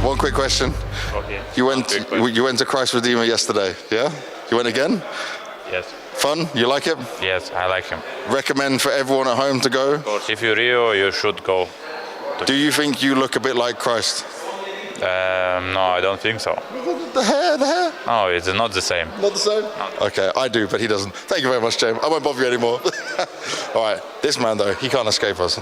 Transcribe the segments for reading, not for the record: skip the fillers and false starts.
One quick question. Okay. You went to Christ Redeemer yesterday, yeah? You went again? Yes. Fun? You like it? Yes, I like him. Recommend for everyone at home to go? If you're Rio, you should go. Do you think you look a bit like Christ? No, I don't think so. The hair? No, it's not the same. Not the same? Okay, I do, but he doesn't. Thank you very much, James. I won't bother you anymore. All right, this man though, he can't escape us.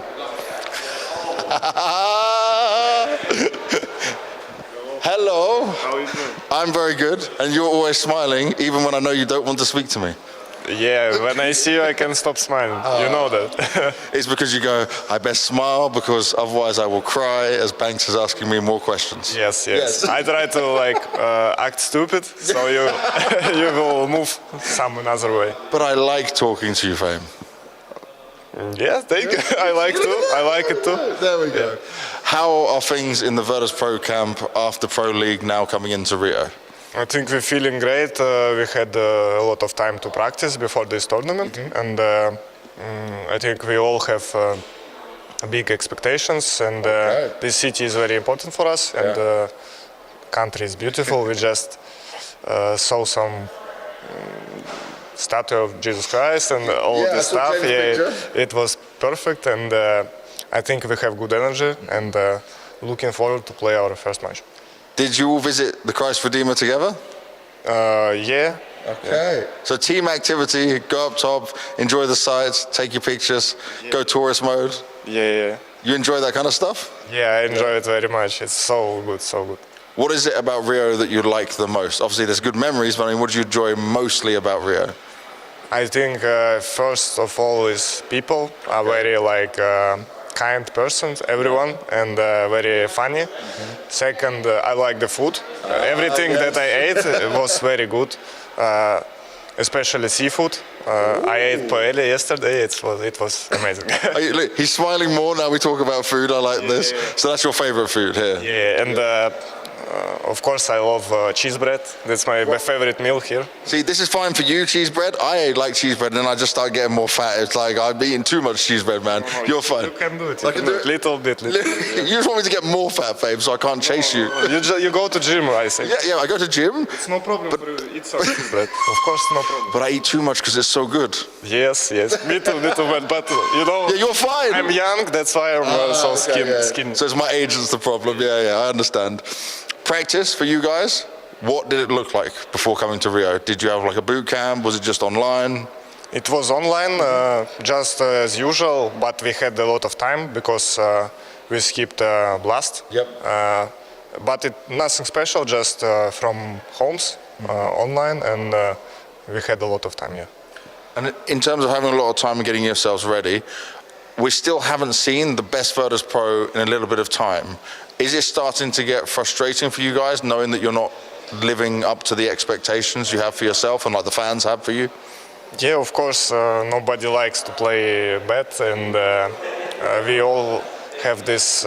Hello. How are you doing? I'm very good, and you're always smiling, even when I know you don't want to speak to me. Yeah, when I see you, I can stop smiling. You know that. It's because you go, I best smile because otherwise I will cry as Banks is asking me more questions. Yes. I try to act stupid, so you you will move some another way. But I like talking to you, Fame. Yeah, thank you. I like it too. There we go. How are things in the Virtus.pro camp after Pro League now coming into Rio? I think we're feeling great. We had a lot of time to practice before this tournament, and I think we all have big expectations. And this city is very important for us, and the country is beautiful. We just saw some statue of Jesus Christ and all this stuff. Yeah, it was perfect, and I think we have good energy, and looking forward to play our first match. Did you all visit the Christ Redeemer together? Yeah. Okay. So team activity, go up top, enjoy the sights, take your pictures, go tourist mode. Yeah. You enjoy that kind of stuff? Yeah, I enjoy it very much. It's so good. What is it about Rio that you like the most? Obviously there's good memories, but I mean, what do you enjoy mostly about Rio? I think first of all is people are very kind persons, everyone, and very funny. Second, I like the food. Everything that I ate was very good, especially seafood. I ate paella yesterday. It was amazing. Look, he's smiling more now we talk about food. I like this. So that's your favorite food here? Yeah, and of course I love cheese bread. That's my favorite meal here. See, this is fine for you, cheese bread. I like cheese bread, and then I just start getting more fat. It's like I'm eating too much cheese bread, man. You're fine. You can do it. I can do it. Little bit. You just want me to get more fat, babe, so I can't chase you. You go to gym, I think. Yeah, I go to gym. It's no problem for you. Eat some cheese bread. Of course, no problem. But I eat too much because it's so good. Yes. Me too, but you know. Yeah, you're fine. I'm young, that's why I'm so skinny. So it's my age that's the problem. Yeah, I understand. Practice for you guys, what did it look like before coming to Rio? Did you have like a boot camp? Was it just online? It was online, just as usual, but we had a lot of time because we skipped Blast. Yep. But nothing special, just from homes, online, and we had a lot of time, yeah. And in terms of having a lot of time and getting yourselves ready, we still haven't seen the best Virtus.pro in a little bit of time. Is it starting to get frustrating for you guys, knowing that you're not living up to the expectations you have for yourself and like the fans have for you? Yeah, of course, nobody likes to play bad, and we all have this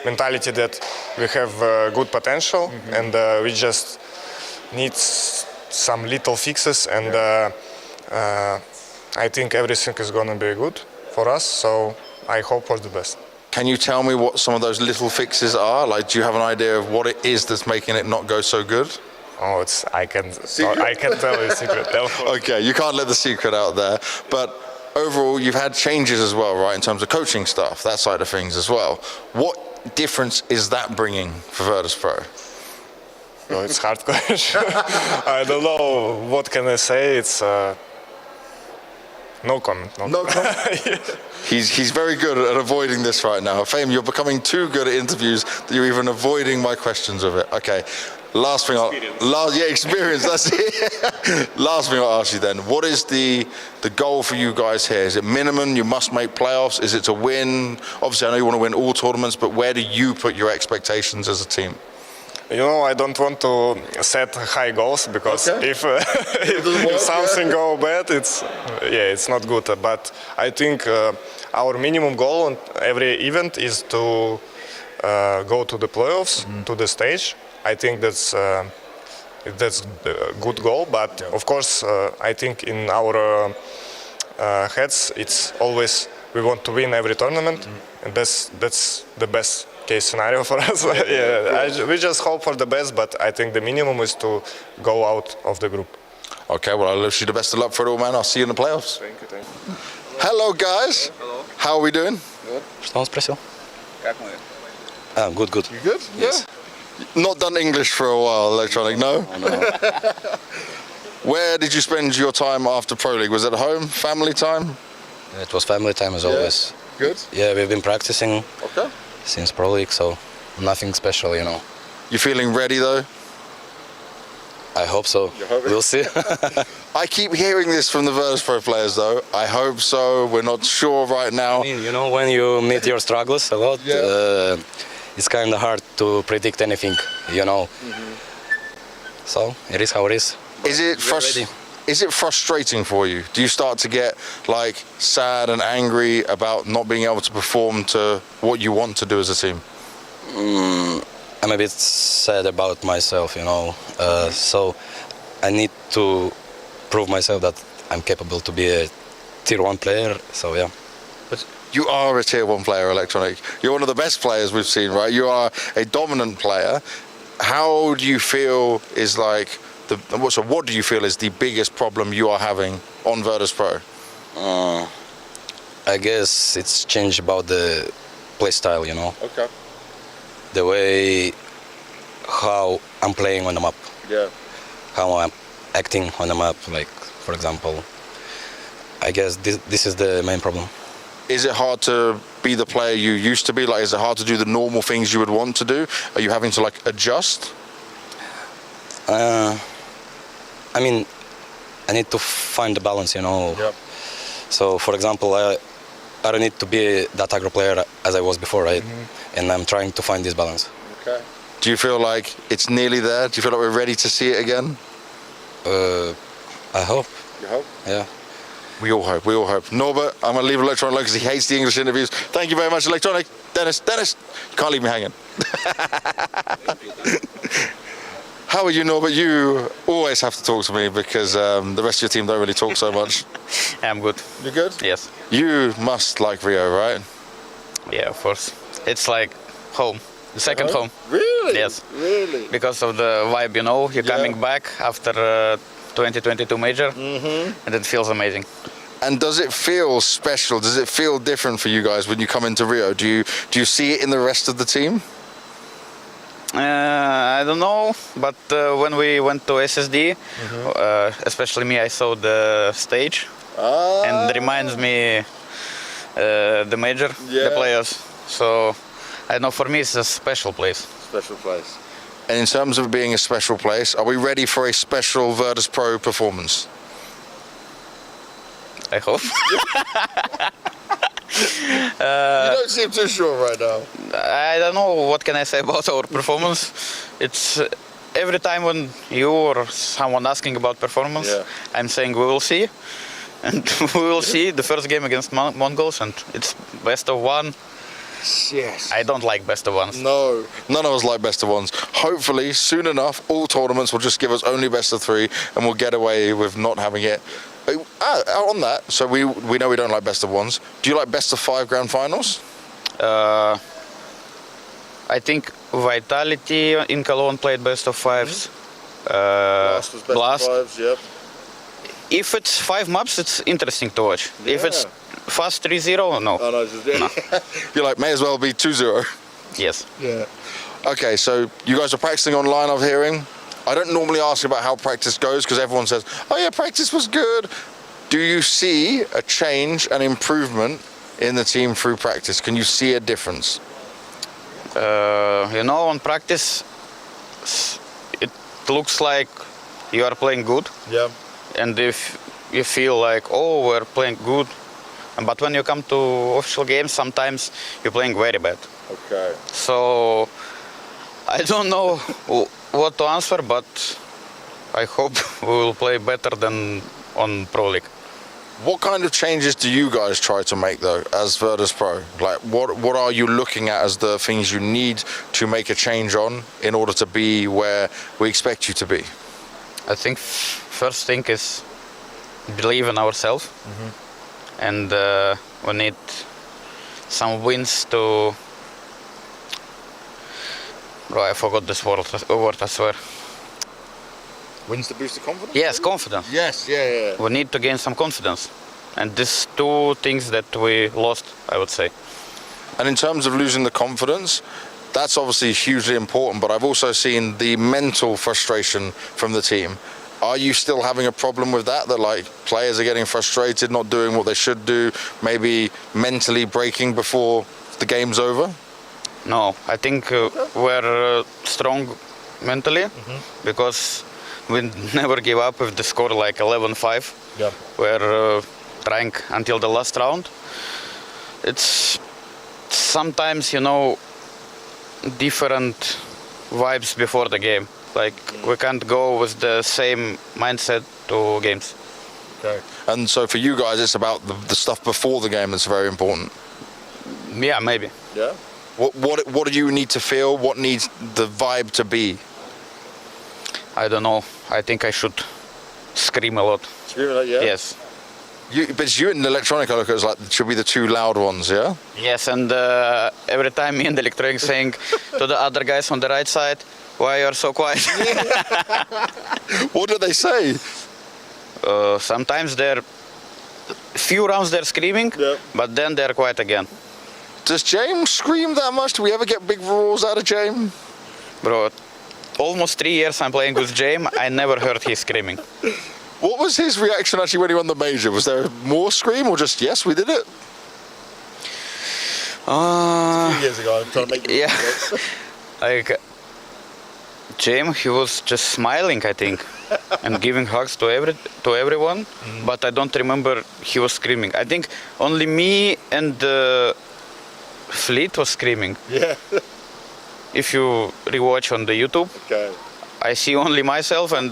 mentality that we have good potential, and we just need some little fixes, and I think everything is gonna be good for us, so I hope for the best. Can you tell me what some of those little fixes are? Like, do you have an idea of what it is that's making it not go so good? Oh, I can tell you a secret. Okay, you can't let the secret out there. But overall, you've had changes as well, right, in terms of coaching staff, that side of things as well. What difference is that bringing for Virtus.pro? Oh, it's hard question. I don't know. What can I say? It's no comment. No comment. He's very good at avoiding this right now. Fame, you're becoming too good at interviews that you're even avoiding my questions of it. Okay, last thing experience, that's it. Last thing I'll ask you then, what is the goal for you guys here? Is it minimum, you must make playoffs? Is it to win? Obviously, I know you want to win all tournaments, but where do you put your expectations as a team? You know, I don't want to set high goals because if something go bad, it's not good. But I think our minimum goal on every event is to go to the playoffs, to the stage. I think that's a good goal. But of course, I think in our heads, it's always we want to win every tournament, and that's the best case scenario for us. We just hope for the best, but I think the minimum is to go out of the group. Okay, well, I wish you the best of luck for it all, man. I'll see you in the playoffs. Thank you. Hello, guys. Hello. How are we doing? Что он спросил? Как мы? Good, good. You good? Yeah. Not done English for a while, Electronic, no? Where did you spend your time after Pro League? Was it at home, family time? It was family time as always. Good. Yeah, we've been practicing Okay. since Pro League, so nothing special, you know. You feeling ready though? I hope so. You hope it- We'll see. I keep hearing this from the Virtus.pro players though. I hope so. We're not sure right now. I mean, you know, when you meet your struggles a lot, it's kind of hard to predict anything, you know. So it is how it is. Is it We're ready. Is it frustrating for you? Do you start to get like sad and angry about not being able to perform to what you want to do as a team? I'm a bit sad about myself, you know. So I need to prove myself that I'm capable to be a tier 1 player. So yeah. But you are a tier 1 player, Electronic. You're one of the best players we've seen, right? You are a dominant player. How do you feel is like what do you feel is the biggest problem you are having on Virtus.pro? I guess it's changed about the play style, you know. Okay. The way how I'm playing on the map, Yeah. how I'm acting on the map, like for example. I guess this is the main problem. Is it hard to be the player you used to be? Like, is it hard to do the normal things you would want to do? Are you having to like adjust? I mean, I need to find the balance, you know. Yep. So for example, I don't need to be that aggro player as I was before, right? And I'm trying to find this balance. Okay. Do you feel like it's nearly there? Do you feel like we're ready to see it again? I hope. You hope? Yeah. We all hope. We all hope. Norbert, I'm going to leave Electronic alone because he hates the English interviews. Thank you very much, Electronic. Dennis, you can't leave me hanging. How are you, Norbert? You always have to talk to me because the rest of your team don't really talk so much. I'm good. You good? Yes. You must like Rio, right? Yeah, of course. It's like home. The second home. Really? Yes. Really? Because of the vibe, you know, you're coming back after 2022 major, and it feels amazing. And does it feel special? Does it feel different for you guys when you come into Rio? Do you see it in the rest of the team? I don't know, but when we went to SSD, especially me, I saw the stage, and it reminds me the major, the players. So I know for me it's a special place. Special place. And in terms of being a special place, are we ready for a special Virtus.pro performance? I hope. You don't seem too sure right now. I don't know what can I say about our performance. It's every time when you or someone asking about performance, I'm saying we will see, and we will see the first game against Mongols, and it's best of one. Yes. I don't like best of ones. No, none of us like best of ones. Hopefully, soon enough, all tournaments will just give us only best of 3, and we'll get away with not having it. On that, so we know we don't like best of 1s. Do you like best of 5 grand finals? I think Vitality in Cologne played best of 5s. Blast was best Blast. of 5s, yep. If it's 5 maps, it's interesting to watch. If it's fast 3-0, no. Oh, no. You're like, may as well be 2-0. Yes. Yeah. Okay, so you guys are practicing online, I'm hearing. I don't normally ask about how practice goes because everyone says, oh yeah, practice was good. Do you see a change, an improvement in the team through practice? Can you see a difference? You know, on practice, it looks like you are playing good. Yeah. And if you feel like, oh, we're playing good. But when you come to official games, sometimes you're playing very bad. Okay. So I don't know what to answer, but I hope we will play better than on Pro League. What kind of changes do you guys try to make though, as Virtus.pro? Like, what are you looking at as the things you need to make a change on in order to be where we expect you to be? I think first thing is believe in ourselves, and we need some wins to Bro, I forgot this word, I swear. Wins to boost the confidence? Yes, confidence. Yes, yeah. We need to gain some confidence. And these two things that we lost, I would say. And in terms of losing the confidence, that's obviously hugely important, but I've also seen the mental frustration from the team. Are you still having a problem with that like players are getting frustrated, not doing what they should do, maybe mentally breaking before the game's over? No, I think we're strong mentally because we never give up with the score like 11-5. Yeah. We're trying until the last round. It's sometimes, different vibes before the game. Like we can't go with the same mindset to games. Okay. And so for you guys, it's about the stuff before the game that's very important. Yeah, maybe. Yeah. What do you need to feel? What needs the vibe to be? I don't know. I think I should scream a lot. Scream like, yeah? Yes. But you and Electronica look as like should be the two loud ones, yeah? Yes, and every time me and the Electronic saying to the other guys on the right side, why you are so quiet? What do they say? Sometimes few rounds they're screaming, but then they're quiet again. Does James scream that much? Do we ever get big roars out of James? Bro, almost 3 years I'm playing with James, I never heard he screaming. What was his reaction actually when he won the major? Was there more scream or just, yes, we did it? 2 years ago, I'm trying to make yeah. Like, James, he was just smiling, I think, and giving hugs to everyone, but I don't remember he was screaming. I think only me and Fleet was screaming. Yeah. If you rewatch on the YouTube, Okay. I see only myself and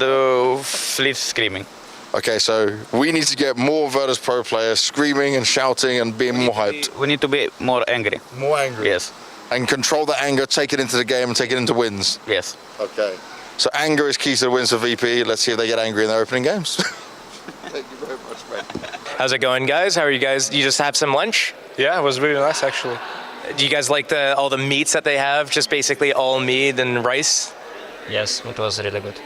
Fleet screaming. Okay, so we need to get more Virtus.pro players screaming and shouting and being more hyped. We need to be more angry. More angry? Yes. And control the anger, take it into the game and take it into wins. Yes. Okay. So anger is key to the wins for VP. Let's see if they get angry in their opening games. Thank you very much, mate. How's it going, guys? How are you guys? You just have some lunch? Yeah, it was really nice actually. Do you guys like all the meats that they have? Just basically all meat and rice? Yes, it was really good.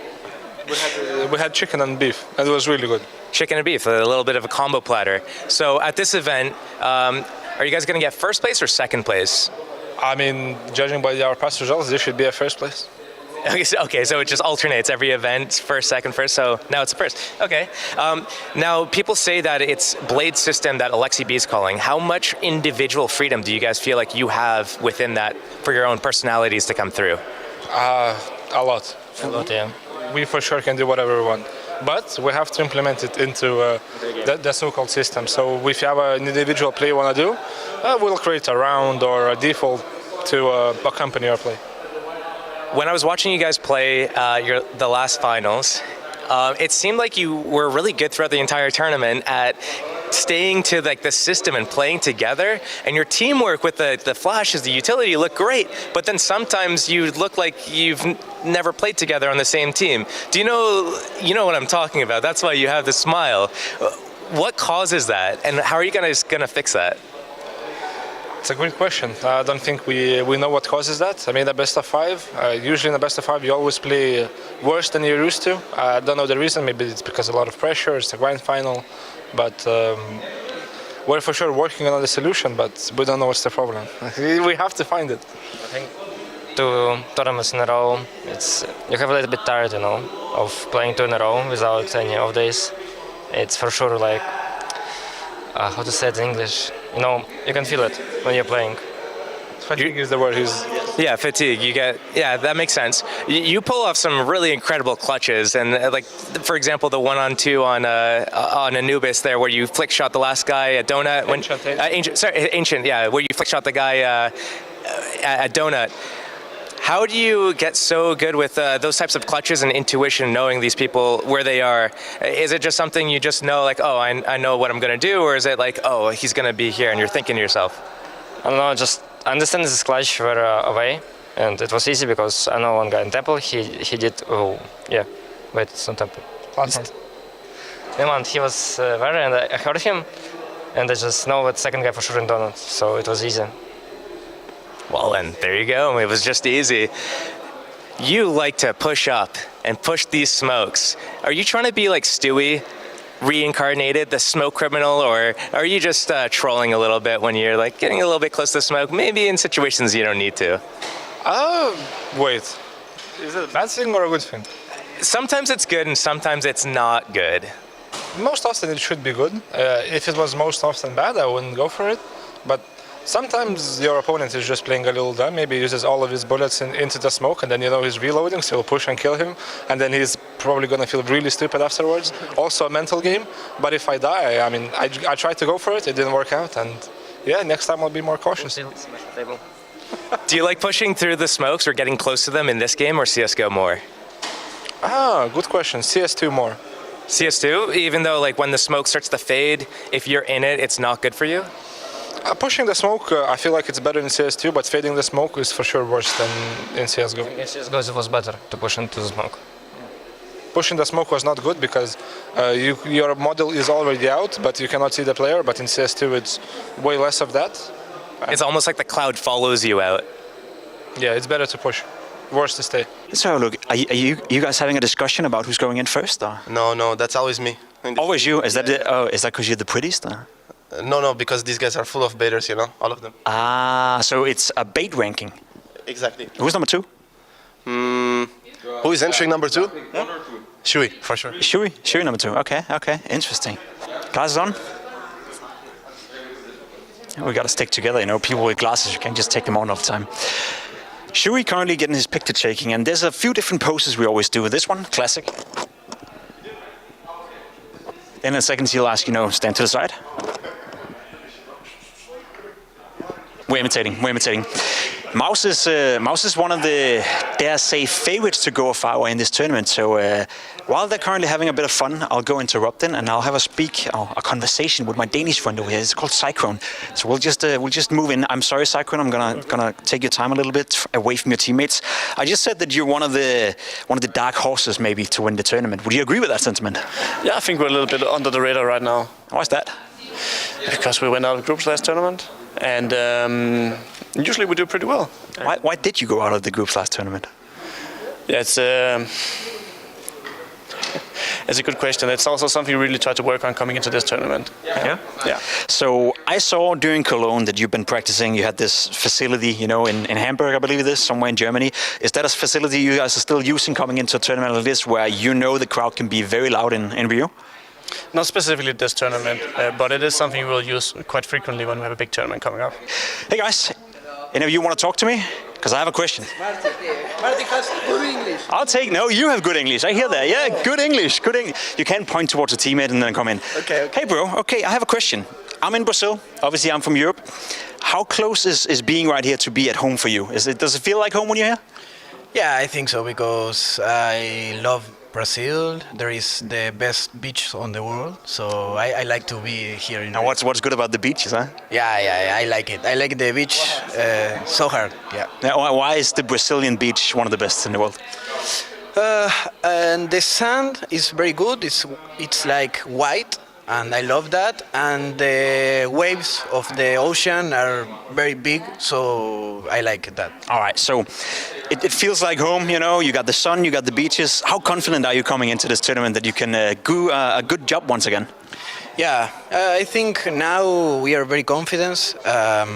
We had chicken and beef, and it was really good. Chicken and beef, a little bit of a combo platter. So at this event, are you guys going to get first place or second place? I mean, judging by our past results, this should be a first place. Okay, so it just alternates every event, first, second, first, so now it's first. Okay. Now, people say that it's blade system that Alexi B is calling. How much individual freedom do you guys feel like you have within that for your own personalities to come through? A lot. A lot, yeah. We for sure can do whatever we want. But we have to implement it into the so-called system. So if you have an individual play you want to do, we'll create a round or a default to accompany our play. When I was watching you guys play the last finals, it seemed like you were really good throughout the entire tournament at staying to like the system and playing together, and your teamwork with the flashes, the utility looked great, but then sometimes you look like you've never played together on the same team. Do you know what I'm talking about? That's why you have the smile. What causes that, and how are you gonna fix that? It's a great question. I don't think we know what causes that. I mean, the best of five, usually in the best of five, you always play worse than you're used to. I don't know the reason. Maybe it's because a lot of pressure, it's a grand final. But we're for sure working on the solution, but we don't know what's the problem. We have to find it. I think 2 tournaments in a row, you have a little bit tired, of playing 2 in a row without any off days. It's for sure like, how to say it in English? You can feel it when you're playing. Fatigue is the word. Yeah, fatigue. That makes sense. You pull off some really incredible clutches, and like for example, the 1-on-2 on Anubis there, where you flick shot the last guy at Donut. Ancient. Yeah, where you flick shot the guy at Donut. How do you get so good with those types of clutches and intuition, knowing these people where they are? Is it just something you just know, like, oh, I know what I'm gonna do, or is it like, oh, he's gonna be here, and you're thinking to yourself? I don't know, just understand this clutch were away, and it was easy because I know one guy in Temple, he did, wait, it's not Temple. He was there, and I heard him, and I just know that second guy for sure in Donut, so it was easy. Well, and there you go. It was just easy. you like to push up and push these smokes. Are you trying to be like Stewie, reincarnated, the smoke criminal, or are you just trolling a little bit when you're like getting a little bit close to smoke, maybe in situations you don't need to? Wait. Is it a bad thing or a good thing? Sometimes it's good and sometimes it's not good. Most often it should be good. If it was most often bad, I wouldn't go for it. But sometimes your opponent is just playing a little dumb. Maybe he uses all of his bullets into the smoke, and then he's reloading, so you'll push and kill him. And then he's probably going to feel really stupid afterwards. Also a mental game. But if I die, I tried to go for it. It didn't work out. And yeah, next time I'll be more cautious. Do you like pushing through the smokes or getting close to them in this game, or CSGO more? Good question. CS2 more. CS2, even though like when the smoke starts to fade, if you're in it, it's not good for you? Pushing the smoke, I feel like it's better in CS2, but fading the smoke is for sure worse than in CSGO. In CSGO it was better to push into the smoke. Pushing the smoke was not good because your model is already out, but you cannot see the player. But in CS2, it's way less of that. It's almost like the cloud follows you out. Yeah, it's better to push. Worse to stay. So look, are you guys having a discussion about who's going in first? Or? No, that's always me. Always you? Is that is that because you're the prettiest? Or? No, because these guys are full of baiters, all of them. So it's a bait ranking. Exactly. Who's number 2? Who is entering number 2? Yeah? Shui, for sure. Shui number 2. Okay, interesting. Glasses on? We got to stick together, people with glasses, you can't just take them on all the time. Shui currently getting his picture taking, and there's a few different poses we always do. This one, classic. Then in a second he'll ask, stand to the side. We're imitating. MOUZ is one of the, dare I say, favorites to go far away in this tournament. So while they're currently having a bit of fun, I'll go interrupt them and I'll have a conversation with my Danish friend over here. It's called Cyclone. So we'll just move in. I'm sorry, Cyclone. I'm gonna take your time a little bit away from your teammates. I just said that you're one of the dark horses maybe to win the tournament. Would you agree with that sentiment? Yeah, I think we're a little bit under the radar right now. Why's that? Because we went out of groups last tournament, and usually we do pretty well. Why did you go out of the groups last tournament? Yeah, it's a good question. It's also something we really try to work on coming into this tournament. Yeah. So I saw during Cologne that you've been practicing. You had this facility, in Hamburg, I believe it is, somewhere in Germany. Is that a facility you guys are still using coming into a tournament like this, where the crowd can be very loud in Rio? Not specifically this tournament, but it is something we'll use quite frequently when we have a big tournament coming up. Hey guys, any of you want to talk to me? Because I have a question. Marty has good English. No, you have good English. I hear that. Yeah, good English. You can't point towards a teammate and then come in. Okay. Hey bro, I have a question. I'm in Brazil. Obviously, I'm from Europe. How close is being right here to be at home for you? Does it feel like home when you're here? Yeah, I think so, because I love Brazil. There is the best beach on the world, so I like to be here. Now, what's good about the beaches, huh? Yeah, I like it. I like the beach so hard. Yeah. Now, why is the Brazilian beach one of the best in the world? And the sand is very good. It's like white, and I love that. And the waves of the ocean are very big, so I like that. All right, so it feels like home, you got the sun, you got the beaches. How confident are you coming into this tournament that you can do a good job once again? Yeah, I think now we are very confident. That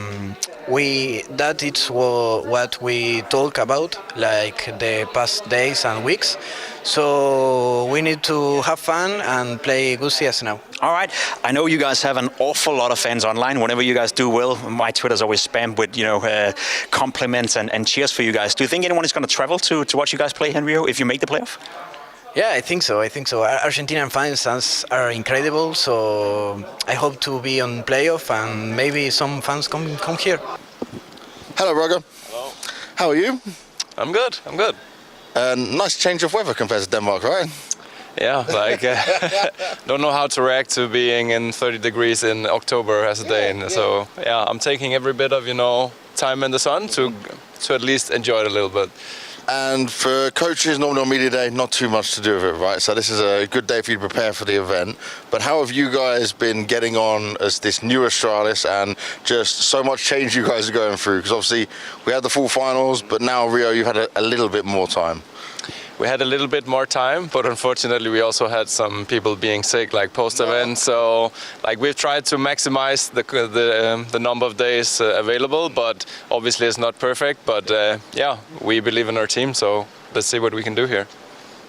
is what we talk about, like the past days and weeks. So we need to have fun and play good CS now. All right. I know you guys have an awful lot of fans online. Whenever you guys do well, my Twitter's always spammed with compliments and cheers for you guys. Do you think anyone is going to travel to watch you guys play in Rio if you make the playoff? Yeah, I think so. Argentinian fans are incredible, so I hope to be on playoff and maybe some fans come here. Hello, Roger. Hello. How are you? I'm good. Nice change of weather compared to Denmark, right? Yeah, don't know how to react to being in 30 degrees in October as a Dane. So yeah, I'm taking every bit of time in the sun to at least enjoy it a little bit. And for coaches, normally on media day, not too much to do with it, right? So this is a good day for you to prepare for the event. But how have you guys been getting on as this new Astralis, and just so much change you guys are going through? Because obviously we had the full finals, but now Rio, you've had a little bit more time. We had a little bit more time, but unfortunately we also had some people being sick, like post-event. So, like, we've tried to maximize the number of days available, but obviously it's not perfect. But yeah, we believe in our team, so let's see what we can do here.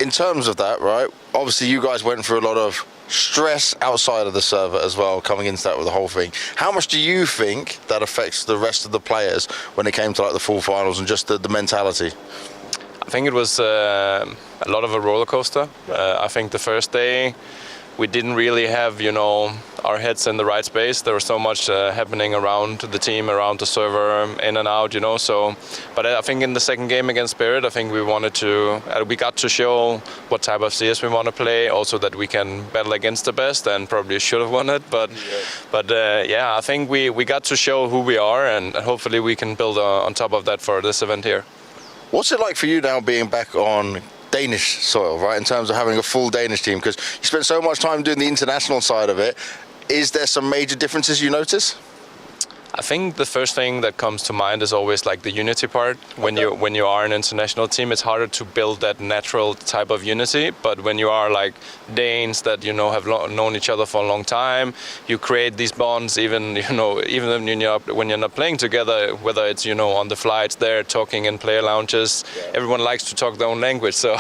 In terms of that, right? Obviously, you guys went through a lot of stress outside of the server as well, coming into that with the whole thing. How much do you think that affects the rest of the players when it came to like the full finals and just the mentality? I think it was a lot of a roller coaster. I think the first day we didn't really have, our heads in the right space. There was so much happening around the team, around the server, in and out, So, but I think in the second game against Spirit, I think we got to show what type of CS we want to play. Also that we can battle against the best, and probably should have won it. But yeah, I think we got to show who we are, and hopefully we can build on top of that for this event here. What's it like for you now being back on Danish soil, right, in terms of having a full Danish team? Because you spent so much time doing the international side of it. Is there some major differences you notice? I think the first thing that comes to mind is always like the unity part. When you are an international team, it's harder to build that natural type of unity. But when you are like Danes that have known each other for a long time, you create these bonds. Even when you're not playing together, whether it's on the flights there, talking in player lounges, everyone likes to talk their own language. So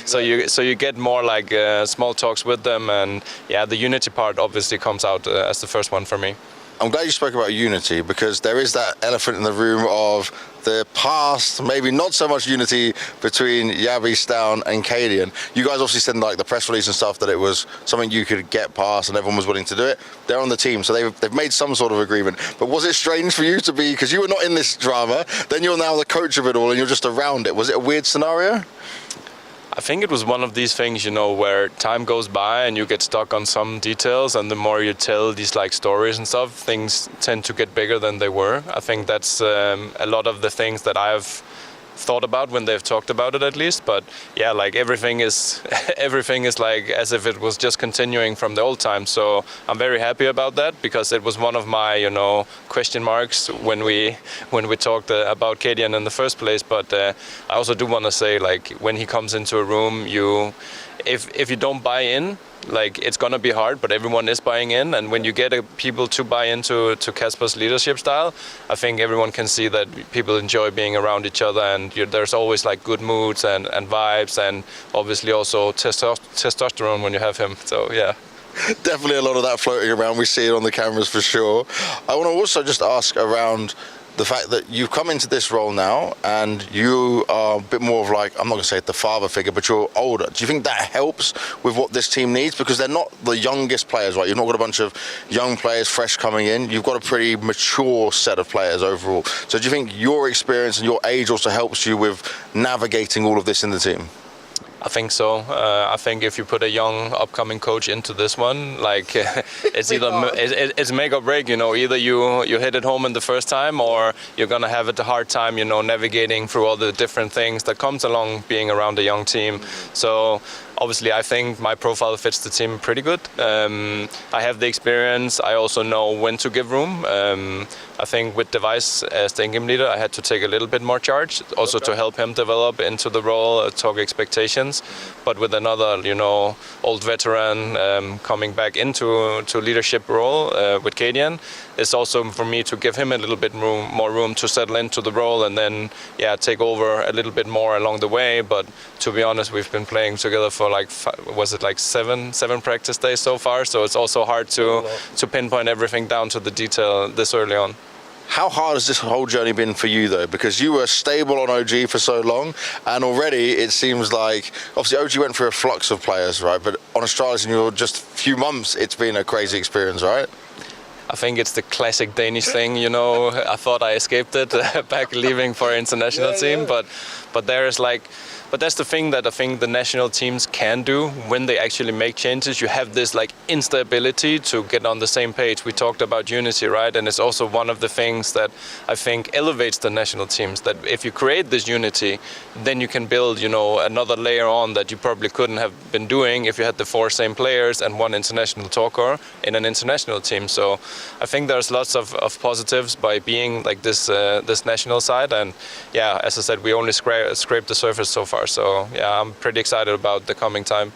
so you get more like small talks with them, and yeah, the unity part obviously comes out as the first one for me. I'm glad you spoke about unity, because there is that elephant in the room of the past, maybe not so much unity between Yavi, Stown and Cadian. You guys obviously said in like the press release and stuff that it was something you could get past and everyone was willing to do it. They're on the team, so they've made some sort of agreement. But was it strange for you to be, because you were not in this drama, then you're now the coach of it all and you're just around it. Was it a weird scenario? I think it was one of these things, where time goes by and you get stuck on some details, and the more you tell these like stories and stuff, things tend to get bigger than they were. I think that's a lot of the things that I've thought about when they've talked about it, at least. But yeah, like everything is like as if it was just continuing from the old time. So I'm very happy about that, because it was one of my question marks when we talked about Cadian in the first place. But I also do want to say, like, when he comes into a room, if you don't buy in, like, it's gonna be hard, but everyone is buying in, and when you get people to buy into Kasper's leadership style, I think everyone can see that people enjoy being around each other, and there's always like good moods and vibes, and obviously also testosterone when you have him. So yeah. Definitely a lot of that floating around. We see it on the cameras for sure. I want to also just ask around the fact that you've come into this role now and you are a bit more of like, I'm not going to say the father figure, but you're older. Do you think that helps with what this team needs? Because they're not the youngest players, right? You've not got a bunch of young players fresh coming in. You've got a pretty mature set of players overall. So do you think your experience and your age also helps you with navigating all of this in the team? I think so. I think if you put a young upcoming coach into this one, like it's either it's make or break. Either you hit it home in the first time, or you're gonna have a hard time, navigating through all the different things that comes along being around a young team. So obviously, I think my profile fits the team pretty good. I have the experience. I also know when to give room. I think with Device as the game leader, I had to take a little bit more charge, also to help him develop into the role, talk expectations. But with another, old veteran coming back into leadership role with Cadian, it's also for me to give him a little bit more room to settle into the role, and then take over a little bit more along the way. But to be honest, we've been playing together for like seven practice days so far, so it's also hard to pinpoint everything down to the detail this early on. How hard has this whole journey been for you though? Because you were stable on OG for so long, and already it seems like, obviously OG went through a flux of players, right? But on Astralis in your just few months, it's been a crazy experience, right? I think it's the classic Danish thing, you know. I thought I escaped it back leaving for international team, but there is like. But that's the thing that I think the national teams can do when they actually make changes. You have this like instability to get on the same page. We talked about unity, right? And it's also one of the things that I think elevates the national teams. That if you create this unity, then you can build, you know, another layer on that you probably couldn't have been doing if you had the 4 same players and 1 international talker in an international team. So I think there's lots of positives by being like this national side. And yeah, as I said, we only scraped the surface so far. So yeah, I'm pretty excited about the coming time.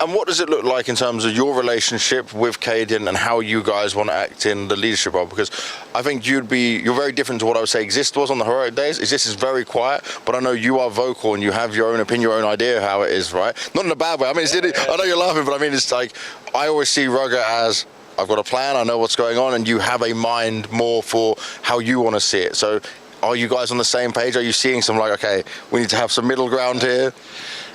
And what does it look like in terms of your relationship with Caden and how you guys want to act in the leadership role? Because I think you're very different to what I would say Exist was on the heroic days. Exist is very quiet, but I know you are vocal and you have your own opinion, your own idea how it is, right? Not in a bad way. I mean, I know you're laughing, but I mean, it's like, I always see Rugger as, I've got a plan, I know what's going on, and you have a mind more for how you want to see it. So are you guys on the same page? Are you seeing some like, okay, we need to have some middle ground here?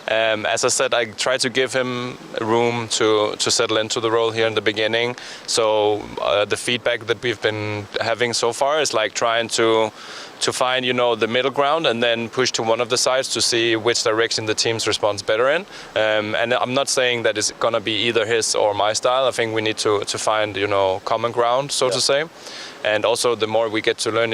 As I said, I try to give him room to settle into the role here in the beginning. So the feedback that we've been having so far is like trying to find, you know, the middle ground and then push to one of the sides to see which direction the teams responds better in. And I'm not saying that it's gonna be either his or my style. I think we need to find, you know, common ground, so to say. And also, the more we get to learn,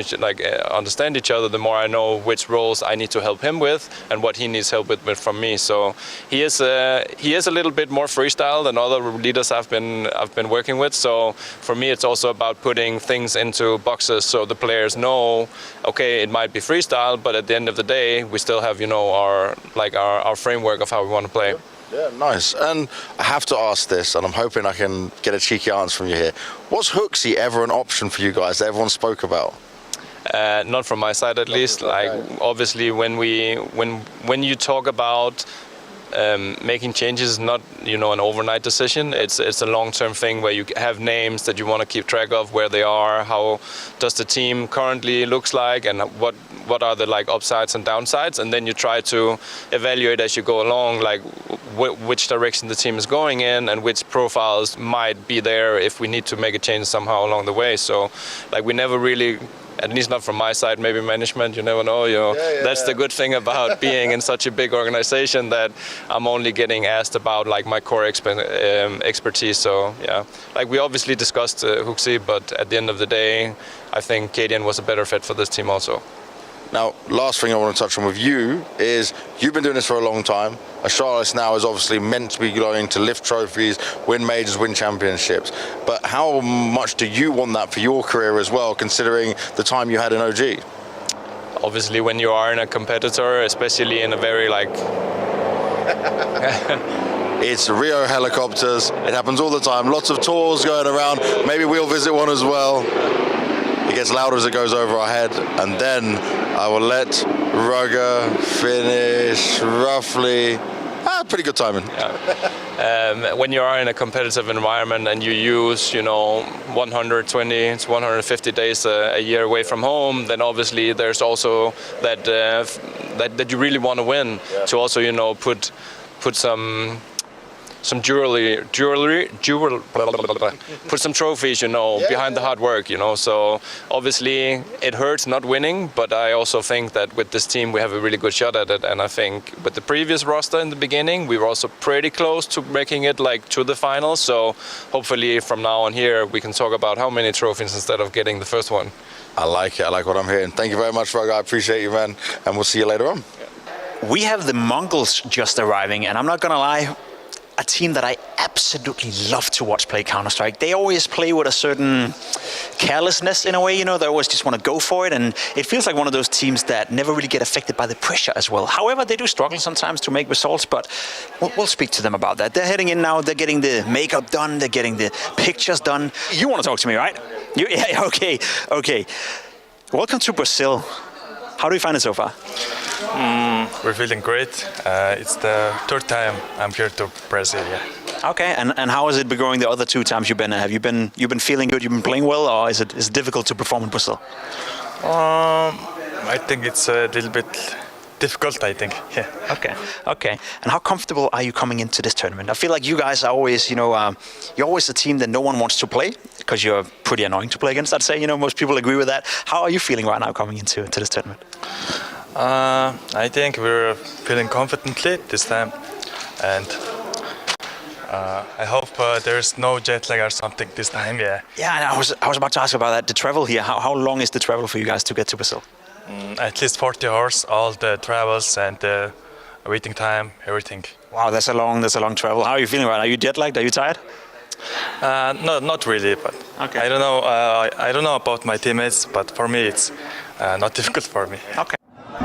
understand each other, the more I know which roles I need to help him with and what he needs help with from me. So he is a little bit more freestyle than other leaders I've been working with. So for me, it's also about putting things into boxes so the players know, okay, it might be freestyle, but at the end of the day, we still have, you know, our framework of how we want to play. Yeah, nice. And I have to ask this, and I'm hoping I can get a cheeky answer from you here. Was Hooksy ever an option for you guys that everyone spoke about? Not from my side, at least. Like, obviously, when you talk about making changes is not, you know, an overnight decision. It's a long-term thing where you have names that you want to keep track of, where they are, how does the team currently looks like, and what are the like upsides and downsides, and then you try to evaluate as you go along, like which direction the team is going in and which profiles might be there if we need to make a change somehow along the way. So, like, we never really, at least not from my side, maybe management, you never know, you know. That's the good thing about being in such a big organization, that I'm only getting asked about like my core expertise. So yeah, like we obviously discussed Hooksy, but at the end of the day, I think Caden was a better fit for this team also. Now, last thing I want to touch on with you is you've been doing this for a long time. Astralis now is obviously meant to be going to lift trophies, win majors, win championships. But how much do you want that for your career as well, considering the time you had in OG? Obviously, when you are in a competitor, especially in a very like... It's Rio helicopters. It happens all the time. Lots of tours going around. Maybe we'll visit one as well. It gets louder as it goes over our head, and then I will let Rugger finish roughly. Pretty good timing. Yeah. When you are in a competitive environment and you use, you know, 120 to 150 days a year away from home, then obviously there's also that you really want to win. To also, you know, put some jewelry, put some trophies, you know, behind the hard work, you know. So obviously it hurts not winning, but I also think that with this team we have a really good shot at it. And I think with the previous roster in the beginning, we were also pretty close to making it like to the finals. So hopefully from now on here we can talk about how many trophies instead of getting the first one. I like it. I like what I'm hearing. Thank you very much, Rugger. I appreciate you, man. And we'll see you later on. We have the Mongols just arriving, and I'm not gonna lie, a team that I absolutely love to watch play Counter-Strike. They always play with a certain carelessness in a way, you know, they always just want to go for it, and it feels like one of those teams that never really get affected by the pressure as well. However, they do struggle sometimes to make results, but we'll speak to them about that. They're heading in now, they're getting the makeup done, they're getting the pictures done. You want to talk to me, right? Yeah, okay. Welcome to Brazil. How do you find it so far? We're feeling great. It's the third time I'm here to Brazil. Yeah. Okay, and how has it been going the other 2 times you've been? Have you been feeling good? You've been playing well, or is it difficult to perform in Brazil? I think it's a little bit difficult, I think. Yeah. Okay. And how comfortable are you coming into this tournament? I feel like you guys are always, you're always the team that no one wants to play because you're pretty annoying to play against. I'd say, most people agree with that. How are you feeling right now coming into this tournament? I think we're feeling confidently this time, and I hope there's no jet lag or something this time. Yeah. Yeah, I was about to ask about that. The travel here. How long is the travel for you guys to get to Brazil? At least 40 hours, all the travels and the waiting time, everything. Wow, that's a long travel. How are you feeling right now? Are you jet lagged? Are you tired? No, not really, but okay. I don't know about my teammates, but for me it's not difficult for me. Okay.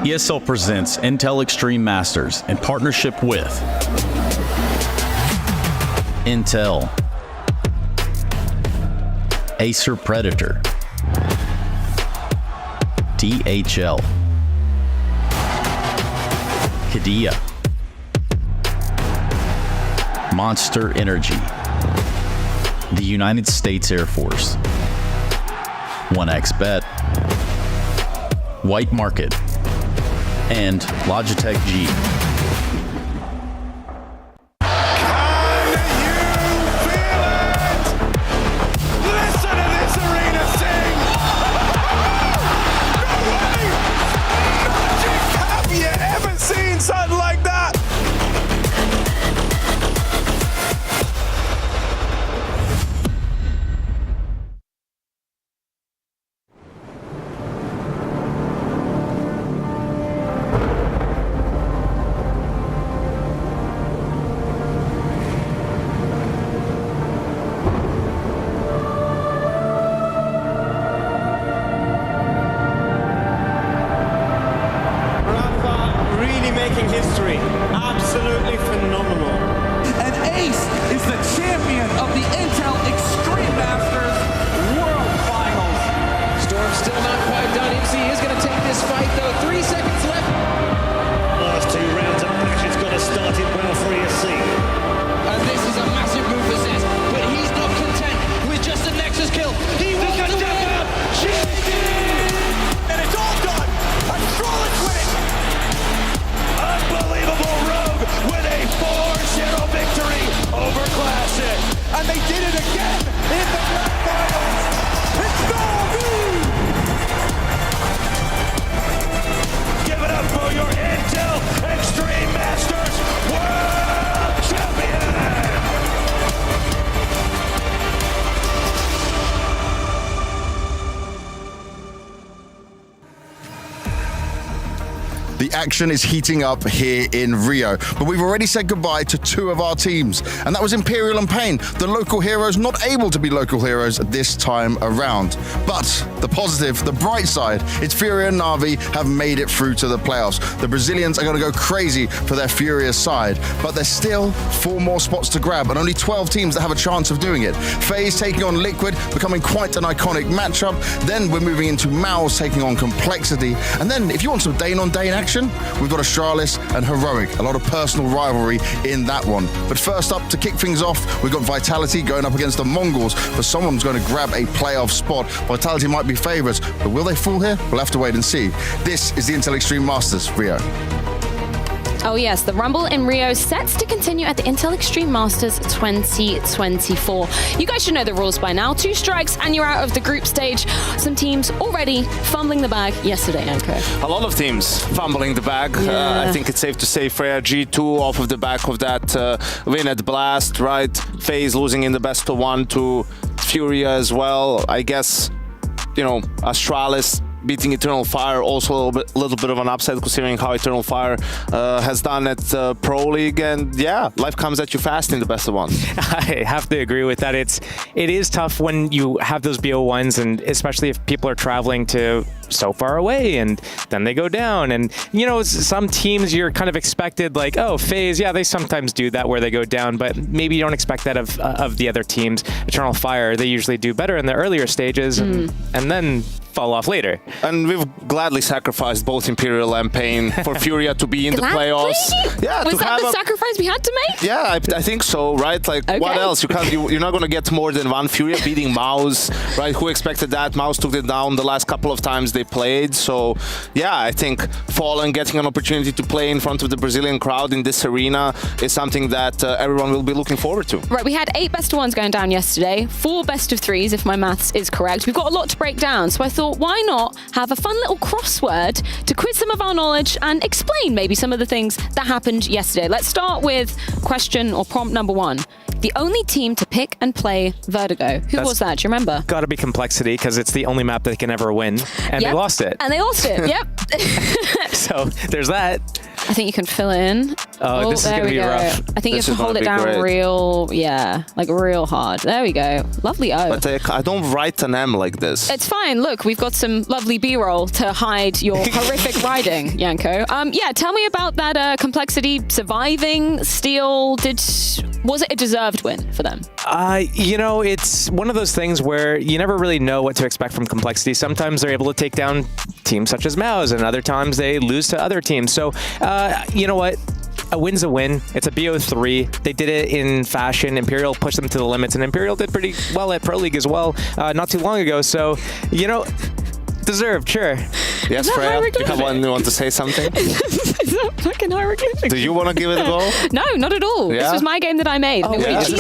ESL presents Intel Extreme Masters in partnership with Intel, Acer Predator, DHL, Kadia, Monster Energy, the United States Air Force, 1xBet, White Market, and Logitech G. Something like that. History. Absolutely phenomenal. And Ace is the champion of the Intel Extreme Masters World Finals. Storm's still not quite done. MC is going to take this fight, though. 3 seconds left. Last 2 rounds of action's got to start it well for ESC. And this is a massive move for Zez, but he's not content with just a Nexus kill. He wants to win. And it's all done. Astralis winning. Unbelievable Rogue with a 4-0 victory over Classic. And they did it again in the grand finals. It's MOUZ! Give it up for your Intel Extreme Masters World Champion! The action is heating up here in Rio, but we've already said goodbye to 2 of our teams, and that was Imperial and Pain, the local heroes not able to be local heroes this time around. But the positive, the bright side, it's Furia and Na'Vi have made it through to the playoffs. The Brazilians are going to go crazy for their Furious side, but there's still 4 more spots to grab, and only 12 teams that have a chance of doing it. FaZe taking on Liquid, becoming quite an iconic matchup. Then we're moving into MOUZ taking on Complexity, and then if you want some Dane-on-Dane action, we've got Astralis and Heroic. A lot of personal rivalry in that one. But first up, to kick things off, we've got Vitality going up against the Mongols, but someone's going to grab a playoff spot. Vitality might be favourites, but will they fall here? We'll have to wait and see. This is the Intel Extreme Masters, Rio. Oh yes, the Rumble in Rio sets to continue at the Intel Extreme Masters 2024. You guys should know the rules by now. 2 strikes and you're out of the group stage. Some teams already fumbling the bag yesterday, Anko. A lot of teams fumbling the bag. Yeah. I think it's safe to say Freya G2 off of the back of that win at Blast, right? FaZe losing in the best of 1 to Furia as well. I guess, Astralis beating Eternal Fire, also a little bit of an upset considering how Eternal Fire has done at Pro League, and yeah, life comes at you fast in the best of 1. I have to agree with that. It is tough when you have those BO1s, and especially if people are traveling to so far away and then they go down, and some teams you're kind of expected, like, oh, FaZe, yeah, they sometimes do that where they go down, but maybe you don't expect that of the other teams. Eternal Fire, they usually do better in the earlier stages, and then fall off later. And we've gladly sacrificed both Imperial and Pain for Furia to be in the playoffs. Yeah, Was to that have the sacrifice we had to make? Yeah, I think so, right? Like, what else? You're not going to get more than one Furia beating MOUZ, right? Who expected that? MOUZ took it down the last couple of times they played. So, yeah, I think Fallen getting an opportunity to play in front of the Brazilian crowd in this arena is something that everyone will be looking forward to. Right, we had 8 best of 1s going down yesterday, 4 best of 3s if my maths is correct. We've got a lot to break down, so I thought, why not have a fun little crossword to quiz some of our knowledge and explain maybe some of the things that happened yesterday. Let's start with question or prompt number 1. The only team to pick and play Vertigo. Who was that? Do you remember? Got to be Complexity, because it's the only map they can ever win, and they lost it. And they lost it, yep. So there's that. I think you can fill in. Oh, this is going to be rough. I think you have to hold it down real hard. There we go. Lovely O. But I don't write an M like this. It's fine. Look, we've got some lovely B-roll to hide your horrific riding, Janko. Yeah, tell me about that Complexity surviving steal. Was it a deserved win for them? It's one of those things where you never really know what to expect from Complexity. Sometimes they're able to take down teams such as MOUZ, and other times they lose to other teams. So, you know what? A win's a win. It's a BO3. They did it in fashion. Imperial pushed them to the limits, and Imperial did pretty well at Pro League as well not too long ago. So, deserved, sure. Yes, Freya, you want to say something? Is that fucking hieroglyphic? Do you want to give it a go? No, not at all. Yeah? This was my game that I made. Oh, yeah? You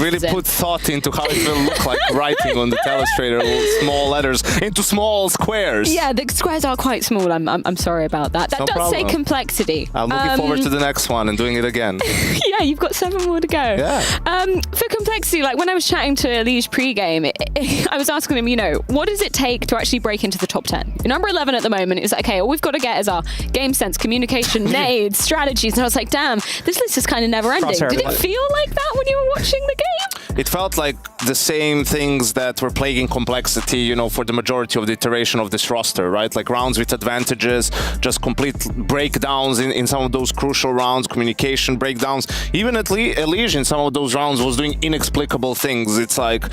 really put thought into how it will look like writing on the telestrator with small letters into small squares. Yeah, the squares are quite small. I'm sorry about that. That does say Complexity. I'm looking forward to the next one and doing it again. Yeah, you've got 7 more to go. Yeah. For Complexity, like when I was chatting to Lige pre-game, I was asking him, what does it take to actually break into the top 10? You're number 11 at the moment. It's like, okay, all we've got to get is our game sense, communication, nades, strategies. And I was like, damn, this list is kind of never ending. Did it feel like that when you were watching the game? It felt like the same things that were plaguing Complexity, for the majority of the iteration of this roster, right? Like rounds with advantages, just complete breakdowns in some of those crucial rounds, communication breakdowns. Even at Lige in some of those rounds was doing inexplicable things. It's like,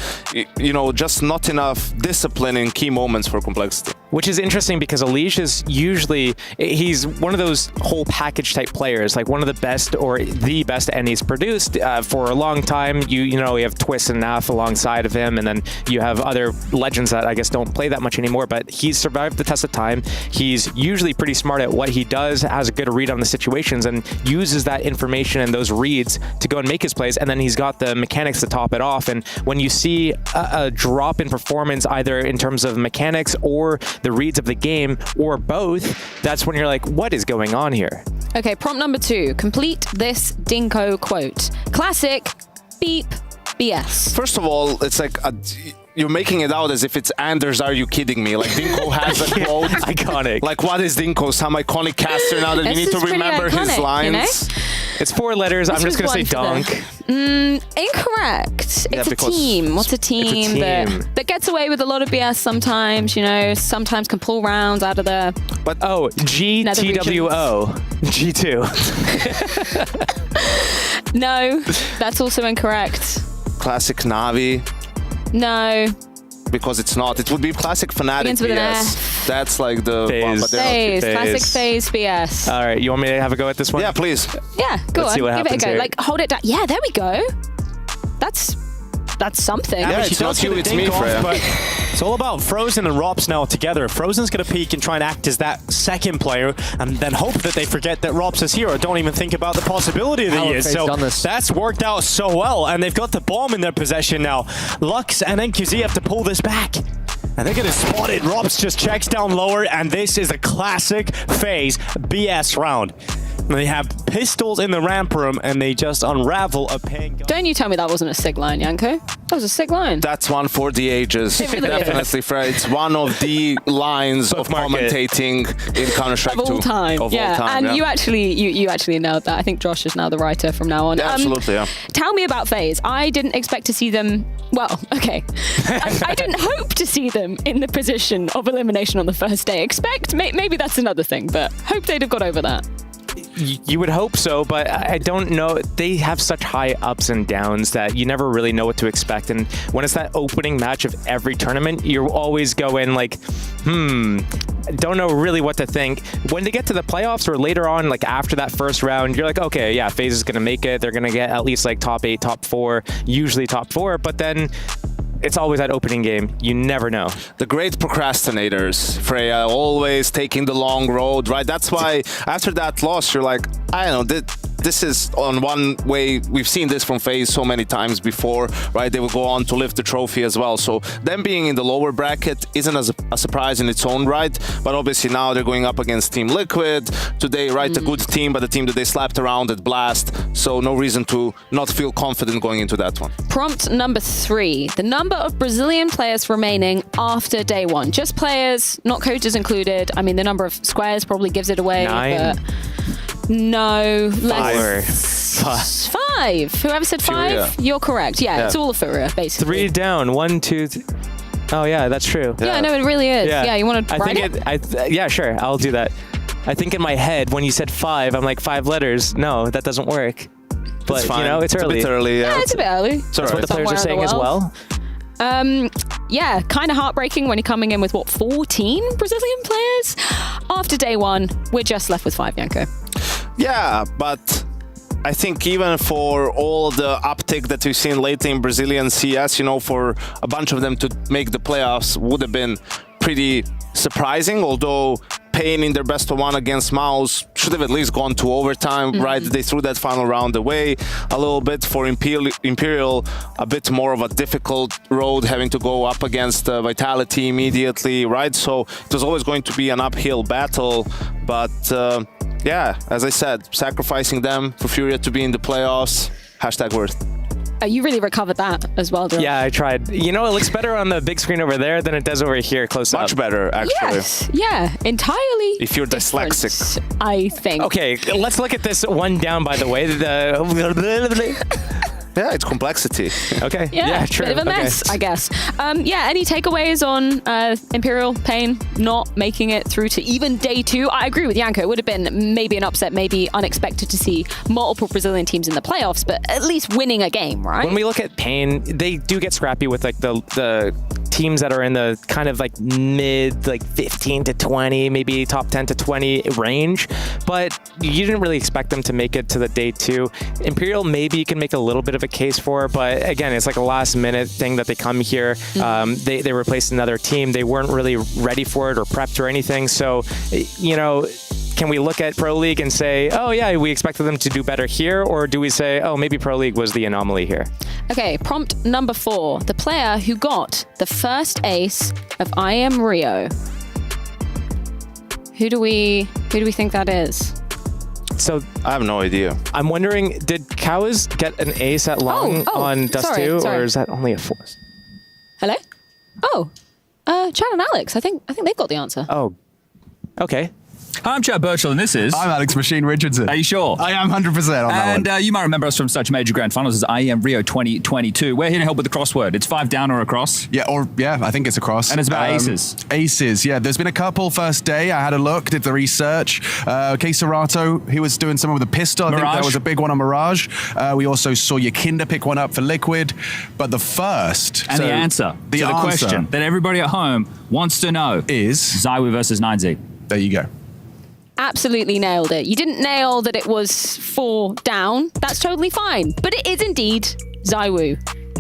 just not enough discipline in key moments for Complexity. Which is interesting because Elige is he's one of those whole package type players, like one of the best or the best NE's produced for a long time. You have Twist and Naf alongside of him, and then you have other legends that I guess don't play that much anymore, but he's survived the test of time. He's usually pretty smart at what he does, has a good read on the situations, and uses that information and those reads to go and make his plays, and then he's got the mechanics to top it off. And when you see a drop in performance, either in terms of mechanics or the reads of the game, or both, that's when you're like, what is going on here? Okay, prompt number 2. Complete this Dinko quote. Classic, beep, BS. First of all, it's like you're making it out as if it's Anders, are you kidding me? Like Dinko has a quote. Iconic. Like what is Dinko? Some iconic caster now that we need to remember iconic, his lines. It's 4 letters. I'm just going to say donk. Incorrect. It's a team. What's a team, that gets away with a lot of BS sometimes, sometimes can pull rounds out of the... But GTWO. G2. No, that's also incorrect. Classic Navi. No. Because it's not. It would be classic Fnatic Begins with an BS. F. That's like the one. Phase. Classic phase BS. All right, you want me to have a go at this one? Yeah, please. Yeah, go Let's on. see what Give it a happens go. here. Like, hold it down. Yeah, there we go. That's something. Yeah, it's not you, it's me, Freya. But it's all about Frozen and Robs now together. Frozen's going to peek and try and act as that second player, and then hope that they forget that Robs is here or don't even think about the possibility that he is. So that's worked out so well, and they've got the bomb in their possession now. Lux and NQZ have to pull this back. And they're going to spot it. Robs just checks down lower, and this is a classic phase BS round. They have pistols in the ramp room, and they just unravel a pain. Don't you tell me that wasn't a sick line, Janko. That was a sick line. That's one for the ages. It really Definitely, Fred. It's one of the lines of commentating in Counter-Strike 2. Of all time. Of all time, and you actually nailed that. I think Josh is now the writer from now on. Yeah, absolutely, yeah. Tell me about FaZe. I didn't expect to see them... Well, okay. I didn't hope to see them in the position of elimination on the first day. Maybe that's another thing, but hope they'd have got over that. You would hope so, but I don't know. They have such high ups and downs that you never really know what to expect. And when it's that opening match of every tournament, you always go in like, don't know really what to think. When they get to the playoffs or later on, like after that first round, you're like, okay, yeah, FaZe is going to make it. They're going to get at least like top 8, top 4, usually top 4. But then it's always that opening game. You never know. The great procrastinators, Freya, always taking the long road, right? That's why after that loss, you're like, I don't know, this is on one way, we've seen this from FaZe so many times before, right? They will go on to lift the trophy as well. So them being in the lower bracket isn't a surprise in its own right, but obviously now they're going up against Team Liquid today, right? A good team, but a team that they slapped around at Blast. So no reason to not feel confident going into that one. Prompt number 3, the number of Brazilian players remaining after day 1. Just players, not coaches included. I mean, the number of squares probably gives it away. 9. But no, 5. less. 5. Whoever said 5, Furia. You're correct. Yeah, it's all of Furia, basically. 3 down. 1, 2, 3. Oh yeah, that's true. Yeah, no, it really is. Yeah, you want to write it? Yeah, sure. I'll do that. I think in my head when you said 5, I'm like 5 letters. No, that doesn't work. But It's fine. you know, it's early. a bit early. Yeah, it's a bit early. That's what the players are saying as well. Yeah, kind of heartbreaking when you're coming in with, 14 Brazilian players? After day 1, we're just left with 5, Janko. Yeah, but I think even for all the uptick that we've seen lately in Brazilian CS, for a bunch of them to make the playoffs would have been pretty surprising, although Pain in their best of 1 against MOUZ should have at least gone to overtime, right? They threw that final round away a little bit. For Imperial, a bit more of a difficult road, having to go up against Vitality immediately, right? So it was always going to be an uphill battle, but yeah, as I said, sacrificing them for Furia to be in the playoffs, #worth. You really recovered that as well, Drew. Yeah, I tried. It looks better on the big screen over there than it does over here close up. Much better, actually. Yes, yeah, entirely. If you're different, dyslexic. I think. Okay, let's look at this one down, by the way. Yeah, it's complexity. Okay. Yeah, true. bit of a mess, I guess. Yeah, any takeaways on Imperial Pain not making it through to even day 2? I agree with Janko. It would have been maybe an upset, maybe unexpected to see multiple Brazilian teams in the playoffs, but at least winning a game, right? When we look at Pain, they do get scrappy with like the teams that are in the kind of like mid, like 15 to 20, maybe top 10 to 20 range, but you didn't really expect them to make it to the day 2. Imperial, maybe you can make a little bit of a case for, but again, it's like a last minute thing that they come here. They replaced another team. They weren't really ready for it or prepped or anything. So, can we look at Pro League and say, oh yeah, we expected them to do better here? Or do we say, oh, maybe Pro League was the anomaly here? Okay, prompt number 4. The player who got the first ace of IEM Rio. Who do we think that is? So I have no idea. I'm wondering, did Cows get an ace at long on Dust 2, or is that only a 4? Hello? Oh, Chad and Alex. I think they've got the answer. Oh, okay. Hi, I'm Chad Birchall, and this is... I'm Alex Machine Richardson. Are you sure? I am 100% on that one. And you might remember us from such major grand finals as IEM Rio 2022. We're here to help with the crossword. It's 5 down or across. Yeah, I think it's across. And it's about aces. Aces, yeah. There's been a couple first day. I had a look, did the research. Serato, he was doing some with the pistol. I think that was a big one on Mirage. We also saw Yakinda pick one up for Liquid. But the first... And the answer to the question that everybody at home wants to know is... ZywOo versus 9Z. There you go. Absolutely nailed it. You didn't nail that it was 4 down. That's totally fine. But it is indeed ZywOo.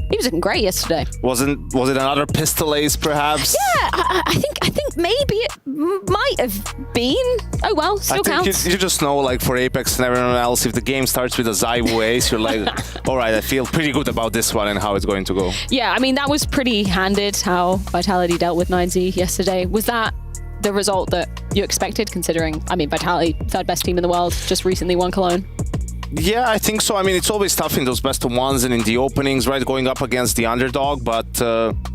He was looking great yesterday. Was it another pistol ace, perhaps? Yeah, I think maybe it might have been. Oh well, still counts. You just know, like for Apex and everyone else, if the game starts with a ZywOo ace, you're like, all right, I feel pretty good about this one and how it's going to go. Yeah, I mean, that was pretty handed how Vitality dealt with 9Z yesterday. Was that the result that you expected, considering, I mean, Vitality, 3rd best team in the world, just recently won Cologne? Yeah, I think so. I mean, it's always tough in those best of 1s and in the openings, right, going up against the underdog, but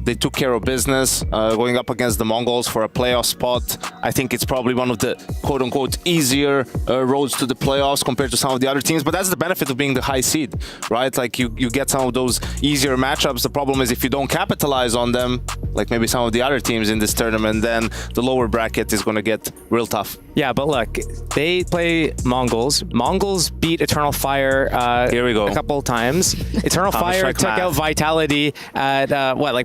They took care of business, going up against the Mongols for a playoff spot. I think it's probably one of the quote-unquote easier roads to the playoffs compared to some of the other teams, but that's the benefit of being the high seed, right? Like you get some of those easier matchups. The problem is if you don't capitalize on them, like maybe some of the other teams in this tournament, then the lower bracket is going to get real tough. Yeah, but look, they play Mongols. Mongols beat Eternal Fire Here we go. a couple times. Eternal Fire took out Vitality at,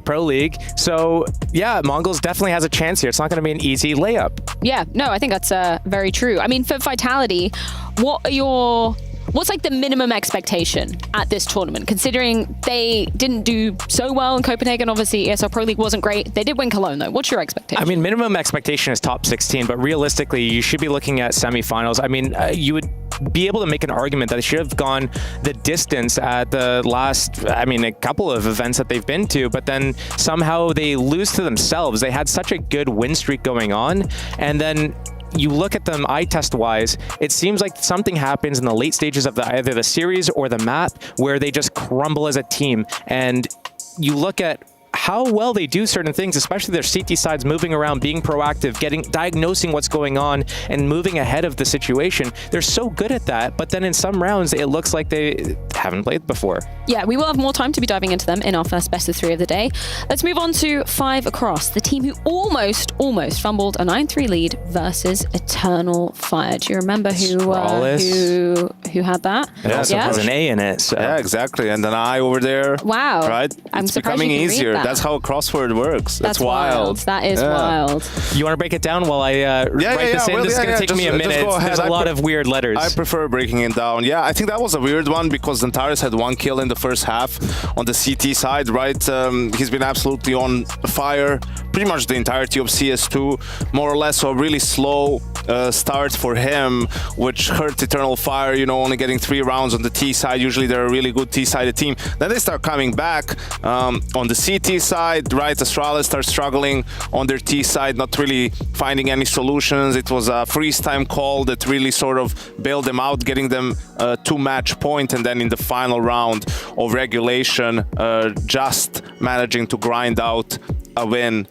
Pro League. So, yeah, Mongols definitely has a chance here. It's not going to be an easy layup. Yeah, no, I think that's very true. I mean, for Vitality, what's like the minimum expectation at this tournament, considering they didn't do so well in Copenhagen? Obviously, ESL Pro League wasn't great. They did win Cologne, though. What's your expectation? I mean, minimum expectation is top 16, but realistically, you should be looking at semifinals. I mean, you would be able to make an argument that they should have gone the distance at the last, a couple of events that they've been to, but then somehow they lose to themselves. They had such a good win streak going on, and then you look at them eye test wise, it seems like something happens in the late stages of either the series or the map where they just crumble as a team. And you look at how well they do certain things, especially their CT sides moving around, being proactive, diagnosing what's going on and moving ahead of the situation. They're so good at that, but then in some rounds, it looks like they haven't played before. Yeah, we will have more time to be diving into them in our first best of 3 of the day. Let's move on to 5 across, the team who almost fumbled a 9-3 lead versus Eternal Fire. Do you remember who had that? It also has an A in it. So. Yeah, exactly. And an I over there. Wow. Right? I'm it's surprised becoming you can easier. read that. That's how a crossword works. That's wild. That is wild. You want to break it down while I write this in? This is going to take me a minute. There's a lot of weird letters. I prefer breaking it down. Yeah, I think that was a weird one because Zantares had 1 kill in the first half on the CT side, right? He's been absolutely on fire pretty much the entirety of CS2, more or less. So a really slow start for him, which hurt Eternal Fire, only getting 3 rounds on the T side. Usually they're a really good T-sided team. Then they start coming back on the CT side, right? Astralis starts struggling on their T side, not really finding any solutions. It was a freeze time call that really sort of bailed them out, getting them to match point, and then in the final round of regulation, just managing to grind out a win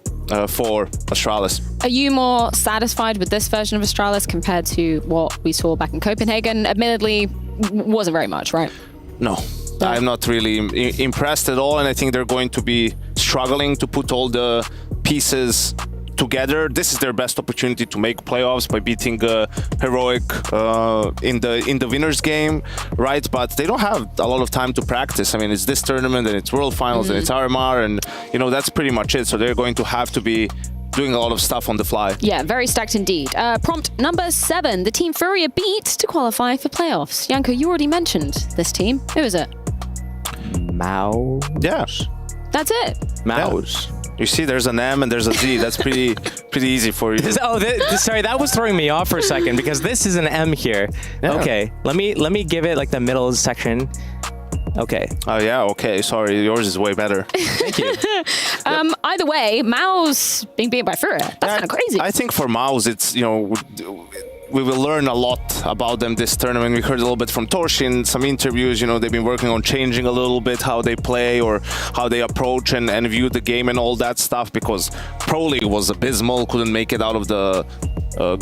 for Astralis. Are you more satisfied with this version of Astralis compared to what we saw back in Copenhagen? Admittedly, wasn't very much, right? No. I'm not really impressed at all, and I think they're going to be struggling to put all the pieces together. This is their best opportunity to make playoffs by beating Heroic in the winners game, right? But they don't have a lot of time to practice. I mean, it's this tournament and it's World Finals and it's RMR, and that's pretty much it. So they're going to have to be doing a lot of stuff on the fly. Yeah, very stacked indeed. Prompt number 7, the team Furia beat to qualify for playoffs. Janko, you already mentioned this team. Who is it? MOUZ. Yeah. That's it. MOUZ. Yeah. You see, there's an M and there's a Z. That's pretty easy for you. Sorry, that was throwing me off for a second because this is an M here. Yeah. Okay, let me give it like the middle section. Okay. Oh yeah. Okay. Sorry, yours is way better. Thank you. Either way, MOUZ being beaten by Furia. That's kind of crazy. I think for MOUZ, it's we will learn a lot about them this tournament. We heard a little bit from Torshin, some interviews, they've been working on changing a little bit how they play or how they approach and view the game and all that stuff, because Pro League was abysmal, couldn't make it out of the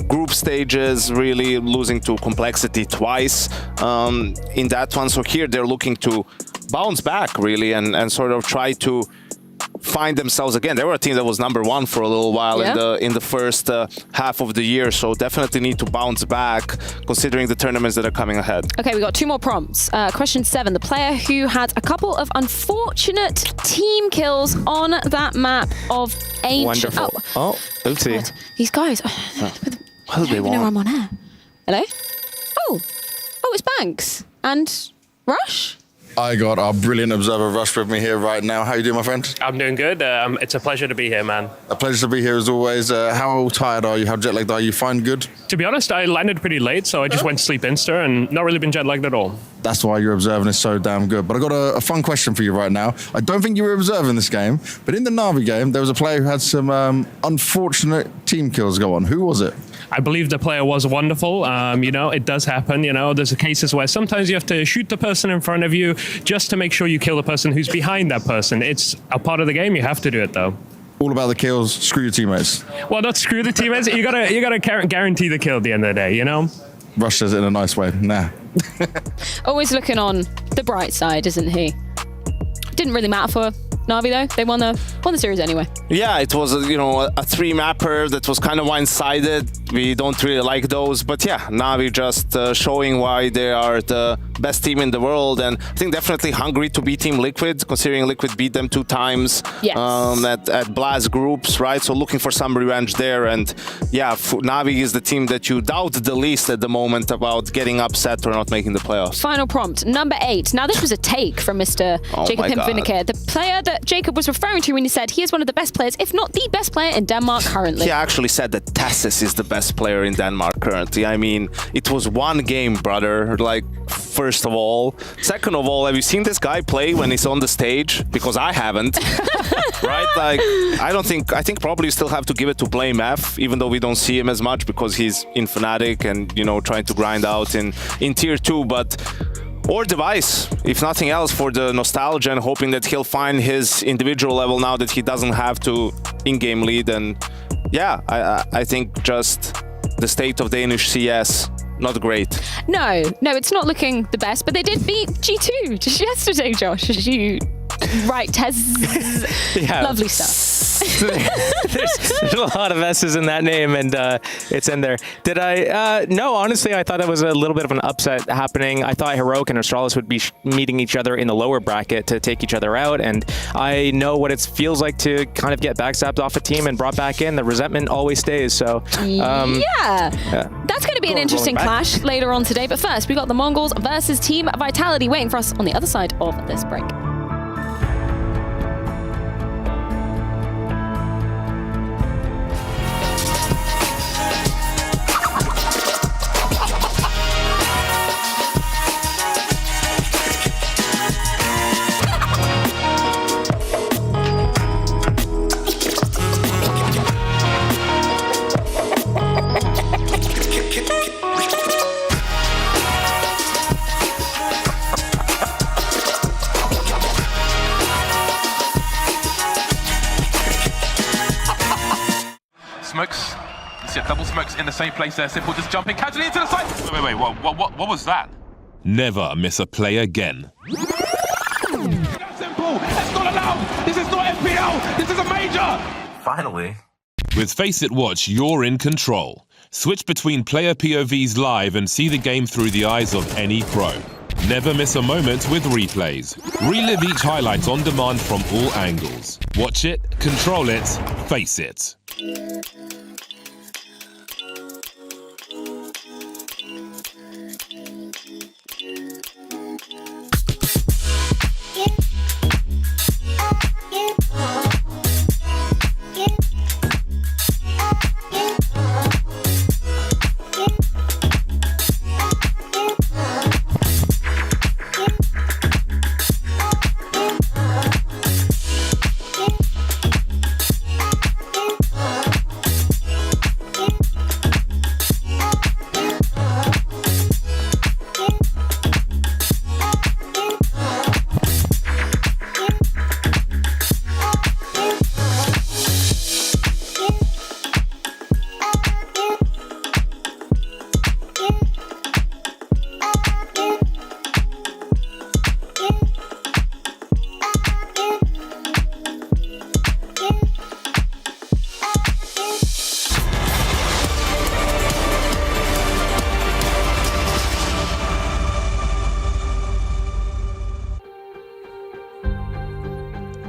group stages, really losing to Complexity twice in that one. So here they're looking to bounce back really and sort of try to find themselves again. They were a team that was #1 for a little while in the first half of the year, so definitely need to bounce back considering the tournaments that are coming ahead. Okay, we got 2 more prompts. Question 7, the player who had a couple of unfortunate team kills on that map of Ancient. Wonderful. Oh, oopsie. God. These guys. What do they want? I'm on air. Hello? Oh, it's Banks and Rush. I got our brilliant observer Rush with me here right now. How you doing, my friend? I'm doing good. It's a pleasure to be here, man. A pleasure to be here as always. How tired are you? How jet-lagged are you? Fine, good? To be honest, I landed pretty late, so I just went to sleep insta and not really been jet-lagged at all. That's why your observing is so damn good. But I got a fun question for you right now. I don't think you were observing this game, but in the Na'Vi game, there was a player who had some unfortunate team kills go on. Who was it? I believe the player was wonderful. It does happen. There's cases where sometimes you have to shoot the person in front of you just to make sure you kill the person who's behind that person. It's a part of the game. You have to do it, though. All about the kills. Screw your teammates. Well, not screw the teammates. You gotta guarantee the kill at the end of the day. Rush says it in a nice way. Nah. Always looking on the bright side, isn't he? Didn't really matter for Na'Vi though. They won the series anyway. Yeah, it was a three mapper that was kind of one-sided. We don't really like those, but yeah, Na'Vi just showing why they are the best team in the world, and I think definitely hungry to beat Team Liquid, considering Liquid beat them 2 times at Blast groups, right? So looking for some revenge there, and yeah, Na'Vi is the team that you doubt the least at the moment about getting upset or not making the playoffs. Final prompt, number 8. Now this was a take from Mr. Jacob Vindicator, the player that Jacob was referring to when he said he is one of the best players, if not the best player in Denmark currently. He actually said that Tassis is the best player in Denmark currently. I mean, it was one game, brother. Like, first of all. Second of all, have you seen this guy play when he's on the stage? Because I haven't. Right? Like, I think probably you still have to give it to Blame F, even though we don't see him as much because he's in Fnatic and, trying to grind out in Tier 2, but or Device, if nothing else, for the nostalgia and hoping that he'll find his individual level now that he doesn't have to in-game lead. And yeah, I think just the state of Danish CS, not great. No, it's not looking the best, but they did beat G2 just yesterday, Josh. You right, Tez. Yeah. Lovely stuff. There's a lot of S's in that name, and it's in there. Did I? No, honestly, I thought it was a little bit of an upset happening. I thought Heroic and Astralis would be meeting each other in the lower bracket to take each other out, and I know what it feels like to kind of get backstabbed off a team and brought back in. The resentment always stays, so... yeah. That's going to be an interesting clash later on today, but first, we got the Mongols versus Team Vitality waiting for us on the other side of this break. Smokes. You see a double smokes in the same place there. Simple just jumping casually into the side. Wait, what was that? Never miss a play again. Simple, that's not allowed. This is not FPL. This is a major. Finally. With Face It Watch, you're in control. Switch between player POVs live and see the game through the eyes of any pro. Never miss a moment with replays. Relive each highlight on demand from all angles. Watch it, control it, face it.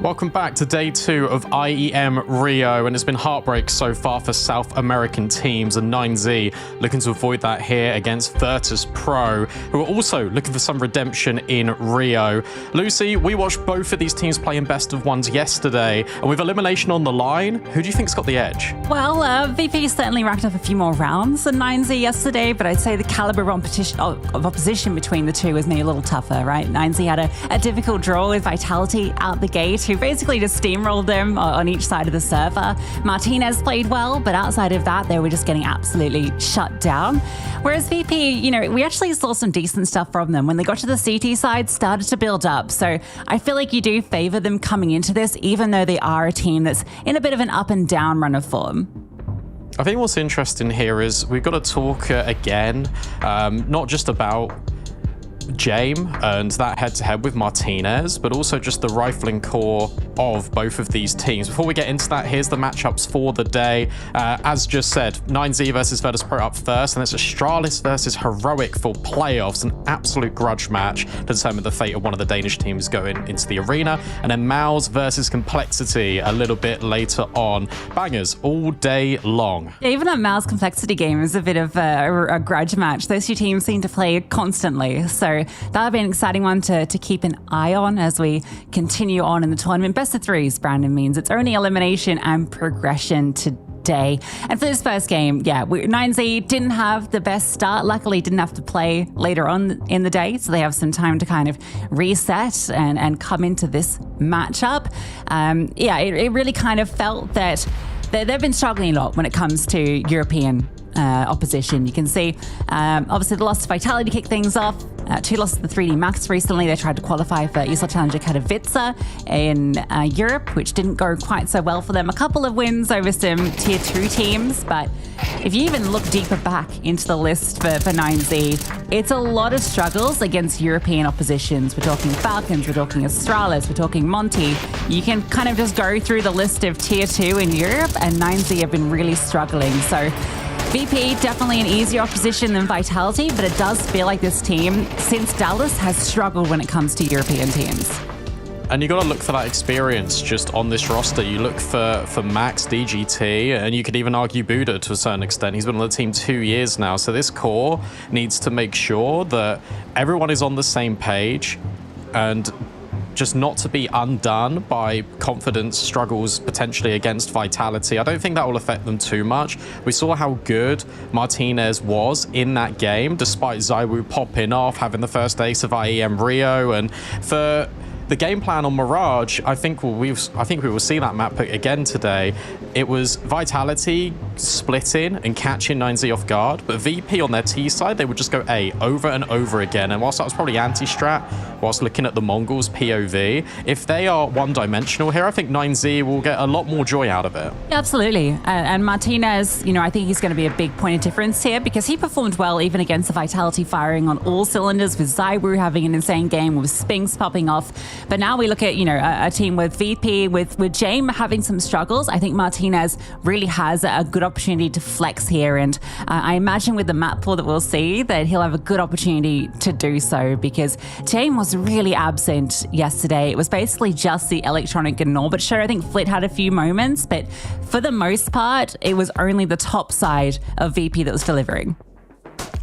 Welcome back to day 2 of IEM Rio, and it's been heartbreak so far for South American teams, and 9Z looking to avoid that here against Virtus.pro, who are also looking for some redemption in Rio. Lucy, we watched both of these teams play in best of ones yesterday, and with elimination on the line, who do you think's got the edge? Well, VP certainly racked up a few more rounds than 9Z yesterday, but I'd say the caliber of opposition between the two was maybe a little tougher, right? 9Z had a difficult draw with Vitality out the gate, who basically just steamrolled them on each side of the server. Martinez played well, but outside of that, they were just getting absolutely shut down. Whereas VP, you know, we actually saw some decent stuff from them. When they got to the CT side, started to build up. So I feel like you do favor them coming into this, even though they are a team that's in a bit of an up and down run of form. I think what's interesting here is we've got to talk again, not just about Jame and that head-to-head with Martinez, but also just the rifling core of both of these teams. Before we get into that, here's the matchups for the day. As just said, 9Z versus Virtus.pro up first, and it's Astralis versus Heroic for playoffs, an absolute grudge match to determine the fate of one of the Danish teams going into the arena. And then MOUZ versus Complexity a little bit later on. Bangers all day long. Yeah, even that MOUZ Complexity game is a bit of a grudge match. Those two teams seem to play constantly, so that'll be an exciting one to keep an eye on as we continue on in the tournament. Best of threes, Brandon, means it's only elimination and progression today. And for this first game, yeah, 9Z didn't have the best start. Luckily, didn't have to play later on in the day, so they have some time to kind of reset and come into this matchup. Yeah, it really kind of felt that they've been struggling a lot when it comes to European opposition. You can see, obviously, the loss to Vitality kicked things off. 2 losses to the 3D Max recently. They tried to qualify for ESL Challenger Katowice in Europe, which didn't go quite so well for them. A couple of wins over some tier 2 teams, but if you even look deeper back into the list for 9Z, it's a lot of struggles against European oppositions. We're talking Falcons, we're talking Astralis, we're talking Monty. You can kind of just go through the list of tier 2 in Europe, and 9Z have been really struggling. So VP, definitely an easier opposition than Vitality, but it does feel like this team, since Dallas, has struggled when it comes to European teams. And you got to look for that experience just on this roster. You look for Max, DGT, and you could even argue Buddha to a certain extent. He's been on the team 2 years now. So this core needs to make sure that everyone is on the same page and just not to be undone by confidence struggles potentially against Vitality. I don't think that will affect them too much. We saw how good Martinez was in that game, despite ZywOo popping off, having the first ace of IEM Rio, and for the game plan on Mirage, I think we will see that map again today. It was Vitality splitting and catching 9Z off guard, but VP on their T side, they would just go A over and over again. And whilst that was probably anti-strat, whilst looking at the Mongols POV, if they are one-dimensional here, I think 9Z will get a lot more joy out of it. Yeah, absolutely. And Martinez, you know, I think he's going to be a big point of difference here because he performed well even against the Vitality firing on all cylinders, with ZywOo having an insane game, with Spinks popping off. But now we look at, you know, a team with VP, with Jame having some struggles. I think Martinez really has a good opportunity to flex here. And I imagine with the map pool that we'll see that he'll have a good opportunity to do so, because Jame was really absent yesterday. It was basically just the Electronic and Norbert show. I think Flit had a few moments, but for the most part, it was only the top side of VP that was delivering.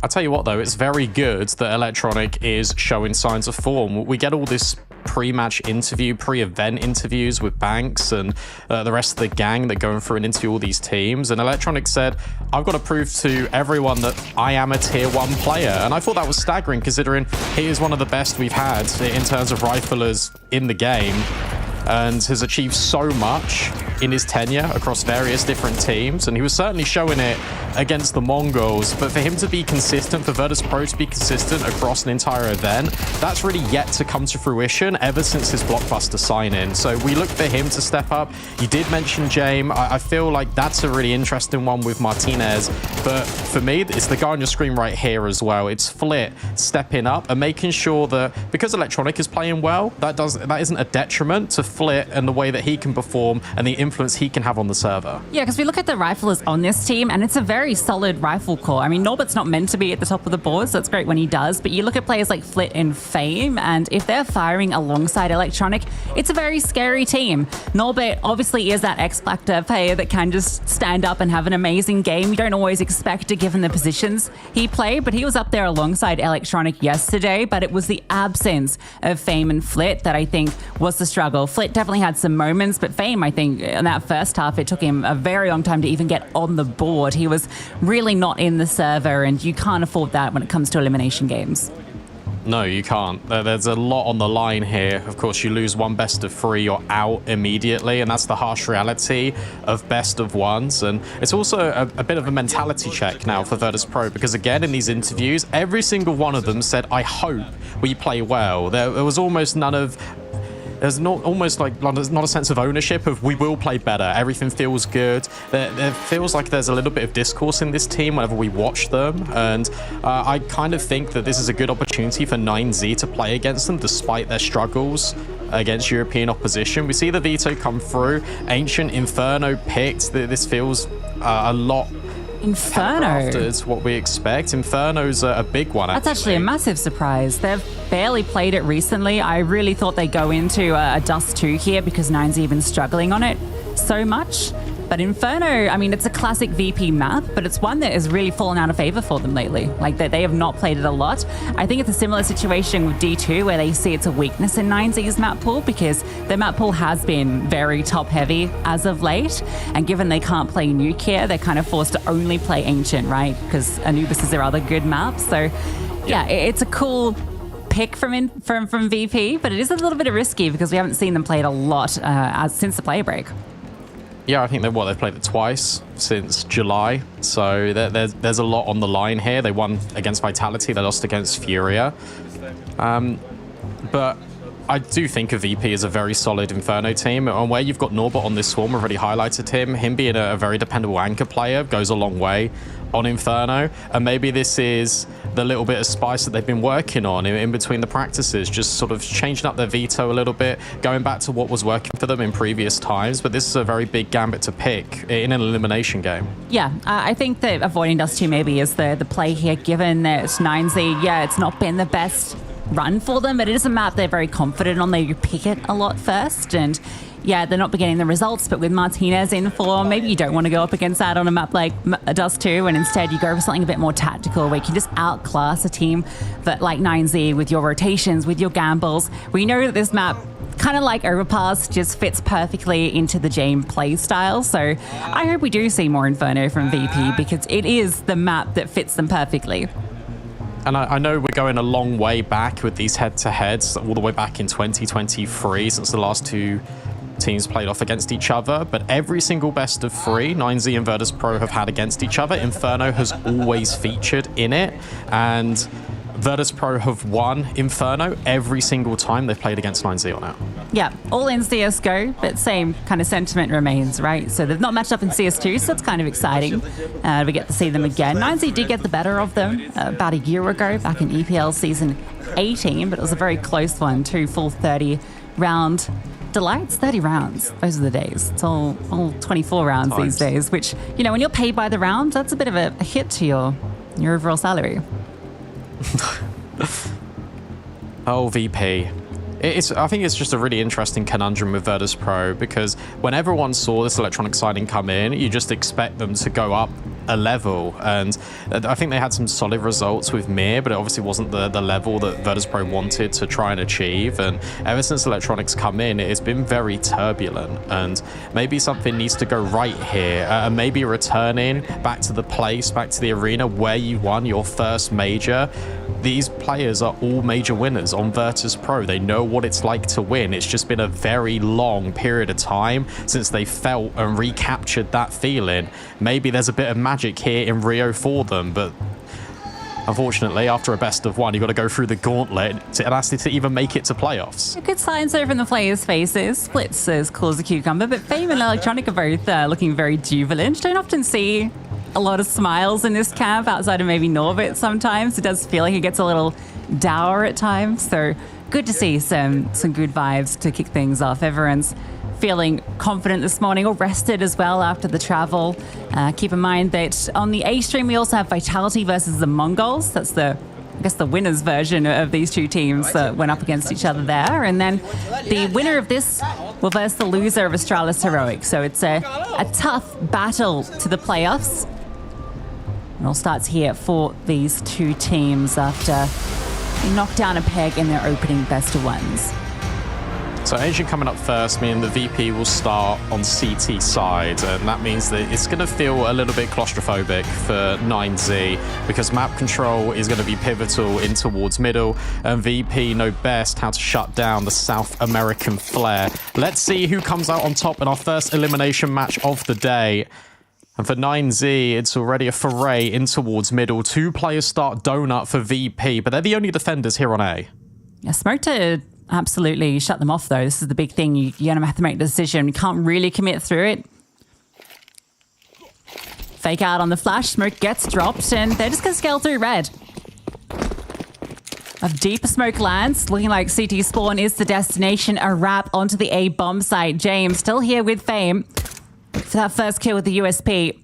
I'll tell you what, though, it's very good that Electronic is showing signs of form. We get all this pre-match interview, pre-event interviews with Banks and the rest of the gang that go through and interview all these teams. And Electronic said, I've got to prove to everyone that I am a tier 1 player. And I thought that was staggering, considering he is one of the best we've had in terms of riflers in the game, and has achieved so much in his tenure across various different teams, and he was certainly showing it against the Mongols. But for him to be consistent, for Virtus.pro to be consistent across an entire event, that's really yet to come to fruition ever since his blockbuster sign-in. So we look for him to step up. You did mention Jame. I feel like that's a really interesting one with Martinez, but for me, it's the guy on your screen right here as well. It's Flit stepping up and making sure that, because Electronic is playing well, that isn't a detriment to Flit and the way that he can perform and the influence he can have on the server. Yeah, because we look at the riflers on this team, and it's a very solid rifle core. I mean, Norbert's not meant to be at the top of the board, so it's great when he does, but you look at players like Flit and Fame, and if they're firing alongside Electronic, it's a very scary team. Norbert obviously is that X-Factor player that can just stand up and have an amazing game. You don't always expect to, given the positions he played, but he was up there alongside Electronic yesterday, but it was the absence of Fame and Flit that I think was the struggle. Flit definitely had some moments, but Fame, I think, in that first half, it took him a very long time to even get on the board. He was really not in the server, and you can't afford that when it comes to elimination games. No, you can't. There's a lot on the line here. Of course, you lose one best of 3, you're out immediately, and that's the harsh reality of best of 1s. And it's also a bit of a mentality check now for Virtus.pro, because again, in these interviews, every single one of them said, I hope we play well. There was almost none of... There's not a sense of ownership of we will play better. Everything feels good. There feels like there's a little bit of discourse in this team whenever we watch them. And I kind of think that this is a good opportunity for 9Z to play against them despite their struggles against European opposition. We see the veto come through. Ancient Inferno picked. This feels a lot... Inferno. Is what we expect. Inferno's a big one. That's actually a massive surprise. They've barely played it recently. I really thought they'd go into a Dust 2 here because 9's been struggling on it so much. But Inferno, I mean, it's a classic VP map, but it's one that has really fallen out of favor for them lately. Like, they have not played it a lot. I think it's a similar situation with D2 where they see it's a weakness in 9Z's map pool because their map pool has been very top heavy as of late. And given they can't play Nuclear, they're kind of forced to only play Ancient, right? Because Anubis is their other good map. So yeah, it's a cool pick from VP, but it is a little bit risky because we haven't seen them play it a lot since the player break. Yeah, I think they've played it twice since July, so there's a lot on the line here. They won against Vitality, they lost against Furia. But I do think of VP as a very solid Inferno team, and where you've got Norbert on this Swarm, I've already highlighted him being a very dependable anchor player goes a long way on Inferno, and maybe this is the little bit of spice that they've been working on in between the practices, just sort of changing up their veto a little bit, going back to what was working for them in previous times. But this is a very big gambit to pick in an elimination game. Yeah, I think that avoiding Dust 2 maybe is the play here, given that 9Z, it's not been the best run for them, but it is a map they're very confident on. They pick it a lot first, and yeah, they're not getting the results, but with Martinez in form, maybe you don't want to go up against that on a map like Dust 2, and instead you go for something a bit more tactical where you can just outclass a team that like 9Z with your rotations, with your gambles. We know that this map, kind of like Overpass, just fits perfectly into the Jame play style, so I hope we do see more Inferno from VP because it is the map that fits them perfectly. And I know we're going a long way back with these head-to-heads, all the way back in 2023, since the last two teams played off against each other, but every single best of 3 9Z and Virtus.pro have had against each other, Inferno has always featured in it, and Virtus.pro have won Inferno every single time they've played against 9Z on it. Yeah, all in CSGO, but same kind of sentiment remains, right? So they've not matched up in CS2, so it's kind of exciting. We get to see them again. 9Z did get the better of them about a year ago, back in EPL season 18, but it was a very close one, 2 full 30-round delights. 30 rounds, those are the days. It's all 24 rounds these days, which, you know, when you're paid by the round, that's a bit of a hit to your overall salary. Oh, VP. I think it's just a really interesting conundrum with Virtus.pro, because when everyone saw this Electronic signing come in, you just expect them to go up a level, and I think they had some solid results with Mir, but it obviously wasn't the level that Virtus.pro wanted to try and achieve. And ever since Electronics come in, it's been very turbulent, and maybe something needs to go right here, and maybe returning back to the place, back to the arena where you won your first major. These players are all major winners on Virtus.pro. They know what it's like to win. It's just been a very long period of time since they felt and recaptured that feeling. Maybe there's a bit of magic here in Rio for them, but unfortunately, after a best of 1, you've got to go through the gauntlet and ask to even make it to playoffs. Good signs there from the players' faces. Splits as cool as a cucumber, but Fame and Electronic are both looking very jubilant. Don't often see a lot of smiles in this camp outside of maybe Norbit sometimes. It does feel like it gets a little dour at times, so good to see some good vibes to kick things off. Everyone's feeling confident this morning, or rested as well after the travel. Keep in mind that on the A stream, we also have Vitality versus the Mongols. That's the winner's version of these two teams that went up against each other there. And then the winner of this will verse the loser of Astralis Heroic. So it's a tough battle to the playoffs. It all starts here for these two teams after they knock down a peg in their opening best of ones. So Asian coming up first, meaning the VP will start on CT side, and that means that it's going to feel a little bit claustrophobic for 9Z because map control is going to be pivotal in towards middle, and VP know best how to shut down the South American flare. Let's see who comes out on top in our first elimination match of the day. And for 9Z, it's already a foray in towards middle. 2 players start donut for VP, but they're the only defenders here on A. Yeah, smart to absolutely shut them off, though. This is the big thing. You're going to have to make a decision. You can't really commit through it. Fake out on the flash. Smoke gets dropped, and they're just going to scale through red. A deeper smoke lands. Looking like CT spawn is the destination. A wrap onto the A bomb site. James still here with Fame for that first kill with the USP.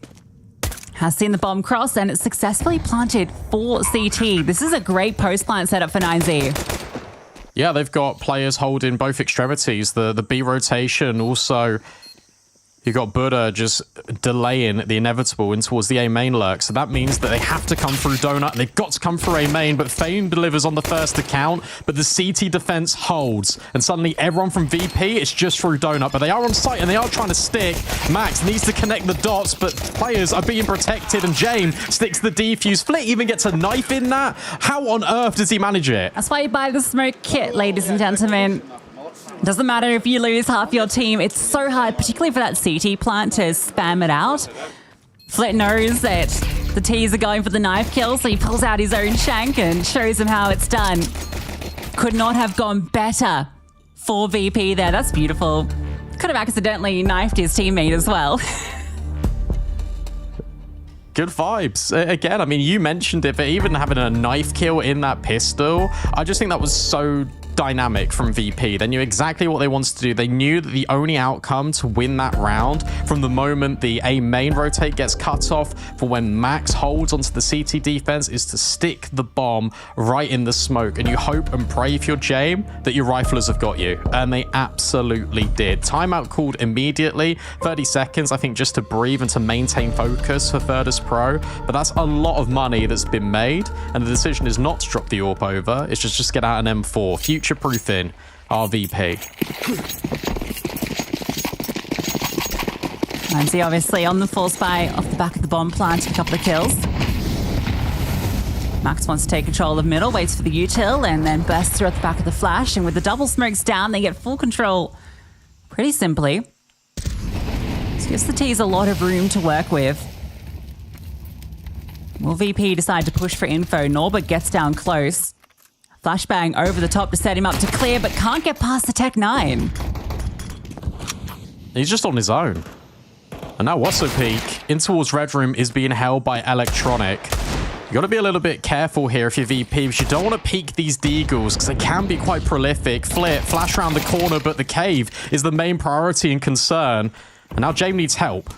Has seen the bomb cross, and it's successfully planted for CT. This is a great post-plant setup for 9Z. Yeah, they've got players holding both extremities. The B rotation, also you got Buddha just delaying the inevitable in towards the A main lurk. So that means that they have to come through donut. They've got to come through A main, but Fame delivers on the first account. But the CT defense holds. And suddenly everyone from VP, it's just through donut. But they are on site and they are trying to stick. Max needs to connect the dots, but players are being protected. And James sticks the defuse. Flick even gets a knife in that. How on earth does he manage it? That's why you buy the smoke kit, ladies and gentlemen. Doesn't matter if you lose half your team. It's so hard, particularly for that CT plant, to spam it out. Flit knows that the T's are going for the knife kill, so he pulls out his own shank and shows him how it's done. Could not have gone better for VP there. That's beautiful. Could have accidentally knifed his teammate as well. Good vibes. Again, I mean, you mentioned it, but even having a knife kill in that pistol, I just think that was so dynamic from VP. They knew exactly what they wanted to do. They knew that the only outcome to win that round from the moment the A main rotate gets cut off for when Max holds onto the CT defense is to stick the bomb right in the smoke. And you hope and pray if you're Jame that your riflers have got you. And they absolutely did. Timeout called immediately. 30 seconds, I think, just to breathe and to maintain focus for Virtus.pro. But that's a lot of money that's been made. And the decision is not to drop the AWP over. It's just get out an M4. Future-proofing our VP. Nancy obviously on the force buy off the back of the bomb plant, a couple of kills. Max wants to take control of middle, waits for the util, and then bursts through at the back of the flash. And with the double smokes down, they get full control pretty simply. This gives the T's a lot of room to work with. Will VP decide to push for info? Norbert gets down close. Flashbang over the top to set him up to clear, but can't get past the Tech 9. He's just on his own. And now Wasso Peak in towards Red Room is being held by Electronic. You got to be a little bit careful here if you're VP, because you don't want to peek these Deagles, because they can be quite prolific. Flip, flash around the corner, but the cave is the main priority and concern. And now James needs help.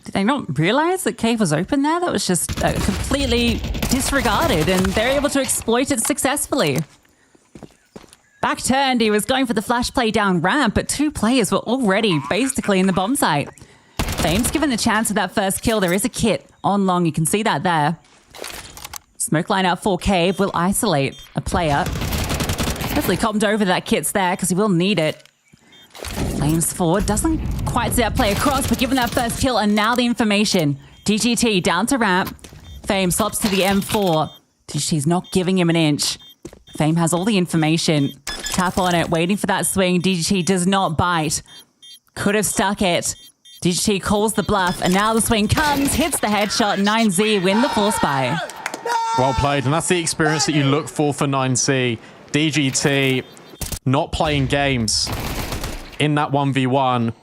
Did they not realize that cave was open there? That was just completely disregarded, and they're able to exploit it successfully. Back turned, he was going for the flash play down ramp, but 2 players were already basically in the bomb site. Fame's given the chance of that first kill. There is a kit on long. You can see that there. Smoke line out for cave will isolate a player. Hopefully commed over that kit's there because he will need it. Flames forward, doesn't quite see that play across, but given that first kill and now the information. DGT down to ramp. Fame swaps to the M4. DGT's not giving him an inch. Fame has all the information. Tap on it, waiting for that swing. DGT does not bite. Could have stuck it. DGT calls the bluff, and now the swing comes, hits the headshot. 9Z win the force buy. Well played, and that's the experience that you look for 9Z. DGT not playing games in that 1v1,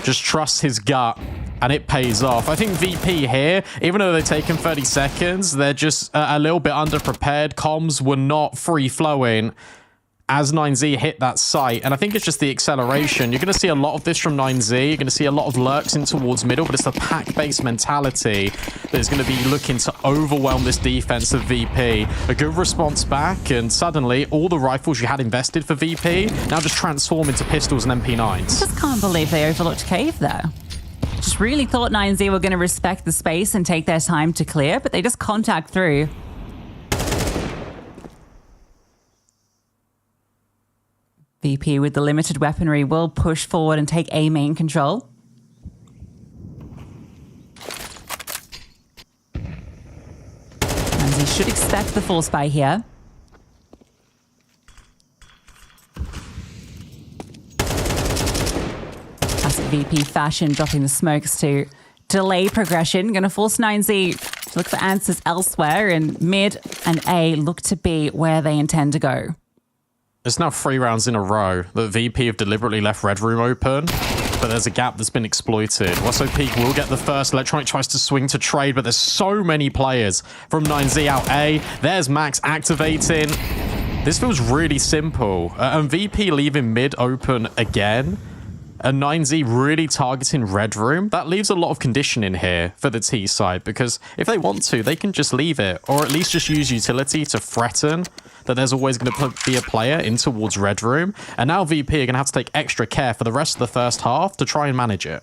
just trusts his gut, and it pays off. I think VP here, even though they've taken 30 seconds, they're just a little bit underprepared. Comms were not free-flowing. as 9Z hit that site. And I think it's just the acceleration. You're going to see a lot of this from 9Z. You're going to see a lot of lurks in towards middle, but it's the pack-based mentality that is going to be looking to overwhelm this defense of VP. A good response back, and suddenly all the rifles you had invested for VP now just transform into pistols and MP9s. I just can't believe they overlooked Cave there. Just really thought 9Z were going to respect the space and take their time to clear, but they just contact through. VP with the limited weaponry will push forward and take A main control. And he should expect the force buy here. Classic VP fashion, dropping the smokes to delay progression. Going to force 9Z to look for answers elsewhere, and mid and A look to be where they intend to go. It's now 3 rounds in a row that VP have deliberately left Red Room open, but there's a gap that's been exploited. Wasso Peak will get the first. Electronic tries to swing to trade, but there's so many players from 9Z out A. There's Max activating. This feels really simple. And VP leaving mid open again. And 9Z really targeting Red Room. That leaves a lot of conditioning here for the T side, because if they want to, they can just leave it, or at least just use utility to threaten that there's always going to be a player in towards Red Room. And now VP are going to have to take extra care for the rest of the first half to try and manage it.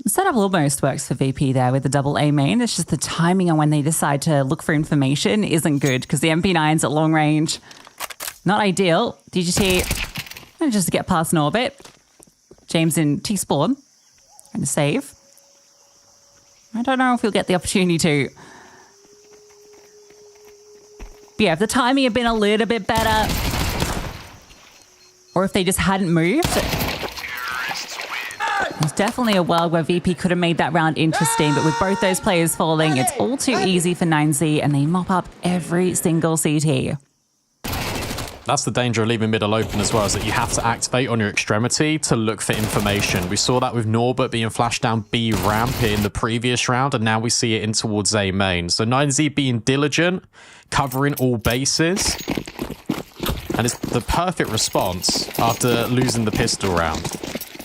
The setup almost works for VP there with the double A main. It's just the timing on when they decide to look for information isn't good, because the MP9's at long range. Not ideal. DGT manages to get past an orbit. James in T-spawn. Trying to save. I don't know if he'll get the opportunity to. But yeah, if the timing had been a little bit better, or if they just hadn't moved, there's definitely a world where VP could have made that round interesting, but with both those players falling, it's all too easy for 9Z, and they mop up every single CT. That's the danger of leaving middle open as well, is that you have to activate on your extremity to look for information. We saw that with Norbert being flashed down B ramp in the previous round, and now we see it in towards A main. So 9Z being diligent, covering all bases, and it's the perfect response after losing the pistol round.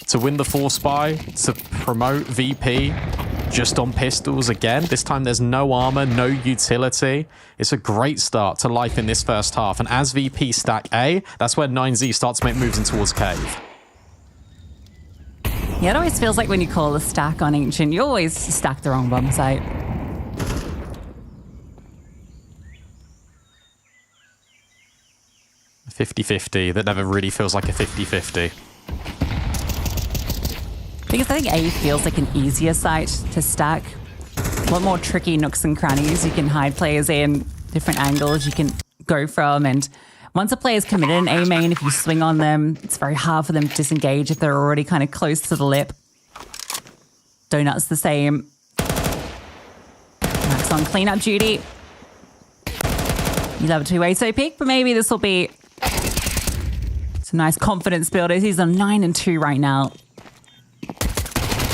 To win the force buy, to promote VP just on pistols again. This time there's no armor, no utility. It's a great start to life in this first half. And as VP stack A, that's where 9Z starts to make moves in towards Cave. Yeah, it always feels like when you call a stack on Ancient, you always stack the wrong bomb site. A 50-50 that never really feels like a 50-50. Because I think A feels like an easier site to stack. A lot more tricky nooks and crannies. You can hide players in, different angles you can go from. And once a player's committed an A main, if you swing on them, it's very hard for them to disengage if they're already kind of close to the lip. Donut's the same. Max on cleanup duty. You love a two-way so peak, but maybe this will be some nice confidence builders. He's on 9-2 right now.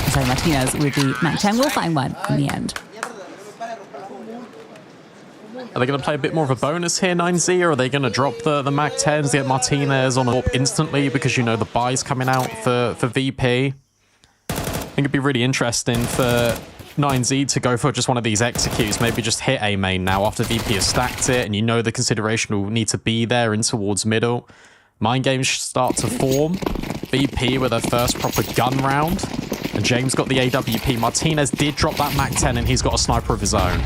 So Martinez with the Mac 10 will find one in the end. Are they going to play a bit more of a bonus here, 9Z, or are they going to drop the Mac 10s, get Martinez on a instantly because you know the buy's coming out for VP? I think it'd be really interesting for 9Z to go for just one of these executes, maybe just hit A main now after VP has stacked it, and you know the consideration will need to be there in towards middle. Mind games start to form. VP with their first proper gun round. And James got the AWP. Martinez did drop that Mac 10, and he's got a sniper of his own.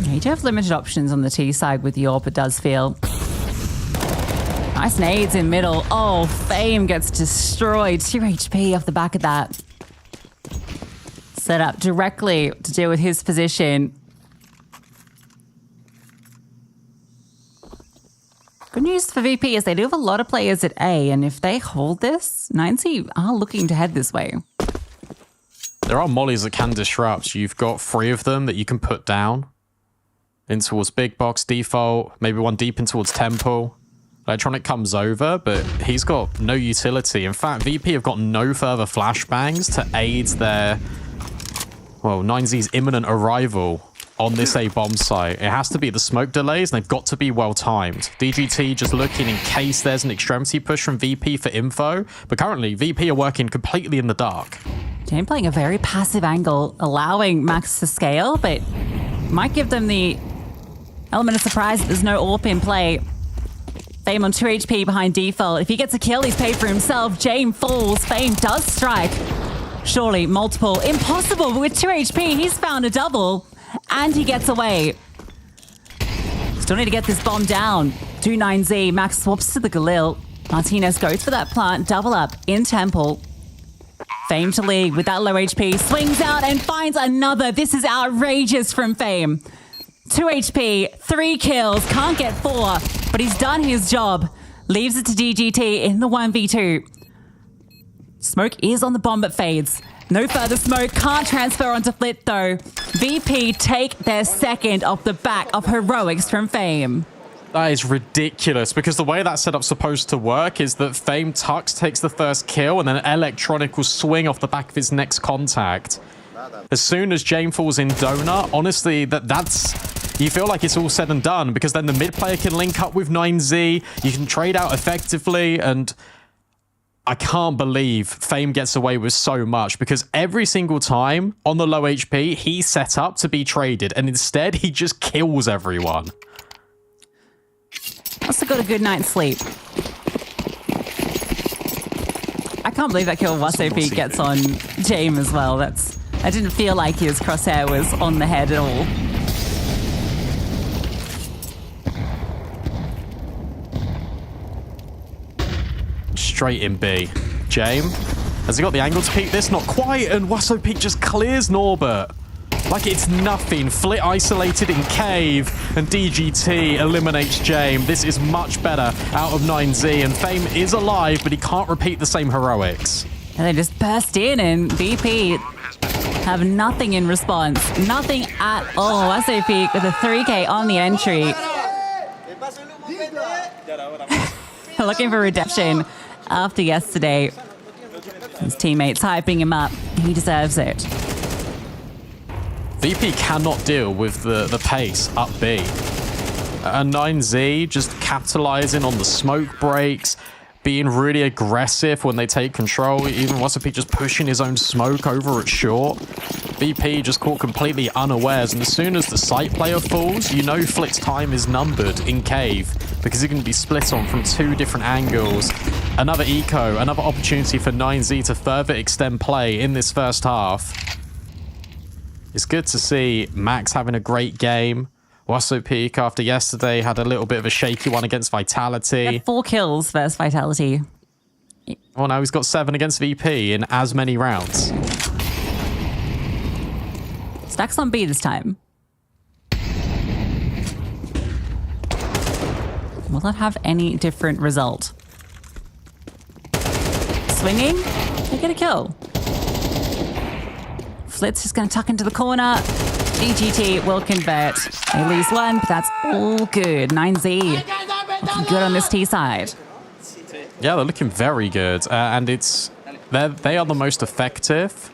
Yeah, you do have limited options on the T side with Yorp, it does feel. Nice nades in middle. Oh, Fame gets destroyed. 2 HP off the back of that. Set up directly to deal with his position. Good news for VP is they do have a lot of players at A, and if they hold this, 9Z are looking to head this way. There are mollies that can disrupt. You've got 3 of them that you can put down. In towards Big Box, Default, maybe one deep in towards Temple. Electronic comes over, but he's got no utility. In fact, VP have got no further flashbangs to aid their, well, 9Z's imminent arrival on this A bomb site. It has to be the smoke delays, and they've got to be well timed. DGT just looking in case there's an extremity push from VP for info, but currently VP are working completely in the dark. Jane playing a very passive angle, allowing Max to scale, but might give them the element of surprise that there's no AWP in play. Fame on 2 HP behind default. If he gets a kill, he's paid for himself. Jane falls. Fame does strike. Surely multiple. Impossible, but with 2 HP, he's found a double. And he gets away. Still need to get this bomb down. 2-9Z. Max swaps to the Galil. Martinez goes for that plant. Double up in Temple. Fame to lead with that low HP. Swings out and finds another. This is outrageous from Fame. 2 HP, 3 kills, can't get 4, but he's done his job. Leaves it to DGT in the 1v2. Smoke is on the bomb, but fades. No further smoke, can't transfer onto Flit though. VP take their second off the back of heroics from Fame. That is ridiculous, because the way that setup's supposed to work is that Fame Tux takes the first kill and then Electronic will swing off the back of his next contact. As soon as Jane falls in Donut, honestly, that's... You feel like it's all said and done, because then the mid player can link up with 9Z, you can trade out effectively, and I can't believe Fame gets away with so much, because every single time on the low HP, he's set up to be traded, and instead he just kills everyone. Must have got a good night's sleep. I can't believe that kill Wasop gets on Jame as well. I didn't feel like his crosshair was on the head at all. Straight in B. Jame, has he got the angle to peek this? Not quite, and Wasop just clears Norbert. Like it's nothing. Flit isolated in Cave, and DGT eliminates Jame. This is much better out of 9Z, and Fame is alive, but he can't repeat the same heroics. And they just burst in, and VP have nothing in response. Nothing at all. Wasop with a 3K on the entry. Looking for redemption after yesterday. His teammates hyping him up. He deserves it. VP cannot deal with the pace up B. And 9Z just capitalizing on the smoke breaks, being really aggressive when they take control. Even Wasop just pushing his own smoke over at short. VP just caught completely unawares, and as soon as the site player falls, you know Flit's time is numbered in Cave, because he can be split on from 2 different angles. Another eco, another opportunity for 9Z to further extend play in this first half. It's good to see Max having a great game. Wasop after yesterday had a little bit of a shaky one against Vitality. He had 4 kills versus Vitality. Well, now he's got 7 against VP in as many rounds. Stacks on B this time. Will that have any different result? Swinging? They get a kill. Flit's just going to tuck into the corner. DGT will convert. They lose 1, but that's all good. 9Z looking good on this T side. Yeah, they're looking very good. And they are the most effective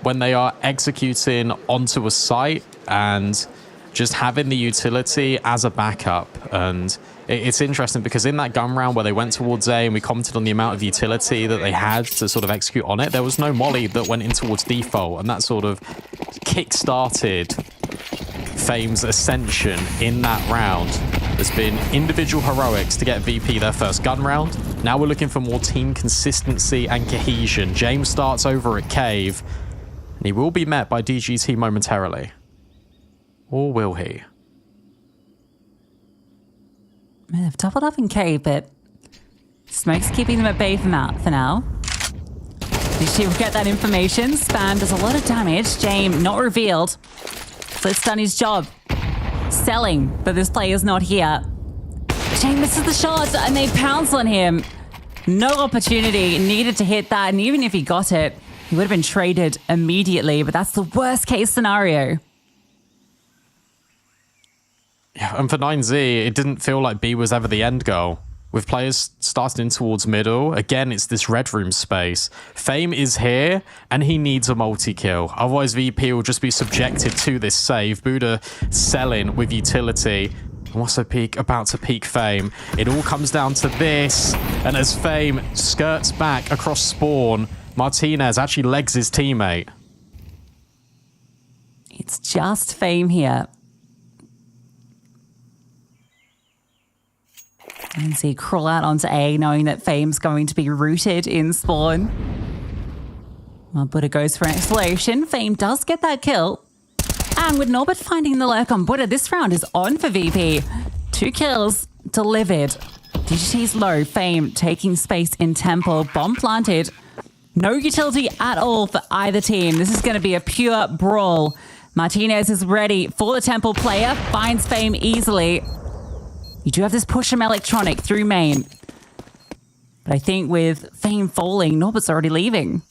when they are executing onto a site and just having the utility as a backup. And it's interesting because in that gun round where they went towards A and we commented on the amount of utility that they had to sort of execute on it, there was no molly that went in towards default, and that sort of kick-started Fame's ascension in that round. There's been individual heroics to get VP their first gun round. Now we're looking for more team consistency and cohesion. James starts over at Cave, and he will be met by DGT momentarily. Or will he? They've doubled up in K, but Smoke's keeping them at bay for now. DGT will get that information. Spam does a lot of damage. Jame not revealed. Flit's done his job. Selling, but this player's not here. Jame misses the shot, and they pounce on him. No opportunity needed to hit that, and even if he got it, he would have been traded immediately, but that's the worst case scenario. Yeah, and for 9Z, it didn't feel like B was ever the end goal. with players starting towards middle. Again, it's this red room space. Fame is here, and he needs a multi-kill. Otherwise, VP will just be subjected to this save. Buddha selling with utility. And also about to peak Fame. It all comes down to this. And as Fame skirts back across spawn, Martinez actually legs his teammate. It's just Fame here. And see crawl out onto A, knowing that Fame's going to be rooted in spawn. Well, Buddha goes for an exploration. Fame does get that kill. And with Norbert finding the lurk on Buddha, this round is on for VP. 2 kills delivered. DGT's low. Fame taking space in Temple. Bomb planted. No utility at all for either team. This is going to be a pure brawl. Martinez is ready for the Temple player. Finds Fame easily. You do have this push from Electronic through main. But I think with Fame falling, Norbert's already leaving.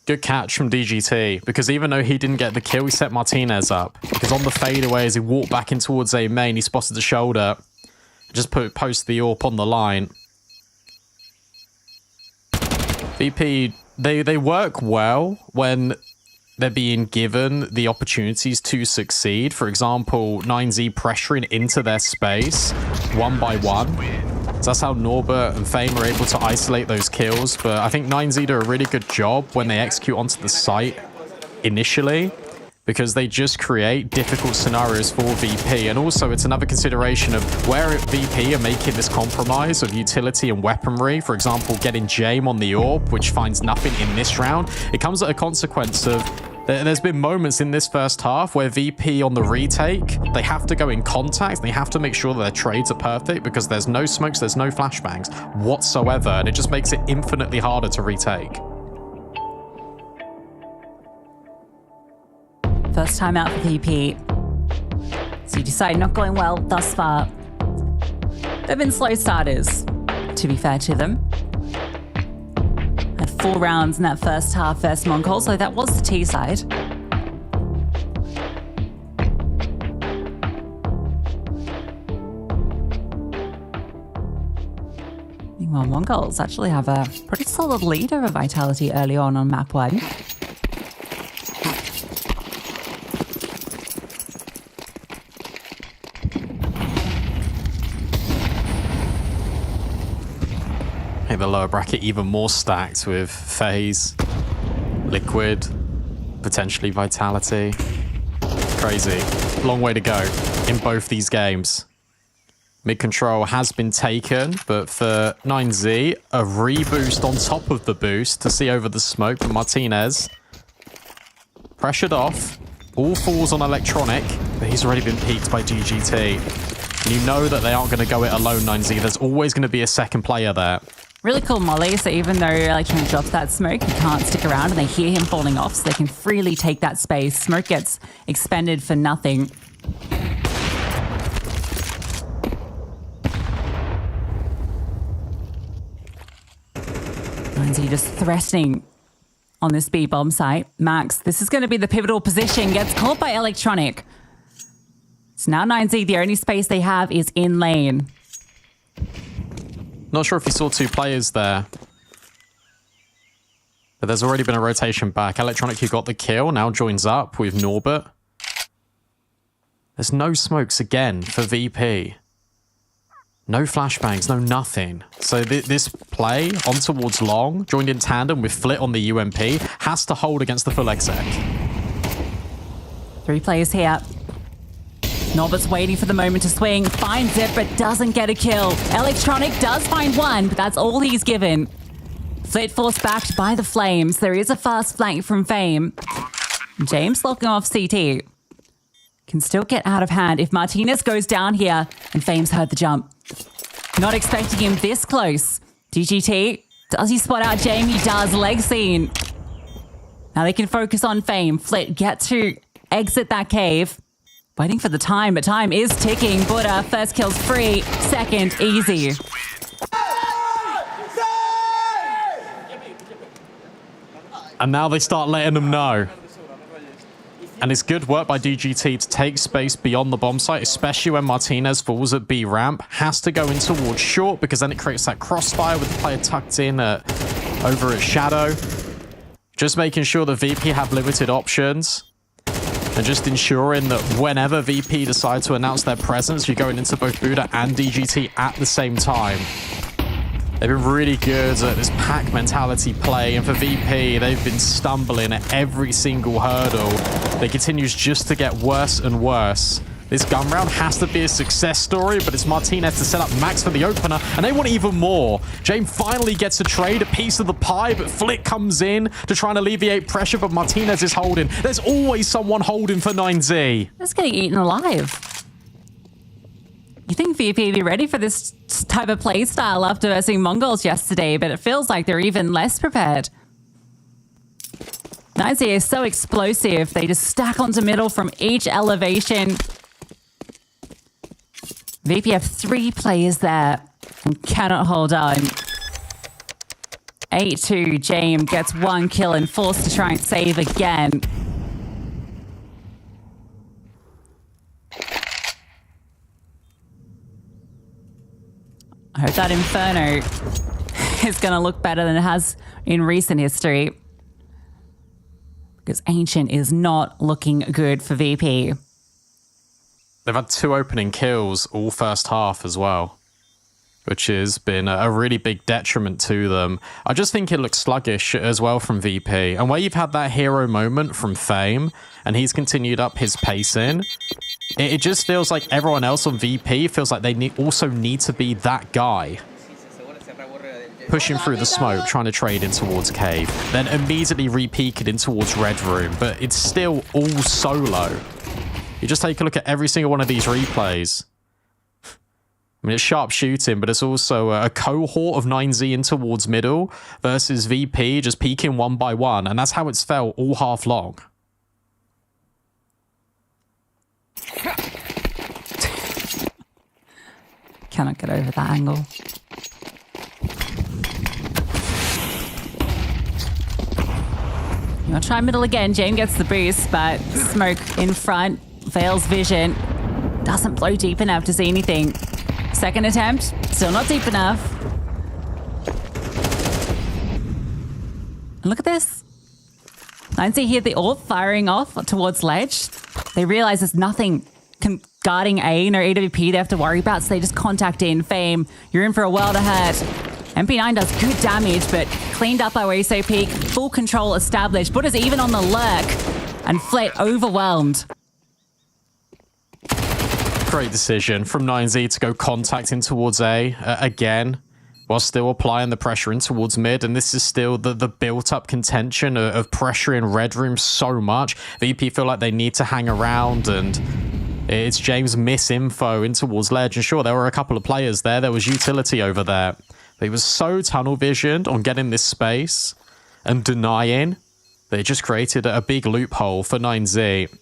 Good catch from DGT, because even though he didn't get the kill, he set Martinez up. Because on the fadeaway, as he walked back in towards A main, he spotted the shoulder. Just post the AWP on the line. VP, they work well when they're being given the opportunities to succeed. For example, 9Z pressuring into their space one by one. So that's how Norbert and Fame are able to isolate those kills. But I think 9Z do a really good job when they execute onto the site initially, because they just create difficult scenarios for VP. And also, it's another consideration of where VP are making this compromise of utility and weaponry. For example, getting Jame on the AWP, which finds nothing in this round. It comes at a consequence of there's been moments in this first half where VP on the retake, they have to go in contact. They have to make sure that their trades are perfect, because there's no smokes, there's no flashbangs whatsoever. And it just makes it infinitely harder to retake. First time out for VP. So you decide not going well thus far. They've been slow starters, to be fair to them. Had 4 rounds in that first half versus Moncol, so that was the T side. Meanwhile, Mongols actually have a pretty solid lead over Vitality early on map 1. The lower bracket even more stacked with FaZe, Liquid, potentially Vitality. Crazy. Long way to go in both these games. Mid control has been taken, but for 9Z, a reboost on top of the boost to see over the smoke from Martinez. Pressured off. All falls on Electronic, but he's already been peaked by DGT. And you know that they aren't going to go it alone, 9Z. There's always going to be a second player there. Really cool molly, so even though Electronic drops that smoke, he can't stick around, and they hear him falling off, so they can freely take that space. Smoke gets expended for nothing. Lindsay just threatening on this B-bomb site. Max, this is going to be the pivotal position, gets caught by Electronic. So now 9Z, the only space they have is in lane. Not sure if you saw 2 players there, but there's already been a rotation back. Electronic, who got the kill, now joins up with Norbert. There's no smokes again for VP. No flashbangs, no nothing. So this play on towards long, joined in tandem with Flit on the UMP, has to hold against the full exec. 3 players here. Norbert's waiting for the moment to swing, finds it, but doesn't get a kill. Electronic does find one, but that's all he's given. Flit force backed by the Flames. There is a fast flank from Fame. James locking off CT. Can still get out of hand if Martinez goes down here, and Fame's heard the jump. Not expecting him this close. DGT, does he spot out James? He does. Leg scene. Now they can focus on Fame. Flit get to exit that cave. Waiting for the time, but time is ticking. Buddha, first kill's free, second, easy. And now they start letting them know. And it's good work by DGT to take space beyond the bomb site, especially when Martinez falls at B ramp. Has to go in towards short because then it creates that crossfire with the player tucked in over at Shadow. Just making sure the VP have limited options. And just ensuring that whenever VP decide to announce their presence, you're going into both Buddha and DGT at the same time. They've been really good at this pack mentality play, and for VP, they've been stumbling at every single hurdle. They continues just to get worse and worse. This gun round has to be a success story, but it's Martinez to set up Max for the opener, and they want even more. James finally gets a trade, a piece of the pie, but Flick comes in to try and alleviate pressure, but Martinez is holding. There's always someone holding for 9Z. It's getting eaten alive. You think VP be ready for this type of play style after versing Mongols yesterday, but it feels like they're even less prepared. 9Z is so explosive. They just stack onto middle from each elevation. VP have 3 players there and cannot hold on. 8-2, James gets 1 kill and forced to try and save again. I hope that Inferno is going to look better than it has in recent history. Because Ancient is not looking good for VP. They've had 2 opening kills all first half as well, which has been a really big detriment to them. I just think it looks sluggish as well from VP. And where you've had that hero moment from Fame, and he's continued up his pacing, it just feels like everyone else on VP feels like they also need to be that guy. Pushing through the smoke, trying to trade in towards Cave, then immediately re-peek it in towards Red Room, but it's still all solo. You just take a look at every single one of these replays. I mean, it's sharp shooting, but it's also a cohort of 9Z in towards middle versus VP just peeking one by one, and that's how it's felt all half long. Cannot get over that angle. You'll try middle again. James gets the boost, but smoke in front. Fails vision. Doesn't blow deep enough to see anything. Second attempt. Still not deep enough. And look at this. 9Z here, the AWP firing off towards ledge. They realize there's nothing guarding A, no AWP they have to worry about, so they just contact in. Fame, you're in for a world of hurt. MP9 does good damage, but cleaned up by Waso Peak. Full control established. Buddha's even on the lurk. And Flit overwhelmed. Great decision from 9Z to go contact in towards A again, while still applying the pressure in towards mid. And this is still the built-up contention of pressure in Red Room so much. VP feel like they need to hang around, and it's James misinfo in towards ledge. And sure, there were a couple of players there. There was utility over there. But he was so tunnel visioned on getting this space and denying that it just created a big loophole for 9Z.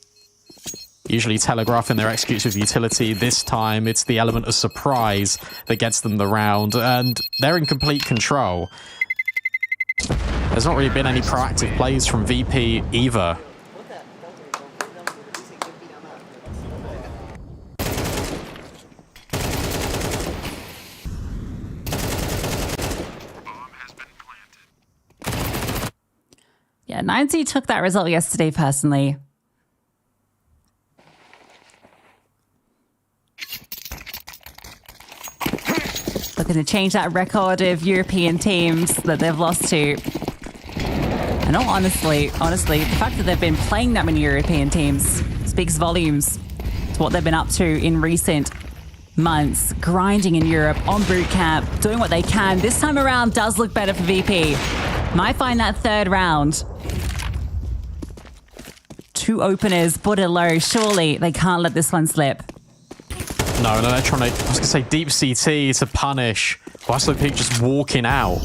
Usually telegraphing their executes with utility. This time, it's the element of surprise that gets them the round, and they're in complete control. There's not really been any proactive plays from VP either. Yeah, 9Z took that result yesterday personally. Looking to change that record of European teams that they've lost to. And honestly, the fact that they've been playing that many European teams speaks volumes to what they've been up to in recent months. Grinding in Europe, on boot camp, doing what they can. This time around does look better for VP. Might find that third round. 2 openers, Buddha low. Surely they can't let this one slip. No, they're trying to, I was going to say deep CT to punish Waso Peak just walking out.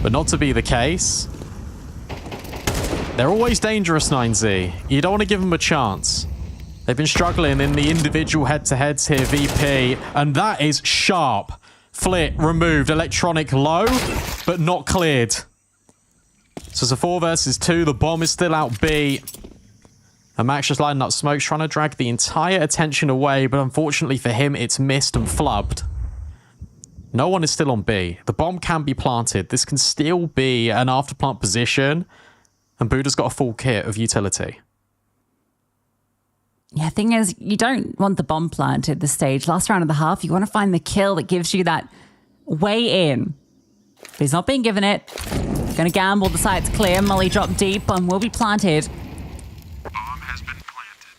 But not to be the case. They're always dangerous, 9Z. You don't want to give them a chance. They've been struggling in the individual head-to-heads here, VP. And that is sharp. Flit removed. Electronic low, but not cleared. So it's a 4 versus 2. The bomb is still out B. And Max just lighting up smokes, trying to drag the entire attention away, but unfortunately for him, it's missed and flubbed. No one is still on B. The bomb can be planted. This can still be an after-plant position, and Buddha's got a full kit of utility. Yeah, thing is, you don't want the bomb plant at this stage. Last round of the half, you want to find the kill that gives you that way in. But he's not being given it. Gonna gamble, the site's clear. Molly dropped deep and will be planted.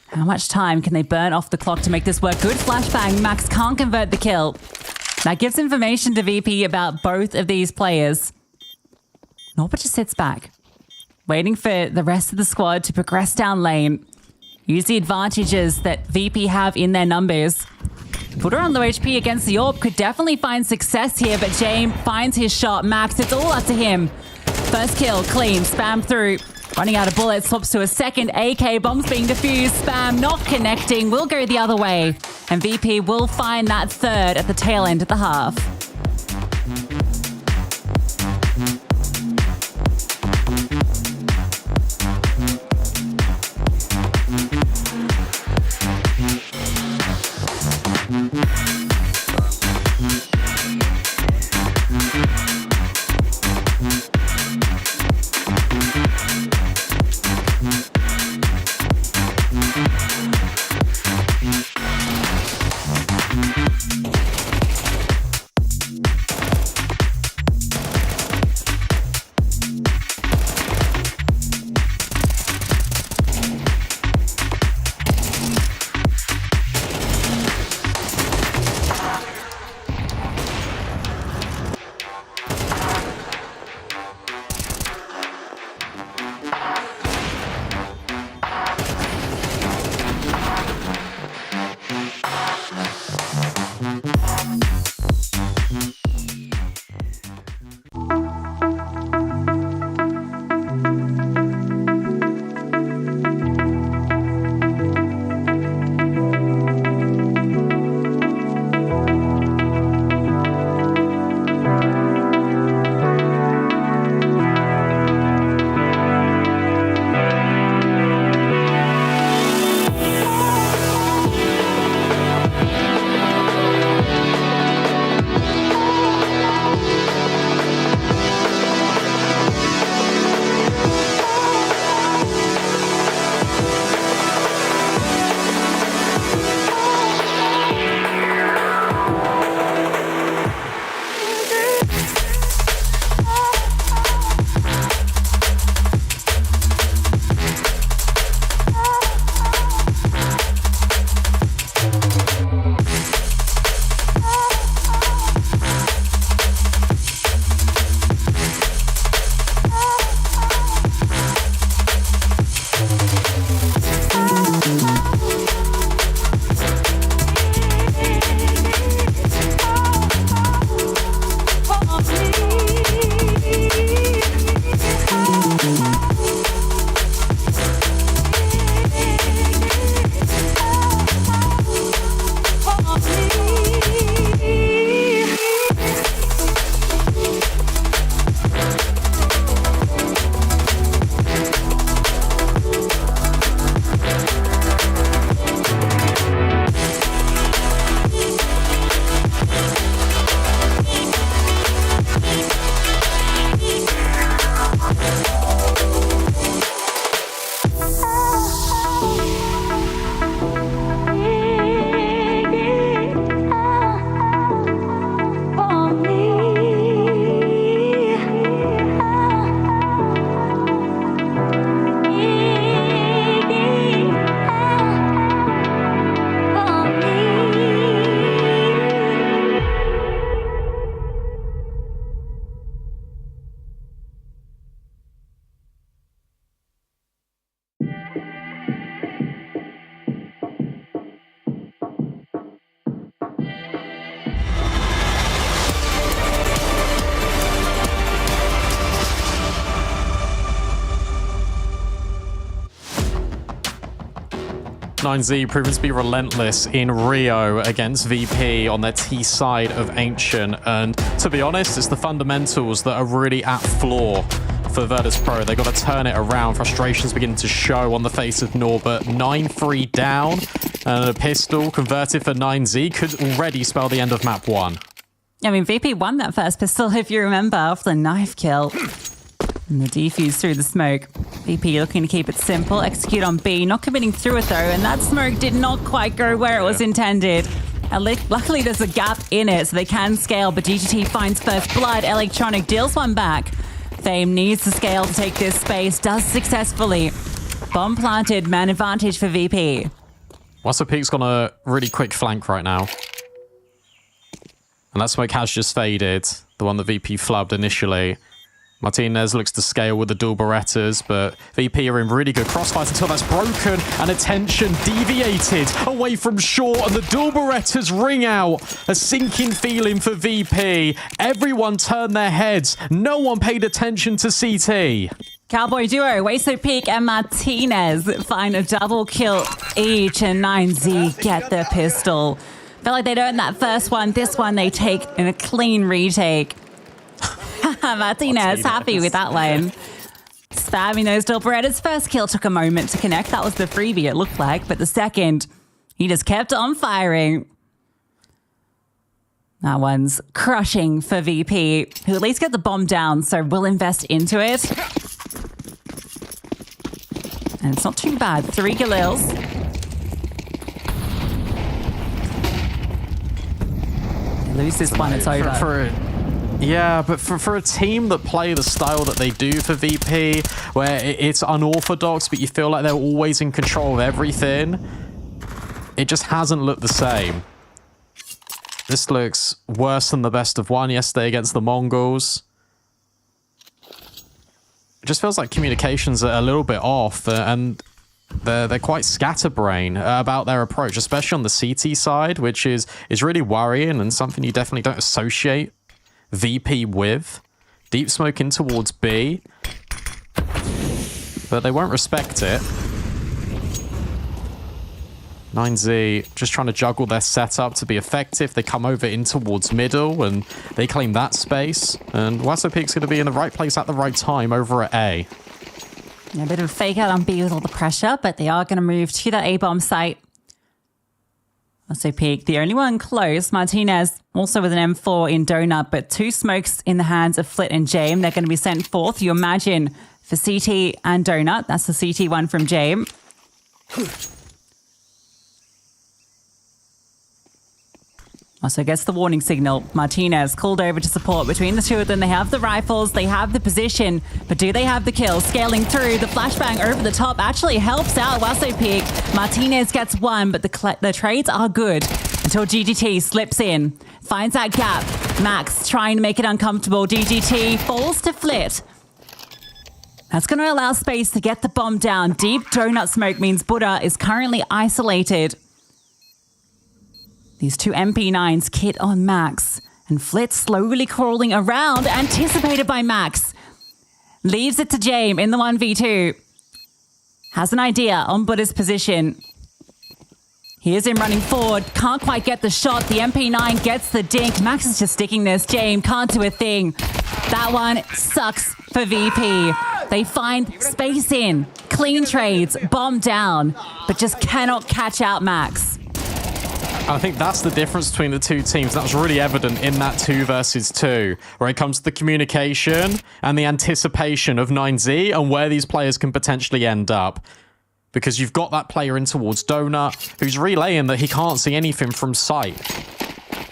How much time can they burn off the clock to make this work? Good flashbang. Max can't convert the kill. That gives information to VP about both of these players. Norbert just sits back, waiting for the rest of the squad to progress down lane. Use the advantages that VP have in their numbers. Put her on low HP against the AWP. Could definitely find success here, but James finds his shot. Max, it's all up to him. First kill, clean, spam through. Running out of bullets, swaps to a second AK. Bombs being defused, spam not connecting. Will go the other way. And VP will find that third at the tail end of the half. Z proven to be relentless in Rio against VP on their T side of Ancient, and to be honest, it's the fundamentals that are really at flaw for Virtus.pro. They got to turn it around. Frustrations beginning to show on the face of Norbert. 9-3 down, and a pistol converted for 9Z could already spell the end of map 1. I mean, VP won that first pistol, if you remember, after the knife kill. And the defuse through the smoke. VP looking to keep it simple, execute on B, not committing through it though, and that smoke did not quite go where it was intended. And luckily there's a gap in it, so they can scale, but GGT finds first blood. Electronic deals one back. Fame needs to scale to take this space, does successfully. Bomb planted, man advantage for VP. Wasso Peak's got a really quick flank right now. And that smoke has just faded, the one that VP flubbed initially. Martinez looks to scale with the dual Berettas, but VP are in really good crossfires until that's broken, and attention deviated away from short, and the dual Berettas ring out. A sinking feeling for VP. Everyone turned their heads. No one paid attention to CT. Cowboy duo, Waso Peak and Martinez find a double kill each, and 9Z get their pistol. Felt like they'd earned that first one. This one they take in a clean retake. Martinez happy with that lane. Spamming those dual Berettas. First kill took a moment to connect. That was the freebie, it looked like. But the second, he just kept on firing. That one's crushing for VP, who at least get the bomb down, so we'll invest into it. And it's not too bad. 3 Galils. Lose this one, it's over. Yeah, but for a team that play the style that they do for VP, where it's unorthodox, but you feel like they're always in control of everything, it just hasn't looked the same. This looks worse than the best of one yesterday against the Mongols. It just feels like communications are a little bit off, and they're quite scatterbrained about their approach, especially on the CT side, which is really worrying and something you definitely don't associate VP with. Deep smoke in towards B, but they won't respect it. 9Z just trying to juggle their setup to be effective. They come over in towards middle and they claim that space, and Wasso Peak's going to be in the right place at the right time over at A. A bit of a fake out on B with all the pressure, but they are going to move to that A-bomb site. Wasso Peak, the only one close. Martinez also with an M4 in Donut, but 2 smokes in the hands of Flit and Jame. They're going to be sent forth, you imagine, for CT and Donut. That's the CT one from Jame. Also gets the warning signal. Martinez called over to support. Between the two of them, they have the rifles, they have the position, but do they have the kill? Scaling through, the flashbang over the top actually helps out Wasso Peak. Martinez gets one, but the trades are good until GGT slips in, finds that gap. Max trying to make it uncomfortable. GGT falls to Flit. That's going to allow space to get the bomb down. Deep donut smoke means Buddha is currently isolated. These 2 MP9s kit on Max, and Flit slowly crawling around, anticipated by Max. Leaves it to Jame in the 1v2. Has an idea on Buddha's position. Here's him running forward, can't quite get the shot. The MP9 gets the dink. Max is just sticking this. Jame can't do a thing. That one sucks for VP. They find space in, clean trades, bomb down, but just cannot catch out Max. I think that's the difference between the two teams. That was really evident in that 2 versus 2, where it comes to the communication and the anticipation of 9Z and where these players can potentially end up. Because you've got that player in towards Donut, who's relaying that he can't see anything from sight.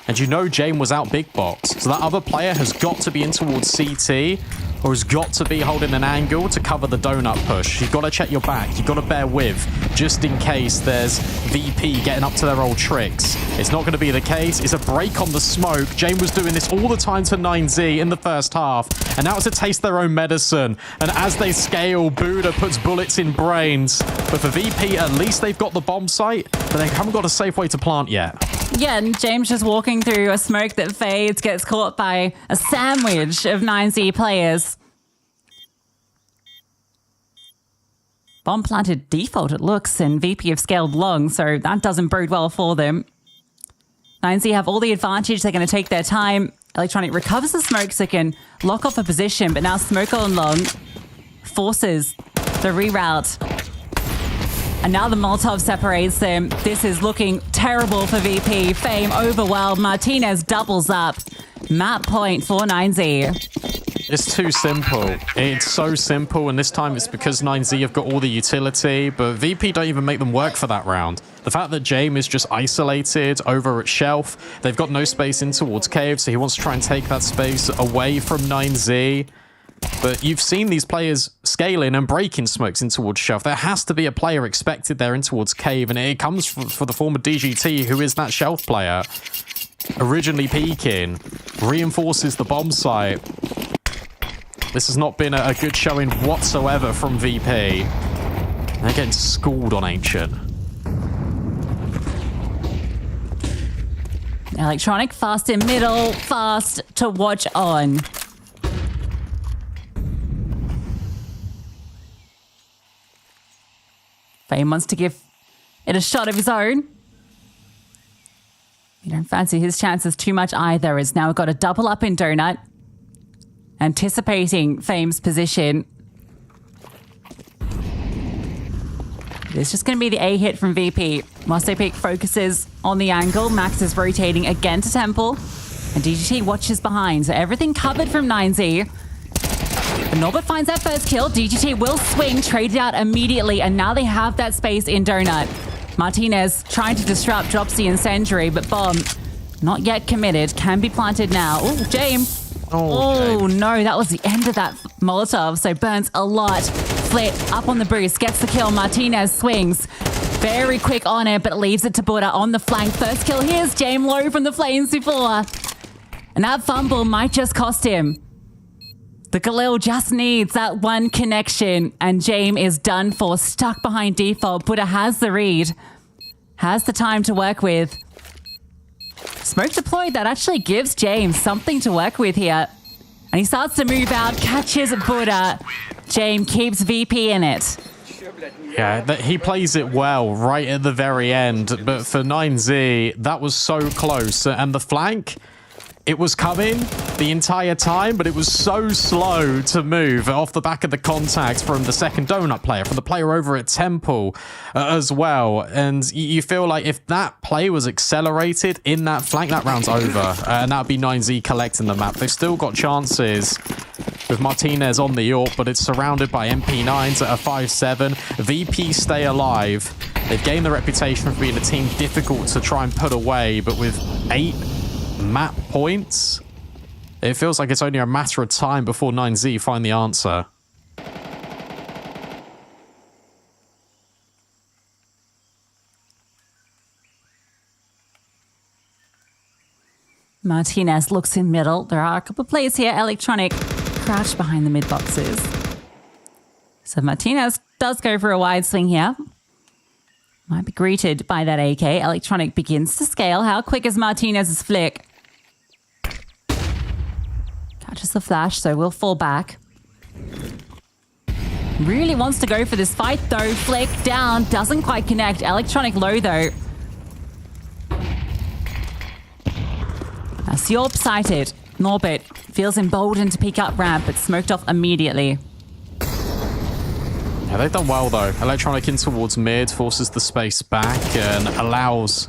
And you know Jame was out big box, so that other player has got to be in towards CT, or has got to be holding an angle to cover the donut push. You've got to check your back. You've got to bear with, just in case there's VP getting up to their old tricks. It's not going to be the case. It's a break on the smoke. Jame was doing this all the time to 9Z in the first half, and now it's to taste their own medicine. And as they scale, Buddha puts bullets in brains. But for VP, at least they've got the bomb site, but they haven't got a safe way to plant yet. Yeah, and James just walking through a smoke that fades, gets caught by a sandwich of 9Z players. Bomb planted default, it looks, and VP have scaled long, so that doesn't bode well for them. 9Z have all the advantage. They're going to take their time. Electronic recovers the smoke so they can lock off a position, but now smoke on long. forces the reroute. And now the Molotov separates them. This is looking terrible for VP. Fame overwhelmed. Martinez doubles up. Map point for 9Z. It's too simple. It's so simple, and this time it's because 9Z have got all the utility, but VP don't even make them work for that round. The fact that James is just isolated over at Shelf, they've got no space in towards Cave, so he wants to try and take that space away from 9Z. But you've seen these players scaling and breaking smokes in towards Shelf. There has to be a player expected there in towards Cave, and it comes for the former DGT, who is that Shelf player. Originally peeking, reinforces the bomb site. This has not been a good showing whatsoever from VP. They're getting schooled on Ancient. Electronic fast in middle, fast to watch on. Fame wants to give it a shot of his own. You don't fancy his chances too much either, as now we've got a double up in Donut. Anticipating Fame's position. It's just going to be the A hit from VP. Masterpick focuses on the angle. Max is rotating again to Temple. And DGT watches behind. So everything covered from 9Z. But Norbert finds that first kill. DGT will swing, trade it out immediately. And now they have that space in Donut. Martinez trying to disrupt, drops the incendiary, but bomb not yet committed. Can be planted now. Oh, James. Oh, no, that was the end of that Molotov. So burns a lot. Flit up on the boost, gets the kill. Martinez swings. Very quick on it, but leaves it to Buddha on the flank. First kill. Here's James low from the flames before. And that fumble might just cost him. The Galil just needs that one connection, and James is done for, stuck behind default. Buddha has the read, has the time to work with. Smoke deployed, that actually gives James something to work with here. And he starts to move out, catches Buddha. James keeps VP in it. Yeah, he plays it well right at the very end, but for 9Z, that was so close. And the flank, it was coming the entire time, but it was so slow to move off the back of the contact from the second Donut player, from the player over at Temple as well. And you feel like if that play was accelerated in that flank, that round's over. And that would be 9Z collecting the map. They've still got chances with Martinez on the AWP, but it's surrounded by MP9s at a 5-7. VP stay alive. They've gained the reputation for being a team difficult to try and put away, but with 8 map points, it feels like it's only a matter of time before 9Z find the answer. Martinez looks in middle. There are a couple of players here. Electronic crouched behind the mid boxes. So Martinez does go for a wide swing here. Might be greeted by that AK. Electronic begins to scale. How quick is Martinez's flick? Catches the flash, so will fall back. Really wants to go for this fight, though. Flick down, doesn't quite connect. Electronic low, though. Now, Siorp sighted. Norbert feels emboldened to peek up ramp, but smoked off immediately. Yeah, they've done well, though. Electronic in towards mid, forces the space back, and allows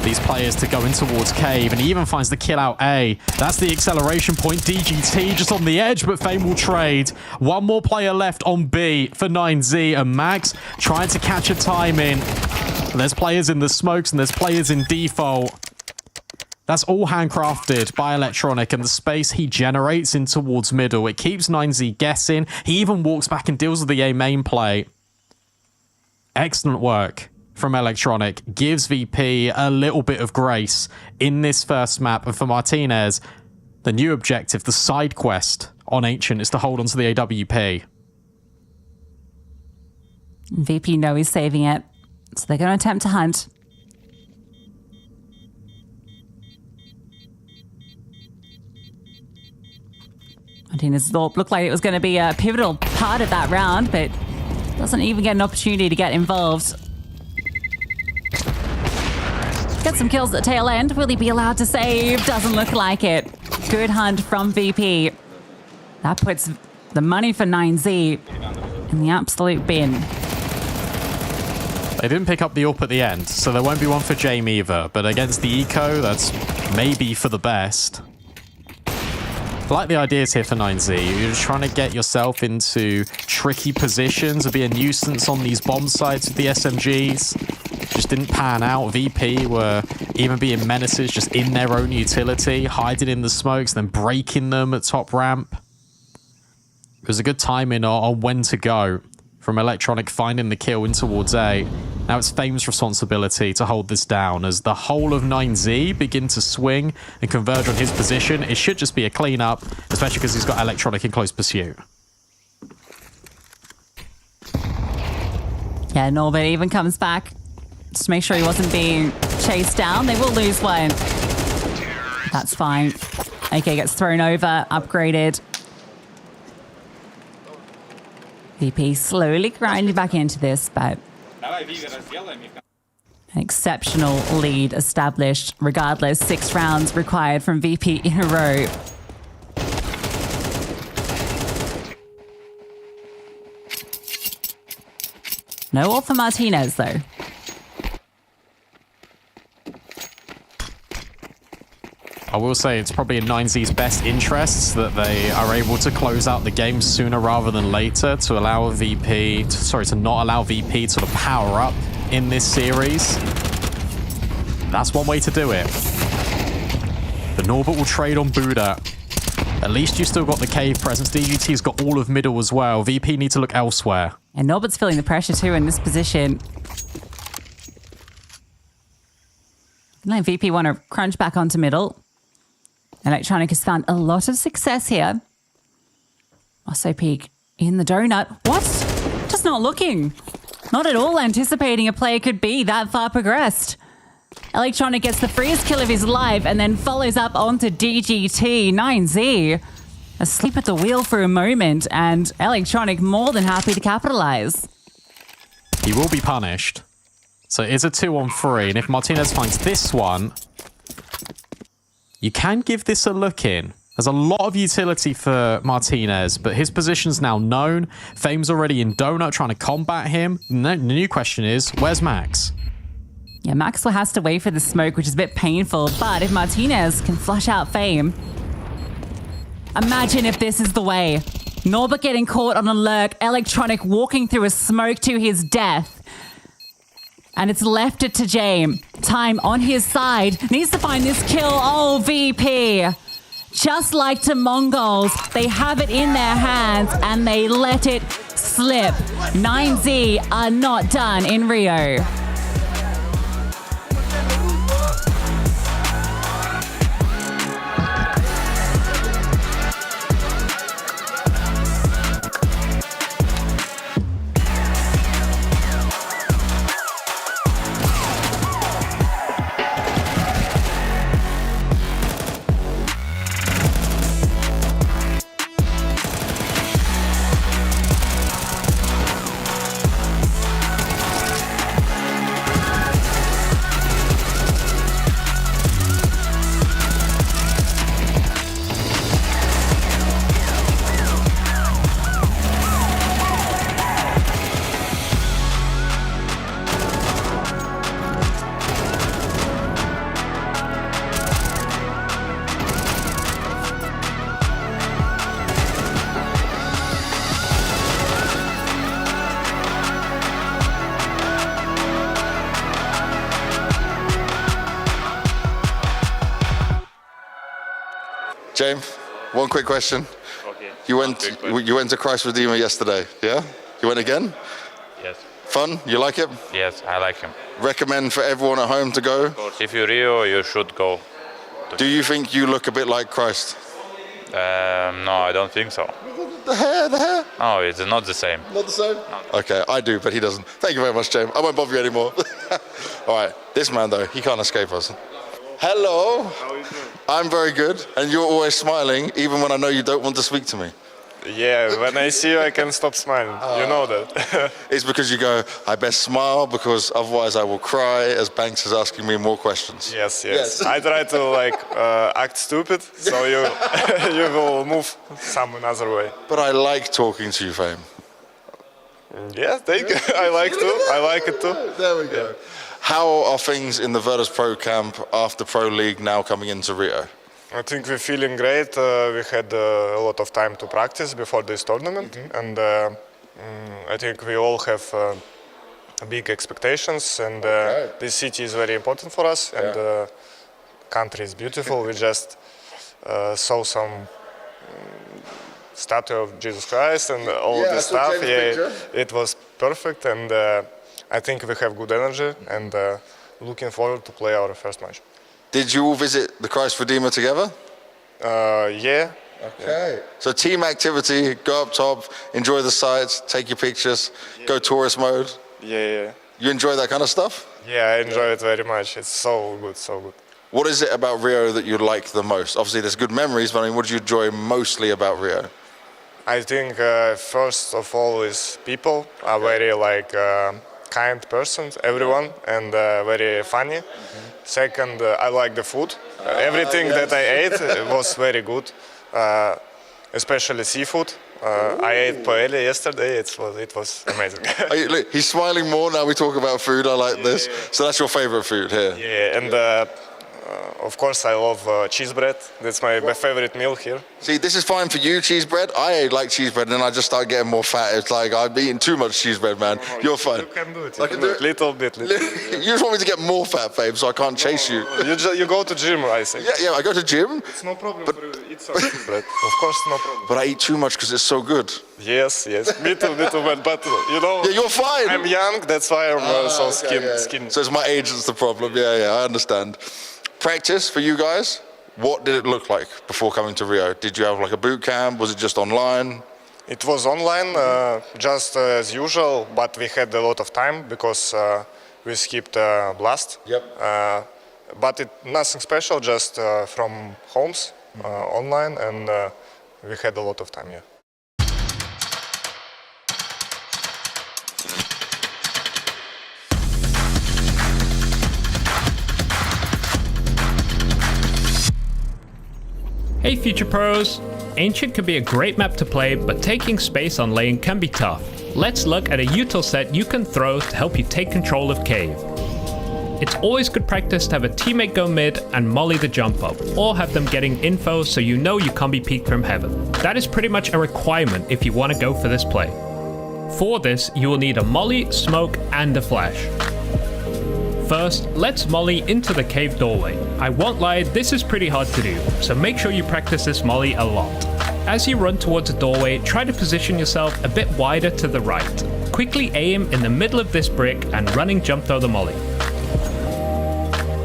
these players to go in towards Cave, and he even finds the kill out A. That's the acceleration point. DGT just on the edge, but Fame will trade. One more player left on B for 9Z, and Max trying to catch a timing. There's players in the smokes, and there's players in default. That's all handcrafted by Electronic, and the space he generates in towards middle, it keeps 9Z guessing. He even walks back and deals with the A main play. Excellent work from Electronic. Gives VP a little bit of grace in this first map. And for Martinez, the new objective, the side quest on Ancient, is to hold on to the AWP. VP know he's saving it, so they're going to attempt to hunt. Martinez thought looked like it was going to be a pivotal part of that round, but doesn't even get an opportunity to get involved. Get some kills at the tail end. Will he be allowed to save? Doesn't look like it. Good hunt from VP. That puts The money for 9Z in the absolute bin. They didn't pick up the AWP at the end, so there won't be one for Jame either. But against the Eco, that's maybe for the best. I like the ideas here for 9Z. You're just trying to get yourself into tricky positions and be a nuisance on these bomb sites with the SMGs. Just didn't pan out. VP were even being menaces just in their own utility, hiding in the smokes, then breaking them at top ramp. It was a good timing on when to go from Electronic finding the kill in towards A. Now it's Fame's responsibility to hold this down as the whole of 9Z begin to swing and converge on his position. It should just be a cleanup, especially because he's got Electronic in close pursuit. Yeah, Norbert even comes back just to make sure he wasn't being chased down. They will lose one. That's fine. AK gets thrown over, upgraded. VP slowly grinding back into this, but an exceptional lead established. Regardless, 6 rounds required from VP in a row. No ult for Martinez, though. I will say it's probably in 9Z's best interests that they are able to close out the game sooner rather than later to allow VP, to not allow VP to power up in this series. That's one way to do it. The Norbert will trade on Buddha. At least you still got the cave presence. DGT's got all of middle as well. VP need to look elsewhere. And Norbert's feeling the pressure too in this position. Let VP want to crunch back onto middle. Electronic has found a lot of success here. Also peek in the donut. What? Just not looking. Not at all anticipating a player could be that far progressed. Electronic gets the freest kill of his life and then follows up onto DGT. 9Z asleep at the wheel for a moment, and Electronic more than happy to capitalize. He will be punished. So it is a 2-on-3, and if Martinez finds this one, you can give this a look in. There's a lot of utility for Martinez, but his position's now known. Fame's already in donut trying to combat him. The new question is, where's Max? Yeah, Maxwell has to wait for the smoke, which is a bit painful, but if Martinez can flush out Fame, imagine if this is the way. Norbert getting caught on a lurk, Electronic walking through a smoke to his death. And it's left it to Jame. Time on his side. Needs to find this kill. Oh, VP. Just like to Mongols, they have it in their hands and they let it slip. 9Z are not done in Rio. James, one quick question. Okay. You went to Christ Redeemer yesterday, yeah? You went again? Yes. Fun? You like it? Yes, I like him. Recommend for everyone at home to go? If you're Rio, you should go. Do you think you look a bit like Christ? No, I don't think so. The hair? No, it's not the same. Not the same? Okay, I do, but he doesn't. Thank you very much, James. I won't bother you anymore. All right, this man though, he can't escape us. Hello. How are you doing? I'm very good, and you're always smiling, even when I know you don't want to speak to me. Yeah, when I see you, I can stop smiling. You know that. It's because you go, I best smile because otherwise I will cry as Banks is asking me more questions. Yes. I try to act stupid, so you you will move some another way. But I like talking to you, Fame. Yeah, thank you. I like it too. There we go. How are things in the Virtus.pro camp after Pro League now coming into Rio? I think we're feeling great. We had a lot of time to practice before this tournament, and I think we all have big expectations. And this city is very important for us, and the country is beautiful. We just saw some statue of Jesus Christ and all this stuff. Yeah, it was perfect, and I think we have good energy, and looking forward to play our first match. Did you all visit the Christ Redeemer together? Yeah. Okay. So team activity, go up top, enjoy the sights, take your pictures, go tourist mode. Yeah. You enjoy that kind of stuff? Yeah, I enjoy it very much. It's so good, so good. What is it about Rio that you like the most? Obviously, there's good memories, but I mean, what do you enjoy mostly about Rio? I think first of all is people are very kind persons, everyone, and very funny. Second, I like the food. Everything that I ate was very good, especially seafood. I ate paella yesterday. It was amazing. Look, he's smiling more now we talk about food. I like this. So that's your favorite food here? Yeah, and of course I love cheese bread. That's my favorite meal here. See, this is fine for you, cheese bread. I like cheese bread, and then I just start getting more fat. It's like I'm eating too much cheese bread, man. You're fine. You can do it. You can do it. Little bit. You just want me to get more fat, babe, so I can't chase you. You go to gym, I think. Yeah, I go to gym. It's no problem for you to eat some cheese bread. Of course, no problem. But I eat too much because it's so good. Yes. Me too, but you know. Yeah, you're fine. I'm young, that's why I'm so skinny. So it's my age that's the problem. Yeah, I understand. Practice for you guys, what did it look like before coming to Rio? Did you have like a boot camp? Was it just online? It was online, just as usual, but we had a lot of time because we skipped Blast. Yep. But nothing special, just from homes, online, and we had a lot of time, yeah. Hey Future Pros! Ancient can be a great map to play, but taking space on lane can be tough. Let's look at a util set you can throw to help you take control of Cave. It's always good practice to have a teammate go mid and molly the jump up, or have them getting info so you know you can't be peeked from heaven. That is pretty much a requirement if you want to go for this play. For this, you will need a molly, smoke, and a flash. First, let's molly into the cave doorway. I won't lie, this is pretty hard to do, so make sure you practice this molly a lot. As you run towards the doorway, try to position yourself a bit wider to the right. Quickly aim in the middle of this brick and running jump throw the molly.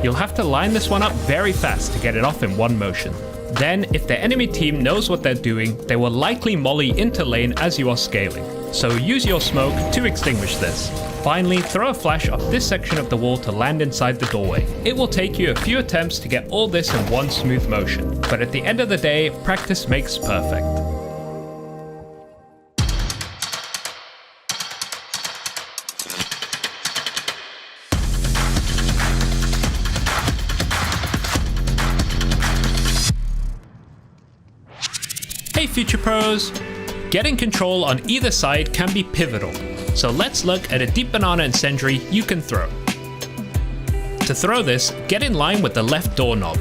You'll have to line this one up very fast to get it off in one motion. Then, if the enemy team knows what they're doing, they will likely molly into lane as you are scaling. So use your smoke to extinguish this. Finally, throw a flash off this section of the wall to land inside the doorway. It will take you a few attempts to get all this in one smooth motion, but at the end of the day, practice makes perfect. Hey Future Pros! Getting control on either side can be pivotal, so let's look at a deep banana incendiary you can throw. To throw this, get in line with the left doorknob.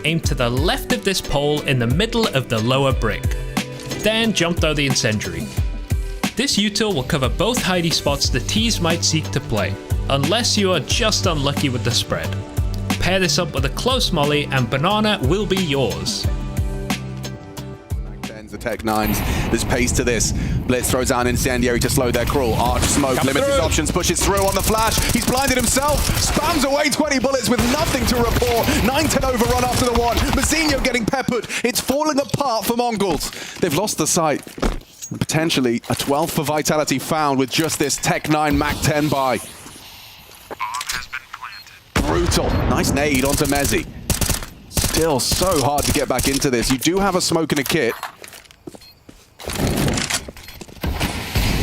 Aim to the left of this pole in the middle of the lower brick. Then jump throw the incendiary. This util will cover both hidey spots the T's might seek to play, unless you are just unlucky with the spread. Pair this up with a close molly and banana will be yours. The Tech Nines, there's pace to this. Blitz throws out an incendiary to slow their crawl. Arch smoke limits his options, pushes through on the flash. He's blinded himself, spams away 20 bullets with nothing to report. 9-10 overrun after the one. Mazzinho getting peppered. It's falling apart for Mongols. They've lost the sight. Potentially a 12th for Vitality found with just this Tech 9 Mac 10 buy. Brutal. Nice nade onto Mezzi. Still so hard to get back into this. You do have a smoke and a kit.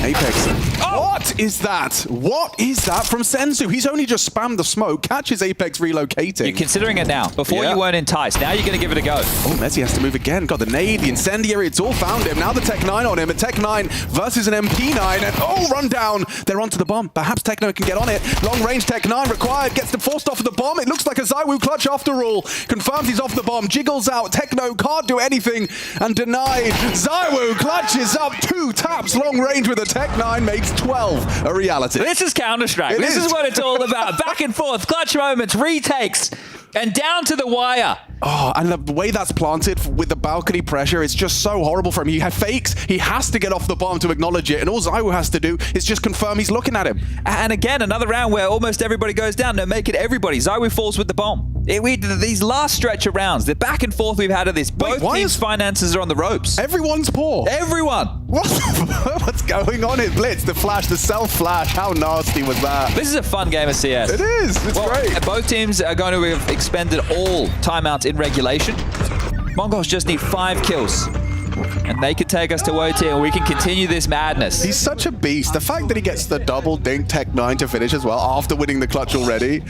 Apex. What is that? What is that from Senzu? He's only just spammed the smoke, catches Apex relocating. You're considering it now. Before you weren't enticed. Now you're going to give it a go. Oh, Messi has to move again. Got the nade, the incendiary, it's all found him. Now the Tech 9 on him, a Tech 9 versus an MP9, and run down. They're onto the bomb. Perhaps Techno can get on it. Long range Tech 9 required, gets the forced off of the bomb. It looks like a ZywOo clutch after all. Confirms he's off the bomb, jiggles out. Techno can't do anything and denied. ZywOo clutches up 2 taps long range with a Tech 9, makes 12 a reality. This is Counter-Strike. This is what it's all about. Back and forth, clutch moments, retakes, and down to the wire. Oh, and the way that's planted with the balcony pressure, it's just so horrible for him. He fakes, he has to get off the bomb to acknowledge it, and all ZywOo has to do is just confirm he's looking at him. And again, another round where almost everybody goes down. No, make it everybody. ZywOo falls with the bomb. These last stretch of rounds, the back and forth we've had of this, both teams' finances are on the ropes. Everyone's poor. Everyone. What's going on in Blitz? The flash, the self-flash, how nasty was that? This is a fun game of CS. It is, it's great. Both teams are going to have expended all timeouts in regulation. Mongols just need 5 kills. And they could take us to OT and we can continue this madness. He's such a beast. The fact that he gets the double dink Tech 9 to finish as well after winning the clutch already.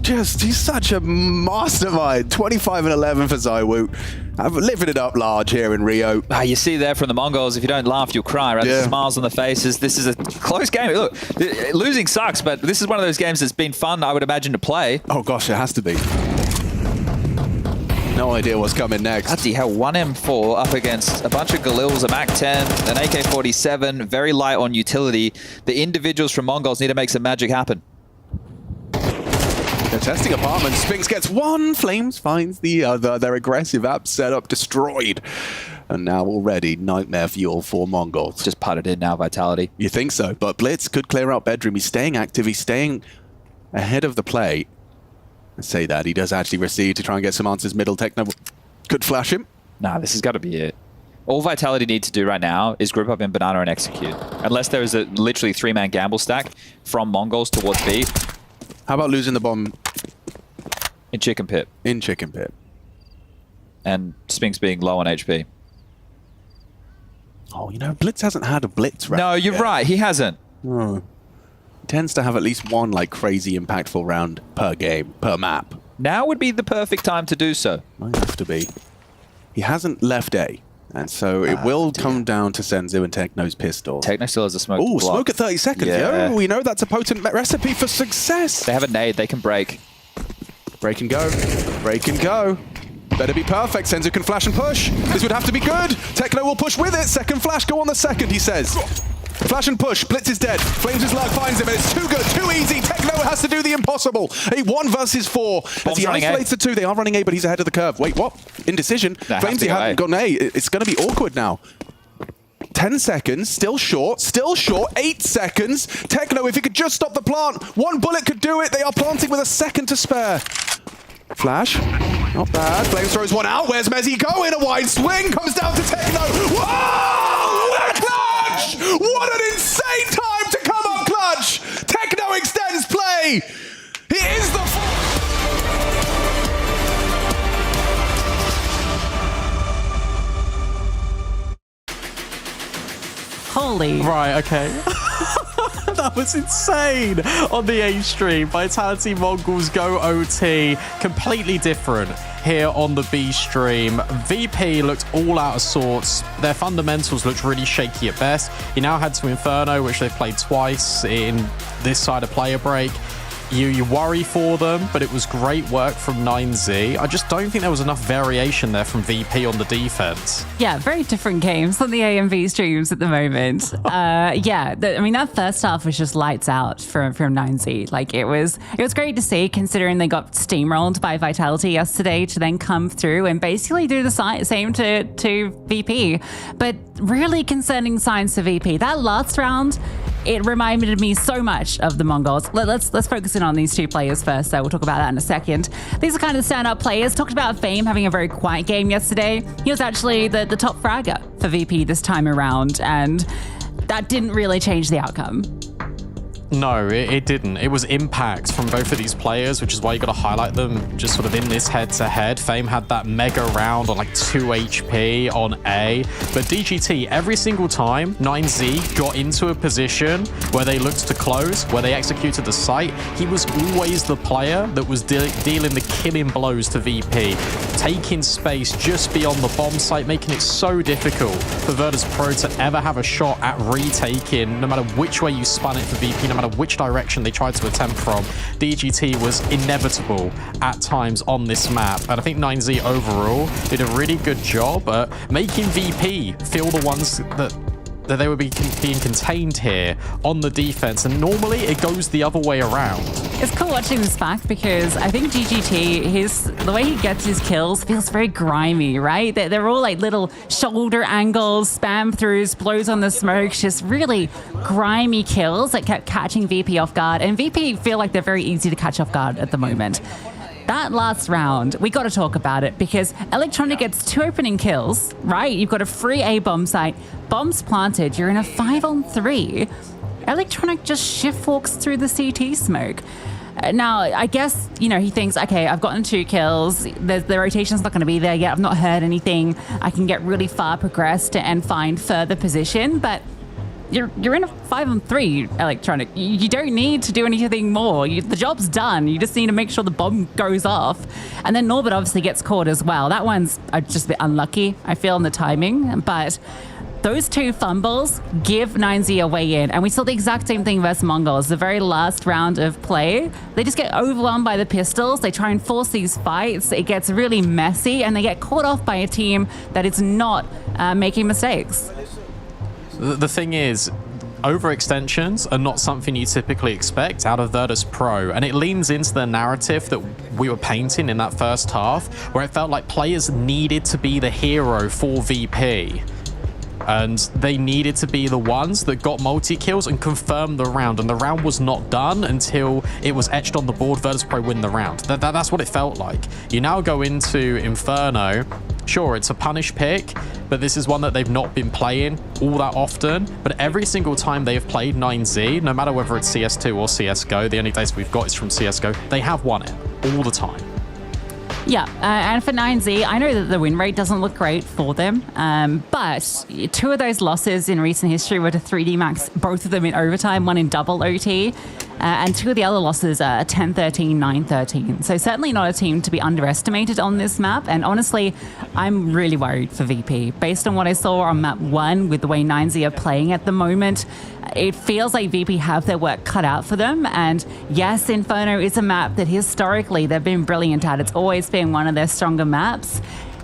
He's such a mastermind. 25 and 11 for ZywOo. I've lifted it up large here in Rio. You see there from the Mongols, if you don't laugh, you'll cry, right? The smiles on the faces. This is a close game. Look, losing sucks, but this is one of those games that's been fun, I would imagine, to play. Oh gosh, it has to be. No idea what's coming next. Bloody hell, 1M4 up against a bunch of Galils, a MAC-10, an AK-47, very light on utility. The individuals from Mongols need to make some magic happen. They're testing apartments. Spinks gets one, Flames finds the other. Their aggressive app setup destroyed. And now already nightmare fuel for Mongols. Just putted in now, Vitality. You think so, but Blitz could clear out Bedroom. He's staying active, he's staying ahead of the play. I say that, he does actually receive to try and get some answers middle. Techno could flash him. Nah, this has got to be it. All Vitality need to do right now is group up in Banana and execute. Unless there is a literally 3-man gamble stack from Mongols towards B. How about losing the bomb? In Chicken Pit. In Chicken Pit. And Spinks being low on HP. Oh, you know, Blitz hasn't had a Blitz round. No, you're right, he hasn't. Oh. He tends to have at least one like crazy impactful round per game, per map. Now would be the perfect time to do so. Might have to be. He hasn't left A. And so it will come down to Senzu and Techno's pistol. Techno still has a smoke. Oh, smoke at 30 seconds. Yeah. Yo, we know that's a potent recipe for success. They have a nade, they can break. Break and go. Break and go. Better be perfect. Senzu can flash and push. This would have to be good. Techno will push with it. Second flash, go on the second, he says. Flash and push. Blitz is dead. Flames' luck finds him, and it's too good, too easy. Techno has to do the impossible. A 1 versus 4. As he isolates the 2, they are running A, but he's ahead of the curve. Wait, what? Indecision. Flames, he hadn't gotten A. It's going to be awkward now. 10 seconds, still short, 8 seconds. Techno, if he could just stop the plant, 1 bullet could do it. They are planting with a second to spare. Flash, not bad. Flames throws 1 out. Where's Mezzi going? A wide swing comes down to Techno. Whoa! What a clutch! What an insane time to come up clutch! Techno extends play. He is the. Holy. Right, okay. That was insane on the A stream. Vitality Mongols go OT. Completely different here on the B stream. VP looked all out of sorts. Their fundamentals looked really shaky at best. He now had to Inferno, which they've played twice in this side of player break. You worry for them, but it was great work from 9Z. I just don't think there was enough variation there from VP on the defense. Yeah, very different games on the AMV streams at the moment. I mean, that first half was just lights out from 9Z. Like, it was great to see, considering they got steamrolled by Vitality yesterday, to then come through and basically do the same to VP. But really concerning signs to VP. That last round, it reminded me so much of the Mongols. Let's focus in on these 2 players first, so we'll talk about that in a second. These are kind of standout players. Talked about Fame having a very quiet game yesterday. He was actually the top fragger for VP this time around, and that didn't really change the outcome. No, it didn't. It was impact from both of these players, which is why you got to highlight them just sort of in this head-to-head. Fame had that mega round on like 2 HP on A, but DGT, every single time 9Z got into a position where they looked to close, where they executed the site, he was always the player that was dealing the killing blows to VP, taking space just beyond the bomb site, making it so difficult for Virtus.pro to ever have a shot at retaking, no matter which way you spun it for VP, no matter which direction they tried to attempt from. DGT was inevitable at times on this map, and I think 9Z overall did a really good job at making VP feel the ones that they would be being contained here on the defense, and normally it goes the other way around. It's cool watching this back because I think DGT, the way he gets his kills feels very grimy, right? They're all like little shoulder angles, spam throughs, blows on the smokes, just really grimy kills that kept catching VP off guard, and VP feel like they're very easy to catch off guard at the moment. That last round, we got to talk about it because Electronic gets 2 opening kills, right? You've got a free A bomb site, bombs planted, you're in a 5-on-3. Electronic just shift walks through the CT smoke. Now, I guess, you know, he thinks, okay, I've gotten 2 kills. The rotation's not going to be there yet. I've not heard anything. I can get really far progressed and find further position, but you're in a 5-on-3, Electronic. You don't need to do anything more. The job's done. You just need to make sure the bomb goes off. And then Norbert obviously gets caught as well. That one's just a bit unlucky, I feel, in the timing. But those 2 fumbles give 9Z a way in. And we saw the exact same thing versus Mongols. The very last round of play, they just get overwhelmed by the pistols. They try and force these fights. It gets really messy, and they get caught off by a team that is not making mistakes. The thing is, overextensions are not something you typically expect out of Virtus.pro, and it leans into the narrative that we were painting in that first half, where it felt like players needed to be the hero for VP. And they needed to be the ones that got multi-kills and confirmed the round. And the round was not done until it was etched on the board. Virtus.pro win the round. That's what it felt like. You now go into Inferno. Sure, it's a punish pick, but this is one that they've not been playing all that often. But every single time they have played 9Z, no matter whether it's CS2 or CSGO, the only data we've got is from CSGO, they have won it all the time. Yeah, and for 9Z, I know that the win rate doesn't look great for them, but 2 of those losses in recent history were to 3D Max, both of them in overtime, one in double OT, and 2 of the other losses are 10-13, 9-13. So certainly not a team to be underestimated on this map, and honestly, I'm really worried for VP. Based on what I saw on map 1 with the way 9Z are playing at the moment, it feels like VP have their work cut out for them. And yes, Inferno is a map that historically they've been brilliant at. It's always been one of their stronger maps.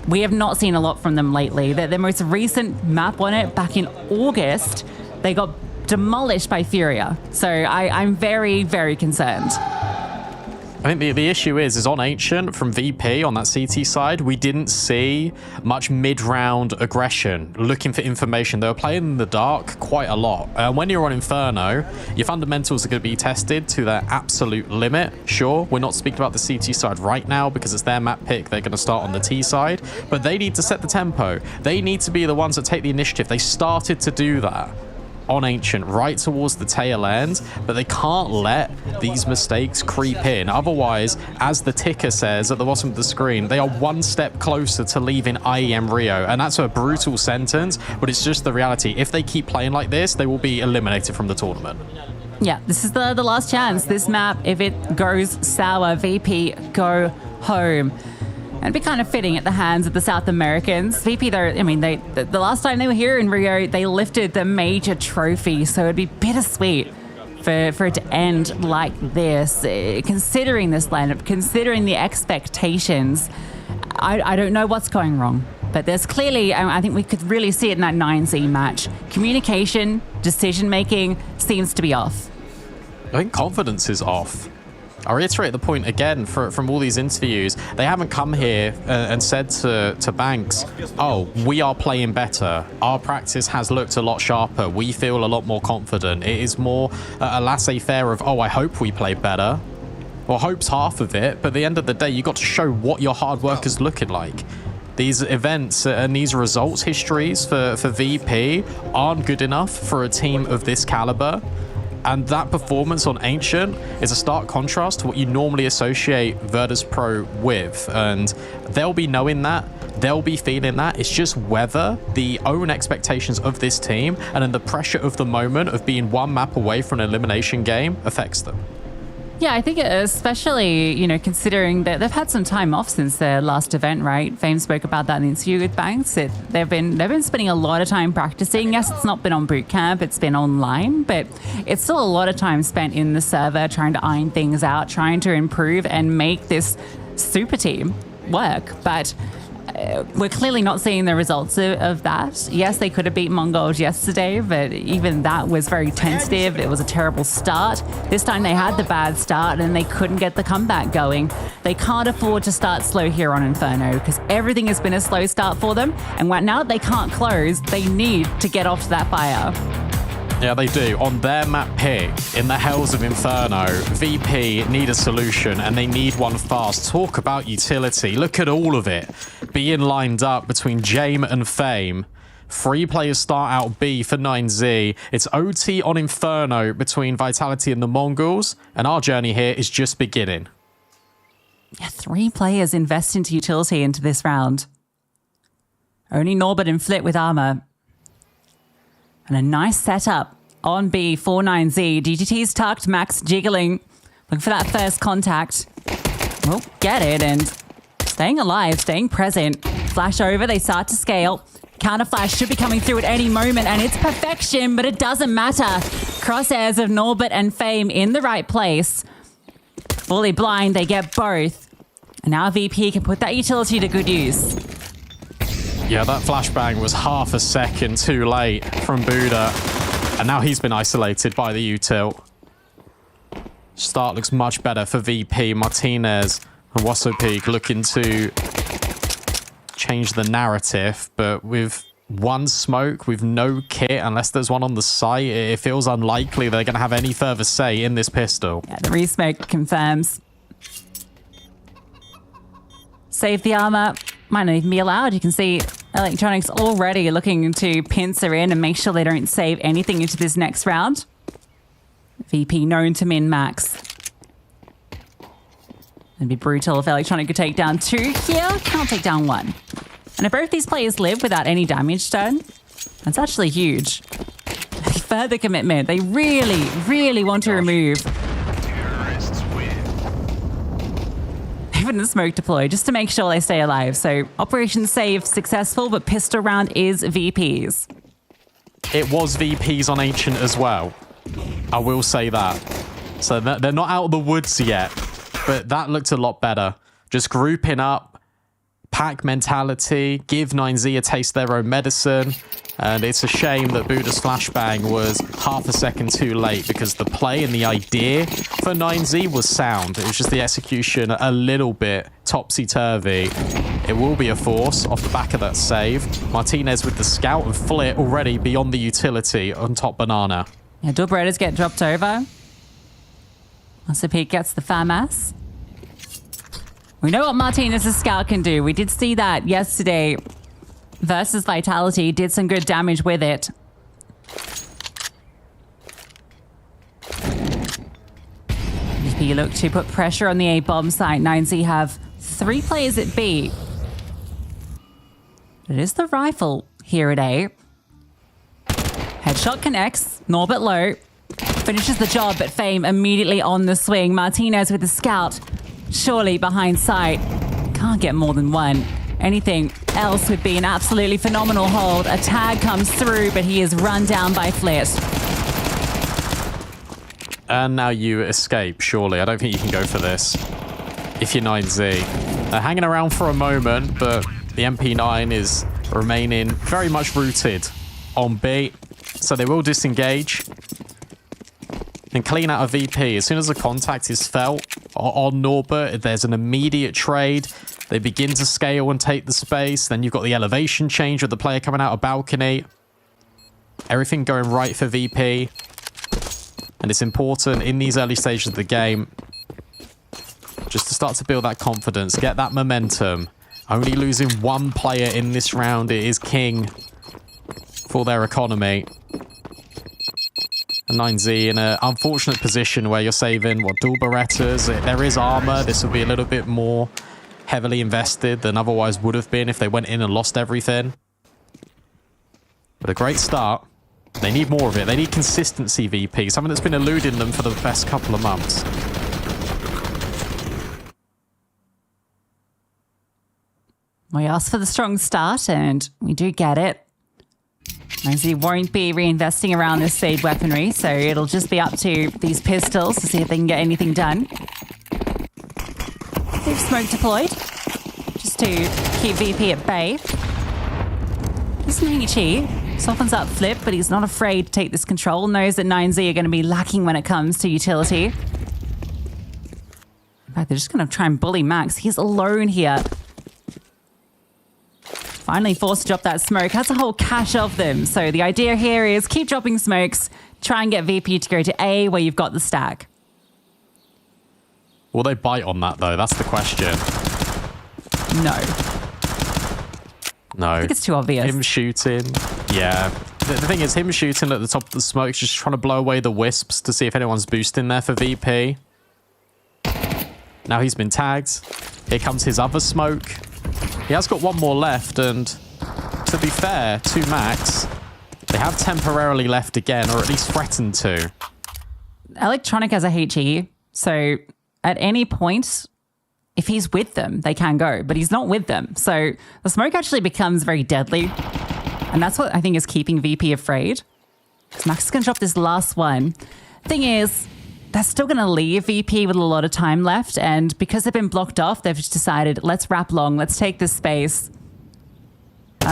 We have not seen a lot from them lately. Their most recent map on it back in August, they got demolished by Furia. So I'm very, very concerned. I think the issue is on Ancient from VP on that CT side, we didn't see much mid-round aggression, looking for information. They were playing in the dark quite a lot. When you're on Inferno, your fundamentals are going to be tested to their absolute limit. Sure, we're not speaking about the CT side right now because it's their map pick. They're going to start on the T side, but they need to set the tempo. They need to be the ones that take the initiative. They started to do that on Ancient right towards the tail end, but they can't let these mistakes creep in. Otherwise, as the ticker says at the bottom of the screen, they are one step closer to leaving IEM Rio, and that's a brutal sentence, but it's just the reality. If they keep playing like this, they will be eliminated from the tournament. Yeah, this is the last chance. This map, if it goes sour, VP go home. And it'd be kind of fitting at the hands of the South Americans. VP, though, I mean, the last time they were here in Rio, they lifted the major trophy, so it'd be bittersweet for it to end like this. Considering this lineup, considering the expectations, I don't know what's going wrong. But there's clearly, I think we could really see it in that 9Z match. Communication, decision-making seems to be off. I think confidence is off. I'll reiterate the point again from all these interviews. They haven't come here and said to Banks, oh, we are playing better. Our practice has looked a lot sharper. We feel a lot more confident. It is more a laissez-faire of, oh, I hope we play better. Well, hope's half of it, but at the end of the day, you got to show what your hard work is looking like. These events and these results histories for VP aren't good enough for a team of this caliber. And that performance on Ancient is a stark contrast to what you normally associate Virtus.pro with. And they'll be knowing that. They'll be feeling that. It's just whether the own expectations of this team and then the pressure of the moment of being one map away from an elimination game affects them. Yeah, I think especially, you know, considering that they've had some time off since their last event, right? Fame spoke about that in the interview with Banks. They've been spending a lot of time practicing. Yes, it's not been on boot camp, it's been online, but it's still a lot of time spent in the server trying to iron things out, trying to improve and make this super team work. But we're clearly not seeing the results of that. Yes, they could have beat Mongols yesterday, but even that was very tentative. It was a terrible start. This time they had the bad start and they couldn't get the comeback going. They can't afford to start slow here on Inferno because everything has been a slow start for them. And now that they can't close, they need to get off to that fire. Yeah, they do. On their map pick, in the hells of Inferno, VP need a solution, and they need one fast. Talk about utility. Look at all of it being lined up between Jame and Fame. 3 players start out B for 9Z. It's OT on Inferno between Vitality and the Mongols, and our journey here is just beginning. Yeah, 3 players invest into utility into this round. Only Norbert and Flit with armor. And a nice setup on B for 9Z. DGT's tucked, Max jiggling. Looking for that first contact. Well, get it, and staying alive, staying present. Flash over, they start to scale. Counter flash should be coming through at any moment, and it's perfection, but it doesn't matter. Crosshairs of Norbert and Fame in the right place. Fully blind, they get both. And now VP can put that utility to good use. Yeah, that flashbang was half a second too late from Buddha. And now he's been isolated by the util. Start looks much better for VP. Martinez and Wasopik looking to change the narrative. But with one smoke, with no kit, unless there's one on the site, it feels unlikely they're going to have any further say in this pistol. Yeah, the resmoke confirms. Save the armor. Might not even be allowed. You can see Electronics already looking to pincer in and make sure they don't save anything into this next round. VP known to min-max. It'd be brutal if Electronic could take down 2 here. Can't take down 1. And if both these players live without any damage done, that's actually huge. Further commitment. They really, really want to remove. Even the smoke deploy just to make sure they stay alive. So Operation Save successful, but pistol round is VP's. It was VP's on Ancient as well. I will say that. So they're not out of the woods yet, but that looked a lot better. Just grouping up, pack mentality, give 9Z a taste of their own medicine. And it's a shame that Buddha's flashbang was half a second too late because the play and the idea for 9Z was sound. It was just the execution a little bit topsy-turvy. It will be a force off the back of that save. Martinez with the scout and Flit already beyond the utility on top banana. Yeah, Dubretters get dropped over. Masopik gets the FAMAS. We know what Martinez's scout can do. We did see that yesterday. Versus Vitality did some good damage with it. VP look to put pressure on the A-bomb site. 9Z have 3 players at B. It is the rifle here at A. Headshot connects. Norbert low. Finishes the job, but Fame immediately on the swing. Martinez with the scout. Surely behind sight. Can't get more than 1. Anything else would be an absolutely phenomenal hold. A tag comes through, but he is run down by Flit. And now you escape, surely. I don't think you can go for this if you're 9Z. They're hanging around for a moment, but the MP9 is remaining very much rooted on B. So they will disengage and clean out a VP. As soon as the contact is felt on Norbert, there's an immediate trade. They begin to scale and take the space. Then you've got the elevation change with the player coming out of balcony. Everything going right for VP. And it's important in these early stages of the game just to start to build that confidence, get that momentum. Only losing 1 player in this round is king for their economy. And 9Z in an unfortunate position where you're saving, what, dual Berettas. There is armor. This will be a little bit more heavily invested than otherwise would have been if they went in and lost everything. But a great start. They need more of it. They need consistency, VP. Something that's been eluding them for the past couple of months. We asked for the strong start, and we do get it. He won't be reinvesting around this siege weaponry, so it'll just be up to these pistols to see if they can get anything done. They've smoke deployed, just to keep VP at bay. This Chi softens up Flip, but he's not afraid to take this control, knows that 9Z are going to be lacking when it comes to utility. In fact, they're just going to try and bully Max. He's alone here. Finally forced to drop that smoke. Has a whole cache of them. So the idea here is keep dropping smokes, try and get VP to go to A where you've got the stack. Will they bite on that, though? That's the question. No. No. I think it's too obvious. Him shooting. Yeah. The thing is, him shooting at the top of the smoke, just trying to blow away the wisps to see if anyone's boosting there for VP. Now he's been tagged. Here comes his other smoke. He has got one more left, and to be fair to Max, they have temporarily left again, or at least threatened to. Electronic has a HE, so at any point, if he's with them, they can go, but he's not with them. So the smoke actually becomes very deadly, and that's what I think is keeping VP afraid. Because Max is going to drop this last one. Thing is, they're still going to leave VP with a lot of time left, and because they've been blocked off, they've just decided, let's wrap long, let's take this space.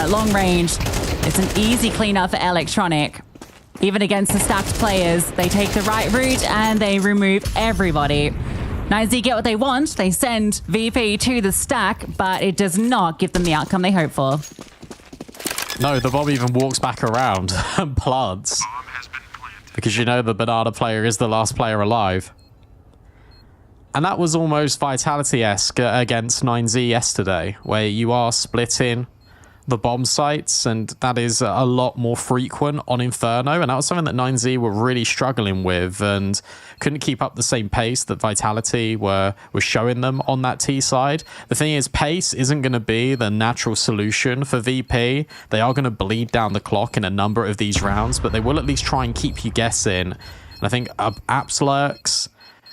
Long range, it's an easy cleanup for Electronic. Even against the stacked players, they take the right route and they remove everybody. 9Z get what they want, they send VP to the stack, but it does not give them the outcome they hope for. No, the bomb even walks back around and plants. Because you know the banana player is the last player alive. And that was almost Vitality-esque against 9Z yesterday, where you are splitting the bomb sites, and that is a lot more frequent on Inferno, and that was something that 9Z were really struggling with and couldn't keep up the same pace that Vitality were showing them on that T side. The thing is, pace isn't going to be the natural solution for VP. They are going to bleed down the clock in a number of these rounds, but they will at least try and keep you guessing. And I think Apslurks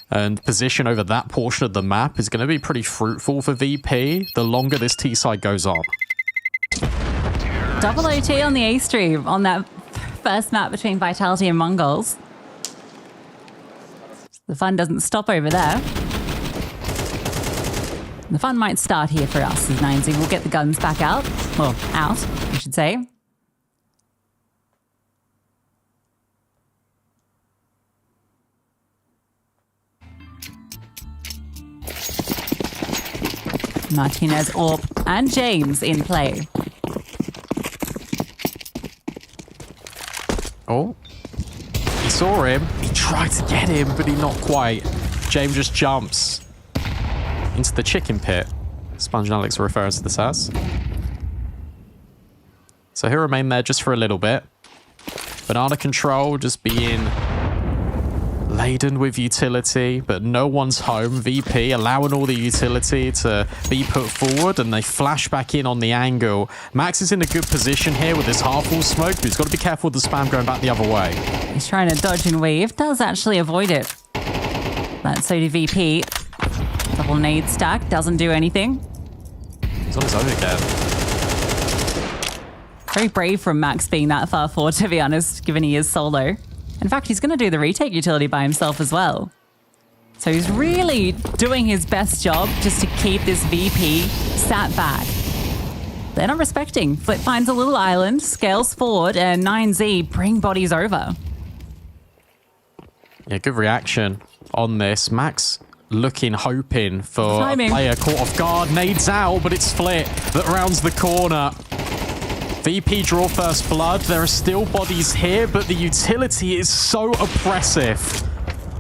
and position over that portion of the map is going to be pretty fruitful for VP the longer this T side goes on. Double OT on the A stream on that first map between Vitality and Mongols. The fun doesn't stop over there. The fun might start here for us as 9Z will get the guns back out. Well, out, I should say. Martinez, Orp, and James in play. Oh, he saw him. He tried to get him, but he not quite. James just jumps into the chicken pit. Sponge and Alex are referring to this as. So he'll remain there just for a little bit. Banana control just being laden with utility, but no one's home. VP allowing all the utility to be put forward, and they flash back in on the angle. Max is in a good position here with this half-wall smoke, but he's got to be careful with the spam going back the other way. He's trying to dodge and weave, does actually avoid it. But so did VP. Double nade stack, doesn't do anything. He's on his own again. Very brave from Max being that far forward, to be honest, given he is solo. In fact, he's going to do the retake utility by himself as well. So he's really doing his best job just to keep this VP sat back. They're not respecting. Flip finds a little island, scales forward, and 9Z bring bodies over. Yeah, good reaction on this. Max looking, hoping for a player caught off guard. Nades out, but it's Flit that rounds the corner. VP draw first blood. There are still bodies here, but the utility is so oppressive.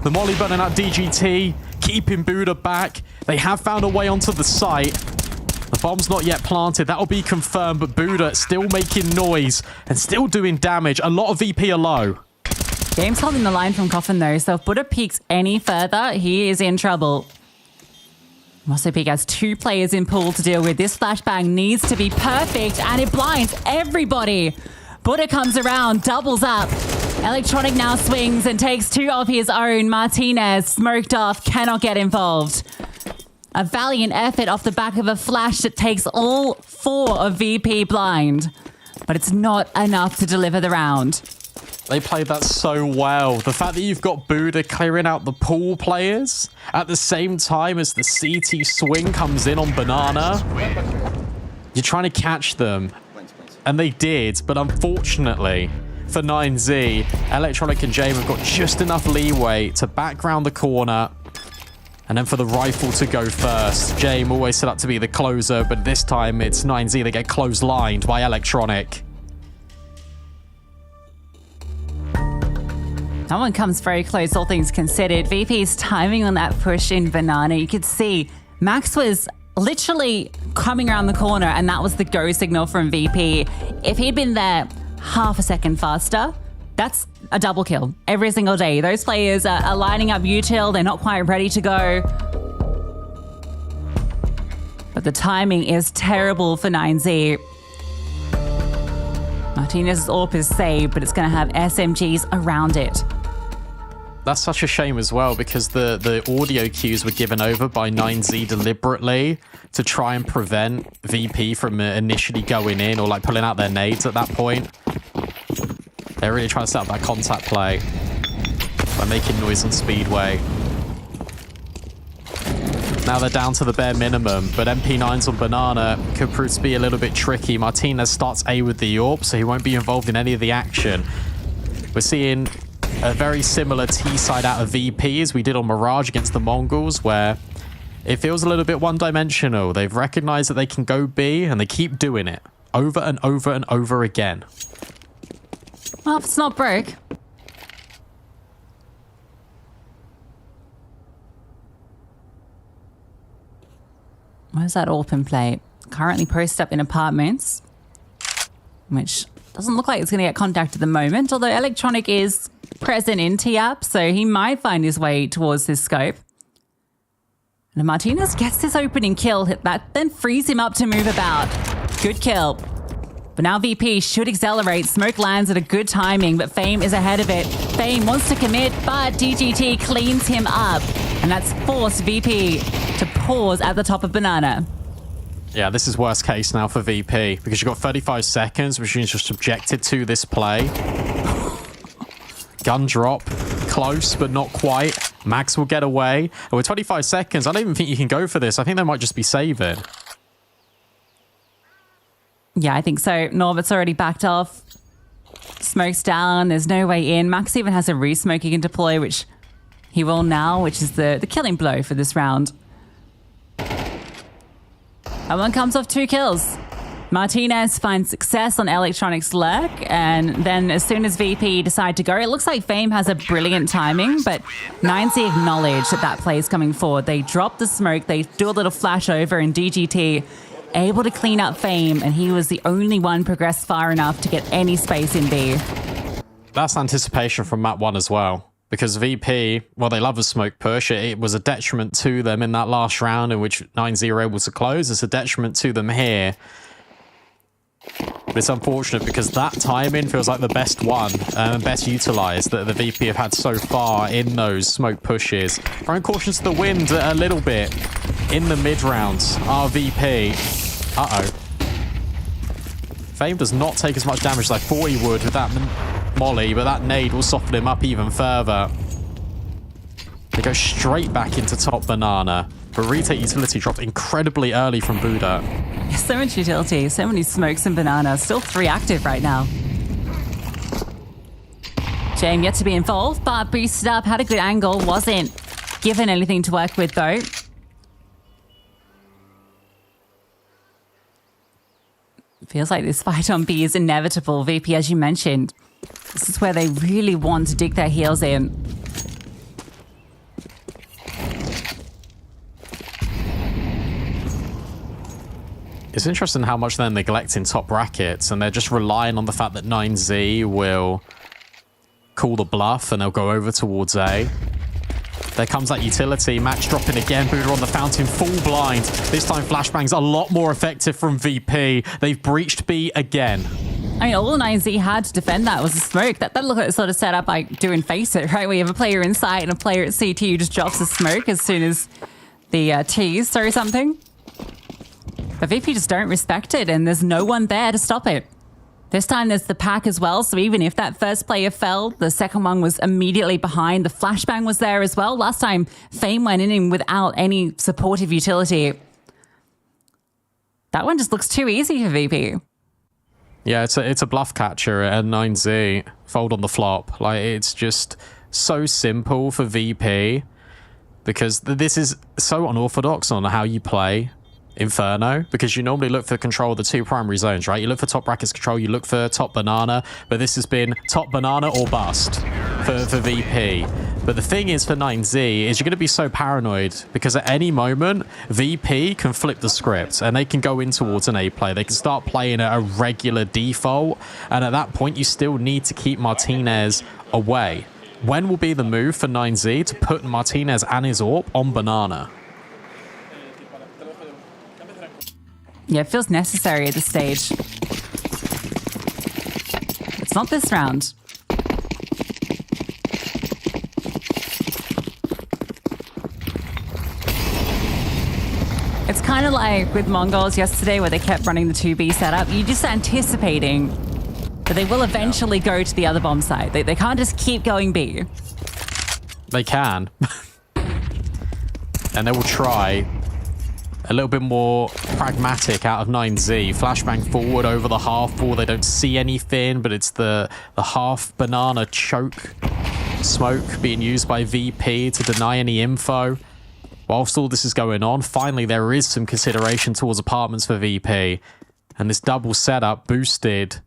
The molly burning out DGT, keeping Buddha back. They have found a way onto the site. The bomb's not yet planted. That'll be confirmed, but Buddha still making noise and still doing damage. A lot of VP are low. Game's holding the line from Coffin though, so if Buddha peeks any further, he is in trouble. Also, Peak has 2 players in pool to deal with. This flashbang needs to be perfect, and it blinds everybody. Buddha comes around, doubles up. Electronic now swings and takes 2 of his own. Martinez, smoked off, cannot get involved. A valiant effort off the back of a flash that takes all 4 of VP blind. But it's not enough to deliver the round. They played that so well. The fact that you've got Buddha clearing out the pool players at the same time as the CT swing comes in on Banana. You're trying to catch them. And they did, but unfortunately for 9Z, Electronic and Jame have got just enough leeway to background the corner and then for the rifle to go first. Jame always set up to be the closer, but this time it's 9Z that get clotheslined by Electronic. That one comes very close, all things considered. VP's timing on that push in Banana, you could see Max was literally coming around the corner, and that was the go signal from VP. If he'd been there half a second faster, that's a double kill every single day. Those players are lining up util, they're not quite ready to go. But the timing is terrible for 9Z. Martinez's AWP is saved, but it's going to have SMGs around it. That's such a shame as well, because the audio cues were given over by 9Z deliberately to try and prevent VP from initially going in or like pulling out their nades at that point. They're really trying to set up that contact play by making noise on Speedway. Now they're down to the bare minimum, but MP9s on Banana could prove to be a little bit tricky. Martinez starts A with the AWP, so he won't be involved in any of the action. We're seeing a very similar T-side out of VP as we did on Mirage against the Mongols, where it feels a little bit one-dimensional. They've recognized that they can go B, and they keep doing it over and over and over again. Well, if it's not broke. Where's that open play? Currently posted up in apartments, which doesn't look like it's going to get contact at the moment, although Electronic is present in T-App, so he might find his way towards this scope. And Martinez gets this opening kill, that then frees him up to move about. Good kill. But now VP should accelerate. Smoke lands at a good timing, but Fame is ahead of it. Fame wants to commit, but DGT cleans him up. And that's forced VP to pause at the top of Banana. Yeah, this is worst case now for VP, because you've got 35 seconds, which means you're subjected to this play. Gun drop. Close, but not quite. Max will get away. And with 25 seconds, I don't even think you can go for this. I think they might just be saving. Yeah, I think so. Norbit's already backed off. Smoke's down. There's no way in. Max even has a re-smoke he can deploy, which he will now, which is the killing blow for this round. And one comes off 2 kills. Martinez finds success on Electronic's lurk, and then as soon as VP decide to go, it looks like Fame has a brilliant timing, but 9Z acknowledge that play is coming forward. They drop the smoke, they do a little flash over, and DGT able to clean up Fame, and he was the only one progressed far enough to get any space in B. That's anticipation from map 1 as well, because VP, well, they love a smoke push. It was a detriment to them in that last round in which 9Z were able to close. It's a detriment to them here. But it's unfortunate because that timing feels like the best one and best utilized that the VP have had so far in those smoke pushes. Throwing caution to the wind a little bit in the mid rounds. RVP. Uh-oh. Fame does not take as much damage as I thought he would with that molly, but that nade will soften him up even further. They go straight back into top Banana. But retake utility dropped incredibly early from Buddha. So much utility, so many smokes and Banana. Still 3 active right now. Jame yet to be involved, but boosted up, had a good angle, wasn't given anything to work with though. Feels like this fight on B is inevitable. VP, as you mentioned, this is where they really want to dig their heels in. It's interesting how much they're neglecting top brackets, and they're just relying on the fact that 9Z will call the bluff and they'll go over towards A. There comes that utility. Max dropping again. Buddha on the fountain, full blind. This time Flashbang's a lot more effective from VP. They've breached B again. I mean, all 9Z had to defend that was a smoke. That looked like the sort of setup I do in Face It, right? Where you have a player inside and a player at CT who just drops a smoke as soon as the T's throw something. But VP just don't respect it, and there's no one there to stop it. This time there's the pack as well, so even if that first player fell, the second one was immediately behind. The flashbang was there as well. Last time, Fame went in without any supportive utility. That one just looks too easy for VP. Yeah, it's a bluff catcher at 9Z. Fold on the flop. Like, it's just so simple for VP because this is so unorthodox on how you play Inferno, because you normally look for control of the two primary zones, right? You look for top brackets control, you look for top banana, but this has been top banana or bust for VP. But the thing is for 9Z is you're going to be so paranoid because at any moment, VP can flip the script and they can go in towards an A play. They can start playing at a regular default. And at that point, you still need to keep Martinez away. When will be the move for 9Z to put Martinez and his AWP on banana? Yeah, it feels necessary at this stage. It's not this round. It's kind of like with Mongols yesterday where they kept running the 2B setup. You're just anticipating that they will eventually go to the other bomb site. They can't just keep going B. They can. And they will try a little bit more pragmatic out of 9Z. Flashbang forward over the half wall. They don't see anything, but it's the half banana choke smoke being used by VP to deny any info. Whilst all this is going on, finally there is some consideration towards apartments for VP. And this double setup boosted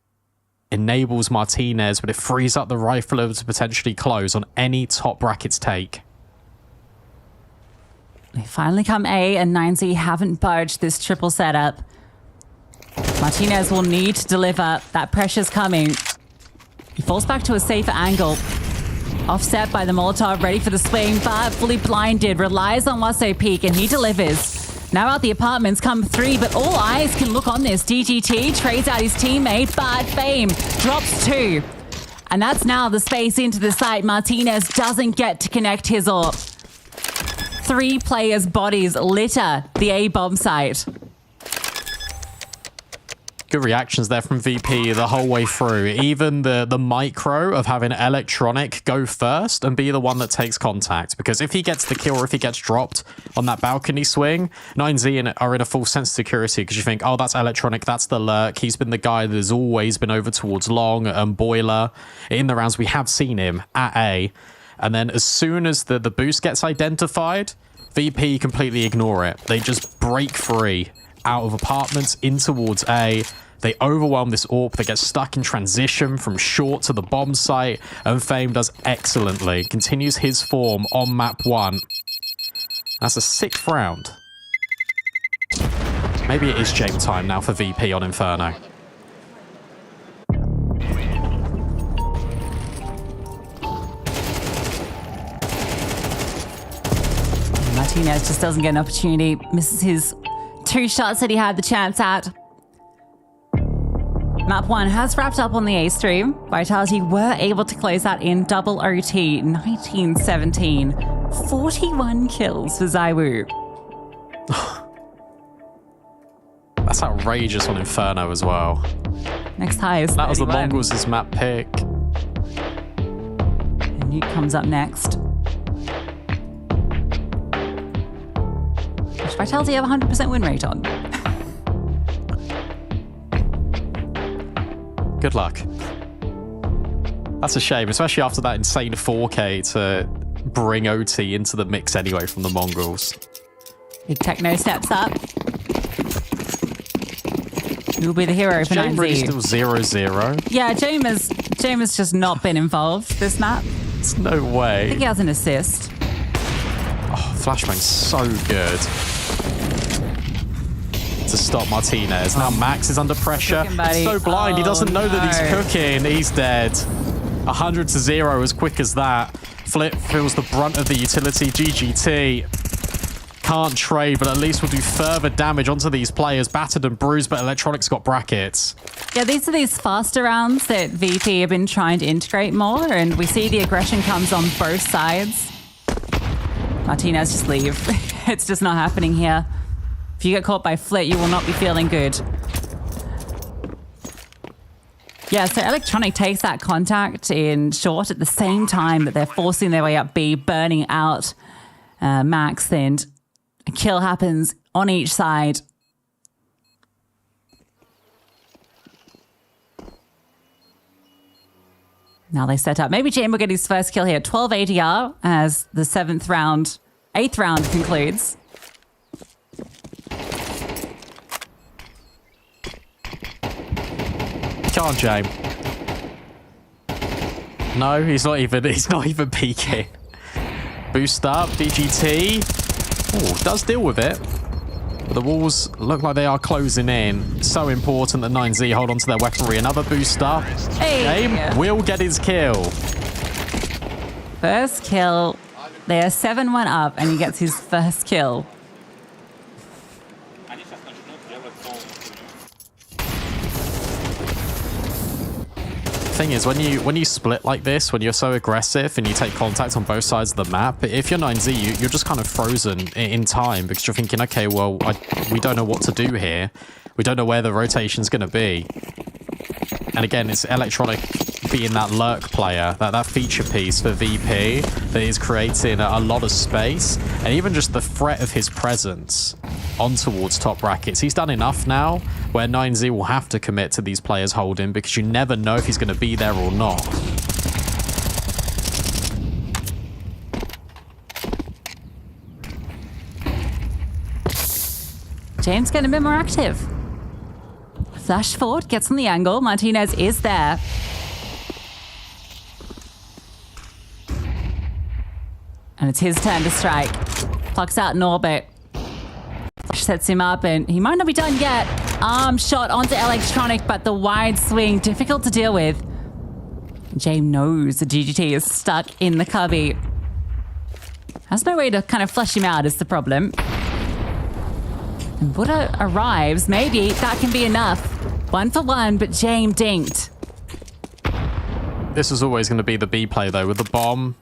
enables Martinez, but it frees up the rifler to potentially close on any top brackets take. They finally come A, and 9Z haven't budged this triple setup. Martinez will need to deliver. That pressure's coming. He falls back to a safer angle. Offset by the Molotov, ready for the swing, but fully blinded. Relies on Wasso Peak, and he delivers. Now out the apartments come 3, but all eyes can look on this. DGT trades out his teammate, but Fame drops 2. And that's now the space into the site. Martinez doesn't get to connect his AWP. 3 players' bodies litter the A bomb site. Good reactions there from VP the whole way through. Even the micro of having Electronic go first and be the one that takes contact. Because if he gets the kill or if he gets dropped on that balcony swing, 9Z are in a full sense of security because you think, oh, that's Electronic, that's the lurk. He's been the guy that has always been over towards Long and Boiler. In the rounds, we have seen him at A. And then as soon as the boost gets identified, VP completely ignore it. They just break free out of apartments in towards A. They overwhelm this AWP. They get stuck in transition from short to the bomb site. And Fame does excellently. Continues his form on map 1. That's a 6th round. Maybe it is game time now for VP on Inferno. Martinez just doesn't get an opportunity. Misses his 2 shots that he had the chance at. Map 1 has wrapped up on the A stream. Vitality were able to close that in double OT 1917. 41 kills for Zaiwu. That's outrageous on Inferno as well. Next highest. That was the 31. Mongols' map pick. And Nuke comes up next. Which Vitality have a 100% win rate on. Good luck. That's a shame, especially after that insane 4K to bring OT into the mix anyway from the Mongols. Big Techno steps up. Who'll be the hero for 9Z? Really still 0-0. Yeah, Jame has just not been involved this map. There's no way. I think he has an assist. Oh, Flashbang's so good to stop Martinez. Now Max is under pressure. He's so blind. He doesn't know that he's cooking. He's dead. 100-0 as quick as that. Flip feels the brunt of the utility. GGT can't trade, but at least will do further damage onto these players. Battered and bruised, but Electronic's got brackets. Yeah, these are these faster rounds that VP have been trying to integrate more, and we see the aggression comes on both sides. Martinez, just leave. It's just not happening here. If you get caught by Flit, you will not be feeling good. Yeah, so Electronic takes that contact in short at the same time that they're forcing their way up B, burning out Max, and a kill happens on each side. Now they set up. Maybe Jane will get his first kill here. 12 ADR as the 8th round concludes. Can't Jame. No, he's not even peeking. Boost up, DGT. Oh, does deal with it. But the walls look like they are closing in. So important that 9Z hold on to their weaponry. Another boost up. Hey. Jame will get his kill. First kill. They are 7-1 up, and he gets his first kill. Thing is, when you split like this, when you're so aggressive and you take contact on both sides of the map, if you're 9Z, you're just kind of frozen in time because you're thinking, okay, well, we don't know what to do here. We don't know where the rotation's going to be. And again, it's Electronic being that lurk player, that feature piece for VP that is creating a lot of space, and even just the threat of his presence on towards top brackets. He's done enough now where 9Z will have to commit to these players holding because you never know if he's going to be there or not. James getting a bit more active. Flash forward, gets on the angle. Martinez is there. And it's his turn to strike. Plucks out in orbit. Sets him up, and he might not be done yet. Arm shot onto Electronic, but the wide swing, difficult to deal with. James knows the GGT is stuck in the cubby. Has no way to kind of flush him out is the problem. And Buddha arrives. Maybe that can be enough. 1 for 1, but James dinked. This is always going to be the B play, though, with the bomb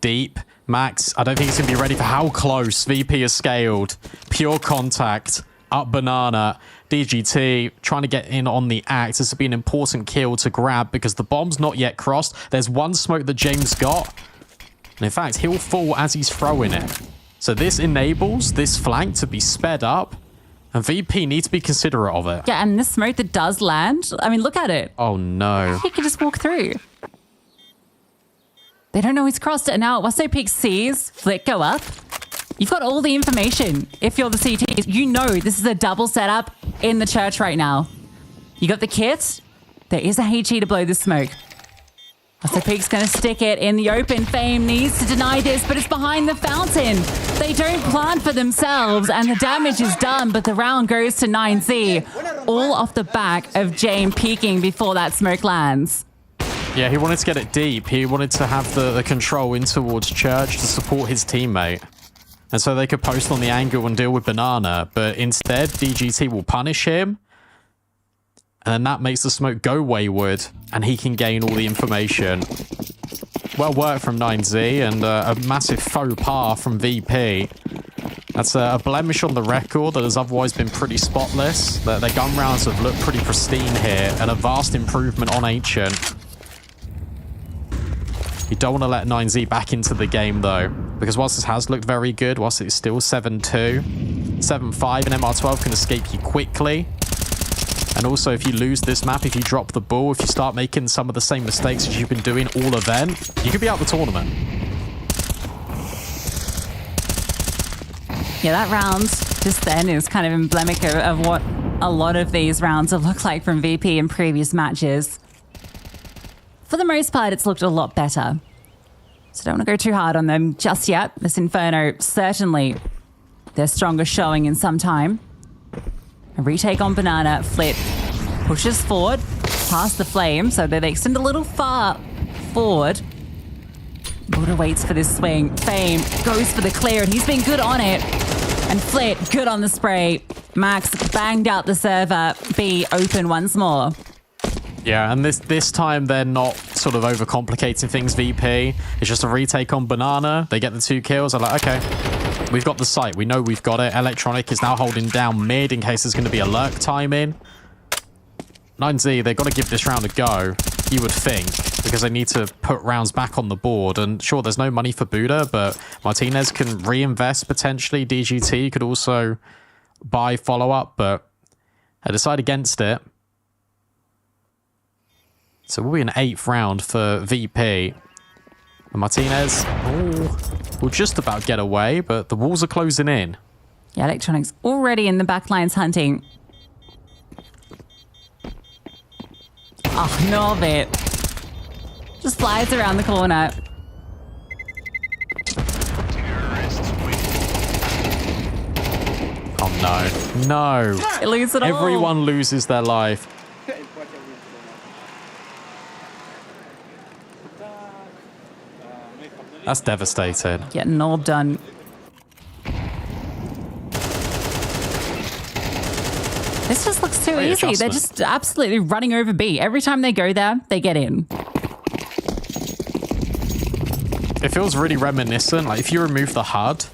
deep. Max, I don't think he's going to be ready for how close. VP is scaled. Pure contact. Up banana. DGT trying to get in on the act. This would be an important kill to grab because the bomb's not yet crossed. There's one smoke that James got. And in fact, he'll fall as he's throwing it. So this enables this flank to be sped up. And VP needs to be considerate of it. Yeah, and this smoke that does land, I mean, look at it. Oh, no. He can just walk through. They don't know he's crossed it. And now Waso Peak sees Flick go up. You've got all the information. If you're the CT, you know this is a double setup in the church right now. You got the kit. There is a HE to blow the smoke. Waso Peak's going to stick it in the open. Fame needs to deny this, but it's behind the fountain. They don't plant for themselves, and the damage is done, but the round goes to 9Z. All off the back of James peeking before that smoke lands. Yeah, he wanted to get it deep. He wanted to have the control in towards Church to support his teammate. And so they could post on the angle and deal with Banana. But instead, DGT will punish him. And then that makes the smoke go wayward. And he can gain all the information. Well worked from 9Z. And a massive faux pas from VP. That's a blemish on the record that has otherwise been pretty spotless. Their gun rounds have looked pretty pristine here. And a vast improvement on Ancient. You don't want to let 9Z back into the game, though, because whilst this has looked very good, whilst it's still 7-2, 7-5, and MR12 can escape you quickly. And also, if you lose this map, if you drop the ball, if you start making some of the same mistakes as you've been doing all event, you could be out of the tournament. Yeah, that round just then is kind of emblematic of what a lot of these rounds have looked like from VP in previous matches. For the most part, it's looked a lot better. So don't want to go too hard on them just yet. This Inferno, certainly their strongest showing in some time. A retake on Banana. Flit pushes forward past the flame, so they extend a little far forward. Buddha waits for this swing. Fame goes for the clear, and he's been good on it. And Flit, good on the spray. Max banged out the server. B open once more. Yeah, and this time they're not sort of overcomplicating things, VP. It's just a retake on Banana. They get the 2 kills. They're like, okay, we've got the site. We know we've got it. Electronic is now holding down mid in case there's going to be a lurk time in. 9Z, they've got to give this round a go, you would think, because they need to put rounds back on the board. And sure, there's no money for Buddha, but Martinez can reinvest potentially. DGT could also buy follow-up, but I decide against it. So we'll be an 8th round for VP. And Martinez will just about get away, but the walls are closing in. Yeah, Electronics already in the back lines hunting. Oh, Norbit. Just flies around the corner. Oh no. No. They lose it all. Everyone loses their life. That's devastating. Getting Norb done. This just looks too Great easy. adjustment. They're just absolutely running over B. Every time they go there, they get in. It feels really reminiscent. Like if you remove the HUD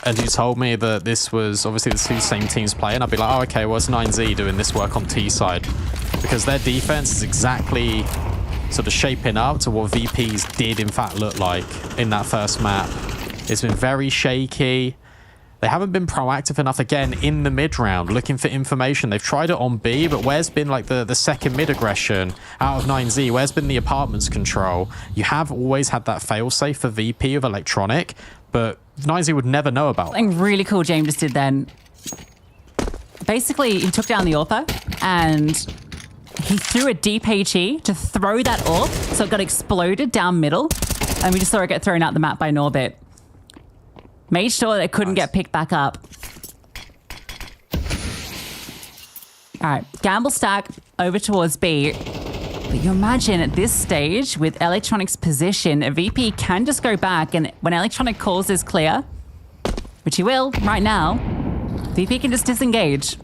and you told me that this was obviously the 2 same teams playing, I'd be like, oh, okay, well, it's 9Z doing this work on T side. Because their defense is exactly sort of shaping up to what VP's did in fact look like in that first map. It's been very shaky. They haven't been proactive enough again in the mid round looking for information. They've tried it on B, but where's been like the second mid aggression out of 9Z? Where's been the apartments control? You have always had that failsafe for VP of Electronic, but 9Z would never know about. Something really cool James just did then. Basically, he took down the AWPer and he threw a deep HE to throw that AWP, so it got exploded down middle, and we just saw it get thrown out the map by Norbit. Made sure that it couldn't get picked back up. All right, gamble stack over towards B. But you imagine at this stage, with Electronic's position, a VP can just go back, and when Electronic calls this clear, which he will right now, VP can just disengage.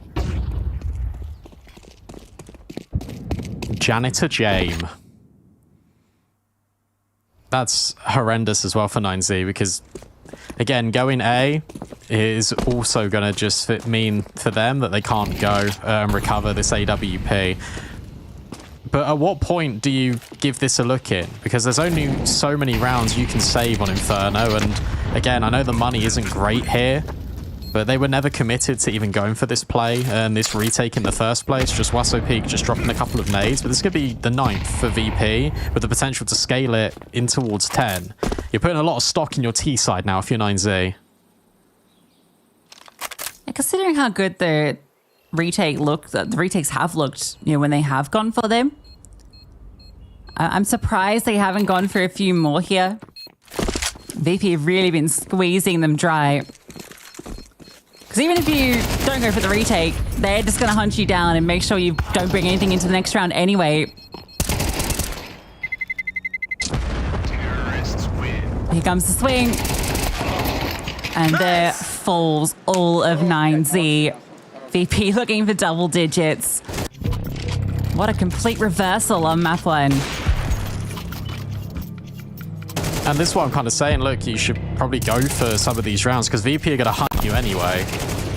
Janitor Jame. That's horrendous as well for 9Z because, again, going A is also going to just mean for them that they can't go and recover this AWP. But at what point do you give this a look in? Because there's only so many rounds you can save on Inferno. And again, I know the money isn't great here, but they were never committed to even going for this play and this retake in the first place. Just Wasso Peak just dropping a couple of nades. But this could be the 9th for VP with the potential to scale it in towards 10. You're putting a lot of stock in your T side now if you're 9Z. And considering how good the retake looked, the retakes have looked, you know, when they have gone for them, I'm surprised they haven't gone for a few more here. VP have really been squeezing them dry. Because even if you don't go for the retake, they're just going to hunt you down and make sure you don't bring anything into the next round anyway. Here comes the swing. And there falls all of 9Z. VP looking for double digits. What a complete reversal on map 1. And this is what I'm kind of saying, look, you should probably go for some of these rounds because VP are going to hunt you anyway.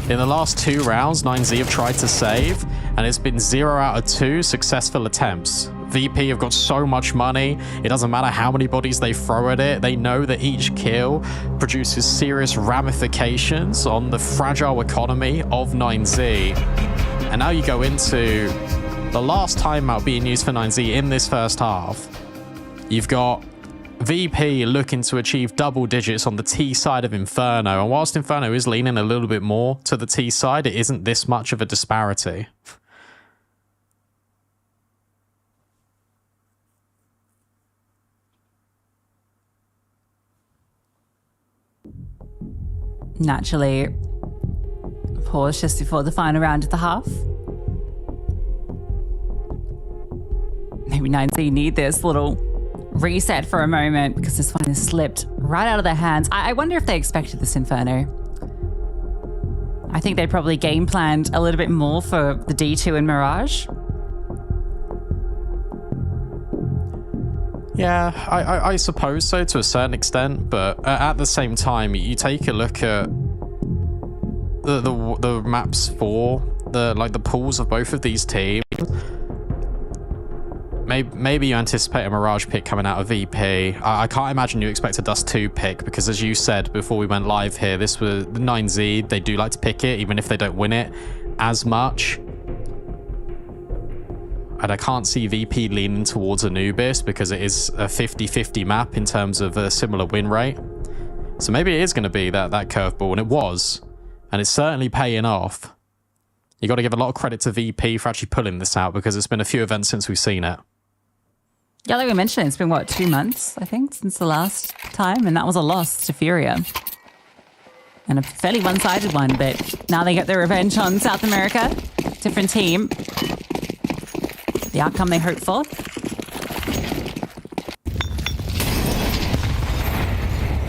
In the last 2 rounds, 9Z have tried to save, and it's been 0 out of 2 successful attempts. VP have got so much money, it doesn't matter how many bodies they throw at it, they know that each kill produces serious ramifications on the fragile economy of 9Z. And now you go into the last timeout being used for 9Z in this first half. You've got VP looking to achieve double digits on the T side of Inferno, and whilst Inferno is leaning a little bit more to the T side, it isn't this much of a disparity. Naturally, pause just before the final round of the half. Maybe 9Z need this little reset for a moment because this one has slipped right out of their hands. I wonder if they expected this Inferno. I think they probably game planned a little bit more for the D2 and Mirage. Yeah, I suppose so to a certain extent, but at the same time, you take a look at the maps for the pools of both of these teams. Maybe you anticipate a Mirage pick coming out of VP. I can't imagine you expect a Dust 2 pick because, as you said before we went live here, this was the 9Z. They do like to pick it, even if they don't win it as much. And I can't see VP leaning towards Anubis because it is a 50-50 map in terms of a similar win rate. So maybe it is going to be that curveball, and it was. And it's certainly paying off. You got to give a lot of credit to VP for actually pulling this out because it's been a few events since we've seen it. Yeah, like we mentioned, it's been, what, 2 months, I think, since the last time, and that was a loss to Furia. And a fairly one-sided one, but now they get their revenge on South America. Different team. The outcome they hope for.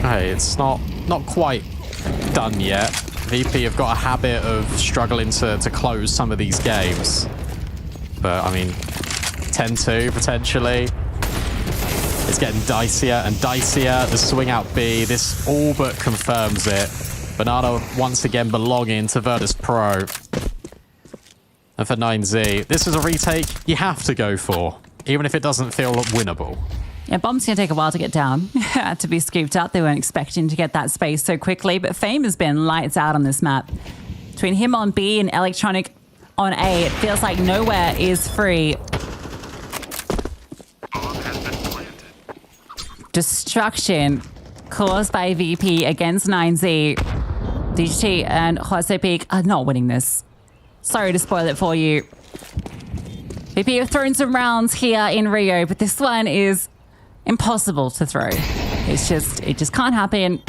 Hey, it's not quite done yet. VP have got a habit of struggling to close some of these games. But, I mean, 10-2 potentially. It's getting dicier and dicier. The swing out B, this all but confirms it. Banana once again belonging to Virtus.pro. And for 9Z, this is a retake you have to go for, even if it doesn't feel winnable. Yeah, Bomb's going to take a while to get down. Had to be scooped up. They weren't expecting to get that space so quickly, but Fame has been lights out on this map. Between him on B and Electronic on A, it feels like nowhere is free. Destruction caused by VP against 9Z. DGT and Jose Peak are not winning this. Sorry to spoil it for you. VP have thrown some rounds here in Rio, but this one is impossible to throw. It just can't happen.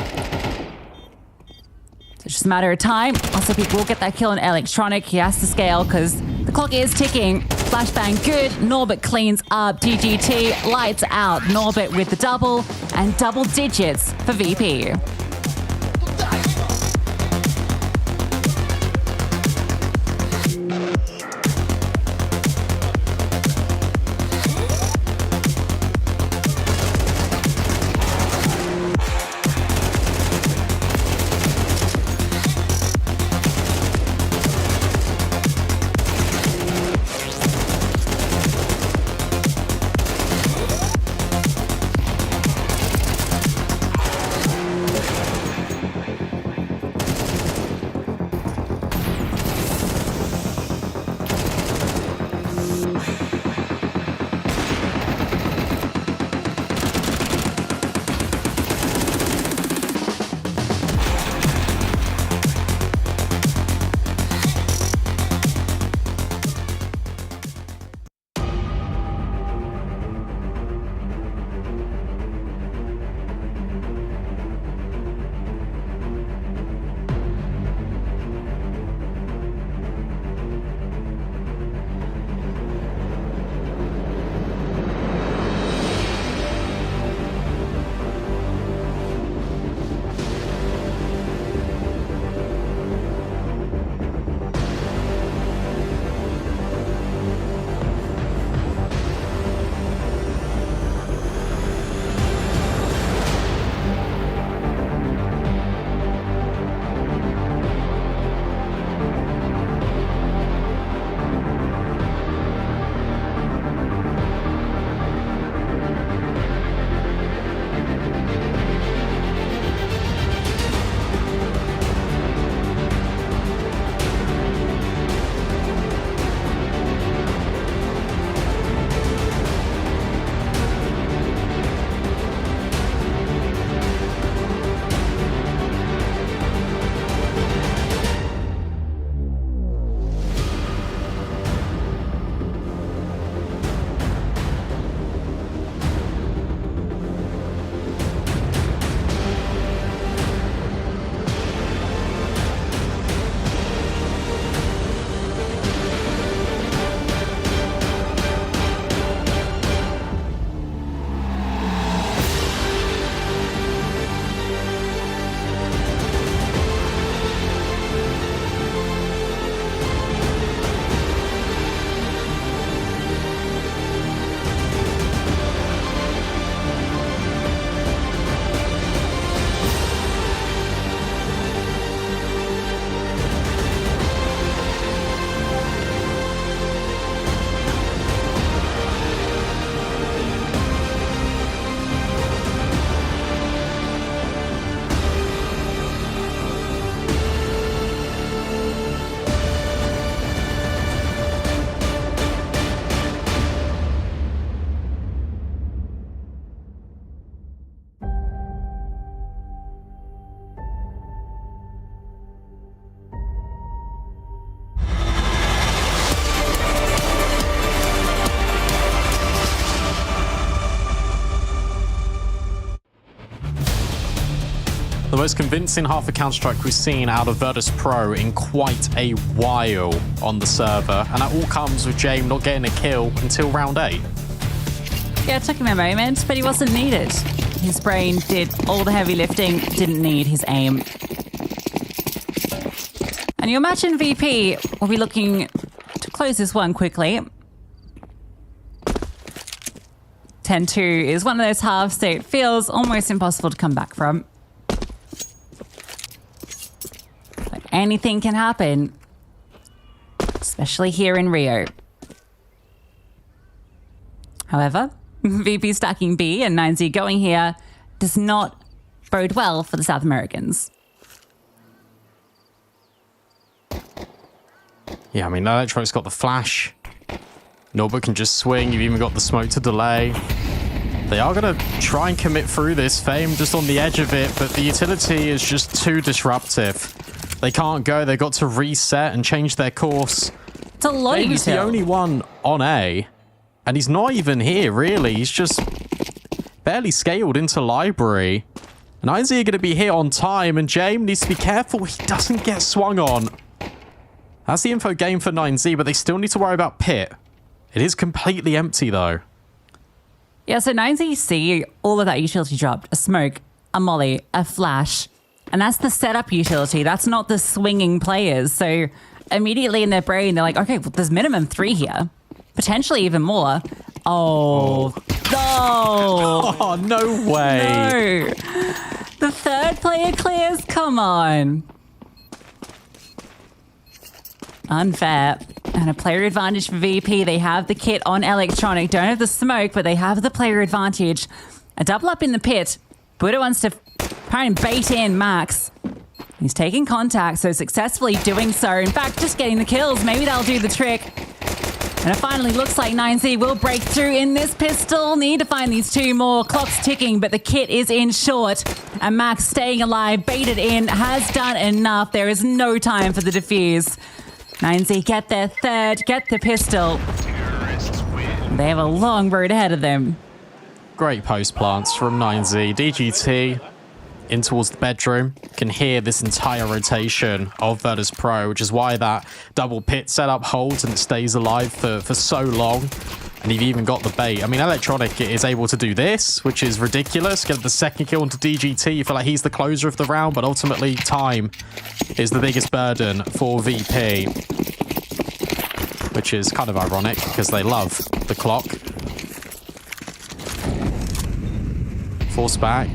It's just a matter of time. Also, Peak will get that kill on Electronic. He has to scale because the clock is ticking. Flashbang good. Norbert cleans up. DGT lights out. Norbert with the double and double digits for VP. most convincing half a Counter-Strike we've seen out of Virtus.pro in quite a while on the server. And that all comes with James not getting a kill until round 8. Yeah, it took him a moment, but he wasn't needed. His brain did all the heavy lifting, didn't need his aim. And you imagine VP will be looking to close this one quickly. 10-2 is one of those halves that feels almost impossible to come back from. But anything can happen, especially here in Rio. However, VP stacking B and 9Z going here does not bode well for the South Americans. Yeah, I mean, Electronic's got the flash. Norbert can just swing. You've even got the smoke to delay. They are going to try and commit through this. Fame just on the edge of it, but the utility is just too disruptive. They can't go. They've got to reset and change their course. It's a lot of He's the only one on A, and he's not even here, really. He's just barely scaled into library. And IZ are going to be hit on time, and James needs to be careful he doesn't get swung on. That's the info game for 9Z, but they still need to worry about Pit. It is completely empty, though. Yeah, so 9Z see all of that utility dropped. A smoke, a molly, a flash. And that's the setup utility. That's not the swinging players. So immediately in their brain, they're like, okay, well, there's minimum 3 here. Potentially even more. Oh, no. Oh, no way. No. The third player clears? Come on. Unfair. And a player advantage for VP. They have the kit on Electronic. Don't have the smoke, but they have the player advantage. A double up in the pit. Buddha wants to try and bait in Max. He's taking contact, so successfully doing so. In fact, just getting the kills. Maybe that'll do the trick. And it finally looks like 9Z will break through in this pistol. Need to find these 2 more. Clock's ticking, but the kit is in short. And Max staying alive, baited in, has done enough. There is no time for the defuse. 9Z get their third, get the pistol. They have a long road ahead of them. Great post plants from 9Z. DGT in towards the bedroom. Can hear this entire rotation of Virtus.pro, which is why that double pit setup holds and it stays alive for so long. And you've even got the bait. I mean, Electronic is able to do this, which is ridiculous. Get the second kill onto DGT. You feel like he's the closer of the round, but ultimately time is the biggest burden for VP. Which is kind of ironic because they love the clock. Force back.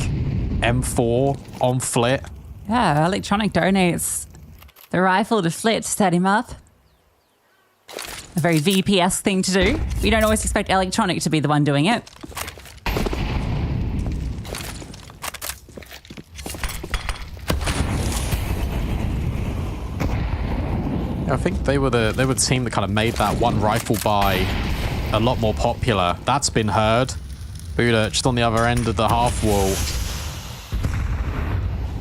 M4 on Flit. Yeah, Electronic donates the rifle to Flit to set him up. A very VP-esque thing to do. We don't always expect Electronic to be the one doing it. I think they were the team that kind of made that one rifle buy a lot more popular. That's been heard. Buddha just on the other end of the half wall.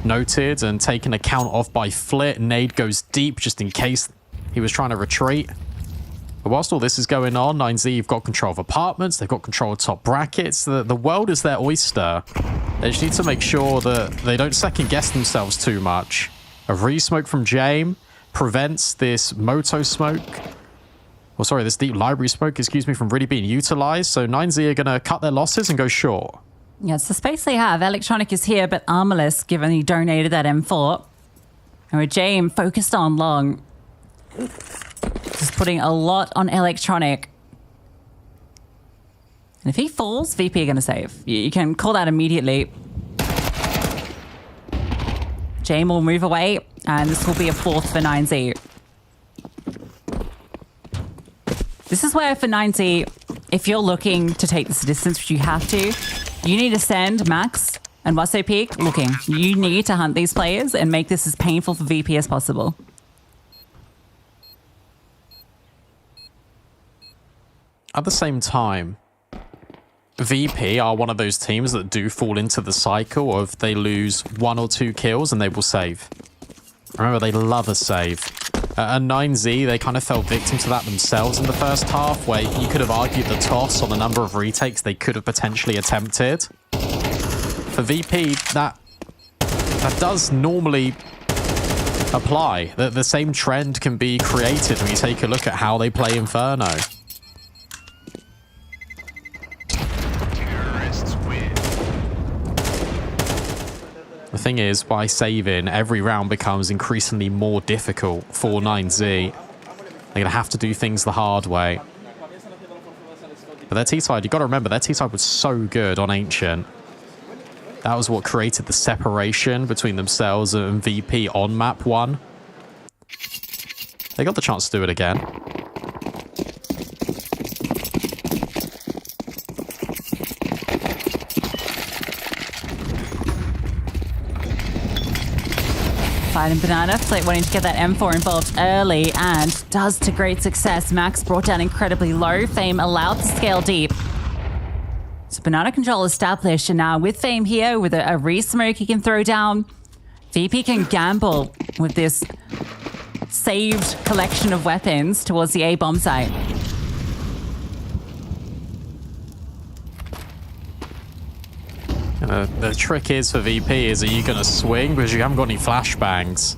Noted and taken account of by Flit. Nade goes deep just in case he was trying to retreat. But whilst all this is going on, 9Z have got control of apartments, they've got control of top brackets. The world is their oyster. They just need to make sure that they don't second guess themselves too much. A re-smoke from James prevents this Moto smoke. Well, sorry, this deep library smoke, excuse me, from really being utilized. So 9Z are going to cut their losses and go short. Yeah, it's the space they have. Electronic is here, but Armorless, given he donated that M4. And with James focused on long. Just putting a lot on Electronic. And if he falls, VP are going to save. You can call that immediately. James will move away, and this will be a 4th for 9Z. This is where for 9Z, if you're looking to take this distance, which you have to, you need to send Max and Wasso Peak looking. You need to hunt these players and make this as painful for VP as possible. At the same time, VP are one of those teams that do fall into the cycle of they lose 1 or 2 kills and they will save. Remember, they love a save. At 9Z, they kind of fell victim to that themselves in the first half, where you could have argued the toss on the number of retakes they could have potentially attempted. For VP, that that does normally apply. The same trend can be created when you take a look at how they play Inferno. The thing is, by saving, every round becomes increasingly more difficult for 9Z. They're going to have to do things the hard way. But their T-side, you've got to remember, their T-side was so good on Ancient. That was what created the separation between themselves and VP on map 1. They got the chance to do it again. And Banana, Flit wanting to get that M4 involved early and does to great success. Max brought down incredibly low. Fame allowed to scale deep. So Banana control established, and now with Fame here, with a re-smoke he can throw down, VP can gamble with this saved collection of weapons towards the A-bomb site. The trick is for VP is, are you going to swing? Because you haven't got any flashbangs.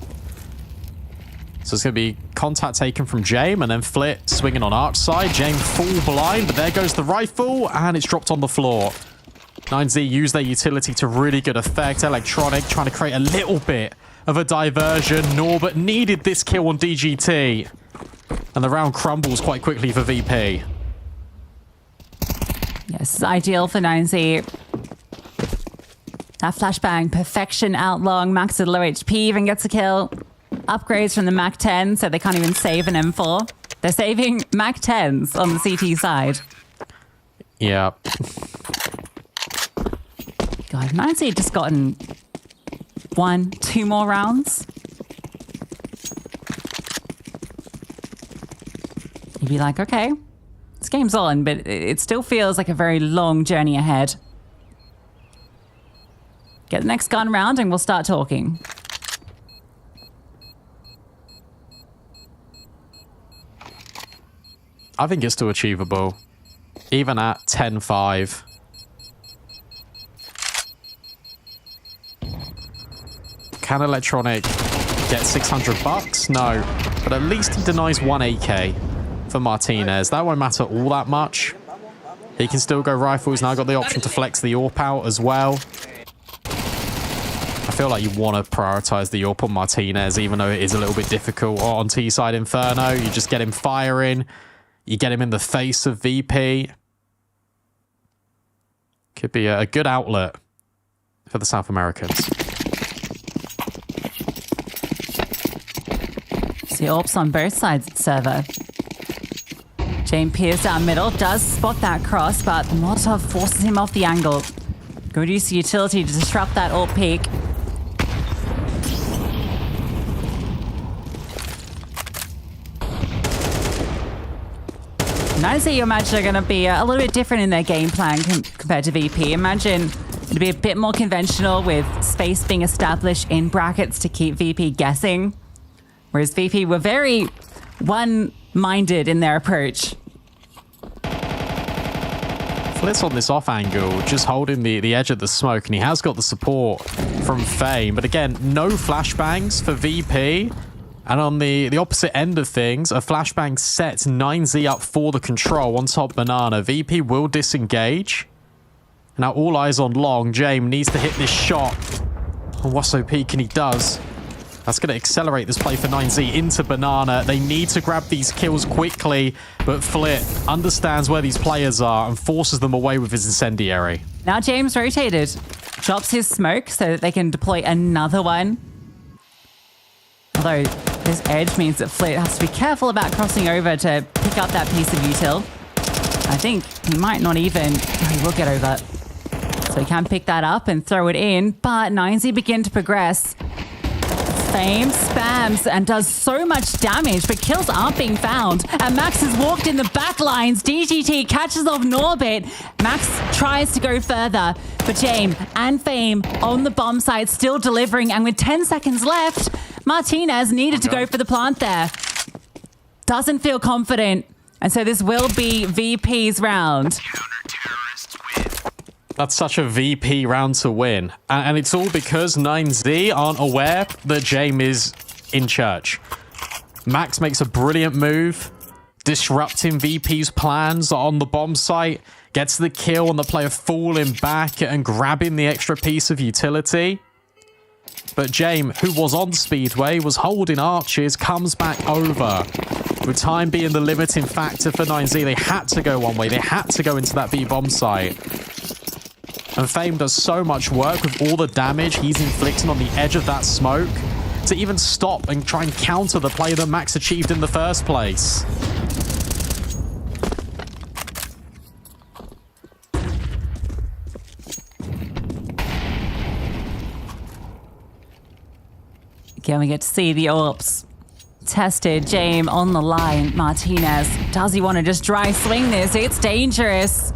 So it's going to be contact taken from Jame, and then Flit swinging on Arch side. Jame full blind, but there goes the rifle, and it's dropped on the floor. 9Z used their utility to really good effect. Electronic trying to create a little bit of a diversion. Norbert needed this kill on DGT. And the round crumbles quite quickly for VP. Yes, ideal for 9Z. That flashbang, perfection out long. Max at low HP even gets a kill. Upgrades from the Mac 10, so they can't even save an M4. They're saving Mac 10s on the CT side. Yeah. God, 9Z had just gotten 1-2 more rounds. You'd be like, okay, this game's on, but it still feels like a very long journey ahead. Get the next gun round and we'll start talking. I think it's still achievable. Even at 10-5. Can Electronic get 600 bucks? No. But at least he denies 1 AK for Martinez. That won't matter all that much. He can still go rifle. He's now got the option to flex the AWP out as well. I feel like you want to prioritize the AWP on Martinez, even though it is a little bit difficult on T-side Inferno. You just get him firing. You get him in the face of VP. Could be a good outlet for the South Americans. See AWPs on both sides of the server. Jane Pierce down middle does spot that cross, but the Molotov forces him off the angle. Good use of utility to disrupt that AWP peak. Now say you imagine they're going to be a little bit different in their game plan compared to VP. Imagine it'd be a bit more conventional with space being established in brackets to keep VP guessing. Whereas VP were very one-minded in their approach. Flit's on this off angle, just holding the edge of the smoke, and he has got the support from Fame. But again, no flashbangs for VP. And on the opposite end of things, a flashbang sets 9Z up for the control on top Banana. VP will disengage. Now all eyes on long. Jame needs to hit this shot on Wasso Peak, and he does. That's going to accelerate this play for 9Z into Banana. They need to grab these kills quickly, but Flit understands where these players are and forces them away with his incendiary. Now James rotated. Drops his smoke so that they can deploy another one. Although this edge means that Flit has to be careful about crossing over to pick up that piece of util. I think he might not even... he will get over. So he can pick that up and throw it in, but 9Z begin to progress. Fame spams and does so much damage, but kills aren't being found. And Max has walked in the back lines. DGT catches off Norbit. Max tries to go further, but Jame and Fame on the bomb site still delivering. And with 10 seconds left, Martinez needed to go for the plant there. Doesn't feel confident. And so this will be VP's round. That's such a VP round to win. And it's all because 9Z aren't aware that James is in church. Max makes a brilliant move, disrupting VP's plans on the bomb site, gets the kill on the player falling back and grabbing the extra piece of utility. But James, who was on Speedway, was holding arches, comes back over. With time being the limiting factor for 9Z, they had to go one way. They had to go into that B bomb site. And Fame does so much work with all the damage he's inflicting on the edge of that smoke to even stop and try and counter the play that Max achieved in the first place. Again, we get to see the AWPs tested. James on the line. Martinez, does he want to just dry swing this? It's dangerous.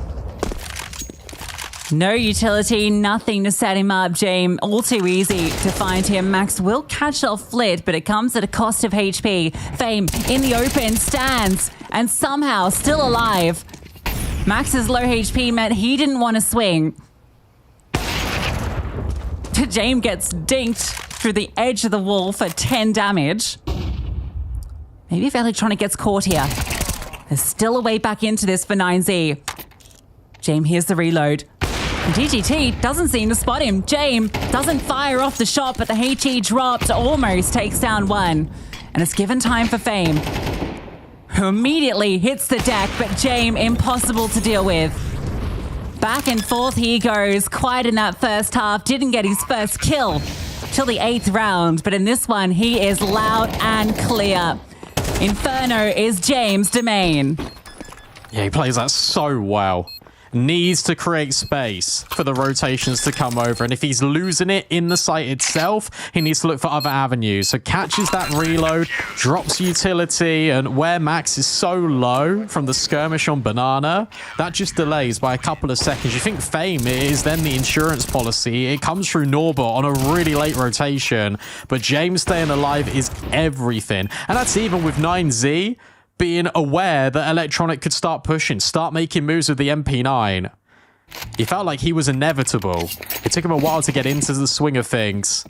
No utility, nothing to set him up. James, all too easy to find him. Max will catch off Flit, but it comes at a cost of HP. Fame in the open, stands, and somehow still alive. Max's low HP meant he didn't want to swing. James gets dinked through the edge of the wall for 10 damage. Maybe if Electronic gets caught here. There's still a way back into this for 9Z. James hears the reload. DGT doesn't seem to spot him. James doesn't fire off the shot, but the HE dropped, almost takes down one. And it's given time for Fame, who immediately hits the deck, but James impossible to deal with. Back and forth he goes, quiet in that first half, didn't get his first kill till the 8th round, but in this one he is loud and clear. Inferno is James' domain. Yeah, he plays that so well. Needs to create space for the rotations to come over, and if he's losing it in the site itself, he needs to look for other avenues. So catches that reload, drops utility, and where Max is so low from the skirmish on Banana, that just delays by a couple of seconds. You think Fame is then the insurance policy. It comes through Norbert on a really late rotation, but James staying alive is everything. And that's even with 9Z being aware that Electronic could start pushing, start making moves with the MP9. He felt like he was inevitable. It took him a while to get into the swing of things.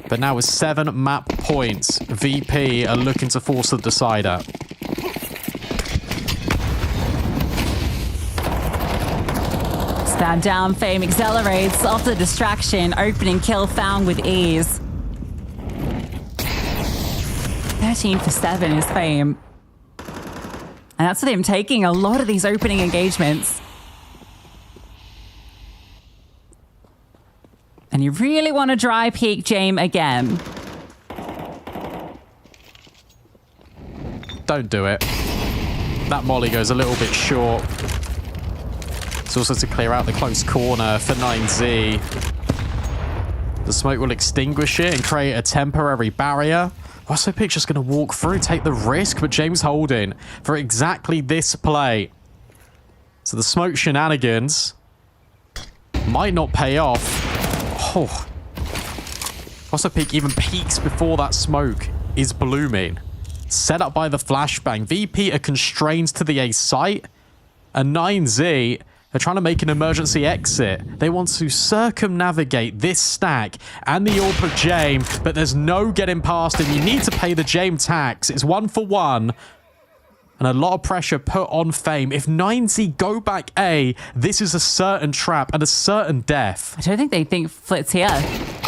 But now with 7 map points, VP are looking to force the decider. Stand down, Fame accelerates off the distraction. Opening kill found with ease. 13 for 7 is Fame. And that's with him taking a lot of these opening engagements. And you really want to dry peek James again. Don't do it. That molly goes a little bit short. It's also to clear out the close corner for 9Z. The smoke will extinguish it and create a temporary barrier. Also, Pick's just going to walk through, take the risk, but James holding for exactly this play. So the smoke shenanigans might not pay off. Oh. Also, Pick even peeks before that smoke is blooming. Set up by the flashbang. VP are constrained to the A site, and 9Z are trying to make an emergency exit. They want to circumnavigate this stack and the AWP of James, but there's no getting past him. You need to pay the James tax. It's 1 for 1. And a lot of pressure put on Fame. If 9Z go back A, this is a certain trap and a certain death. I don't think they think Flit's here.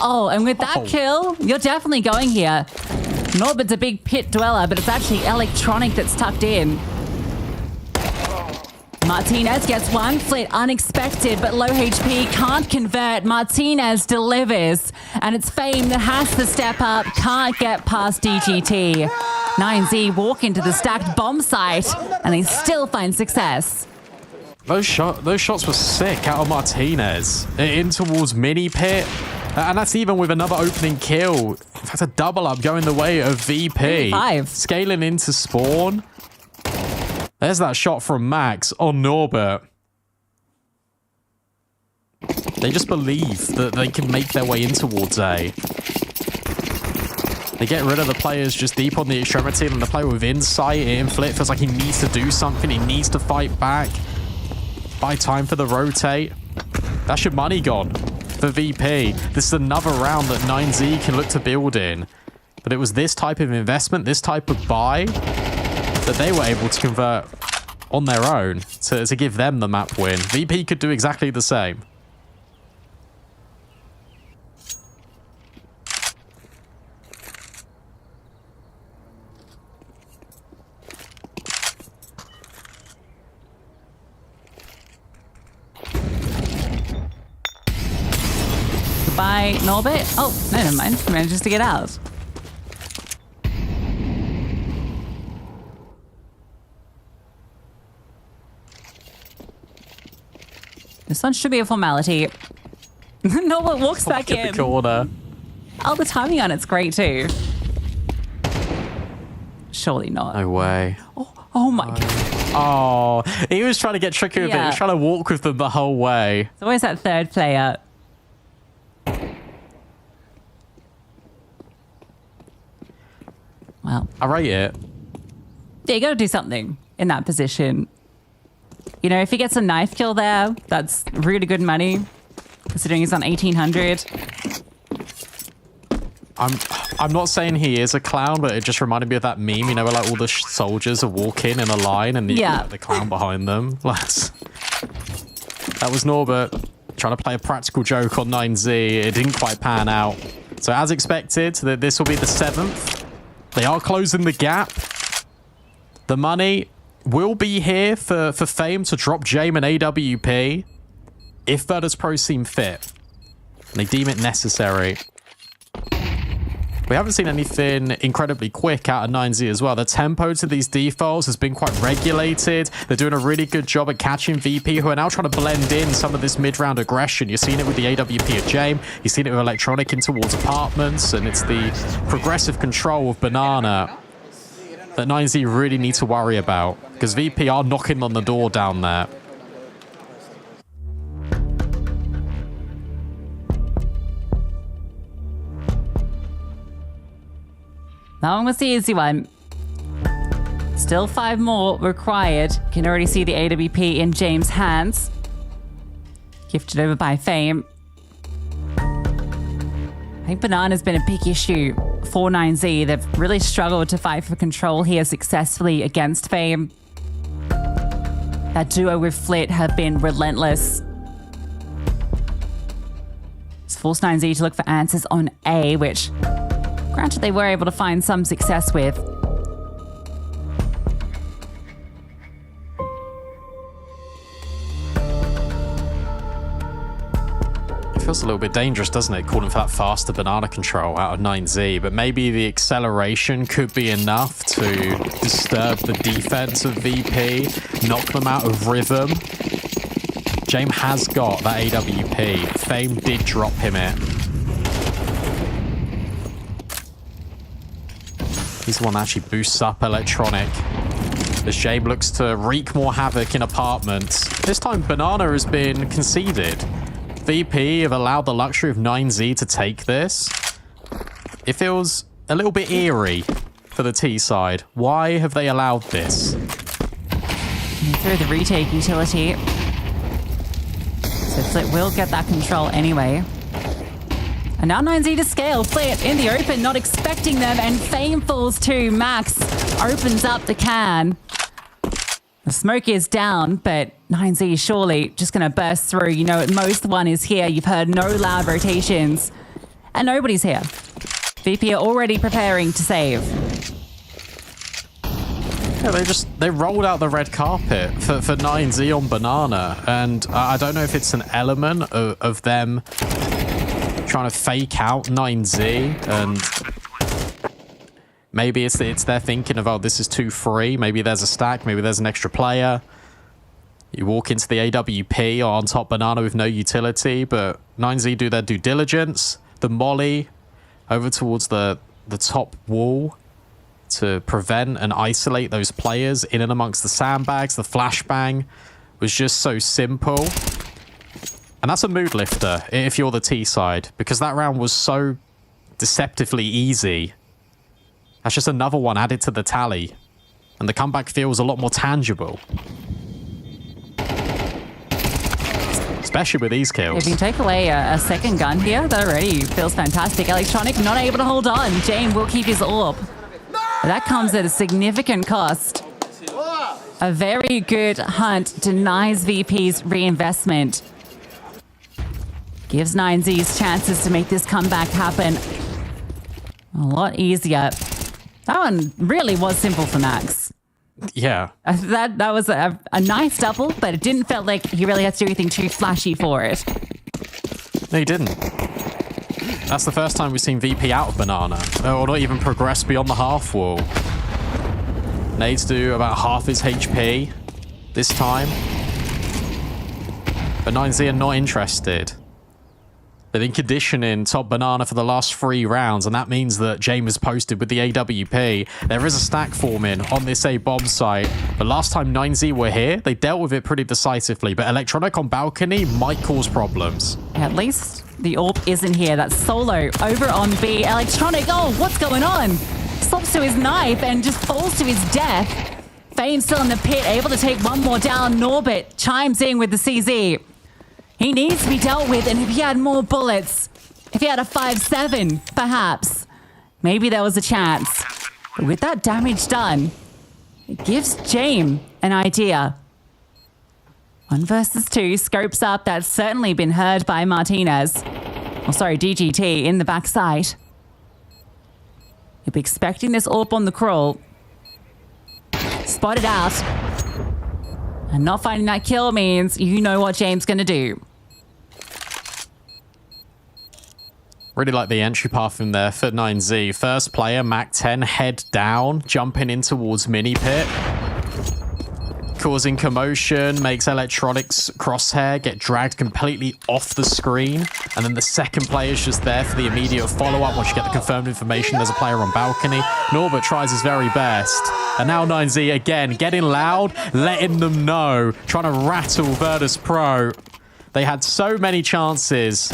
Oh, and with that kill, you're definitely going here. Norbert's a big pit dweller, but it's actually Electronic that's tucked in. Martinez gets one. Flit unexpected, but low HP, can't convert. Martinez delivers, and it's Fame that has to step up, can't get past DGT. 9Z walk into the stacked bomb site, and they still find success. Those shots were sick out of Martinez. In towards mini pit, and that's even with another opening kill. In fact, a double up going the way of VP. 5. Scaling into spawn. There's that shot from Max on Norbert. They just believe that they can make their way in towards A. They get rid of the players just deep on the extremity, and the player with insight in Flit feels like he needs to do something. He needs to fight back. Buy time for the rotate. That's your money gone for VP. This is another round that 9Z can look to build in. But it was this type of investment, this type of buy, that they were able to convert on their own to give them the map win. VP could do exactly the same. By Norbit. Oh, no, never mind. He manages to get out. This one should be a formality. Norbit walks back in. The corner. Oh, the timing on it's great too. Surely not. No way. Oh my god. Oh, he was trying to get tricky with it. He was trying to walk with them the whole way. It's always that third player. Well, I rate it. Yeah, you got to do something in that position. You know, if he gets a knife kill there, that's really good money, considering he's on 1800. I'm not saying he is a clown, but it just reminded me of that meme, you know, where like all the soldiers are walking in a line and the clown behind them. That was Norbert trying to play a practical joke on 9Z. It didn't quite pan out. So as expected, this will be the 7th. They are closing the gap. The money will be here for Fame to drop Jame and AWP if Virtus.pro seem fit. And they deem it necessary. We haven't seen anything incredibly quick out of 9Z as well. The tempo to these defaults has been quite regulated. They're doing a really good job at catching VP, who are now trying to blend in some of this mid-round aggression. You're seeing it with the AWP of Jame. You've seen it with Electronic in towards apartments. And it's the progressive control of Banana that 9Z really need to worry about, because VP are knocking on the door down there. That one was the easy one. Still 5 more required. Can already see the AWP in James' hands. Gifted over by Fame. I think Banana's been a big issue for 9Z. They've really struggled to fight for control here successfully against Fame. That duo with Flit have been relentless. It's forced 9Z to look for answers on A, which, granted, they were able to find some success with. It feels a little bit dangerous, doesn't it? Calling for that faster Banana control out of 9Z, but maybe the acceleration could be enough to disturb the defense of VP, knock them out of rhythm. Jame has got that AWP. Fame did drop him it. He's the one that actually boosts up Electronic as Jame looks to wreak more havoc in apartments. This time Banana has been conceded. VP have allowed the luxury of 9Z to take this. It feels a little bit eerie for the T side. Why have they allowed this? Through the retake utility. So Flit will get that control anyway. And now 9Z to scale. Flit in the open, not expecting them, and Fame falls too. Max opens up the can. The smoke is down, but 9Z is surely just going to burst through. You know, most one is here. You've heard no loud rotations, and nobody's here. VP are already preparing to save. Yeah, they rolled out the red carpet for 9Z on Banana, and I don't know if it's an element of them trying to fake out 9Z, and maybe it's their thinking of, oh, this is too free. Maybe there's a stack. Maybe there's an extra player. You walk into the AWP on top Banana with no utility, but 9Z do their due diligence. The molly over towards the top wall to prevent and isolate those players in and amongst the sandbags. The flashbang was just so simple. And that's a mood lifter if you're the T side, because that round was so deceptively easy. That's just another one added to the tally. And the comeback feels a lot more tangible. especially with these kills. If you take away a second gun here, that already feels fantastic. Electronic not able to hold on. Jame will keep his orb. That comes at a significant cost. A very good hunt denies VP's reinvestment. Gives 9Z's chances to make this comeback happen a lot easier. That one really was simple for Max. Yeah. That was a nice double, but it didn't feel like he really had to do anything too flashy for it. No, he didn't. That's the first time we've seen VP out of Banana, or not even progress beyond the half wall. Nades do about half his HP this time. But 9Z are not interested. They've been conditioning top Banana for the last 3 rounds, and that means that Jame is posted with the AWP. There is a stack forming on this A bomb site. But last time 9Z were here, they dealt with it pretty decisively. But Electronic on balcony might cause problems. At least the AWP isn't here. That's Solo over on B. Electronic, oh, what's going on? Swaps to his knife and just falls to his death. Fame still in the pit, able to take one more down. Norbert chimes in with the CZ. He needs to be dealt with, and if he had more bullets, if he had a 5.7, perhaps, maybe there was a chance. But with that damage done, it gives Jame an idea. 1 versus 2, scopes up. That's certainly been heard by Martinez. Oh, sorry, DGT in the backside. He'll be expecting this AWP on the crawl. Spotted out. And not finding that kill means you know what Jame's going to do. Really like the entry path in there for 9Z. First player, Mac 10, head down, jumping in towards mini pit. Causing commotion, makes Electronics crosshair get dragged completely off the screen. And then the second player is just there for the immediate follow-up once you get the confirmed information. There's a player on balcony. Norbert tries his very best. And now 9Z again, getting loud, letting them know, trying to rattle Virtus.pro. They had so many chances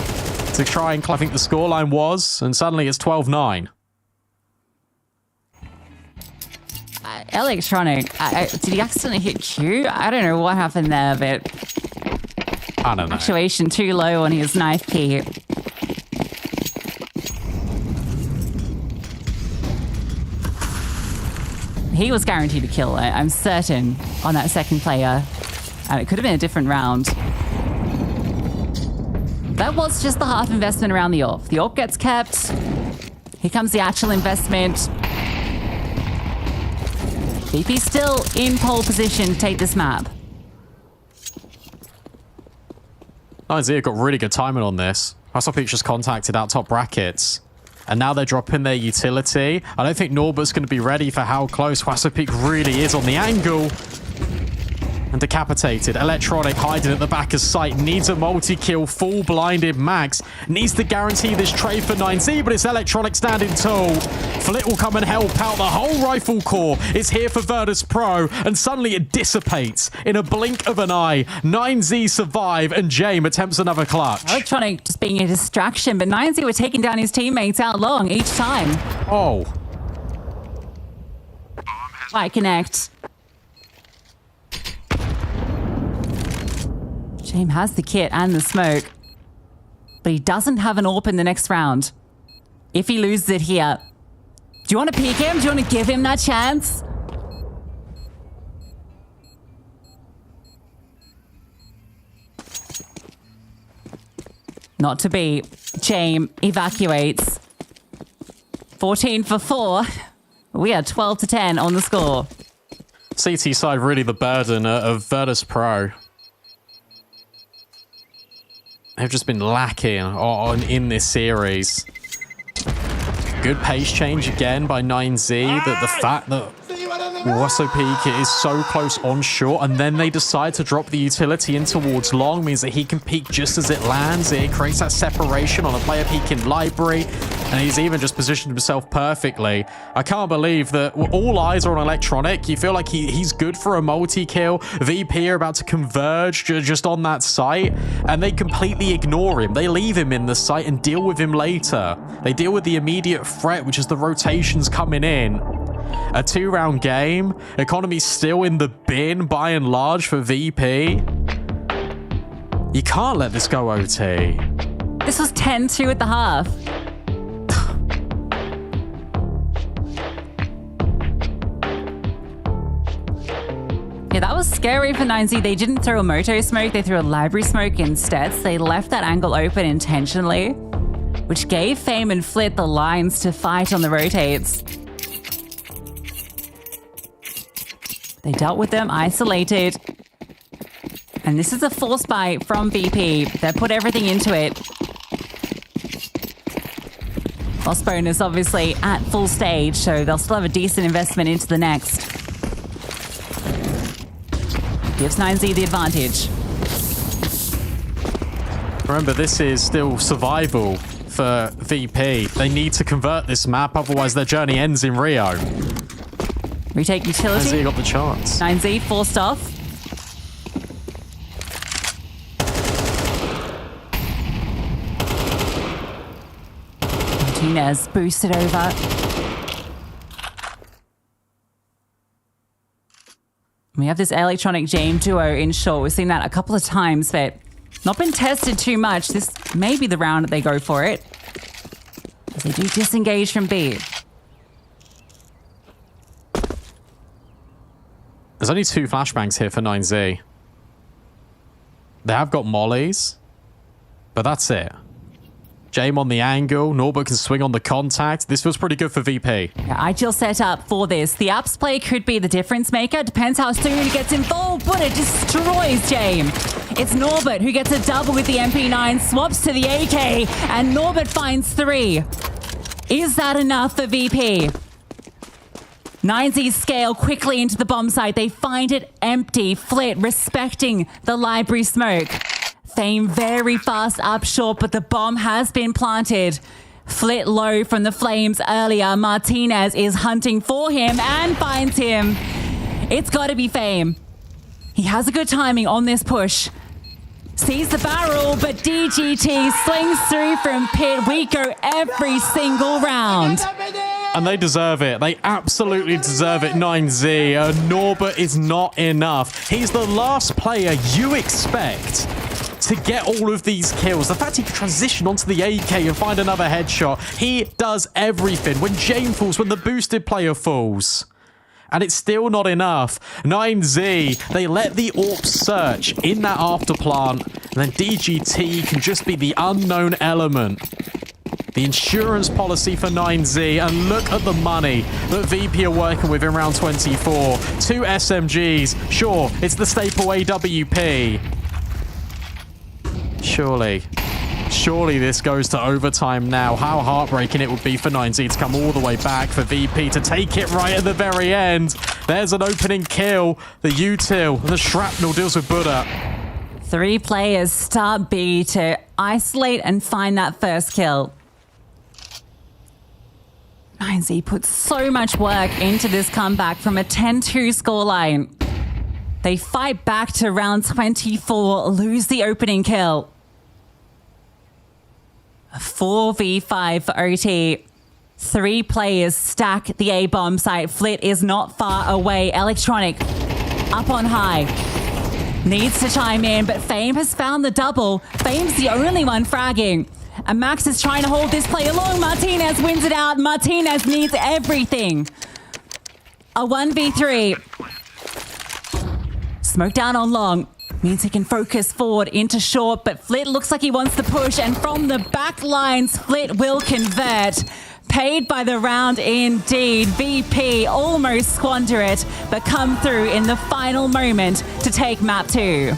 to try and I think the scoreline was, and suddenly it's 12-9. Electronic, did he accidentally hit Q? I don't know what happened there, but I don't know. Actuation too low on his knife key. He was guaranteed to kill it, I'm certain, on that second player. And it could have been a different round. That was just the half investment around the AWP. The AWP gets kept. Here comes the actual investment. VP still in pole position to take this map. 9Z got really good timing on this. Hasselpeak just contacted out top brackets. And now they're dropping their utility. I don't think Norbert's going to be ready for how close Hasselpeak really is on the angle. And decapitated. Electronic hiding at the back of sight. Needs a multi-kill. Full blinded Max. Needs to guarantee this trade for 9Z, but it's Electronic standing tall. Flit will come and help out. The whole rifle corps is here for Virtus.pro, and suddenly it dissipates in a blink of an eye. 9Z survive, and Jame attempts another clutch. Electronic just being a distraction, but 9Z were taking down his teammates out long each time. Oh. Might connect. Jame has the kit and the smoke, but he doesn't have an AWP in the next round. If he loses it here, do you want to peek him? Do you want to give him that chance? Not to be. Jame evacuates. 14 for 4. We are 12-10 on the score. CT side really the burden of Virtus.pro. They've just been lacking in this series. Good pace change again by 9Z. The fact that Hasselpeak is so close on short, and then they decide to drop the utility in towards long, means that he can peek just as it lands. It creates that separation on a player peeking library, and he's even just positioned himself perfectly. I can't believe that all eyes are on Electronic. You feel like he's good for a multi-kill. VP are about to converge just on that site, and they completely ignore him. They leave him in the site and deal with him later. They deal with the immediate threat, which is the rotations coming in. A 2-round game. Economy's still in the bin by and large for VP. You can't let this go OT. This was 10-2 at the half. Yeah, that was scary for 9Z. They didn't throw a moto smoke, they threw a library smoke instead. So they left that angle open intentionally, which gave Fame and Flit the lines to fight on the rotates. They dealt with them, isolated. And this is a force buy from VP. They put everything into it. Loss bonus, obviously, at full stage, so they'll still have a decent investment into the next. Gives 9Z the advantage. Remember, this is still survival for VP. They need to convert this map, otherwise their journey ends in Rio. Retake utility. 9Z got the chance. 9Z forced off. Martinez boosted over. We have this electronic Jame duo in short. We've seen that a couple of times, but not been tested too much. This may be the round that they go for it, as they do disengage from B. There's only 2 flashbangs here for 9Z. They have got mollies, but that's it. Jame on the angle. Norbert can swing on the contact. This feels pretty good for VP. Yeah, ideal setup for this. The apps play could be the difference maker. Depends how soon he gets involved, but it destroys Jame. It's Norbert who gets a double with the MP9, swaps to the AK, and Norbert finds 3. Is that enough for VP? 9Z scale quickly into the bomb site. They find it empty. Flit respecting the library smoke. Fame very fast up short, but the bomb has been planted. Flit low from the flames earlier. Martinez is hunting for him and finds him. It's got to be Fame. He has a good timing on this push. Sees the barrel, but DGT slings through from pit. We go every single round. And they deserve it. They absolutely deserve it, 9Z. Norbert is not enough. He's the last player you expect to get all of these kills. The fact he can transition onto the AK and find another headshot. He does everything. When Jame falls, when the boosted player falls. And it's still not enough. 9Z, they let the AWP search in that after plant. And then DGT can just be the unknown element. The insurance policy for 9Z, and look at the money that VP are working with in round 24. 2 SMGs. Sure, it's the staple AWP. Surely this goes to overtime now. How heartbreaking it would be for 9Z to come all the way back, for VP to take it right at the very end. There's an opening kill. The util, the shrapnel deals with Buddha. 3 players start B to isolate and find that first kill. 9Z puts so much work into this comeback from a 10-2 scoreline. They fight back to round 24, lose the opening kill. 4v5 for OT. 3 players stack the A-bomb site. Flit is not far away. Electronic up on high. Needs to chime in, but Fame has found the double. Fame's the only one fragging. And Max is trying to hold this play along. Martinez wins it out. Martinez needs everything. A 1v3. Smoke down on long. Means he can focus forward into short, but Flit looks like he wants to push, and from the back lines, Flit will convert. Paid by the round indeed. VP almost squander it, but come through in the final moment to take map 2.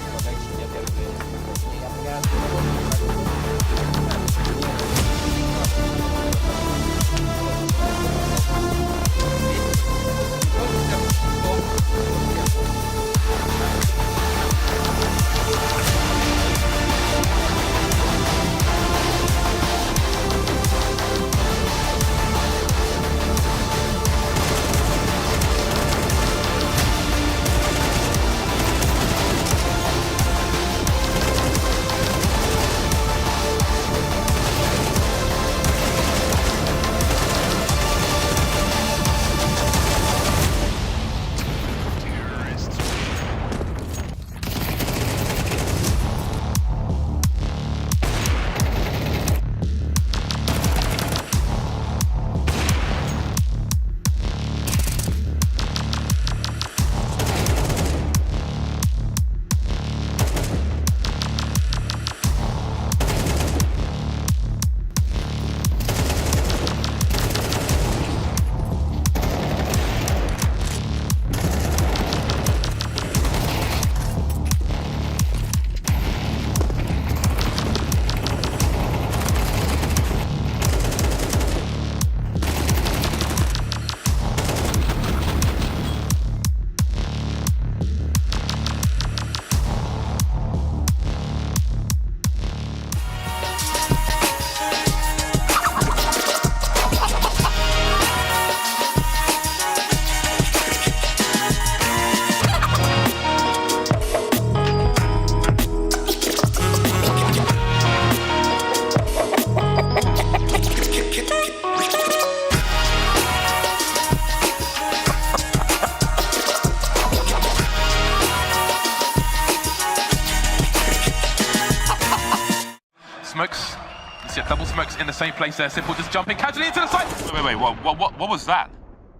it. Double smokes in the same place there. Simple just jumping casually into the side. Wait, what was that?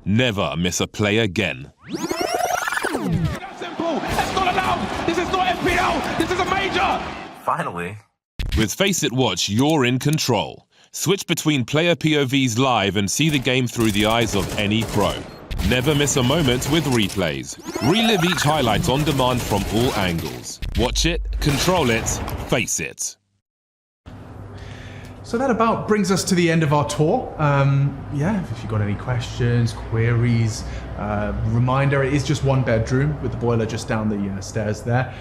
Never miss a play again. Simple. That's not allowed. This is not FPL. This is a major. Finally. With Face It Watch, you're in control. Switch between player POVs live and see the game through the eyes of any pro. Never miss a moment with replays. Relive each highlight on demand from all angles. Watch it, control it, face it. So that about brings us to the end of our tour. Yeah, if you've got any questions, queries, reminder, it is just one bedroom with the boiler just down the stairs there.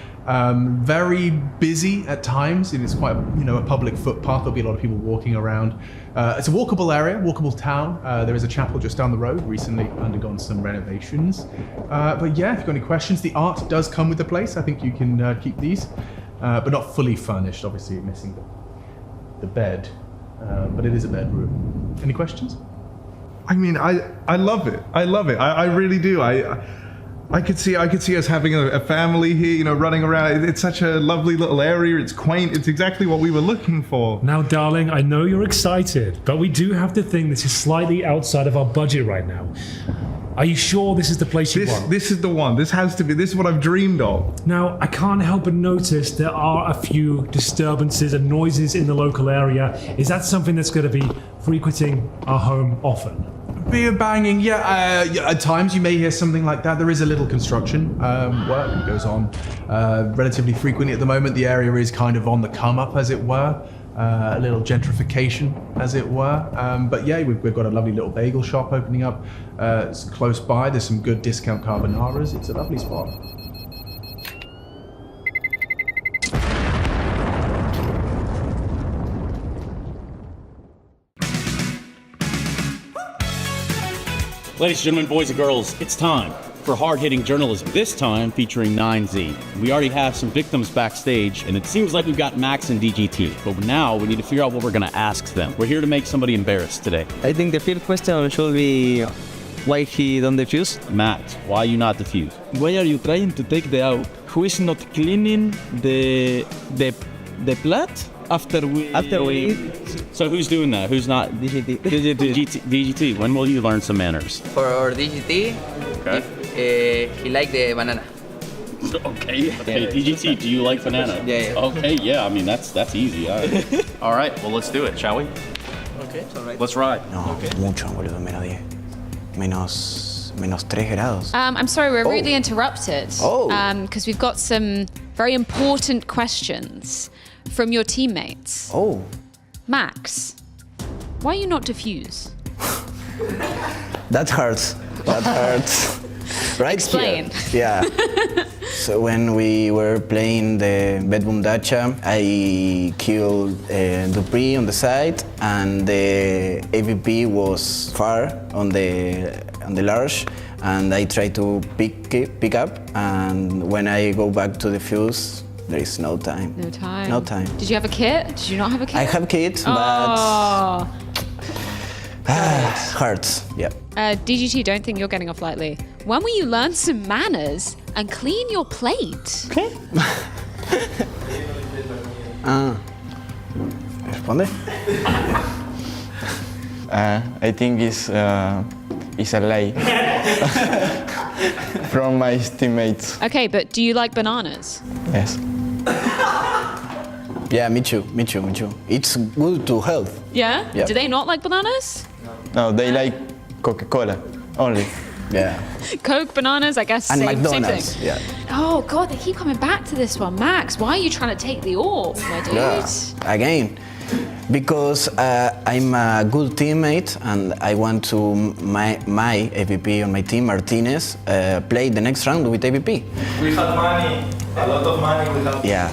Very busy at times, and it's quite a public footpath. There'll be a lot of people walking around. It's a walkable area, walkable town. There is a chapel just down the road, recently undergone some renovations. But yeah, if you've got any questions, the art does come with the place. I think you can keep these, but not fully furnished, obviously missing the bed, but it is a bedroom. Any questions? I mean, I love it. I love it. I really do. I could see us having a family here, running around. It's such a lovely little area. It's quaint. It's exactly what we were looking for. Now, darling, I know you're excited, but we do have to think this is slightly outside of our budget right now. Are you sure this is the place you want? This is the one. This has to be. This is what I've dreamed of. Now, I can't help but notice there are a few disturbances and noises in the local area. Is that something that's going to be frequenting our home often? Beer banging, yeah. At times you may hear something like that. There is a little construction work that goes on relatively frequently at the moment. The area is kind of on the come up, as it were. A little gentrification, as it were. But yeah, we've got a lovely little bagel shop opening up. It's close by. There's some good discount carbonaras. It's a lovely spot. Ladies and gentlemen, boys and girls, it's time for hard-hitting journalism, this time featuring 9Z. We already have some victims backstage, and it seems like we've got Max and DGT, but now we need to figure out what we're going to ask them. We're here to make somebody embarrassed today. I think the first question should be why he don't defuse. Max, why you not defuse? Why are you trying to take the out? Who is not cleaning the plot? After we... So who's doing that? Who's not? DGT. DGT, when will you learn some manners? For DGT, okay. He like the banana. Okay, DGT, do you like banana? Yeah. Okay, yeah, I mean, that's easy. All right. All right, well, let's do it, shall we? Okay, it's all right. Let's ride. No, mucho, boludo, menos 3 grados. I'm sorry, we're rudely interrupted. Because we've got some very important questions from your teammates. Max, why you not defuse? That hurts. That hurts. Right. Explain. Here. Yeah. So when we were playing the bedroom dacha, I killed Dupree on the side, and the AVP was far on the large, and I tried to pick up, and when I go back to the fuse, there is no time. No time. No time. Did you have a kit? Did you not have a kit? I have a kit, but... hurts, yeah. DGT, don't think you're getting off lightly. When will you learn some manners and clean your plate? Okay. Responde. I think it's a lie from my teammates. Okay, but do you like bananas? Yes. Yeah, me too. It's good to health. Yeah? Yeah. Do they not like bananas? No, they like Coca-Cola only. Yeah. Coke, bananas, I guess And same McDonald's, thing. yeah. Oh God, they keep coming back to this one. Max, why are you trying to take the orb, my dude? Yeah. Again, because I'm a good teammate and I want to my AVP on my team, Martinez, play the next round with AVP. We have money, a lot of money we have. Yeah,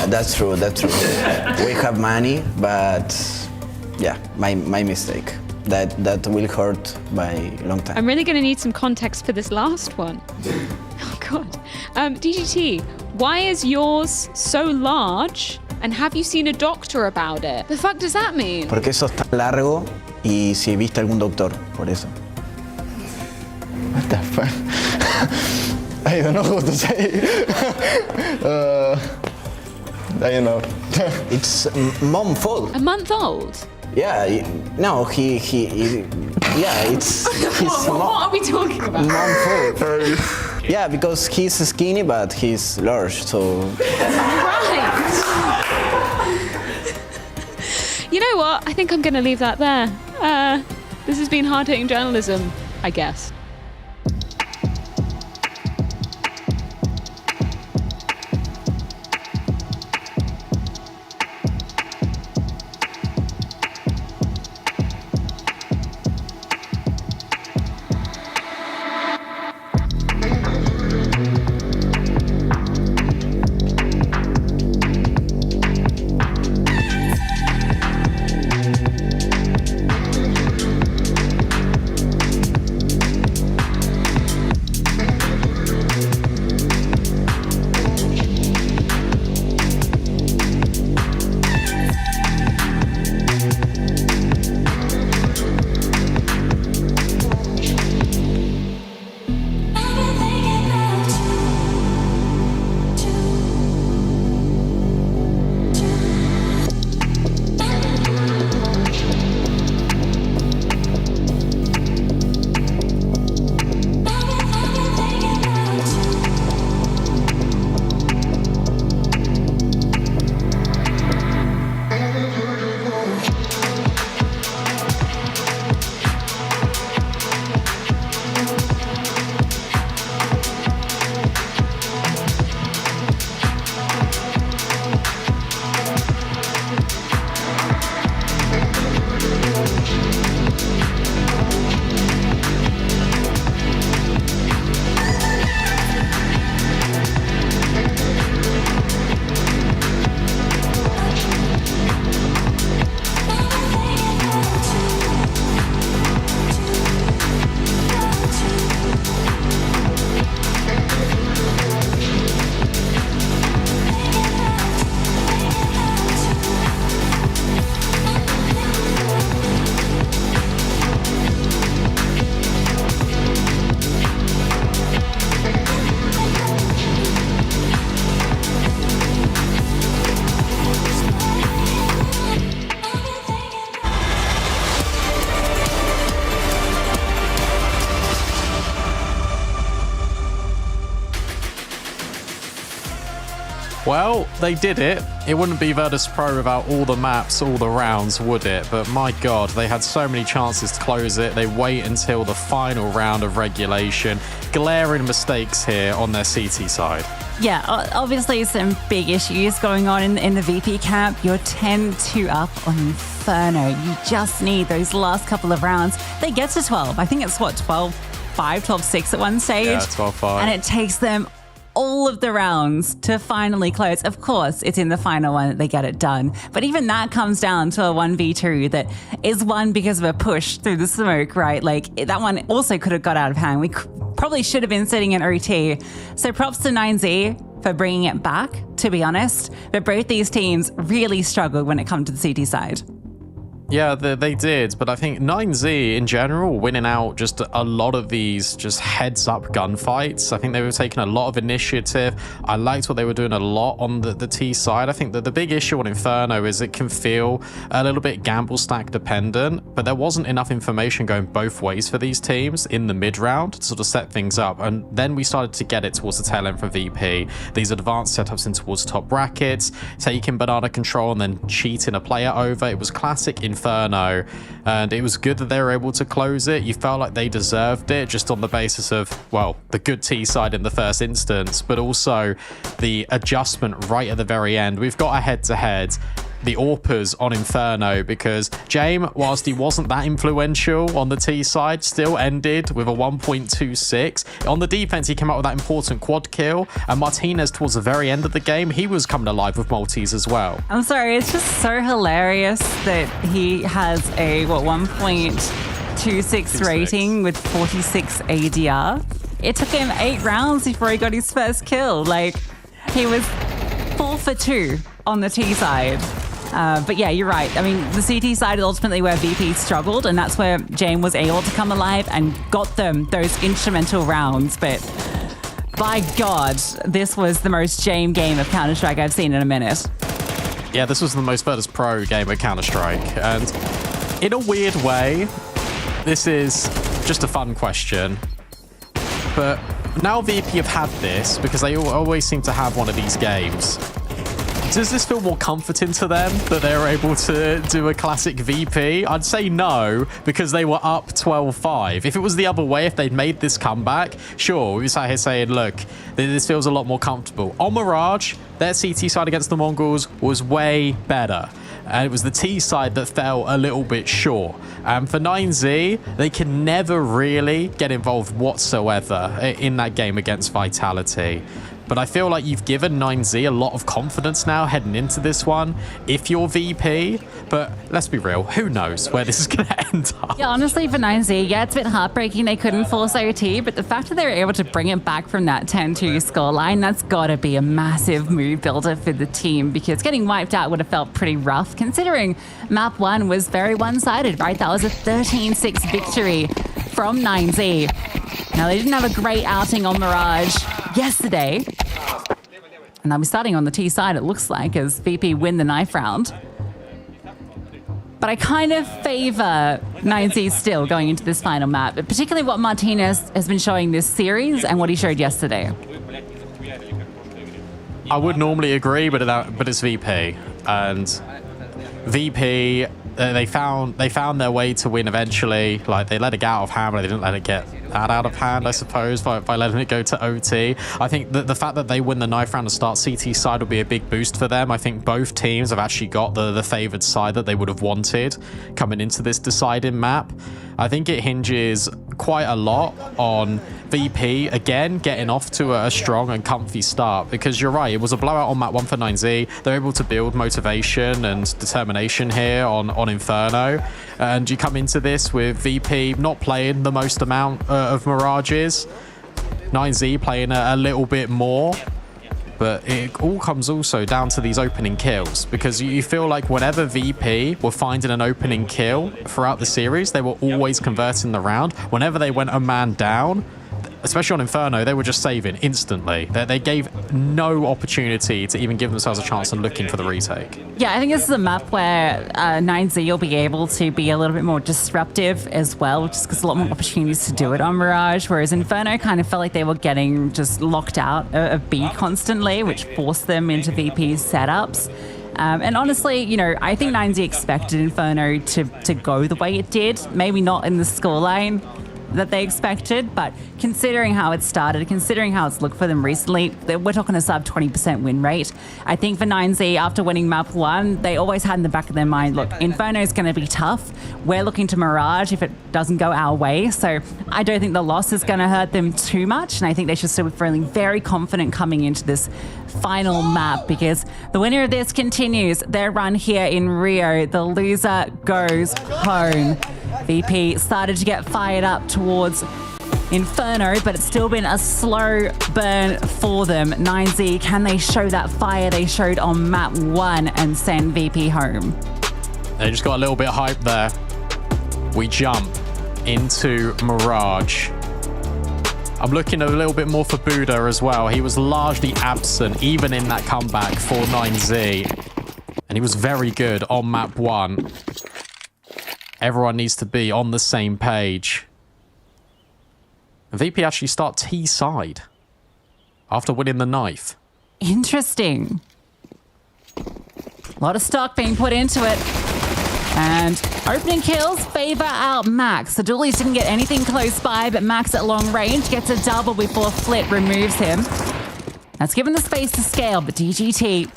that's true. We have money, but yeah, my mistake. That will hurt by a long time. I'm really going to need some context for this last one. Oh God. DGT, why is yours so large? And have you seen a doctor about it? The fuck does that mean? Porque eso está largo y si viste algún doctor, por eso. What the fuck? I don't know what to say. you know. It's month old. A month old? Yeah, no, yeah, it's his What are we talking about? month old. Yeah, because he's skinny, but he's large, so. Right. You know what? I think I'm going to leave that there. This has been hard-hitting journalism, I guess. Well, they did it. It wouldn't be Virtus.pro without all the maps, all the rounds, would it? But my God, they had so many chances to close it. They wait until the final round of regulation. Glaring mistakes here on their CT side. Yeah, obviously some big issues going on in the VP camp. You're 10-2 up on Inferno. You just need those last couple of rounds. They get to 12. I think it's what, 12-5, 12-6 at one stage? Yeah, 12-5. And it takes them all of the rounds to finally close. Of course, it's in the final one that they get it done. But even that comes down to a 1v2 that is won because of a push through the smoke, right? Like, that one also could have got out of hand. We probably should have been sitting in OT. So props to 9Z for bringing it back, to be honest. But both these teams really struggled when it comes to the CT side. Yeah, they did, but I think 9Z in general winning out just a lot of these just heads-up gunfights. I think they were taking a lot of initiative. I liked what they were doing a lot on the T side. I think that the big issue on Inferno is it can feel a little bit gamble stack dependent, but there wasn't enough information going both ways for these teams in the mid-round to sort of set things up. And then we started to get it towards the tail end for VP. These advanced setups in towards top brackets, taking banana control and then cheating a player over. It was classic Inferno, and it was good that they were able to close it. You felt like they deserved it just on the basis of, well, the good T side in the first instance, but also the adjustment right at the very end. We've got a head-to-head, the AWPers on Inferno, because James, whilst he wasn't that influential on the T side, still ended with a 1.26. On the defense, he came out with that important quad kill, and Martinez towards the very end of the game, he was coming alive with multis as well. I'm sorry, it's just so hilarious that he has a, what, 1.26 rating with 46 ADR. It took him 8 rounds before he got his first kill. Like, he was 4 for 2 on the T side. But yeah, you're right. I mean, the CT side is ultimately where VP struggled, and that's where James was able to come alive and got them those instrumental rounds. But by God, this was the most James game of Counter-Strike I've seen in a minute. Yeah, this was the most Virtus.pro game at Counter-Strike. And in a weird way, this is just a fun question. But now VP have had this, because they always seem to have one of these games. Does this feel more comforting to them that they're able to do a classic VP? I'd say no, because they were up 12-5. If it was the other way, if they'd made this comeback, sure, we sat here saying, look, this feels a lot more comfortable. On Mirage, their CT side against the Mongols was way better. And it was the T side that fell a little bit short. And for 9Z, they can never really get involved whatsoever in that game against Vitality. But I feel like you've given 9Z a lot of confidence now heading into this one, if you're VP. But let's be real, who knows where this is going to end up? Yeah, honestly, for 9Z, yeah, it's a bit heartbreaking they couldn't force OT, but the fact that they were able to bring it back from that 10-2 scoreline, that's got to be a massive mood builder for the team, because getting wiped out would have felt pretty rough, considering map 1 was very one-sided, right? That was a 13-6 victory from 9Z. Now, they didn't have a great outing on Mirage yesterday, and they'll be starting on the T side, it looks like, as VP win the knife round. But I kind of favor 9Z still going into this final map, but particularly what Martinez has been showing this series and what he showed yesterday. I would normally agree, but it's VP. And VP, they found their way to win eventually. Like, they let it get out of hand, but they didn't let it get that out of hand, I suppose, by letting it go to OT. I think that the fact that they win the knife round to start CT side will be a big boost for them. I think both teams have actually got the favored side that they would have wanted coming into this deciding map. I think it hinges quite a lot on VP, again, getting off to a strong and comfy start, because you're right, it was a blowout on map 1 for 9Z. They're able to build motivation and determination here on Inferno, and you come into this with VP not playing the most amount of Mirages, 9Z playing a little bit more. But it all comes also down to these opening kills, because you feel like whenever VP were finding an opening kill throughout the series, they were always converting the round. Whenever they went a man down, especially on Inferno, they were just saving instantly. They gave no opportunity to even give themselves a chance and looking for the retake. Yeah, I think this is a map where 9Z will be able to be a little bit more disruptive as well, just because a lot more opportunities to do it on Mirage, whereas Inferno kind of felt like they were getting just locked out of B constantly, which forced them into VP's setups. And honestly, you know, I think 9Z expected Inferno to go the way it did. Maybe not in the scoreline that they expected, but considering how it started, considering how it's looked for them recently, we're talking a sub 20% win rate. I think for 9Z, after winning map 1, they always had in the back of their mind, look, Inferno is going to be tough. We're looking to Mirage if it doesn't go our way. So I don't think the loss is going to hurt them too much, and I think they should still be feeling very confident coming into this final map, because the winner of this continues their run here in Rio. The loser goes home. VP started to get fired up towards Inferno, but it's still been a slow burn for them. 9Z, can they show that fire they showed on map 1 and send VP home? They just got a little bit hyped there. We jump into Mirage. I'm looking a little bit more for Buddha as well. He was largely absent, even in that comeback for 9Z. And he was very good on map 1. Everyone needs to be on the same page. And VP actually start T side after winning the knife. Interesting. A lot of stock being put into it. And opening kills favor out Max. The Dualies didn't get anything close by, but Max at long range gets a double before Flit removes him. That's given the space to scale, but DGT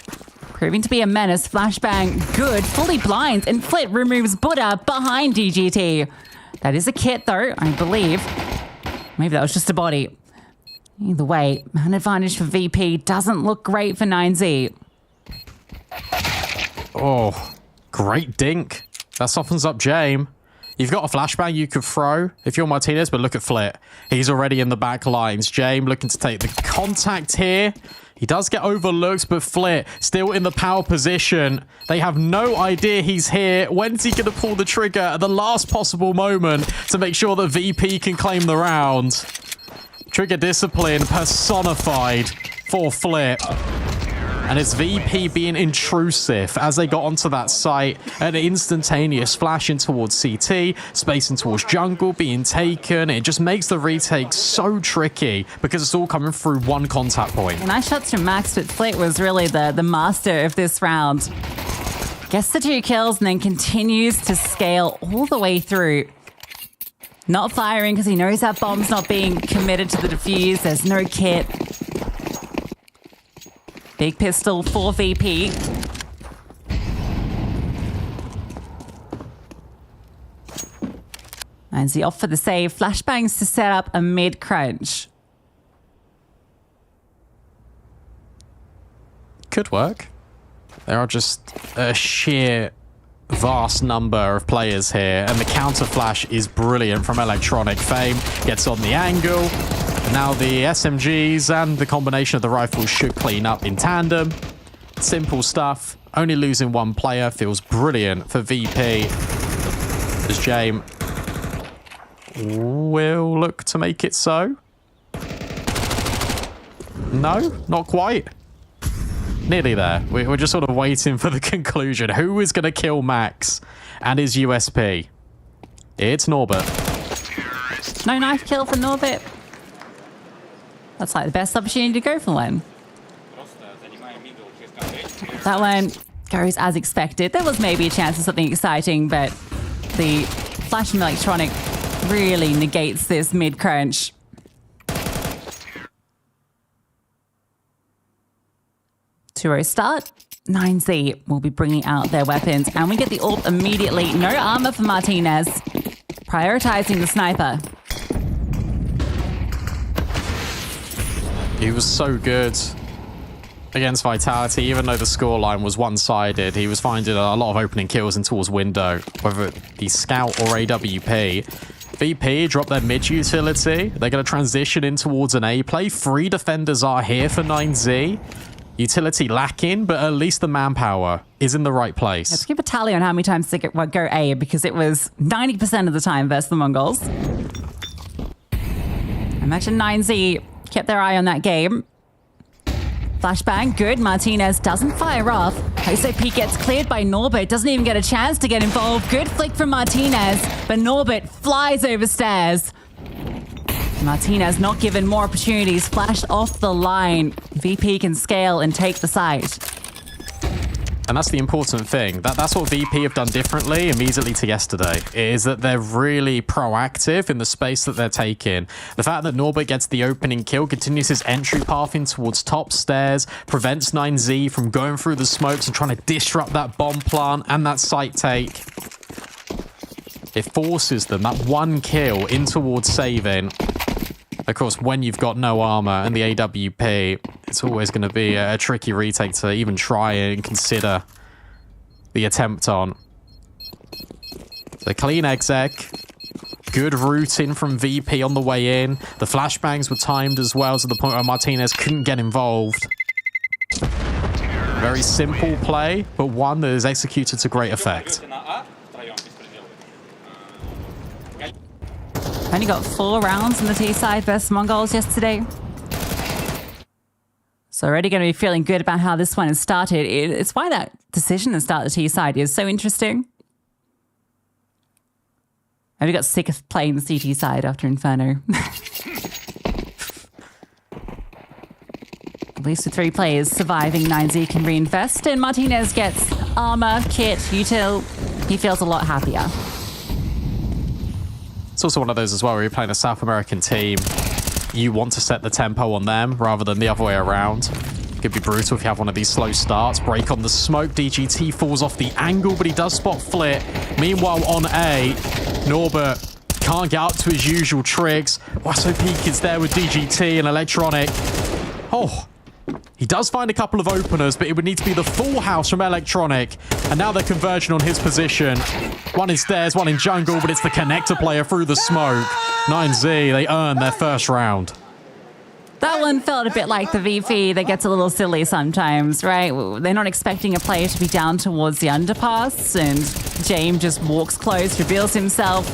proving to be a menace. Flashbang, good, fully blinds, and Flit removes Buddha behind DGT. That is a kit, though, I believe. Maybe that was just a body. Either way, man advantage for VP doesn't look great for 9Z. Oh, great dink. That softens up Jame. You've got a flashbang you could throw if you're Martinez, but look at Flit. He's already in the back lines. Jame looking to take the contact here. He does get overlooked, but Flit still in the power position. They have no idea he's here. When's he going to pull the trigger at the last possible moment to make sure that VP can claim the round? Trigger discipline personified for Flit. And it's VP being intrusive as they got onto that site. An instantaneous flash in towards CT, spacing towards jungle, being taken. It just makes the retake so tricky because it's all coming through one contact point. Nice shots from Max, but Flit was really the master of this round. Gets the 2 kills and then continues to scale all the way through. Not firing because he knows that bomb's not being committed to the defuse. There's no kit. Big pistol for VP. And he off for the save. Flashbangs to set up a mid-crunch. Could work. There are just a sheer vast number of players here, and the counter flash is brilliant from Electronic. Fame gets on the angle. Now the SMGs and the combination of the rifles should clean up in tandem. Simple stuff. Only losing 1 player feels brilliant for VP, as James will look to make it so. No, not quite. Nearly there. We're just sort of waiting for the conclusion. Who is going to kill Max and his USP? It's Norbert. No knife kill for Norbert. That's like the best opportunity to go for one. That one goes as expected. There was maybe a chance of something exciting, but the flash from Electronic really negates this mid-crunch. Start. 9Z will be bringing out their weapons, and we get the AWP immediately. No armor for Martinez. Prioritizing the sniper. He was so good against Vitality, even though the scoreline was one-sided. He was finding a lot of opening kills in towards window, whether it be Scout or AWP. VP drop their mid utility. They're going to transition in towards an A play. 3 defenders are here for 9Z. Utility lacking, but at least the manpower is in the right place. Let's keep a tally on how many times they go A, because it was 90% of the time versus the Mongols. Imagine 9Z kept their eye on that game. Flashbang, good. Martinez doesn't fire off. SOP gets cleared by Norbert. Doesn't even get a chance to get involved. Good flick from Martinez, but Norbert flies over stairs. Martinez not given more opportunities. Flashed off the line. VP can scale and take the site. And that's the important thing. That's what VP have done differently immediately to yesterday, is that they're really proactive in the space that they're taking. The fact that Norbert gets the opening kill, continues his entry path in towards top stairs, prevents 9Z from going through the smokes and trying to disrupt that bomb plant and that site take. It forces them, that 1 kill in towards saving. Of course, when you've got no armor and the AWP, it's always going to be a tricky retake to even try and consider the attempt on. So clean exec. Good routing from VP on the way in. The flashbangs were timed as well to the point where Martinez couldn't get involved. Very simple play, but one that is executed to great effect. Only got 4 rounds on the T side versus Mongols yesterday. So already going to be feeling good about how this one has started. It's why that decision to start the T side is so interesting. I got sick of playing the CT side after Inferno. At least with 3 players surviving, 9Z can reinvest, and Martinez gets armor, kit, util. He feels a lot happier. It's also one of those as well where you're playing a South American team. You want to set the tempo on them rather than the other way around. It could be brutal if you have one of these slow starts. Break on the smoke. DGT falls off the angle, but he does spot Flit. Meanwhile, on A, Norbert can't get up to his usual tricks. SOP is there with DGT and Electronic. Oh, he does find a couple of openers, but it would need to be the full house from Electronic. And now they're converging on his position. One in stairs, one in jungle, but it's the connector player through the smoke. 9Z, they earn their first round. That one felt a bit like the VP that gets a little silly sometimes, right? They're not expecting a player to be down towards the underpass, and James just walks close, reveals himself.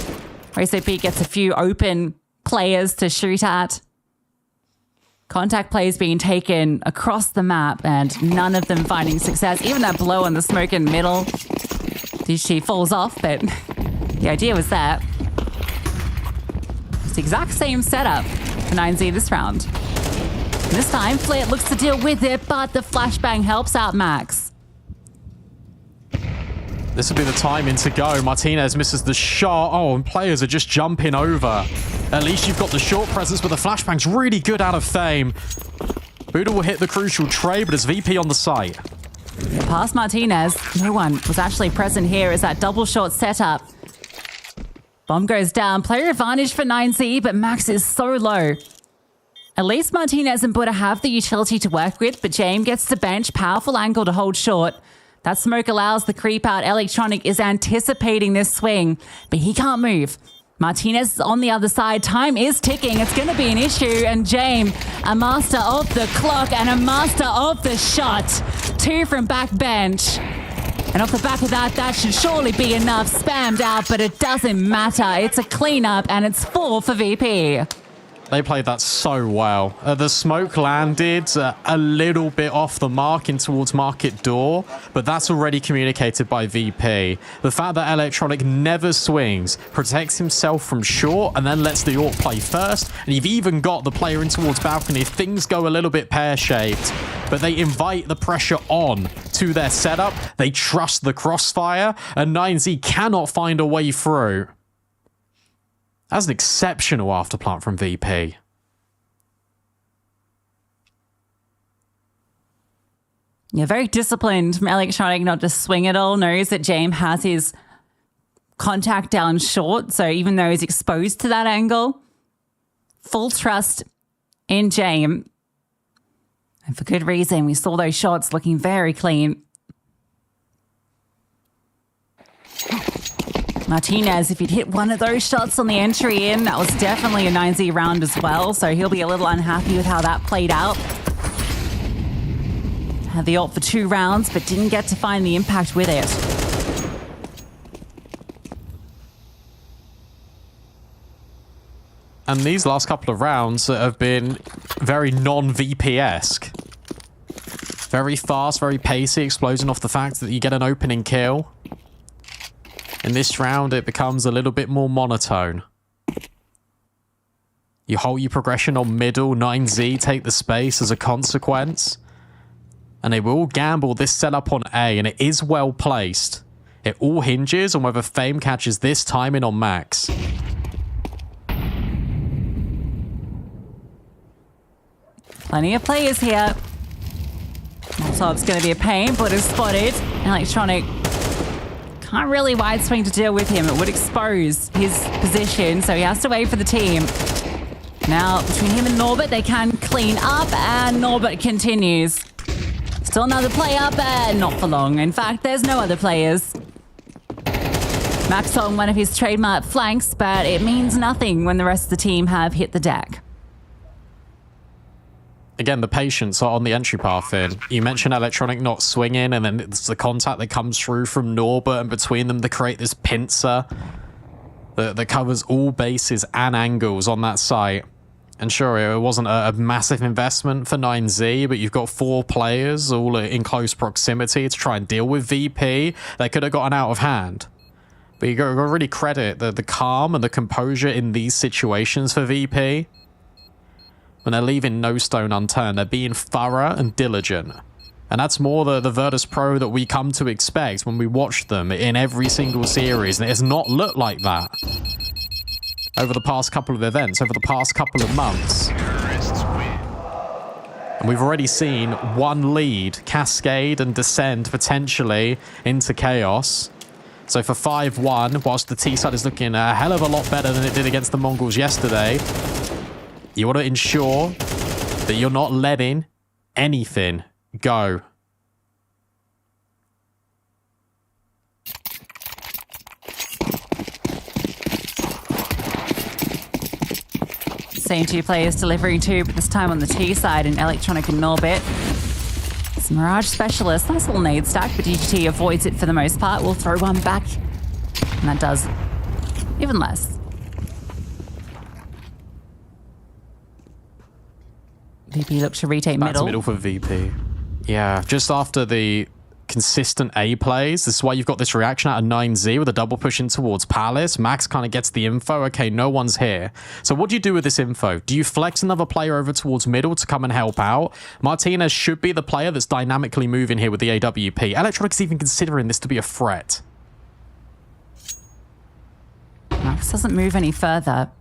SOP gets a few open players to shoot at. Contact plays being taken across the map and none of them finding success. Even that blow on the smoke in the middle. DGT falls off, but the idea was there. It's the exact same setup for 9Z this round. And this time, Flit looks to deal with it, but the flashbang helps out Max. This would be the timing to go. Martinez misses the shot. Oh, and players are just jumping over. At least you've got the short presence, but the flashbang's really good out of fame. Buddha will hit the crucial trade, but it's VP on the site. Past Martinez, no one was actually present here as that double shot setup. Bomb goes down. Player advantage for 9Z, but Max is so low. At least Martinez and Buddha have the utility to work with, but James gets to bench. Powerful angle to hold short. That smoke allows the creep out. Electronic is anticipating this swing, but he can't move. Martinez is on the other side. Time is ticking. It's going to be an issue. And James, a master of the clock and a master of the shot. 2 from backbench. And off the back of that, that should surely be enough. Spammed out, but it doesn't matter. It's a cleanup and it's 4 for VP. They played that so well. The smoke landed a little bit off the mark in towards market door, but that's already communicated by VP. The fact that Electronic never swings, protects himself from short, and then lets the AWP play first, and you've even got the player in towards balcony if things go a little bit pear-shaped, but they invite the pressure on to their setup. They trust the crossfire, and 9Z cannot find a way through. That's an exceptional afterplant from VP. Yeah, very disciplined from Electronic not to swing it all. Knows that James has his contact down short, so even though he's exposed to that angle, full trust in James. And for good reason, we saw those shots looking very clean. Martinez, if he'd hit one of those shots on the entry in, that was definitely a 9Z round as well, so he'll be a little unhappy with how that played out. Had the ult for 2 rounds, but didn't get to find the impact with it. And these last couple of rounds have been very non-VP-esque. Very fast, very pacey, exploding off the fact that you get an opening kill. In this round, it becomes a little bit more monotone. You hold your progression on middle, 9Z take the space as a consequence. And they will gamble this setup on A, and it is well placed. It all hinges on whether Fame catches this timing on Max. Plenty of players here. Molotov's going to be a pain, but is spotted. Electronic can't really wide swing to deal with him. It would expose his position, so he has to wait for the team. Now, between him and Norbert, they can clean up, and Norbert continues. Still another player, but not for long. In fact, there's no other players. Max on one of his trademark flanks, but it means nothing when the rest of the team have hit the deck. Again, the patience are on the entry path in. You mentioned Electronic not swinging, and then it's the contact that comes through from Norbert, and between them they create this pincer that covers all bases and angles on that site. And sure, it wasn't a massive investment for 9Z, but you've got 4 players all in close proximity to try and deal with VP. They could have gotten out of hand. But you got to really credit the calm and the composure in these situations for VP. When they're leaving no stone unturned, they're being thorough and diligent. And that's more the Virtus.pro that we come to expect when we watch them in every single series. And it has not looked like that over the past couple of events, over the past couple of months. And we've already seen one lead cascade and descend potentially into chaos. So for 5-1, whilst the T side is looking a hell of a lot better than it did against the Mongols yesterday, you want to ensure that you're not letting anything go. Same 2 players delivering 2, but this time on the T side in Electronic and Norbit. It's Mirage Specialist. Nice little nade stack, but DGT avoids it for the most part. We'll throw one back, and that does even less. VP look to retake Back to middle. middle for VP. Yeah, just after the consistent A plays, this is why you've got this reaction out of 9Z with a double push in towards Palace. Max kind of gets the info. Okay, no one's here. So what do you do with this info? Do you flex another player over towards middle to come and help out? Martinez should be the player that's dynamically moving here with the AWP. Electronic's even considering this to be a threat. Max doesn't move any further.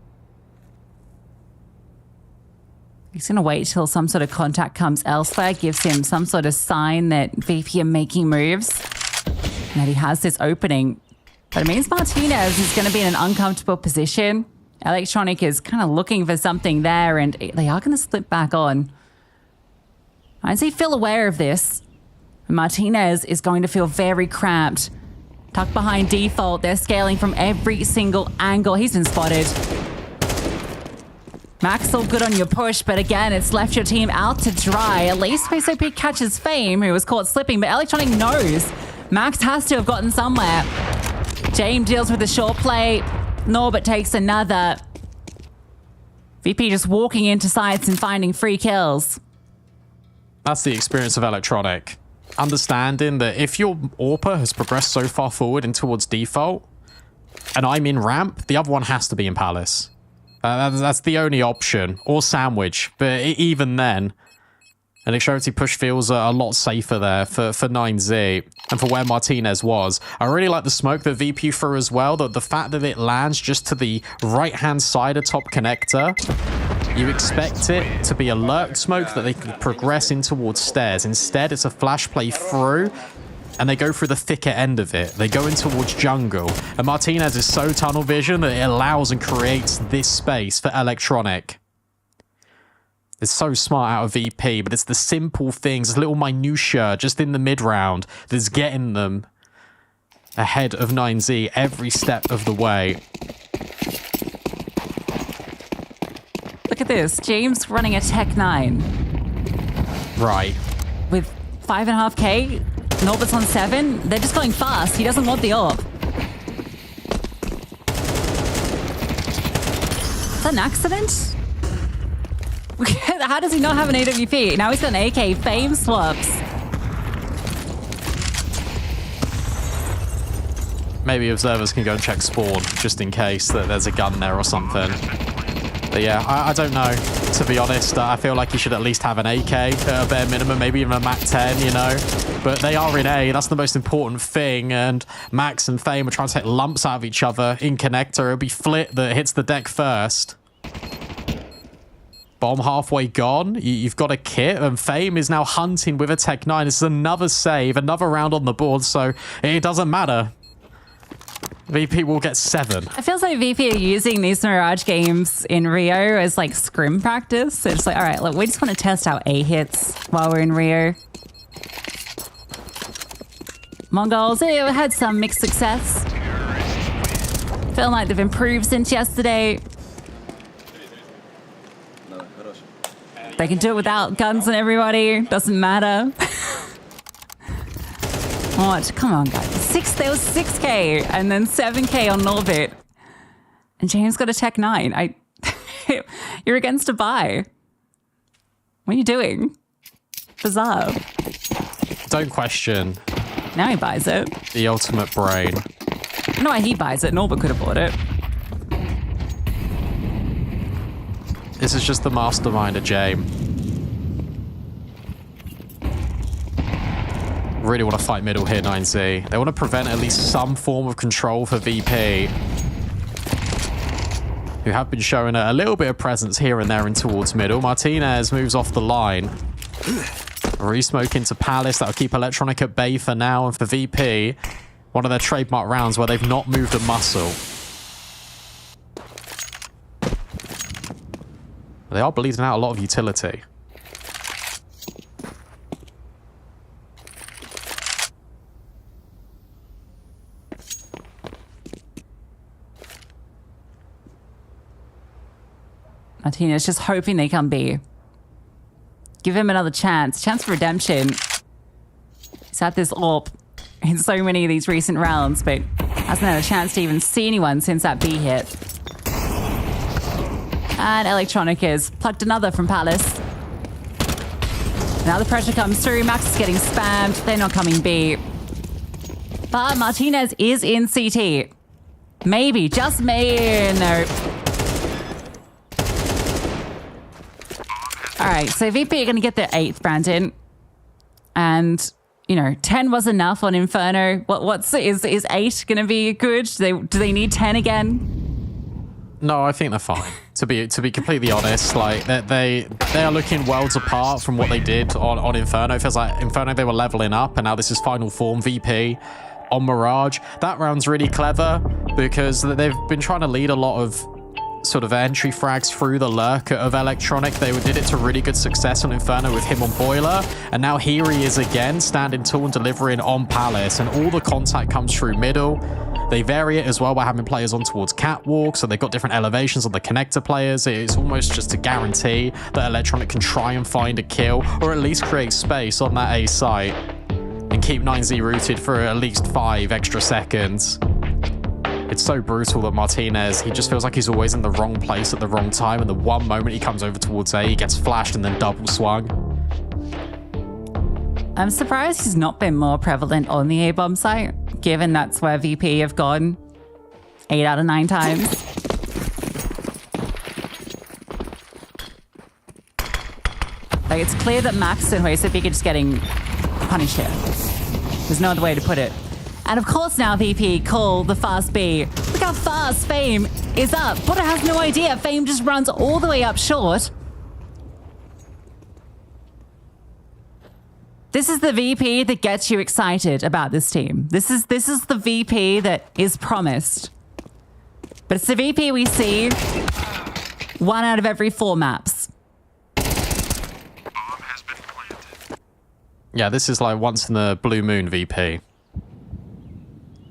He's going to wait till some sort of contact comes elsewhere, gives him some sort of sign that VP are making moves, and that he has this opening. But it means Martinez is going to be in an uncomfortable position. Electronic is kind of looking for something there, and they are going to slip back on. As they feel aware of this, Martinez is going to feel very cramped. Tucked behind default, they're scaling from every single angle. He's been spotted. Max, all good on your push, but again, it's left your team out to dry. At least SOP catches Fame, who was caught slipping, but Electronic knows Max has to have gotten somewhere. James deals with a short play. Norbert takes another. VP just walking into sites and finding free kills. That's the experience of Electronic. Understanding that if your AWPer has progressed so far forward and towards default, and I'm in ramp, the other one has to be in Palace. That's the only option. Or sandwich. But even then, an extremity push feels a lot safer there for 9Z and for where Martinez was. I really like the smoke that VP threw as well. The fact that it lands just to the right-hand side of top connector. You expect it to be a lurk smoke that they can progress in towards stairs. Instead, it's a flash play through, and they go through the thicker end of it. They go in towards jungle. And Martinez is so tunnel vision that it allows and creates this space for Electronic. It's so smart out of VP, but it's the simple things, little minutiae just in the mid-round that's getting them ahead of 9Z every step of the way. Look at this. James running a Tech 9. Right. With 5.5k. Norbert's on 7. They're just going fast. He doesn't want the AWP. Is that an accident? How does he not have an AWP? Now he's got an AK. Fame swaps. Maybe observers can go and check spawn, just in case that there's a gun there or something. But yeah, I don't know, to be honest. I feel like he should at least have an AK at a bare minimum, maybe even a MAC-10, you know. But they are in A, that's the most important thing. And Max and Fame are trying to take lumps out of each other in connector. It'll be Flit that hits the deck first. Bomb halfway gone. You've got a kit, and Fame is now hunting with a Tech 9. This is another save, another round on the board, so it doesn't matter. VP will get 7. It feels like VP are using these Mirage games in Rio as like scrim practice. So it's like, all right, look, we just want to test out A hits while we're in Rio. Mongols had some mixed success. Feeling like they've improved since yesterday. They can do it without guns and everybody. Doesn't matter. What? Come on, guys. There was 6k and then 7k on Norbit. And James got a Tech 9. You're against a buy. What are you doing? Bizarre. Don't question. Now he buys it. The ultimate brain. I don't know why he buys it. Norbit could have bought it. This is just the mastermind of James. Really want to fight middle here, 9Z. They want to prevent at least some form of control for VP, who have been showing a little bit of presence here and there in towards middle. Martinez moves off the line. Re-smoke into Palace. That'll keep Electronic at bay for now. And for VP, one of their trademark rounds where they've not moved a muscle. They are bleeding out a lot of utility. Martinez just hoping they come B. Give him another chance. Chance for redemption. He's had this AWP in so many of these recent rounds, but hasn't had a chance to even see anyone since that B hit. And Electronic has plucked another from Palace. Now the pressure comes through. Max is getting spammed. They're not coming B. But Martinez is in CT. Maybe, just maybe. No. All right, so VP are going to get their 8th, Brandon. And, you know, 10 was enough on Inferno. Is 8 going to be good? Do they need 10 again? No, I think they're fine. To be completely honest, like they are looking worlds apart from what they did on Inferno. It feels like Inferno, they were leveling up, and now this is final form VP on Mirage. That round's really clever because they've been trying to lead a lot of sort of entry frags through the lurk of Electronic. They did it to really good success on Inferno with him on Boiler, and now here he is again, standing tall and delivering on Palace, and all the contact comes through middle. They vary it as well by having players on towards Catwalk, so they've got different elevations on the connector players. It's almost just to guarantee that Electronic can try and find a kill, or at least create space on that A site, and keep 9Z rooted for at least 5 extra seconds. It's so brutal that Martinez, he just feels like he's always in the wrong place at the wrong time, and the one moment he comes over towards A, he gets flashed and then double swung. I'm surprised he's not been more prevalent on the A-bomb site, given that's where VP have gone 8 out of 9 times. Like, it's clear that Max and Huesip are just getting punished here. There's no other way to put it. And of course now VP call the fast B. Look how fast Fame is up. Potter has no idea. Fame just runs all the way up short. This is the VP that gets you excited about this team. This is the VP that is promised. But it's the VP we see 1 out of every 4 maps. Yeah, this is like once in the blue moon VP.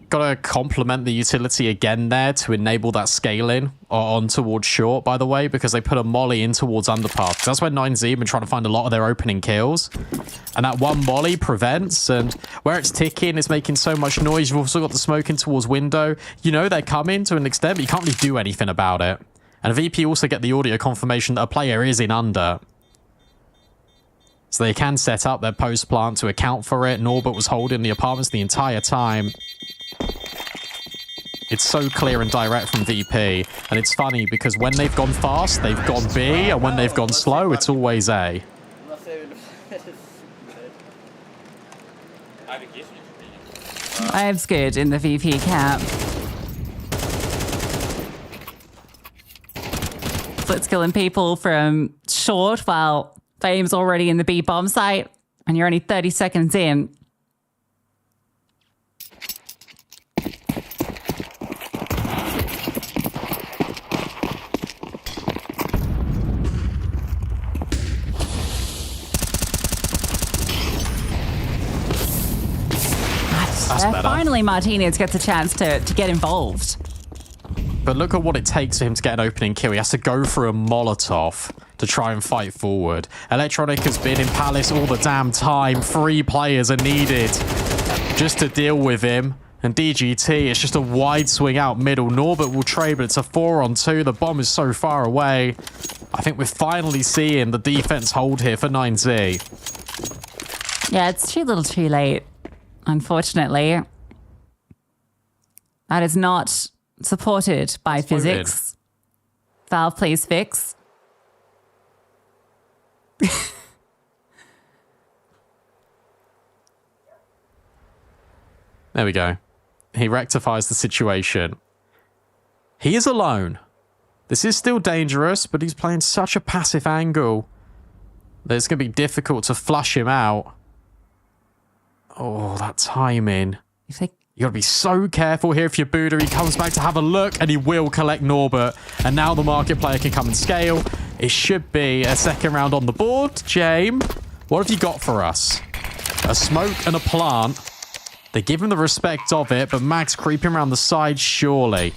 Gotta compliment the utility again there to enable that scaling on towards short, by the way, because they put a molly in towards underpath. That's where 9Z have been trying to find a lot of their opening kills. And that one molly prevents, and where it's ticking, it's making so much noise. You've also got the smoke in towards window. You know they're coming to an extent, but you can't really do anything about it. And VP also get the audio confirmation that a player is in under. So they can set up their post plant to account for it. Norbert was holding the apartments the entire time. It's so clear and direct from VP. And it's funny because when they've gone fast, they've gone B. And when they've gone slow, it's always A. Vibes good in the VP camp. Blitz killing people from short while Fame's already in the B bomb site. And you're only 30 seconds in. Finally, Martinez gets a chance to get involved. But look at what it takes for him to get an opening kill. He has to go through a Molotov to try and fight forward. Electronic has been in Palace all the damn time. 3 players are needed just to deal with him. And DGT, it's just a wide swing out middle. Norbert will trade, but it's a 4-on-2. The bomb is so far away. I think we're finally seeing the defense hold here for 9Z. Yeah, it's too little too late. Unfortunately, that is not supported by physics. Valve, please fix. There we go. He rectifies the situation. He is alone. This is still dangerous, but he's playing such a passive angle that it's going to be difficult to flush him out. Oh, that timing. You gotta be so careful here if you're Buddha. He comes back to have a look, and he will collect Norbert. And now the market player can come and scale. It should be a second round on the board. James, what have you got for us? A smoke and a plant. They give him the respect of it, but Max creeping around the side, surely.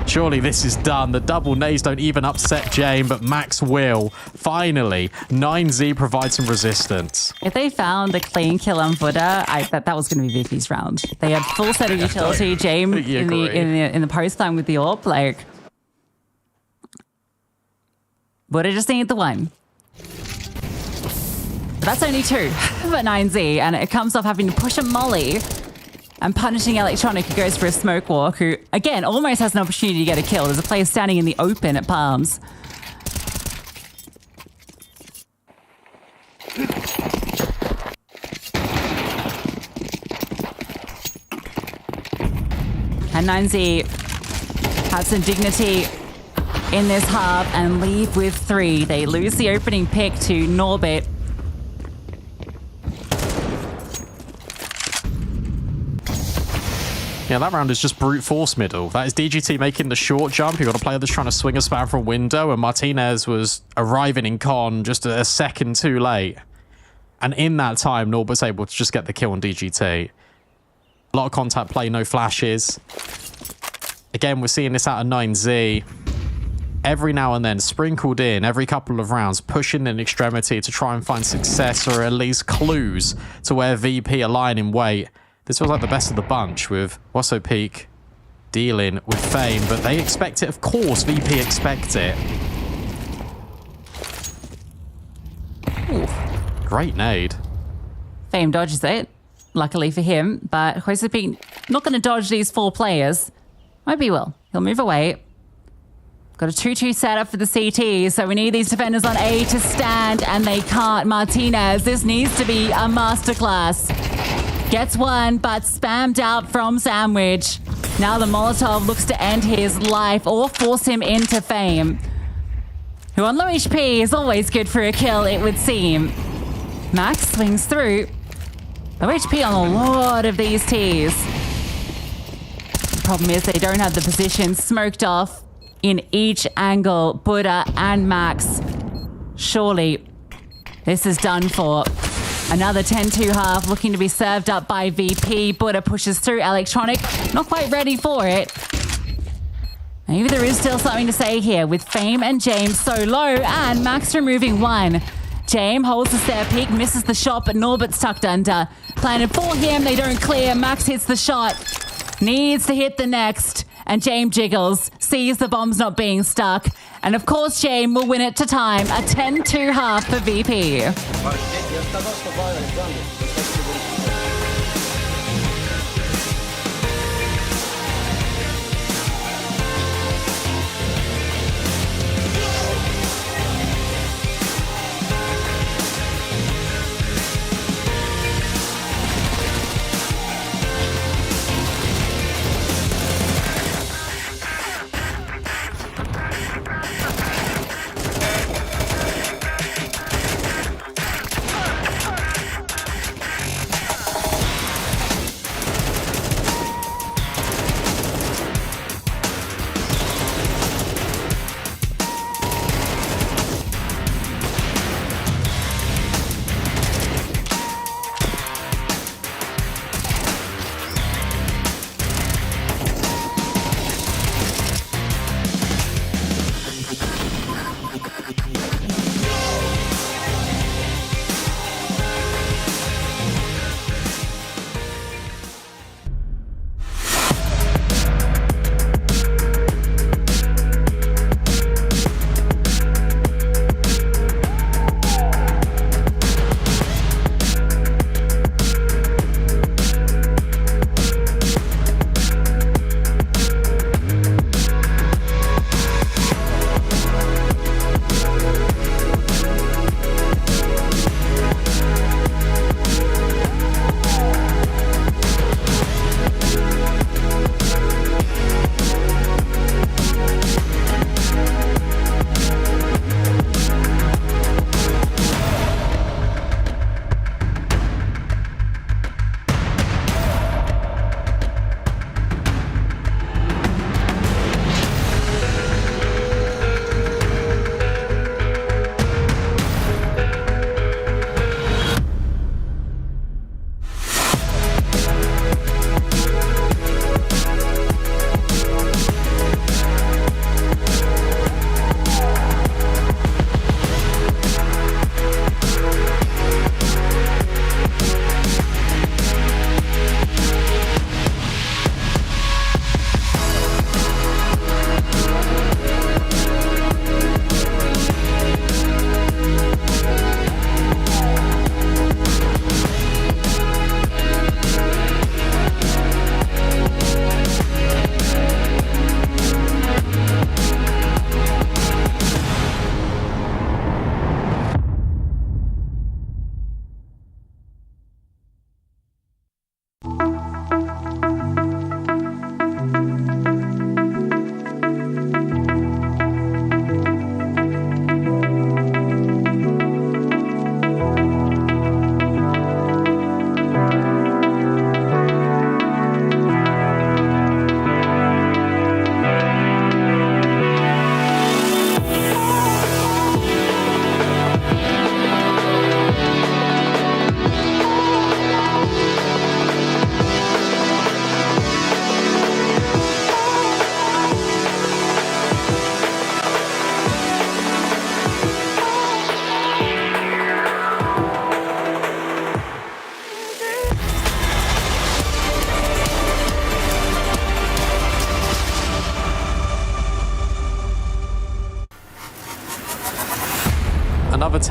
Surely this is done. The double nays don't even upset Jane, but Max will. Finally, 9Z provides some resistance. If they found a clean kill on Buddha, I bet that was going to be VP's round. They had full set of utility. Jane in the post time with the AWP, like Buddha just needed the one. But that's only 2 for 9Z, and it comes off having to push a molly and punishing Electronic, who goes for a smoke walk, who, again, almost has an opportunity to get a kill. There's a player standing in the open at Palms. And 9Z have some dignity in this half and leave with 3. They lose the opening pick to Norbit. Yeah, that round is just brute force middle. That is DGT making the short jump. You've got a player that's trying to swing a span from a window, and Martinez was arriving in con just a second too late. And in that time, Norbit's able to just get the kill on DGT. A lot of contact play, no flashes. Again, we're seeing this out of 9Z. Every now and then, sprinkled in, every couple of rounds, pushing in extremity to try and find success or at least clues to where VP are lying in wait. This was like the best of the bunch, with Wasso Peak dealing with Fame, but they expect it, of course. VP expect it. Ooh, great nade. Fame dodges it, luckily for him, but Wasso Peak not going to dodge these 4 players. Maybe he will. He'll move away. Got a 2-2 setup for the CT, so we need these defenders on A to stand, and they can't. Martinez, this needs to be a masterclass. Gets one, but spammed out from Sandwich. Now the Molotov looks to end his life or force him into Fame, who on low HP is always good for a kill, it would seem. Max swings through. Low HP on a lot of these Ts. The problem is they don't have the position smoked off in each angle. Buddha and Max. Surely this is done for. Another 10-2 half looking to be served up by VP. Buddha pushes through. Electronic not quite ready for it. Maybe there is still something to say here with Fame and James so low, and Max removing 1. James holds the stair peak, misses the shot, but Norbit's tucked under. Planted for him, they don't clear. Max hits the shot. Needs to hit the next. And James jiggles, sees the bombs not being stuck. And of course, James will win it to time. A 10-2 half for VP.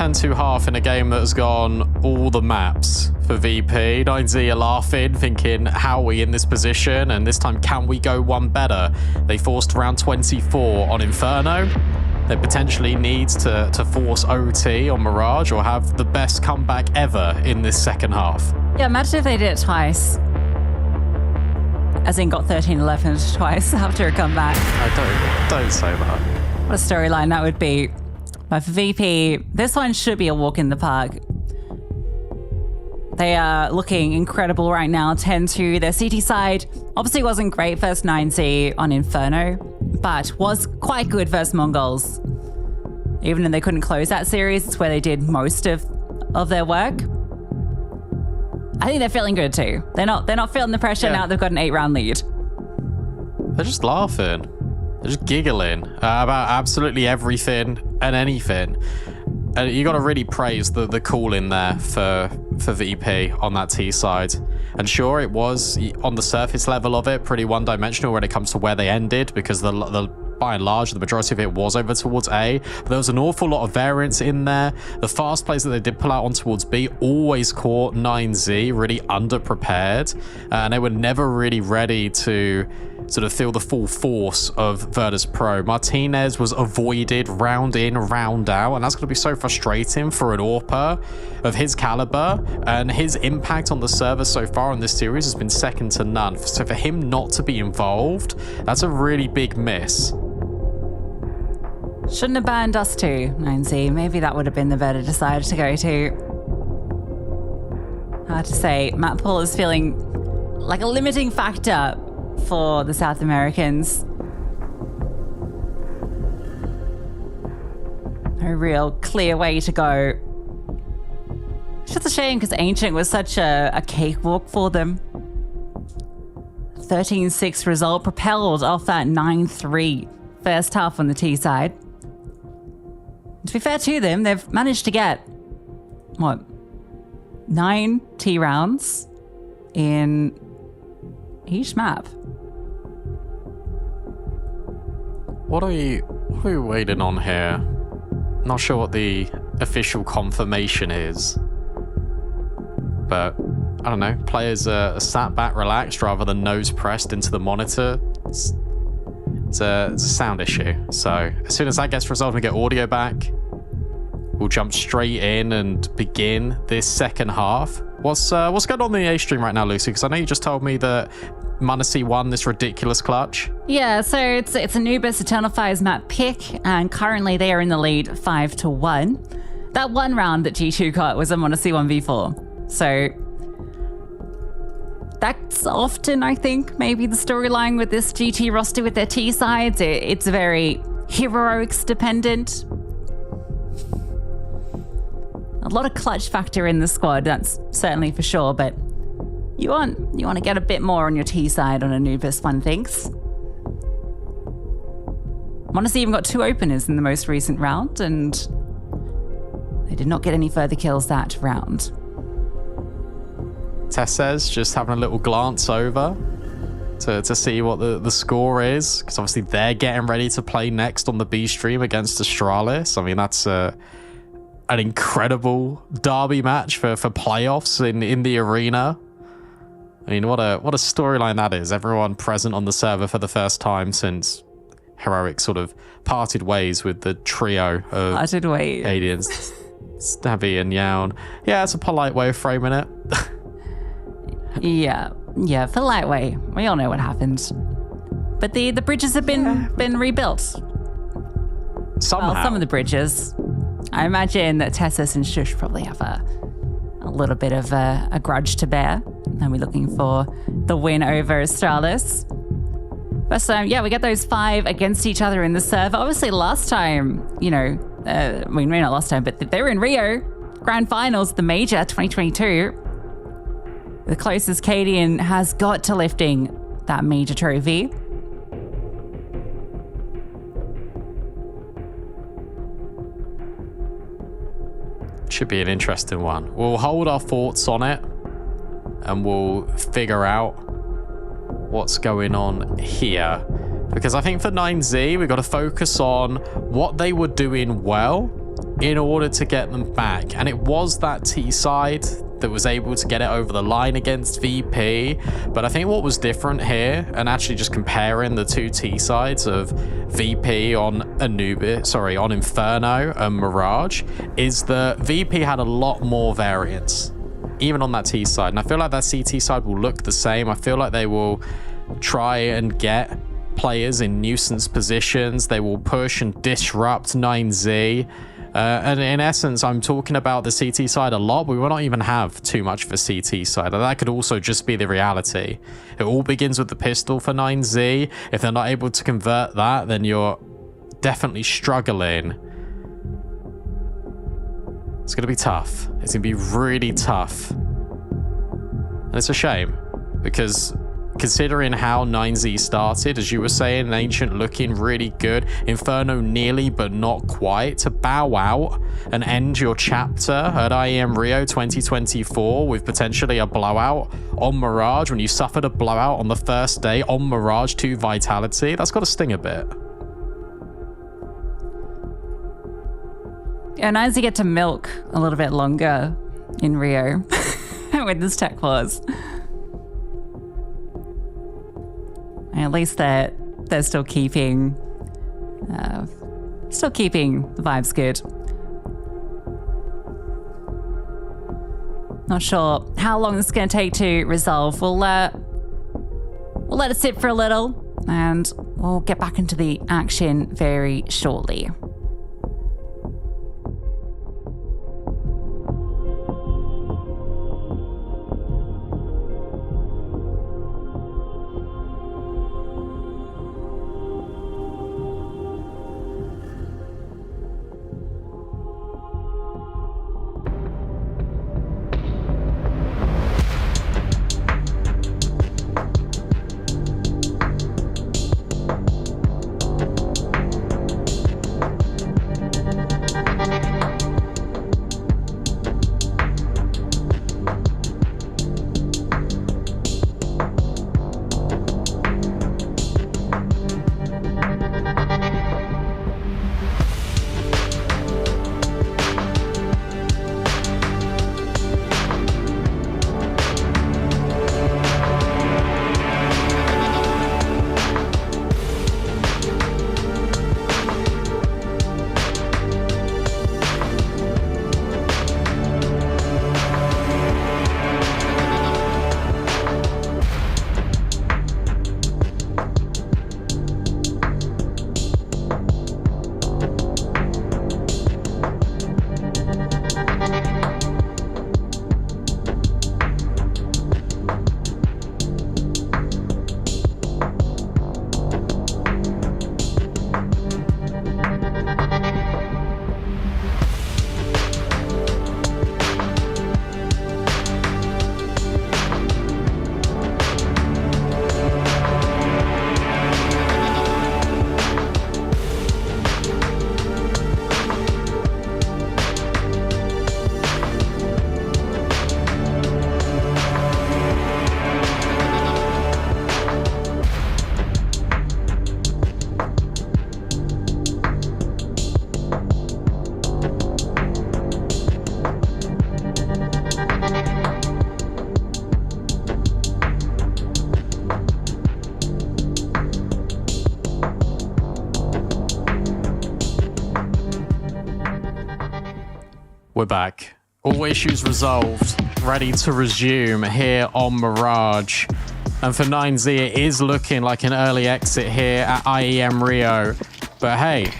10-2 half in a game that has gone all the maps for VP. 9Z are laughing, thinking, how are we in this position? And this time, can we go one better? They forced round 24 on Inferno. They potentially need to force OT on Mirage or have the best comeback ever in this second half. Yeah, imagine if they did it twice. As in got 13-11 twice after a comeback. Don't say that. What a storyline that would be. But for VP, this one should be a walk in the park. They are looking incredible right now, 10-2. Their CT side obviously wasn't great versus 9Z on Inferno, but was quite good versus Mongols. Even though they couldn't close that series, it's where they did most of their work. I think they're feeling good too. They're not feeling the pressure now they've got an 8-round lead. They're just laughing. They're just giggling about absolutely everything and anything. And you got to really praise the call in there for VP on that T side. And sure, it was on the surface level of it pretty one-dimensional when it comes to where they ended, because by and large, the majority of it was over towards A. But there was an awful lot of variance in there. The fast plays that they did pull out on towards B always caught 9Z really underprepared. And they were never really ready to sort of feel the full force of Virtus.pro. Martinez was avoided round in, round out, and that's going to be so frustrating for an AWPer of his caliber, and his impact on the server so far in this series has been second to none. So for him not to be involved, that's a really big miss. Shouldn't have banned us too, 9Z. Maybe that would have been the better decider to go to. Hard to say. Matt Paul is feeling like a limiting factor for the South Americans. No real clear way to go. It's just a shame because Ancient was such a cakewalk for them. 13-6 result propelled off that 9-3 first half on the T side. To be fair to them, they've managed to get, what, 9 T rounds in each map. What are we waiting on here? Not sure what the official confirmation is, but I don't know. Players are sat back, relaxed, rather than nose pressed into the monitor. It's a sound issue. So as soon as that gets resolved and we get audio back, we'll jump straight in and begin this second half. What's going on in the A stream right now, Lucy? Because I know you just told me that m0NESY won this ridiculous clutch. Yeah, so it's Anubis Eternal Fire's map pick, and currently they are in the lead 5-1. That one round that G2 got was a m0NESY 1v4. So that's often, I think, maybe the storyline with this GT roster with their T sides. It's very heroics dependent. A lot of clutch factor in the squad, that's certainly for sure, but you want to get a bit more on your T side on Anubis, one thinks. m0NESY even got 2 openers in the most recent round, and they did not get any further kills that round. Tess says, just having a little glance over to see what the score is, because obviously they're getting ready to play next on the B stream against Astralis. I mean, that's an incredible derby match for playoffs in the arena. I mean, what a storyline that is. Everyone present on the server for the first time since Heroic sort of parted ways with the trio of aliens, Stabby and Yawn. Yeah, it's a polite way of framing it. Yeah, for Lightweight. We all know what happened. But the bridges have been rebuilt. Somehow. Well, some of the bridges. I imagine that Tessus and Shush probably have a little bit of a grudge to bear. And we're looking for the win over Astralis. But we get those 5 against each other in the server. Obviously, last time, maybe not last time, but they were in Rio Grand Finals, the Major 2022. The closest Cadian has got to lifting that Major trophy. Should be an interesting one. We'll hold our thoughts on it and we'll figure out what's going on here. Because I think for 9Z, we've got to focus on what they were doing well in order to get them back. And it was that T side that was able to get it over the line against VP. But I think what was different here, and actually just comparing the two T sides of VP on on Inferno and Mirage, is that VP had a lot more variance, even on that T side. And I feel like that CT side will look the same. I feel like they will try and get players in nuisance positions. They will push and disrupt 9Z. And in essence, I'm talking about the CT side a lot, but we will not even have too much of a CT side. And that could also just be the reality. It all begins with the pistol for 9Z. If they're not able to convert that, then you're definitely struggling. It's going to be tough. It's going to be really tough. And it's a shame, because considering how 9Z started, as you were saying, Ancient looking really good, Inferno nearly but not quite, to bow out and end your chapter at IEM Rio 2024 with potentially a blowout on Mirage, when you suffered a blowout on the first day on Mirage to Vitality, that's got to sting a bit. Yeah, 9Z get to milk a little bit longer in Rio with this tech pause. At least they're still keeping the vibes good. Not sure how long this is going to take to resolve. We'll let it sit for a little, and we'll get back into the action very shortly. We're back. All issues resolved, ready to resume here on Mirage. And for 9Z, it is looking like an early exit here at IEM Rio. But hey,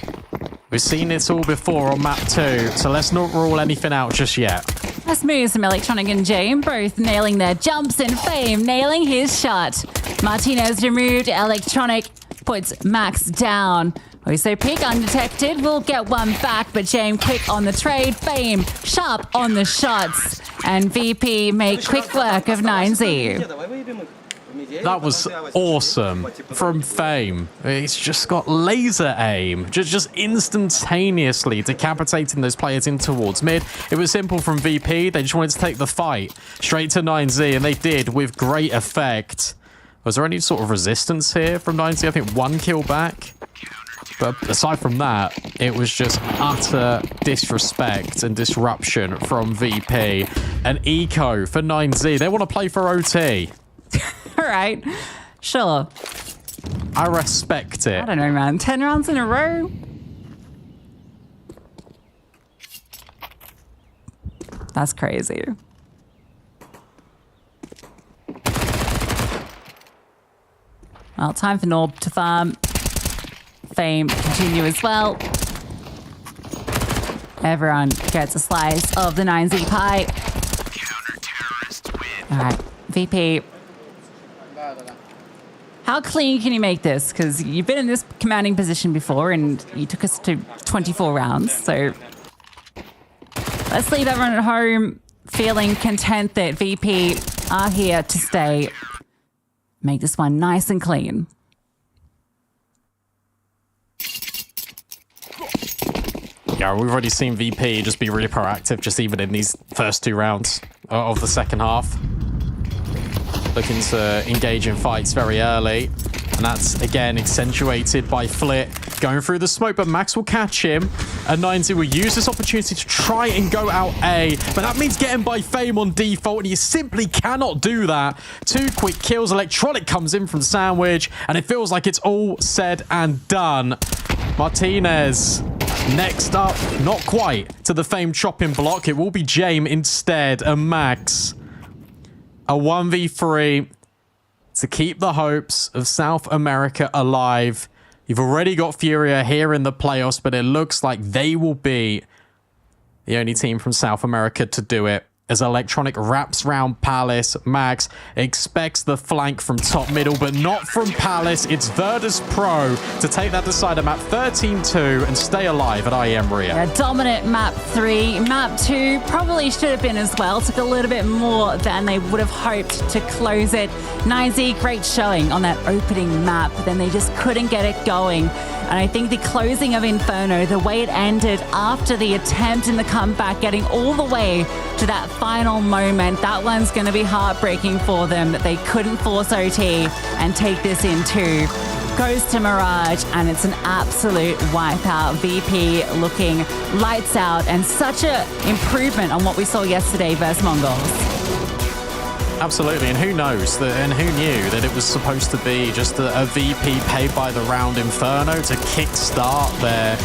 we've seen it all before on map 2, so let's not rule anything out just yet. Let's move some Electronic and Jame, both nailing their jumps, and Fame nailing his shot. Martinez removed, Electronic puts Max down. So Pick undetected, will get one back, but Jame quick on the trade, Fame sharp on the shots, and VP make quick work of 9Z. That was awesome from Fame. It's just got laser aim, just instantaneously decapitating those players in towards mid. It was simple from VP. They just wanted to take the fight straight to 9Z, and they did with great effect. Was there any sort of resistance here from 9Z? I think one kill back. But aside from that, it was just utter disrespect and disruption from VP. And Eco for 9Z, they want to play for OT. All right, sure. I respect it. I don't know, man. 10 rounds in a row? That's crazy. Well, time for Norb to farm. Fame continue as well. Everyone gets a slice of the 9Z pie. All right, VP. How clean can you make this? Because you've been in this commanding position before and you took us to 24 rounds. So let's leave everyone at home feeling content that VP are here to stay. Make this one nice and clean. Yeah, we've already seen VP just be really proactive, just even in these first 2 rounds of the second half. Looking to engage in fights very early. And that's, again, accentuated by Flit going through the smoke, but Max will catch him. And 9Z will use this opportunity to try and go out A, but that means getting by Fame on default, and you simply cannot do that. 2 quick kills. Electronic comes in from Sandwich, and it feels like it's all said and done. Martinez next up, not quite to the Fame chopping block. It will be Jame instead, and Max. A 1v3 to keep the hopes of South America alive. You've already got Furia here in the playoffs, but it looks like they will be the only team from South America to do it. As Electronic wraps round Palace, Max expects the flank from top middle, but not from Palace. It's Virtus.pro to take that decider map 13-2 and stay alive at IEM Rio. Yeah, dominant map 3. Map 2 probably should have been as well. Took a little bit more than they would have hoped to close it. 9Z, great showing on that opening map, but then they just couldn't get it going. And I think the closing of Inferno, the way it ended after the attempt in the comeback, getting all the way to that final moment, that one's going to be heartbreaking for them that they couldn't force OT and take this in 2. Goes to Mirage, and it's an absolute wipeout. VP looking lights out, and such an improvement on what we saw yesterday versus Mongols. Absolutely, and who knows, and who knew that it was supposed to be just a VP paid by the round Inferno to kickstart their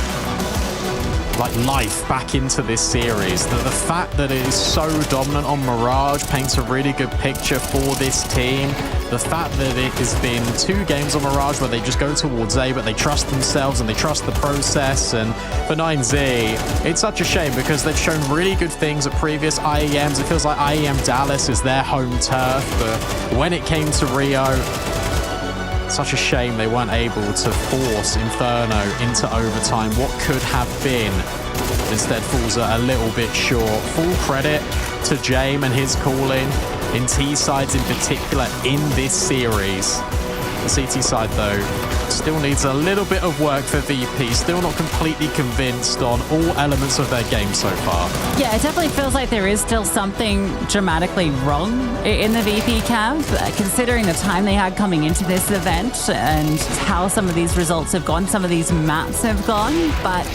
life back into this series. The fact that it is so dominant on Mirage paints a really good picture for this team. The fact that it has been 2 games on Mirage where they just go towards A, but they trust themselves and they trust the process. And for 9Z, it's such a shame because they've shown really good things at previous IEMs. It feels like IEM Dallas is their home turf, but when it came to Rio, such a shame they weren't able to force Inferno into overtime. What could have been instead falls a little bit short. Full credit to Jame and his calling in T-sides in particular in this series. The CT side, though, still needs a little bit of work for VP. Still not completely convinced on all elements of their game so far. Yeah, it definitely feels like there is still something dramatically wrong in the VP camp, considering the time they had coming into this event and how some of these results have gone, some of these maps have gone. But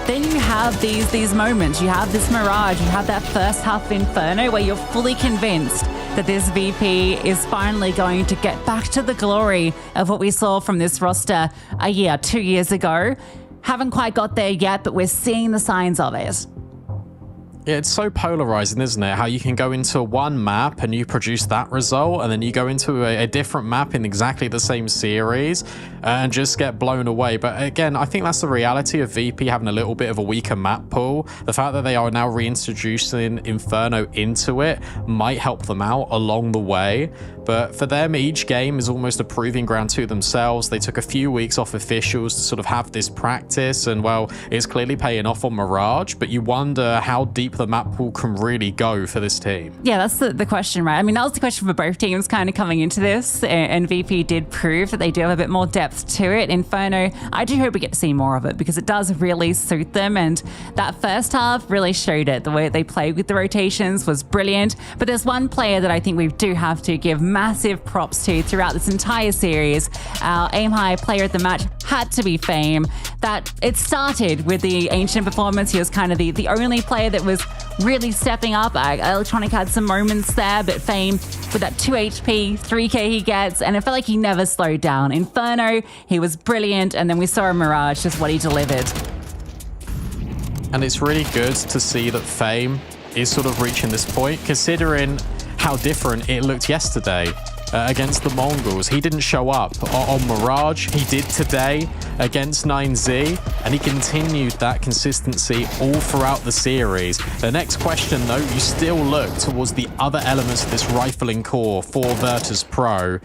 then you have these moments. You have this Mirage. You have that first half Inferno where you're fully convinced that this VP is finally going to get back to the glory of what we saw from this roster a year, 2 years ago. Haven't quite got there yet, but we're seeing the signs of it. Yeah, it's so polarizing, isn't it? How you can go into one map and you produce that result, and then you go into a different map in exactly the same series and just get blown away. But again, I think that's the reality of VP having a little bit of a weaker map pool. The fact that they are now reintroducing Inferno into it might help them out along the way. But for them, each game is almost a proving ground to themselves. They took a few weeks off officials to sort of have this practice, and well, it's clearly paying off on Mirage, but you wonder how deep the map pool can really go for this team. Yeah, that's the question, right? I mean, that was the question for both teams kind of coming into this, and VP did prove that they do have a bit more depth to it. Inferno, I do hope we get to see more of it because it does really suit them, and that first half really showed it. The way they played with the rotations was brilliant, but there's one player that I think we do have to give massive props to throughout this entire series. Our aim high player of the match had to be Fame. That it started with the Ancient performance. He was kind of the only player that was really stepping up. Electronic had some moments there, but Fame with that 2 HP, 3k he gets, and it felt like he never slowed down. Inferno, he was brilliant, and then we saw a Mirage, just what he delivered. And it's really good to see that Fame is sort of reaching this point, considering how different it looked yesterday against the Mongols. He didn't show up on Mirage. He did today against 9Z, and he continued that consistency all throughout the series. The next question, though, you still look towards the other elements of this rifling core for Virtus.pro.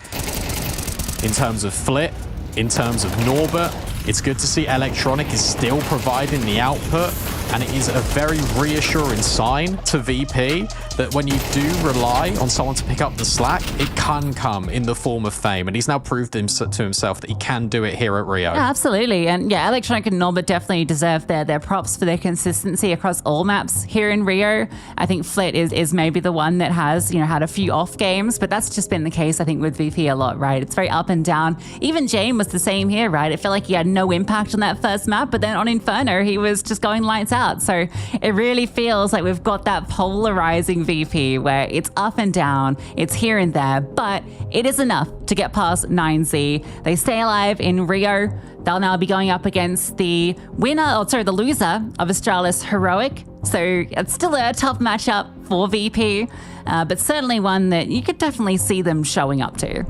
In terms of Flit, in terms of Norbert, it's good to see Electronic is still providing the output, and it is a very reassuring sign to VP that when you do rely on someone to pick up the slack, it can come in the form of Fame, and he's now proved to himself that he can do it here at Rio. Yeah, absolutely, and yeah, Electronic and Norbert definitely deserve their props for their consistency across all maps here in Rio. I think Flit is maybe the one that has, had a few off games, but that's just been the case, I think, with VP a lot, right? It's very up and down. Even Jane was the same here, right? It felt like he had no impact on that first map, but then on Inferno, he was just going lights out. So it really feels like we've got that polarizing VP where it's up and down, it's here and there, but it is enough to get past 9Z. They stay alive in Rio. They'll now be going up against the the loser of Astralis Heroic. So it's still a tough matchup for VP, but certainly one that you could definitely see them showing up to.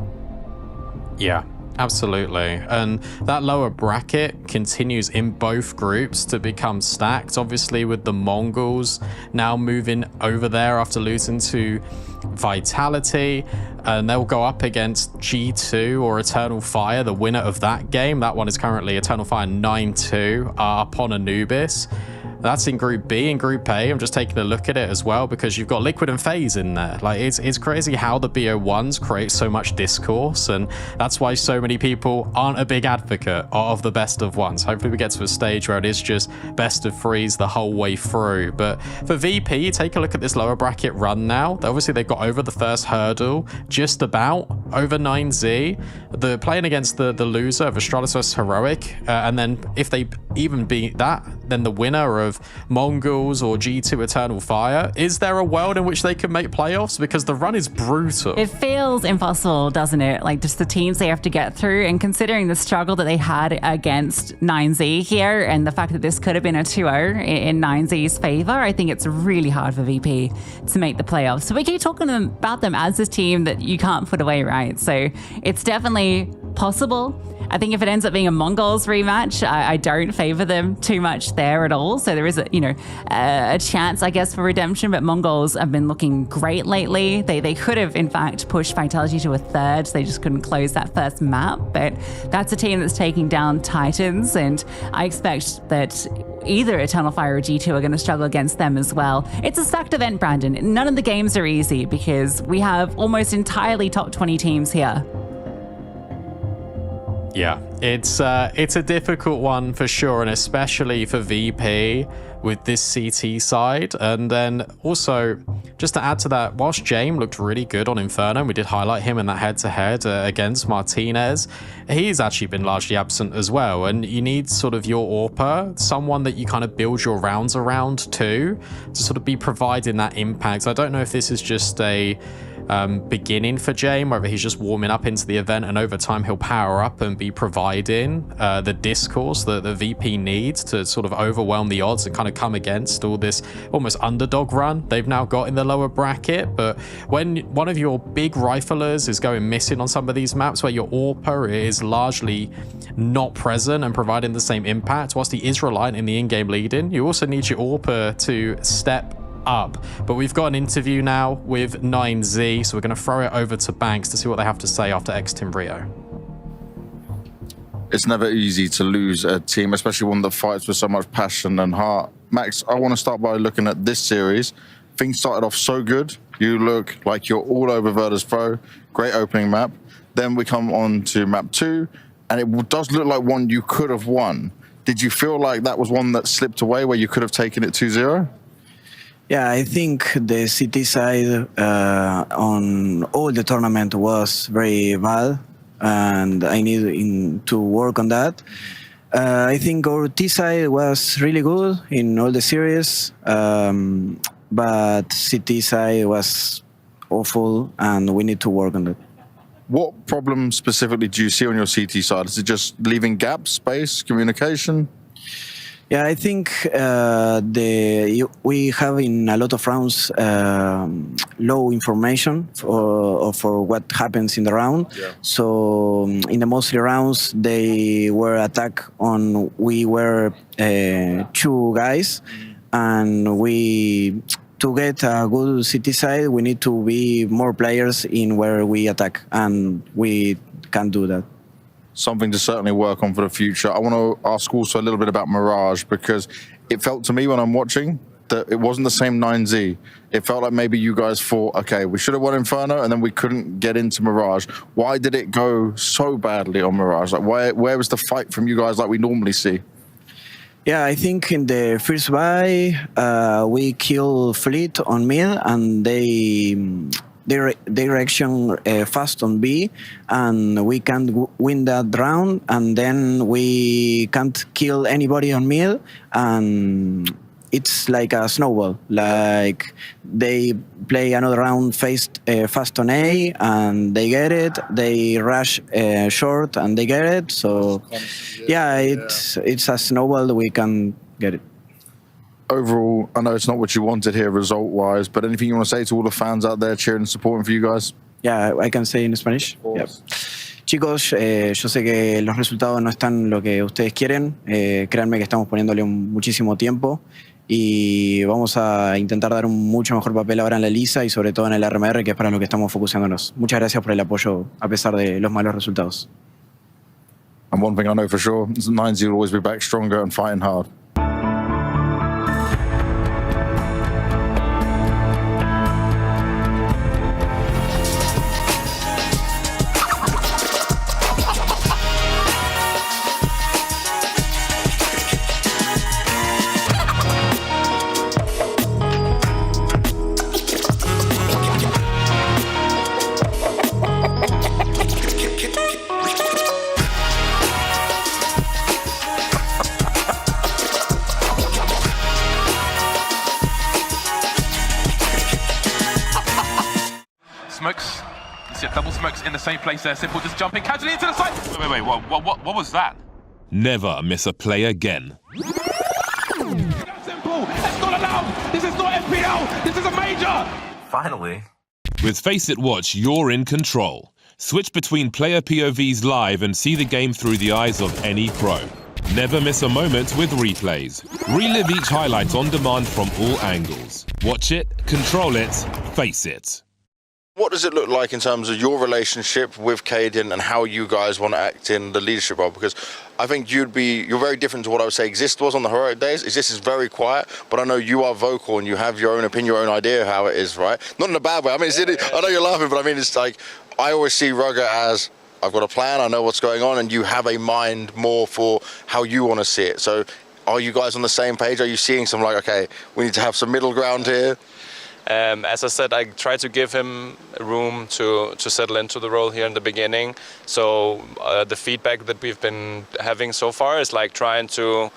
Yeah. Absolutely. And that lower bracket continues in both groups to become stacked. Obviously, with the Mongols now moving over there after losing to Vitality, and they'll go up against G2 or Eternal Fire, the winner of that game. That one is currently Eternal Fire 9-2 upon Anubis. That's in Group B. In Group A, I'm just taking a look at it as well because you've got Liquid and FaZe in there. Like, it's crazy how the BO1s create so much discourse, and that's why so many people aren't a big advocate of the best of ones. Hopefully we get to a stage where it is just best of threes the whole way through. But for VP, take a look at this lower bracket run now. Obviously, they got over the first hurdle, just about over 9Z. They're playing against the loser of Astralis vs Heroic, and then if they even beat that, then the winner of Mongols or G2 Eternal Fire. Is there a world in which they can make playoffs? Because the run is brutal. It feels impossible, doesn't it? Like, just the teams they have to get through, and considering the struggle that they had against 9Z here and the fact that this could have been a 2-0 in 9Z's favor, I think it's really hard for VP to make the playoffs. So we keep talking about them as this team that you can't put away, right? So it's definitely possible. I think if it ends up being a Mongols rematch, I don't favor them too much there at all. So there is a chance, I guess, for redemption. But Mongols have been looking great lately. They could have, in fact, pushed Vitality to a third. So they just couldn't close that first map. But that's a team that's taking down Titans, and I expect that either Eternal Fire or G2 are going to struggle against them as well. It's a stacked event, Brandon. None of the games are easy because we have almost entirely top 20 teams here. Yeah, it's a difficult one for sure, and especially for VP with this CT side. And then also, just to add to that, whilst James looked really good on Inferno, we did highlight him in that head-to-head against Martinez, he's actually been largely absent as well. And you need sort of your AWPer, someone that you kind of build your rounds around to sort of be providing that impact. I don't know if this is just a beginning for James, whether he's just warming up into the event and over time he'll power up and be providing the discourse that the VP needs to sort of overwhelm the odds and kind of come against all this almost underdog run they've now got in the lower bracket. But when one of your big riflers is going missing on some of these maps where your AWPer is largely not present and providing the same impact, whilst he is reliant in the in-game lead-in, you also need your AWPer to step up. But we've got an interview now with 9Z, so we're going to throw it over to Banks to see what they have to say after IEM Rio. It's never easy to lose a team, especially one that fights with so much passion and heart. Max, I want to start by looking at this series. Things started off so good. You look like you're all over Virtus.pro. Great opening map. Then we come on to map 2, and it does look like one you could have won. Did you feel like that was one that slipped away where you could have taken it 2-0? Yeah, I think the CT side on all the tournament was very bad, and I need to work on that. I think our T side was really good in all the series, but CT side was awful, and we need to work on it. What problem specifically do you see on your CT side? Is it just leaving gaps, space, communication? Yeah, I think we have in a lot of rounds low information for what happens in the round. Yeah. So in the mostly rounds, they were attacked on. We were 2 guys, and to get a good CT side, we need to be more players in where we attack, and we can do that. Something to certainly work on for the future. I want to ask also a little bit about MOUZ, because it felt to me when I'm watching that it wasn't the same 9Z. It felt like maybe you guys thought, okay, we should have won Inferno, and then we couldn't get into MOUZ. Why did it go so badly on MOUZ? Like, where was the fight from you guys like we normally see? Yeah, I think in the first buy, we killed Fleet on mid, and their action fast on B, and we can't win that round, and then we can't kill anybody on mid, and it's like a snowball. Like they play another round fast on A, and they get it. They rush short, and they get it. So yeah, it's a snowball. We can get it. Overall, I know it's not what you wanted here result-wise, but anything you want to say to all the fans out there cheering and supporting for you guys? Yeah, I can say in Spanish. Yep. Chicos, yo sé que los resultados no están lo que ustedes quieren. Créanme que estamos poniéndole muchísimo tiempo y vamos a intentar dar un mucho mejor papel ahora en la Lisa y sobre todo en el RMR, que es para lo que estamos focusándonos. Muchas gracias por el apoyo a pesar de los malos resultados. And one thing I know for sure, 9Z will always be back stronger and fighting hard. Smokes. You see double smokes in the same place there. Simple just jumping casually into the side. Wait, what was that? Never miss a play again. Simple. That's not allowed. This is not FPL. This is a major. Finally. With Faceit Watch, you're in control. Switch between player POVs live and see the game through the eyes of any pro. Never miss a moment with replays. Relive each highlight on demand from all angles. Watch it, control it, face it. What does it look like in terms of your relationship with Caden and how you guys want to act in the leadership role? Because I think you're very different to what I would say Exist was on the heroic days. Exist is very quiet, but I know you are vocal and you have your own opinion, your own idea of how it is, right? Not in a bad way. I mean, I know you're laughing, but I mean, it's like, I always see Rugger as, I've got a plan, I know what's going on, and you have a mind more for how you want to see it. So are you guys on the same page? Are you seeing some like, okay, we need to have some middle ground here? As I said, I try to give him room to settle into the role here in the beginning. So the feedback that we've been having so far is like trying to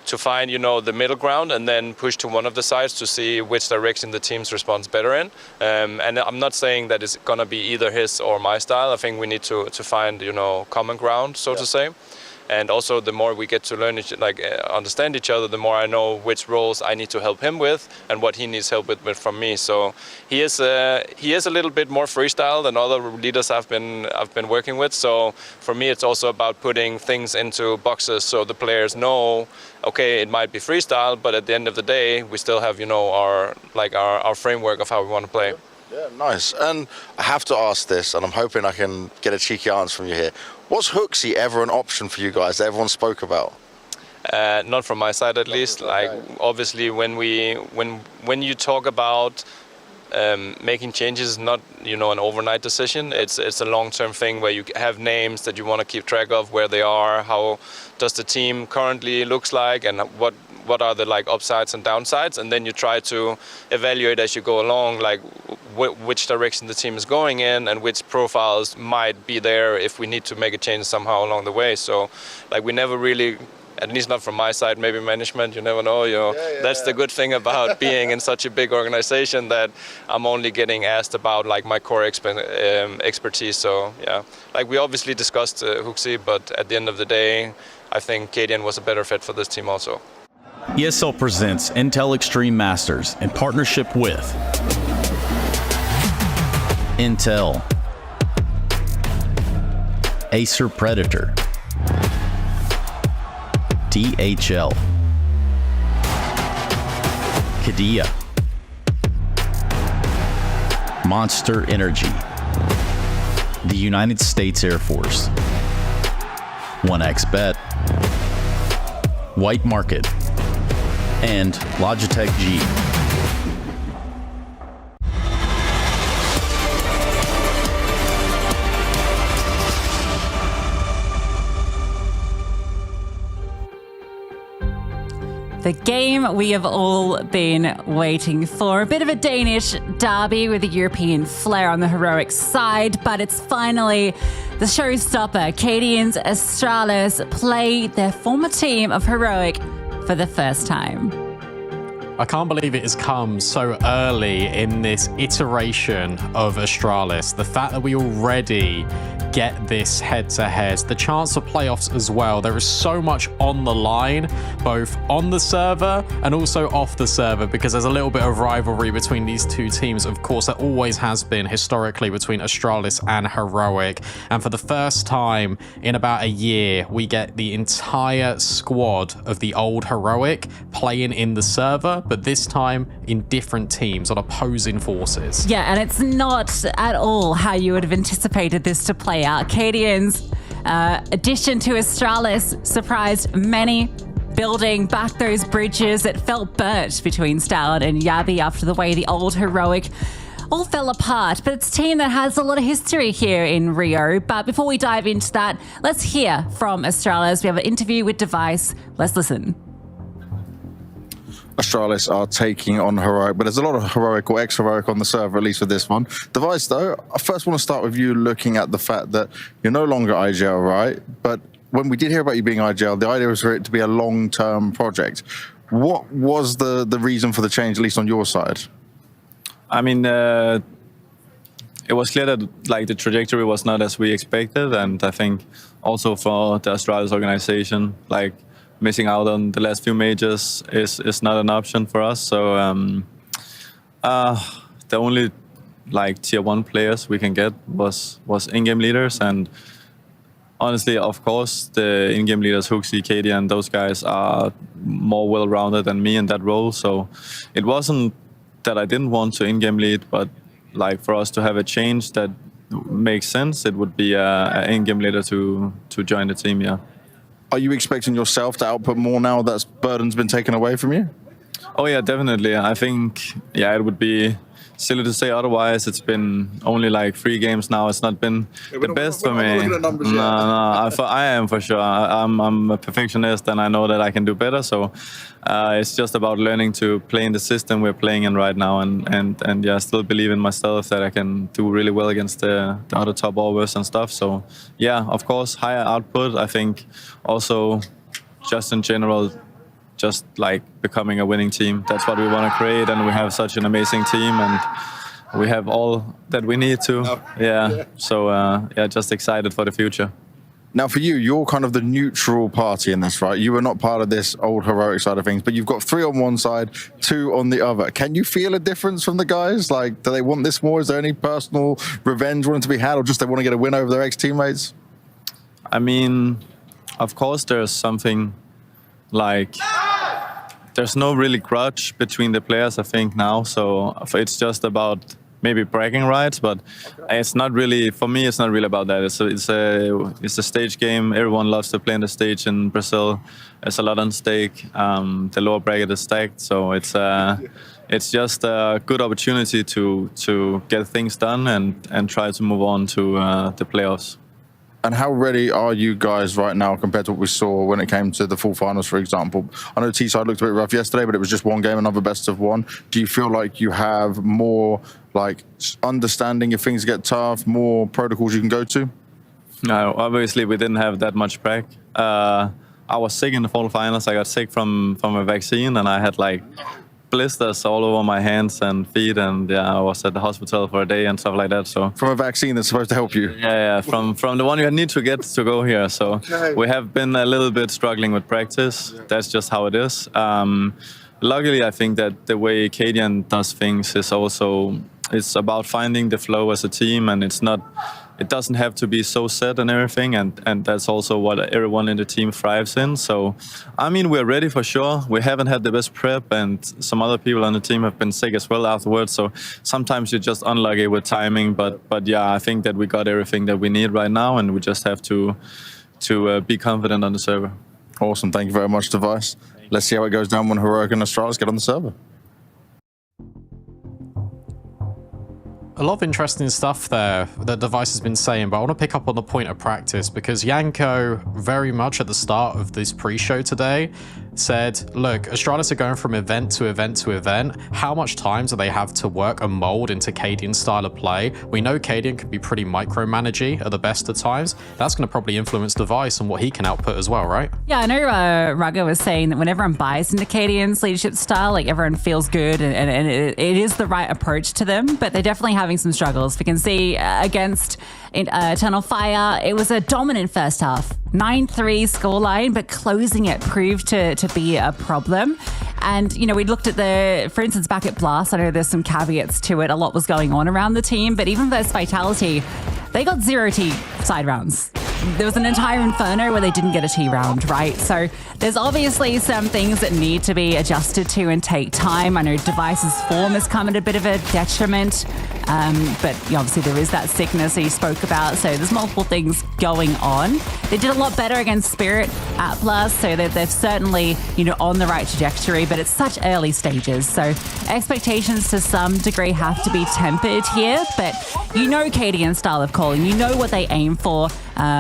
find, the middle ground and then push to one of the sides to see which direction the teams responds better in. And I'm not saying that it's gonna be either his or my style. I think we need to find, common ground, so to say. And also, the more we get to learn, understand each other, the more I know which roles I need to help him with and what he needs help with from me. So he is a little bit more freestyle than other leaders I've been working with. So for me, it's also about putting things into boxes so the players know, okay, it might be freestyle, but at the end of the day, we still have our framework of how we want to play. Yeah, nice. And I have to ask this, and I'm hoping I can get a cheeky answer from you here. Was Hooksy ever an option for you guys that everyone spoke about? Not from my side, at least. Obviously, when you talk about making changes, not an overnight decision. It's a long-term thing where you have names that you want to keep track of, where they are, how does the team currently looks like, and what what are the like upsides and downsides, and then you try to evaluate as you go along, like which direction the team is going in and which profiles might be there if we need to make a change somehow along the way. So like we never really, at least not from my side, maybe management, you never know, that's the good thing about being in such a big organization, that I'm only getting asked about like my core expertise. So yeah, like we obviously discussed Huxi, but at the end of the day, I think Kadian was a better fit for this team also. ESL presents Intel Extreme Masters in partnership with Intel, Acer Predator, DHL, Kadia, Monster Energy, the United States Air Force, 1xBet, White Market, and Logitech G. The game we have all been waiting for. A bit of a Danish derby with a European flair on the heroic side, but it's finally the showstopper. Cadian's Astralis play their former team of heroic for the first time. I can't believe it has come so early in this iteration of Astralis. The fact that we already get this head-to-head, the chance for playoffs as well. There is so much on the line, both on the server and also off the server, because there's a little bit of rivalry between these two teams. Of course, there always has been historically between Astralis and Heroic. And for the first time in about a year, we get the entire squad of the old Heroic playing in the server, but this time in different teams on opposing forces. Yeah, and it's not at all how you would have anticipated this to play out. Cadian's addition to Astralis surprised many, building back those bridges that felt burnt between Stout and Yabi after the way the old Heroic all fell apart. But it's a team that has a lot of history here in Rio. But before we dive into that, let's hear from Astralis. We have an interview with Device. Let's listen. Astralis are taking on Heroic, but there's a lot of Heroic or ex-Heroic on the server, at least for this one. Device, though, I first want to start with you looking at the fact that you're no longer IGL, right? But when we did hear about you being IGL, the idea was for it to be a long-term project. What was the reason for the change, at least on your side? I mean, it was clear that like the trajectory was not as we expected, and I think also for the Astralis organization, like missing out on the last few majors is not an option for us. So the only like tier 1 players we can get was in-game leaders, and honestly, of course, the in-game leaders, Huxi, Katie, and those guys are more well-rounded than me in that role. So it wasn't that I didn't want to in-game lead, but like for us to have a change that makes sense, it would be an in-game leader to join the team, yeah. Are you expecting yourself to output more now that burden's been taken away from you? Oh yeah, definitely. I think, yeah, it would be silly to say otherwise. It's been only like 3 games now. It's not been the best for me. No, I am for sure. I'm a perfectionist, and I know that I can do better. So it's just about learning to play in the system we're playing in right now, and yeah, I still believe in myself that I can do really well against the other top overs and stuff. So yeah, of course, higher output. I think also just in general, just like becoming a winning team. That's what we want to create, and we have such an amazing team, and we have all that we need to. Yeah. So yeah, just excited for the future. Now for you, you're kind of the neutral party in this, right? You were not part of this old Heroic side of things, but you've got 3 on one side, 2 on the other. Can you feel a difference from the guys? Like, do they want this more? Is there any personal revenge wanting to be had, or just they want to get a win over their ex-teammates? I mean, of course there's something like, there's no really grudge between the players, I think, now. So it's just about maybe bragging rights, but it's not really, for me, it's not really about that. It's a stage game. Everyone loves to play on the stage in Brazil. There's a lot on stake. The lower bracket is stacked, so it's just a good opportunity to get things done and try to move on to the playoffs. And how ready are you guys right now compared to what we saw when it came to the full finals, for example? I know T-side looked a bit rough yesterday, but it was just one game, another best of one. Do you feel like you have more like understanding if things get tough, more protocols you can go to? No, obviously we didn't have that much prep. I was sick in the fall finals. I got sick from a vaccine, and I had like blisters all over my hands and feet, and I was at the hospital for a day and stuff like that. So from a vaccine that's supposed to help you? Yeah, from the one you need to get to go here. So we have been a little bit struggling with practice. That's just how it is. Luckily, I think that the way Cadian does things is also, it's about finding the flow as a team, and it doesn't have to be so set and everything, and that's also what everyone in the team thrives in. So, I mean, we're ready for sure. We haven't had the best prep, and some other people on the team have been sick as well afterwards. So sometimes you're just unlucky with timing, but yeah, I think that we got everything that we need right now, and we just have to be confident on the server. Awesome, thank you very much, Device. Let's see how it goes down when Heroic and Astralis get on the server. A lot of interesting stuff there that Device has been saying, but I want to pick up on the point of practice, because Yanko very much at the start of this pre-show today said, look, Astralis are going from event to event to event. How much time do they have to work and mold into Cadian's style of play? We know Cadian can be pretty micromanagey at the best of times. That's going to probably influence Device and what he can output as well, right? Yeah, I know Raga was saying that when everyone buys into Cadian's leadership style, like everyone feels good and it is the right approach to them, but they're definitely having some struggles. We can see against Eternal Fire, it was a dominant first half. 9-3 scoreline, but closing it proved to be a problem. And, you know, we looked at for instance, back at Blast, I know there's some caveats to it. A lot was going on around the team, but even versus Vitality, they got 0 T side rounds. There was an entire Inferno where they didn't get a T round, right? So there's obviously some things that need to be adjusted to and take time. I know Device's form has come at a bit of a detriment, but obviously there is that sickness that you spoke about. So there's multiple things going on. They did a lot better against Spirit at Blast, so they're certainly, you know, on the right trajectory, but it's such early stages. So expectations to some degree have to be tempered here, but you know Cadian's style of calling, you know what they aim for.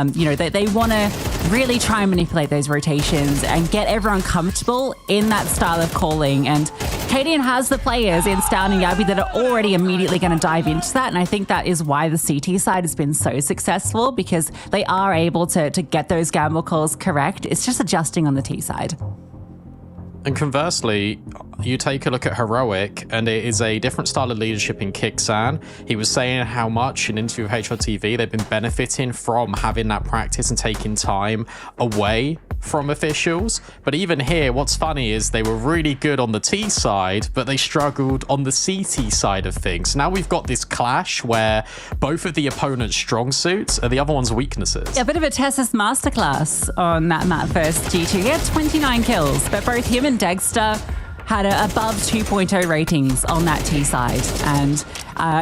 You know, they want to really try and manipulate those rotations and get everyone comfortable in that style of calling. And Cadian has the players in Stan and Yabi that are already immediately going to dive into that. And I think that is why the CT side has been so successful, because they are able to get those gamble calls correct. It's just adjusting on the T side. And conversely, you take a look at Heroic, and it is a different style of leadership in Kixan. He was saying how much in an interview with HLTV they've been benefiting from having that practice and taking time away from officials. But even here, what's funny is they were really good on the T side, but they struggled on the CT side of things. Now we've got this clash where both of the opponent's strong suits are the other one's weaknesses. Yeah, a bit of a Tessus masterclass on that map versus G2. He had 29 kills, but both him and Dexter had above 2.0 ratings on that T side. And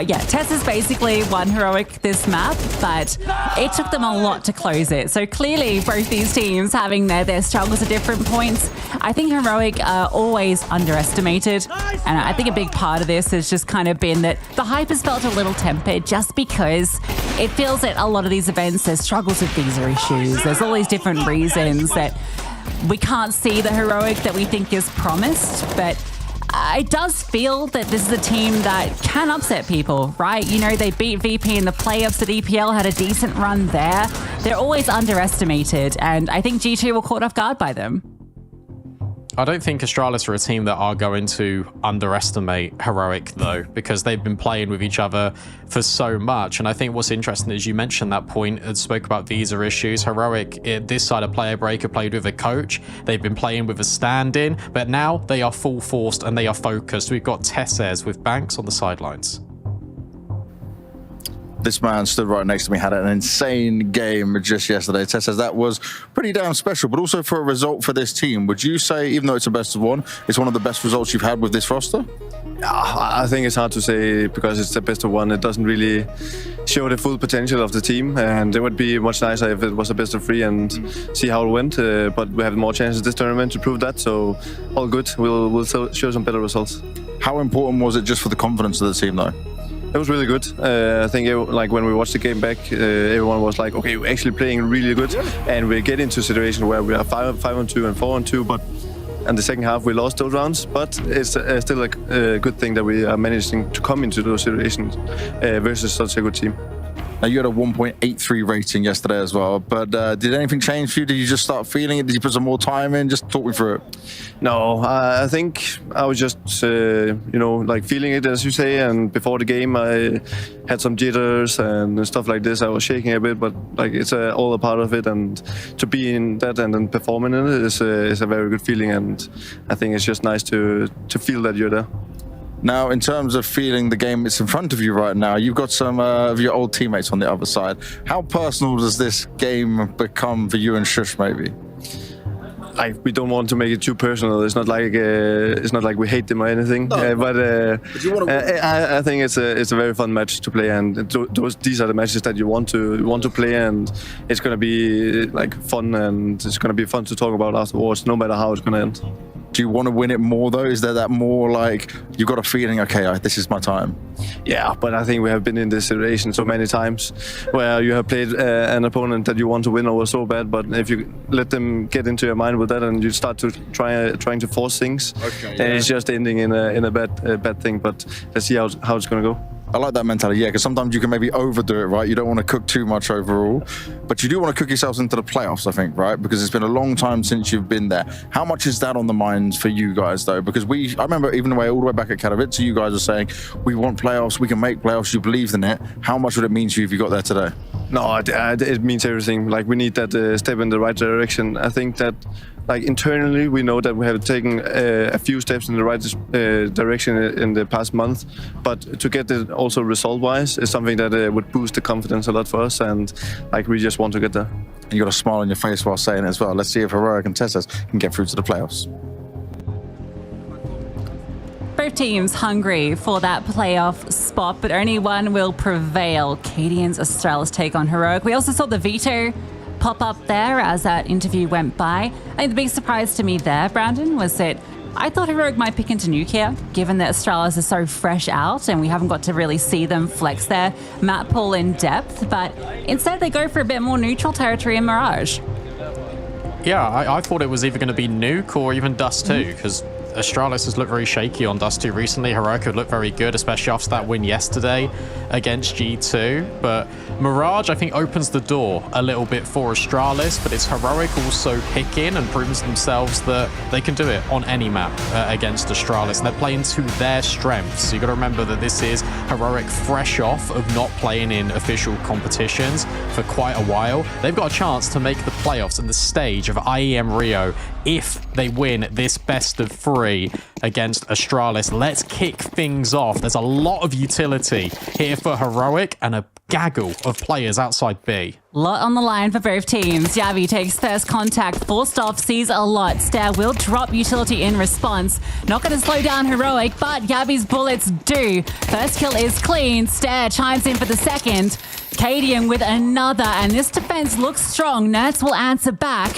yeah, Tessus basically won Heroic this map, but it took them a lot to close it. So clearly both these teams having their struggles at different points. I think Heroic are always underestimated. And I think a big part of this has just kind of been that the hype has felt a little tempered, just because it feels that a lot of these events, there's struggles with visa issues. There's all these different reasons that we can't see the Heroic that we think is promised, but it does feel that this is a team that can upset people, right? You know, they beat VP in the playoffs at EPL, had a decent run there. They're always underestimated, and I think G2 were caught off guard by them. I don't think Astralis are a team that are going to underestimate Heroic, though, because they've been playing with each other for so much. And I think what's interesting is you mentioned that point and spoke about visa issues. Heroic, this side of Player Breaker, played with a coach. They've been playing with a stand-in, but now they are full forced and they are focused. We've got Tesses with Banks on the sidelines. This man stood right next to me, had an insane game just yesterday. Tess says that was pretty damn special, but also for a result for this team. Would you say, even though it's a best of one, it's one of the best results you've had with this roster? I think it's hard to say because it's the best of one. It doesn't really show the full potential of the team, and it would be much nicer if it was a best of three and see how it went. But we have more chances this tournament to prove that, so all good. We'll show some better results. How important was it just for the confidence of the team, though? It was really good. I think like when we watched the game back, everyone was like, okay, we're actually playing really good, and we get into a situation where we are 5-on-2 and 4-on-2, but in the second half we lost those rounds. But it's still a good thing that we are managing to come into those situations versus such a good team. Now, you had a 1.83 rating yesterday as well, but did anything change for you? Did you just start feeling it? Did you put some more time in? Just talk me through it. No, I think I was just, like feeling it, as you say, and before the game I had some jitters and stuff like this. I was shaking a bit, but like it's all a part of it, and to be in that and then performing in it is a very good feeling, and I think it's just nice to feel that you're there. Now, in terms of feeling the game that's in front of you right now, you've got some of your old teammates on the other side. How personal does this game become for you and Shush, maybe? We don't want to make it too personal. It's not like we hate them or anything. No, but you want to I think it's a very fun match to play, and these are the matches that you want to play, and it's gonna be like fun, and it's gonna be fun to talk about afterwards, no matter how it's gonna end. Do you want to win it more though? Is there that more like you've got a feeling, okay, this is my time? Yeah, but I think we have been in this situation so many times where you have played an opponent that you want to win over so bad, but if you let them get into your mind with that and you start to trying to force things, then it's just ending in a bad thing. But let's see how it's gonna go. I like that mentality, yeah, because sometimes you can maybe overdo it, right? You don't want to cook too much overall, but you do want to cook yourselves into the playoffs, I think, right? Because it's been a long time since you've been there. How much is that on the minds for you guys, though? Because I remember even all the way back at Katowice, you guys were saying, we want playoffs, we can make playoffs, you believed in it. How much would it mean to you if you got there today? No, it means everything. Like, we need that step in the right direction. I think that like internally, we know that we have taken a few steps in the right direction in the past month, but to get it also result-wise is something that would boost the confidence a lot for us, and like we just want to get there. And you got a smile on your face while saying it as well. Let's see if Heroic and Teslas can get through to the playoffs. Both teams hungry for that playoff spot, but only one will prevail. Cadian's Astralis take on Heroic. We also saw the veto pop up there as that interview went by. I think the big surprise to me there, Brandon, was that I thought Heroic might pick into Nuke here, given that Astralis is so fresh out and we haven't got to really see them flex their map pool in depth, but instead they go for a bit more neutral territory in Mirage. Yeah, I thought it was either going to be Nuke or even Dust 2, because Astralis has looked very shaky on Dust 2 recently. Heroic had looked very good, especially after that win yesterday against G2. But Mirage, I think, opens the door a little bit for Astralis, but it's Heroic also picking and proves themselves that they can do it on any map against Astralis. And they're playing to their strengths. So you've got to remember that this is Heroic fresh off of not playing in official competitions for quite a while. They've got a chance to make the playoffs and the stage of IEM Rio if they win this best of 3 against Astralis. Let's kick things off. There's a lot of utility here for Heroic and a gaggle of players outside B. Lot on the line for both teams. Yavi takes first contact, forced off, sees a lot. Stair will drop utility in response. Not going to slow down Heroic, but Yavi's bullets do. First kill is clean. Stair chimes in for the second. Cadian with another, and this defense looks strong. Nerds will answer back.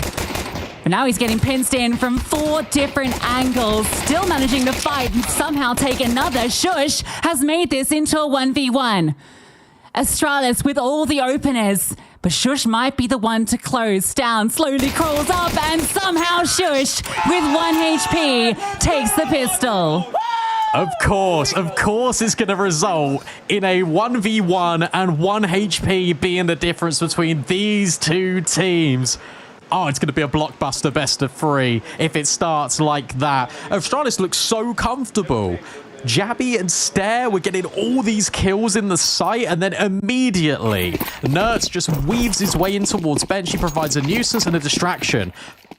But now he's getting pinched in from 4 different angles, still managing to fight and somehow take another. Shush has made this into a 1v1. Astralis with all the openers, but Shush might be the one to close down. Slowly crawls up and somehow Shush with 1 HP takes the pistol. Of course it's going to result in a 1v1 and 1 HP being the difference between these two teams. Oh, it's going to be a blockbuster best of 3 if it starts like that. Astralis looks so comfortable. Jabby and Stair were getting all these kills in the site, and then immediately Nertz just weaves his way in towards bench. He provides a nuisance and a distraction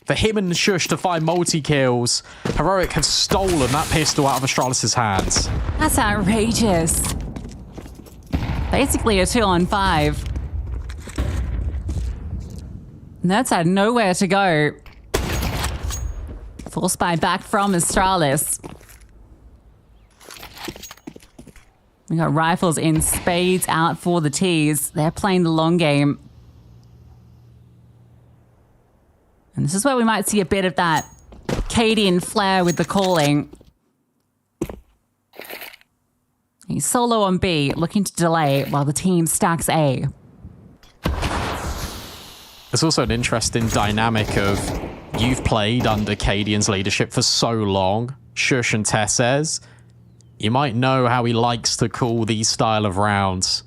for him and Shush to find multi-kills. Heroic have stolen that pistol out of Astralis' hands. That's outrageous. Basically a 2-on-5. Nertz had nowhere to go. Full spy back from Astralis. We got rifles in spades out for the T's. They're playing the long game. And this is where we might see a bit of that Cadian flair with the calling. He's solo on B, looking to delay while the team stacks A. There's also an interesting dynamic of you've played under Cadian's leadership for so long, Shush and Tessez. You might know how he likes to call these style of rounds.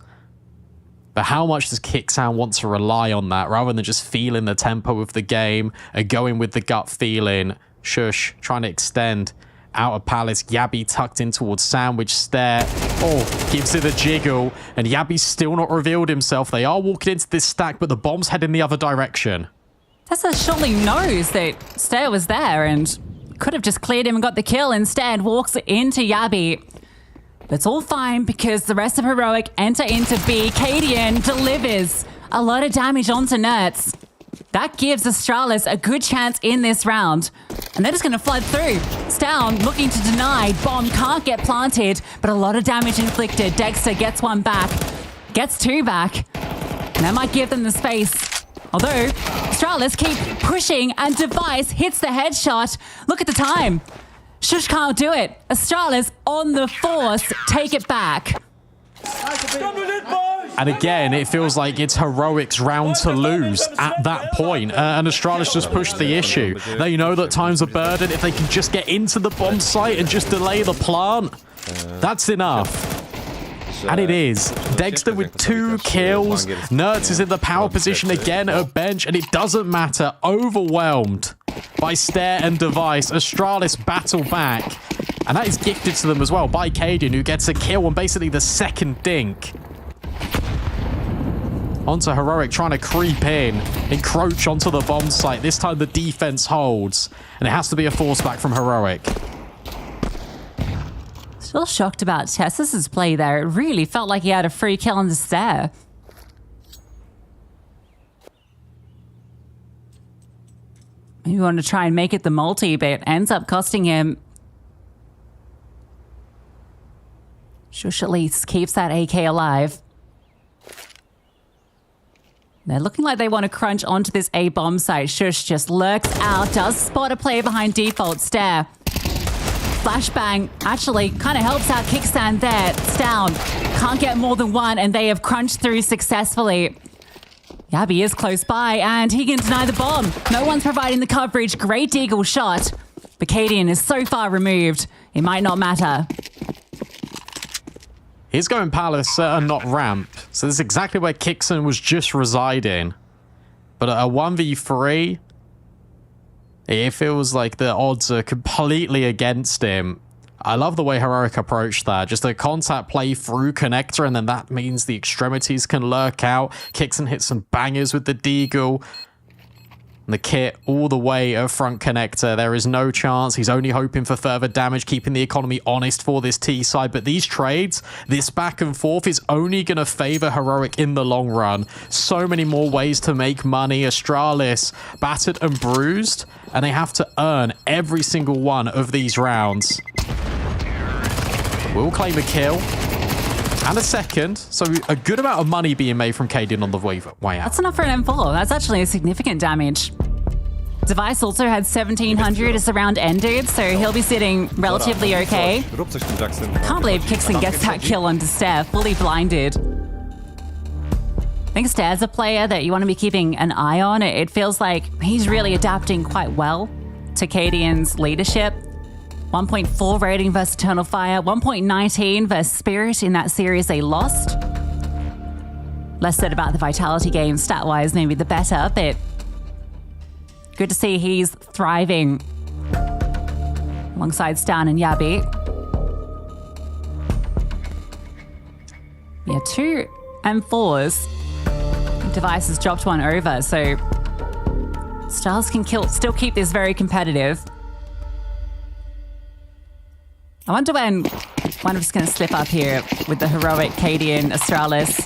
But how much does Kixan want to rely on that rather than just feeling the tempo of the game and going with the gut feeling? Shush trying to extend out of Palace. Yabi tucked in towards Sandwich Stare. Oh, gives it a jiggle. And Yabi's still not revealed himself. They are walking into this stack, but the bomb's heading the other direction. Tessa surely knows that Stare was there and could have just cleared him and got the kill. Instead, walks into Yabi. But it's all fine because the rest of Heroic enter into B. Cadian delivers a lot of damage onto Nerds. That gives Astralis a good chance in this round. And they're just going to flood through. Stown looking to deny. Bomb can't get planted, but a lot of damage inflicted. Dexter gets one back, gets two back. And that might give them the space. Although, Astralis keep pushing and Device hits the headshot. Look at the time. Shush can't do it. Astralis on the force. Take it back. And again, it feels like it's Heroic's round to lose at that point. And Astralis just pushed the issue. They know that time's a burden. If they can just get into the bomb site and just delay the plant, that's enough. And it is. Dexter with 2 kills. Nerds is in the power position again at bench, and it doesn't matter. Overwhelmed by Stare and Device. Astralis battle back. And that is gifted to them as well by Cadian, who gets a kill on basically the second dink. Onto Heroic trying to creep in, encroach onto the bomb site. This time the defense holds, and it has to be a force back from Heroic. Still shocked about Tess's play there. It really felt like he had a free kill on the Stare. Maybe want to try and make it the multi, but it ends up costing him. Shush at least keeps that AK alive. They're looking like they want to crunch onto this A bomb site. Shush just lurks out, does spot a player behind default. Stare. Flashbang actually kind of helps out Kickstand there. It's down. Can't get more than one, and they have crunched through successfully. Yabi is close by, and he can deny the bomb. No one's providing the coverage. Great Deagle shot. But Cadian is so far removed, it might not matter. He's going Palace and not ramp. So this is exactly where Kixan was just residing. But a 1v3, it feels like the odds are completely against him. I love the way Heroic approached that. Just a contact play through connector, and then that means the extremities can lurk out. Kixan hits some bangers with the Deagle. The kit all the way at front connector. There is no chance. He's only hoping for further damage, keeping the economy honest for this T side. But these trades, this back and forth is only going to favor Heroic in the long run. So many more ways to make money. Astralis battered and bruised, and they have to earn every single one of these rounds. We'll claim a kill. And a second, so a good amount of money being made from Cadian on the way out. That's enough for an M4. That's actually a significant damage. Device also had 1700 as the round ended, so he'll be sitting relatively okay. Can't believe Kixan gets that kill on Stare, fully blinded. I think Stare's a player that you want to be keeping an eye on. It feels like he's really adapting quite well to Cadian's leadership. 1.4 rating versus Eternal Fire, 1.19 versus Spirit in that series they lost. Less said about the Vitality game, stat-wise maybe the better, but good to see he's thriving alongside Stan and Yabi. Yeah, 2 M4s. Device has dropped one over, so Styles can still keep this very competitive. I wonder when one of us going to slip up here with the Heroic, Cadian, Astralis.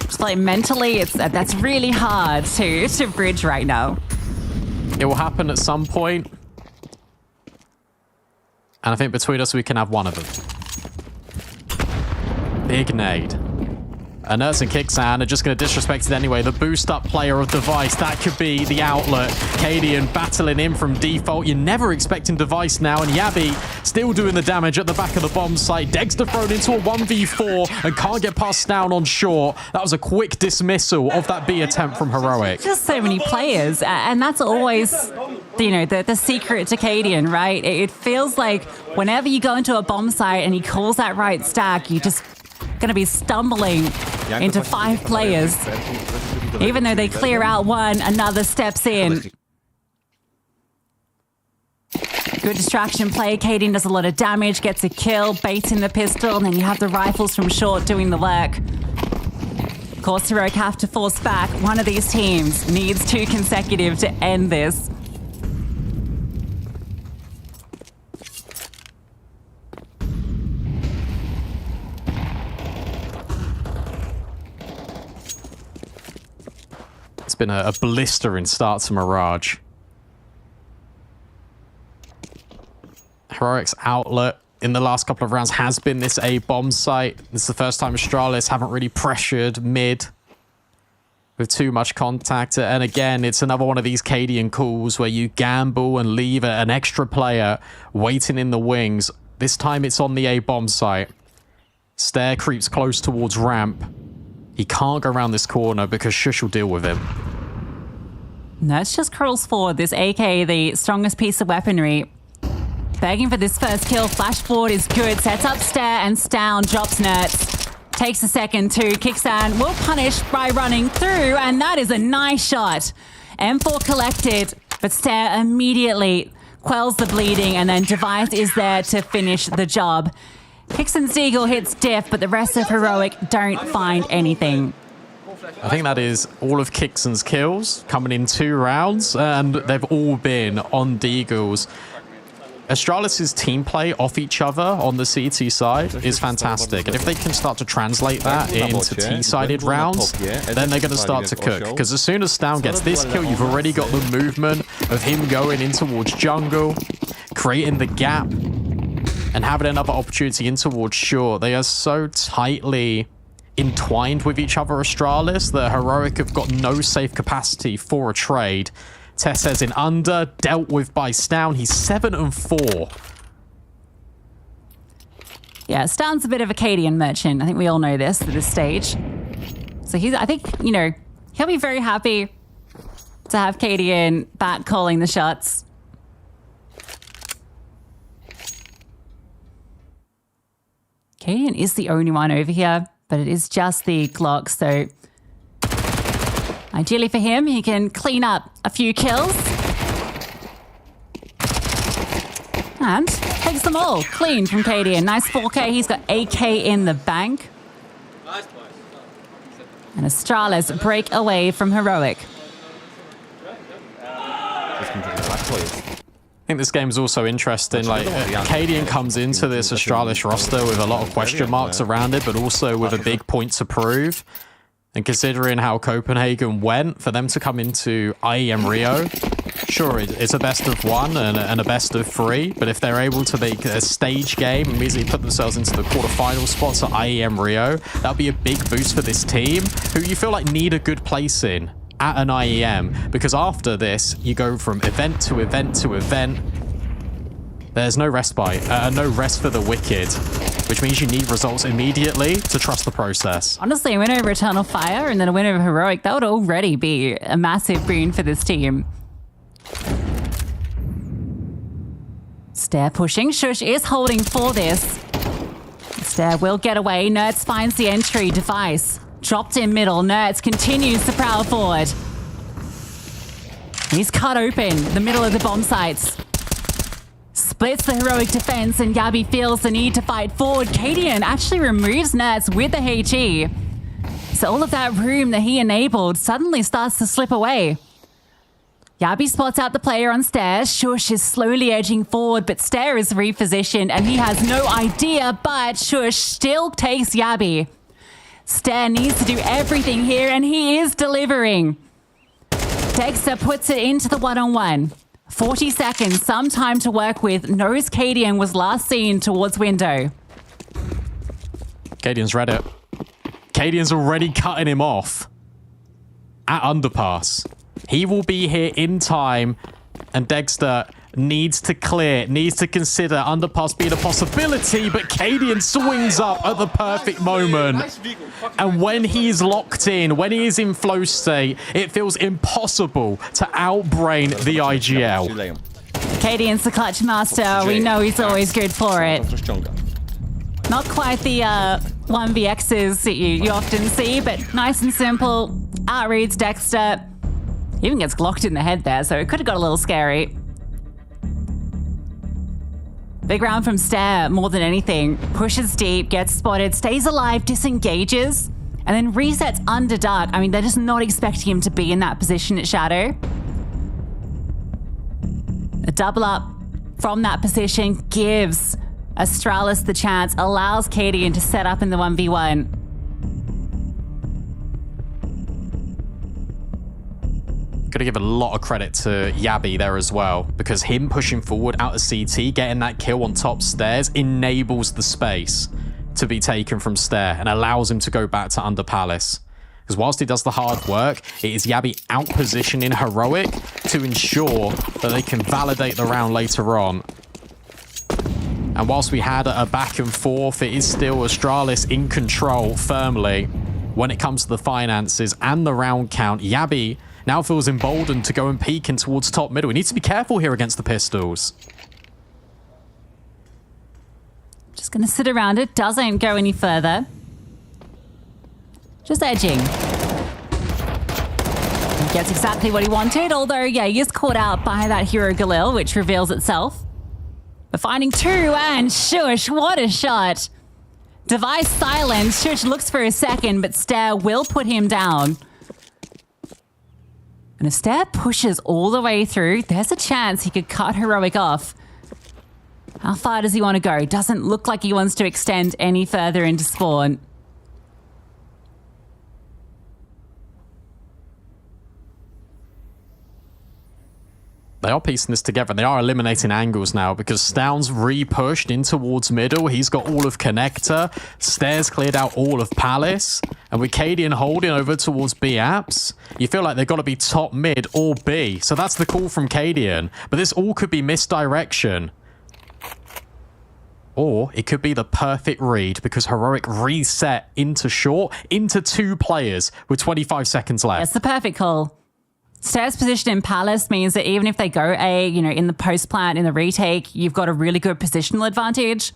Just like mentally, that's really hard to bridge right now. It will happen at some point. And I think between us, we can have one of them. Big nade. And Nerds and Kixan are just going to disrespect it anyway. The boost-up player of Device, that could be the outlet. Cadian battling in from default. You're never expecting Device now, and Yabi still doing the damage at the back of the bomb site. Dexter thrown into a 1v4 and can't get past Snown on short. That was a quick dismissal of that B attempt from Heroic. Just so many players, and that's always, you know, the secret to Cadian, right? It feels like whenever you go into a bomb site and he calls that right stack, you're just going to be stumbling into 5 players. Even though they clear out one, another steps in. Good distraction play. Cadian does a lot of damage, gets a kill, baits in the pistol, and then you have the rifles from short doing the work. Of course, Heroic have to force back. One of these teams needs 2 consecutive to end this. It's been a blistering start to Mirage. Heroic's outlet in the last couple of rounds has been this A bomb site. This is the first time Astralis haven't really pressured mid with too much contact. And again, it's another one of these Cadian calls where you gamble and leave an extra player waiting in the wings. This time it's on the A bomb site. Stair creeps close towards ramp. He can't go around this corner because Shush will deal with him. Nerds just crawls forward. This AK, the strongest piece of weaponry. Begging for this first kill. Flash forward is good. Sets up Stair and Stown drops Nerds. Takes a second too. Kixan will punish by running through, and that is a nice shot. M4 collected, but Stair immediately quells the bleeding, and then Device is there to finish the job. Kixan's Deagle hits diff, but the rest of Heroic don't find anything. I think that is all of Kixan's kills coming in 2 rounds, and they've all been on Deagles. Astralis' team play off each other on the CT side is fantastic. And if they can start to translate that into T-sided rounds, then they're going to start to cook. Because as soon as Stown gets this kill, you've already got the movement of him going in towards jungle, creating the gap, and having another opportunity in towards short. They are so tightly entwined with each other, Astralis, that Heroic have got no safe capacity for a trade. Tess says in under, dealt with by Stown. He's 7-4. Yeah, Stown's a bit of a Cadian merchant. I think we all know this at this stage. So I think, you know, he'll be very happy to have Cadian back calling the shots. Cadian is the only one over here, but it is just the Glock, so ideally for him, he can clean up a few kills. And takes them all clean from Cadian. Nice 4K. He's got AK in the bank. And Astralis break away from Heroic. I think this game's also interesting. Like, Cadian comes into this Astralis roster with a lot of question marks around it, but also with a big point to prove. And considering how Copenhagen went, for them to come into IEM Rio, sure, it's a best of 1 and a best of 3, but if they're able to make a stage game and easily put themselves into the quarterfinal spots at IEM Rio, that'll be a big boost for this team, who you feel like need a good place in at an IEM, because after this, you go from event to event to event. There's no respite, no rest for the wicked, which means you need results immediately to trust the process. Honestly, a win over Eternal Fire and then a win over Heroic, that would already be a massive boon for this team. Stair pushing. Shush is holding for this. Stair will get away. Nerds finds the entry. Device dropped in middle. Nerds continues to prowl forward. He's cut open the middle of the bomb sites. Splits the Heroic defense, and Yabi feels the need to fight forward. Cadian actually removes Nerds with the HE. So all of that room that he enabled suddenly starts to slip away. Yabi spots out the player on Stairs. Shush is slowly edging forward, but Stair is repositioned, and he has no idea, but Shush still takes Yabi. Stair needs to do everything here, and he is delivering. Dexter puts it into the one-on-one. 40 seconds, some time to work with. Knows Cadian was last seen towards window. Cadian's read it. Cadian's already cutting him off at underpass. He will be here in time, and Dexter needs to clear, needs to consider underpass being a possibility, but Cadian swings up at the perfect moment. And when he is locked in, when he is in flow state, it feels impossible to outbrain the IGL. Cadian's the clutch master. We know he's always good for it. Not quite the 1vx's that you often see, but nice and simple. Outreads Dexter. Even gets glocked in the head there, so it could have got a little scary. Big round from Stair, more than anything. Pushes deep, gets spotted, stays alive, disengages, and then resets under dark. I mean, they're just not expecting him to be in that position at Shadow. A double up from that position gives Astralis the chance, allows Cadian to set up in the 1v1. Gotta give a lot of credit to Yabi there as well, because him pushing forward out of CT, getting that kill on top stairs, enables the space to be taken from Stair and allows him to go back to under Palace. Because whilst he does the hard work, it is Yabi out-positioning Heroic to ensure that they can validate the round later on. And whilst we had a back and forth, it is still Astralis in control firmly when it comes to the finances and the round count. Yabi now feels emboldened to go and peek in towards top middle. He needs to be careful here against the pistols. Just going to sit around it. Doesn't go any further. Just edging. He gets exactly what he wanted, although, yeah, he is caught out by that hero Galil, which reveals itself. But finding two, and Shush, what a shot. Device silent. Shush looks for a second, but Stair will put him down. And if Stair pushes all the way through, there's a chance he could cut Heroic off. How far does he want to go? Doesn't look like he wants to extend any further into spawn. They are piecing this together. They are eliminating angles now because Stown's re-pushed in towards middle. He's got all of Connector. Stairs cleared out all of Palace. And with Cadian holding over towards B apps, you feel like they've got to be top mid or B. So that's the call from Cadian. But this all could be misdirection. Or it could be the perfect read because Heroic reset into short, into two players with 25 seconds left. It's the perfect call. Stair's position in Palace means that even if they go A, you know, in the post plant, in the retake, you've got a really good positional advantage.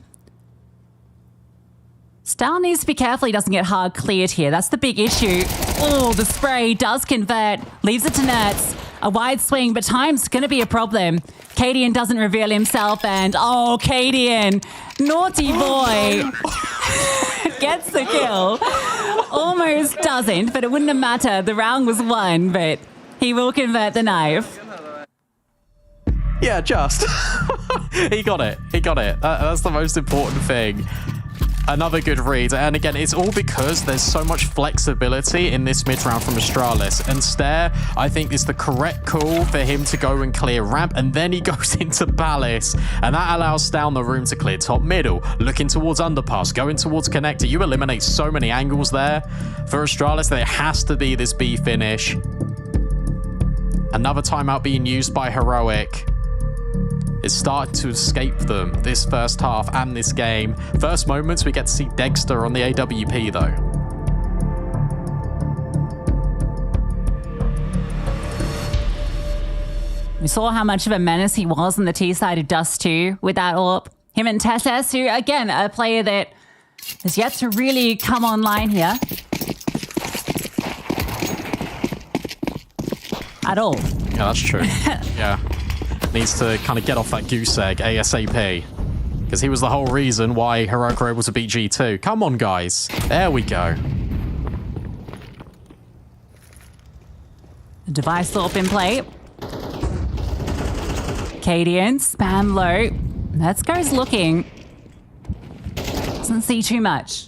Stown needs to be careful he doesn't get hard cleared here. That's the big issue. Oh, the spray does convert, leaves it to Nerds. A wide swing, but time's going to be a problem. Cadian doesn't reveal himself, and oh, Cadian, naughty boy, gets the kill. Almost doesn't, but it wouldn't have mattered. The round was won, but he will convert the knife. Yeah, just. He got it. He got it. That's the most important thing. Another good read. And again, it's all because there's so much flexibility in this mid-round from Astralis. And Stair, I think, is the correct call for him to go and clear ramp. And then he goes into Palace. And that allows Stown the room to clear top middle. Looking towards underpass, going towards connector. You eliminate so many angles there. For Astralis, there has to be this B finish. Another timeout being used by Heroic. It's starting to escape them this first half and this game. First moments, we get to see Dexter on the AWP, though. We saw how much of a menace he was on the T side of Dust 2 with that AWP. Him and Tesses, who, again, a player that has yet to really come online here. At all. Yeah, that's true. Yeah. Needs to kind of get off that goose egg ASAP. Because he was the whole reason why Heroic were able to beat G2. Come on, guys. There we go. Device AWP in play. Cadian, spam low. That's goes looking. Doesn't see too much.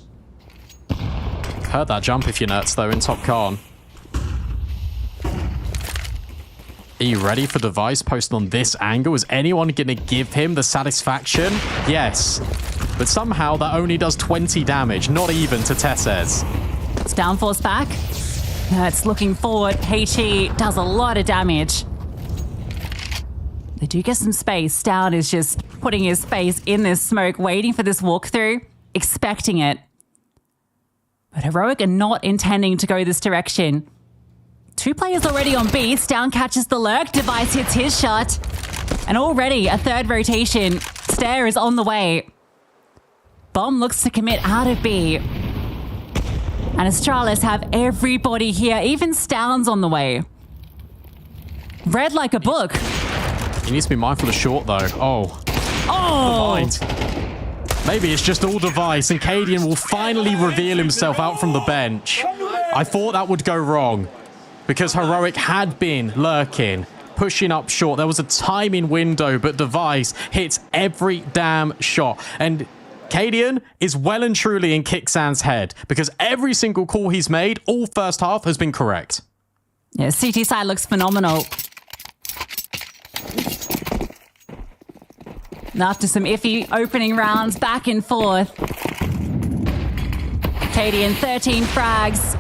Heard that jump if you're nuts, though, in top con. Are you ready for Device posted on this angle? Is anyone going to give him the satisfaction? Yes. But somehow that only does 20 damage, not even to Tesses. It's Downforce back. It's looking forward. HE does a lot of damage. They do get some space. Down is just putting his face in this smoke, waiting for this walkthrough, expecting it. But Heroic are not intending to go this direction. 2 players already on B. Down catches the lurk. Device hits his shot. And already a 3rd rotation. Stare is on the way. Bomb looks to commit out of B. And Astralis have everybody here. Even Stown's on the way. Read like a book. He needs to be mindful of short, though. Oh. Oh! Maybe it's just all Device, and Cadian will finally reveal himself out from the bench. I thought that would go wrong, because Heroic had been lurking, pushing up short. There was a timing window, but Device hits every damn shot. And Cadian is well and truly in Kicksan's head, because every single call he's made, all first half, has been correct. Yeah, CT side looks phenomenal. After some iffy opening rounds, back and forth. Cadian 13 frags.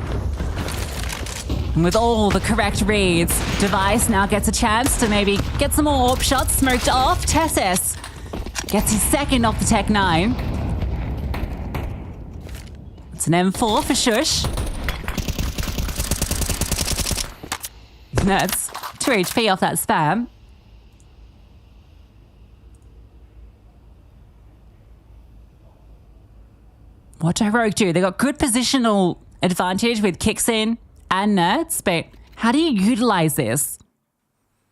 And with all the correct reads, Device now gets a chance to maybe get some more AWP shots smoked off. Tessus gets his 2nd off the Tech 9. It's an M4 for Shush. That's 2 HP off that spam. What do Heroic do? They got good positional advantage with kicks in and nerds, but how do you utilize this?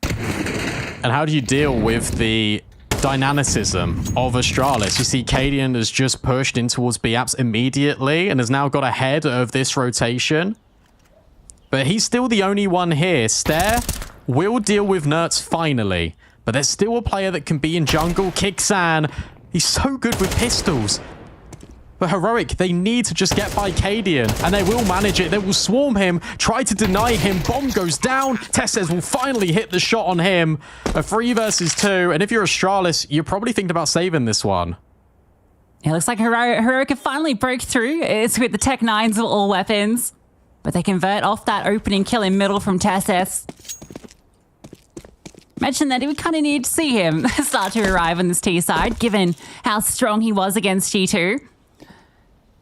And how do you deal with the dynamicism of Astralis? You see Cadian has just pushed in towards B-Apps immediately and has now got ahead of this rotation. But he's still the only one here. Stare will deal with Nerds finally, but there's still a player that can be in jungle. Kicksan, he's so good with pistols. But Heroic, they need to just get by Cadian, and they will manage it. They will swarm him, try to deny him. Bomb goes down. Tesses will finally hit the shot on him. A 3 versus 2, and if you're Astralis, you're probably thinking about saving this one. It looks like Heroic have finally broke through. It's with the Tech 9s of all weapons, but they convert off that opening kill in middle from Tesses. Mentioned that we kind of need to see him start to arrive on this T side, given how strong he was against G2.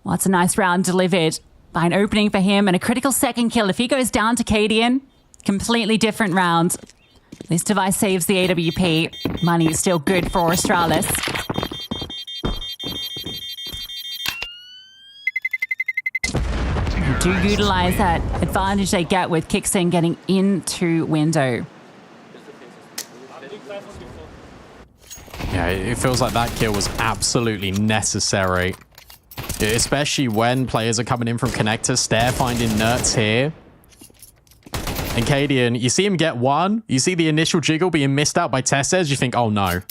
Well, it's a nice round delivered by an opening for him and a critical 2nd kill. If he goes down to Cadian, completely different round. This Device saves the AWP. Money is still good for Astralis. Do utilize that advantage they get with Kicksin getting into window. Yeah, it feels like that kill was absolutely necessary. Especially when players are coming in from connector. Stare finding Nerds here. And Cadian, you see him get 1. You see the initial jiggle being missed out by Tesses. You think, oh no.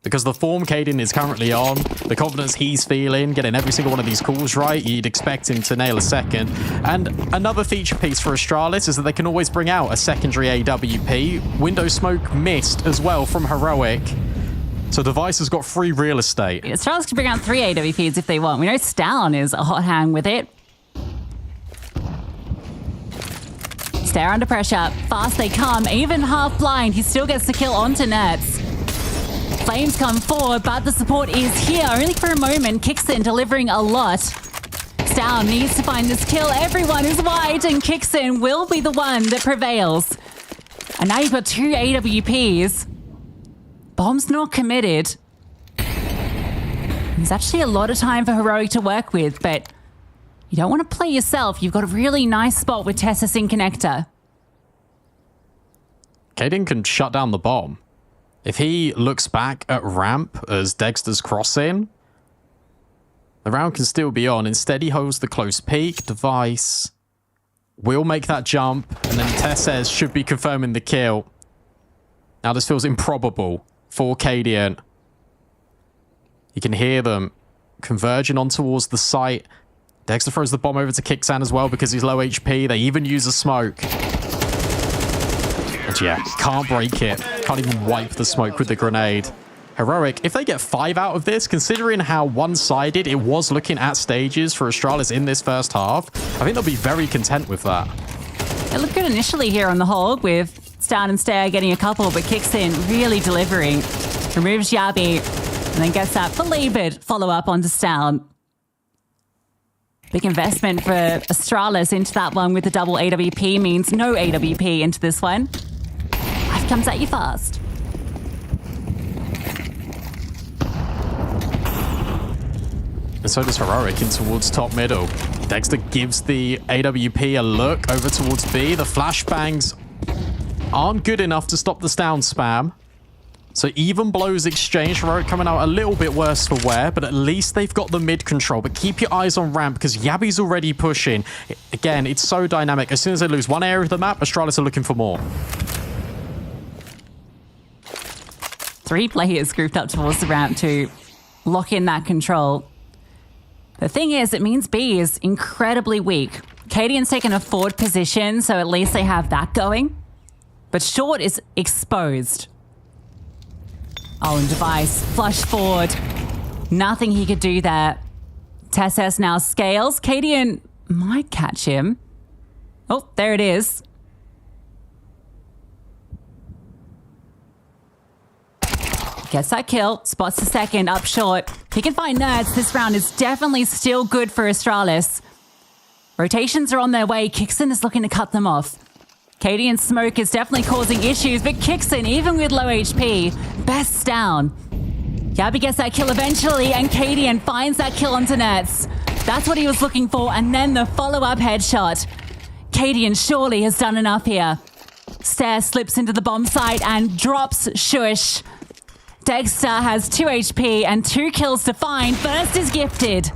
Because the form Cadian is currently on, the confidence he's feeling, getting every single one of these calls right, you'd expect him to nail a 2nd. And another feature piece for Astralis is that they can always bring out a secondary AWP. Window smoke missed as well from Heroic. So Device has got free real estate. Astralis can bring out 3 AWPs if they want. We know Stalin is a hot hand with it. Stare under pressure. Fast they come. Even half blind, he still gets the kill onto Nerds. Flames come forward, but the support is here. Only for a moment. Kicksin delivering a lot. Stalin needs to find this kill. Everyone is wide, and Kicksin will be the one that prevails. And now you've got 2 AWPs. Bomb's not committed. There's actually a lot of time for Heroic to work with, but you don't want to play yourself. You've got a really nice spot with Tessus in connector. Cadian can shut down the bomb. If he looks back at ramp as Dexter's crossing, the round can still be on. Instead, he holds the close peek. Device will make that jump, and then Tesses should be confirming the kill. Now, this feels improbable for Cadian. You can hear them converging on towards the site. Dexter throws the bomb over to Kicksan as well because he's low HP. They even use a smoke. But yeah, can't break it. Can't even wipe the smoke with the grenade. Heroic, if they get 5 out of this, considering how one-sided it was looking at stages for Astralis in this first half, I think they'll be very content with that. It looked good initially here on the Hog with Stan and Stair getting a couple, but kicks in, really delivering. Removes Yabi, and then gets that belabored follow-up onto Stan. Big investment for Astralis into that one with the double AWP means no AWP into this one. Life comes at you fast. And so does Heroic in towards top middle. Dexter gives the AWP a look over towards B. The flashbangs aren't good enough to stop the down spam. So even blows exchange. Heroic coming out a little bit worse for wear, but at least they've got the mid control. But keep your eyes on ramp because Yabi's already pushing. Again, it's so dynamic. As soon as they lose one area of the map, Astralis are looking for more. 3 players grouped up towards the ramp to lock in that control. The thing is, it means B is incredibly weak. Cadian's taken a forward position, so at least they have that going. But Short is exposed. Oh, and Device, flush forward. Nothing he could do there. Tesses now scales. Cadian might catch him. Oh, there it is. Gets that kill, spots the second, up short. He can find Nerds. This round is definitely still good for Astralis. Rotations are on their way. Kixon is looking to cut them off. Cadian's smoke is definitely causing issues, but Kixon, even with low HP, bests down. Yabi gets that kill eventually, and Cadian finds that kill onto Nerds. That's what he was looking for, and then the follow-up headshot. Cadian surely has done enough here. Stair slips into the bomb site and drops Shush. Dexter has 2 HP and 2 kills to find. First is gifted.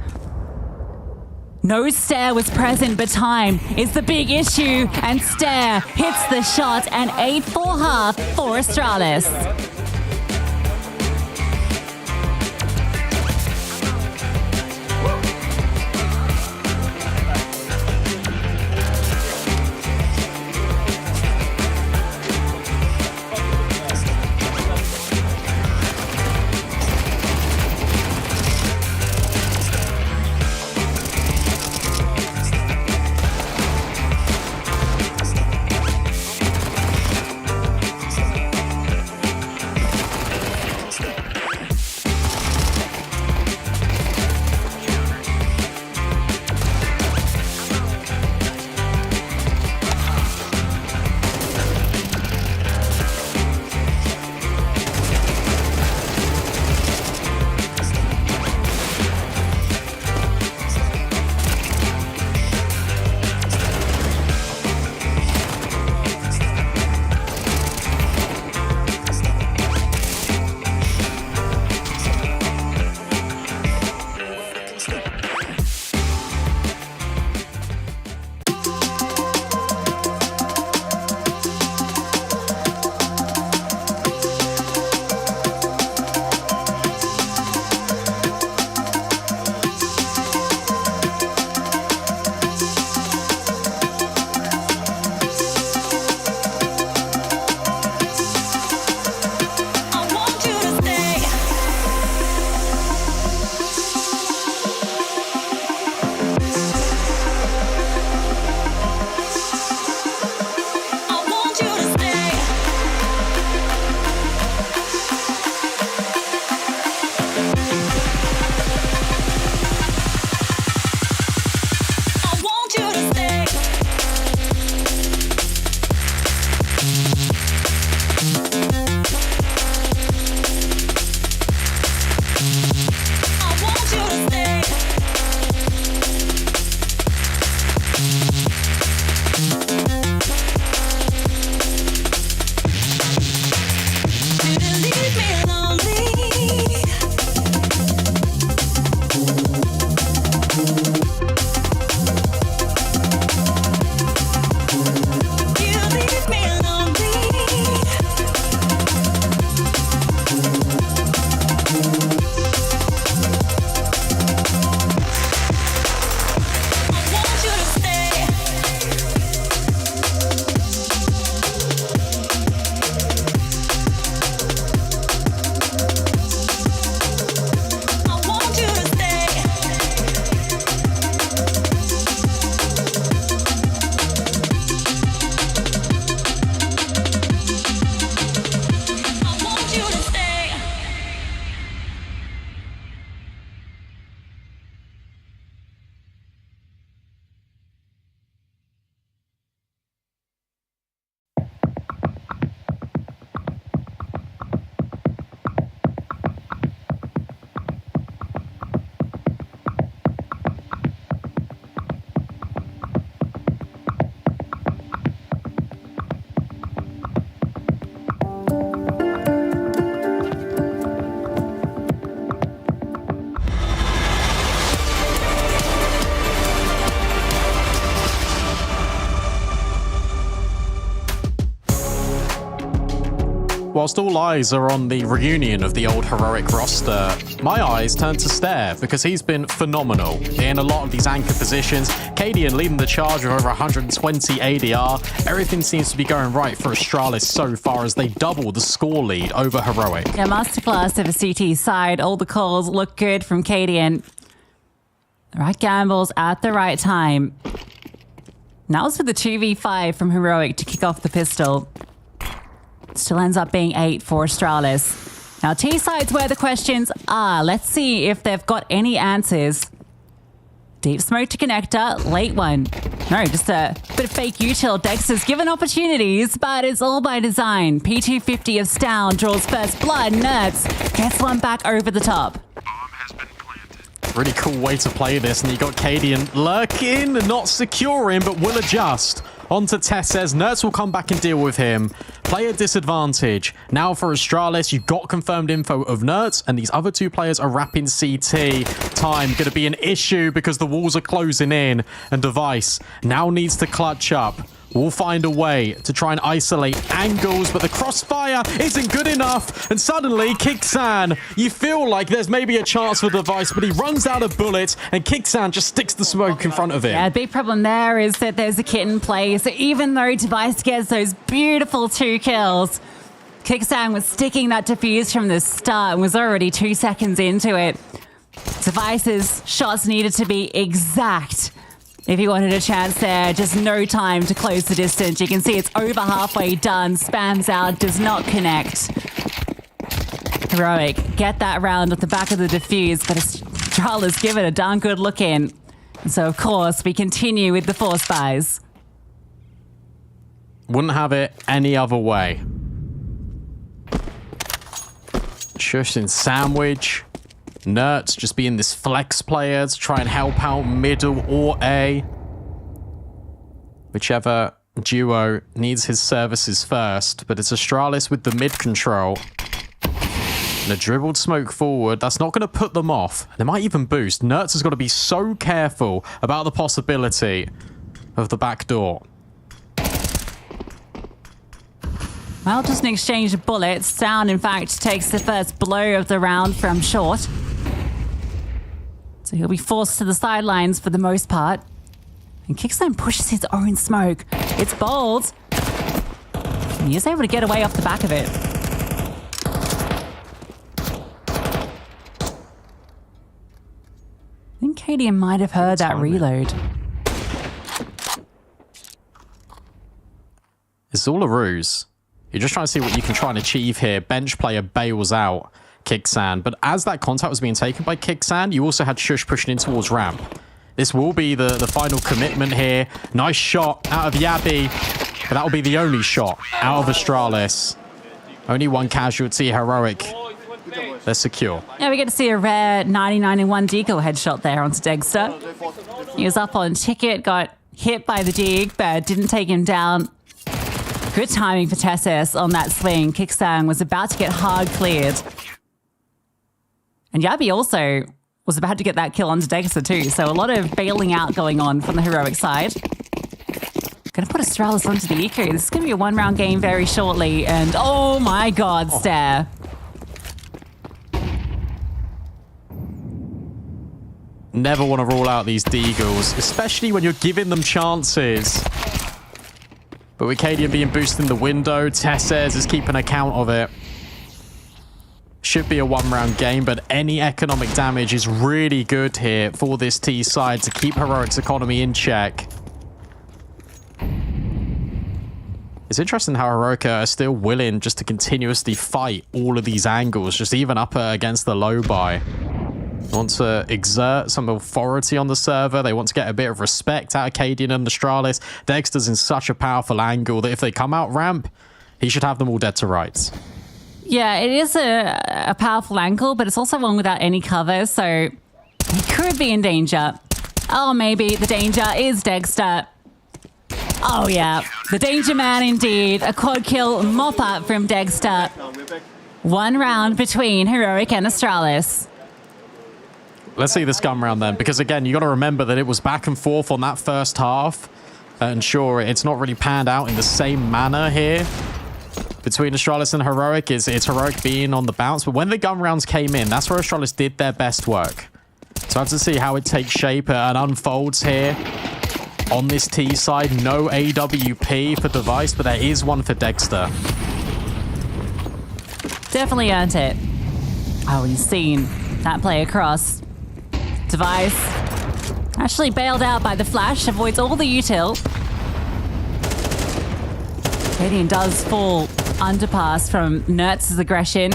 No Stair was present, but time is the big issue. And Stair hits the shot, and 8-4 half for Astralis. whilst all eyes are on the reunion of the old Heroic roster, my eyes turn to Stare because he's been phenomenal in a lot of these anchor positions. Cadian leading the charge with over 120 ADR. Everything seems to be going right for Astralis so far as they double the score lead over Heroic. Yeah, masterclass of a CT side. All the calls look good from Cadian. The right gambles at the right time. Now it's for the 2v5 from Heroic to kick off the pistol. Still ends up being 8 for Astralis. Now T-side's where the questions are. Let's see if they've got any answers. Deep smoke to connector, late one. No, just a bit of fake util. Dexter's given opportunities, but it's all by design. P250 of Stown draws first blood. Nerds gets one back over the top. Really cool way to play this, and you got Cadian lurking, not securing, but will adjust. Onto Tesses. Nerds will come back and deal with him. Player disadvantage. Now for Astralis, you've got confirmed info of Nerds, and these other two players are wrapping CT. Time going to be an issue because the walls are closing in, and Device now needs to clutch up. We'll find a way to try and isolate angles, but the crossfire isn't good enough. And suddenly, Kixan, you feel like there's maybe a chance for Device, but he runs out of bullets, and Kixan just sticks the smoke in front of him. Yeah, the big problem there is that there's a kit in play. So even though Device gets those beautiful 2 kills, Kixan was sticking that defuse from the start and was already 2 seconds into it. Device's shots needed to be exact if he wanted a chance there. Just no time to close the distance. You can see it's over halfway done. Spams out, does not connect. Heroic get that round at the back of the defuse, but Astralis give it a darn good look in. And so, of course, we continue with the force buys. Wouldn't have it any other way. Shush and Sandwich. Nerds just being this flex player to try and help out middle or A. Whichever duo needs his services first, but it's Astralis with the mid control. And a dribbled smoke forward, that's not going to put them off. They might even boost. Nerds has got to be so careful about the possibility of the back door. Well, just an exchange of bullets. Sound, in fact, takes the first blow of the round from short. So he'll be forced to the sidelines for the most part. And Kickstone pushes his own smoke. It's bold. And he is able to get away off the back of it. I think Cadian might have heard that reload. It's all a ruse. You're just trying to see what you can try and achieve here. Bench player bails out Kixan. But as that contact was being taken by Kixan, you also had Shush pushing in towards ramp. This will be the final commitment here. Nice shot out of Yabi. But that will be the only shot out of Astralis. Only one casualty, Heroic. They're secure. Yeah, we get to see a rare 99 in 1 deagle headshot there onto Degster. He was up on ticket, got hit by the dig, but didn't take him down. Good timing for Tessis on that swing. Kickstang was about to get hard cleared. And Yabi also was about to get that kill onto Dexter too. So a lot of bailing out going on from the Heroic side. Gonna put Astralis onto the eco. This is gonna be a 1-round game very shortly. And oh my god, Stare. Never want to rule out these deagles, especially when you're giving them chances. But with Cadian being boosted in the window, Tesses is keeping account of it. Should be a 1-round game, but any economic damage is really good here for this T side to keep Heroic's economy in check. It's interesting how Heroic are still willing just to continuously fight all of these angles, just even up against the low buy. They want to exert some authority on the server. They want to get a bit of respect out of Cadian and Astralis. Dexter's in such a powerful angle that if they come out ramp, he should have them all dead to rights. Yeah, it is a powerful angle, but it's also one without any cover, so he could be in danger. Oh, maybe the danger is Dexter. Oh, yeah. The danger man indeed. A quad kill mop up from Dexter. 1 round between Heroic and Astralis. Let's see this gun round then, because again, you got to remember that it was back and forth on that first half. And sure, it's not really panned out in the same manner here. between Astralis and Heroic. It's Heroic being on the bounce, but when the gun rounds came in, that's where Astralis did their best work. So I have to see how it takes shape and unfolds here. On this T side, no AWP for Device, but there is one for Dexter. Definitely earned it. Oh, and seen that play across. Device actually bailed out by the flash, avoids all the util. Gideon does fall underpass from Nertz's aggression.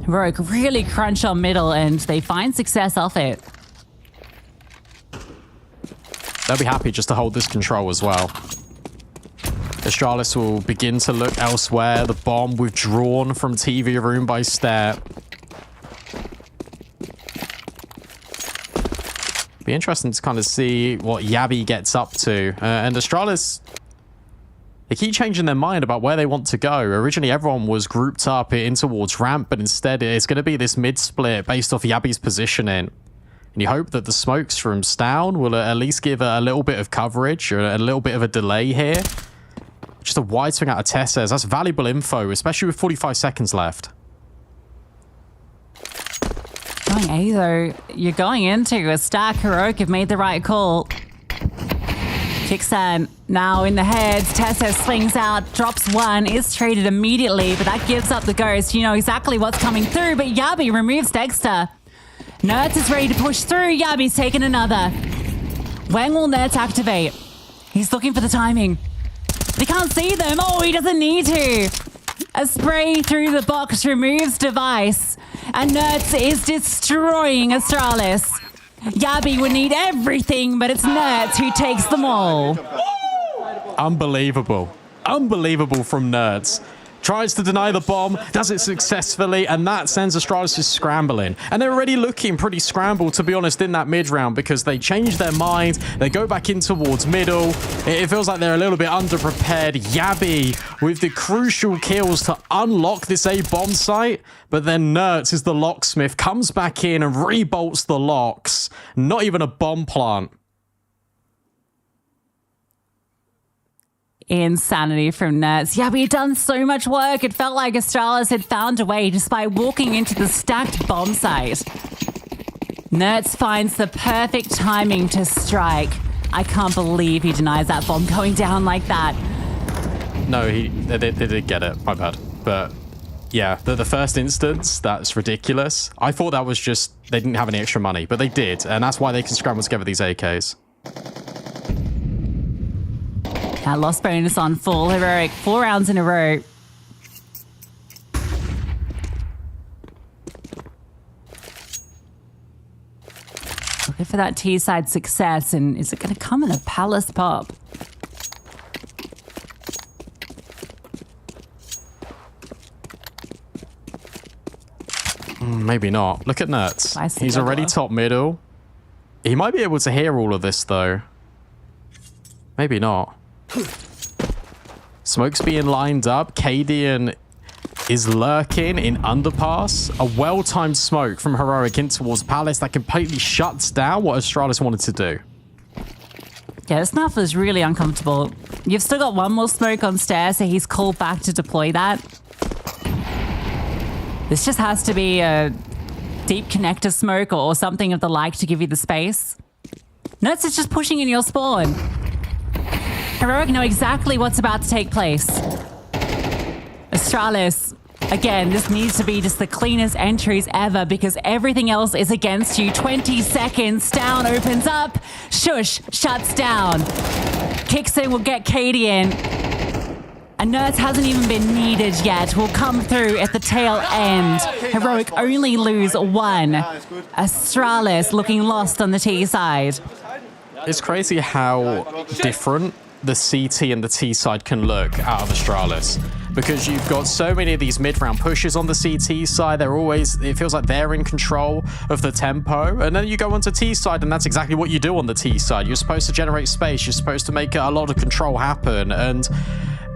Heroic really crunch on middle and they find success off it. They'll be happy just to hold this control as well. Astralis will begin to look elsewhere. The bomb withdrawn from TV room by Stare. Be interesting to kind of see what Yabi gets up to. And Astralis, they keep changing their mind about where they want to go. Originally, everyone was grouped up in towards ramp, but instead it's going to be this mid-split based off Yabi's positioning. And you hope that the smokes from Stown will at least give a little bit of coverage or a little bit of a delay here. Just a wide swing out of Tesses. That's valuable info, especially with 45 seconds left. Going A though, you're going into a stack. Heroic have made the right call. Kicksan now in the heads. Tesses swings out, drops one, is traded immediately, but that gives up the ghost. You know exactly what's coming through, but Yabi removes Dexter. Nertz is ready to push through. Yabi's taken another. When will Nertz activate? He's looking for the timing. He can't see them. Oh, he doesn't need to. A spray through the box removes Device. And Nertz is destroying Astralis. Yabi would need everything, but it's Nertz who takes them all. Unbelievable. Unbelievable from Nertz. Tries to deny the bomb, does it successfully, and that sends Astralis just scrambling. And they're already looking pretty scrambled, to be honest, in that mid round because they changed their mind. They go back in towards middle. It feels like they're a little bit underprepared. Yabi with the crucial kills to unlock this A bomb site, but then Nertz is the locksmith, comes back in and rebolts the locks. Not even a bomb plant. Insanity from Nertz. Yeah, we had done so much work. It felt like Astralis had found a way despite walking into the stacked bomb site. Nertz finds the perfect timing to strike. I can't believe he denies that bomb going down like that. No, they did get it. My bad. But yeah, the first instance, that's ridiculous. I thought that was just they didn't have any extra money, but they did. And that's why they can scramble together these AKs. That lost bonus on full. Heroic 4 rounds in a row. Looking for that T-side success, and is it going to come in a Palace pop? Maybe not. Look at Nertz. He's already top middle. He might be able to hear all of this, though. Maybe not. Smoke's being lined up. Cadian is lurking in underpass. A well-timed smoke from Heroic in towards Palace that completely shuts down what Astralis wanted to do. Yeah, this map was really uncomfortable. You've still got one more smoke on stairs, so he's called back to deploy that. This just has to be a deep connector smoke or something of the like to give you the space. Nertz is just pushing in your spawn. Heroic know exactly what's about to take place. Astralis, again, this needs to be just the cleanest entries ever because everything else is against you. 20 seconds, Down opens up, Shush shuts down. Kixin will get Cadian. And Nertz hasn't even been needed yet. Will come through at the tail end. Heroic only lose one. Astralis looking lost on the T side. It's crazy how different the CT and the T side can look out of Astralis. Because you've got so many of these mid-round pushes on the CT side. They're always, it feels like they're in control of the tempo. And then you go onto T side, and that's exactly what you do on the T side. You're supposed to generate space. You're supposed to make a lot of control happen. And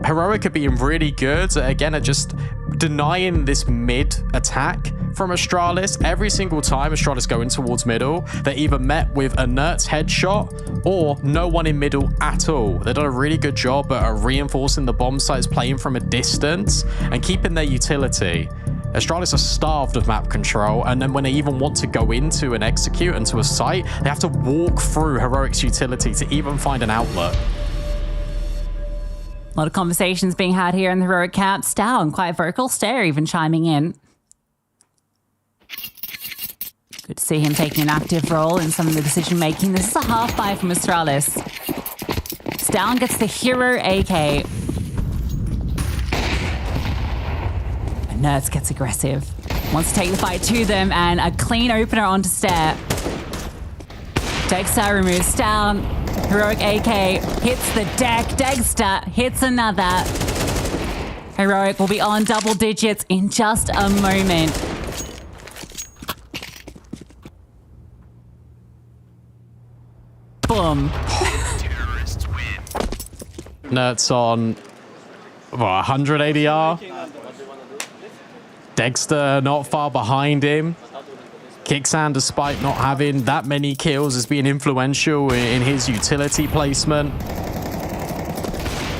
Heroic are being really good, again, at just denying this mid attack from Astralis. Every single time Astralis go in towards middle, they're either met with a Nertz headshot or no one in middle at all. They've done a really good job at reinforcing the bomb sites, playing from a distance and keeping their utility. Astralis are starved of map control, and then when they even want to go into and execute into a site, they have to walk through Heroic's utility to even find an outlet. A lot of conversations being had here in the Heroic camp. Down, quite vocal. Stare even chiming in. Good to see him taking an active role in some of the decision making. This is a half buy from Astralis. Down gets the hero AK. And Nertz gets aggressive. Wants to take the fight to them, and a clean opener onto Stare. Dexter removes Down. Heroic AK hits the deck. Dexter hits another. Heroic will be on double digits in just a moment. Boom. Nertz on 100 ADR. Dexter not far behind him. Kixan, despite not having that many kills, is being influential in his utility placement.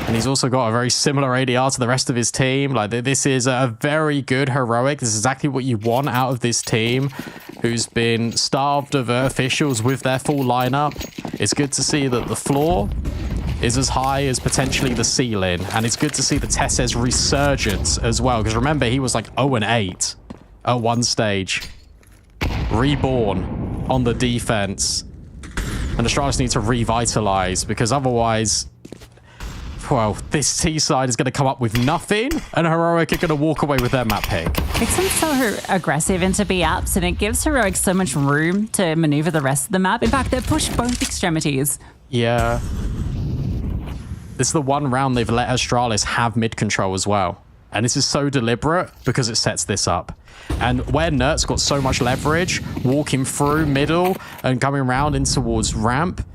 And he's also got a very similar ADR to the rest of his team. Like, this is a very good Heroic. This is exactly what you want out of this team, who's been starved of officials with their full lineup. It's good to see that the floor is as high as potentially the ceiling. And it's good to see the Tess's resurgence as well. Because remember, he was like 0-8 at one stage. Reborn on the defense. And Astralis need to revitalize, because otherwise, well, this T side is going to come up with nothing, and Heroic are going to walk away with their map pick. Vixen's so aggressive into B-apps, and it gives Heroic so much room to maneuver the rest of the map. In fact, they push both extremities. Yeah. This is the one round they've let Astralis have mid control as well. And this is so deliberate because it sets this up. And where Nertz got so much leverage, walking through middle and coming around in towards ramp,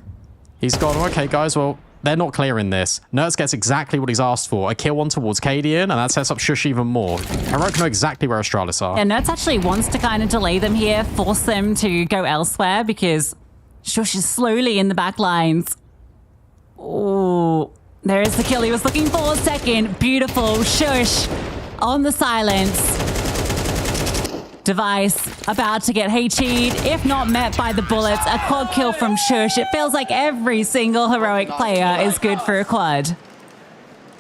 he's gone, okay, guys, well, they're not clearing this. Nertz gets exactly what he's asked for. A kill on towards Cadian, and that sets up Shush even more. Heroic know exactly where Astralis are. And Nertz actually wants to kind of delay them here, force them to go elsewhere, because Shush is slowly in the back lines. Oh, there is the kill he was looking for. Second, beautiful. Shush on the silence. Device about to get HE'd, if not met by the bullets. A quad kill from Shush. It feels like every single Heroic player is good for a quad.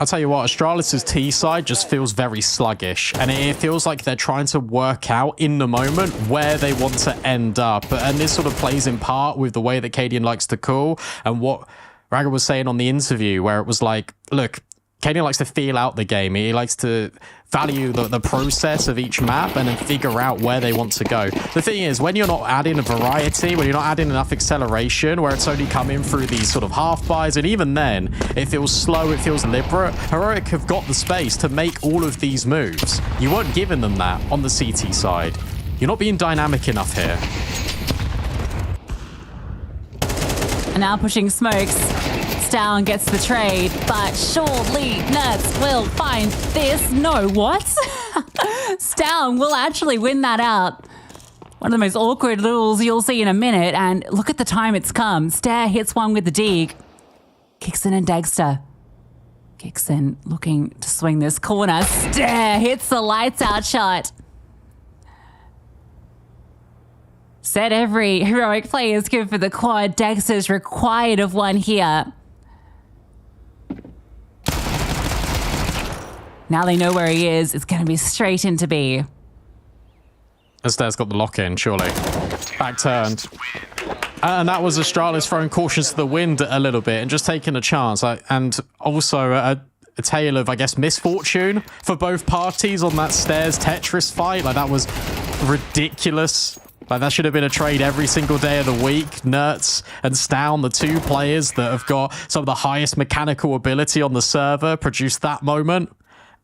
I'll tell you what, Astralis' T side just feels very sluggish, and it feels like they're trying to work out in the moment where they want to end up. And this sort of plays in part with the way that Cadian likes to call, and what Raga was saying on the interview, where it was like, look, Cadian likes to feel out the game. He likes to value the process of each map and then figure out where they want to go. The thing is, when you're not adding a variety, when you're not adding enough acceleration, where it's only coming through these sort of half buys, and even then, it feels slow, it feels deliberate. Heroic have got the space to make all of these moves. You weren't giving them that on the CT side. You're not being dynamic enough here. And now pushing smokes. Down gets the trade, but surely Nertz will find this. No, what? Stown will actually win that out. One of the most awkward duels you'll see in a minute, and look at the time it's come. Stare hits one with the Deeg. Kixan and Dexter. Kixan looking to swing this corner. Stare hits the lights out shot. Said every Heroic player is good for the quad. Dexter's required of one here. Now they know where he is. It's going to be straight into B. Astair's got the lock-in, surely. Back turned. And that was Astralis throwing caution to the wind a little bit and just taking a chance. And also a tale of, I guess, misfortune for both parties on that Stairs Tetris fight. Like, that was ridiculous. Like, that should have been a trade every single day of the week. Nertz and Stown, the two players that have got some of the highest mechanical ability on the server, produced that moment.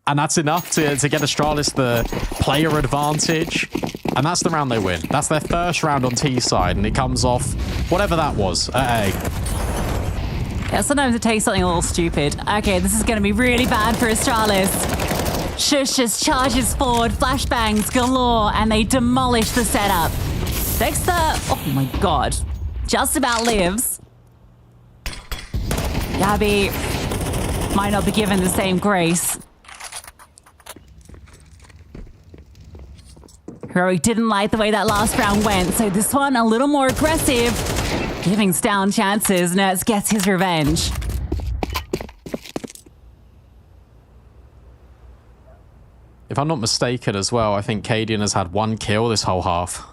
And that's enough to get Astralis the player advantage. And that's the round they win. That's their first round on T side, and it comes off whatever that was at A. Yeah, sometimes it takes something a little stupid. Okay, this is going to be really bad for Astralis. Shush just charges forward, flashbangs galore, and they demolish the setup. Dexter, oh my god, just about lives. Yabi might not be given the same grace. Heroic didn't like the way that last round went, so this one a little more aggressive, giving down chances. Nerds gets his revenge. If I'm not mistaken as well, I think Cadian has had 1 kill this whole half.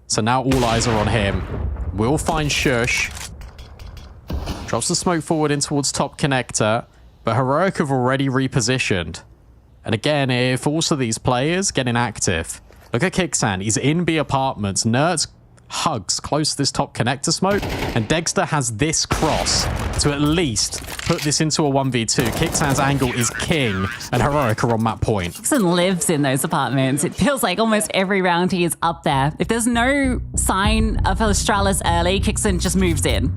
So now all eyes are on him. We'll find Shush. Drops the smoke forward in towards top connector, but Heroic have already repositioned. And again, it falls to these players getting active. Look at Kixan, he's in B apartments. Nerds hugs close to this top connector smoke, and Dexter has this cross to at least put this into a 1v2. Kixan's angle is king, and Heroic are on that point. Kixan lives in those apartments. It feels like almost every round he is up there. If there's no sign of Astralis early, Kixan just moves in.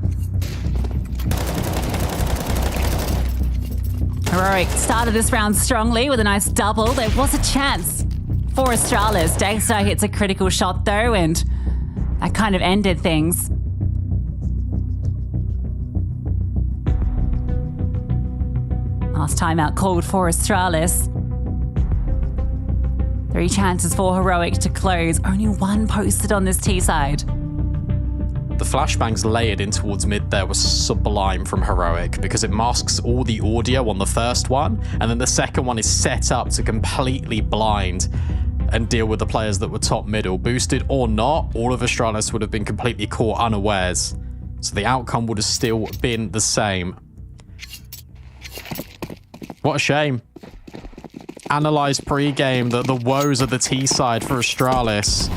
Heroic started this round strongly with a nice double. There was a chance for Astralis. Dexter hits a critical shot though, and that kind of ended things. Last timeout called for Astralis. 3 chances for Heroic to close. Only 1 posted on this T side. The flashbangs layered in towards mid there was sublime from Heroic because it masks all the audio on the first one, and then the second one is set up to completely blind and deal with the players that were top middle. Boosted or not, all of Astralis would have been completely caught unawares. So the outcome would have still been the same. What a shame. Analyzed pre-game the woes of the T side for Astralis.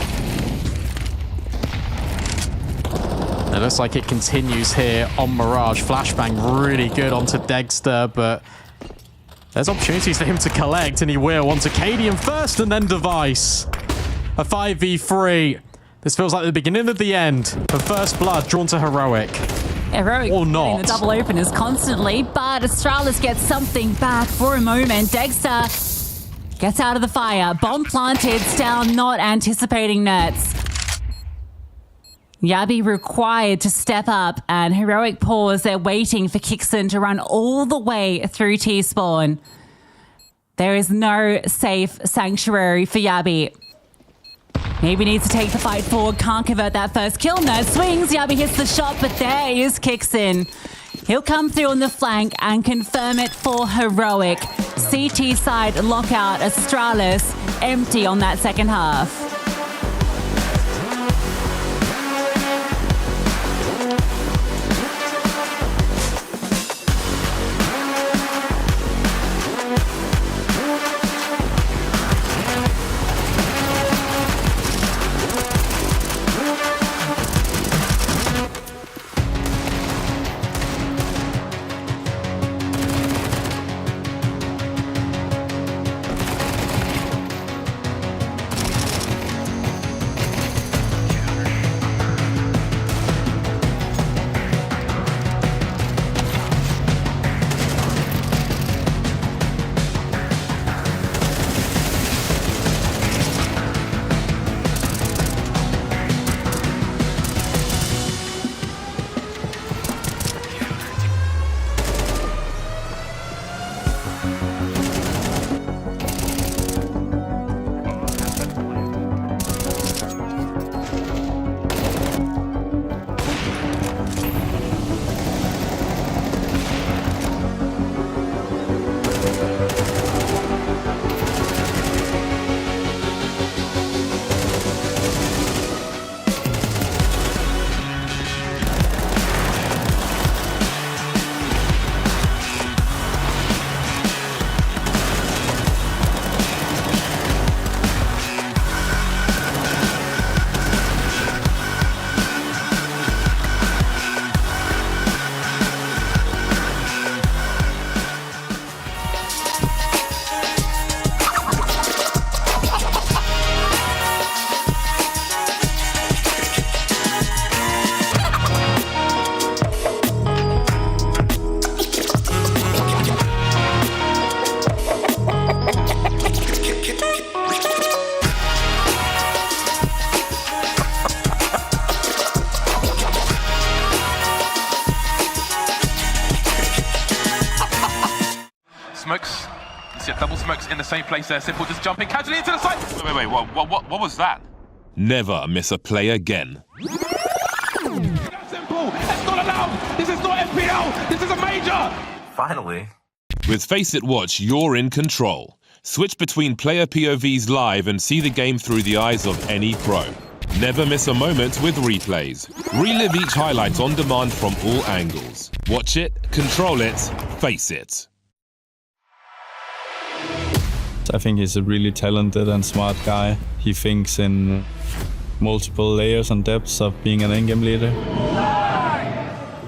It looks like it continues here on Mirage. Flashbang really good onto Dexter, but there's opportunities for him to collect, and he will. Onto Cadian first, and then Device. A 5v3. This feels like the beginning of the end. The first blood drawn to Heroic. Heroic or not. The double openers constantly, but Astralis gets something back for a moment. Dexter gets out of the fire. Bomb planted, down, not anticipating Nerds. Yabi required to step up, and Heroic pause. They're waiting for Kixan to run all the way through T-spawn. There is no safe sanctuary for Yabi. Maybe needs to take the fight forward, can't convert that first kill. Nerd swings, Yabi hits the shot, but there is Kixan. He'll come through on the flank and confirm it for Heroic. CT side lockout, Astralis empty on that second half. smokes. You see a double smokes in the same place there. Simple just jumping casually into the side. Wait, what was that? Never miss a play again. That's simple. That's not allowed. This is not FPL. This is a major. Finally. With Face It Watch, you're in control. Switch between player POVs live and see the game through the eyes of any pro. Never miss a moment with replays. Relive each highlight on demand from all angles. Watch it, control it, face it. I think he's a really talented and smart guy. He thinks in multiple layers and depths of being an in-game leader.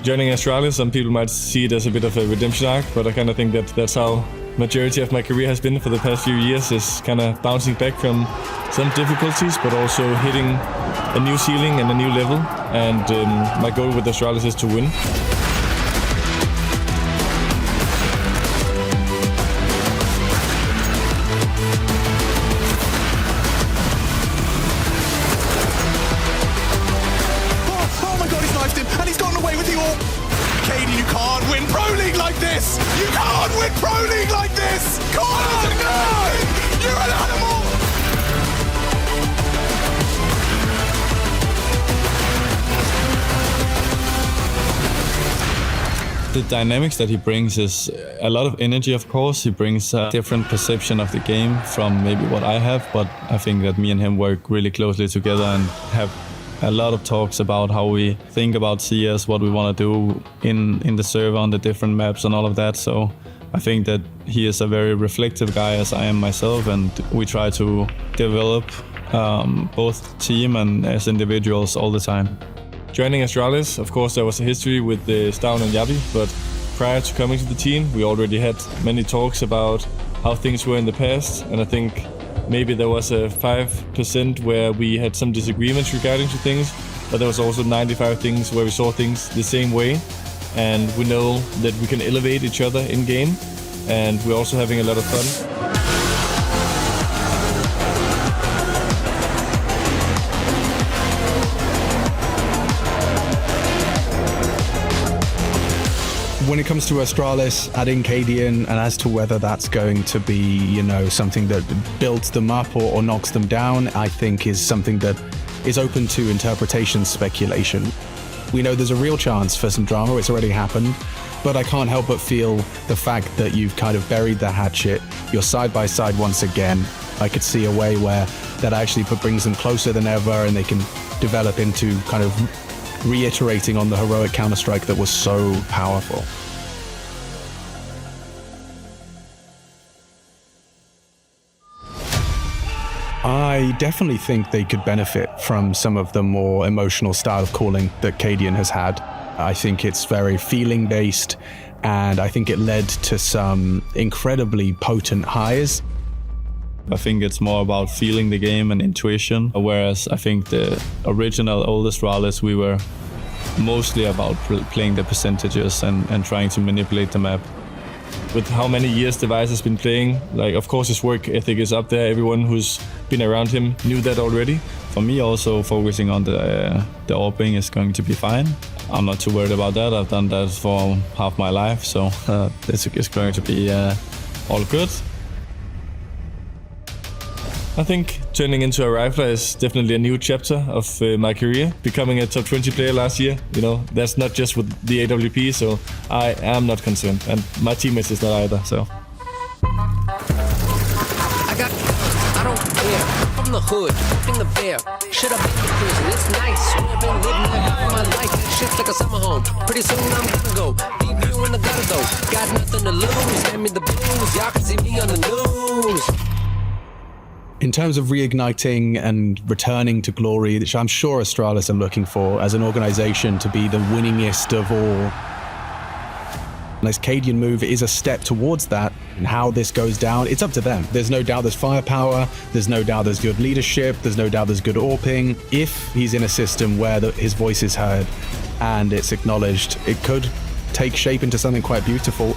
Joining Astralis, some people might see it as a bit of a redemption arc, but I kind of think that that's how majority of my career has been for the past few years, is kind of bouncing back from some difficulties, but also hitting a new ceiling and a new level. And my goal with Astralis is to win. Oh my god, he's knifed him, and he's gotten away with the AWP. Katie, you can't win Pro League like this! You can't win Pro League like this! Come on, no! You're an animal! The dynamics that he brings is a lot of energy, of course. He brings a different perception of the game from maybe what I have, but I think that me and him work really closely together and have a lot of talks about how we think about CS, what we want to do in the server on the different maps and all of that. So I think that he is a very reflective guy, as I am myself, and we try to develop both team and as individuals all the time. Joining Astralis, of course, there was a history with Stavn and Yabi, but prior to coming to the team, we already had many talks about how things were in the past, and I think maybe there was a 5% where we had some disagreements regarding to things, but there was also 95 things where we saw things the same way, and we know that we can elevate each other in game, and we're also having a lot of fun. When it comes to Astralis, adding Cadian, and as to whether that's going to be, you know, something that builds them up or knocks them down, I think is something that is open to interpretation, speculation. We know there's a real chance for some drama, it's already happened, but I can't help but feel the fact that you've kind of buried the hatchet, you're side by side once again. I could see a way where that actually brings them closer than ever, and they can develop into kind of reiterating on the heroic Counter-Strike that was so powerful. I definitely think they could benefit from some of the more emotional style of calling that Cadian has had. I think it's very feeling-based, and I think it led to some incredibly potent highs. I think it's more about feeling the game and intuition, whereas I think the original old Astralis, we were mostly about playing the percentages and trying to manipulate the map. With how many years Device has been playing, like, of course his work ethic is up there. Everyone who's been around him knew that already. For me, also focusing on the AWPing is going to be fine. I'm not too worried about that. I've done that for half my life, so it's going to be all good. I think turning into a rifler is definitely a new chapter of my career. Becoming a top 20 player last year, you know, that's not just with the AWP, so I am not concerned, and my teammates is not either, so. I don't care. From the hood, in the bear. Should have been in prison. It's nice. I've been living the half of my life. This shit's like a summer home. Pretty soon I'm gonna go. Deep view in the gutter though. Got nothing to lose. Hand me the blues. Y'all can see me on the news. In terms of reigniting and returning to glory, which I'm sure Astralis are looking for as an organization to be the winningest of all. This Cadian move is a step towards that, and how this goes down, it's up to them. There's no doubt there's firepower, there's no doubt there's good leadership, there's no doubt there's good AWPing. If he's in a system where his voice is heard and it's acknowledged, it could take shape into something quite beautiful.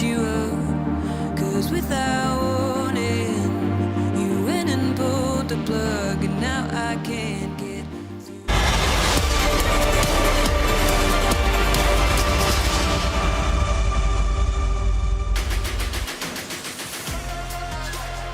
you up. Cause without warning, you went and pulled the plug, and now I can't get.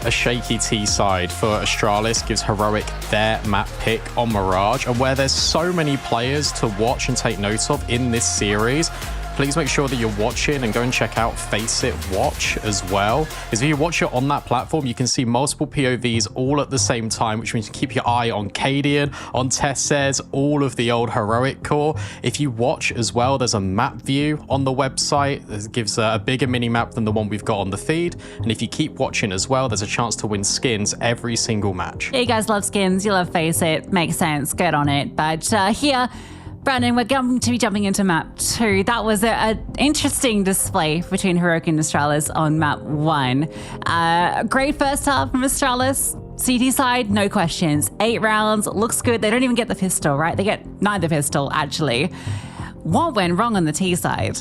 A shaky T side for Astralis gives Heroic their map pick on Mirage, and where there's so many players to watch and take note of in this series, please make sure that you're watching and go and check out Face It Watch as well. Because if you watch it on that platform, you can see multiple POVs all at the same time, which means you keep your eye on Cadian, on Tessez, all of the old Heroic core. If you watch as well, there's a map view on the website that gives a bigger mini map than the one we've got on the feed. And if you keep watching as well, there's a chance to win skins every single match. Yeah, you guys love skins, you love Face It, makes sense, get on it. But here, Brandon, we're going to be jumping into map 2. That was an interesting display between Heroic and Astralis on map 1. Great first half from Astralis. CT side, no questions. 8 rounds, looks good. They don't even get the pistol, right? They get neither pistol, actually. What went wrong on the T side?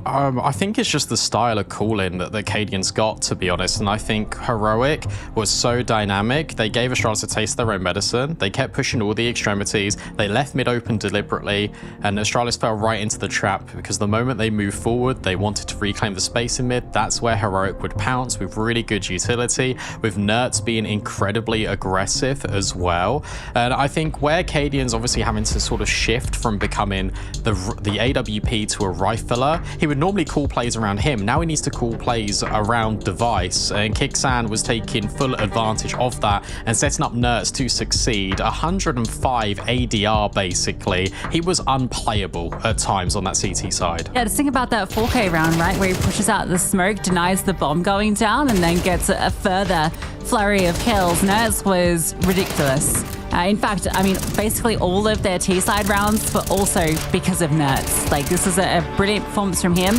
I think it's just the style of calling that the Cadians got, to be honest. And I think Heroic was so dynamic. They gave Astralis a taste of their own medicine. They kept pushing all the extremities. They left mid open deliberately, and Astralis fell right into the trap because the moment they moved forward, they wanted to reclaim the space in mid. That's where Heroic would pounce with really good utility, with Nerds being incredibly aggressive as well. And I think where Cadian's obviously having to sort of shift from becoming the AWP to a rifler, he would normally call plays around him. Now he needs to call plays around Device, and Kixan was taking full advantage of that and setting up Nerds to succeed. 105 ADR basically. He was unplayable at times on that CT side. Yeah, just think about that 4K round, right, where he pushes out the smoke, denies the bomb going down, and then gets a further flurry of kills. Nerds was ridiculous. In fact, I mean, basically all of their T-side rounds, but also because of Nerds. Like, this is a brilliant performance from him.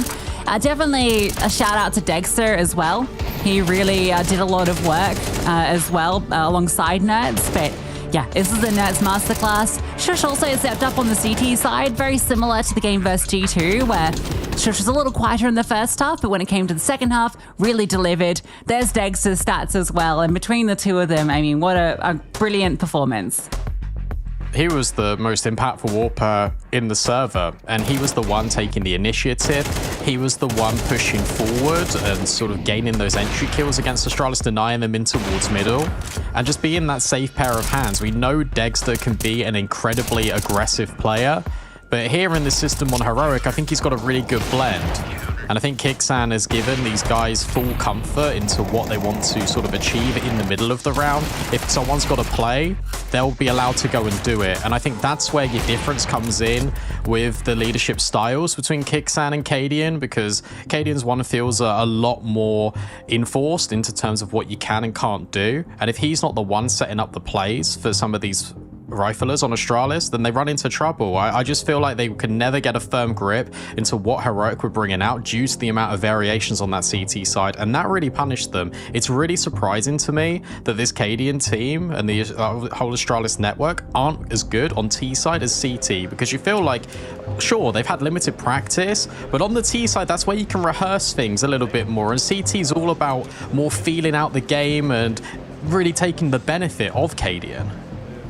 Definitely a shout out to Dexter as well. He really did a lot of work as well alongside Nerds. But yeah, this is the Nerds masterclass. Shush also stepped up on the CT side, very similar to the game versus G2, where Shush was a little quieter in the first half, but when it came to the second half, really delivered. There's Dexter's stats as well, and between the two of them, I mean, what a brilliant performance. He was the most impactful warper in the server, and he was the one taking the initiative. He was the one pushing forward and sort of gaining those entry kills against Astralis, denying them in towards middle, and just being that safe pair of hands. We know Dexter can be an incredibly aggressive player, but here in this system on Heroic, I think he's got a really good blend. And I think Kixan has given these guys full comfort into what they want to sort of achieve in the middle of the round. If someone's got to play, they'll be allowed to go and do it. And I think that's where your difference comes in with the leadership styles between Kixan and Cadian, because Cadian's one feels a lot more enforced into terms of what you can and can't do. And if he's not the one setting up the plays for some of these riflers on Astralis, then they run into trouble. I just feel like they could never get a firm grip into what Heroic were bringing out due to the amount of variations on that CT side, and that really punished them. It's really surprising to me that this Cadian team and the whole Astralis network aren't as good on T side as CT, because you feel like, sure, they've had limited practice, but on the T side, that's where you can rehearse things a little bit more, and CT is all about more feeling out the game and really taking the benefit of Cadian.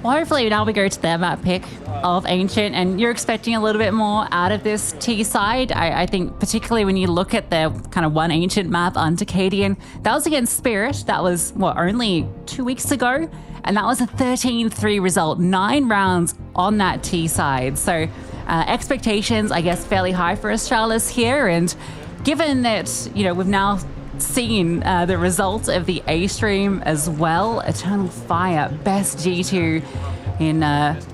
Well, hopefully now we go to their map pick of Ancient, and you're expecting a little bit more out of this T side. I think particularly when you look at their kind of one Ancient map under Cadian, that was against Spirit. That was, what, only 2 weeks ago? And that was a 13-3 result, 9 rounds on that T side. So expectations, I guess, fairly high for Astralis here. And given that, you know, we've now seen the result of the A stream as well, Eternal Fire, best G2 in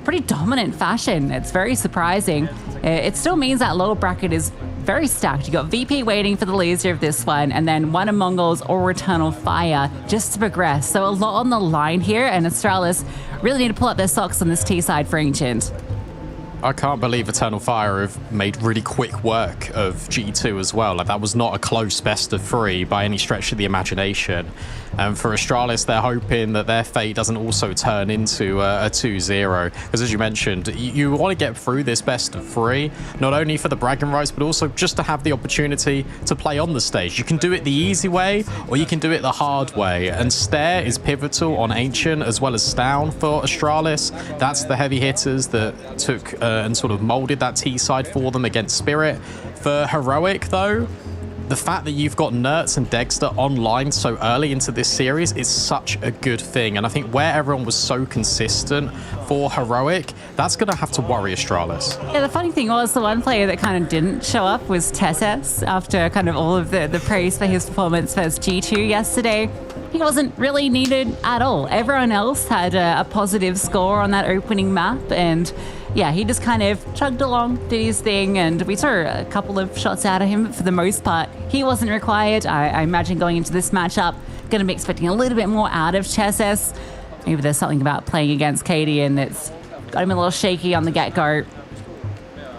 pretty dominant fashion. It's very surprising. It still means that lower bracket is very stacked. You got VP waiting for the loser of this one, and then one of Mongols or Eternal Fire just to progress. So a lot on the line here, and Astralis really need to pull up their socks on this T side for Ancient. I can't believe Eternal Fire have made really quick work of G2 as well. Like, that was not a close best of 3 by any stretch of the imagination. And for Astralis, they're hoping that their fate doesn't also turn into a 2-0. Because as you mentioned, you want to get through this best of 3, not only for the bragging rights, but also just to have the opportunity to play on the stage. You can do it the easy way, or you can do it the hard way. And Stare is pivotal on Ancient, as well as Stown for Astralis. That's the heavy hitters that took and sort of molded that T side for them against Spirit. For Heroic, though, the fact that you've got Nertz and Dexter online so early into this series is such a good thing. And I think where everyone was so consistent for Heroic, that's going to have to worry Astralis. Yeah, the funny thing was the one player that kind of didn't show up was Tesses after kind of all of the praise for his performance versus G2 yesterday. He wasn't really needed at all. Everyone else had a positive score on that opening map, and yeah, he just kind of chugged along, did his thing, and we saw a couple of shots out of him, but for the most part, he wasn't required. I imagine going into this matchup, going to be expecting a little bit more out of Chesses. Maybe there's something about playing against Cadian that's got him a little shaky on the get-go.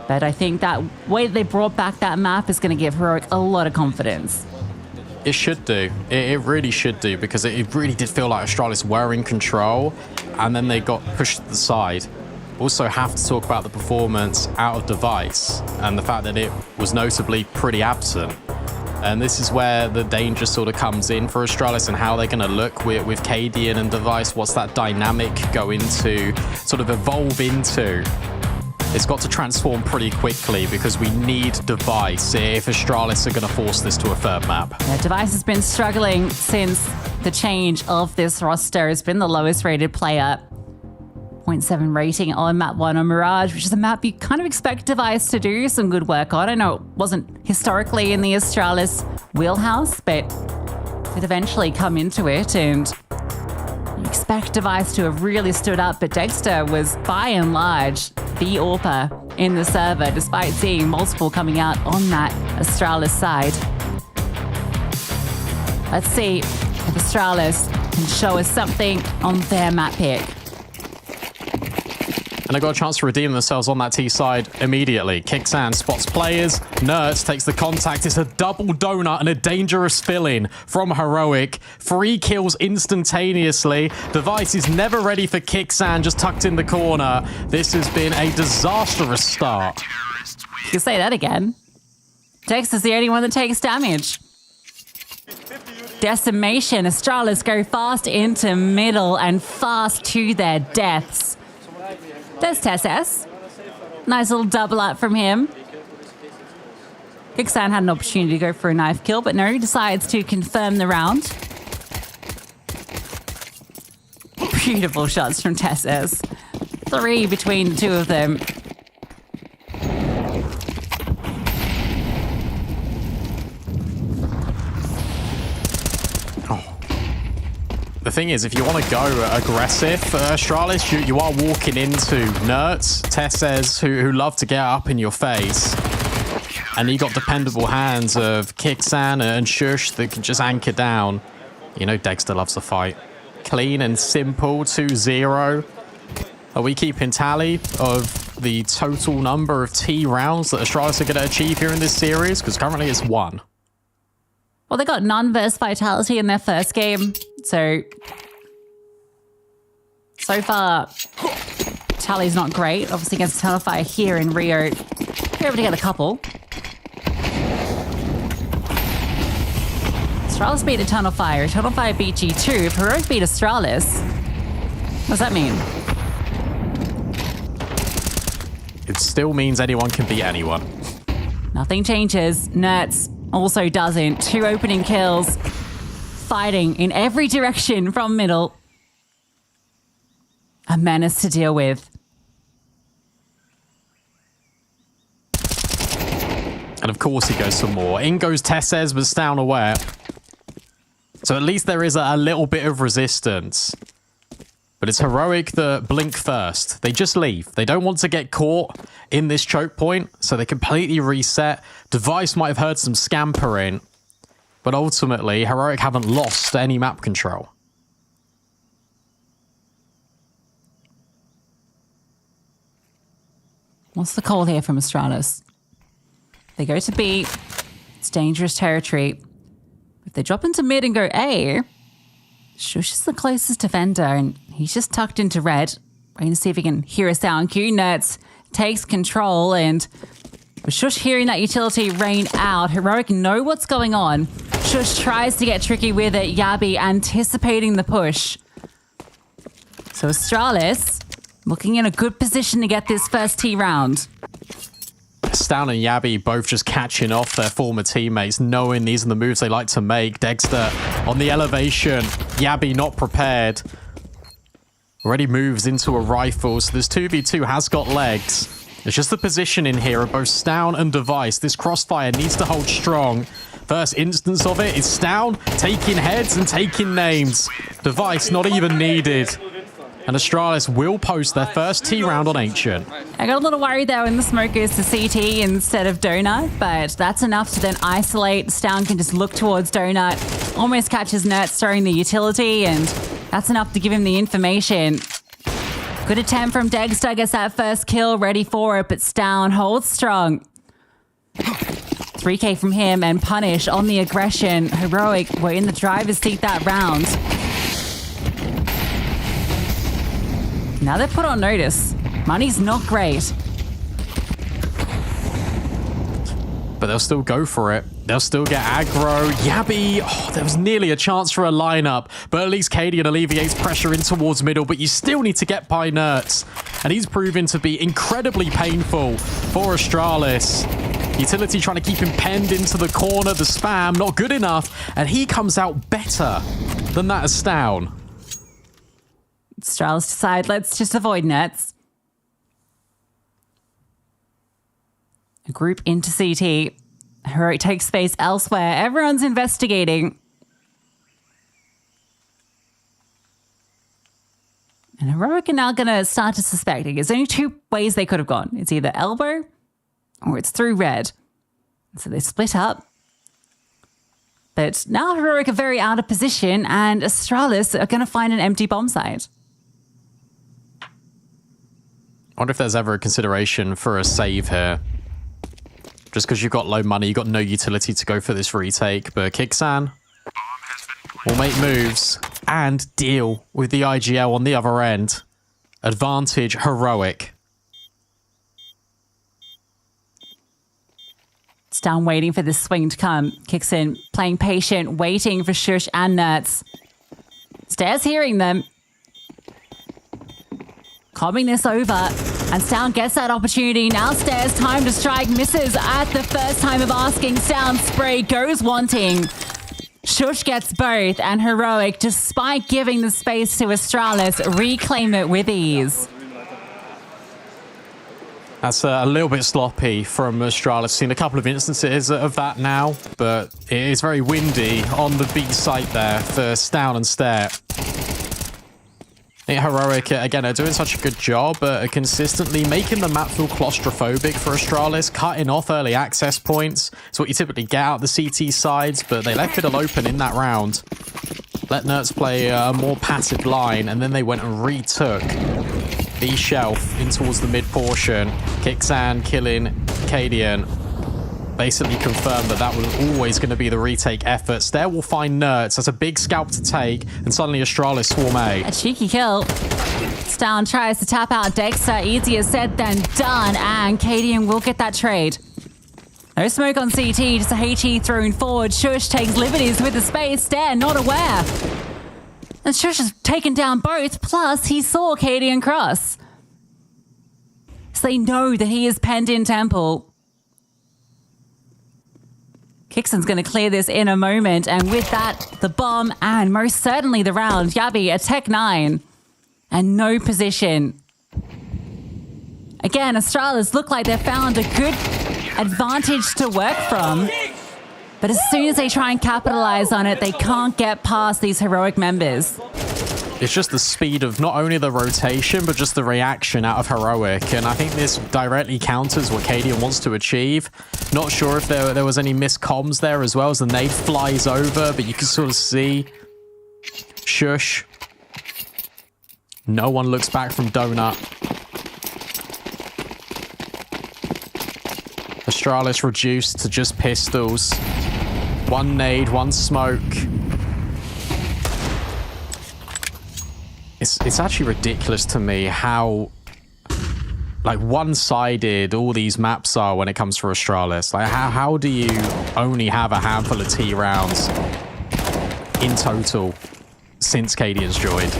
But I think that way they brought back that map is going to give Heroic a lot of confidence. It should do. It really should do, because it really did feel like Astralis were in control, and then they got pushed to the side. Also have to talk about the performance out of Device, and the fact that it was notably pretty absent. And this is where the danger sort of comes in for Astralis and how they're going to look with Cadian and Device. What's that dynamic going to sort of evolve into? It's got to transform pretty quickly, because we need Device if Astralis are going to force this to a third map. Yeah, Device has been struggling since the change of this roster. Has been the lowest rated player. 0.7 rating on map 1 on Mirage, which is a map you kind of expect Device to do some good work on. I know it wasn't historically in the Astralis wheelhouse, but it eventually come into it, and you expect Device to have really stood up, but Dexter was by and large the AWPer in the server, despite seeing multiple coming out on that Astralis side. Let's see if Astralis can show us something on their map pick. And they got a chance to redeem themselves on that T side immediately. Kixan spots players. Nertz takes the contact. It's a double donut and a dangerous fill-in from Heroic. 3 kills instantaneously. Device is never ready for Kixan, just tucked in the corner. This has been a disastrous start. You can say that again. Dex is the only one that takes damage. Decimation. Astralis go fast into middle and fast to their deaths. There's Tesses. Nice little double up from him. Kixan had an opportunity to go for a knife kill, but no, he decides to confirm the round. Beautiful shots from Tesses. 3 between the two of them. The thing is, if you want to go aggressive, Astralis, you are walking into Nertz, Tesses, who love to get up in your face. And you got dependable hands of Kixan and Shush that can just anchor down. You know Dexter loves to fight. Clean and simple, 2-0. Are we keeping tally of the total number of T rounds that Astralis are going to achieve here in this series? Because currently it's 1. Well, they got none versus Vitality in their first game. So far, tally's not great. Obviously against Eternal Fire here in Rio, they're able to get a couple. Astralis beat Eternal Fire beat G2. If Heroic beat Astralis, what does that mean? It still means anyone can beat anyone. Nothing changes. Nertz also doesn't. 2 opening kills. Fighting in every direction from middle. A menace to deal with. And of course he goes for more. In goes Tesses, but down aware. So at least there is a little bit of resistance. But it's Heroic that blink first. They just leave. They don't want to get caught in this choke point, so they completely reset. Device might have heard some scampering, but ultimately, Heroic haven't lost any map control. What's the call here from Astralis? They go to B. It's dangerous territory. If they drop into mid and go A, Shush is the closest defender, and he's just tucked into red. Waiting to see if he can hear a sound cue. Nertz takes control, and with Shush hearing that utility rain out, Heroic know what's going on. Shush tries to get tricky with it. Yabi anticipating the push. So Astralis looking in a good position to get this first T round. Stown and Yabi both just catching off their former teammates, knowing these are the moves they like to make. Dexter on the elevation. Yabi not prepared. Already moves into a rifle, so this 2v2 has got legs. It's just the position in here of both Stown and Device. This crossfire needs to hold strong. First instance of it is Stown taking heads and taking names. Device not even needed. And Astralis will post their first T round on Ancient. I got a little worried there when the smoke goes to CT instead of Donut, but that's enough to then isolate. Stown can just look towards Donut, almost catches Nertz throwing the utility, and that's enough to give him the information. Good attempt from Dexter, gets that first kill, ready for it, but Stown holds strong. 3K from him and Punish on the aggression. Heroic were in the driver's seat that round. Now they're put on notice. Money's not great. But they'll still go for it. They'll still get aggro. Yabi, there was nearly a chance for a lineup, but at least Cadian alleviates pressure in towards middle, but you still need to get by Nertz. And he's proven to be incredibly painful for Astralis. Utility trying to keep him penned into the corner. The spam, not good enough. And he comes out better than that as Stown. Astralis decide, let's just avoid Nertz. A group into CT. Heroic takes space elsewhere. Everyone's investigating. And Heroic are now going to start to suspect. There's only two ways they could have gone. It's either elbow or it's through red. So they split up. But now Heroic are very out of position, and Astralis are going to find an empty bomb site. I wonder if there's ever a consideration for a save here. Just because you've got low money, you've got no utility to go for this retake. But Kixan will make moves and deal with the IGL on the other end. Advantage Heroic. It's down waiting for this swing to come. Kixan playing patient, waiting for Shush and Nertz. Stairs hearing them. Combing this over, and Stown gets that opportunity. Now Stairs, time to strike, misses at the first time of asking. Stown spray goes wanting. Shush gets both, and Heroic, despite giving the space to Astralis, reclaim it with ease. That's a little bit sloppy from Astralis. Seen a couple of instances of that now, but it is very windy on the B site there for Stown and Stair. Heroic, again, are doing such a good job consistently making the map feel claustrophobic for Astralis, cutting off early access points. It's what you typically get out the CT sides, but they left Fiddle open in that round. Let Nertz play a more passive line, and then they went and retook the shelf in towards the mid portion. Kixan killing Cadian. Basically confirmed that that was always going to be the retake effort. Stair will find Nertz. That's a big scalp to take, and suddenly Astralis swarm A. A cheeky kill. Stown tries to tap out Dexter. Easier said than done, and Cadian will get that trade. No smoke on CT, just a HE thrown forward. Shush takes liberties with the space. Stair not aware. And Shush has taken down both, plus he saw Cadian cross. So they know that he is penned in Temple. Kixan's going to clear this in a moment, and with that, the bomb and most certainly the round. Yabi, a Tech 9, and no position. Again, Astralis look like they've found a good advantage to work from, but as soon as they try and capitalize on it, they can't get past these Heroic members. It's just the speed of not only the rotation, but just the reaction out of Heroic. And I think this directly counters what Cadian wants to achieve. Not sure if there was any missed comms there as well, as the nade flies over, but you can sort of see Shush. No one looks back from Donut. Astralis reduced to just pistols. One nade, one smoke. It's actually ridiculous to me how like one-sided all these maps are when it comes for Astralis. Like how do you only have a handful of T rounds in total since Cadian's joined?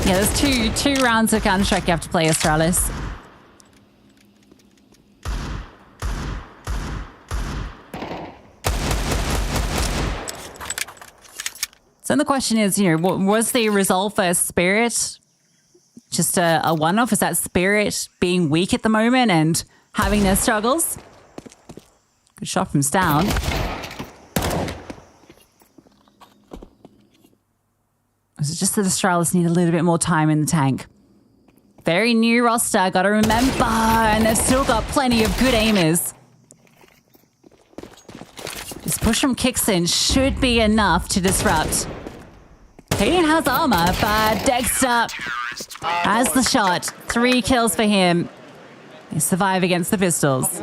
Yeah, there's two rounds of Counter-Strike you have to play Astralis. So the question is, what was the result for Spirit? Just a one-off? Is that Spirit being weak at the moment and having their struggles? Good shot from Stown. Is it just that Astralis need a little bit more time in the tank? Very new roster, gotta remember, and they've still got plenty of good aimers. This push from Kixon should be enough to disrupt. Cadian has armor, but Dexter has the shot. 3 kills for him. They survive against the pistols.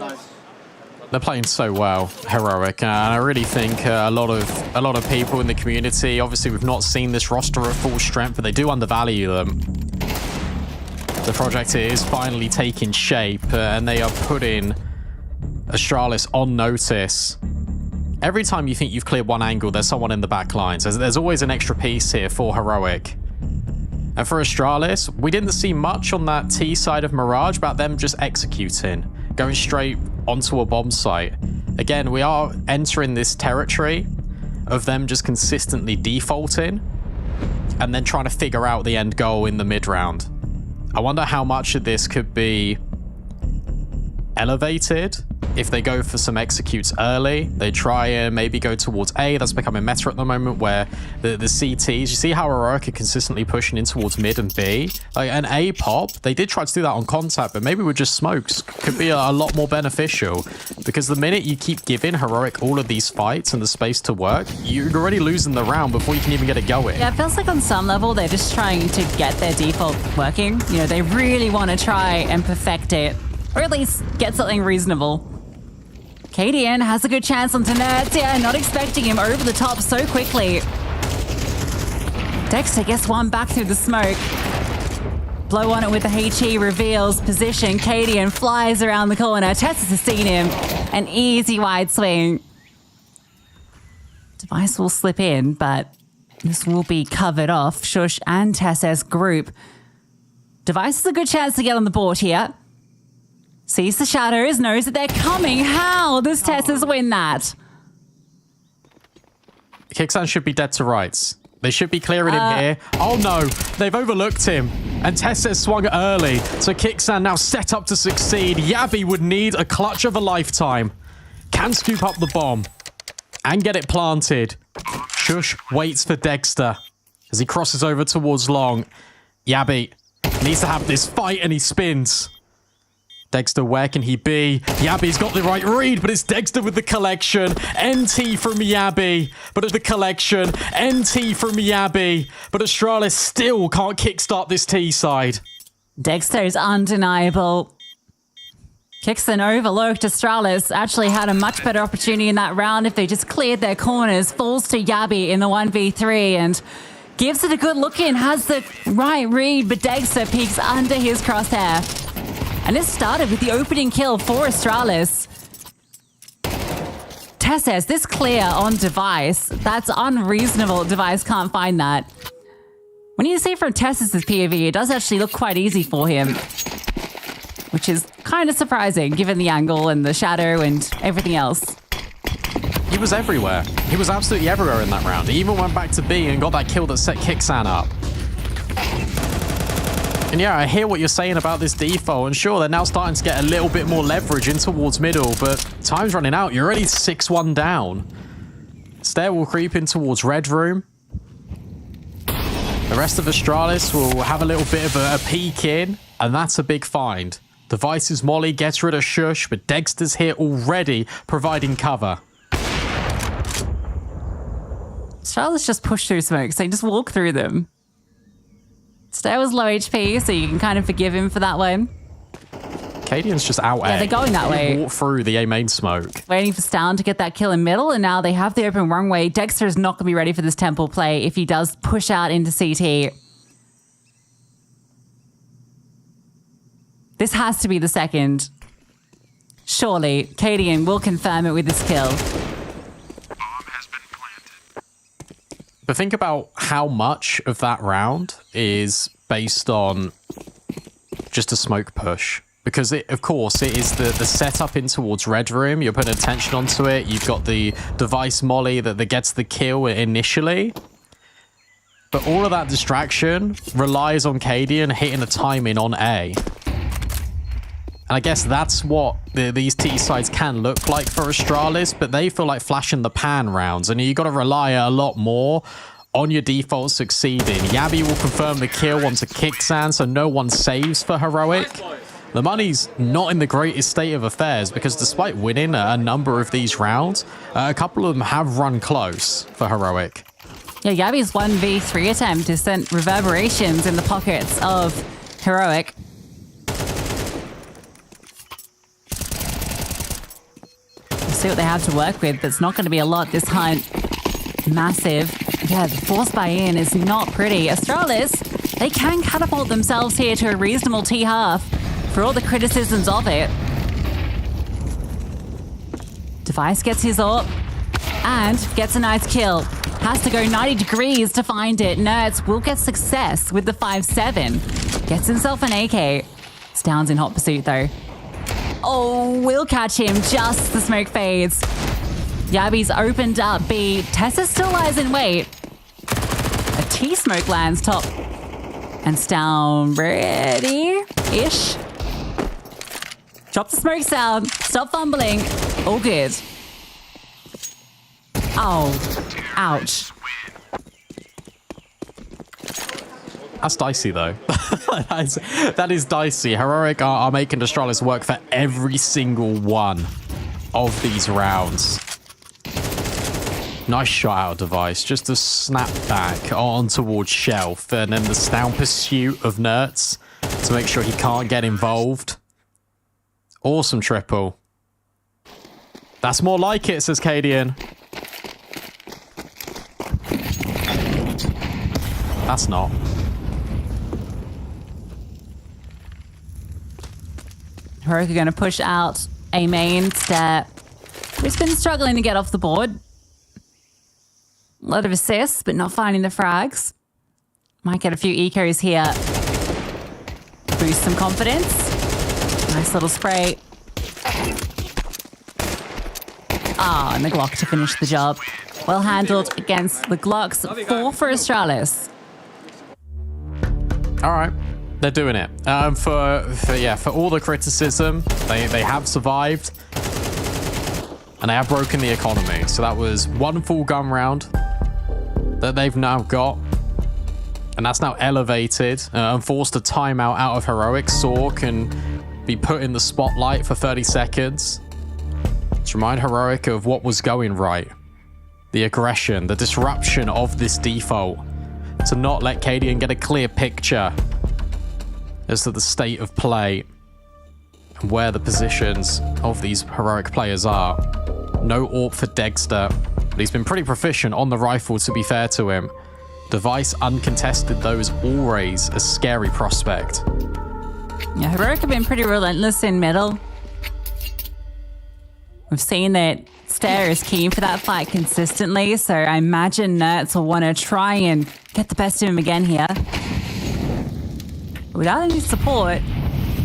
They're playing so well, Heroic, and I really think a lot of people in the community, obviously we've not seen this roster at full strength, but they do undervalue them. The project is finally taking shape, and they are putting Astralis on notice. Every time you think you've cleared one angle, there's someone in the back lines. There's always an extra piece here for Heroic. And for Astralis, we didn't see much on that T side of Mirage about them just executing, going straight onto a bomb site. Again, we are entering this territory of them just consistently defaulting and then trying to figure out the end goal in the mid-round. I wonder how much of this could be elevated if they go for some executes early. They try and maybe go towards A. That's becoming meta at the moment, where the CTs, you see how Heroic are consistently pushing in towards mid and B. Like an A pop, they did try to do that on contact, but maybe with just smokes could be a lot more beneficial, because the minute you keep giving Heroic all of these fights and the space to work, you're already losing the round before you can even get it going. Yeah, it feels like on some level they're just trying to get their default working. They really want to try and perfect it, or at least get something reasonable. Cadian has a good chance on Tenertia, not expecting him over the top so quickly. Dexter gets one back through the smoke. Blow on it with the HE, reveals position. Cadian flies around the corner. Tessus has seen him. An easy wide swing. Device will slip in, but this will be covered off. Shush and Tessus group. Device has a good chance to get on the board here. Sees the shadows, knows that they're coming. How does Tessus win that? Kixan should be dead to rights. They should be clearing him here. Oh no, they've overlooked him. And Tessus swung early. So Kixan now set up to succeed. Yabby would need a clutch of a lifetime. Can scoop up the bomb and get it planted. Shush waits for Dexter as he crosses over towards long. Yabby needs to have this fight, and he spins. Dexter, where can he be? Yabby's got the right read, but it's Dexter with the collection. NT from Yabby, but at the collection. NT from Yabby, but Astralis still can't kickstart this T side. Dexter is undeniable. Kixon overlooked. Astralis actually had a much better opportunity in that round if they just cleared their corners. Falls to Yabby in the 1v3 and gives it a good look in. Has the right read, but Dexter peeks under his crosshair. And this started with the opening kill for Astralis. Tess says this clear on Device. That's unreasonable. Device can't find that. When you see from Tess's POV, it does actually look quite easy for him, which is kind of surprising given the angle and the shadow and everything else. He was everywhere. He was absolutely everywhere in that round. He even went back to B and got that kill that set Kixan up. And yeah, I hear what you're saying about this default, and sure, they're now starting to get a little bit more leverage in towards middle, but time's running out. You're already 6-1 down. Stair will creep in towards red room. The rest of Astralis will have a little bit of a peek in, and that's a big find. Device's Molly gets rid of Shush, but Dexter's here already providing cover. Astralis just push through smoke, so you just walk through them. Stair was low HP, so you can kind of forgive him for that one. Cadian's just out A. Yeah, they're going that way. Walk through the A main smoke. Waiting for Stown to get that kill in middle, and now they have the open runway. Dexter is not going to be ready for this temple play if he does push out into CT. This has to be the second. Surely, Cadian will confirm it with this kill. But think about how much of that round is based on just a smoke push. Because, of course, it is the setup in towards Red Room. You're putting attention onto it. You've got the device molly that gets the kill initially. But all of that distraction relies on Cadian hitting the timing on A. And I guess that's what these T sides can look like for Astralis, but they feel like flash in the pan rounds, and you got to rely a lot more on your default succeeding. Yabi will confirm the kill onto Kicksan, so no one saves for Heroic. The money's not in the greatest state of affairs, because despite winning a number of these rounds, a couple of them have run close for Heroic. Yeah, Yabi's 1v3 attempt has sent reverberations in the pockets of Heroic. See what they have to work with, but it's not going to be a lot this hunt. Massive. Yeah, the force buy-in is not pretty. Astralis, they can catapult themselves here to a reasonable T-half for all the criticisms of it. Device gets his AWP and gets a nice kill. Has to go 90 degrees to find it. Nerds will get success with the 5-7. Gets himself an AK. Stown's in hot pursuit though. Oh, we'll catch him. Just the smoke fades. Yabi's opened up B. Tessa still lies in wait. A T-smoke lands top. And Stown ready-ish. Drop the smoke sound. Stop fumbling. All good. Oh, ouch. That's dicey, though. that is dicey. Heroic are making Astralis work for every single one of these rounds. Nice shot out of Device. Just a snap back on towards Shelf. And then the Stown pursuit of Nerds to make sure he can't get involved. Awesome triple. That's more like it, says Cadian. That's not. Heroic are going to push out A main step. Who's been struggling to get off the board. A lot of assists, but not finding the frags. Might get a few ecos here. Boost some confidence. Nice little spray. Ah, and the Glock to finish the job. Well handled against the Glocks. 4 for Astralis. All right. They're doing it. For all the criticism, they have survived. And they have broken the economy. So that was one full gun round that they've now got. And that's now elevated and forced a timeout out of Heroic. Saw can be put in the spotlight for 30 seconds. To remind Heroic of what was going right. The aggression, the disruption of this default. To not let Cadian get a clear picture as to the state of play and where the positions of these Heroic players are. No AWP for Dexter, but he's been pretty proficient on the rifle, to be fair to him. Device uncontested, though, is always a scary prospect. Yeah, Heroic have been pretty relentless in middle. We've seen that Stair is keen for that fight consistently, so I imagine Nerds will want to try and get the best of him again here. But without any support,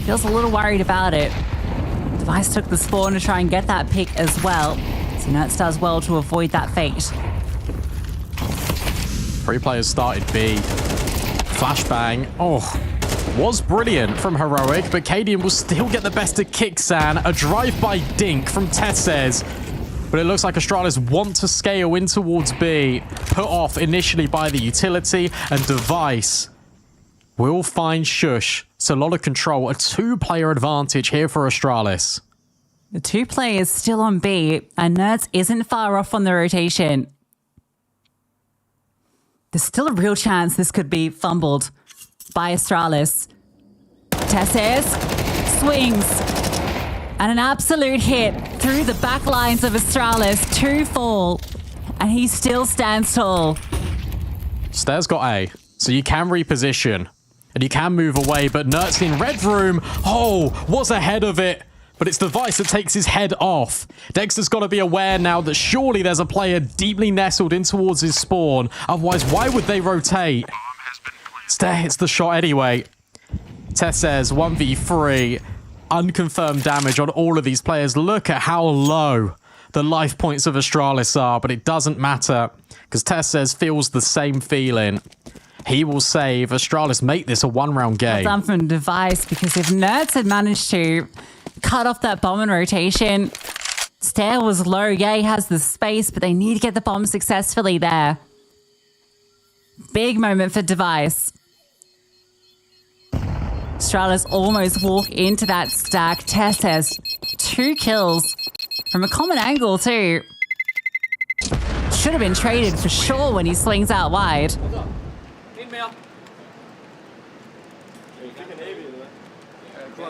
feels a little worried about it. Device took the spawn to try and get that pick as well, so Nerds does well to avoid that fate. 3 players started B. Flashbang. Oh, was brilliant from Heroic, but Cadian will still get the best of Kicksan. A drive-by dink from Tesses. But it looks like Astralis want to scale in towards B. Put off initially by the utility, and Device will find Shush. So a lot of control. A 2-player advantage here for Astralis. The 2 players still on B, and Nerds isn't far off on the rotation. There's still a real chance this could be fumbled by Astralis. Tesses swings. And an absolute hit through the back lines of Astralis. 2 fall. And he still stands tall. Stair's got A, so you can reposition. And you can move away, but Nert's in red room. Oh, was ahead of it. But it's Device that takes his head off. Dexter's got to be aware now that surely there's a player deeply nestled in towards his spawn. Otherwise, why would they rotate? Stair hits the shot anyway. Tess says 1v3. Unconfirmed damage on all of these players. Look at how low the life points of Astralis are, but it doesn't matter because Tess says feels the same feeling. He will save. Astralis make this a 1-round game. Well done from Device, because if Nerds had managed to cut off that bomb in rotation, Stair was low. Yeah, he has the space, but they need to get the bomb successfully there. Big moment for Device. Astralis almost walk into that stack. Tess has 2 kills from a common angle too. Should have been traded for sure when he swings out wide.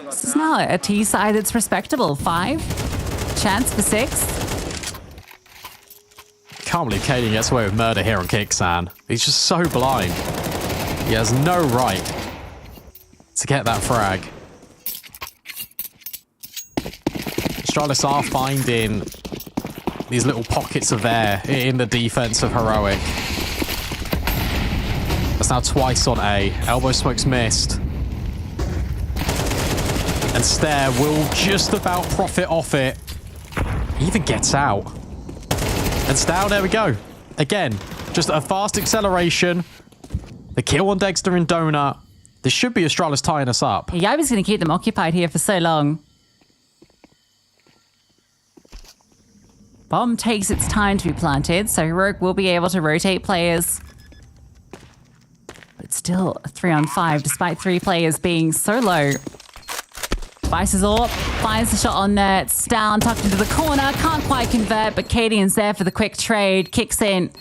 This is now a T side that's respectable. 5. Chance for 6. Can't believe Kaden gets away with murder here on Kixan. He's just so blind. He has no right to get that frag. Astralis are finding these little pockets of air in the defense of Heroic. That's now twice on A. Elbow smokes missed. And Stair will just about profit off it. He even gets out. And Stair, there we go. Again, just a fast acceleration. The kill on Dexter and Donut. This should be Astralis tying us up. Yeah, I was going to keep them occupied here for so long. Bomb takes its time to be planted, so Heroic will be able to rotate players. But still a 3-on-5, despite 3 players being so low. Vice is up, finds the shot on Nerds, down, tucked into the corner, can't quite convert, but Cadian's there for the quick trade, kicks in.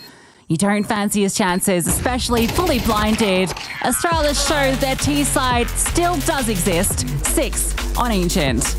You don't fancy his chances, especially fully blinded. Astralis shows their T side still does exist. 6 on Ancient.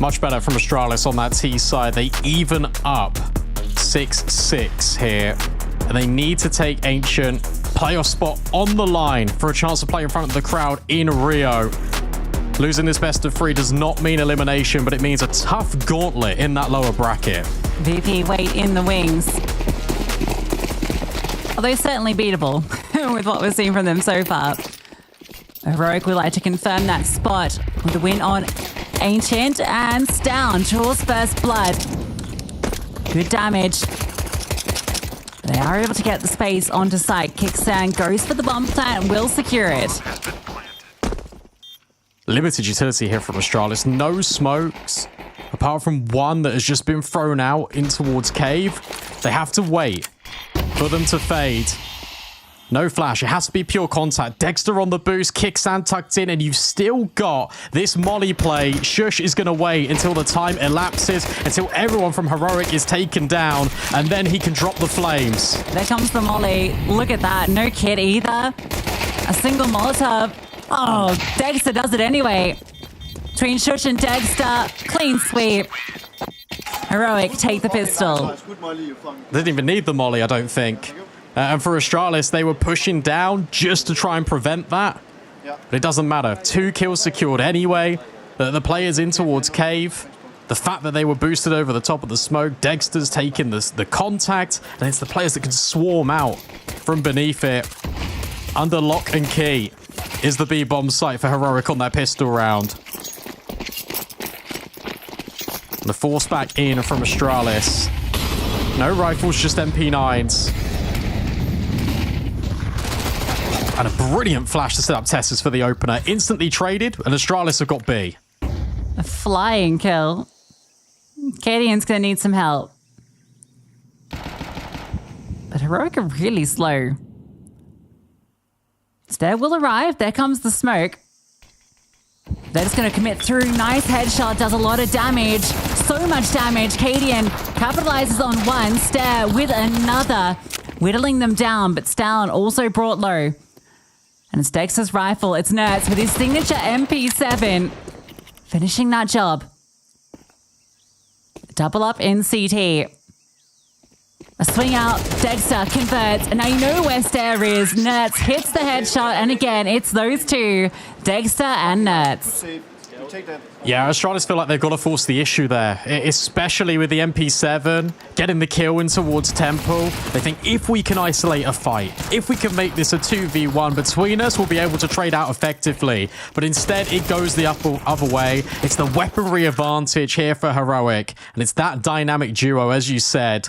much better from Astralis on that T side. They even up 6-6 here. And they need to take Ancient. Playoff spot on the line for a chance to play in front of the crowd in Rio. Losing this best of 3 does not mean elimination, but it means a tough gauntlet in that lower bracket. VP wait in the wings. Although certainly beatable with what we're seeing from them so far. Heroic would like to confirm that spot with a win on Ancient, and Stown draws first blood. Good damage. They are able to get the space onto site. Kickstand goes for the bomb plant and will secure it. Limited utility here from Astralis. No smokes, apart from one that has just been thrown out in towards cave. They have to wait for them to fade. No flash. It has to be pure contact. Dexter on the boost. Kickstand tucked in, and you've still got this molly play. Shush is going to wait until the time elapses, until everyone from Heroic is taken down, and then he can drop the flames. There comes the molly. Look at that. No kit either. A single Molotov. Oh, Dexter does it anyway. Between Shush and Dexter, clean sweep. Heroic take the pistol. They didn't even need the molly, I don't think. And for Astralis, they were pushing down just to try and prevent that. But it doesn't matter. 2 kills secured anyway. The players in towards cave. The fact that they were boosted over the top of the smoke. Dexter's taking the contact. And it's the players that can swarm out from beneath it. Under lock and key is the B-bomb site for Heroic on that pistol round. And the force back in from Astralis. No rifles, just MP9s. And a brilliant flash to set up Tessers for the opener. Instantly traded, and Astralis have got B. A flying kill. Cadian's going to need some help. But Heroic are really slow. Stair will arrive. There comes the smoke. They're just going to commit through. Nice headshot. Does a lot of damage. So much damage. Cadian capitalizes on one. Stair with another. Whittling them down, but Stalin also brought low. And it's Dexter's rifle. It's Nerds with his signature MP7. Finishing that job. Double up in CT. A swing out. Dexter converts. And now you know where Stair is. Nerds hits the headshot. And again, it's those two. Dexter and Nerds. Yeah, Astralis feel like they've got to force the issue there, especially with the MP7, getting the kill in towards Temple. They think if we can isolate a fight, if we can make this a 2v1 between us, we'll be able to trade out effectively. But instead, it goes the other way. It's the weaponry advantage here for Heroic, and it's that dynamic duo, as you said.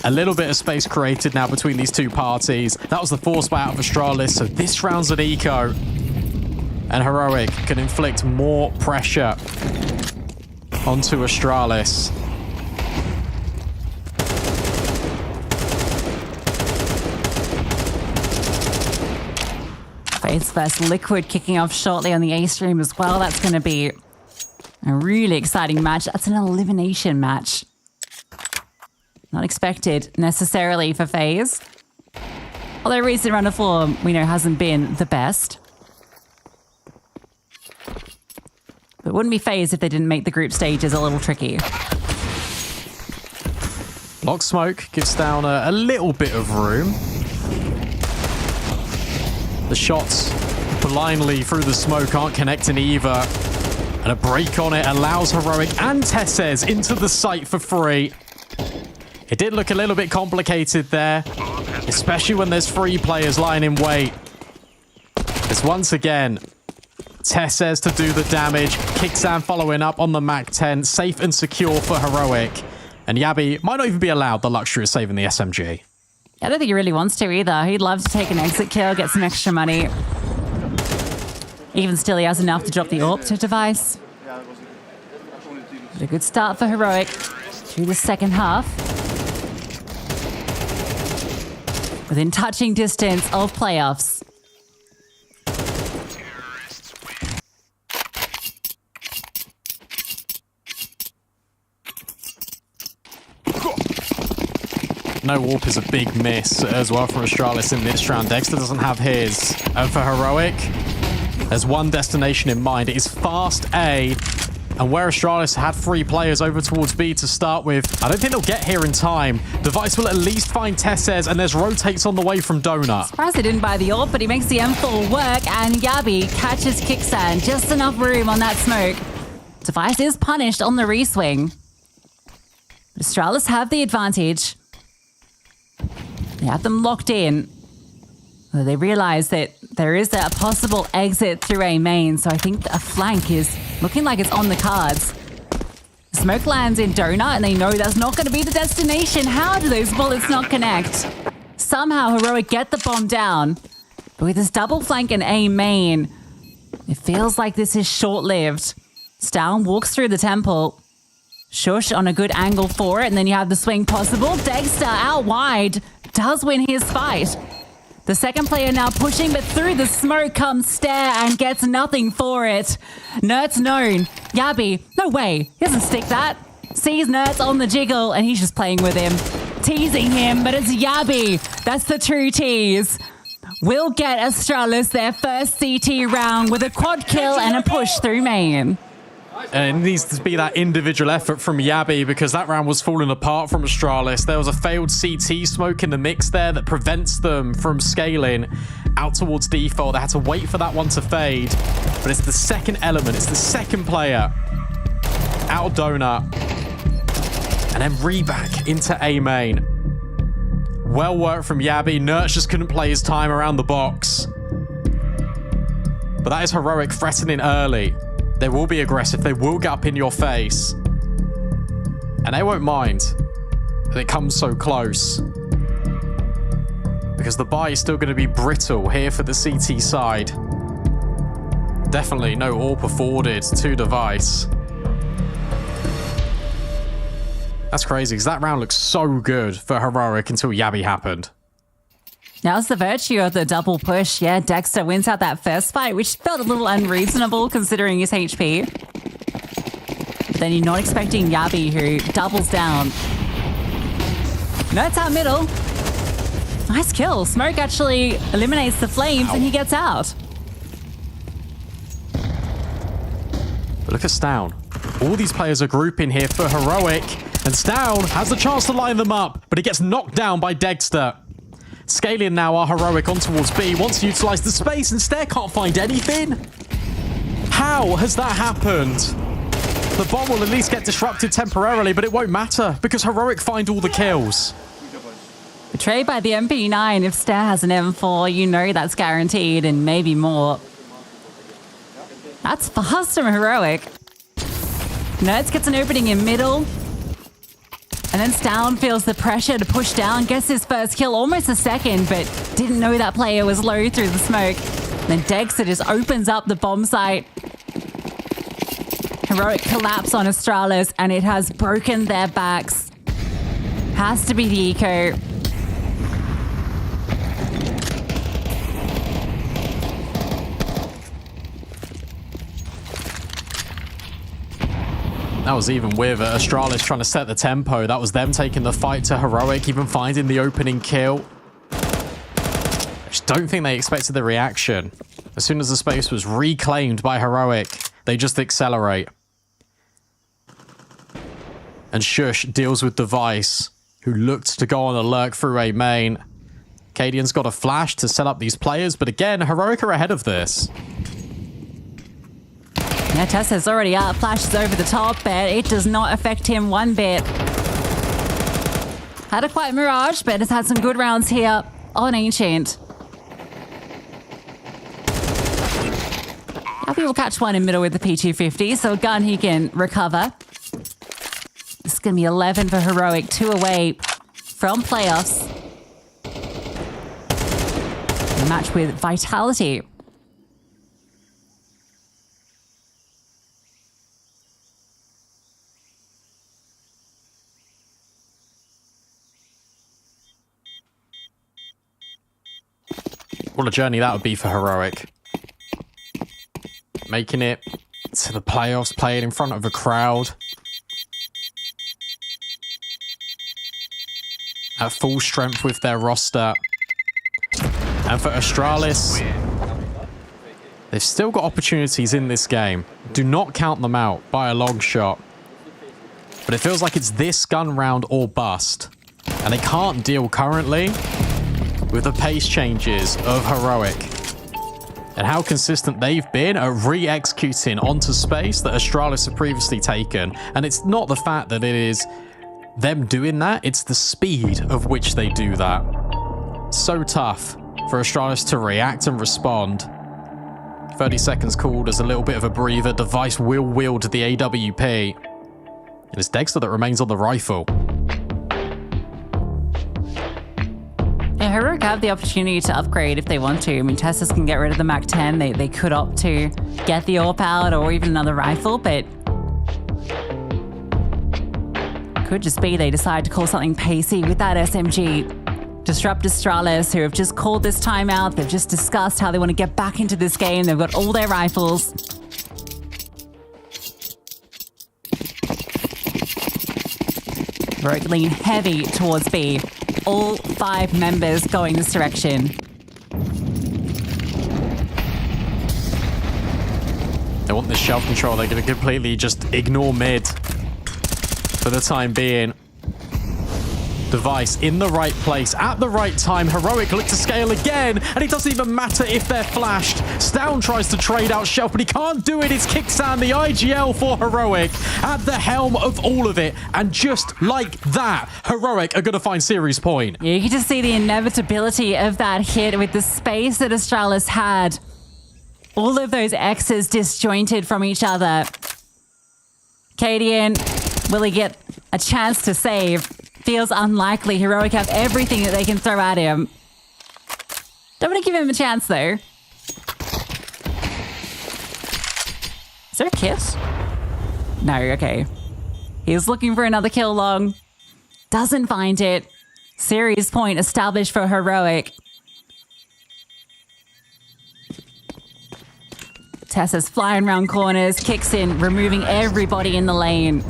A little bit of space created now between these two parties. That was the force buy out of Astralis, so this round's an eco. And Heroic can inflict more pressure onto Astralis. FaZe vs Liquid kicking off shortly on the A stream as well. That's going to be a really exciting match. That's an elimination match. Not expected necessarily for FaZe. Although recent run of form we know hasn't been the best. But wouldn't be FaZe if they didn't make the group stages a little tricky. Lock smoke gives down a little bit of room. The shots blindly through the smoke aren't connecting either. And a break on it allows Heroic and Tesses into the site for free. It did look a little bit complicated there, especially when there's 3 players lying in wait. It's once again Tesses to do the damage. Kickstand following up on the MAC-10. Safe and secure for Heroic. And Yabi might not even be allowed the luxury of saving the SMG. I don't think he really wants to either. He'd love to take an exit kill, get some extra money. Even still, he has enough to drop the AWP to device. But a good start for Heroic through the second half. Within touching distance of playoffs. No warp is a big miss as well for Astralis in this round. Dexter doesn't have his. And for Heroic, there's one destination in mind. It is fast A. And where Astralis had 3 players over towards B to start with, I don't think they'll get here in time. Device will at least find Tesses, and there's rotates on the way from Donut. Surprised he didn't buy the AWP, but he makes the M4 work, and Yabi catches Kickstand. Just enough room on that smoke. Device is punished on the reswing. But Astralis have the advantage. They have them locked in. Well, they realize that there is a possible exit through A main, so I think a flank is looking like it's on the cards. Smoke lands in Donut, and they know that's not going to be the destination. How do those bullets not connect? Somehow Heroic get the bomb down. But with this double flank in A main, it feels like this is short-lived. Stown walks through the temple. Shush on a good angle for it, and then you have the swing possible. Dexter out wide does win his fight. The second player now pushing, but through the smoke comes Stare and gets nothing for it. Nert's known. Yabi, no way, he doesn't stick that. Sees Nert's on the jiggle, and he's just playing with him. Teasing him, but it's Yabi. That's the true tease. Will get Astralis their first CT round with a quad kill and a push through main. And it needs to be that individual effort from Yabi because that round was falling apart from Astralis. There was a failed CT smoke in the mix there that prevents them from scaling out towards default. They had to wait for that one to fade. But it's the second element. It's the second player out of Donut. And then reback into A main. Well worked from Yabi. Nertz just couldn't play his time around the box. But that is Heroic threatening early. They will be aggressive. They will get up in your face. And they won't mind that it comes so close. Because the buy is still going to be brittle here for the CT side. Definitely no AWP afforded to Device. That's crazy because that round looks so good for Heroic until Yabi happened. Now it's the virtue of the double push. Yeah, Dexter wins out that first fight, which felt a little unreasonable considering his HP. But then you're not expecting Yabi, who doubles down. No, it's out middle. Nice kill. Smoke actually eliminates the flames and he gets out. But look at Stown. All these players are grouping here for Heroic. And Stown has the chance to line them up, but he gets knocked down by Dexter. Scaling now are Heroic on towards B. Wants to utilize the space and Stare can't find anything. How has that happened? The bomb will at least get disrupted temporarily, but it won't matter because Heroic find all the kills. Betrayed by the MP9. If Stare has an M4, you know that's guaranteed and maybe more. That's fast from Heroic. Nerds gets an opening in middle. And then Stown feels the pressure to push down, gets his first kill, almost a second, but didn't know that player was low through the smoke. Then Dexter just opens up the bomb site. Heroic collapse on Astralis, and it has broken their backs. Has to be the eco. That was even with Astralis trying to set the tempo. That was them taking the fight to Heroic, even finding the opening kill. I just don't think they expected the reaction. As soon as the space was reclaimed by Heroic, they just accelerate. And Shush deals with Device, who looked to go on a lurk through A main. Cadian's got a flash to set up these players, but again, Heroic are ahead of this. Yeah, Tessa's already up, flashes over the top, but it does not affect him one bit. Had a quiet Mirage, but has had some good rounds here on Ancient. Happy will catch one in middle with the P250, so a gun he can recover. This is going to be 11 for Heroic, 2 away from playoffs. A match with Vitality. What a journey that would be for Heroic. Making it to the playoffs, playing in front of a crowd. At full strength with their roster. And for Astralis, They've still got opportunities in this game. Do not count them out by a long shot. But it feels like it's this gun round or bust. And they can't deal currently with the pace changes of Heroic. And how consistent they've been at re-executing onto space that Astralis have previously taken. And it's not the fact that it is them doing that, it's the speed of which they do that. So tough for Astralis to react and respond. 30 seconds called as a little bit of a breather. Device will wield the AWP. And it's Dexter that remains on the rifle. Yeah, Heroic have the opportunity to upgrade if they want to. I mean, Teslas can get rid of the MAC-10. They could opt to get the AWP out or even another rifle, but could just be they decide to call something pacey with that SMG. Disrupt Astralis, who have just called this timeout. They've just discussed how they want to get back into this game. They've got all their rifles. Heroic lean heavy towards B. All 5 members going this direction. They want this shelf control. They're going to completely just ignore mid for the time being. Device in the right place at the right time. Heroic look to scale again, and it doesn't even matter if they're flashed. Stown tries to trade out shelf, but he can't do it. It's Kicksan, the IGL for Heroic, at the helm of all of it. And just like that, Heroic are going to find series point. Yeah, you can just see the inevitability of that hit with the space that Astralis had. All of those X's disjointed from each other. Cadian, will he get a chance to save? Feels unlikely. Heroic have everything that they can throw at him. Don't want to give him a chance, though. Is there a kiss? No, okay. He's looking for another kill long. Doesn't find it. Series point established for Heroic. Tessa's flying around corners, kicks in, removing everybody in the lane.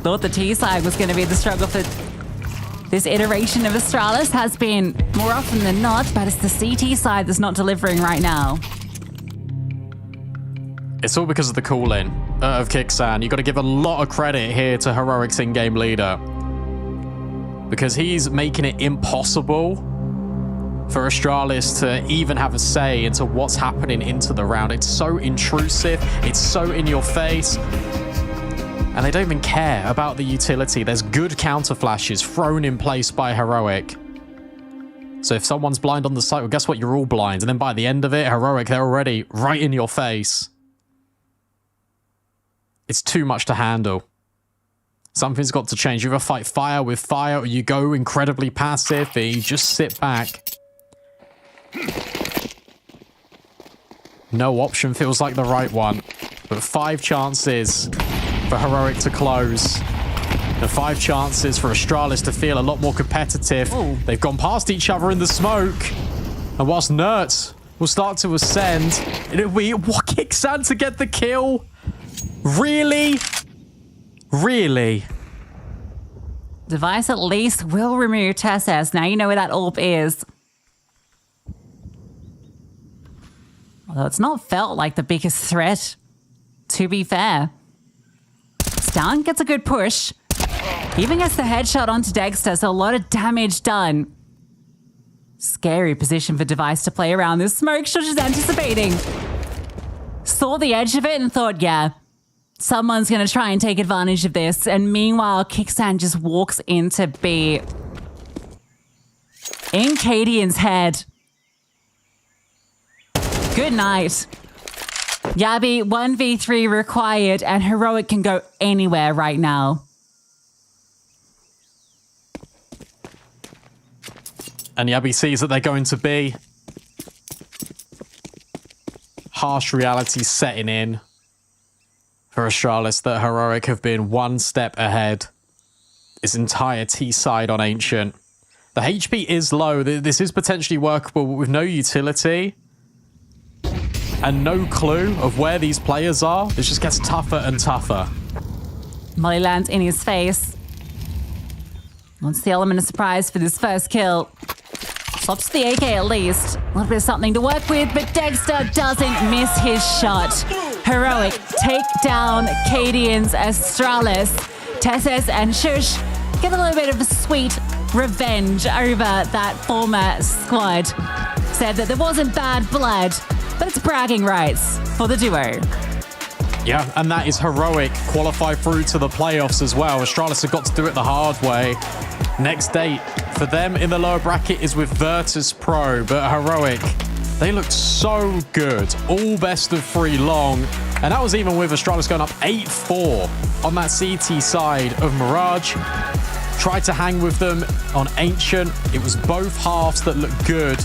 Thought the T side was going to be the struggle for this iteration of Astralis. Has been more often than not, but it's the CT side that's not delivering right now. It's all because of the call-in of Kicksan. You've got to give a lot of credit here to Heroic's in-game leader, because he's making it impossible for Astralis to even have a say into what's happening into the round. It's so intrusive. It's so in your face. And they don't even care about the utility. There's good counter flashes thrown in place by Heroic. So if someone's blind on the site, well, guess what? You're all blind. And then by the end of it, Heroic, they're already right in your face. It's too much to handle. Something's got to change. You either fight fire with fire, or you go incredibly passive, and you just sit back. No option feels like the right one. But 5 chances for Heroic to close. And 5 chances for Astralis to feel a lot more competitive. Ooh. They've gone past each other in the smoke. And whilst Nertz will start to ascend, it'll be what Kicksan to get the kill? Really? Really? Device at least will remove Tessas. Now you know where that AWP is. Although it's not felt like the biggest threat, to be fair. Stown gets a good push. Even gets the headshot onto Dexter, so a lot of damage done. Scary position for Device to play around. This smoke shot is anticipating. Saw the edge of it and thought, yeah, someone's going to try and take advantage of this. And meanwhile, Kicksan just walks into B. In Cadian's head. Good night. Yabi, 1v3 required, and Heroic can go anywhere right now. And Yabi sees that they're going to be. Harsh reality setting in for Astralis, that Heroic have been 1 step ahead. His entire T side on Ancient. The HP is low. This is potentially workable, but with no utility and no clue of where these players are, this just gets tougher and tougher. Molly lands in his face. Wants the element of surprise for this first kill. Swaps the AK at least. A little bit of something to work with, but Dexter doesn't miss his shot. Heroic take down Cadian's Astralis. Tesses and Shush get a little bit of a sweet revenge over that former squad. Said that there wasn't bad blood, but it's bragging rights for the duo. Yeah, and that is Heroic qualify through to the playoffs as well. Astralis have got to do it the hard way. Next date for them in the lower bracket is with Virtus.pro, but Heroic, they looked so good. All best of 3 long. And that was even with Astralis going up 8-4 on that CT side of Mirage. Tried to hang with them on Ancient. It was both halves that looked good.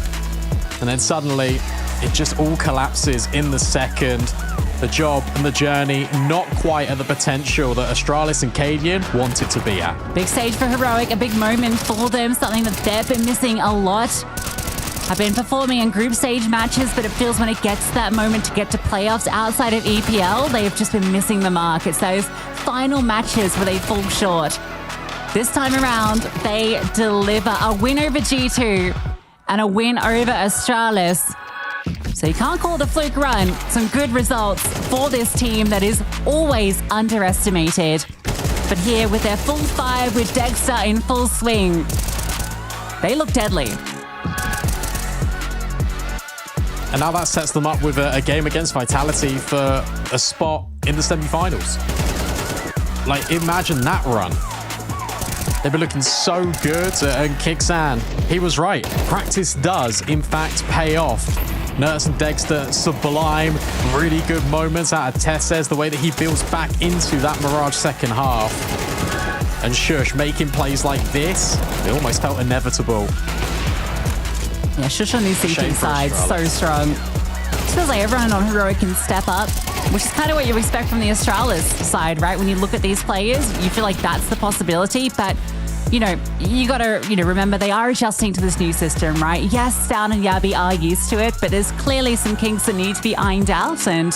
And then suddenly, it just all collapses in the second. The job and the journey not quite at the potential that Astralis and Cadian wanted to be at. Big stage for Heroic, a big moment for them, something that they've been missing a lot. Have been performing in group stage matches, but it feels when it gets to that moment to get to playoffs outside of EPL, they've just been missing the mark. It's those final matches where they fall short. This time around, they deliver a win over G2 and a win over Astralis. So you can't call it a fluke run. Some good results for this team that is always underestimated. But here with their full 5 with Dexter in full swing, they look deadly. And now that sets them up with a game against Vitality for a spot in the semi-finals. Like, imagine that run. They've been looking so good, and Kixan, he was right. Practice does, in fact, pay off. Nertz and Dexter, sublime, really good moments out of Tesses, the way that he builds back into that Mirage second half. And Shush making plays like this, it almost felt inevitable. Yeah, Shush on these CT sides, so strong. It feels like everyone on Heroic can step up, which is kind of what you expect from the Astralis side, right? When you look at these players, you feel like that's the possibility, but you know, you got to, remember they are adjusting to this new system, right? Yes, Down and Yabi are used to it, but there's clearly some kinks that need to be ironed out, and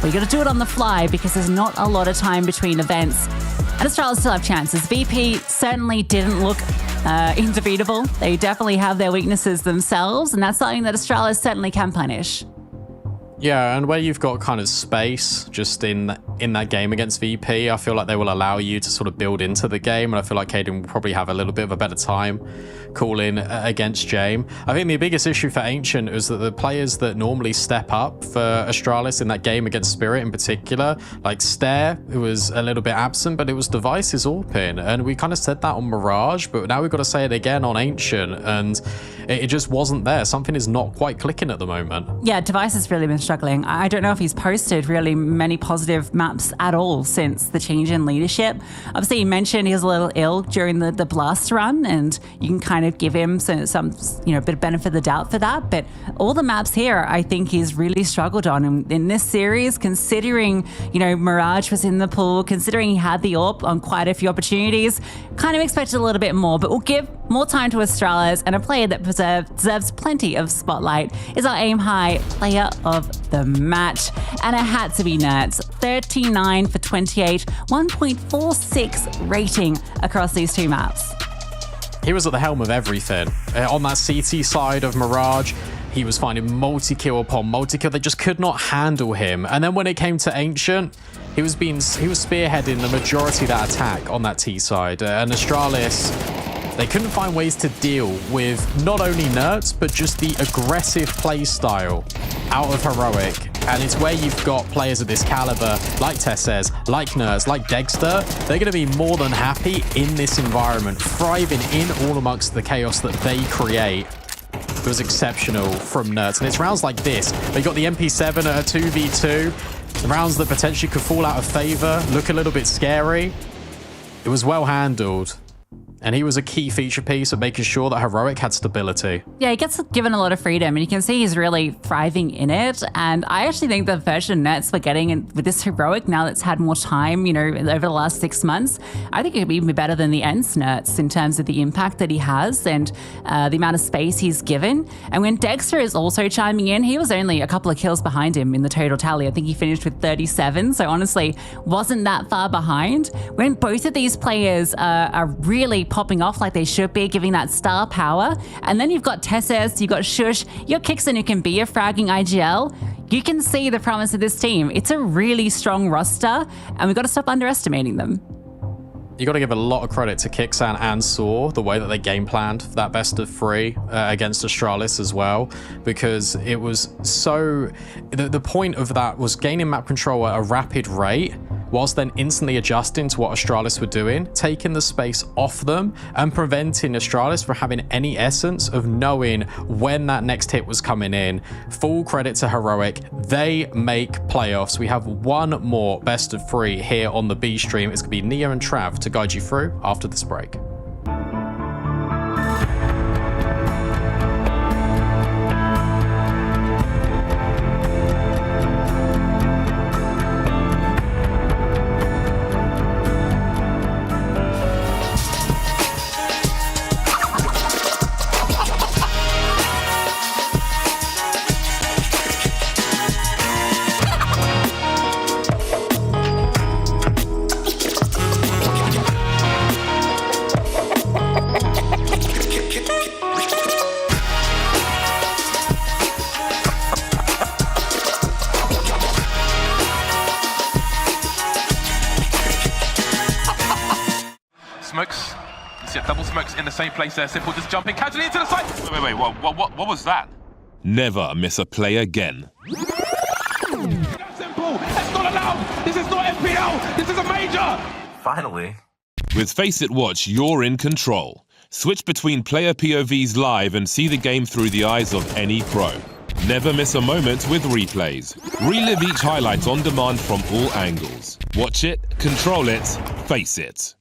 you got to do it on the fly because there's not a lot of time between events. And Astralis still have chances. VP certainly didn't look indefeatable. They definitely have their weaknesses themselves, and that's something that Astralis certainly can punish. Yeah, and where you've got kind of space just in that game against VP, I feel like they will allow you to sort of build into the game, and I feel like Caden will probably have a little bit of a better time calling against Jame. I think the biggest issue for Ancient is that the players that normally step up for Astralis in that game against Spirit in particular, like Stare, who was a little bit absent, but it was Devices AWPing, and we kind of said that on Mirage, but now we've got to say it again on Ancient, and it just wasn't there. Something is not quite clicking at the moment. Yeah, Device has really been struggling. I don't know if he's posted really many positive maps at all since the change in leadership. Obviously, you mentioned he was a little ill during the Blast run, and you can kind of give him some bit of benefit of the doubt for that. But all the maps here, I think he's really struggled on. And in this series, considering, Mirage was in the pool, considering he had the AWP on quite a few opportunities, kind of expected a little bit more, but we'll give more time to Astralis, and a player that deserves plenty of spotlight is our aim high player of the match. And it had to be Nertz. 39 for 28, 1.46 rating across these two maps. He was at the helm of everything. On that CT side of Mirage, he was finding multi-kill upon multi-kill. They just could not handle him. And then when it came to Ancient, he was spearheading the majority of that attack on that T side. And Astralis, they couldn't find ways to deal with not only Nertz, but just the aggressive play style out of Heroic. And it's where you've got players of this caliber, like Tesses, like Nertz, like Dexter. They're going to be more than happy in this environment, thriving in all amongst the chaos that they create. It was exceptional from Nertz. And it's rounds like this. They got the MP7 at a 2v2. The rounds that potentially could fall out of favor, look a little bit scary. It was well handled. And he was a key feature piece of making sure that Heroic had stability. Yeah, he gets given a lot of freedom, and you can see he's really thriving in it. And I actually think the version of Nertz we're getting with this Heroic, now that's had more time, over the last 6 months, I think it could be even better than the Ents Nertz in terms of the impact that he has and the amount of space he's given. And when Dexter is also chiming in, he was only a couple of kills behind him in the total tally. I think he finished with 37, so honestly, wasn't that far behind. When both of these players are really popping off like they should be, giving that star power. And then you've got Tesses, you've got Shush, you've got Kixon who can be a fragging IGL. You can see the promise of this team. It's a really strong roster, and we've got to stop underestimating them. You got to give a lot of credit to Kixan and Saw, the way that they game planned for that best of 3 against Astralis as well, because it was so... The point of that was gaining map control at a rapid rate, whilst then instantly adjusting to what Astralis were doing, taking the space off them and preventing Astralis from having any essence of knowing when that next hit was coming in. Full credit to Heroic. They make playoffs. We have one more best of 3 here on the B stream. It's going to be Neo and Trav to guide you through after this break. Smokes. You see double smokes in the same place there. Simple just jumping casually into the side. Wait, what was that? Never miss a play again. Simple. That's not allowed. This is not FPL. This is a major. Finally. With Face It Watch, you're in control. Switch between player POVs live and see the game through the eyes of any pro. Never miss a moment with replays. Relive each highlight on demand from all angles. Watch it, control it, face it.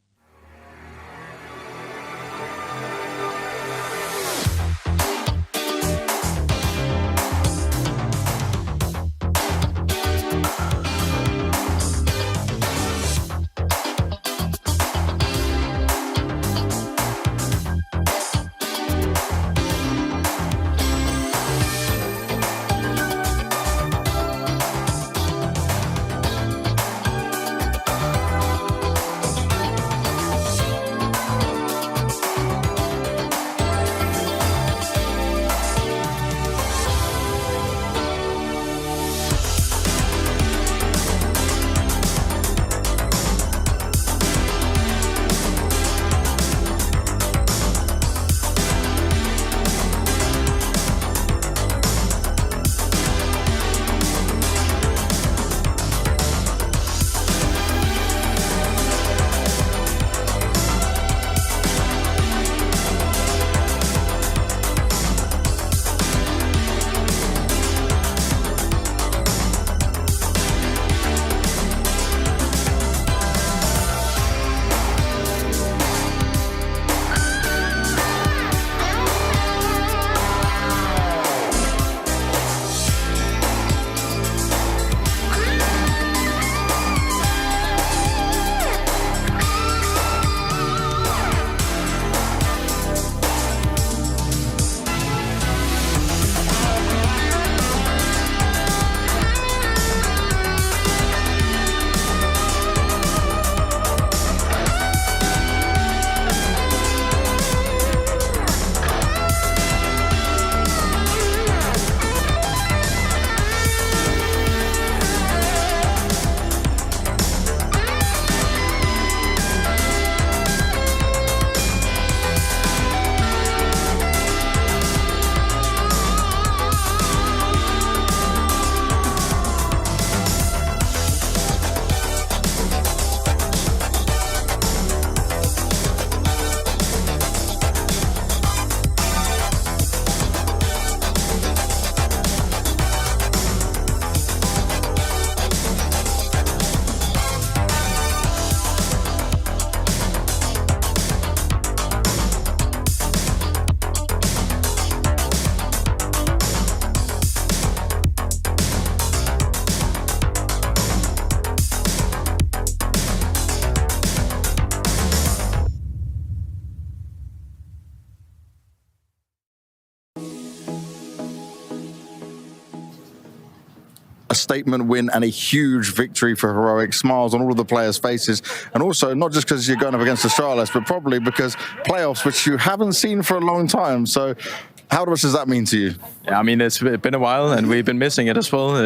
a statement win and a huge victory for Heroic. Smiles on all of the players' faces, and also not just because you're going up against Astralis, but probably because playoffs, which you haven't seen for a long time. So how much does that mean to you? Yeah, I mean, it's been a while, and we've been missing it as well,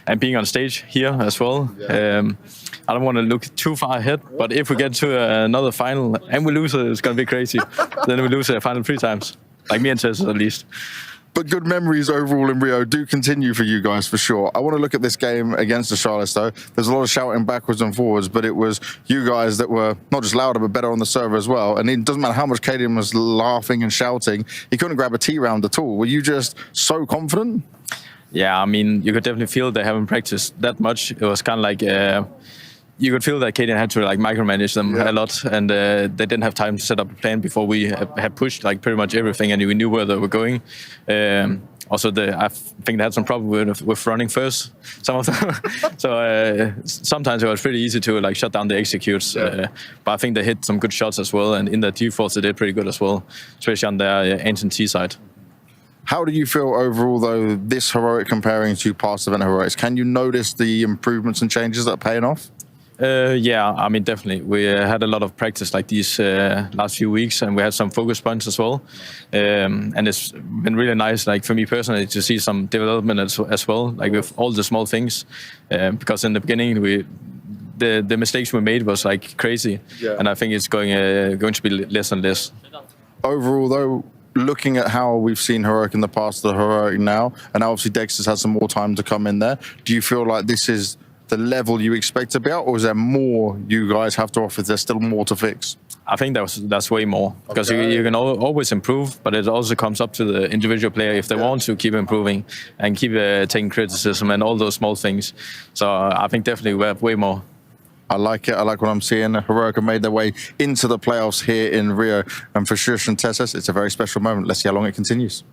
and being on stage here as well. I don't want to look too far ahead, but if we get to another final and we lose it, it's going to be crazy. Then we lose the final 3 times, like me and Tess at least. But good memories overall in Rio do continue for you guys, for sure. I want to look at this game against Astralis, though. There's a lot of shouting backwards and forwards, but it was you guys that were not just louder, but better on the server as well. And it doesn't matter how much Caden was laughing and shouting, he couldn't grab a T round at all. Were you just so confident? Yeah, I mean, you could definitely feel they haven't practiced that much. It was kind of like... you could feel that Caden had to like micromanage them a lot, and they didn't have time to set up a plan before we had pushed like pretty much everything, and we knew where they were going. Also, I think they had some problem with running first, some of them. So sometimes it was pretty easy to like shut down the executes. But I think they hit some good shots as well, and in the defaults they did pretty good as well, especially on their ancient T side. How do you feel overall, though, this Heroic comparing to past event Heroics? Can you notice the improvements and changes that are paying off? Yeah, I mean, definitely. We had a lot of practice like these last few weeks, and we had some focus points as well. And it's been really nice, like for me personally, to see some development as well, like with all the small things. Because in the beginning, the mistakes we made was like crazy, and I think it's going to be less and less. Overall, though, looking at how we've seen Heroic in the past, the Heroic now, and obviously Dexter's had some more time to come in there, do you feel like this is the level you expect to be at, or is there more you guys have to offer? There's still more to fix? I think that's way more, because you can always improve, but it also comes up to the individual player if they want to keep improving and keep taking criticism and all those small things. So I think definitely we have way more. I like it. I like what I'm seeing. Heroic have made their way into the playoffs here in Rio, and for Shush and Tessus, it's a very special moment. Let's see how long it continues.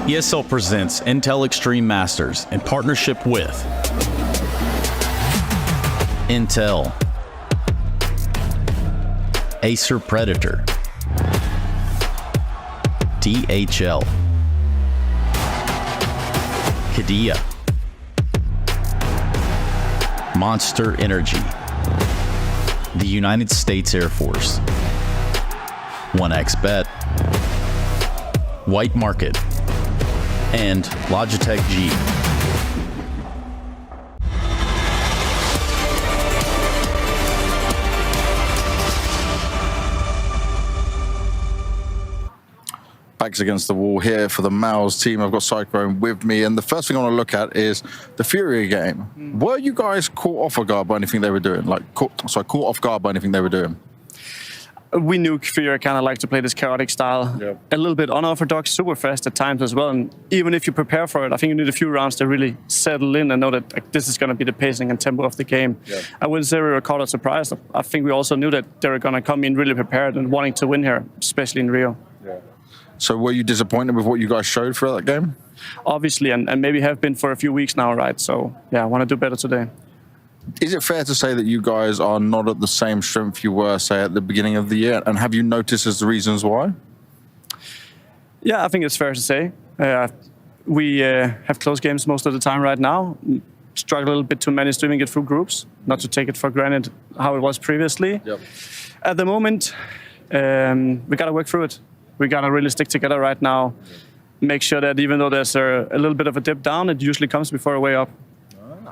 ESL presents Intel Extreme Masters in partnership with Intel, Acer Predator, DHL, Qiddiya, Monster Energy, the United States Air Force, 1xBet, White Market, and Logitech G. Backs against the wall here for the MOUZ team. I've got Cyclone with me, and the first thing I want to look at is the Fury game. Were you guys caught off guard by anything they were doing? Caught off guard by anything they were doing? We knew Fury kind of like to play this chaotic style, a little bit unorthodox, super fast at times as well. And even if you prepare for it, I think you need a few rounds to really settle in and know that this is going to be the pacing and tempo of the game. I wouldn't say we were caught surprised. I think we also knew that they were going to come in really prepared and wanting to win here, especially in Rio. So were you disappointed with what you guys showed for that game? Obviously, and maybe have been for a few weeks now, right? So yeah, I want to do better today. Is it fair to say that you guys are not at the same strength you were, say, at the beginning of the year? And have you noticed as the reasons why? Yeah, I think it's fair to say. We have close games most of the time right now. Struggle a little bit to manage doing it through groups, not to take it for granted how it was previously. At the moment, we got to work through it. We got to really stick together right now. Make sure that even though there's a little bit of a dip down, it usually comes before a way up.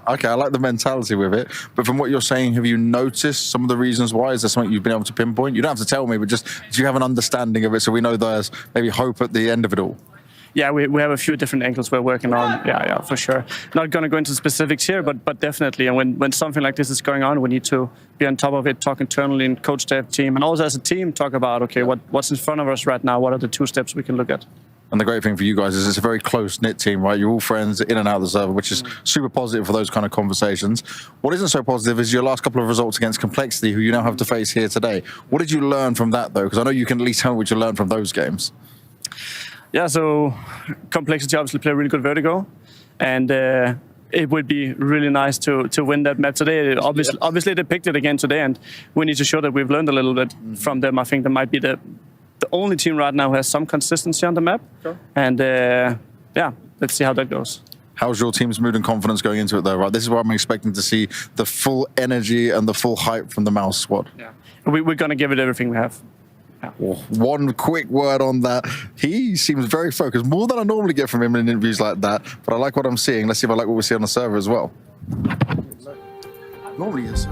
Okay, I like the mentality with it. But from what you're saying, have you noticed some of the reasons why? Is there something you've been able to pinpoint? You don't have to tell me, but just do you have an understanding of it so we know there's maybe hope at the end of it all? Yeah, we have a few different angles we're working on. Yeah, for sure. Not going to go into specifics here, but definitely. And when something like this is going on, we need to be on top of it, talk internally in coach, staff, team, and also as a team, talk about, okay, what's in front of us right now? What are the 2 steps we can look at? And the great thing for you guys is it's a very close-knit team, right? You're all friends in and out of the server, which is super positive for those kind of conversations. What isn't so positive is your last couple of results against Complexity, who you now have to face here today. What did you learn from that, though? Because I know you can at least tell me what you learned from those games. Yeah, so Complexity obviously play really good Vertigo, and it would be really nice to win that map today. Obviously, they picked it again today, and we need to show that we've learned a little bit from them. I think they might be the only team right now who has some consistency on the map. And yeah, let's see how that goes. How's your team's mood and confidence going into it, though? Right, this is where I'm expecting to see the full energy and the full hype from the MOUZ squad. Yeah, we're going to give it everything we have. Yeah. One quick word on that. He seems very focused, more than I normally get from him in interviews like that. But I like what I'm seeing. Let's see if I like what we see on the server as well. Normally, yes.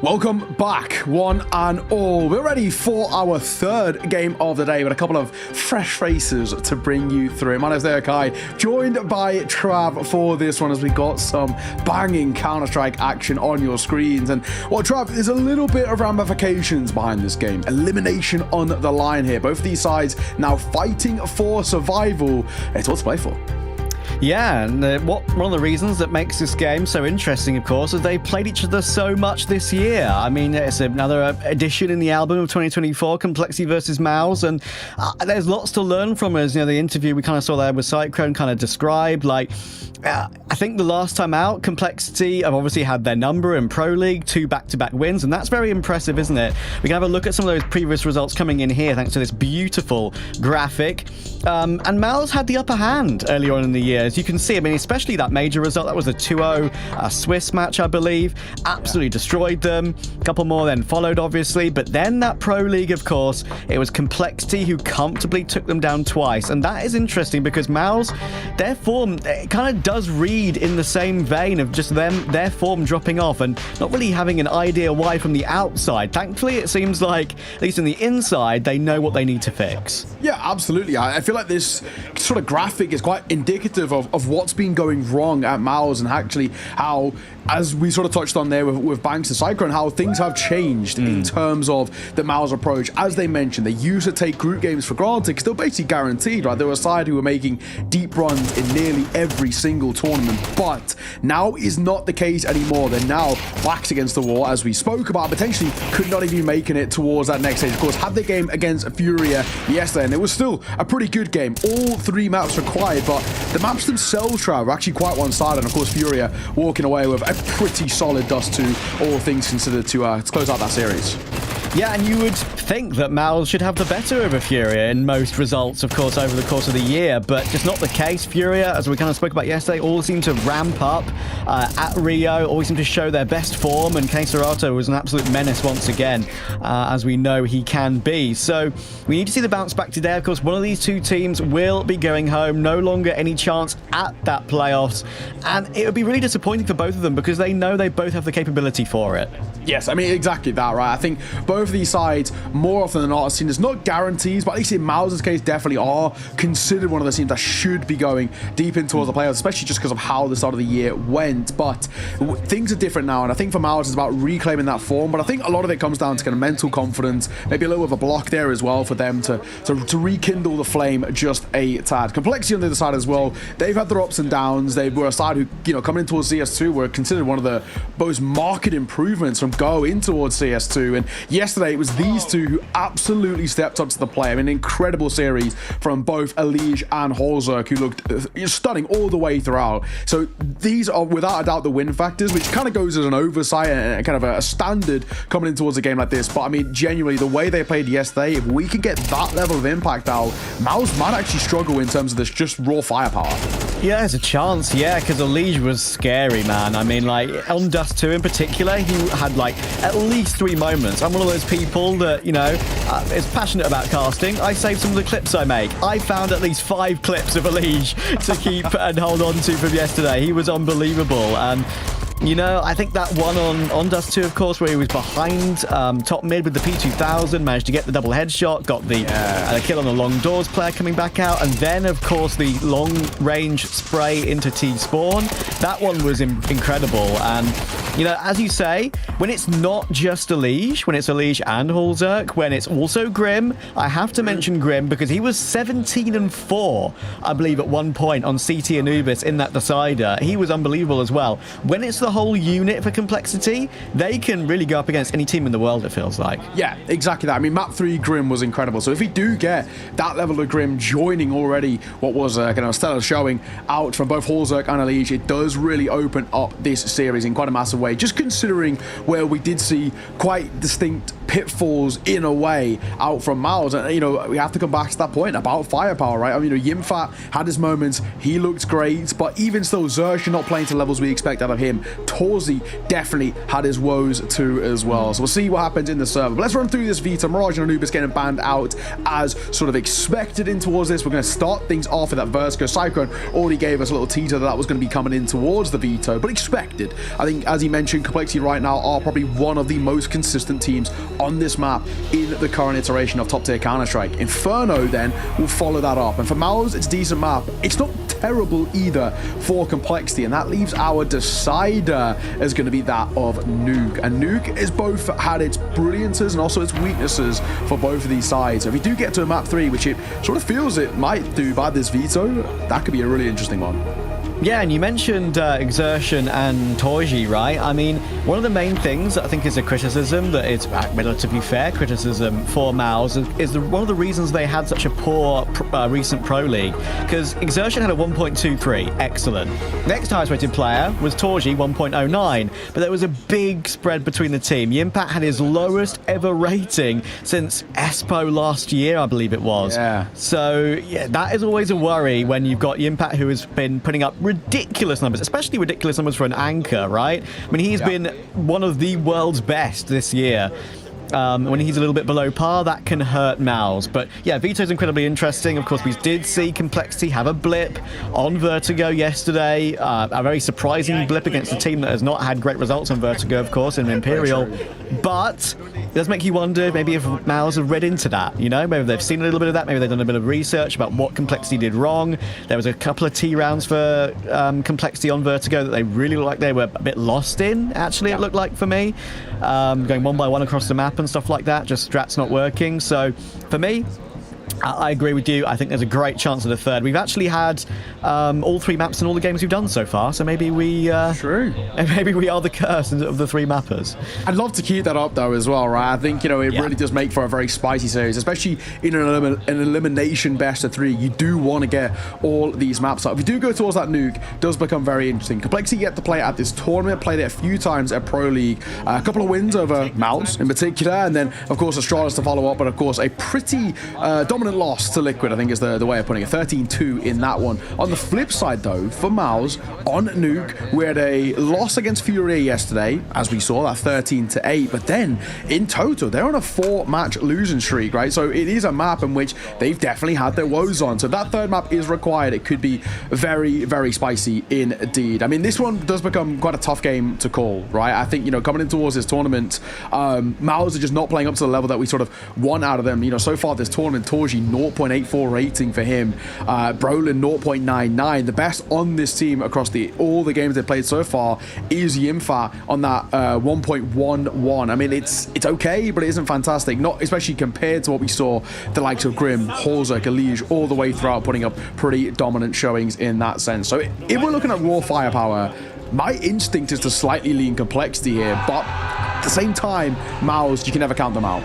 Welcome back, one and all. We're ready for our 3rd game of the day with a couple of fresh faces to bring you through. My name's Kai, joined by Trav for this one as we got some banging Counter-Strike action on your screens. And well, Trav, there's a little bit of ramifications behind this game. Elimination on the line here. Both of these sides now fighting for survival. It's what to play for. Yeah, and one of the reasons that makes this game so interesting, of course, is they played each other so much this year. I mean, it's another edition in the album of 2024, Complexity versus MOUZ, and there's lots to learn from us. You know, the interview we kind of saw there with Cyclone kind of described, like, I think the last time out, Complexity have obviously had their number in Pro League, 2 back-to-back wins, and that's very impressive, isn't it? We can have a look at some of those previous results coming in here, thanks to this beautiful graphic. And MOUZ had the upper hand earlier on in the year. As you can see, I mean, especially that major result, that was a 2-0 Swiss match, I believe. Absolutely destroyed them. A couple more then followed, obviously. But then that Pro League, of course, it was Complexity who comfortably took them down twice. And that is interesting because MOUZ, their form, it kind of does read in the same vein of just their form dropping off and not really having an idea why from the outside. Thankfully, it seems like, at least on the inside, they know what they need to fix. Yeah, absolutely. I feel like this sort of graphic is quite indicative of what's been going wrong at MOUZ, and actually how, as we sort of touched on there with Banks and Cyclone, how things have changed in terms of the MOUZ approach. As they mentioned, they used to take group games for granted because they were basically guaranteed, right? They were a side who were making deep runs in nearly every single tournament, but now is not the case anymore. They're now backs against the wall, as we spoke about, potentially could not even be making it towards that next stage. Of course, had the game against Furia yesterday, and it was still a pretty good game. All 3 maps required, but the maps themselves, Trav, were actually quite one-sided, and of course, Furia walking away with a pretty solid dust to all things considered to close out that series. Yeah, and you would think that MOUZ should have the better of a Furia in most results, of course, over the course of the year, but just not the case. Furia, as we kind of spoke about yesterday, all seem to ramp up at Rio, always seem to show their best form, and Serato was an absolute menace once again, as we know he can be. So we need to see the bounce back today. Of course, one of these two teams will be going home, no longer any chance at that playoffs, and it would be really disappointing for both of them because they know they both have the capability for it. Yes, I mean, exactly that, right? I think both of these sides, more often than not, are seen as not guarantees, but at least in MOUZ's case, definitely are considered one of the teams that should be going deep in towards the playoffs, especially just because of how the start of the year went. But things are different now, and I think for MOUZ it's about reclaiming that form, but I think a lot of it comes down to kind of mental confidence, maybe a little bit of a block there as well for them to rekindle the flame just a tad. Complexity on the other side as well, they've had their ups and downs. They were a side who, you know, coming in towards CS2 were considered one of the most marked improvements from go in towards CS2, and yesterday it was these two who absolutely stepped up to the play. I mean, incredible series from both Elige and Holzerk, who looked stunning all the way throughout. So these are without a doubt the win factors, which kind of goes as an oversight and kind of a standard coming in towards a game like this. But I mean, genuinely, the way they played yesterday, if we can get that level of impact out, MOUZ might actually struggle in terms of this just raw firepower. Yeah, there's a chance, yeah, because Elige was scary, man. I mean, like, on Dust 2 in particular, he had, like, at least 3 moments. I'm one of those people that, you know, is passionate about casting. I saved some of the clips I make. I found at least 5 clips of Elige to keep and hold on to from yesterday. He was unbelievable, and you know, I think that one on Dust 2, of course, where he was behind top mid with the P2000, managed to get the double headshot, got the kill on the long doors player coming back out, and then, of course, the long range spray into T-spawn. That one was incredible. And, you know, as you say, when it's not just Elige, when it's Elige and Holzerk, when it's also Grim, I have to mention Grim because he was 17-4, I believe, at one point on CT Anubis in that decider. He was unbelievable as well. When it's the whole unit for Complexity, they can really go up against any team in the world, it feels like. Yeah, exactly that. I mean, map 3 Grim was incredible. So if we do get that level of Grim joining already what was kind of a stellar showing out from both Holzerk and Elige, it does really open up this series in quite a massive way. Just considering where we did see quite distinct pitfalls in a way out from MOUZ, and you know, we have to come back to that point about firepower, right? I mean, you know, Yimfat had his moments, he looked great, but even still, Xerxes not playing to levels we expect out of him. Torzi definitely had his woes too as well. So we'll see what happens in the server. But let's run through this Vita. Mirage and Anubis getting banned out as sort of expected in towards this. We're going to start things off with that Vertigo. Cyclone already gave us a little teaser that was going to be coming in towards the Veto, but expected. I think, as he mentioned, Complexity right now are probably one of the most consistent teams on this map in the current iteration of top tier Counter-Strike. Inferno then will follow that up, and for MOUZ it's a decent map. It's not terrible either for Complexity, and that leaves our decider as going to be that of Nuke. And Nuke has both had its brilliances and also its weaknesses for both of these sides. So if we do get to a map 3, which it sort of feels it might do by this Veto, that could be a really interesting one. Yeah, and you mentioned Exertion and Torji, right? I mean, one of the main things that I think is a criticism that is relatively fair criticism for MOUZ is one of the reasons they had such a poor recent Pro League, because Exertion had a 1.23, excellent. Next highest rated player was Torji, 1.09, but there was a big spread between the team. Yimpat had his lowest ever rating since Espo last year, I believe it was. Yeah. So, yeah, that is always a worry when you've got Yimpat, who has been putting up ridiculous numbers, especially ridiculous numbers for an anchor, right? I mean, he's been one of the world's best this year. when he's a little bit below par, that can hurt MOUZ. But yeah, Vito's incredibly interesting. Of course, we did see Complexity have a blip on Vertigo yesterday. A very surprising blip against a team that has not had great results on Vertigo, of course, in Imperial. But it does make you wonder maybe if MOUZ have read into that, you know? Maybe they've seen a little bit of that, maybe they've done a bit of research about what Complexity did wrong. There was a couple of T rounds for Complexity on Vertigo that they really looked like they were a bit lost in, actually, it looked like for me. Going one by one across the map and stuff like that, just strats not working. So for me, I agree with you. I think there's a great chance of the third. We've actually had all 3 maps in all the games we've done so far, so maybe we maybe we are the curse of the 3 mappers. I'd love to keep that up though as well, right? I think, you know, it really does make for a very spicy series, especially in an elimination best of 3. You do want to get all these maps up. If you do go towards that nuke, it does become very interesting. Complexity get to play at this tournament, played it a few times at Pro League, a couple of wins over MOUZ in particular, and then of course Astralis to follow up, but of course a pretty dominant loss to Liquid, I think is the way of putting it. 13-2 in that one. On the flip side though, for MOUZ on Nuke, we had a loss against Furia yesterday, as we saw, that 13-8, but then in total they're on a 4-match losing streak, right? So it is a map in which they've definitely had their woes on. So that third map is required. It could be very, very spicy indeed. I mean, this one does become quite a tough game to call, right? I think, you know, coming in towards this tournament, MOUZ are just not playing up to the level that we sort of want out of them. You know, so far this tournament, Torji 0.84 rating for him, Brolin 0.99. The best on this team across all the games they played so far is Yimfa on that 1.11. I mean, it's okay, but it isn't fantastic, not especially compared to what we saw the likes of Grim, Holzek, Elige all the way throughout, putting up pretty dominant showings in that sense. So if we're looking at raw firepower, my instinct is to slightly lean Complexity here, but at the same time, MOUZ, you can never count them out.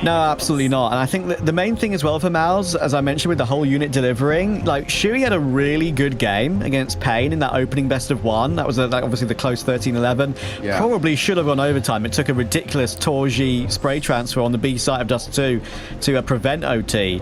No, absolutely not. And I think that the main thing as well for MOUZ, as I mentioned with the whole unit delivering, like Shui had a really good game against Pain in that opening best of 1. That was obviously the close 13-11. Yeah. Probably should have gone overtime. It took a ridiculous Torji spray transfer on the B side of Dust 2 to prevent OT.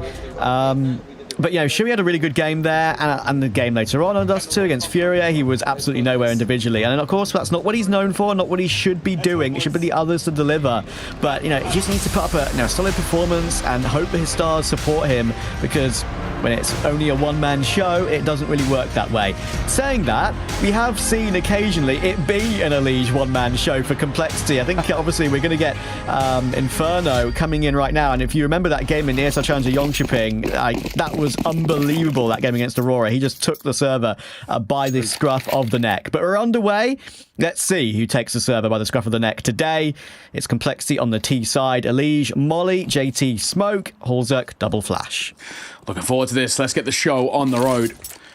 But, you know, Shui had a really good game there, and the game later on Dust 2 against Furia, he was absolutely nowhere individually. And, of course, that's not what he's known for, not what he should be doing. It should be the others to deliver. But, you know, he just needs to put up a solid performance and hope that his stars support him, because when it's only a one-man show, it doesn't really work that way. Saying that, we have seen occasionally it be an Elige one-man show for Complexity. I think, obviously, we're going to get Inferno coming in right now. And if you remember that game in ESL Challenger Yongshiping, that was unbelievable, that game against Aurora. He just took the server by the scruff of the neck. But we're underway. Let's see who takes the server by the scruff of the neck today. It's Complexity on the T side. Elige, Molly, JT, Smoke, Holzerk, Double Flash. Looking forward to this. Let's get the show on the road.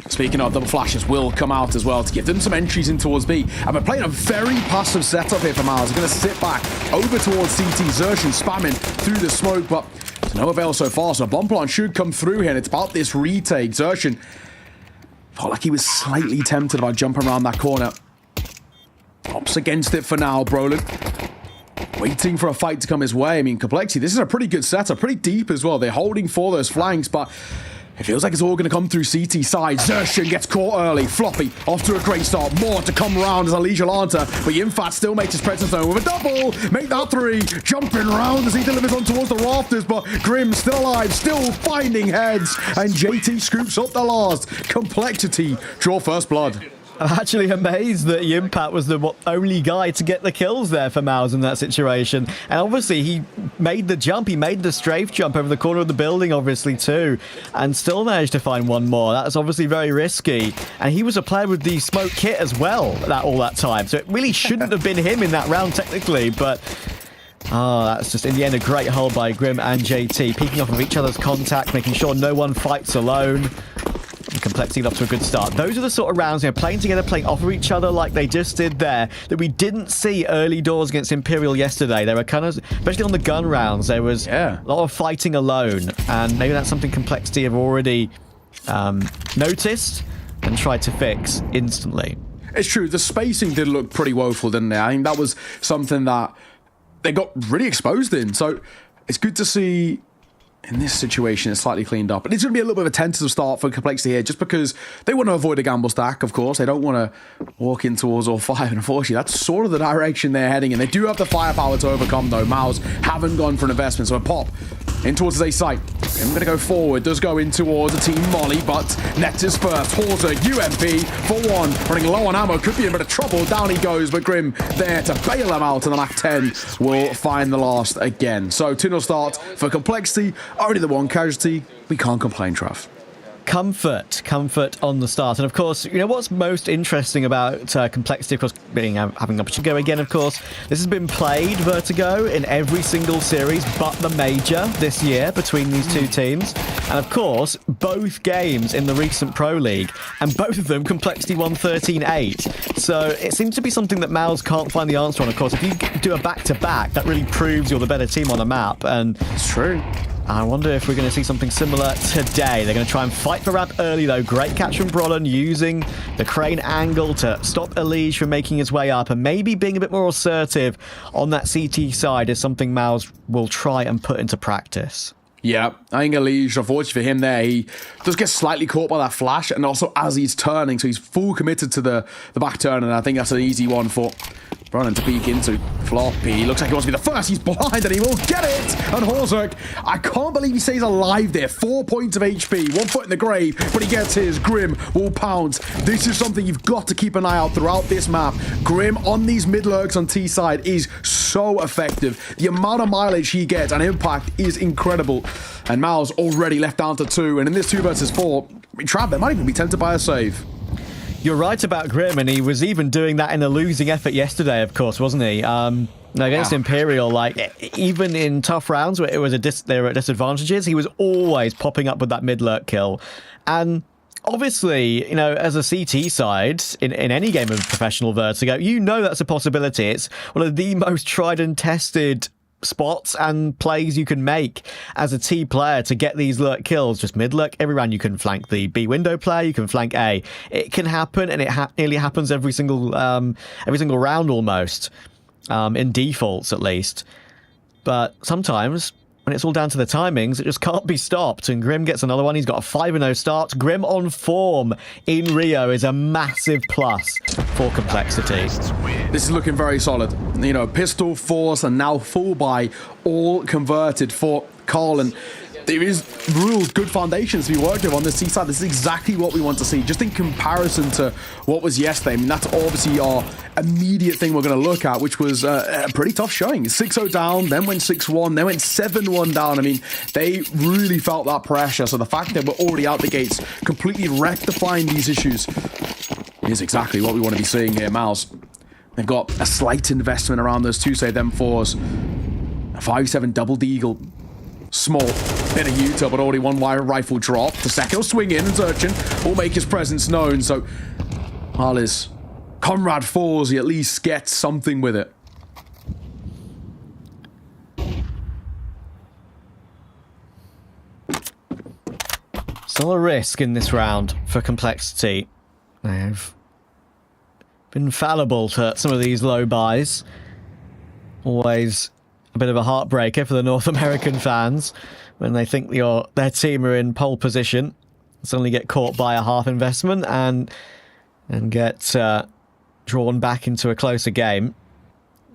Speaking of, Double Flashes will come out as well to give them some entries in towards B. And we're playing a very passive setup here for MOUZ. They're going to sit back over towards CT. Xerxin spamming through the smoke, but to no avail so far. So a bomb plant should come through here, and it's about this retake. Xerxin felt like he was slightly tempted about jumping around that corner. Opts against it for now, Brolin. Waiting for a fight to come his way. I mean, Complexity, this is a pretty good setup, pretty deep as well. They're holding for those flanks, but it feels like it's all going to come through CT side. Xerxin gets caught early. Floppy off to a great start. More to come around as Elige Lanta, but Yimfat still makes his presence known with a double. Make that 3. Jumping around as he delivers on towards the rafters, but Grim still alive, still finding heads, and JT scoops up the last. Complexity draw first blood. I'm actually amazed that Yimpat was the only guy to get the kills there for MOUZ in that situation. And obviously, he made the jump. He made the strafe jump over the corner of the building, obviously, too. And still managed to find one more. That's obviously very risky. And he was a player with the smoke kit as well all that time. So it really shouldn't have been him in that round, technically. But that's just, in the end, a great hold by Grim and JT. Peeking off of each other's contact, making sure no one fights alone. Complexity off to a good start. Those are the sort of rounds, playing together, playing off of each other like they just did there, that we didn't see early doors against Imperial yesterday. They were kind of, especially on the gun rounds, there was a lot of fighting alone, and maybe that's something Complexity have already noticed and tried to fix instantly. It's true, the spacing did look pretty woeful, didn't it? I think that was something that they got really exposed in, so it's good to see in this situation, it's slightly cleaned up. But it's going to be a little bit of a tentative start for Complexity here, just because they want to avoid a gamble stack, of course. They don't want to walk in towards all 5, and unfortunately, that's sort of the direction they're heading in. They do have the firepower to overcome, though. MOUZ haven't gone for an investment, so a pop in towards his A site. I'm going to go forward, does go in towards a team Molly, but net is first. Horza, UMP for 1, running low on ammo, could be in a bit of trouble. Down he goes, but Grim there to bail him out, and the Mac 10 will find the last again. So 2-0 start for Complexity, only the 1 casualty. We can't complain, Trav. Comfort on the start. And of course, you know what's most interesting about Complexity, of course, having the opportunity to go again, of course, this has been played, Vertigo, in every single series but the major this year between these two teams. And of course, both games in the recent Pro League, and both of them Complexity won 13-8. So it seems to be something that MOUZ can't find the answer on. Of course, if you do a back-to-back, that really proves you're the better team on the map. And it's true. I wonder if we're going to see something similar today. They're going to try and fight for ramp early, though. Great catch from Brolin, using the crane angle to stop Elige from making his way up, and maybe being a bit more assertive on that CT side is something MOUZ will try and put into practice. Yeah, I think Elige, unfortunately for him there, he does get slightly caught by that flash, and also as he's turning, so he's full committed to the back turn, and I think that's an easy one for Brolin to peek into. Floppy, looks like he wants to be the first, he's blind, and he will get it! And Horzuk, I can't believe he stays alive there, 4 points of HP, 1 foot in the grave, but he gets his. Grim will pounce. This is something you've got to keep an eye out throughout this map. Grim on these mid-lurks on T side is so effective. The amount of mileage he gets and impact is incredible. And MOUZ already left down to 2, and in this 2 versus 4, Trav, they might even be tempted by a save. You're right about Grim, and he was even doing that in a losing effort yesterday, of course, wasn't he? Against Imperial, like, even in tough rounds where it was they were at disadvantages, he was always popping up with that mid-lurk kill. And obviously, you know, as a CT side, in any game of professional Vertigo, you know that's a possibility. It's one of the most tried and tested spots and plays you can make as a T player to get these lurk kills. Just mid-lurk every round. You can flank the B window player, you can flank A. It can happen, and it nearly happens every single round almost, in defaults at least. But sometimes, when it's all down to the timings, it just can't be stopped. And Grim gets another one. He's got a 5-0 start. Grim on form in Rio is a massive plus for Complexity. This is looking very solid. You know, pistol, force, and now full buy all converted for Carl. And there is real good foundations to be worked with on the C side. This is exactly what we want to see. Just in comparison to what was yesterday, I mean, that's obviously our immediate thing we're going to look at, which was a pretty tough showing. 6-0 down, then went 6-1, then went 7-1 down. I mean, they really felt that pressure. So the fact that we're already out the gates, completely rectifying these issues, is exactly what we want to be seeing here. MOUZ, they've got a slight investment around those 2 save them 4s. A 5-7 double deagle. Small bit of Utah, but already 1 wire rifle drop. The second will swing in, and Zurchin will make his presence known. So, Harlis, Comrade falls, he at least gets something with it. Still a risk in this round for Complexity. They've been fallible to some of these low buys. Always a bit of a heartbreaker for the North American fans when they think their team are in pole position, suddenly get caught by a half investment and get drawn back into a closer game.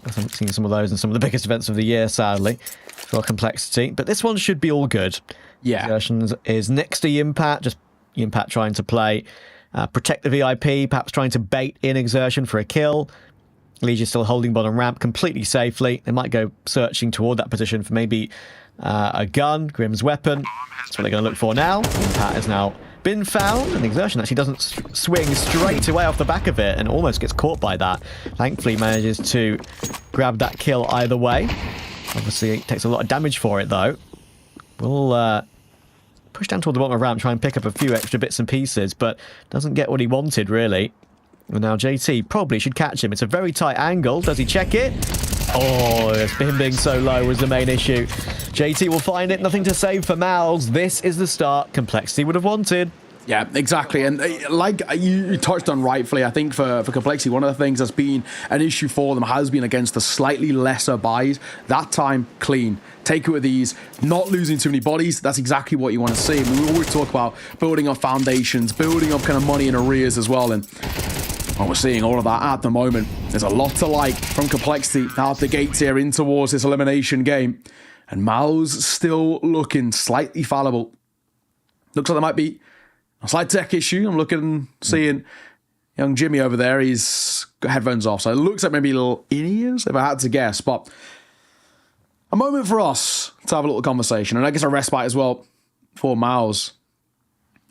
I haven't seen some of those in some of the biggest events of the year, sadly, for Complexity. But this one should be all good. Yeah. Exertion is next to Yimpat, just Yimpat trying to play, protect the VIP, perhaps trying to bait in Exertion for a kill. Elige is still holding bottom ramp completely safely. They might go searching toward that position for maybe a gun, Grim's weapon. That's what they're going to look for now. Yimpat has now been found, and Exertion actually doesn't swing straight away off the back of it and almost gets caught by that. Thankfully manages to grab that kill either way. Obviously it takes a lot of damage for it though. We'll push down toward the bottom of the ramp, try and pick up a few extra bits and pieces, but doesn't get what he wanted really. And now JT probably should catch him. It's a very tight angle. Does he check it? Oh, him being so low was the main issue. JT will find it. Nothing to save for MOUZ. This is the start Complexity would have wanted. Yeah, exactly. And like you touched on rightfully, I think for Complexity, one of the things that's been an issue for them has been against the slightly lesser buys. That time, clean. Take it with ease, not losing too many bodies. That's exactly what you want to see. We always talk about building up foundations, building up kind of money in arrears as well. And well, we're seeing all of that at the moment. There's a lot to like from Complexity out the gates here in towards this elimination game. And MOUZ still looking slightly fallible. Looks like there might be a slight tech issue. I'm looking, seeing young Jimmy over there. He's got headphones off, so it looks like maybe a little in-ears, if I had to guess. But a moment for us to have a little conversation, and I guess a respite as well for MOUZ.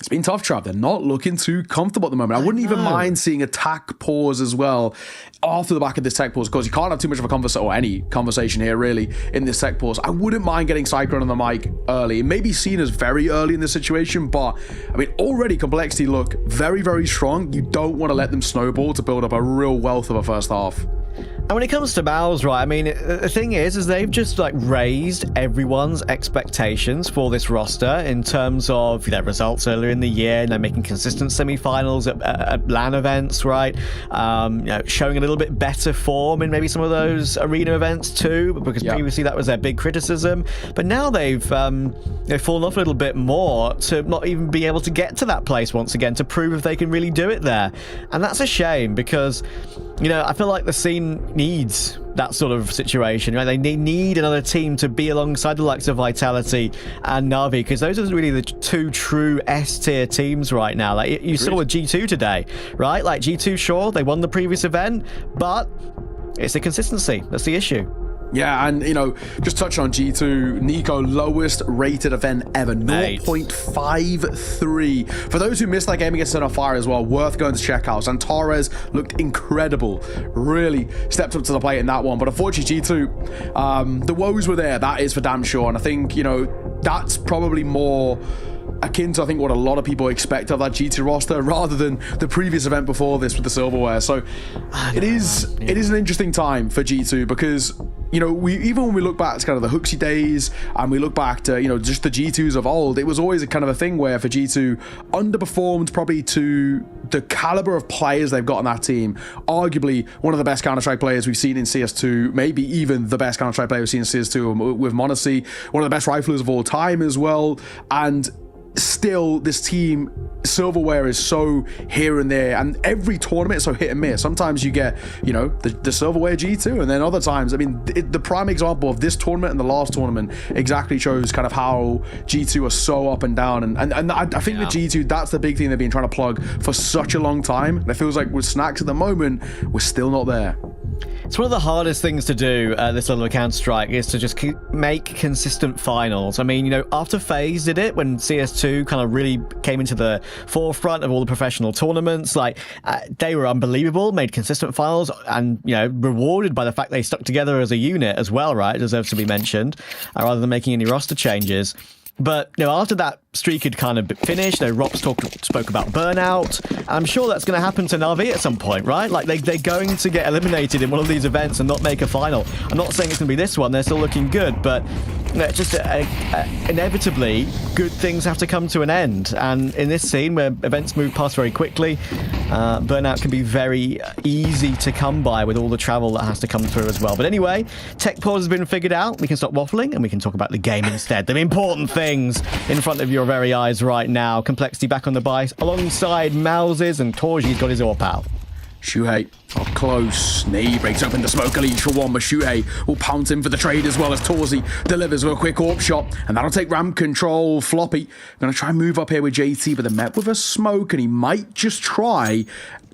It's been tough, Trav. They're not looking too comfortable at the moment. I wouldn't even mind seeing a tech pause as well after the back of this tech pause, because you can't have too much of a conversation, or any conversation here really, in this tech pause. I wouldn't mind getting Cyclone on the mic early. It may be seen as very early in this situation, but I mean, already Complexity look very, very strong. You don't want to let them snowball to build up a real wealth of a first half. And when it comes to MOUZ, right, I mean, the thing is they've just like raised everyone's expectations for this roster in terms of their results earlier in the year, you know, making consistent semi-finals at LAN events, right? You know, showing a little bit better form in maybe some of those arena events too, because previously that was their big criticism. But now they've fallen off a little bit more to not even be able to get to that place once again to prove if they can really do it there. And that's a shame because, you know, I feel like the scene needs that sort of situation, right? They need another team to be alongside the likes of Vitality and Na'Vi, because those are really the two true S-tier teams right now. Like you saw with G2 today, right? Like G2, sure, they won the previous event, but it's the consistency that's the issue. Yeah, and, you know, just touch on G2, Nico, lowest rated event ever, 0.53. For those who missed that game against Son of Fire as well, worth going to check out. Santares looked incredible, really stepped up to the plate in that one. But unfortunately, G2, the woes were there, that is for damn sure. And I think, you know, that's probably more akin to, I think, what a lot of people expect of that G2 roster, rather than the previous event before this with the silverware. So it is an interesting time for G2, because, you know, even when we look back to kind of the Hooksy days, and we look back to, you know, just the G2s of old, it was always a kind of a thing where for G2 underperformed probably to the caliber of players they've got on that team. Arguably one of the best Counter-Strike players we've seen in CS2, maybe even the best Counter-Strike player we've seen in CS2 with Monacy, one of the best riflers of all time as well. And still, this team, silverware is so here and there, and every tournament is so hit and miss. Sometimes you get, you know, the silverware G2, and then other times, I mean, the prime example of this tournament and the last tournament exactly shows kind of how G2 are so up and down. And I think the G2, that's the big thing they've been trying to plug for such a long time. And it feels like with Snacks at the moment, we're still not there. It's one of the hardest things to do at this level of Counter-Strike, is to just make consistent finals. I mean, you know, after FaZe did it, when CS2 kind of really came into the forefront of all the professional tournaments, like they were unbelievable, made consistent finals, and, you know, rewarded by the fact they stuck together as a unit as well, right? It deserves to be mentioned, rather than making any roster changes. But, you know, after that streak had kind of finished, you know, Rops spoke about burnout. I'm sure that's going to happen to Na'Vi at some point, right? Like, they're going to get eliminated in one of these events and not make a final. I'm not saying it's going to be this one. They're still looking good, but, you know, just inevitably, good things have to come to an end. And in this scene, where events move past very quickly, burnout can be very easy to come by with all the travel that has to come through as well. But anyway, tech pause has been figured out. We can stop waffling and we can talk about the game instead. The important things in front of your very eyes right now. Complexity back on the bike alongside MOUZ's, and Torji's got his AWP out. Shuhei up close. Knee breaks open the smoke lead for one, but Shuhei will pounce in for the trade as well as Torzi delivers with a quick AWP shot, and that'll take ramp control. Floppy gonna try and move up here with JT, but they're met with a smoke, and he might just try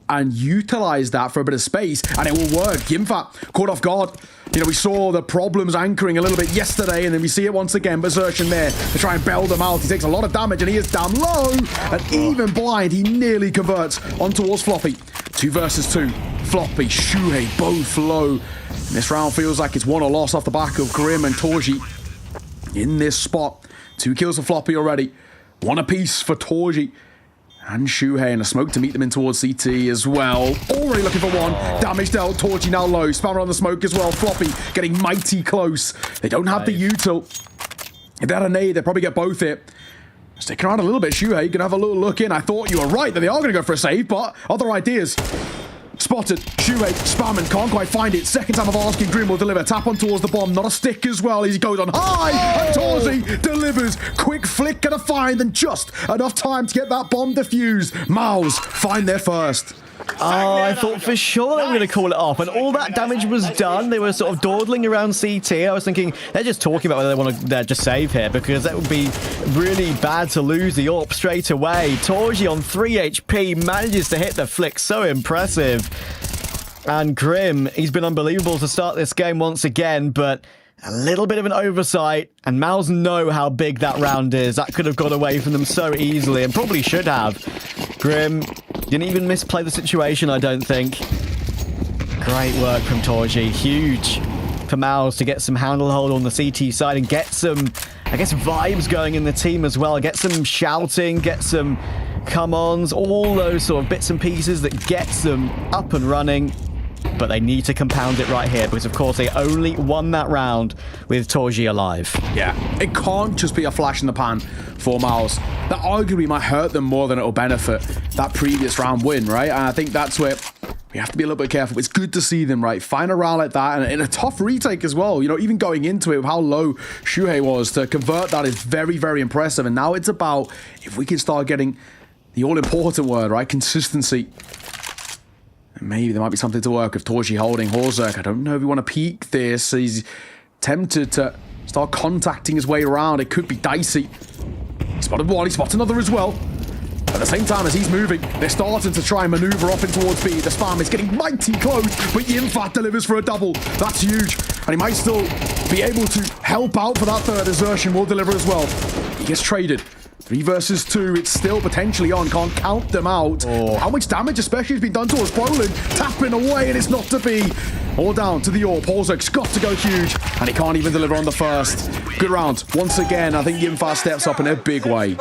and utilize that for a bit of space, and it will work. Gimfat caught off guard. You know, we saw the problems anchoring a little bit yesterday, and then we see it once again. Bersertion there to try and bail them out. He takes a lot of damage, and he is down low. And even blind, he nearly converts on towards Floppy. 2 versus 2. Floppy, Shuhei, both low. And this round feels like it's won or lost off the back of Grim and Torji in this spot. 2 kills for Floppy already. 1 apiece for Torji. And Shuhei, and a smoke to meet them in towards CT as well. Already looking for 1. Damage dealt. Torji now low. Spammer on the smoke as well. Floppy getting mighty close. They don't have the util. If they had a nade, they'd probably get both hit. Sticking around a little bit, Shuhei, you can have a little look in. I thought you were right that they are going to go for a save, but other ideas. Spotted, Shuhei, spamming, can't quite find it. Second time of asking, Grim will deliver. Tap on towards the bomb, not a stick as well. He goes on high, and Torzi delivers. Quick flick, gonna find, and just enough time to get that bomb defused. MOUZ find their first. Oh, I thought for sure they were going to call it off. And all that damage was done. They were sort of dawdling around CT. I was thinking they're just talking about whether they want to just save here, because that would be really bad to lose the AWP straight away. Torji on 3 HP manages to hit the flick. So impressive. And Grim, he's been unbelievable to start this game once again, but a little bit of an oversight, and MOUZ know how big that round is. That could have got away from them so easily, and probably should have. Grim didn't even misplay the situation, I don't think. Great work from Torji. Huge for MOUZ to get some handlehold on the CT side and get some, I guess, vibes going in the team as well. Get some shouting, get some come-ons, all those sort of bits and pieces that gets them up and running. But they need to compound it right here, because of course they only won that round with Torji alive. Yeah, it can't just be a flash in the pan for MOUZ. That arguably might hurt them more than it'll benefit that previous round win, right? And I think that's where we have to be a little bit careful. It's good to see them, right, find a round like that, and in a tough retake as well. You know, even going into it with how low Shuhei was, to convert that is very, very impressive. And now it's about if we can start getting the all-important word, right, consistency. Maybe there might be something to work with. Torji holding Horzerk. I don't know if you want to peek this. He's tempted to start contacting his way around. It could be dicey. He spotted one. He spots another as well. At the same time as he's moving, they're starting to try and maneuver up in towards B. The spam is getting mighty close, but Yimfat delivers for a double. That's huge. And he might still be able to help out for that third. Desertion will deliver as well. He gets traded. 3 versus 2, it's still potentially on, can't count them out. How much damage especially has been done towards Poland, tapping away, and it's not to be. All down to the AWP, Horzerk's got to go huge, and he can't even deliver on the first. Good round, once again, I think Yimfat steps up in a big way.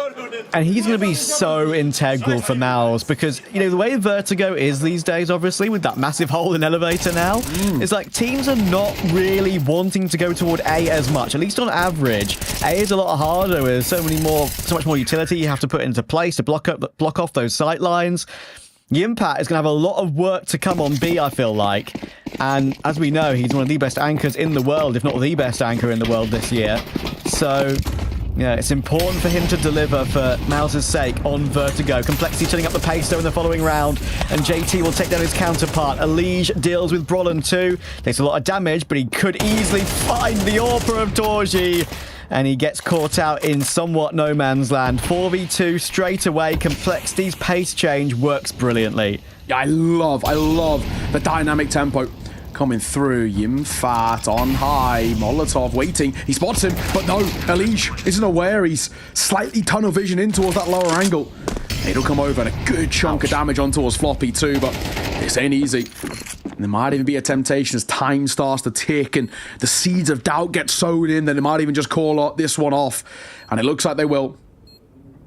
And he's going to be so integral for MOUZ, because, you know, the way Vertigo is these days, obviously, with that massive hole in Elevator now, is like teams are not really wanting to go toward A as much, at least on average. A is a lot harder with so much more utility you have to put into place to block off those sight lines. Yimpat is going to have a lot of work to come on B, I feel like. And as we know, he's one of the best anchors in the world, if not the best anchor in the world this year. So yeah, it's important for him to deliver for MOUZ's sake on Vertigo. Complexity turning up the pace though in the following round, and JT will take down his counterpart. Elige deals with Brolin too. Takes a lot of damage, but he could easily find the AWP of Torji. And he gets caught out in somewhat no man's land. 4v2 straight away. Complexity's pace change works brilliantly. Yeah, I love the dynamic tempo coming through. Yimfat on high. Molotov waiting. He spots him, but no, Elige isn't aware. He's slightly tunnel vision in towards that lower angle. It'll come over and a good chunk of damage on towards Floppy too, but this ain't easy. And there might even be a temptation as time starts to tick and the seeds of doubt get sowed in, then they might even just call this one off. And it looks like they will.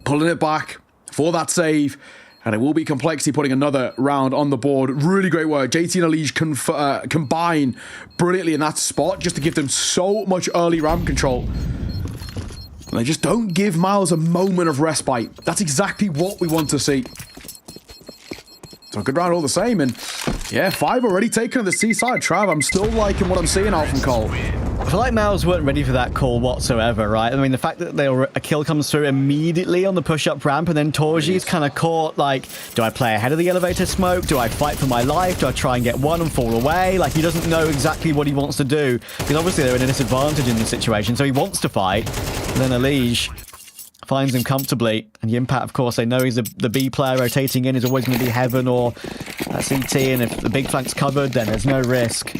Pulling it back for that save. And it will be Complexity putting another round on the board. Really great work. JT and Elige combine brilliantly in that spot just to give them so much early ramp control. And they just don't give MOUZ a moment of respite. That's exactly what we want to see. So a good round all the same, and yeah, 5 already taken on the C side. Trav, I'm still liking what I'm seeing out from Cole. I feel like MOUZ weren't ready for that call whatsoever, right? I mean, the fact that a kill comes through immediately on the push-up ramp, and then Torji's kind of caught, like, do I play ahead of the elevator smoke? Do I fight for my life? Do I try and get one and fall away? Like, he doesn't know exactly what he wants to do, because obviously they're in a disadvantage in this situation, so he wants to fight. And then Elige finds him comfortably, and Yimpat, of course, they know he's the B player. Rotating in is always going to be Heaven or CT, and if the big flank's covered, then there's no risk.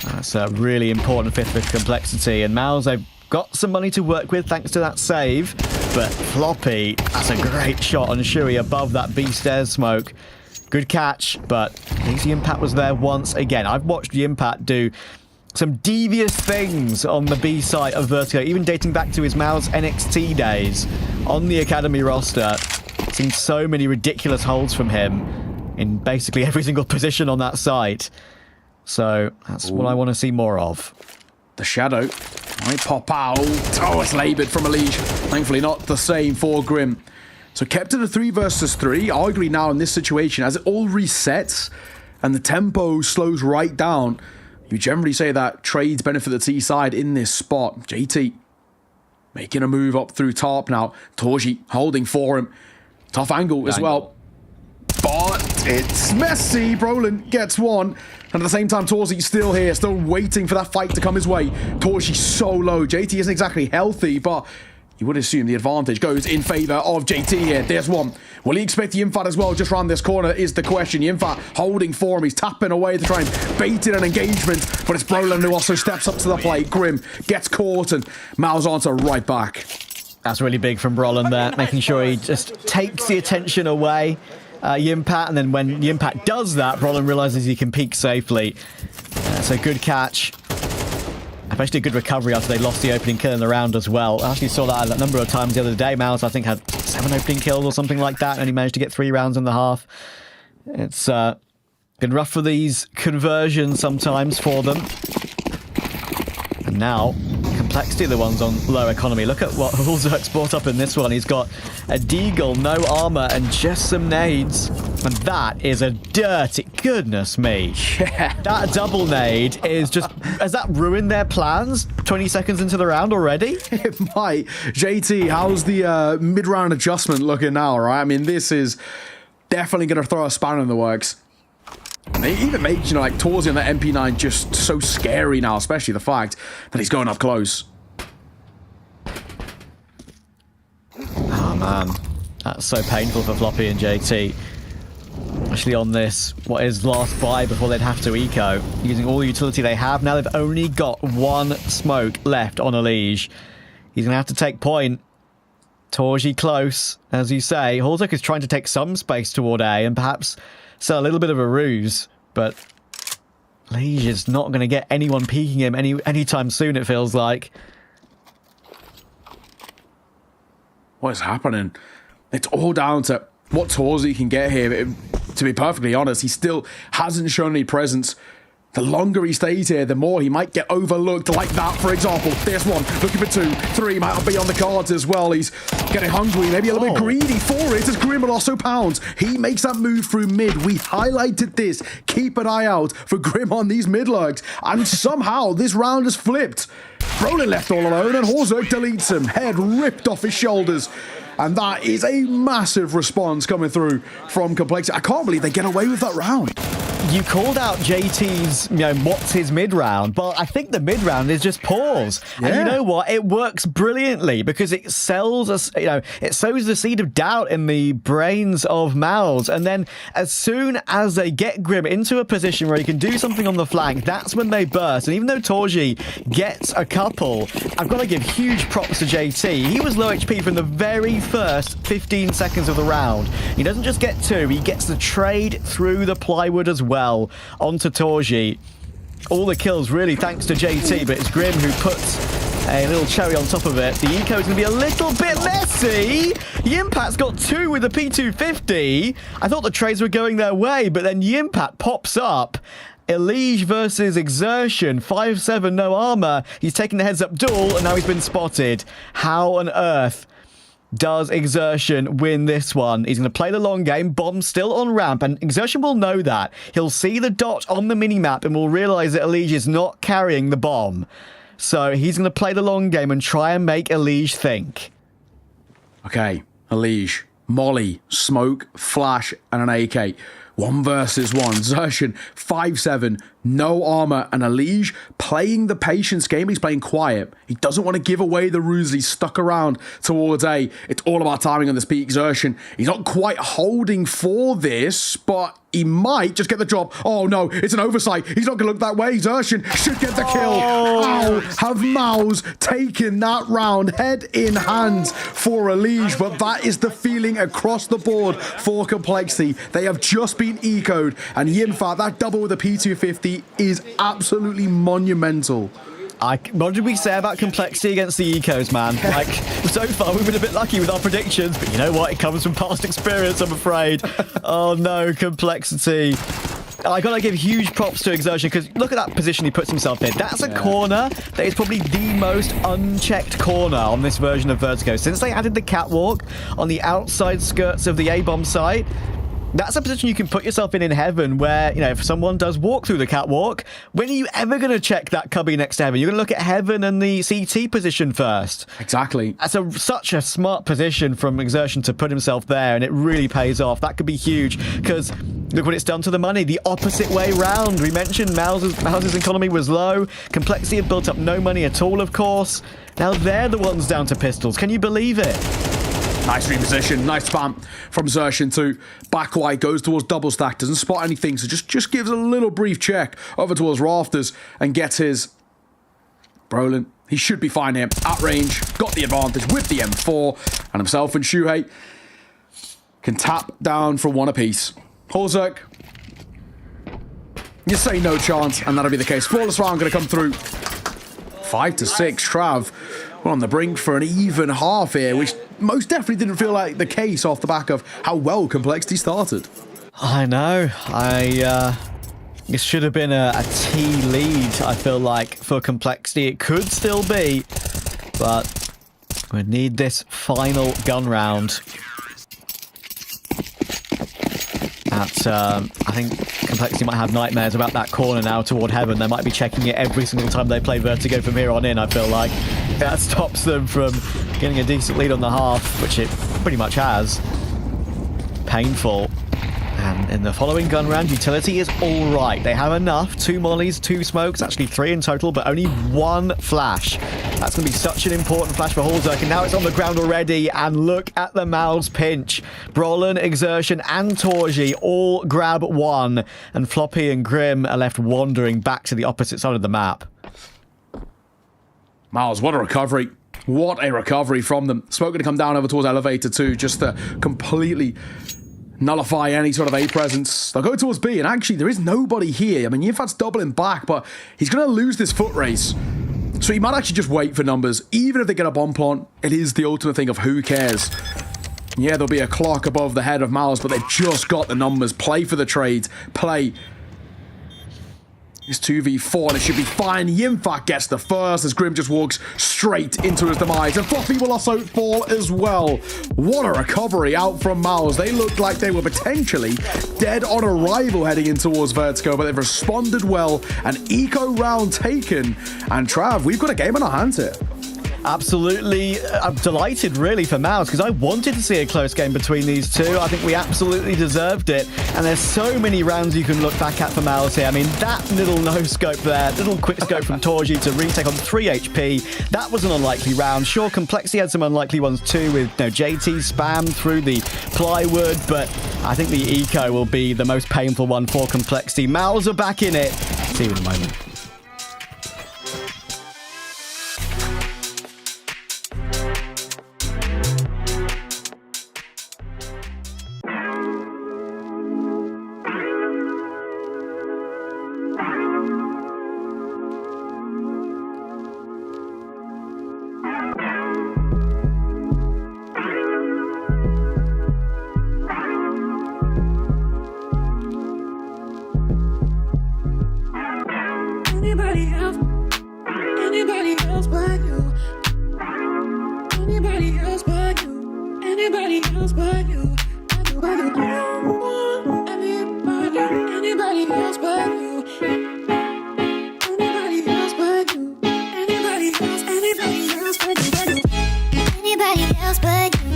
That's a really important fifth for Complexity, and MOUZ, they've got some money to work with thanks to that save, but Floppy, that's a great shot on Shui above that B stairs smoke. Good catch, but at least Yimpat was there once again. I've watched Yimpat do some devious things on the B side of Vertigo, even dating back to his MOUZ NXT days on the Academy roster. Seen so many ridiculous holds from him in basically every single position on that site. So that's what I want to see more of. The Shadow might pop out. Oh, it's laboured from Elige. Thankfully not the same for Grim. So kept it a 3 versus 3. Arguably now in this situation, as it all resets and the tempo slows right down, you generally say that trades benefit the T side in this spot. JT making a move up through top now. Torji holding for him. Tough angle as well. But it's messy. Brolin gets one. And at the same time, Torzi's still here, still waiting for that fight to come his way. Torzi's so low. JT isn't exactly healthy, but you would assume the advantage goes in favor of JT here. There's one. Will he expect Yimfat as well just around this corner is the question. Yimfat holding for him. He's tapping away to try and bait in an engagement, but it's Brolin who also steps up to the plate. Grim gets caught and MOUZ onto right back. That's really big from Brolin there, making sure he just takes the attention away. Yimpat, and then when Yimpat does that, Brolin realizes he can peek safely. So good catch. Especially a good recovery after they lost the opening kill in the round as well. I actually saw that a number of times the other day. MOUZ, I think, had 7 opening kills or something like that, and only managed to get 3 rounds in the half. It's been rough for these conversions sometimes for them. And now, Complexity are the ones on low economy. Look at what Hulzerk's brought up in this one. He's got a Deagle, no armor, and just some nades. And that is a dirty... Goodness me. Yeah. That double nade is just... Has that ruined their plans? 20 seconds into the round already? It might. JT, how's the mid-round adjustment looking now, right? I mean, this is definitely going to throw a spanner in the works. And they even make, like Torzi on that MP9 just so scary now, especially the fact that he's going up close. Oh, man. That's so painful for Floppy and JT. Especially on this, what is last buy before they'd have to eco. Using all the utility they have. Now they've only got 1 smoke left on Elige. He's going to have to take point. Torji close, as you say. Hulzerk is trying to take some space toward A and perhaps sell a little bit of a ruse, but Elige is not going to get anyone peeking him anytime soon, it feels like. What is happening? It's all down to what Torzi can get here. To be perfectly honest, he still hasn't shown any presence. The longer he stays here, the more he might get overlooked, like that, for example. There's one, looking for 2, 3, might be on the cards as well. He's getting hungry, maybe a little bit greedy for it, as Grim also pounds. He makes that move through mid. We highlighted this. Keep an eye out for Grim on these mid lurks. And somehow, this round has flipped. Brolin left all alone, and Hulzerk deletes him. Head ripped off his shoulders. And that is a massive response coming through from Complexity. I can't believe they get away with that round. You called out JT's, what's his mid-round, but I think the mid-round is just pause. Yeah. And you know what? It works brilliantly because it sells us, it sows the seed of doubt in the brains of MOUZ. And then as soon as they get Grim into a position where he can do something on the flank, that's when they burst. And even though Torji gets a couple, I've got to give huge props to JT. He was low HP from the very first 15 seconds of the round. He doesn't just get 2, he gets the trade through the plywood as well onto Torji. All the kills really thanks to JT, but it's Grim who puts a little cherry on top of it. The eco is going to be a little bit messy. Yimpat's got 2 with the P250. I thought the trades were going their way, but then Yimpat pops up. Elige versus Exertion, 5-7, no armor. He's taking the heads-up duel, and now he's been spotted. How on earth does Exertion win this one? He's going to play the long game. Bomb still on ramp, and Exertion will know that. He'll see the dot on the minimap and will realize that Elige is not carrying the bomb. So he's going to play the long game and try and make Elige think. Okay, Elige, Molly, Smoke, Flash, and an AK. 1 versus 1. Xertion, 5-7, no armor, and Elige playing the patience game. He's playing quiet. He doesn't want to give away the ruse. He's stuck around towards A. It's all about timing on this peak. Xertion, he's not quite holding for this, but he might just get the job. Oh no, it's an oversight. He's not going to look that way. Xertion should get the kill. How have MOUZ taken that round head in hands for Elige? But that is the feeling across the board for Complexity. They have just been ecoed, and Yimfa, that double with the P250 is absolutely monumental. What did we say about Complexity against the ecos, man? Like, so far we've been a bit lucky with our predictions, but you know what? It comes from past experience, I'm afraid. Oh no, Complexity. I gotta give huge props to Exertion because look at that position he puts himself in. That's a corner that is probably the most unchecked corner on this version of Vertigo. Since they added the catwalk on the outside skirts of the A-bomb site, that's a position you can put yourself in Heaven where, you know, if someone does walk through the catwalk, when are you ever going to check that cubby next to Heaven? You're going to look at Heaven and the CT position first. Exactly. That's such a smart position from Exertion to put himself there, and it really pays off. That could be huge because look what it's done to the money. The opposite way round. We mentioned MOUZ's economy was low. Complexity had built up no money at all, of course. Now they're the ones down to pistols. Can you believe it? Nice reposition, nice spam from Xertion to back white, goes towards double stack, doesn't spot anything, so just gives a little brief check over towards Rafters and gets his Brolin. He should be fine here, at range, got the advantage with the M4, and himself and Shuhei can tap down for one apiece. Holzerk, you say no chance, and that'll be the case. Flawless round going to come through. 5 to 6, Trav. We're on the brink for an even half here, which most definitely didn't feel like the case off the back of how well Complexity started. I know. It should have been a T lead, I feel like, for Complexity. It could still be, but we need this final gun round. I think Complexity might have nightmares about that corner now toward Heaven. They might be checking it every single time they play Vertigo from here on in, I feel like. That stops them from getting a decent lead on the half, which it pretty much has. Painful. And in the following gun round, Utility is all right. They have enough. 2 mollies, 2 smokes, actually 3 in total, but only 1 flash. That's going to be such an important flash for Holzerk, and now it's on the ground already, and look at the MOUZ pinch. Brolin, Exertion, and Torji all grab 1, and Floppy and Grim are left wandering back to the opposite side of the map. MOUZ, what a recovery. What a recovery from them. Smoke going to come down over towards Elevator 2, just to completely nullify any sort of A presence. They'll go towards B, and actually there is nobody here. I mean, Yinfat's doubling back, but he's going to lose this foot race. So he might actually just wait for numbers. Even if they get a bomb plant, it is the ultimate thing of who cares. Yeah, there'll be a clock above the head of MOUZ, but they've just got the numbers. Play for the trades. Play. It's 2v4 and it should be fine. Yinfat gets the first as Grim just walks straight into his demise. And Fluffy will also fall as well. What a recovery out from MOUZ. They looked like they were potentially dead on arrival heading in towards Vertigo, but they've responded well. An eco round taken. And Trav, we've got a game on our hands here. Absolutely. I'm delighted, really, for MOUZ, because I wanted to see a close game between these two. I think we absolutely deserved it. And there's so many rounds you can look back at for MOUZ here. I mean, that little no-scope there, little quick-scope from Torji to retake on 3 HP, that was an unlikely round. Sure, Complexity had some unlikely ones too, with JT spam through the plywood, but I think the eco will be the most painful one for Complexity. MOUZ are back in it. See you in a moment. Anybody else but you. Anybody else but you. Anybody else but you. Anybody else but you. Anybody else but you. Anybody else but you. Anybody else but you.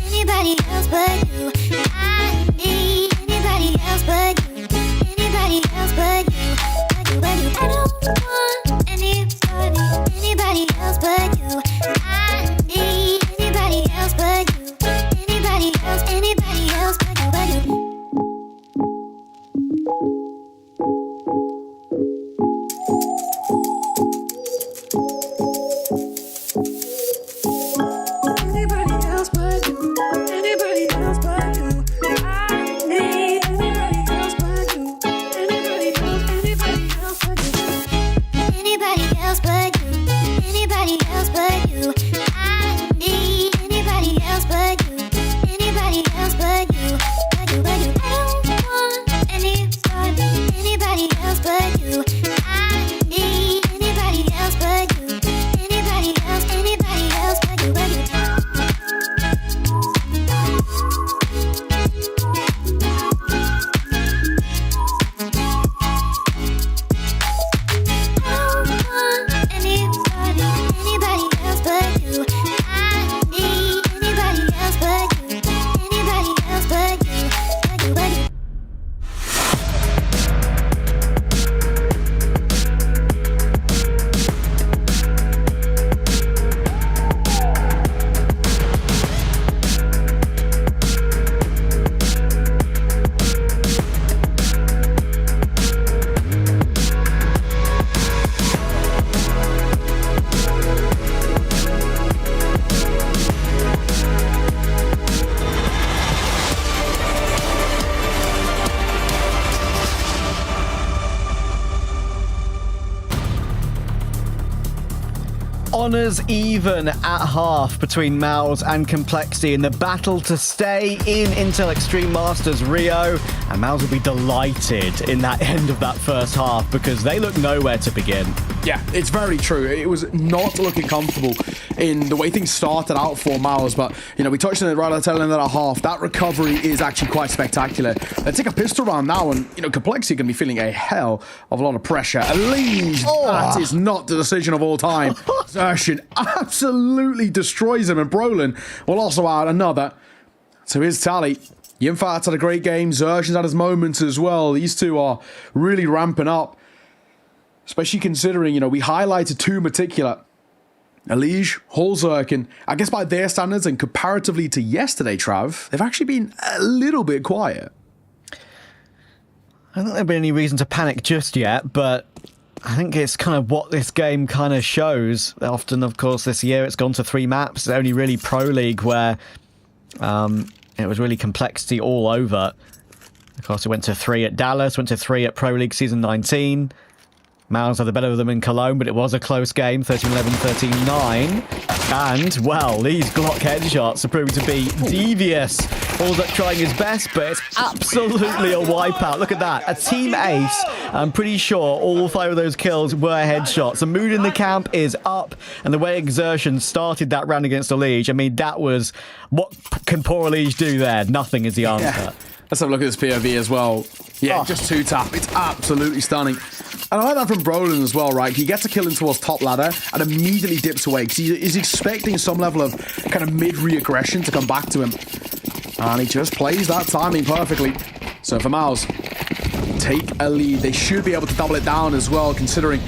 Anybody else but you. I need anybody else but you. Anybody else but you. I don't want anybody else but you. I need anybody else but you. Anybody else but you. honours even at half between MOUZ and Complexity in the battle to stay in Intel Extreme Masters Rio. And MOUZ will be delighted in that end of that first half because they look nowhere to begin. Yeah, it's very true. It was not looking comfortable in the way things started out for MOUZ, but, you know, we touched on it right at the tail end of that half. That recovery is actually quite spectacular. They take a pistol round now, and, you know, Complexity can be feeling a hell of a lot of pressure. That is not the decision of all time. Xerxin absolutely destroys him, and Brolin will also add another to his tally. Yimfat's had a great game. Xerxin's had his moments as well. These two are really ramping up, especially considering, you know, we highlighted two in particular. Elige, Xerxin, I guess by their standards and comparatively to yesterday, Trav, they've actually been a little bit quiet. I don't think there'd be any reason to panic just yet, but I think it's kind of what this game kind of shows. Often, of course, this year it's gone to 3 maps. It's only really Pro League where it was really Complexity all over. Of course, it went to 3 at Dallas, went to 3 at Pro League Season 19. MOUZ had the better of them in Cologne, but it was a close game, 13-11, 13-9. And, well, these Glock headshots are proving to be devious. All's trying his best, but it's absolutely a wipeout. Look at that. A team ace. I'm pretty sure all 5 of those kills were headshots. The mood in the camp is up, and the way Xerxin started that round against Elige, I mean, that was... What can poor Elige do there? Nothing is the answer. Yeah. Let's have a look at this POV as well. Yeah, just 2-tap. It's absolutely stunning. And I like that from Brolin as well, right? He gets a kill in towards top ladder and immediately dips away because he's expecting some level of kind of mid-re-aggression to come back to him. And he just plays that timing perfectly. So for MOUZ, take a lead. They should be able to double it down as well, considering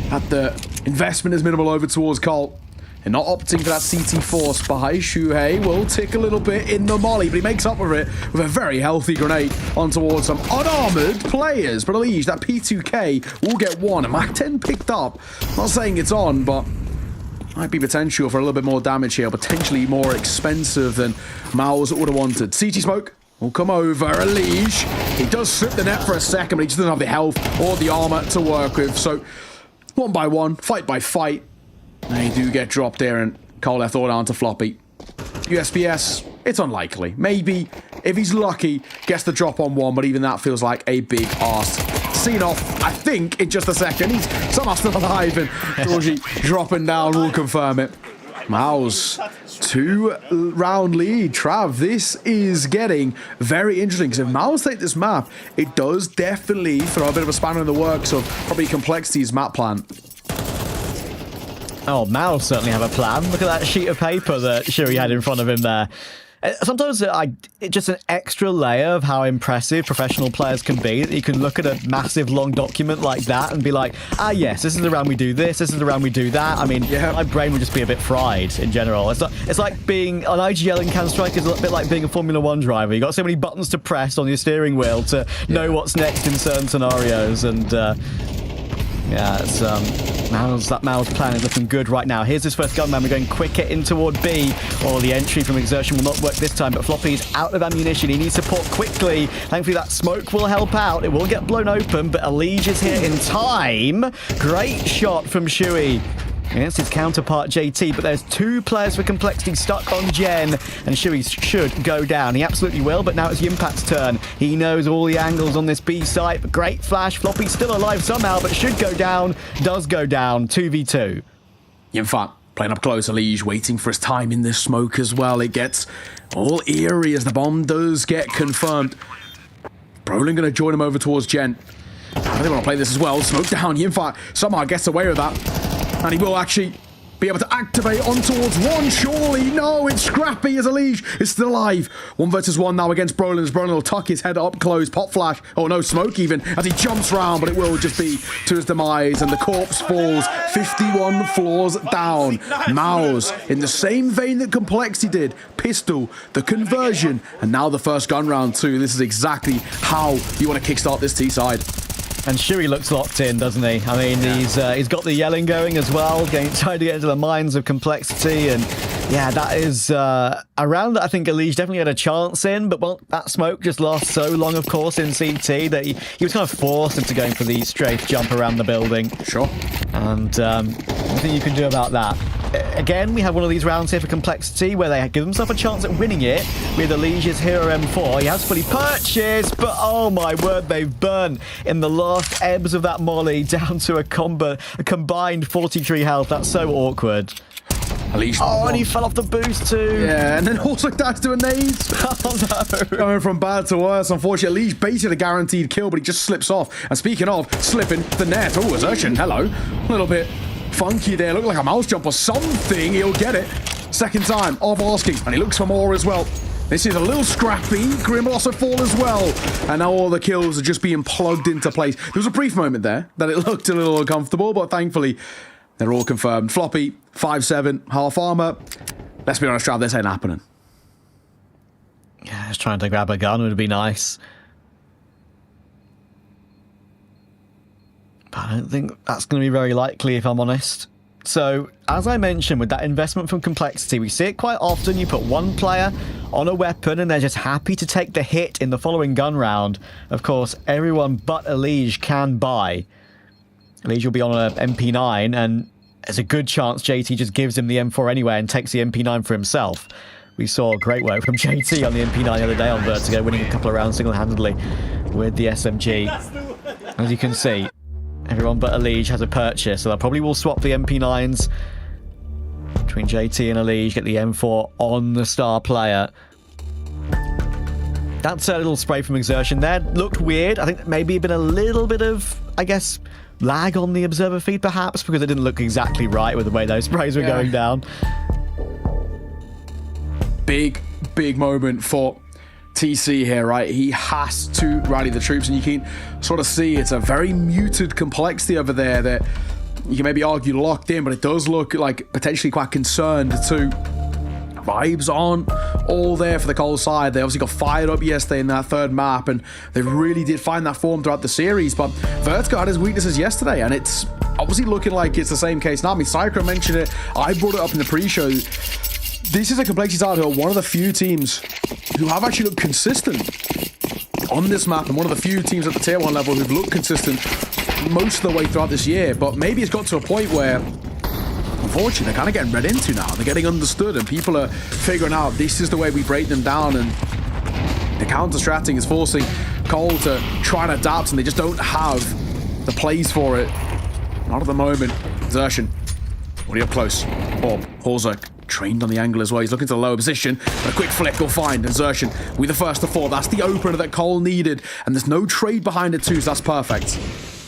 that the investment is minimal over towards Colt. And not opting for that CT force by Shuhei will tick a little bit in the molly, but he makes up for it with a very healthy grenade on towards some unarmored players. But Elige, that P2K will get one. And Mach 10 picked up. Not saying it's on, but might be potential for a little bit more damage here. Potentially more expensive than MOUZ would have wanted. CT smoke will come over. Elige, he does slip the net for a second, but he just doesn't have the health or the armor to work with. So one by one, fight by fight. They do get dropped there, and Cole left all down to Floppy. USPS, it's unlikely. Maybe, if he's lucky, gets the drop on one, but even that feels like a big ask. Seen off, I think, in just a second. He's somehow still alive, and Georgie dropping down will confirm it. MOUZ, 2-round lead. Trav, this is getting very interesting, because if MOUZ take this map, it does definitely throw a bit of a spanner in the works of probably Complexity's map plan. Oh, MOUZ certainly have a plan. Look at that sheet of paper that Shuri had in front of him there. Sometimes it's just an extra layer of how impressive professional players can be. You can look at a massive long document like that and be like, ah, yes, this is the round we do this is the round we do that. I mean, my brain would just be a bit fried in general. It's like being an IGL in Counter-Strike is a bit like being a Formula 1 driver. You got so many buttons to press on your steering wheel to know what's next in certain scenarios, and yeah, it's that MOUZ plan is looking good right now. Here's his first gunman. We're going quicker in toward B. Or the entry from Xerxin will not work this time, but Floppy's out of ammunition. He needs support quickly. Thankfully, that smoke will help out. It will get blown open, but Elige is here in time. Great shot from Shui against his counterpart JT, but there's 2 players for Complexity stuck on Gen, and Shui should go down. He absolutely will, but now it's Yimpat's turn. He knows all the angles on this B site, but great flash. Floppy's still alive somehow, but should go down. Does go down. 2v2. Yimpat playing up close. Elige waiting for his time in this smoke as well. It gets all eerie as the bomb does get confirmed. Brolin going to join him over towards Gen. They want to play this as well. Smoke down. Yimpat somehow gets away with that. And he will actually be able to activate on towards one, surely. No, it's Scrappy as Elige is still alive. 1 versus 1 now against Brolin, as Brolin will tuck his head up close. Pop flash. Oh no, smoke even as he jumps round, but it will just be to his demise, and the corpse falls 51 floors down. MOUZ, in the same vein that Complexity did, pistol, the conversion, and now the first gun round too. This is exactly how you want to kickstart this T side. And Shui looks locked in, doesn't he? I mean, he's got the yelling going as well, trying to get into the minds of Complexity. And yeah, that is a round that I think Elige definitely had a chance in, but well, that smoke just lasts so long, of course, in CT that he was kind of forced into going for the strafe jump around the building. Sure. And nothing you can do about that. again, we have one of these rounds here for Complexity where they give themselves a chance at winning it with Elige's Hero M4. He has fully purchased, but oh my word, they've burned in the last ebbs of that molly down to a combined 43 health. That's so awkward. Elige. Oh, and he fell off the boost too. Yeah, and then also dies to a nade. Oh no. Going from bad to worse, unfortunately. Elige basically a guaranteed kill, but he just slips off. And speaking of slipping, the net. Oh, Azertion, hello. A little bit funky there. Looked like a mouse jump or something. He'll get it. Second time of asking, and he looks for more as well. This is a little scrappy. Grim will also fall as well. And now all the kills are just being plugged into place. There was a brief moment there that it looked a little uncomfortable, but thankfully they're all confirmed. Floppy, 5-7, half armor. Let's be honest, Trav, this ain't happening. Yeah, just trying to grab a gun would be nice. But I don't think that's going to be very likely, if I'm honest. So, as I mentioned, with that investment from Complexity, we see it quite often. You put one player on a weapon and they're just happy to take the hit in the following gun round. Of course, everyone but Elige can buy. Elige will be on an MP9, and there's a good chance JT just gives him the M4 anyway and takes the MP9 for himself. We saw great work from JT on the MP9 the other day on Vertigo, winning a couple of rounds single-handedly with the SMG. As you can see, everyone but Elige has a purchase, so they probably will swap the MP9s between JT and Elige, get the M4 on the star player. That's a little spray from Exertion there. Looked weird. I think maybe been a little bit of, I guess, lag on the observer feed perhaps, because it didn't look exactly right with the way those sprays were going down. Big moment for TC here, right? He has to rally the troops, and you can sort of see it's a very muted Complexity over there that you can maybe argue locked in, but it does look like potentially quite concerned too. Vibes aren't all there for the cold side. They obviously got fired up yesterday in that third map, and they really did find that form throughout the series. But Vertigo had his weaknesses yesterday, and it's obviously looking like it's the same case now. I mean, Cycro mentioned it. I brought it up in the pre-show. This is a Complexity side who are one of the few teams who have actually looked consistent on this map, and one of the few teams at the tier 1 level who've looked consistent most of the way throughout this year. But maybe it's got to a point where, unfortunately, they're kind of getting read into now. They're getting understood, and people are figuring out this is the way we break them down, and the counter-stratting is forcing Cole to try and adapt, and they just don't have the plays for it. Not at the moment. Exertion, already up close. Horzek trained on the angle as well. He's looking to the lower position, but a quick flick will find Exertion with the first to fall. That's the opener that Cole needed, and there's no trade behind it too, so that's perfect.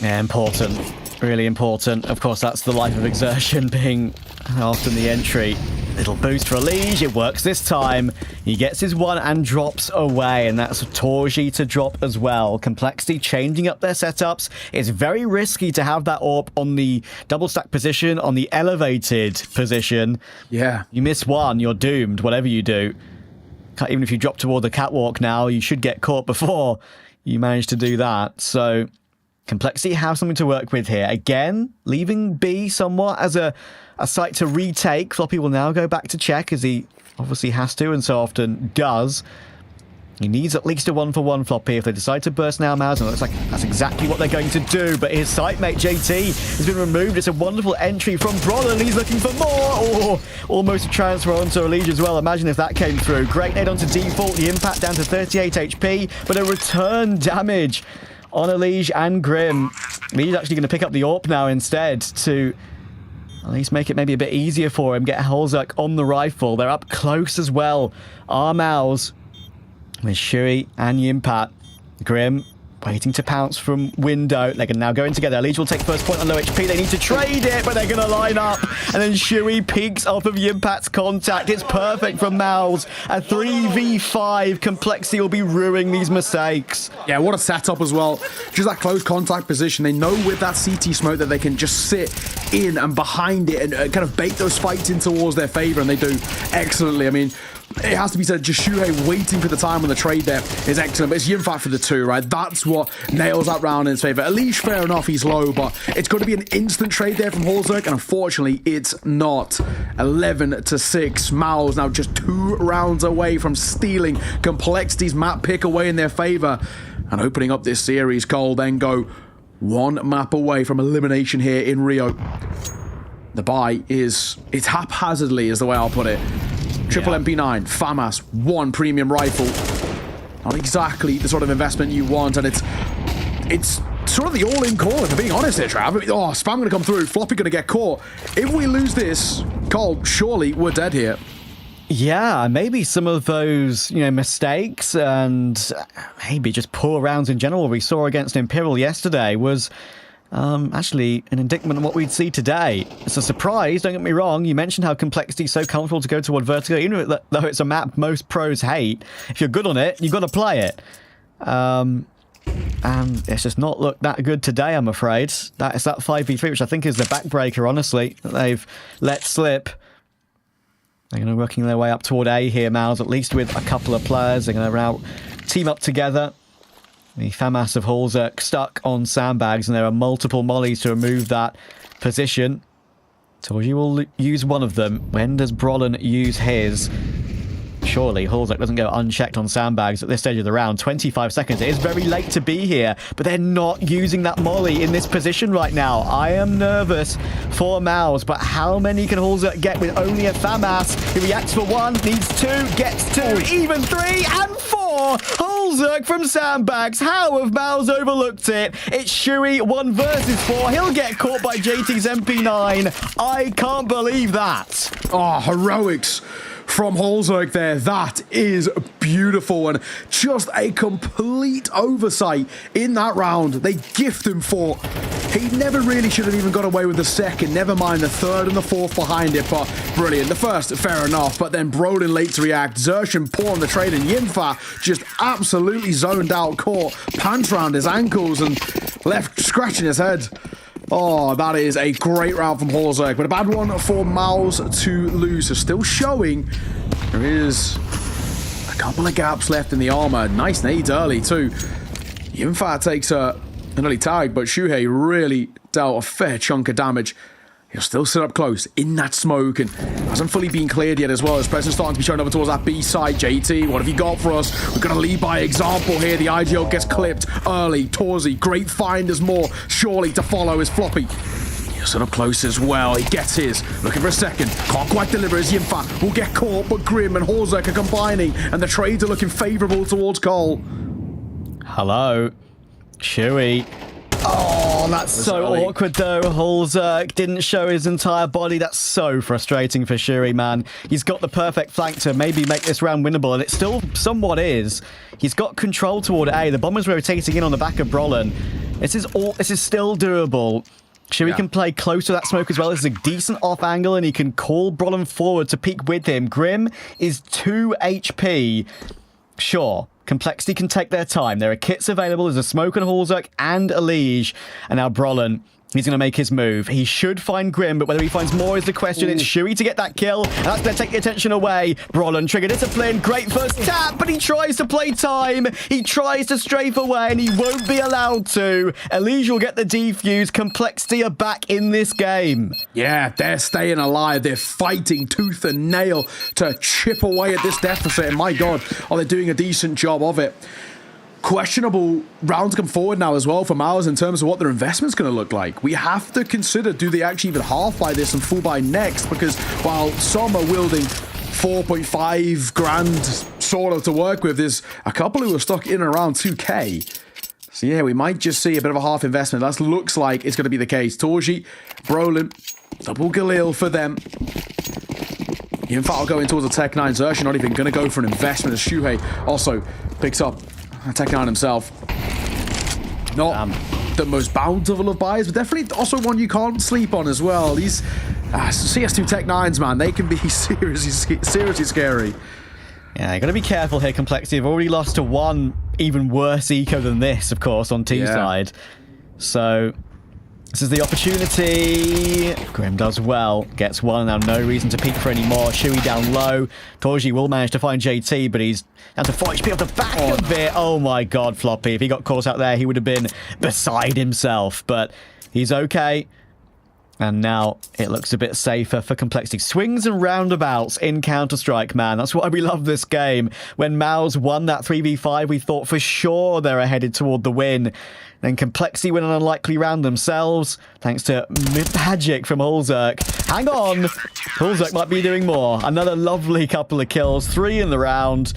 Yeah, important. Really important. Of course, that's the life of Exertion, being often the entry. Little boost for Elige. It works this time. He gets his one and drops away, and that's Torji to drop as well. Complexity changing up their setups. It's very risky to have that AWP on the double stack position, on the elevated position. Yeah. You miss one, you're doomed, whatever you do. Even if you drop toward the catwalk now, you should get caught before you manage to do that. So Complexity have something to work with here. Again, leaving B somewhat as a site to retake. Floppy will now go back to check, as he obviously has to and so often does. He needs at least a 1-for-1 Floppy if they decide to burst now MOUZ, and it looks like that's exactly what they're going to do. But his sitemate JT has been removed. It's a wonderful entry from Bron, and he's looking for more. Oh, almost a transfer onto Elige as well. Imagine if that came through. Great nade onto default. The impact down to 38 HP, but a return damage on Elige and Grim. Elige's actually going to pick up the AWP now instead to at least make it maybe a bit easier for him. Get Holzak on the rifle. They're up close as well. MOUZ with Shui and Yimpat. Grim waiting to pounce from window. They can now go in together. Elige will take first point on low HP. They need to trade it, but they're going to line up. And then Shui peeks off of Yimpat's contact. It's perfect from MOUZ. A 3v5. Complexity will be ruining these mistakes. Yeah, what a setup as well. Just that close contact position. They know with that CT smoke that they can just sit in and behind it and kind of bait those spikes in towards their favor, and they do excellently. I mean, it has to be said, just Shuhei waiting for the time on the trade there is excellent, but it's Yimfat for the 2, right? That's what nails that round in his favor. Elige, fair enough, he's low, but it's got to be an instant trade there from Horzek, and unfortunately, it's not. 11-6. MOUZ now just 2 rounds away from stealing Complexity's map pick away in their favor and opening up this series. Cole then go 1 map away from elimination here in Rio. The buy is, it's haphazardly is the way I'll put it. Triple MP9, FAMAS, 1 premium rifle. Not exactly the sort of investment you want, and it's sort of the all-in call, if I'm being honest here, Trav. Oh, spam gonna come through, Floppy gonna get caught. If we lose this, Cole, surely we're dead here. Yeah, maybe some of those, mistakes and maybe just poor rounds in general we saw against Imperial yesterday was actually an indictment of what we'd see today. It's a surprise, don't get me wrong. You mentioned how Complexity is so comfortable to go toward Vertigo, even though it's a map most pros hate. If you're good on it, you've got to play it. And it's just not looked that good today, I'm afraid. It's that 5v3, which I think is the backbreaker, honestly, that they've let slip. They're going to be working their way up toward A here, MOUZ, at least with a couple of players. They're going to now team up together. The FAMAS of Halls are stuck on sandbags, and there are multiple mollies to remove that position. Torji will use one of them. When does Brolin use his? Surely Halls doesn't go unchecked on sandbags at this stage of the round. 25 seconds. It is very late to be here, but they're not using that molly in this position right now. I am nervous for MOUZ, but how many can Halls get with only a FAMAS? He reacts for 1, needs 2, gets 2, even 3 and 4. Holzerk from sandbags. How have MOUZ overlooked it? It's Shui 1 versus 4. He'll get caught by JT's MP9. I can't believe that. Oh, heroics from Holzerk there. That is beautiful, and just a complete oversight in that round. They gift him 4. He never really should have even got away with the second, never mind the third and the fourth behind it, but brilliant. The first, fair enough, but then Broden late to react. Zershin poor on the trade, and Yinfa just absolutely zoned out, caught pants around his ankles and left scratching his head. Oh, that is a great round from Holzerk, but a bad one for MOUZ to lose. So still showing there is a couple of gaps left in the armor. Nice nades early too. Yinfa takes an early tag, but Shuhei really dealt a fair chunk of damage. He'll still sit up close in that smoke and hasn't fully been cleared yet as well. His presence starting to be shown over towards that B side. JT, what have you got for us? We're going to lead by example here. The IGL gets clipped early. Torzi, great find as more. Surely to follow is Floppy. He'll sit up close as well. He gets his. Looking for a second. Can't quite deliver as Yinfa will get caught, but Grim and Holzerk are combining and the trades are looking favourable towards Cole. Hello. Shui. Oh, that's so awkward though. Holzerk didn't show his entire body. That's so frustrating for Shuri, man. He's got the perfect flank to maybe make this round winnable, and it still somewhat is. He's got control toward A. The bomber's rotating in on the back of Brolin. This is still doable. Shuri can play close to that smoke as well. This is a decent off angle, and he can call Brolin forward to peek with him. Grim is 2 HP. Sure. Complexity can take their time. There are kits available. There's a Smoke and Holzerk and a Liege. And now Brolin, he's going to make his move. He should find Grim, but whether he finds more is the question. It's Shui to get that kill, and that's going to take the attention away. Brolin, trigger discipline, great first tap, but he tries to play time. He tries to strafe away, and he won't be allowed to. Elige will get the defuse. Complexity are back in this game. Yeah, they're staying alive. They're fighting tooth and nail to chip away at this deficit, and my God, are they doing a decent job of it. Questionable rounds come forward now as well for MOUZ in terms of what their investment's going to look like. We have to consider, do they actually even half buy this and full buy next? Because while some are wielding 4.5 grand sort of to work with, there's a couple who are stuck in and around 2k. So yeah, we might just see a bit of a half investment. That looks like it's going to be the case. Torji, Brolin, double Galil for them. Yinfa will go in towards the Tech 9. Zershin not even going to go for an investment as Shuhei also picks up Tech 9 himself. Not the most bountiful of buys, but definitely also one you can't sleep on as well. These CS2 Tech 9s, man, they can be seriously scary. Yeah, you got to be careful here, Complexity. They've already lost to one even worse eco than this, of course, on T side. So this is the opportunity. Grim does well, gets one, now no reason to peek for any more. Shui down low. Torji will manage to find JT, but he's down to 4 HP off the back of it. Oh my God, Floppy. If he got caught out there, he would have been beside himself, but he's okay. And now it looks a bit safer for Complexity. Swings and roundabouts in Counter-Strike, man. That's why we love this game. When MOUZ won that 3v5, we thought for sure they were headed toward the win. Then Complexity win an unlikely round themselves, thanks to magic from Hulzerk. Hang on! Hulzerk might be doing more. Another lovely couple of kills, 3 in the round.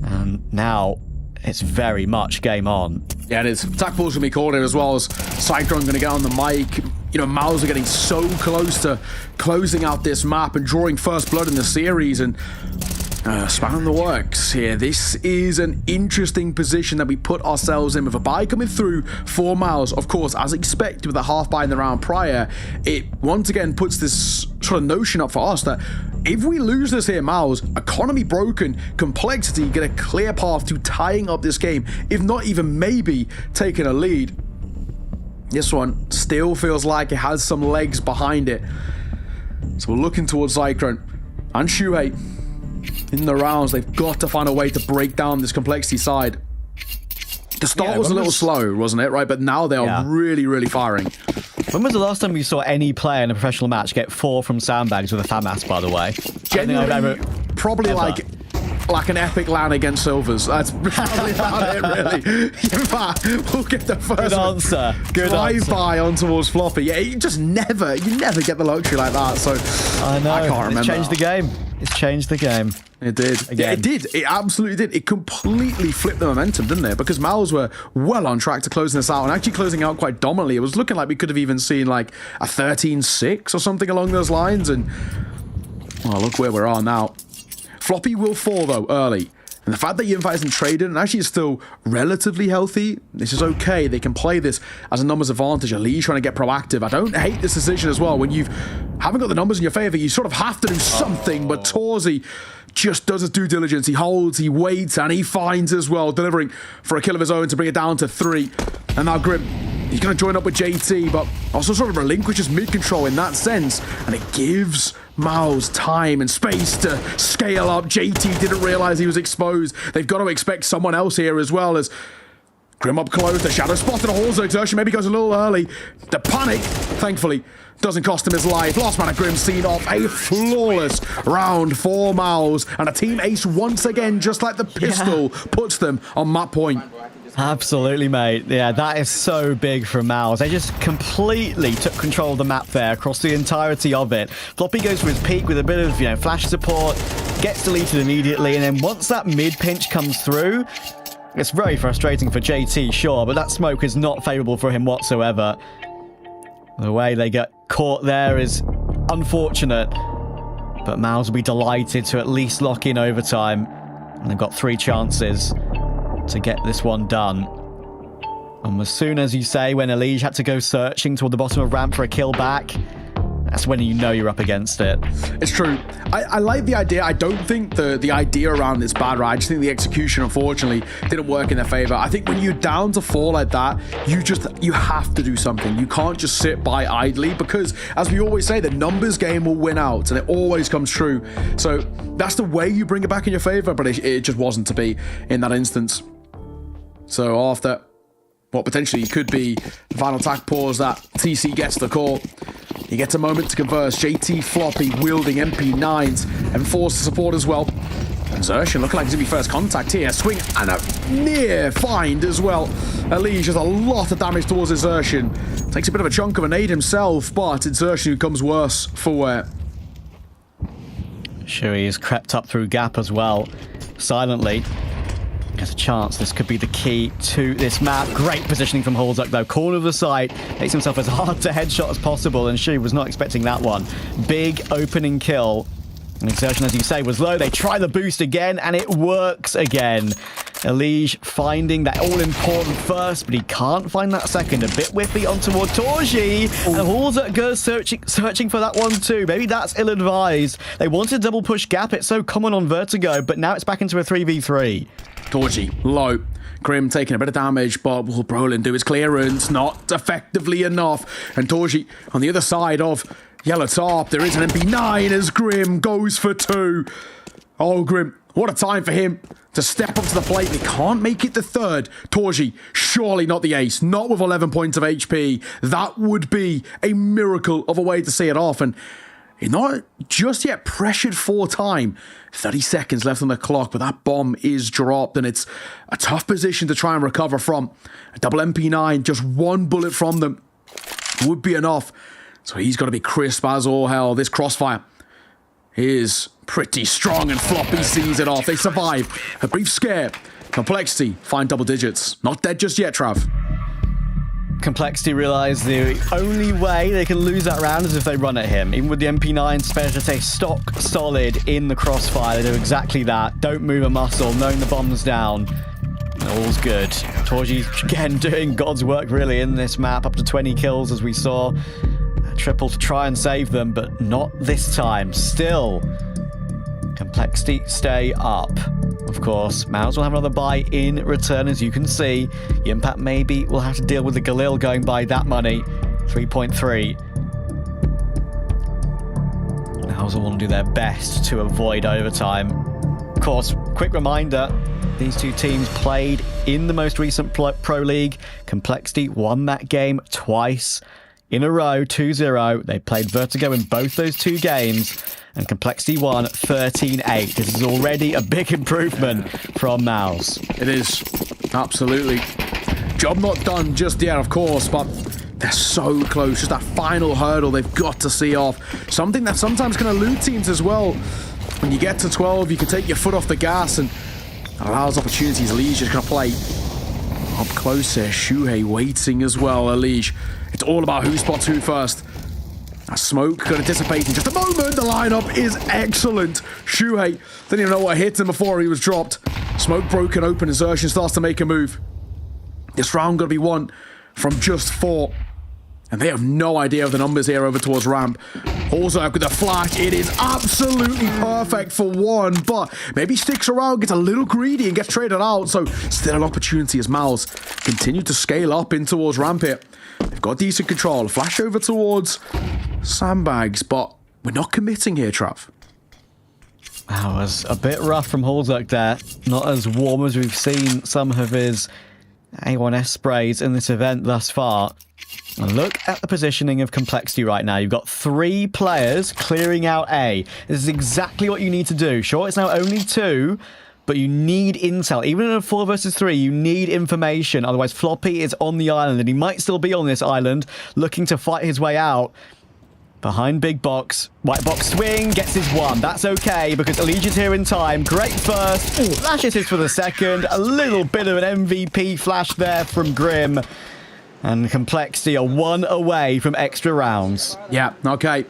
And now it's very much game on. Yeah, it is. Attack ball's going to be called in as well as Cyclone going to get on the mic. You know, MOUZ are getting so close to closing out this map and drawing first blood in the series, and spanning the works here. This is an interesting position that we put ourselves in with a bye coming through for MOUZ. Of course, as expected with a half bye in the round prior, it once again puts this sort of notion up for us that if we lose this here, MOUZ, economy broken, Complexity get a clear path to tying up this game, if not even maybe taking a lead. This one still feels like it has some legs behind it. So we're looking towards Cyclone and Shuhei in the rounds. They've got to find a way to break down this Complexity side. The start was a little slow, wasn't it? Right, but now they are really, really firing. When was the last time you saw any player in a professional match get 4 from sandbags with a FAMAS, by the way? Genuinely, probably like an epic LAN against Silvers. That's probably about it, really. In fact, we'll get the first Good answer. Good drive-by on towards Floppy. Yeah, you never get the luxury like that. So I know. I can't remember. It's changed the game. It's changed the game. It did. Again. Yeah, it did. It absolutely did. It completely flipped the momentum, didn't it? Because MOUZ were well on track to closing this out and actually closing out quite dominantly. It was looking like we could have even seen like a 13-6 or something along those lines. And oh, look where we are now. Floppy will fall, though, early. And the fact that Yinfa isn't traded and actually is still relatively healthy, this is okay. They can play this as a numbers advantage. Ali trying to get proactive. I don't hate this decision as well. When you haven't got the numbers in your favor, you sort of have to do something. But Torzi just does his due diligence. He holds, he waits, and he finds as well, delivering for a kill of his own to bring it down to 3. And now Grim, he's going to join up with JT, but also sort of relinquishes mid-control in that sense. And it gives MOUZ time and space to scale up. JT didn't realize he was exposed. They've got to expect someone else here as well as Grim up close. The shadow spotted a Hulzerk exertion. Maybe goes a little early. The panic, thankfully, doesn't cost him his life. Last man of Grim seen off a flawless round for MOUZ. And a team ace once again, just like the pistol, puts them on map point. Absolutely, mate. Yeah, that is so big for MOUZ. They just completely took control of the map there across the entirety of it. Floppy goes for his peak with a bit of, flash support, gets deleted immediately, and then once that mid pinch comes through, it's very frustrating for JT, sure, but that smoke is not favorable for him whatsoever. The way they get caught there is unfortunate, but MOUZ will be delighted to at least lock in overtime, and they've got 3 chances to get this one done. And as soon as you say, when Elige had to go searching toward the bottom of ramp for a kill back, that's when you know you're up against it. It's true. I like the idea. I don't think the idea around it's bad, right? I just think the execution, unfortunately, didn't work in their favor. I think when you're down to 4 like that, you have to do something. You can't just sit by idly because, as we always say, the numbers game will win out, and it always comes true. So that's the way you bring it back in your favor, but it just wasn't to be in that instance. So after what potentially could be the final attack pause, that TC gets the call. He gets a moment to converse. JT Floppy wielding MP9s and forced to support as well. And Xerxin looking like he's going to be first contact here. Swing and a near find as well. Elige has a lot of damage towards Xerxin. Takes a bit of a chunk of a nade himself, but it's Xerxin who comes worse for wear. Shui has crept up through gap as well, silently. There's a chance this could be the key to this map. Great positioning from Hulzerk though. Corner of the site, makes himself as hard to headshot as possible, and Shu was not expecting that one. Big opening kill. And Exertion, as you say, was low. They try the boost again, and it works again. Elige finding that all-important first, but he can't find that second. A bit whiffy on toward Torji. And Hulzerk goes searching for that one too. Maybe that's ill-advised. They wanted to double push gap. It's so common on Vertigo, but now it's back into a 3v3. Torji, low. Grim taking a bit of damage, but will Brolin do his clearance? Not effectively enough. And Torji on the other side of Yellow Top. There is an MP9 as Grim goes for 2. Oh, Grim What a time for him to step up to the plate. They can't make it the third. Torji, surely not the ace. Not with 11 points of HP. That would be a miracle of a way to see it off. And he's not just yet pressured for time. 30 seconds left on the clock, but that bomb is dropped, and it's a tough position to try and recover from. A double MP9, just one bullet from them would be enough. So he's got to be crisp as all hell. This crossfire is pretty strong, and Floppy sees it off. They survive. A brief scare. Complexity find double digits. Not dead just yet, Trav. Complexity realise the only way they can lose that round is if they run at him. Even with the MP9 special, they stock solid in the crossfire. They do exactly that. Don't move a muscle, knowing the bomb's down. All's good. Torji, again, doing God's work, really, in this map. Up to 20 kills, as we saw. A triple to try and save them, but not this time. Still, Complexity stay up. Of course, MOUZ will have another buy in return, as you can see. The impact maybe will have to deal with the Galil going by that money. 3.3. MOUZ will want to do their best to avoid overtime. Of course, quick reminder, these two teams played in the most recent Pro League. Complexity won that game twice in a row, 2-0. They played Vertigo in both those two games, and Complexity won 13-8. This is already a big improvement from MOUZ. It is, absolutely. Job not done just yet, of course, but they're so close. Just that final hurdle they've got to see off. Something that sometimes can elude teams as well. When you get to 12, you can take your foot off the gas, and that allows opportunities. Elige is going to play up close here. Shuhei waiting as well, Elige. It's all about who spots who first. That smoke going to dissipate in just a moment. The lineup is excellent. Shuhei didn't even know what hit him before he was dropped. Smoke broken open. Insertion starts to make a move. This round going to be won from just 4. And they have no idea of the numbers here over towards ramp. Holzerk with a flash. It is absolutely perfect for 1, but maybe sticks around, gets a little greedy and gets traded out. So still an opportunity as MOUZ continue to scale up in towards ramp here. They've got decent control. Flash over towards sandbags, but we're not committing here, Trav. That was a bit rough from Holzerk there. Not as warm as we've seen some of his A1S sprays in this event thus far. And look at the positioning of Complexity right now. You've got 3 players clearing out A. This is exactly what you need to do. Sure, it's now only 2, but you need intel. Even in a 4 versus 3, you need information. Otherwise, Floppy is on the island, and he might still be on this island, looking to fight his way out. Behind big box. White box swing, gets his 1. That's okay, because Elige is here in time. Great first. Ooh, flash assist for the second. A little bit of an MVP flash there from Grim. And Complexity are 1 away from extra rounds. Yeah, okay.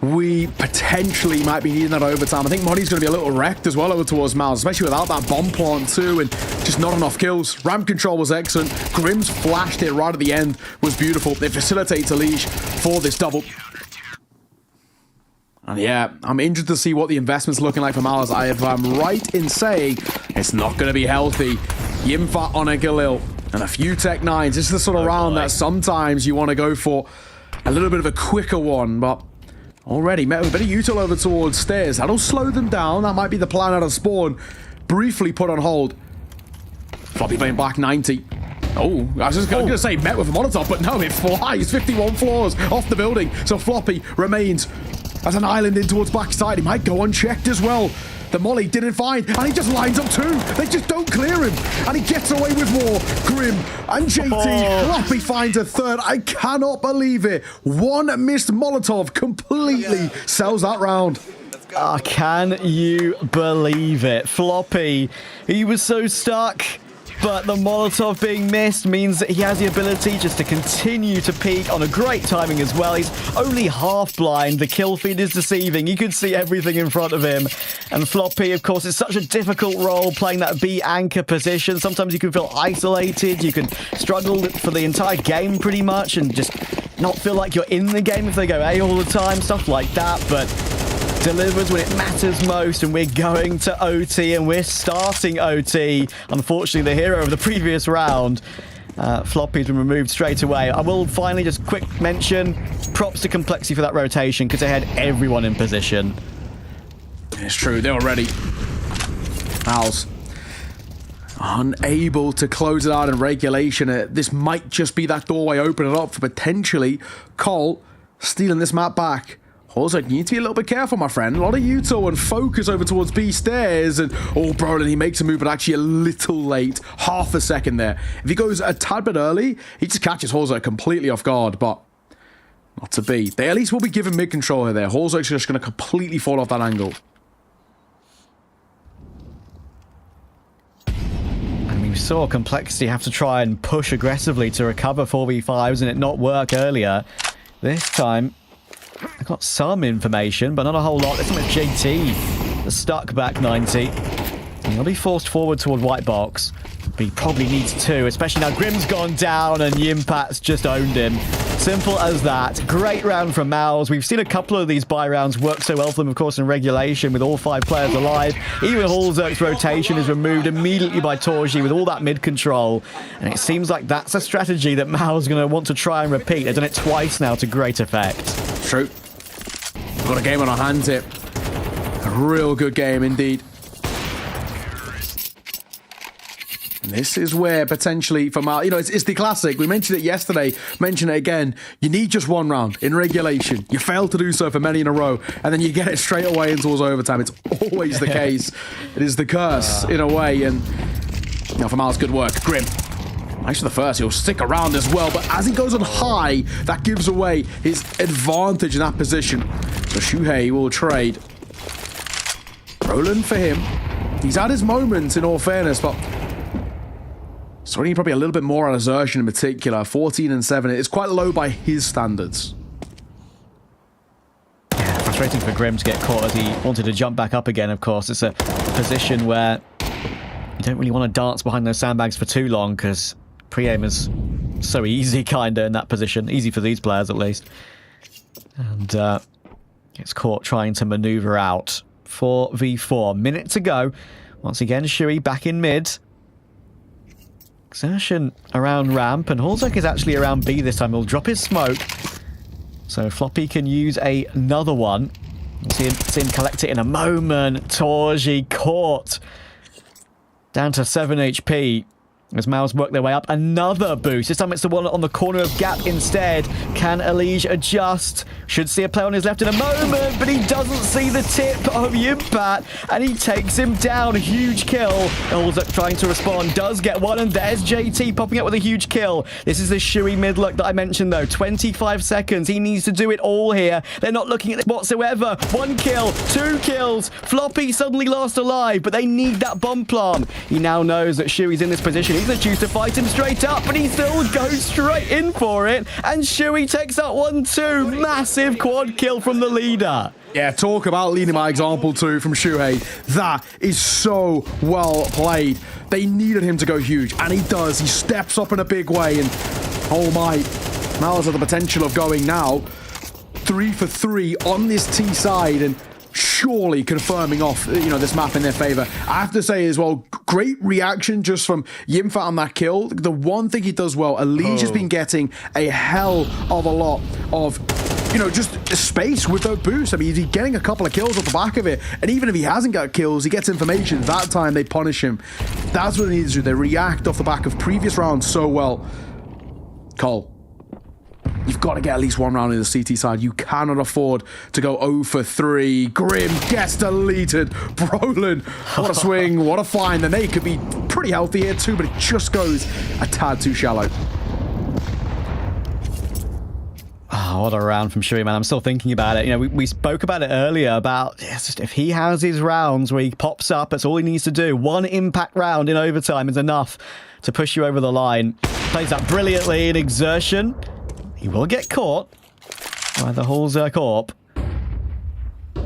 We potentially might be needing that overtime. I think Money's going to be a little wrecked as well over towards MOUZ, especially without that bomb plant too, and just not enough kills. Ramp control was excellent. Grim's flashed it right at the end was beautiful. It facilitates Elige for this double. And yeah, I'm interested to see what the investment's looking like for MOUZ. If I'm right in saying it's not going to be healthy. Yimfa on a Galil and a few Tech 9s. This is the sort of round that sometimes you want to go for a little bit of a quicker one, but already met with a bit of util over towards stairs. That'll slow them down. That might be the plan out of spawn. Briefly put on hold. Floppy playing back 90. Oh, I was just going to say met with a Molotov, but no, it flies 51 floors off the building. So Floppy remains as an island in towards backside. He might go unchecked as well. The molly didn't find, and he just lines up 2. They just don't clear him, and he gets away with more. Grim and JT. Floppy finds a 3rd. I cannot believe it. 1 missed Molotov completely sells that round. Can you believe it? Floppy, he was so stuck. But the Molotov being missed means that he has the ability just to continue to peek on a great timing as well. He's only half blind. The kill feed is deceiving. You can see everything in front of him. And Floppy, of course, is such a difficult role playing that B anchor position. Sometimes you can feel isolated. You can struggle for the entire game pretty much and just not feel like you're in the game if they go A all the time, stuff like that. But delivers when it matters most, and we're going to OT, and we're starting OT. Unfortunately, the hero of the previous round, Floppy's been removed straight away. I will finally just quick mention props to Complexity for that rotation, because they had everyone in position. It's true, they were ready. MOUZ unable to close it out in regulation. This might just be that doorway opening up for potentially Cole stealing this map back. Also, you need to be a little bit careful, my friend. A lot of Yuto and focus over towards B stairs. And, oh, Brolin, he makes a move, but actually a little late. Half a second there. If he goes a tad bit early, he just catches Holzer completely off guard, but not to be. They at least will be given mid-control here there. Holzer's just going to completely fall off that angle. And we saw Complexity have to try and push aggressively to recover 4v5s and it not work earlier. This time, I got some information, but not a whole lot. This one with JT, the stuck back 90. And he'll be forced forward toward white box. But he probably needs to, especially now Grim's gone down and Yimpat's just owned him. Simple as that. Great round from MOUZ. We've seen a couple of these buy rounds work so well for them, of course, in regulation with all 5 players alive. Even Holzerk's rotation is removed immediately by Torji with all that mid control. And it seems like that's a strategy that MOUZ is going to want to try and repeat. They've done it twice now to great effect. True. We've got a game on our hands here. A real good game indeed. And this is where potentially for MOUZ, you know, it's the classic. We mentioned it yesterday, mention it again. You need just one round in regulation. You fail to do so for many in a row, and then you get it straight away into overtime. It's always the case. It is the curse in a way. And you know, for MOUZ, good work. Grim. Actually, the first, he'll stick around as well, but as he goes on high, that gives away his advantage in that position. So Shuhei will trade. Roland for him. He's had his moments, in all fairness, but so we need probably a little bit more on Azertion in particular. 14 and 7. It's quite low by his standards. Yeah, frustrating for Grim to get caught as he wanted to jump back up again, of course. It's a position where you don't really want to dance behind those sandbags for too long because pre-aim is so easy, kind of, in that position. Easy for these players, at least. And gets caught trying to maneuver out. 4v4. Minute to go. Once again, Shui back in mid. Exertion around ramp, and Holzerk is actually around B this time. He'll drop his smoke. So Floppy can use another one. We'll see him collect it in a moment. Torji caught. Down to 7 HP. As MOUZ work their way up, another boost. This time it's the one on the corner of Gap instead. Can Elige adjust? Should see a play on his left in a moment, but he doesn't see the tip of Yimpat, and he takes him down. Huge kill. Holzerk trying to respond, does get one, and there's JT popping up with a huge kill. This is the Shui mid look that I mentioned though. 25 seconds. He needs to do it all here. They're not looking at this whatsoever. 1 kill, 2 kills. Floppy suddenly last alive, but they need that bomb plant. He now knows that Shui's in this position. He's going to choose to fight him straight up, but he still goes straight in for it. And Shui takes out 1-2. Massive quad kill from the leader. Yeah, talk about leading by example too from Shuhei. That is so well played. They needed him to go huge, and he does. He steps up in a big way, and oh my, MOUZ has the potential of going now 3 for 3 on this T side, and surely confirming off, you know, this map in their favor. I have to say as well, great reaction just from Yimfat on that kill. The one thing he does well, Elige has been getting a hell of a lot of, you know, just space with those boosts. I mean, he's getting a couple of kills off the back of it, and even if he hasn't got kills, he gets information. That time they punish him. That's what they need to do. They react off the back of previous rounds so well. Cole, you've got to get at least one round in the CT side. You cannot afford to go 0 for 3. Grim gets deleted. Brolin, what a swing, what a find. And they could be pretty healthy here too, but it just goes a tad too shallow. Oh, what a round from Shui, man. I'm still thinking about it. You know, we spoke about it earlier about just if he has his rounds where he pops up, that's all he needs to do. One impact round in overtime is enough to push you over the line. Plays that brilliantly in exertion. He will get caught by the Holzerk AWP.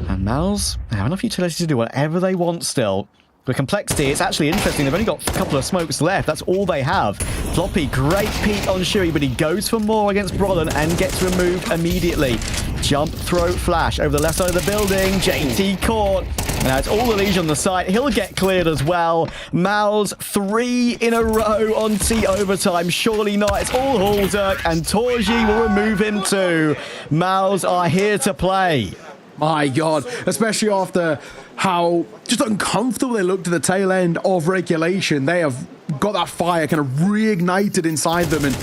And MOUZ have enough utility to do whatever they want still. With complexity, it's actually interesting. They've only got a couple of smokes left. That's all they have. Floppy, great peek on Shui, but he goes for more against Brolin and gets removed immediately. Jump, throw, flash over the left side of the building. JT caught. Now it's all Elige on the side. He'll get cleared as well. MOUZ 3 in a row on T overtime. Surely not. It's all Holzerk, and Torji will remove him too. MOUZ are here to play. My God, especially after how just uncomfortable they looked at the tail end of regulation. They have got that fire kind of reignited inside them, and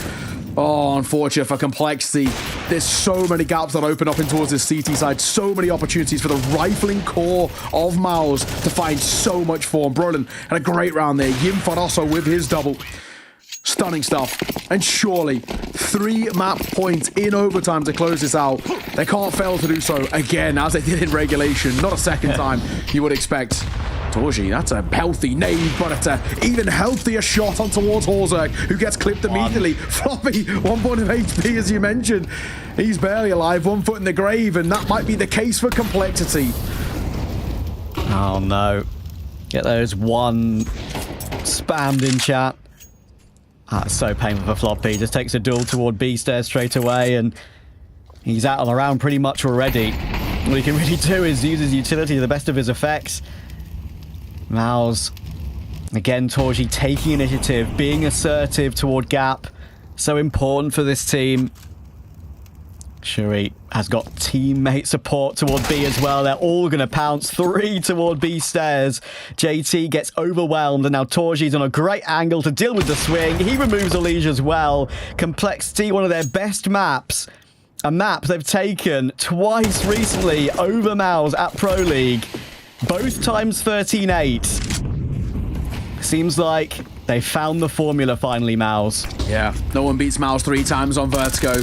oh, unfortunate for Complexity. There's so many gaps that open up in towards this CT side. So many opportunities for the rifling core of MOUZ to find so much form. Brolin had a great round there. Yimfad also with his double. Stunning stuff. And surely 3 map points in overtime to close this out. They can't fail to do so again, as they did in regulation. Not a second time you would expect. Torji, that's a healthy nade, but it's an even healthier shot on towards Horzerk, who gets clipped immediately. Floppy, 1 point of HP, as you mentioned. He's barely alive, 1 foot in the grave, and that might be the case for Complexity. Oh no. Get those one spammed in chat. That's so painful for Floppy. Just takes a duel toward B stairs straight away, and he's out on the round pretty much already. What he can really do is use his utility to the best of his effects. MOUZ. Again, Torji taking initiative, being assertive toward Gap. So important for this team. Shuri has got teammate support toward B as well. They're all going to pounce. 3 toward B stairs. JT gets overwhelmed, and now Torji's on a great angle to deal with the swing. He removes Elige as well. Complexity, one of their best maps. A map they've taken twice recently over MOUZ at Pro League. Both times 13-8. Seems like they found the formula finally, MOUZ. Yeah, no one beats MOUZ 3 times on Vertigo.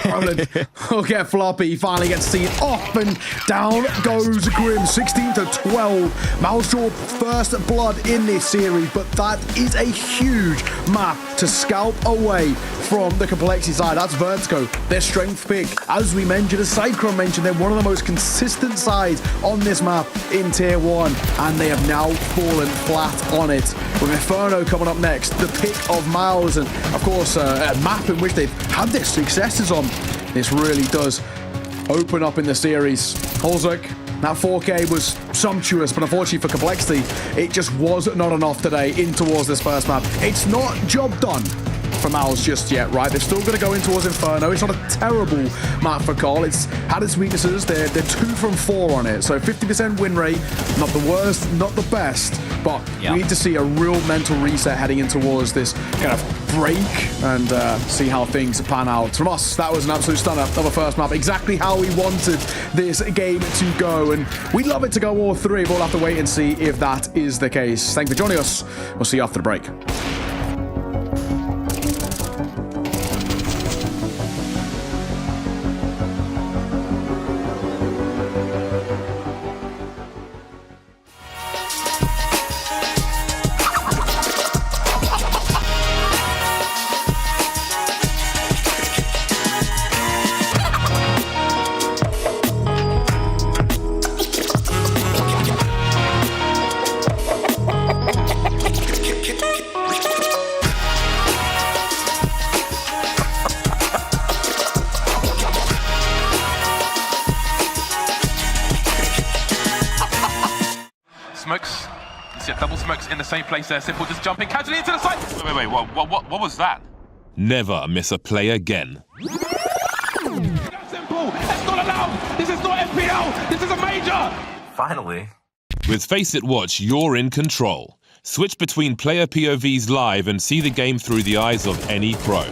Roland will get Floppy. He finally gets seen off, and down goes Grim. 16-12. MOUZ draw first blood in this series, but that is a huge map to scalp away from the Complexity side. That's Vertigo, their strength pick. As we mentioned, as Cyclone mentioned, they're one of the most consistent sides on this map in Tier 1, and they have now fallen flat on it. With Inferno coming up next, the pick of MOUZ, and of course a map in which they've had their successes on. This really does open up in the series. Horzerk, that 4K was sumptuous, but unfortunately for Complexity, it just was not enough today in towards this first map. It's not job done for MOUZ just yet, right? They're still going to go in towards Inferno. It's not a terrible map for Cole. It's had its weaknesses. They're 2 from 4 on it, so 50% win rate. Not the worst, not the best, but we need to see a real mental reset heading in towards this kind of break and see how things pan out. From us, that was an absolute stunner of a first map. Exactly how we wanted this game to go, and we'd love it to go all 3. We'll have to wait and see if that is the case. Thank you for joining us. We'll see you after the break. Smokes. You see double smokes in the same place there. Simple just jumping casually into the side. Wait, what was that? Never miss a play again. That's simple. That's not allowed. This is not FPL. This is a major. Finally. With Faceit Watch, you're in control. Switch between player POVs live and see the game through the eyes of any pro.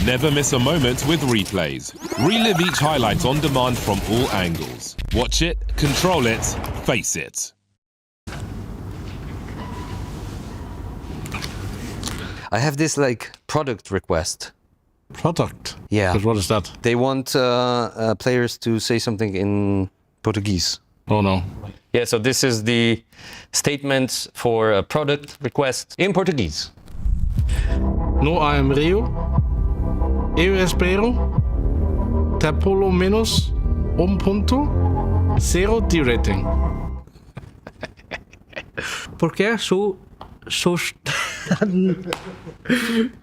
Never miss a moment with replays. Relive each highlight on demand from all angles. Watch it, control it, face it. I have this like product request. Product? Yeah. But what is that? They want players to say something in Portuguese. Oh no. Yeah, so this is the statement for a product request in Portuguese. No IEM Rio. Eu espero ter pelo menos 1.0 de rating. Porque sou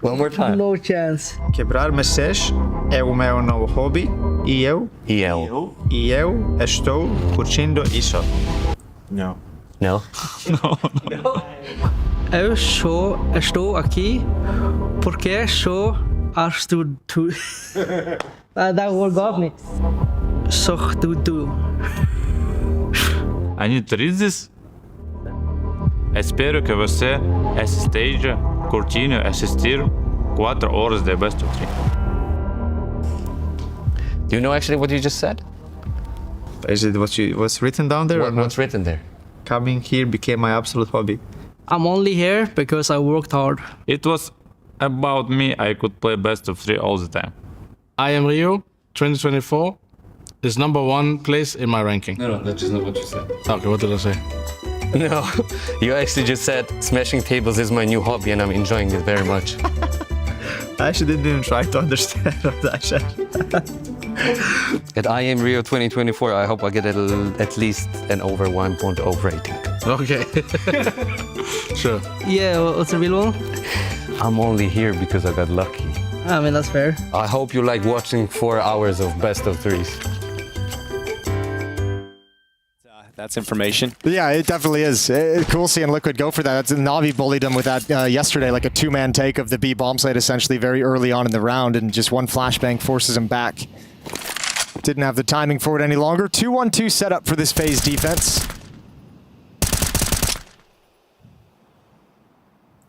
One more time. No chance. Quebrar macês é o meu novo hobby e eu estou curtindo isso. No. Eu estou aqui porque sou that word got me. Sortudo. a gente trizes. Espero que você esteja curtindo assistir 4 horas de Best of 3. Do you know actually what you just said? Is it what's written down there? What's written there? Coming here became my absolute hobby. I'm only here because I worked hard. It was about me. I could play Best of 3 all the time. IEM Rio 2024 is #1 place in my ranking. No, that's just not what you said. Okay, what did I say? No, you actually just said smashing tables is my new hobby and I'm enjoying it very much. I actually didn't even try to understand what I said. At IEM Rio 2024, I hope I get at least an over 1.0 rating. Okay. Sure. Yeah, what's the real one? I'm only here because I got lucky. I mean, that's fair. I hope you like watching 4 hours of best of 3s. That's information. Yeah, it definitely is. Cool seeing Liquid go for that. Na'Vi bullied him with that yesterday, like a 2-man take of the B bomb site essentially very early on in the round, and just one flashbang forces him back. Didn't have the timing for it any longer. 2-1-2 setup for this phase defense.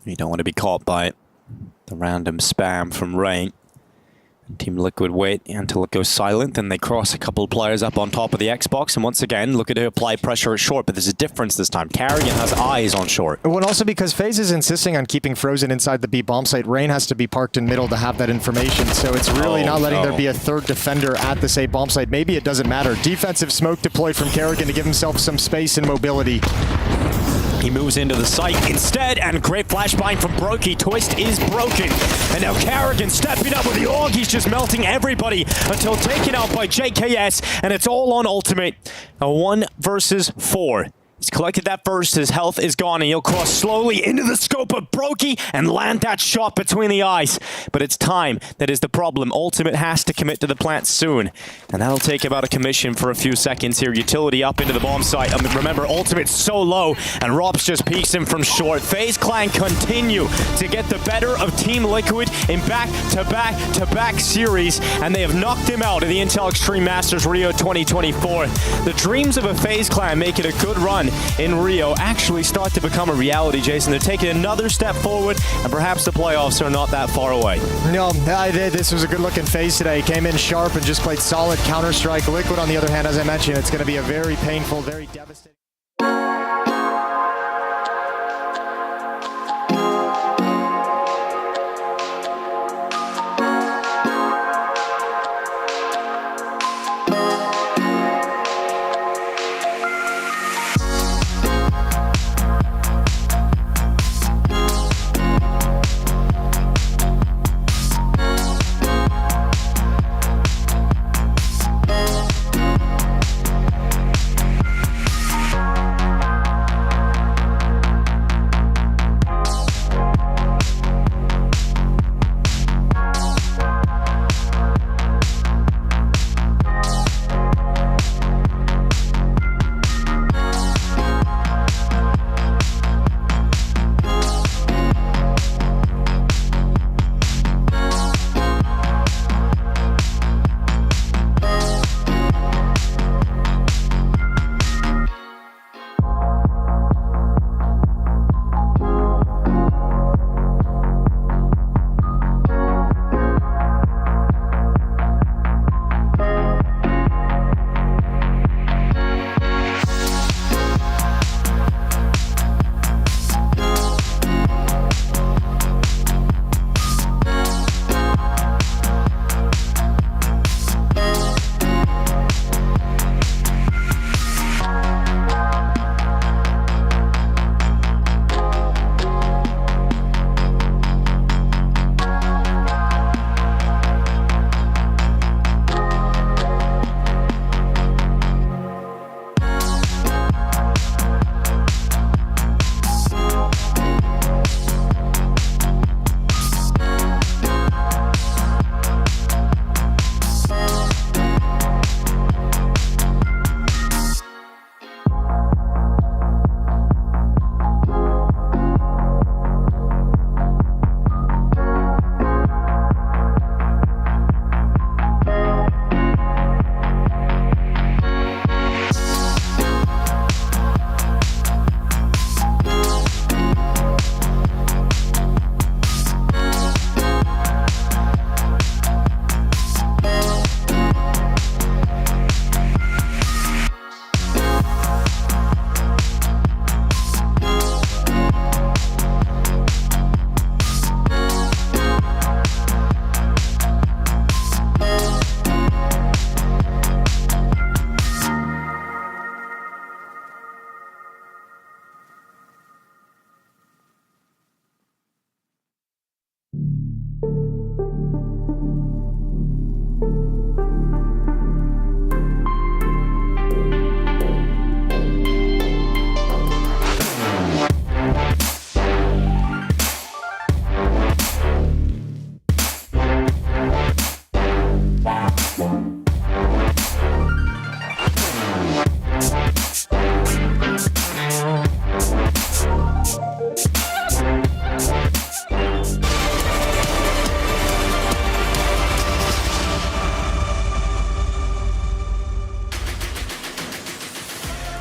You don't want to be caught by the random spam from Rain. Team Liquid wait until it goes silent, and they cross a couple of players up on top of the Xbox, and once again look at who apply pressure at short, but there's a difference this time. Carrigan has eyes on short. Well, and also because FaZe is insisting on keeping Frozen inside the B bomb site, Rain has to be parked in middle to have that information, so it's really not letting there be a third defender at this A bomb site. Maybe it doesn't matter. Defensive smoke deployed from Carrigan to give himself some space and mobility. He moves into the site instead, and great flashbang from Brokey. Twist is broken, and now Carrigan stepping up with the AUG. He's just melting everybody until taken out by JKS, and it's all on ultimate. A 1 versus 4. He's collected that first, his health is gone, and he'll cross slowly into the scope of Brokey and land that shot between the eyes. But it's time that is the problem. Ultimate has to commit to the plant soon, and that'll take about a commission for a few seconds here. Utility up into the bomb site. Remember, Ultimate's so low, and Robs just peeks him from short. FaZe Clan continue to get the better of Team Liquid in back-to-back-to-back series, and they have knocked him out of the Intel Extreme Masters Rio 2024. The dreams of a FaZe Clan making a good run in Rio actually start to become a reality, Jason. They're taking another step forward, and perhaps the playoffs are not that far away. No, this was a good-looking FaZe today. Came in sharp and just played solid Counter-Strike. Liquid, on the other hand, as I mentioned, it's going to be a very painful, very devastating...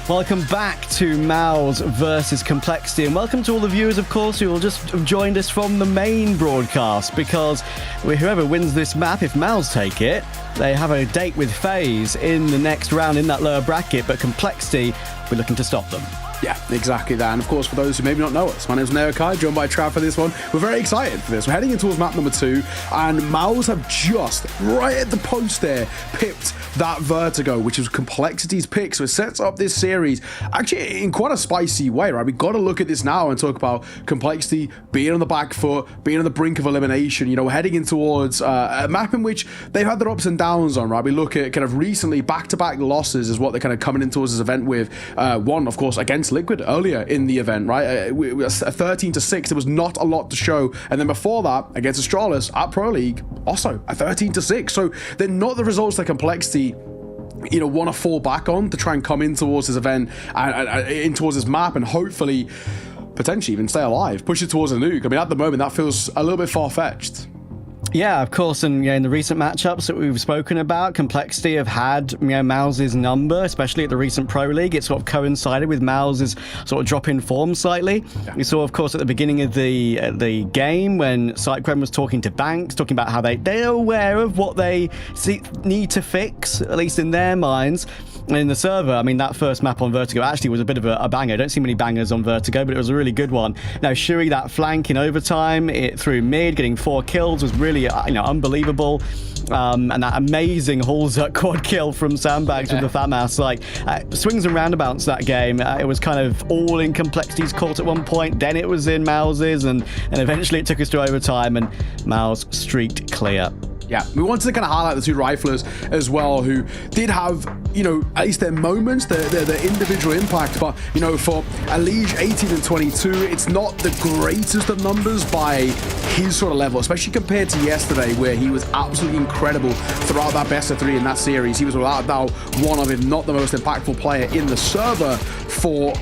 Welcome back to MOUZ versus Complexity, and welcome to all the viewers, of course, who will just have joined us from the main broadcast, because whoever wins this map, if MOUZ take it, they have a date with FaZe in the next round in that lower bracket, but Complexity, we're looking to stop them. Yeah, exactly that. And of course, for those who maybe not know us, my name is Neokai, joined by Trav for this one. We're very excited for this. We're heading in towards map number 2, and MOUZ have just, right at the post there, pipped that Vertigo, which was Complexity's pick. So it sets up this series actually in quite a spicy way, right? We've got to look at this now and talk about Complexity being on the back foot, being on the brink of elimination, you know, heading in towards a map in which they've had their ups and downs on, right? We look at kind of recently back-to-back losses is what they're kind of coming in towards this event with. One, of course, against Liquid earlier in the event, right? A 13-6, there was not a lot to show. And then before that, against Astralis at Pro League, also a 13-6. So they're not the results that Complexity, you know, want to fall back on to try and come in towards this event and in towards this map and hopefully, potentially even stay alive, push it towards a nuke. I mean, at the moment, that feels a little bit far-fetched. Yeah, of course, and in the recent matchups that we've spoken about, Complexity have had MOUZ's number, especially at the recent Pro League. It sort of coincided with MOUZ's sort of drop in form slightly. Yeah. We saw, of course, at the beginning of the game when Cyclone was talking to Banks, talking about how they're aware of what they need to fix, at least in their minds. In the server, I mean, that first map on Vertigo actually was a bit of a banger. I don't see many bangers on Vertigo, but it was a really good one. Now, Shui, that flank in overtime, it through mid, getting 4 kills was really, unbelievable. And that amazing Hulzuk quad kill from Sandbags with the FAMAS. Like, swings and roundabouts that game. It was kind of all in Complexity's court at one point, then it was in MOUZ's, and eventually it took us to overtime, and MOUZ streaked clear. Yeah, we wanted to kind of highlight the two riflers as well, who did have, you know, at least their moments, their individual impact. But, you know, for Elige 18 and 22, it's not the greatest of numbers by his sort of level, especially compared to yesterday, where he was absolutely incredible throughout that best of 3 in that series. He was without doubt one of, if not the most impactful player in the server for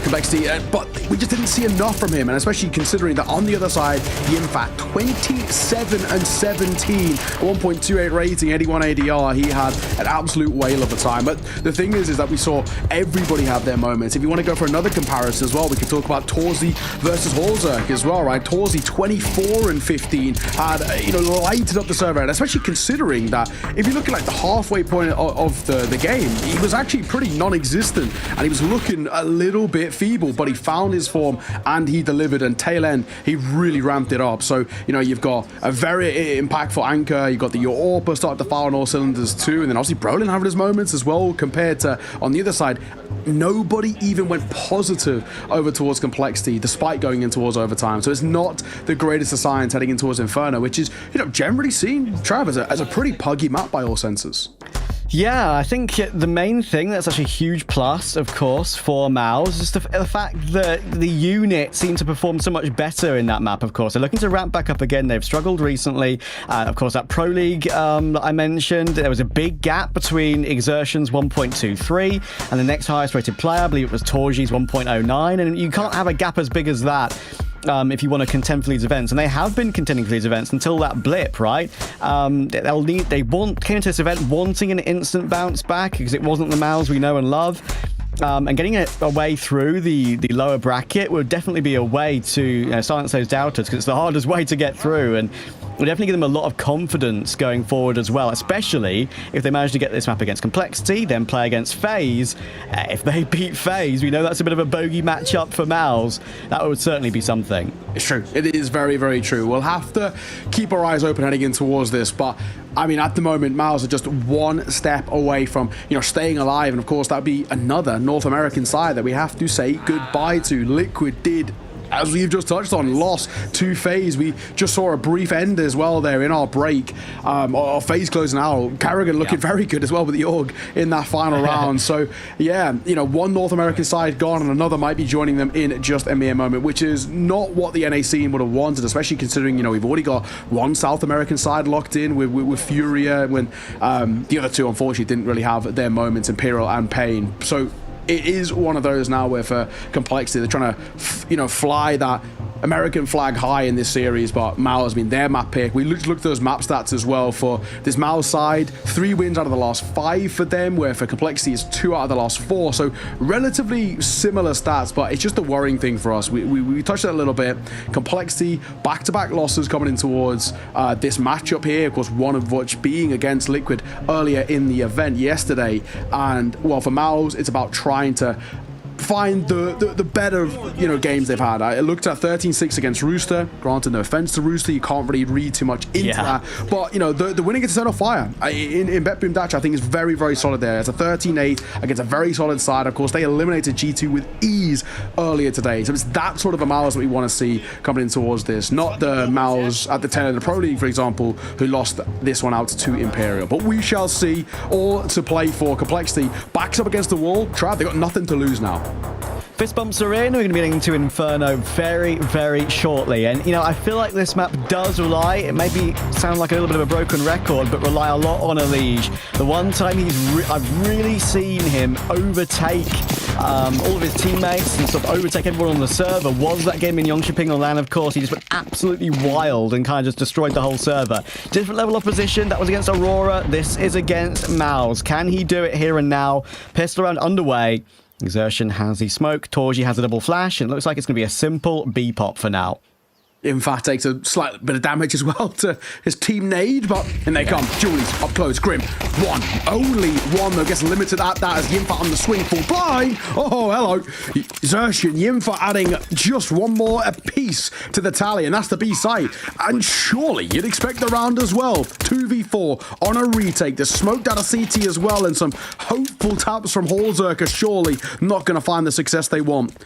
Complexity, but we just didn't see enough from him, and especially considering that on the other side, he in fact 27 and 17, 1.28 rating, 81 ADR. He had an absolute whale of a time. But the thing is that we saw everybody have their moments. If you want to go for another comparison as well, we could talk about Torzi versus Hulzuk as well, right? Torzi 24 and 15 had, lighted up the server, and especially considering that if you look at like the halfway point of the game, he was actually pretty non-existent, and he was looking a little bit feeble, but he found his form and he delivered, and tail end, he really ramped it up. So, you've got a very impactful anchor, you've got the Orpa start to fire on all cylinders too, and then obviously Brolin having his moments as well, compared to on the other side, nobody even went positive over towards Complexity despite going in towards overtime. So it's not the greatest of signs heading in towards Inferno, which is, generally seen, Trav, as a pretty puggy map by all senses. Yeah, I think the main thing that's actually a huge plus, of course, for MOUZ is just the fact that the unit seemed to perform so much better in that map, of course. They're looking to ramp back up again. They've struggled recently. Of course, that Pro League that I mentioned, there was a big gap between Exertion's 1.23 and the next highest rated player. I believe it was Torji's 1.09, and you can't have a gap as big as that. If you want to contend for these events, and they have been contending for these events until that blip, right? Came into this event wanting an instant bounce back because it wasn't the MOUZ we know and love. And getting a way through the lower bracket would definitely be a way to silence those doubters, because it's the hardest way to get through, and will definitely give them a lot of confidence going forward as well, especially if they manage to get this map against Complexity, then play against FaZe. If they beat FaZe, we know that's a bit of a bogey matchup for MOUZ. That would certainly be something. It's true. It is very, very true. We'll have to keep our eyes open heading in towards this, but I mean, at the moment, MOUZ are just one step away from, staying alive, and of course, that'd be another North American side that we have to say goodbye to. Liquid did, as we've just touched on, lost to FaZe. We just saw a brief end as well there in our break. Our FaZe closing out. Carrigan looking very good as well with the Org in that final round. So, yeah, one North American side gone, and another might be joining them in just a mere moment, which is not what the NA scene would have wanted, especially considering, we've already got one South American side locked in with Furia, when the other two, unfortunately, didn't really have their moments, Imperial and Pain. So, it is one of those now where for Complexity, they're trying to, fly that American flag high in this series, but MOUZ has been their map pick. We looked at those map stats as well for this MOUZ side. 3 wins out of the last 5 for them, where for Complexity it's 2 out of the last 4. So relatively similar stats, but it's just a worrying thing for us. We touched on it a little bit. Complexity, back-to-back losses coming in towards this matchup here. Of course, one of which being against Liquid earlier in the event yesterday. And well, for MOUZ, it's about trying to find the better, you know, games they've had. I looked at 13-6 against Rooster. Granted, no offense to Rooster, you can't really read too much into that. But, you know, the winning against Set of Fire in Bet Boom Dash, I think is very, very solid there. It's a 13-8 against a very solid side. Of course, they eliminated G2 with ease earlier today. So it's that sort of a MOUZ that we want to see coming in towards this. Not the MOUZ at the 10 of the Pro League, for example, who lost this one out to Imperial. But we shall see. All to play for. Complexity backs up against the wall. Trav, they got nothing to lose now. Fist bumps are in. We're going to be getting into Inferno very, very shortly. And, you know, I feel like this map does rely, it may be sound like a little bit of a broken record, but rely a lot on Elige. The one time I've really seen him overtake all of his teammates and sort of overtake everyone on the server was that game in Yongshiping on LAN, of course. He just went absolutely wild and kind of just destroyed the whole server. Different level of opposition. That was against Aurora. This is against MOUZ. Can he do it here and now? Pistol round underway. Exertion has the smoke, Torji has a double flash, and it looks like it's going to be a simple B-pop for now. Infat takes a slight bit of damage as well to his team nade, but in they come. Julie's up close. Grim. One. Only one, though. Gets limited at that as Yimfa on the swing. Full blind. Oh, hello. Xerxian, Yimfa adding just one more apiece to the tally, and that's the B site. And surely you'd expect the round as well. 2v4 on a retake. The smoked out of CT as well, and some hopeful taps from Hallzerker. Surely not going to find the success they want.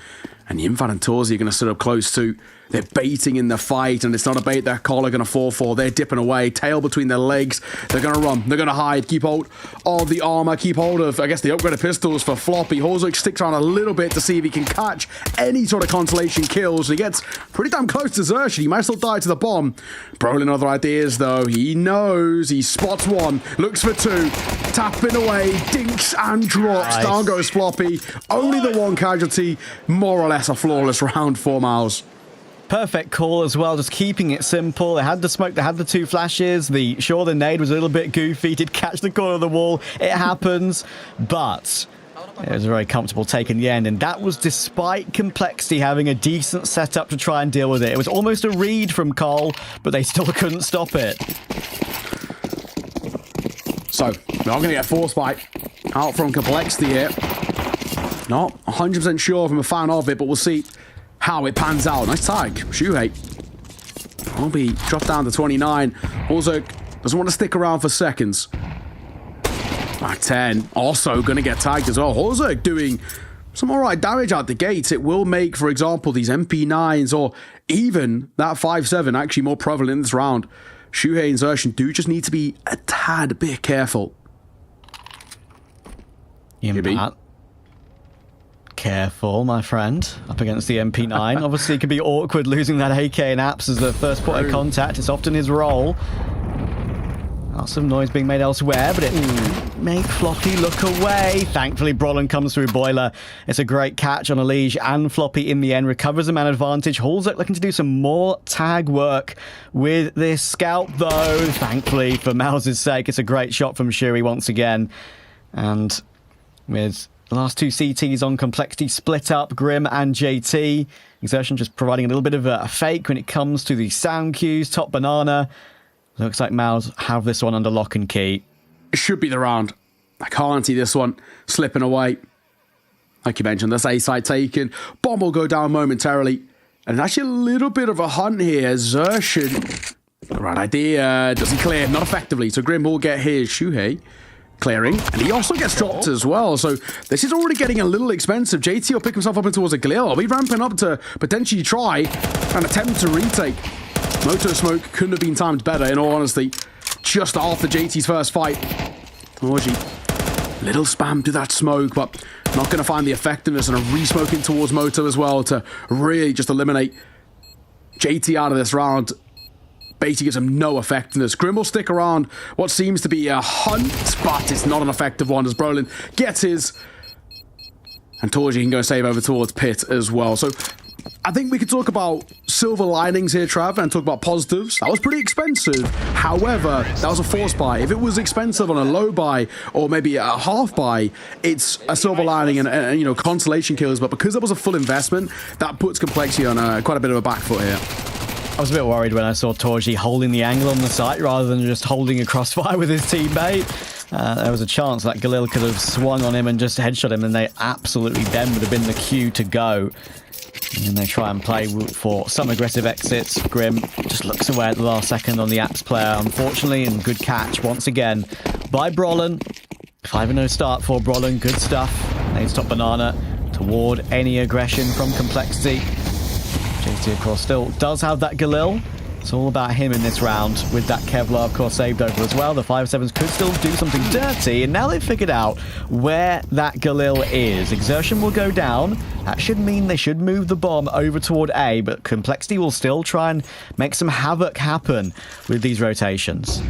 And Yimfa and Torzi are going to sit up close too. They're baiting in the fight, and it's not a bait that Call are going to fall for. They're dipping away, tail between their legs. They're going to run. They're going to hide. Keep hold of the armor. Keep hold of, I guess, the upgraded pistols for Floppy. Hallzerker sticks around a little bit to see if he can catch any sort of consolation kills. He gets pretty damn close to Xerxian. He might still die to the bomb. Brolin other ideas, though. He knows. He spots one. Looks for two. Tapping away. Dinks and drops. Nice. Down goes Floppy. Only the one casualty. More or less a flawless round for MOUZ. Perfect call as well, just keeping it simple. They had the smoke, they had the 2 flashes. The nade was a little bit goofy, did catch the corner of the wall. It happens, but it was a very comfortable take in the end, and that was despite Complexity having a decent setup to try and deal with it. It was almost a read from Cole, but they still couldn't stop it. So, we're not going to get a force spike out from Complexity here. Not 100% sure if I'm a fan of it, but we'll see how it pans out. Nice tag. Shuhei will be dropped down to 29. Also, doesn't want to stick around for seconds. 10. Also going to get tagged as well. Hallzerker doing some alright damage out the gates. It will make, for example, these MP9s or even that 5.7 actually more prevalent in this round. Shuhei and Xerxian do just need to be a tad bit careful. Impact. Careful, my friend. Up against the MP9. Obviously, it could be awkward losing that AK and apps as the first point of contact. It's often his role. Lots of noise being made elsewhere, but it make Floppy look away. Thankfully, Brolin comes through Boiler. It's a great catch on Elige, and Floppy in the end recovers a man advantage. Hallzerker looking to do some more tag work with this scout, though. Thankfully, for MOUZ's sake, it's a great shot from Shuri once again. And with the last 2 CTs on Complexity split up, Grim and JT. Exertion just providing a little bit of a fake when it comes to the sound cues. Top Banana. Looks like MOUZ have this one under lock and key. It should be the round. I can't see this one slipping away. Like you mentioned, that's A side taken. Bomb will go down momentarily. And actually a little bit of a hunt here. Xerxian. Right idea. Does he clear? Not effectively. So Grim will get his. Shuhei clearing, and he also gets dropped as well. So this is already getting a little expensive. JT will pick himself up in towards a Galil. Are we ramping up to potentially try and attempt to retake? Moto smoke couldn't have been timed better, in all honesty. Just after JT's first fight. Torji, little spam to that smoke, but not going to find the effectiveness, and a re-smoking towards Moto as well to really just eliminate JT out of this round. Beatty gives him no effectiveness. Grim will stick around what seems to be a hunt, but it's not an effective one as Brolin gets his. And Torji can go save over towards Pit as well. So I think we could talk about silver linings here, Trav, and talk about positives. That was pretty expensive. However, that was a force buy. If it was expensive on a low buy or maybe a half buy, it's a silver lining and you know, consolation kills. But because it was a full investment, that puts Complexity on quite a bit of a back foot here. I was a bit worried when I saw Torji holding the angle on the site rather than just holding a crossfire with his teammate. There was a chance that Galil could have swung on him and just headshot him, and they absolutely then would have been the cue to go. And they try and play for some aggressive exits. Grim just looks away at the last second on the Apps player, unfortunately, and good catch once again by Brolin. 5-0 start for Brolin, good stuff. Nade's top banana toward any aggression from Complexity. JT, of course, still does have that Galil. It's all about him in this round with that Kevlar, of course, saved over as well. The 5-7s could still do something dirty, and now they've figured out where that Galil is. Exertion will go down. That should mean they should move the bomb over toward A, but Complexity will still try and make some havoc happen with these rotations.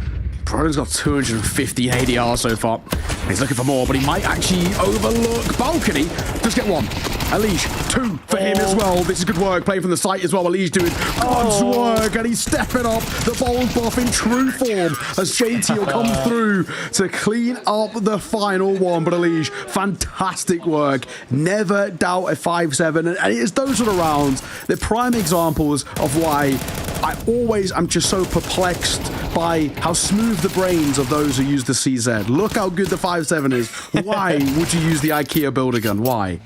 Broden's got 250 ADR so far. He's looking for more, but he might actually overlook Balcony. Just get one. Alish, 2 for him as well. This is good work. Playing from the site as well. Alish doing God's work, and he's stepping up the bold buff in true form as JT will come through to clean up the final one. But Alish, fantastic work. Never doubt a 5-7. And it's those sort of rounds, the prime examples of why I'm just so perplexed by how smooth the brains of those who use the CZ. Look how good the 5-7 is. Why would you use the IKEA builder gun? Why?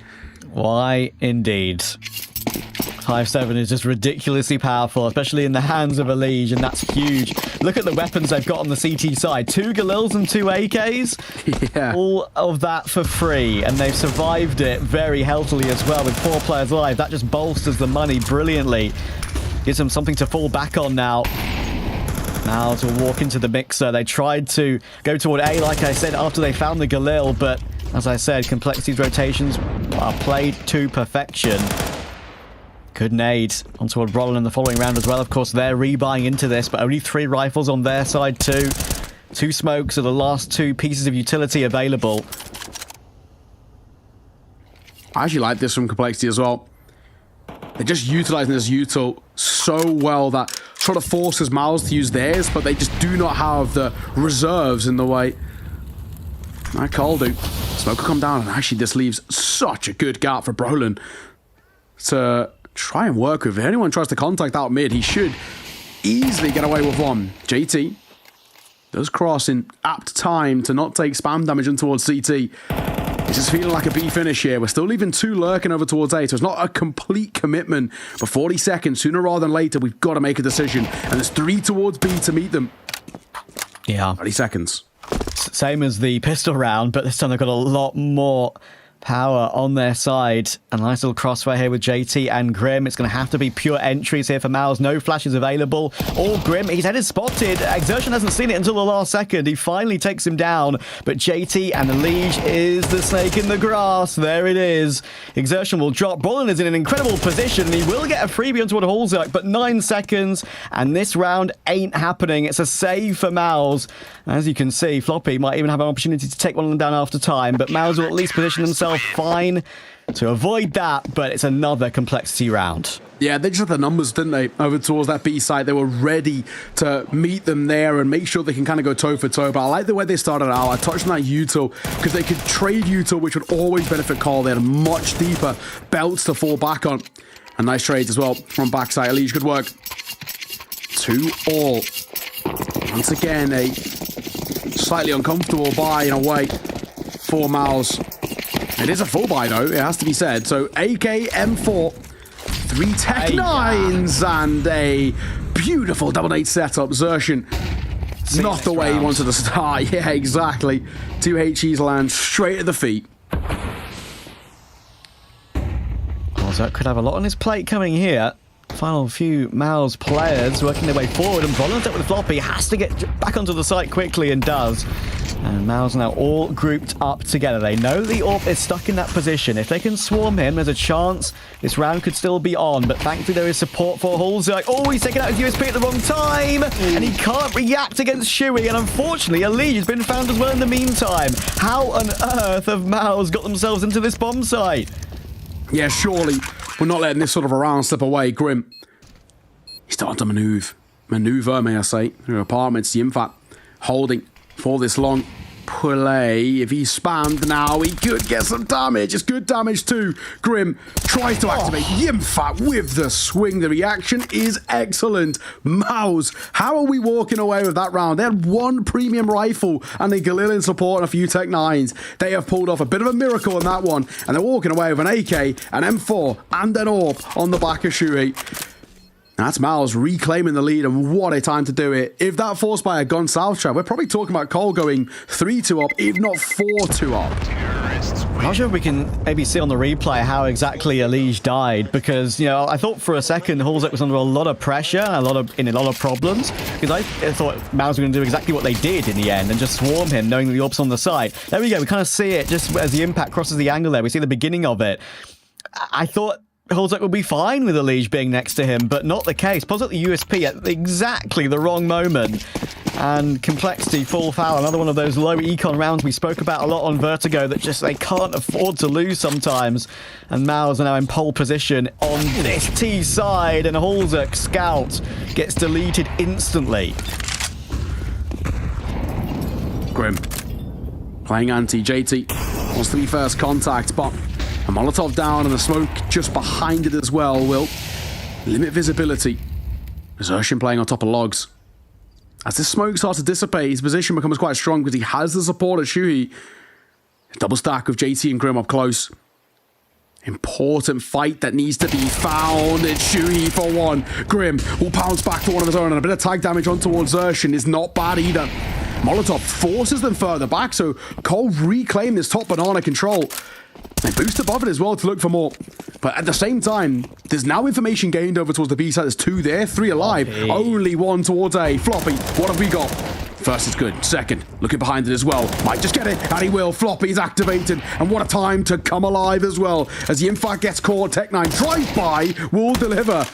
Why indeed? 5-7 is just ridiculously powerful, especially in the hands of Elige, and that's huge. Look at the weapons they've got on the CT side. 2 Galils and 2 AKs. Yeah. All of that for free, and they've survived it very healthily as well with 4 players live. That just bolsters the money brilliantly. Gives them something to fall back on now. MOUZ will walk into the mixer. They tried to go toward A, like I said, after they found the Galil, but as I said, Complexity's rotations are played to perfection. Good nade on toward Brolin in the following round as well. Of course, they're rebuying into this, but only 3 rifles on their side too. 2 smokes are the last 2 pieces of utility available. I actually like this from Complexity as well. They're just utilizing this util so well that sort of forces MOUZ to use theirs, but they just do not have the reserves in the way. I called it. Smoke will come down, and actually this leaves such a good gap for Brolin to try and work with. If anyone tries to contact out mid, he should easily get away with one. JT does cross in apt time to not take spam damage in towards CT. It's just feeling like a B finish here. We're still leaving 2 lurking over towards A, so it's not a complete commitment. But 40 seconds, sooner rather than later, we've got to make a decision. And there's 3 towards B to meet them. Yeah. 30 seconds. Same as the pistol round, but this time they've got a lot more power on their side. A nice little crossfire here with JT and Grim. It's going to have to be pure entries here for MOUZ. No flashes available. All Grim. His head is spotted. Exertion hasn't seen it until the last second. He finally takes him down. But JT and the Liege is the snake in the grass. There it is. Exertion will drop. Brolin is in an incredible position. He will get a freebie onto a Holzerk, but 9 seconds. And this round ain't happening. It's a save for MOUZ. As you can see, Floppy might even have an opportunity to take one of them down after time. But MOUZ will at least position themselves fine to avoid that, but it's another Complexity round. Yeah, they just had the numbers, didn't they, over towards that B side. They were ready to meet them there and make sure they can kind of go toe for toe. But I like the way they started out. I touched on that util because they could trade util, which would always benefit Carl. They had much deeper belts to fall back on. And nice trades as well from backside. Elige, good work. 2-all. Once again, a slightly uncomfortable buy in a way for MOUZ. It is a full buy, though, it has to be said. So, AK M4, 3 Tech 9s, and a beautiful double nade setup. Xerxian, not the way he wanted to start. Yeah, exactly. 2 HEs land straight at the feet. Holzerk could have a lot on his plate coming here. Final few MOUZ players working their way forward, and Brolin with Floppy has to get back onto the site quickly and does. And MOUZ now all grouped up together. They know the AWP is stuck in that position. If they can swarm him, there's a chance this round could still be on. But thankfully there is support for Holzerk. Oh, he's taken out his USP at the wrong time. And he can't react against Shuey. And unfortunately, Elige has been found as well in the meantime. How on earth have MOUZ got themselves into this bomb site? Yeah, surely We're not letting this sort of a round slip away. Grim. He's starting to maneuver, may I say, through apartments. The Infat holding for this long play. If he spammed now, he could get some damage. It's good damage too. Grim tries to activate Yimfat with the swing. The reaction is excellent. MOUZ, how are we walking away with that round? They had one premium rifle and a Galil in support and a few Tech 9s. They have pulled off a bit of a miracle in that one, and they're walking away with an AK, an M4, and an AWP on the back of Shuhei. That's MOUZ reclaiming the lead, and what a time to do it. If that force buy had gone south, Trav, we're probably talking about Cole going 3-2 up, if not 4-2 up. I'm not sure if we can maybe see on the replay how exactly Elige died, because, you know, I thought for a second Hulzek was under a lot of pressure and a lot of problems, because I thought MOUZ were going to do exactly what they did in the end and just swarm him, knowing that the AWP's on the side. There we go, we kind of see it just as the impact crosses the angle there. We see the beginning of it. I thought Hulzek would be fine with Elige being next to him, but not the case. Pulls out the USP at exactly the wrong moment. And Complexity, full foul. Another one of those low econ rounds we spoke about a lot on Vertigo that just they can't afford to lose sometimes. And MOUZ are now in pole position on this T side, and Hulzek scout gets deleted instantly. Grim playing anti. JT wants to be first contact, but a Molotov down and the smoke just behind it as well will limit visibility. Zertian playing on top of logs. As this smoke starts to dissipate, his position becomes quite strong because he has the support of Shuhei. Double stack of JT and Grim up close. Important fight that needs to be found. It's Shuhei for one. Grim will pounce back to one of his own, and a bit of tag damage on towards Zertian is not bad either. Molotov forces them further back, so Cole reclaim this top banana control. They boost above it as well to look for more. But at the same time, there's now information gained over towards the B side. There's 2 there, 3 alive. Floppy. Only 1 towards A. Floppy, what have we got? First is good. Second, looking behind it as well. Might just get it, and he will. Floppy is activated, and what a time to come alive as well. As the Infat gets caught, Tech 9 drive by, will deliver.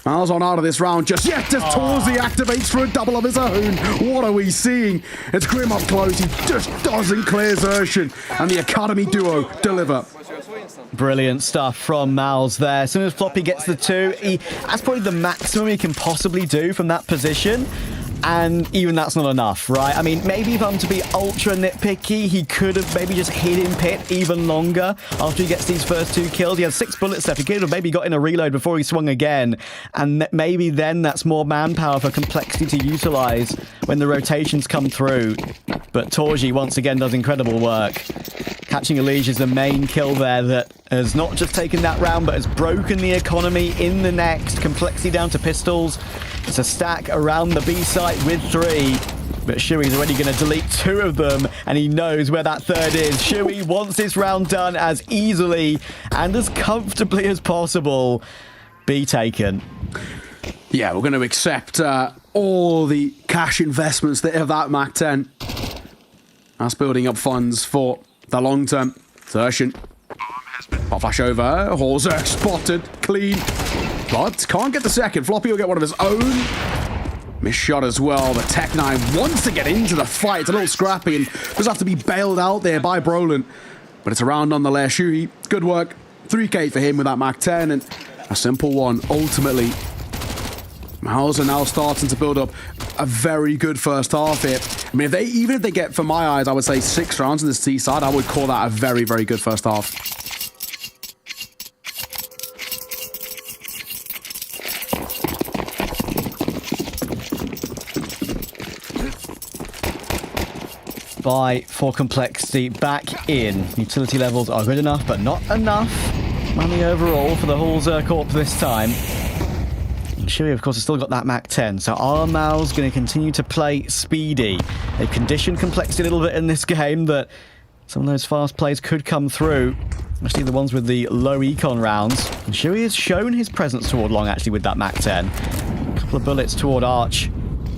MOUZ on out of this round just yet as Torzy activates for a double of his own. What are we seeing? It's Grim up close. He just doesn't clear Zertian, and the Academy duo deliver. Brilliant stuff from MOUZ there. As soon as Floppy gets the 2, that's probably the maximum he can possibly do from that position. And even that's not enough, right? I mean, maybe if I'm to be ultra nitpicky, he could have maybe just hidden Pit even longer after he gets these first 2 kills. He had 6 bullets left. He could have maybe got in a reload before he swung again. And maybe then that's more manpower for Complexity to utilize when the rotations come through. But Torji once again does incredible work. Catching Elige is the main kill there that has not just taken that round, but has broken the economy in the next. Complexity down to pistols. It's a stack around the B site with 3. But Shui's already going to delete 2 of them, and he knows where that 3rd is. Shui wants this round done as easily and as comfortably as possible. B taken. Yeah, we're going to accept all the cash investments that have that Mac 10. That's building up funds for the long term. Zertian. Pop flash over. Hulzek spotted. Clean. But can't get the second. Floppy will get one of his own. Missed shot as well. The Tech 9 wants to get into the fight. It's a little scrappy and does have to be bailed out there by Brolin. But it's a round nonetheless. Shuhei, good work. 3K for him with that Mac 10 and a simple one. Ultimately, MOUZ are now starting to build up a very good first half here. I mean, even if they get, for my eyes, I would say 6 rounds on this T side, I would call that a very, very good first half. Buy for Complexity back in. Utility levels are good enough, but not enough money overall for the Hulzek Corp this time. Shui, of course, has still got that Mac 10, so are MOUZ going to continue to play speedy? They've conditioned Complexity a little bit in this game that some of those fast plays could come through, especially the ones with the low econ rounds. And Shui has shown his presence toward long, actually, with that Mac 10. A couple of bullets toward Arch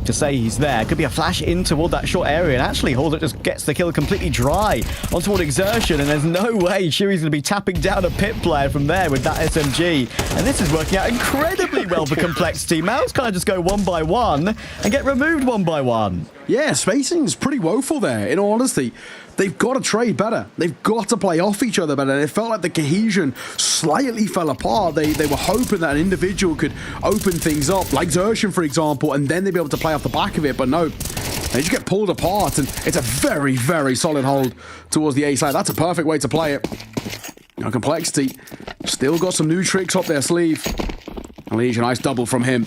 to say he's there. Could be a flash in toward that short area, and actually Hulzek just gets the kill completely dry on toward Exertion, and there's no way Shui's going to be tapping down a Pit player from there with that SMG. And this is working out incredibly well for Complexity. MOUZ kind of just go 1 by 1 and get removed 1 by 1. Yeah, spacing is pretty woeful there, in all honesty. they've got to trade better. They've got to play off each other better. It felt like the cohesion slightly fell apart. They were hoping that an individual could open things up, like Zershin, for example, and then they'd be able to play off the back of it, but no. They just get pulled apart, and it's a very, very solid hold towards the A side. That's a perfect way to play it. Now, Complexity still got some new tricks up their sleeve. Elige, a nice double from him.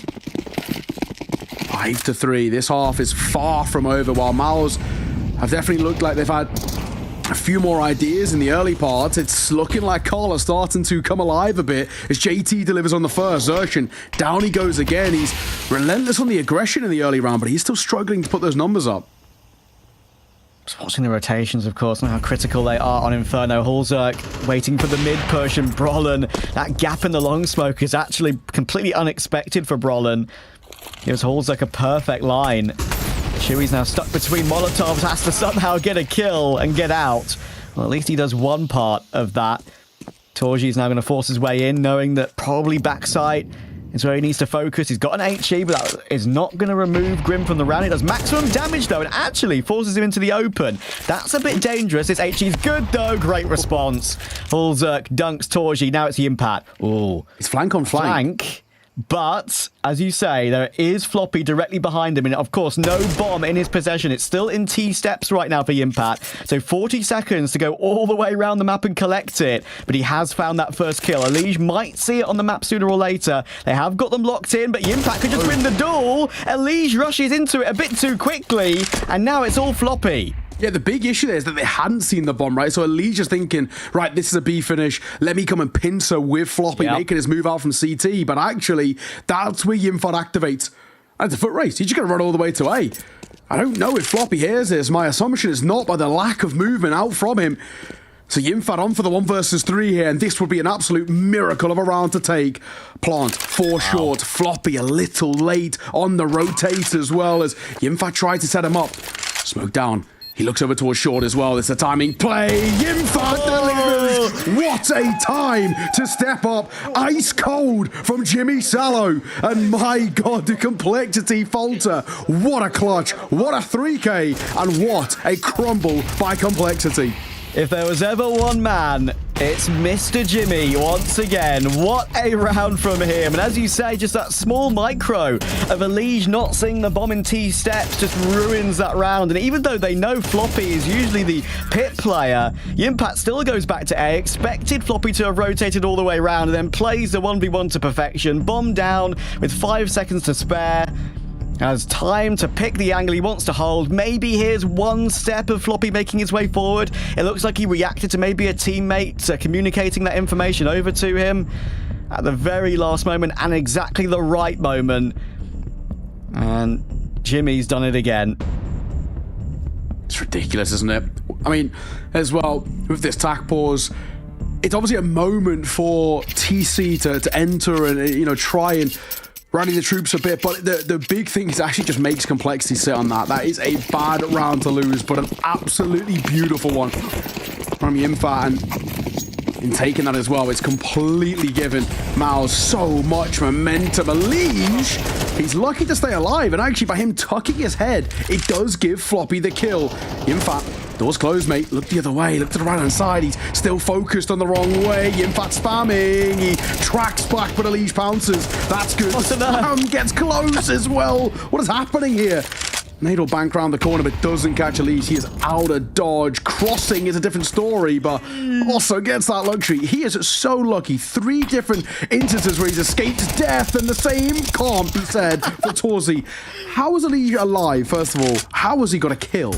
5-3. This half is far from over, while MOUZ have definitely looked like they've had a few more ideas in the early parts. It's looking like Carl are starting to come alive a bit as JT delivers on the first. Zershin, down he goes again. He's relentless on the aggression in the early round, but he's still struggling to put those numbers up. Just watching the rotations, of course, and how critical they are on Inferno. Hulzerk waiting for the mid push, and Brollan, that gap in the long smoke is actually completely unexpected for Brollan. Gives Hulzerk a perfect line. Chewy's now stuck between Molotovs, has to somehow get a kill and get out. Well, at least he does one part of that. Torji is now going to force his way in, knowing that probably backside is where he needs to focus. He's got an HE, but that is not going to remove Grim from the round. It does maximum damage, though, and actually forces him into the open. That's a bit dangerous. This HE's good, though. Great response. Hulzerk dunks Torji. Now it's the impact. Ooh. It's flank on flank. But, as you say, there is Floppy directly behind him, and of course, no bomb in his possession. It's still in T steps right now for Yimpat. So 40 seconds to go all the way around the map and collect it. But he has found that first kill. Elige might see it on the map sooner or later. They have got them locked in, but Yimpat could just win the duel. Elige rushes into it a bit too quickly, and now it's all Floppy. Yeah, the big issue there is that they hadn't seen the bomb, right? So Elige is thinking, right, this is a B finish. Let me come and pincer with Floppy, making his move out from CT. But actually, that's where Yimfat activates. And it's a foot race. He's just going to run all the way to A. I don't know if Floppy hears this. My assumption is not, by the lack of movement out from him. So Yimfat on for the 1 versus 3 here, and this would be an absolute miracle of a round to take. Plant, 4 short. Floppy a little late on the rotate as well, as Yimfat tried to set him up. Smoke down. He looks over towards Short as well. It's a timing play. Yimfat delivers. What a time to step up. Ice cold from Jimmy Sallow. And my God, the Complexity falter. What a clutch. What a 3K. And what a crumble by Complexity. If there was ever one man, it's Mr. Jimmy once again. What a round from him. And as you say, just that small micro of Elige not seeing the bomb in T steps just ruins that round. And even though they know Floppy is usually the pit player, Yimpat still goes back to A, expected Floppy to have rotated all the way around, and then plays the 1v1 to perfection. Bomb down with 5 seconds to spare. Has time to pick the angle he wants to hold. Maybe here's one step of Floppy making his way forward. It looks like he reacted to maybe a teammate communicating that information over to him at the very last moment, and exactly the right moment. And Jimmy's done it again. It's ridiculous, isn't it? I mean, as well, with this tack pause, it's obviously a moment for TC to enter and, you know, try and rally the troops a bit, but the big thing is actually just makes Complexity sit on that. That is a bad round to lose, but an absolutely beautiful one from Yimfat, and in taking that as well, it's completely given MOUZ so much momentum. Elige, he's lucky to stay alive, and actually by him tucking his head, it does give Floppy the kill. Yimfat, doors closed, mate. Look the other way. Look to the right-hand side. He's still focused on the wrong way. Yimfat spamming. He tracks back, but Elige pounces. That's good. The spam gets close as well. What is happening here? Nadal bank round the corner, but doesn't catch Elige. He is out of dodge. Crossing is a different story, but also gets that luxury. He is so lucky. 3 different instances where he's escaped death, and the same can't be said for Torzi. How is Elige alive, first of all? How has he got a kill?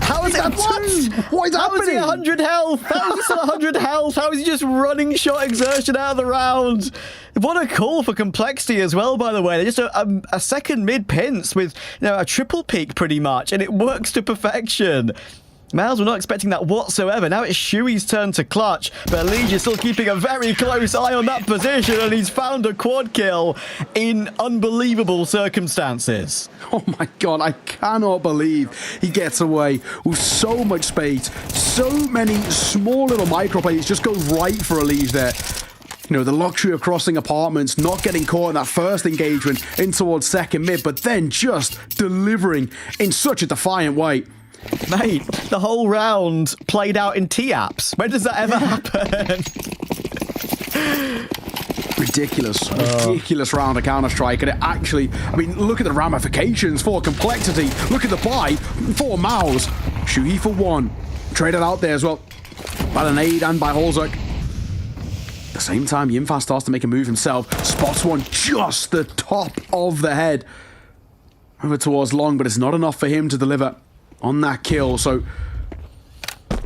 How is it? What is happening? How is he 100 health? How is he still 100 health? How is he just running shot exertion out of the round? What a call for Complexity as well, by the way. They're just a second mid pinch with, you know, a triple peak pretty much, and it works to perfection. MOUZ were not expecting that whatsoever. Now it's Shui's turn to clutch, but Elige is still keeping a very close eye on that position, and he's found a quad kill in unbelievable circumstances. Oh my God, I cannot believe he gets away with so much space. So many small little micro plays just go right for Elige there. You know, the luxury of crossing apartments, not getting caught in that first engagement in towards second mid, but then just delivering in such a defiant way. Mate, the whole round played out in T-apps. When does that ever happen? Ridiculous round of Counter-Strike, and it actually, I mean, look at the ramifications for Complexity. Look at the buy for MOUZ. Shuhi for 1. Traded out there as well by the nade and by Holzek. At the same time, Yimfa starts to make a move himself. Spots one just the top of the head. Over towards Long, but it's not enough for him to deliver on that kill. So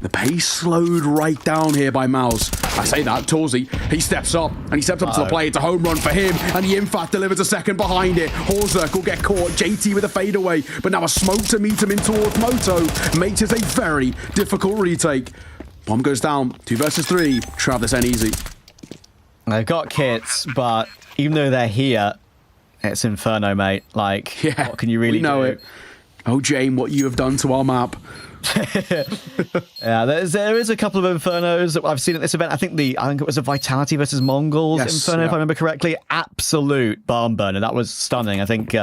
the pace slowed right down here by MOUZ. I say that, Torzi, he steps up, and he steps up to the play. It's a home run for him, and Yimfat delivers a second behind it. Holzek will get caught. JT with a fadeaway, but now a smoke to meet him in towards Moto makes it a very difficult retake. Bomb goes down. 2 versus 3. Trav, this ain't easy. They've got kits, but even though they're here, it's Inferno, mate. Like, what can you really know do? it. Oh, Jane, what you have done to our map. Yeah, there is a couple of Infernos that I've seen at this event. I think it was a Vitality versus Mongols Inferno, if I remember correctly. Absolute barn burner. That was stunning. I think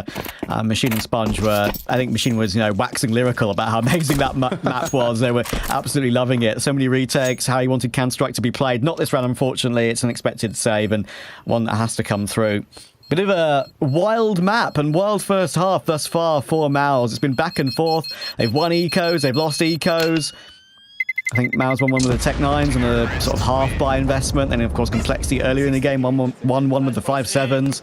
Machine and Sponge Machine was, waxing lyrical about how amazing that map was. They were absolutely loving it. So many retakes, how he wanted Counter-Strike to be played. Not this round, unfortunately. It's an expected save and one that has to come through. Bit of a wild map and wild first half thus far for MOUZ. It's been back and forth. They've won ecos, they've lost ecos. I think MOUZ won one with the Tech 9s and a sort of half buy investment. And of course, Complexity earlier in the game won with the 5-7s.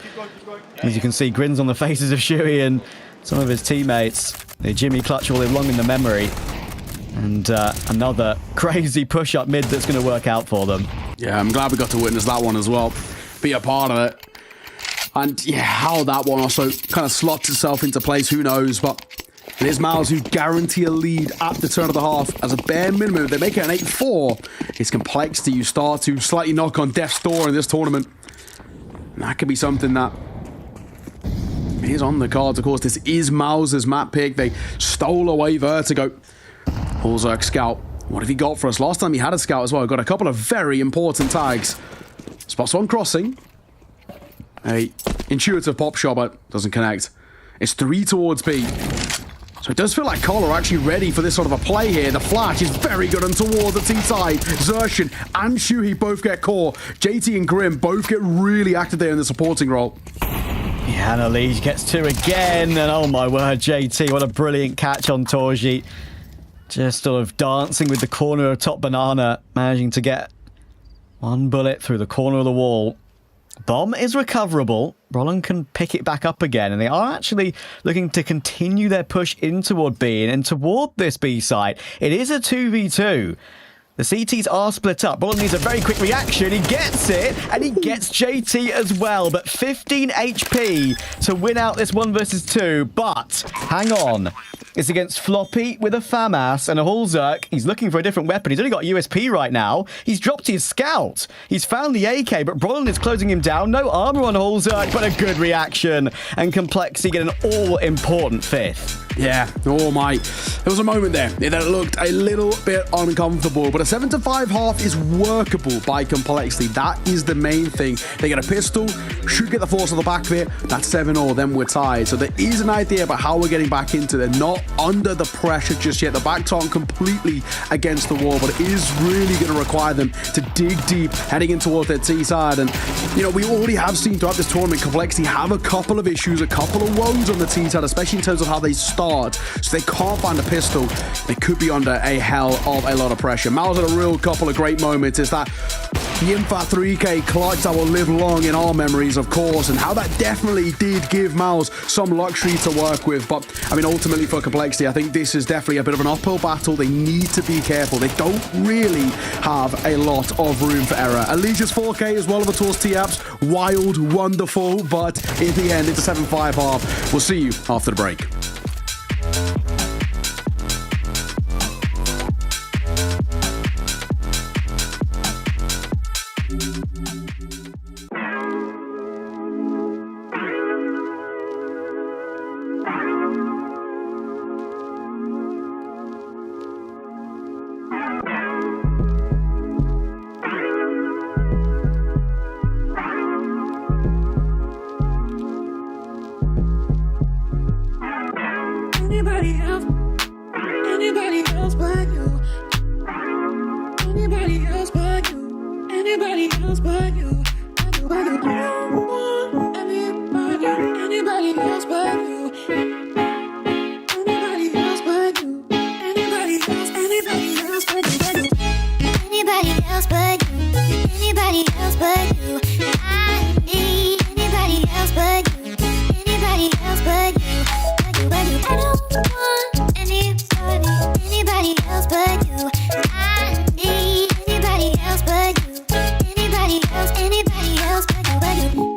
As you can see, grins on the faces of Shuhi and some of his teammates. The Jimmy clutch will live long in the memory. And another crazy push-up mid that's going to work out for them. Yeah, I'm glad we got to witness that one as well. Be a part of it. And yeah, how that one also kind of slots itself into place, who knows. But it is MOUZ who guarantee a lead at the turn of the half. As a bare minimum, if they make it an 8-4, it's Complexity you start to slightly knock on death's door in this tournament. And that could be something that is on the cards. Of course, this is MOUZ's map pick. They stole away Vertigo. Holzek scout. What have he got for us? Last time he had a scout as well. Got a couple of very important tags. Spots one crossing. A intuitive pop shot, but doesn't connect. It's 3 towards B. So it does feel like Cole are actually ready for this sort of a play here. The flash is very good and towards the T-side. Zershin and Shuhi both get caught. JT and Grim both get really active there in the supporting role. Yeah, and Elise gets 2 again. And oh my word, JT, what a brilliant catch on Torji. Just sort of dancing with the corner of top banana, managing to get 1 bullet through the corner of the wall. Bomb is recoverable. Roland can pick it back up again, and they are actually looking to continue their push in toward B and toward this B site. It is a 2v2. The CTs are split up. Roland needs a very quick reaction. He gets it, and he gets JT as well. But 15 HP to win out this 1 versus 2. But hang on. It's against Floppy with a FAMAS and a Holzek. He's looking for a different weapon. He's only got USP right now. He's dropped his scout. He's found the AK, but Brolin is closing him down. No armor on Holzek, but a good reaction. And Complexity get an all-important 5th. Yeah, oh my. There was a moment there that looked a little bit uncomfortable, but a 7-5 half is workable by Complexity. That is the main thing. They get a pistol, should get the force on the back of it. That's 7-all, then we're tied. So there is an idea about how we're getting back into it. They're not under the pressure just yet. The backs aren't completely against the wall, but it is really going to require them to dig deep heading in towards their T side. And, we already have seen throughout this tournament, Complexity have a couple of issues, a couple of woes on the T side, especially in terms of how they start. So they can't find a pistol. They could be under a hell of a lot of pressure. MOUZ had a real couple of great moments. It's that Yimfa 3K clutch that will live long in our memories, of course, and how that definitely did give MOUZ some luxury to work with. But, ultimately for Complexity, I think this is definitely a bit of an uphill battle. They need to be careful. They don't really have a lot of room for error. Alicia's 4K as well, of course, T-Apps. Wild, wonderful, but in the end, it's a 7-5 half. We'll see you after the break. Anybody else but you. Anybody else but you. I don't want anybody else but you. Anybody else but you. Anybody else but you. Anybody else but you. Anybody else but you. I need anybody else but you. Anybody else but you. I don't want anybody else but you. I need anybody else but you. Anybody else but you.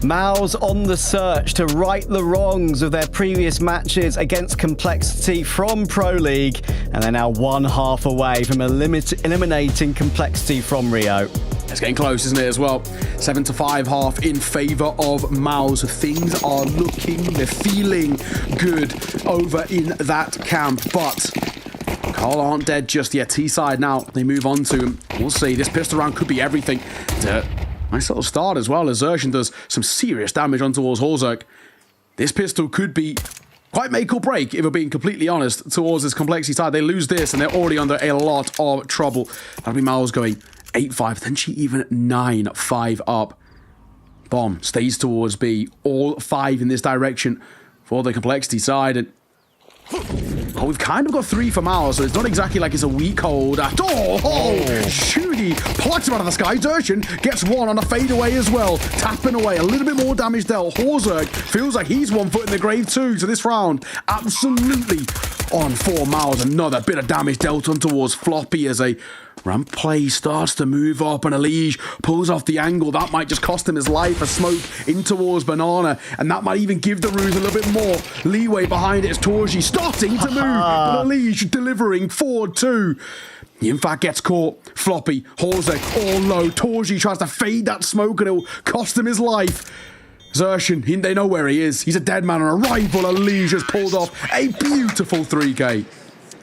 MOUZ on the search to right the wrongs of their previous matches against Complexity from Pro League, and they're now one half away from eliminating Complexity from Rio. It's getting close, isn't it, as well? 7-5 half in favour of MOUZ. Things are looking, they're feeling good over in that camp, but Carl aren't dead just yet. T-side now, they move on to him. We'll see, this pistol round could be everything. Nice little start as well, as Zershin does some serious damage on towards Horzerk. This pistol could be quite make or break, if we're being completely honest, towards this Complexity side. They lose this and they're already under a lot of trouble. That'll be MOUZ going 8-5, potentially even 9-5 up. Bomb stays towards B. All 5 in this direction for the Complexity side. And well, we've kind of got 3 for MOUZ, so it's not exactly like it's a weak hold at all. Shooty plucks him out of the sky. Zershin gets one on a fadeaway as well. Tapping away, a little bit more damage dealt. Horzerk feels like he's 1 foot in the grave too. So this round, absolutely on for MOUZ. Another bit of damage dealt on towards Floppy as a ramp play starts to move up, and Elige pulls off the angle. That might just cost him his life. A smoke in towards Banana, and that might even give the Ruse a little bit more leeway behind it as Torji starting to move, but Elige delivering forward too. He in fact gets caught. Floppy, Horzerk all low. Torji tries to fade that smoke and it'll cost him his life. Zershin, they know where he is. He's a dead man on arrival. Elige has pulled off a beautiful 3K.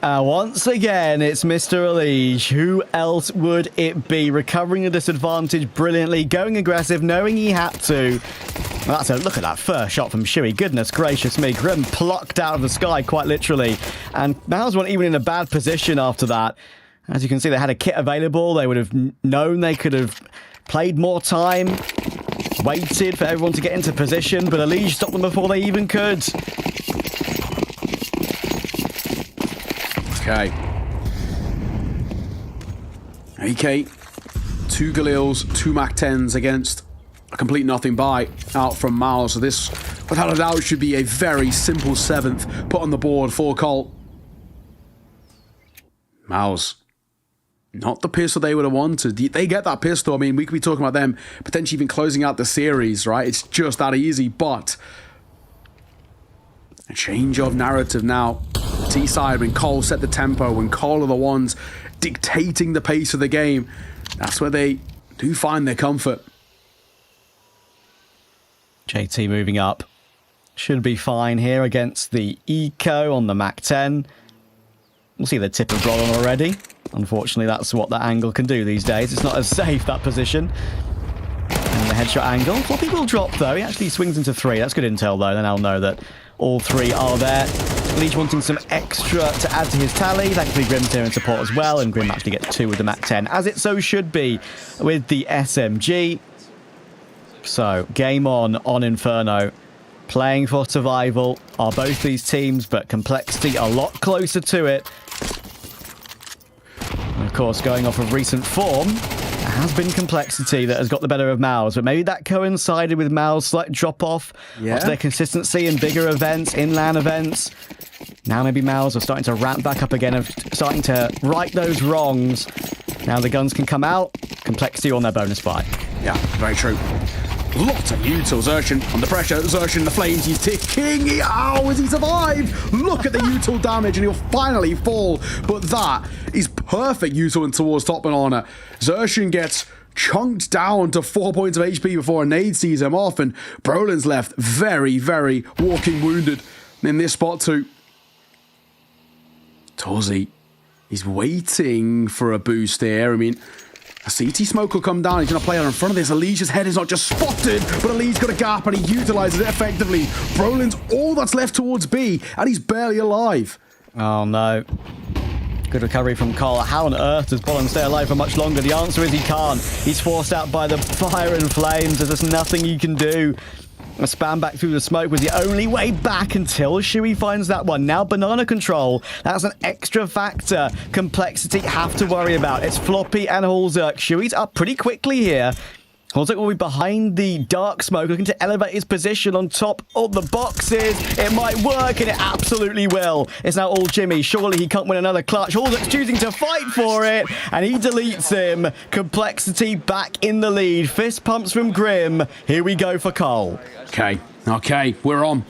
Once again, it's Mr. Elige. Who else would it be? Recovering a disadvantage brilliantly, going aggressive, knowing he had to. Well, look at that first shot from Shuey. Goodness gracious me. Grim plucked out of the sky, quite literally. And MOUZ weren't even in a bad position after that. As you can see, they had a kit available. They would have known they could have played more time, waited for everyone to get into position, but Elige stopped them before they even could. Okay. AK, 2 Galils, 2 Mac-10s against a complete nothing buy out from MOUZ. So this, without a doubt, should be a very simple 7th put on the board for Colt. MOUZ, not the pistol they would have wanted. They get that pistol. I mean, we could be talking about them potentially even closing out the series, right? It's just that easy, but a change of narrative now. T-side, when Cole set the tempo, when Cole are the ones dictating the pace of the game, that's where they do find their comfort. JT moving up. should be fine here against the Eco on the Mac 10. We'll see the tip of Brolin already. Unfortunately, that's what that angle can do these days. It's not as safe, that position. And the headshot angle. Floppy will drop, though. He actually swings into 3. That's good intel, though. Then I'll know that all 3 are there. Leech wanting some extra to add to his tally. Thankfully, Grim's here in support as well. And Grim actually gets 2 with the Mac 10, as it so should be with the SMG. So, game on Inferno. Playing for survival are both these teams, but Complexity a lot closer to it. And of course, going off of recent form, it has been Complexity that has got the better of MOUZ, but maybe that coincided with MOUZ's slight drop-off of their consistency in bigger events, in LAN events. Now maybe MOUZ are starting to ramp back up again, of starting to right those wrongs. Now the guns can come out, Complexity on their bonus buy. Yeah, very true. Lots of util. Xerxin under pressure. Xerxin in the flames. He's ticking. How has he survived? Look at the util damage, and he'll finally fall. But that is perfect util in towards top banana. Xerxin gets chunked down to 4 points of HP before a nade sees him off, and Brolin's left very, very walking wounded in this spot too. Torzi, he's waiting for a boost here. I mean, a CT smoke will come down. He's going to play out in front of this. Elijah's head is not just spotted, but Elijah's got a gap and he utilizes it effectively. Brolin's all that's left towards B, and he's barely alive. Oh no. Good recovery from Cole. How on earth does Brolin stay alive for much longer? The answer is he can't. He's forced out by the fire and flames. There's just nothing he can do. A spam back through the smoke was the only way back until Shui finds that one. Now banana control. That's an extra factor Complexity have to worry about. It's Floppy and Hulzerk. Shui's up pretty quickly here. Hulzerk will be behind the dark smoke, looking to elevate his position on top of the boxes. It might work, and it absolutely will. It's now all Jimmy. Surely he can't win another clutch. Hulzerk's choosing to fight for it, and he deletes him. Complexity back in the lead. Fist pumps from Grim. Here we go for Cole. Okay, we're on.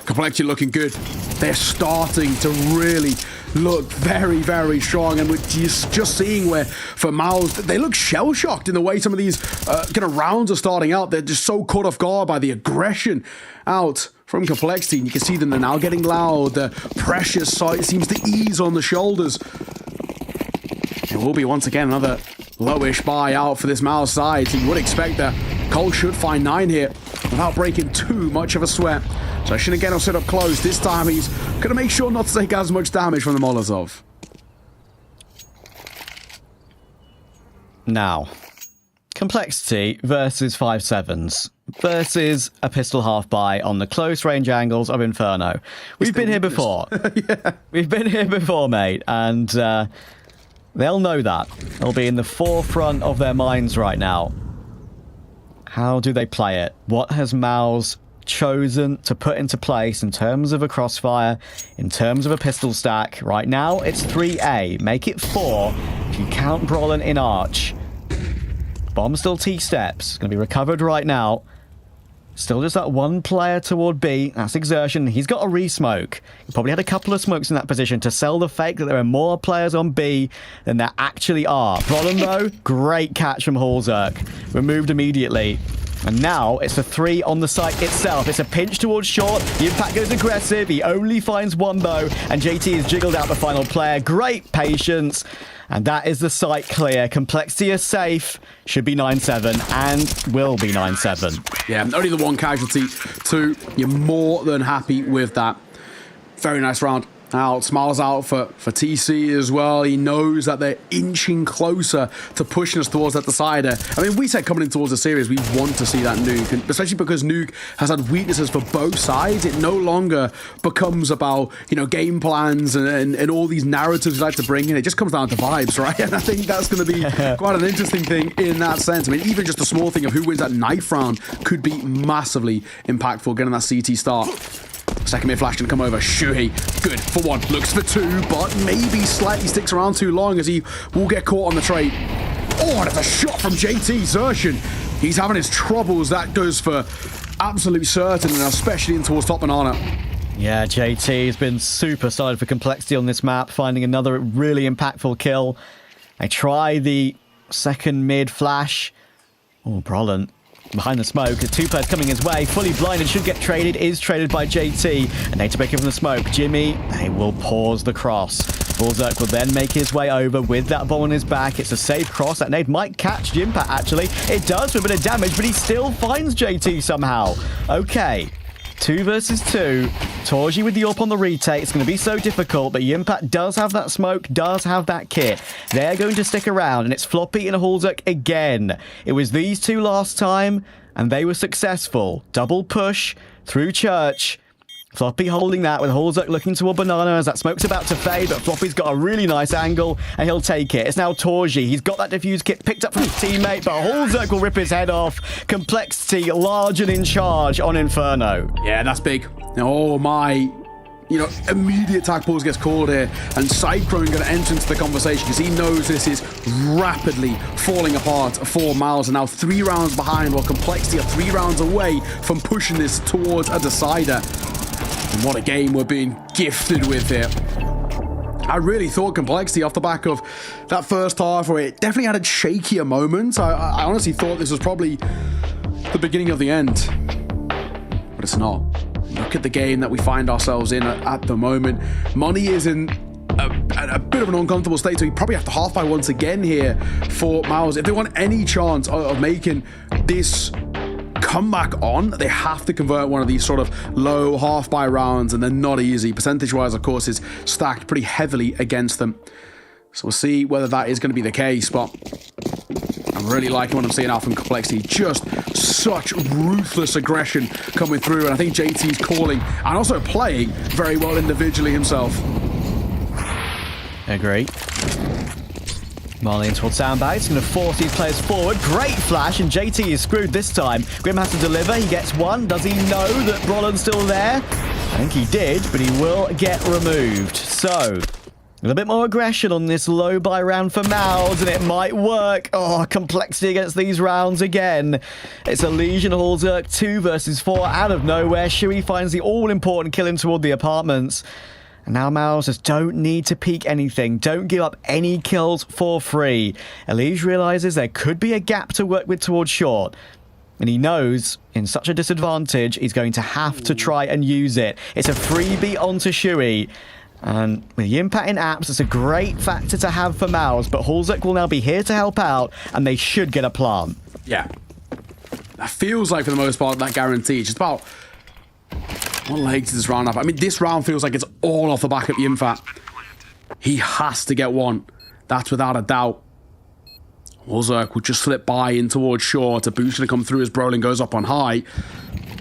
Complexity looking good. They're starting to really look very, very strong, and we're just seeing where for MOUZ, they look shell-shocked in the way some of these kind of rounds are starting out. They're just so caught off guard by the aggression out from Complexity, and you can see them, they're now getting loud. The pressure seems to ease on the shoulders. It will be once again another lowish buy out for this MOUZ side, so you would expect that Cole should find 9 here without breaking too much of a sweat. So again will sit up close. This time he's going to make sure not to take as much damage from the Molotov. Now, Complexity versus 5-7s versus a pistol half buy on the close range angles of Inferno. We've been here before. Yeah. We've been here before, mate, and they'll know that. They'll be in the forefront of their minds right now. How do they play it? What has MOUZ chosen to put into place in terms of a crossfire, in terms of a pistol stack? Right now, it's 3A. Make it 4 if you count Brolin in Arch. Bomb still T-steps. Going to be recovered right now. Still just that one player toward B. That's Exertion. He's got a re-smoke. He probably had a couple of smokes in that position to sell the fake that there are more players on B than there actually are. Brolin, though, great catch from Hulzerk. Removed immediately. And now it's a 3 on the site itself. It's a pinch towards short. The impact goes aggressive. He only finds one, though. And JT has jiggled out the final player. Great patience. And that is the site clear. Complexity is safe. Should be 9-7 and will be 9-7. Yeah, only the one casualty. 2, you're more than happy with that. Very nice round. Out, smiles out for TC as well. He knows that they're inching closer to pushing us towards that decider. I mean, we said coming in towards the series, we want to see that nuke, and especially because nuke has had weaknesses for both sides. It no longer becomes about, you know, game plans and all these narratives we like to bring in. It just comes down to vibes, right? And I think that's going to be quite an interesting thing in that sense. I mean, even just a small thing of who wins that knife round could be massively impactful, getting that CT start. Second mid flash going to come over. Shui, good for 1, looks for 2, but maybe slightly sticks around too long as he will get caught on the trade. Oh, and it's a shot from JT Xerxin. He's having his troubles. That goes for absolute certain, and especially in towards top banana. Yeah, JT has been super solid for Complexity on this map, finding another really impactful kill. They try the second mid flash. Oh, Brolin Behind the smoke, the 2 players coming his way, fully blinded, should get traded, is traded by JT. And nade to break in from the smoke. Jimmy, they will pause the cross. Bullzerk will then make his way over with that bomb on his back. It's a safe cross. That nade might catch Jimpat, actually. It does with a bit of damage, but he still finds JT somehow. Okay. 2 versus 2. Torji with the AWP on the retake. It's going to be so difficult, but Yimpat does have that smoke, does have that kit. They're going to stick around, and it's Floppy and Hulzerk again. It was these two last time, and they were successful. Double push through Church. Floppy holding that with Hulzerk looking toward Banana as that smoke's about to fade, but Floppy's got a really nice angle and he'll take it. It's now Torji. He's got that defuse kit picked up from his teammate, but Hulzerk will rip his head off. Complexity large and in charge on Inferno. Yeah, that's big. Oh my, immediate attack pause gets called here, and Cyclone going to enter into the conversation because he knows this is rapidly falling apart for MOUZ, and now 3 rounds behind, while Complexity are 3 rounds away from pushing this towards a decider. And what a game we're being gifted with here. I really thought Complexity, off the back of that first half where it definitely had a shakier moment, I honestly thought this was probably the beginning of the end. But it's not. Look at the game that we find ourselves in at the moment. Money is in a bit of an uncomfortable state, so we probably have to half buy once again here for MOUZ. If they want any chance of making this comeback on, they have to convert one of these sort of low half buy rounds, and they're not easy. Percentage wise, of course, is stacked pretty heavily against them. So we'll see whether that is going to be the case, but I'm really liking what I'm seeing out from Complexity. Just such ruthless aggression coming through, and I think JT's calling and also playing very well individually himself. Agree. Marley in towards Soundbag. It's going to force these players forward. Great flash, and JT is screwed this time. Grim has to deliver. He gets one. Does he know that Brolin's still there? I think he did, but he will get removed. So, a little bit more aggression on this low buy round for MOUZ, and it might work. Oh, Complexity against these rounds again. It's a Legion Hulzerk 2 versus 4 out of nowhere. Shui finds the all-important kill in toward the apartments. And now MOUZ just don't need to peek anything. Don't give up any kills for free. Elige realizes there could be a gap to work with towards short. And he knows, in such a disadvantage, he's going to have to try and use it. It's a freebie onto Shui. And with the impact in apps, it's a great factor to have for MOUZ. But Hulzerk will now be here to help out, and they should get a plant. Yeah. That feels like, for the most part, that guarantee. It's just about what legs does this round have? I mean, this round feels like it's all off the back of the Infat. He has to get one. That's without a doubt. Hulzerk will just slip by in towards short. A boost going to come through as Brolin goes up on high.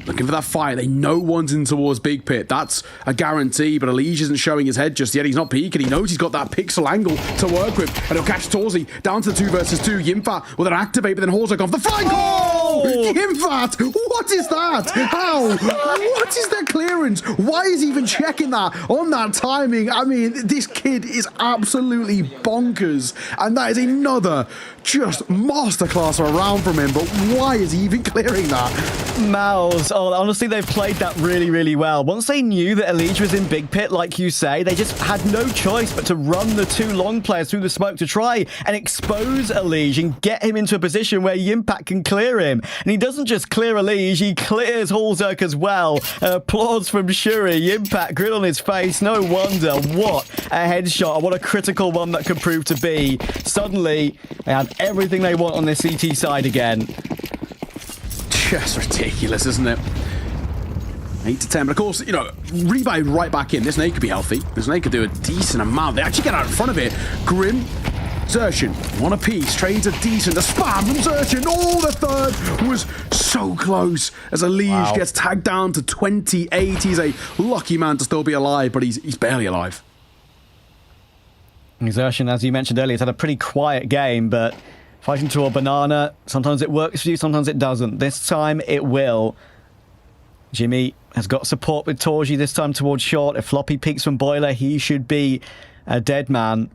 Looking for that fight. They know one's in towards Big Pit. That's a guarantee, but Elige isn't showing his head just yet. He's not peeking. He knows he's got that pixel angle to work with. And he'll catch Torzi down to the 2 versus 2. Yimfat with an activate, but then Hulzerk off the flank. Oh! Yimfat! What is that? How? What is that clearance? Why is he even checking that on that timing? I mean, this kid is absolutely bonkers. And that is another just masterclass of a round from him. But why is he even clearing that? MOUZ, oh, honestly, they've played that really, really well. Once they knew that Elige was in Big Pit, like you say, they just had no choice but to run the 2 long players through the smoke to try and expose Elige and get him into a position where Yimpat can clear him. And he doesn't just clear Elige, he clears Hulzerk as well. Applause from Shuri. Yimpat, grin on his face. No wonder. What a headshot, and what a critical one that could prove to be. Suddenly, they have everything they want on their CT side again. Just ridiculous, isn't it? 8 to 10, but of course, rebuy right back in. This nade could be healthy. This nade could do a decent amount. They actually get out in front of it. Grim, Xerxin, one apiece, trades a decent. The spam from Xerxin. Oh, the third was so close as Elige gets tagged down to 28. He's a lucky man to still be alive, but he's barely alive. Xerxin, as you mentioned earlier, has had a pretty quiet game, but fighting toward Banana, sometimes it works for you, sometimes it doesn't. This time it will. Jimmy has got support with Torji this time towards short. If Floppy peeks from Boiler, he should be a dead man.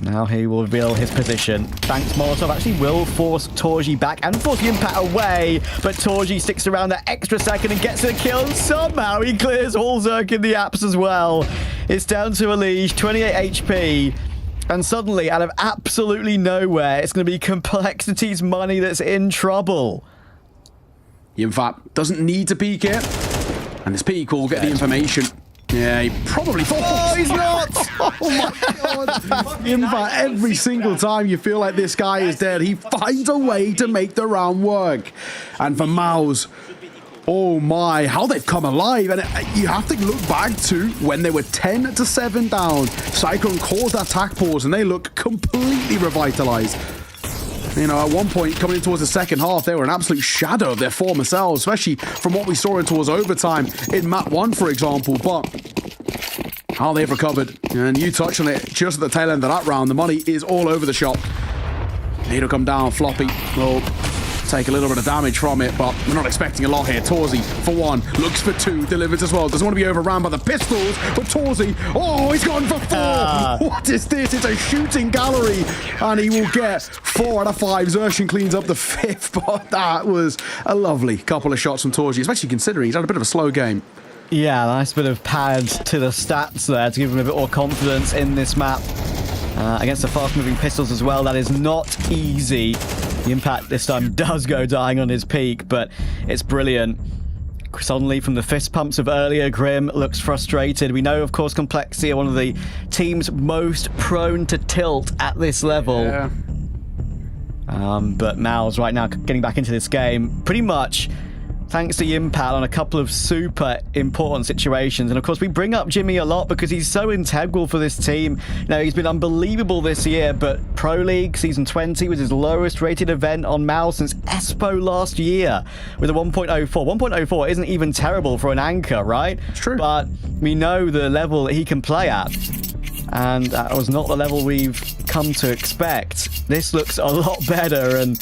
Now he will reveal his position. Thanks, Molotov actually will force Torji back and force the impact away, but Torji sticks around that extra second and gets the kill, and somehow he clears Hulzerk in the apps as well. It's down to Elige, 28 HP. And suddenly, out of absolutely nowhere, it's going to be Complexity's money that's in trouble. He, in fact, doesn't need to peek it. And this peek will get the information. Yeah, he probably falls. Oh, he's not! Oh my god! In fact, every single time you feel like this guy is dead, he finds a way to make the round work. And for MOUZ, oh my, how they've come alive. And you have to look back to when they were 10-7 down. Cyclone caused that attack pause and they look completely revitalized. You know, at one point, coming in towards the second half, they were an absolute shadow of their former selves, especially from what we saw in towards overtime in map 1, for example. But how they've recovered, and you touched on it just at the tail end of that round, the money is all over the shop. Need to come down, Floppy. Well, take a little bit of damage from it, but we're not expecting a lot here. Torzy, for 1, looks for 2, delivers as well. Doesn't want to be overrun by the pistols, but Torzy, oh, he's gone for 4! What is this? It's a shooting gallery, and he will get 4 out of 5. Xerxin cleans up the 5th, but that was a lovely couple of shots from Torzy, especially considering he's had a bit of a slow game. Yeah, nice bit of pad to the stats there to give him a bit more confidence in this map. Against the fast-moving pistols as well, that is not easy. The impact this time does go dying on his peak, but it's brilliant. Suddenly, from the fist pumps of earlier, Grim looks frustrated. We know, of course, Complexity are one of the teams most prone to tilt at this level. Yeah. But MOUZ right now getting back into this game pretty much thanks to Impact on a couple of super important situations. And of course, we bring up Jimmy a lot because he's so integral for this team. You know, he's been unbelievable this year, but Pro League Season 20 was his lowest rated event on MOUZ since Espo last year with a 1.04. 1.04 isn't even terrible for an anchor, right? It's true. But we know the level that he can play at. And that was not the level we've come to expect. This looks a lot better, and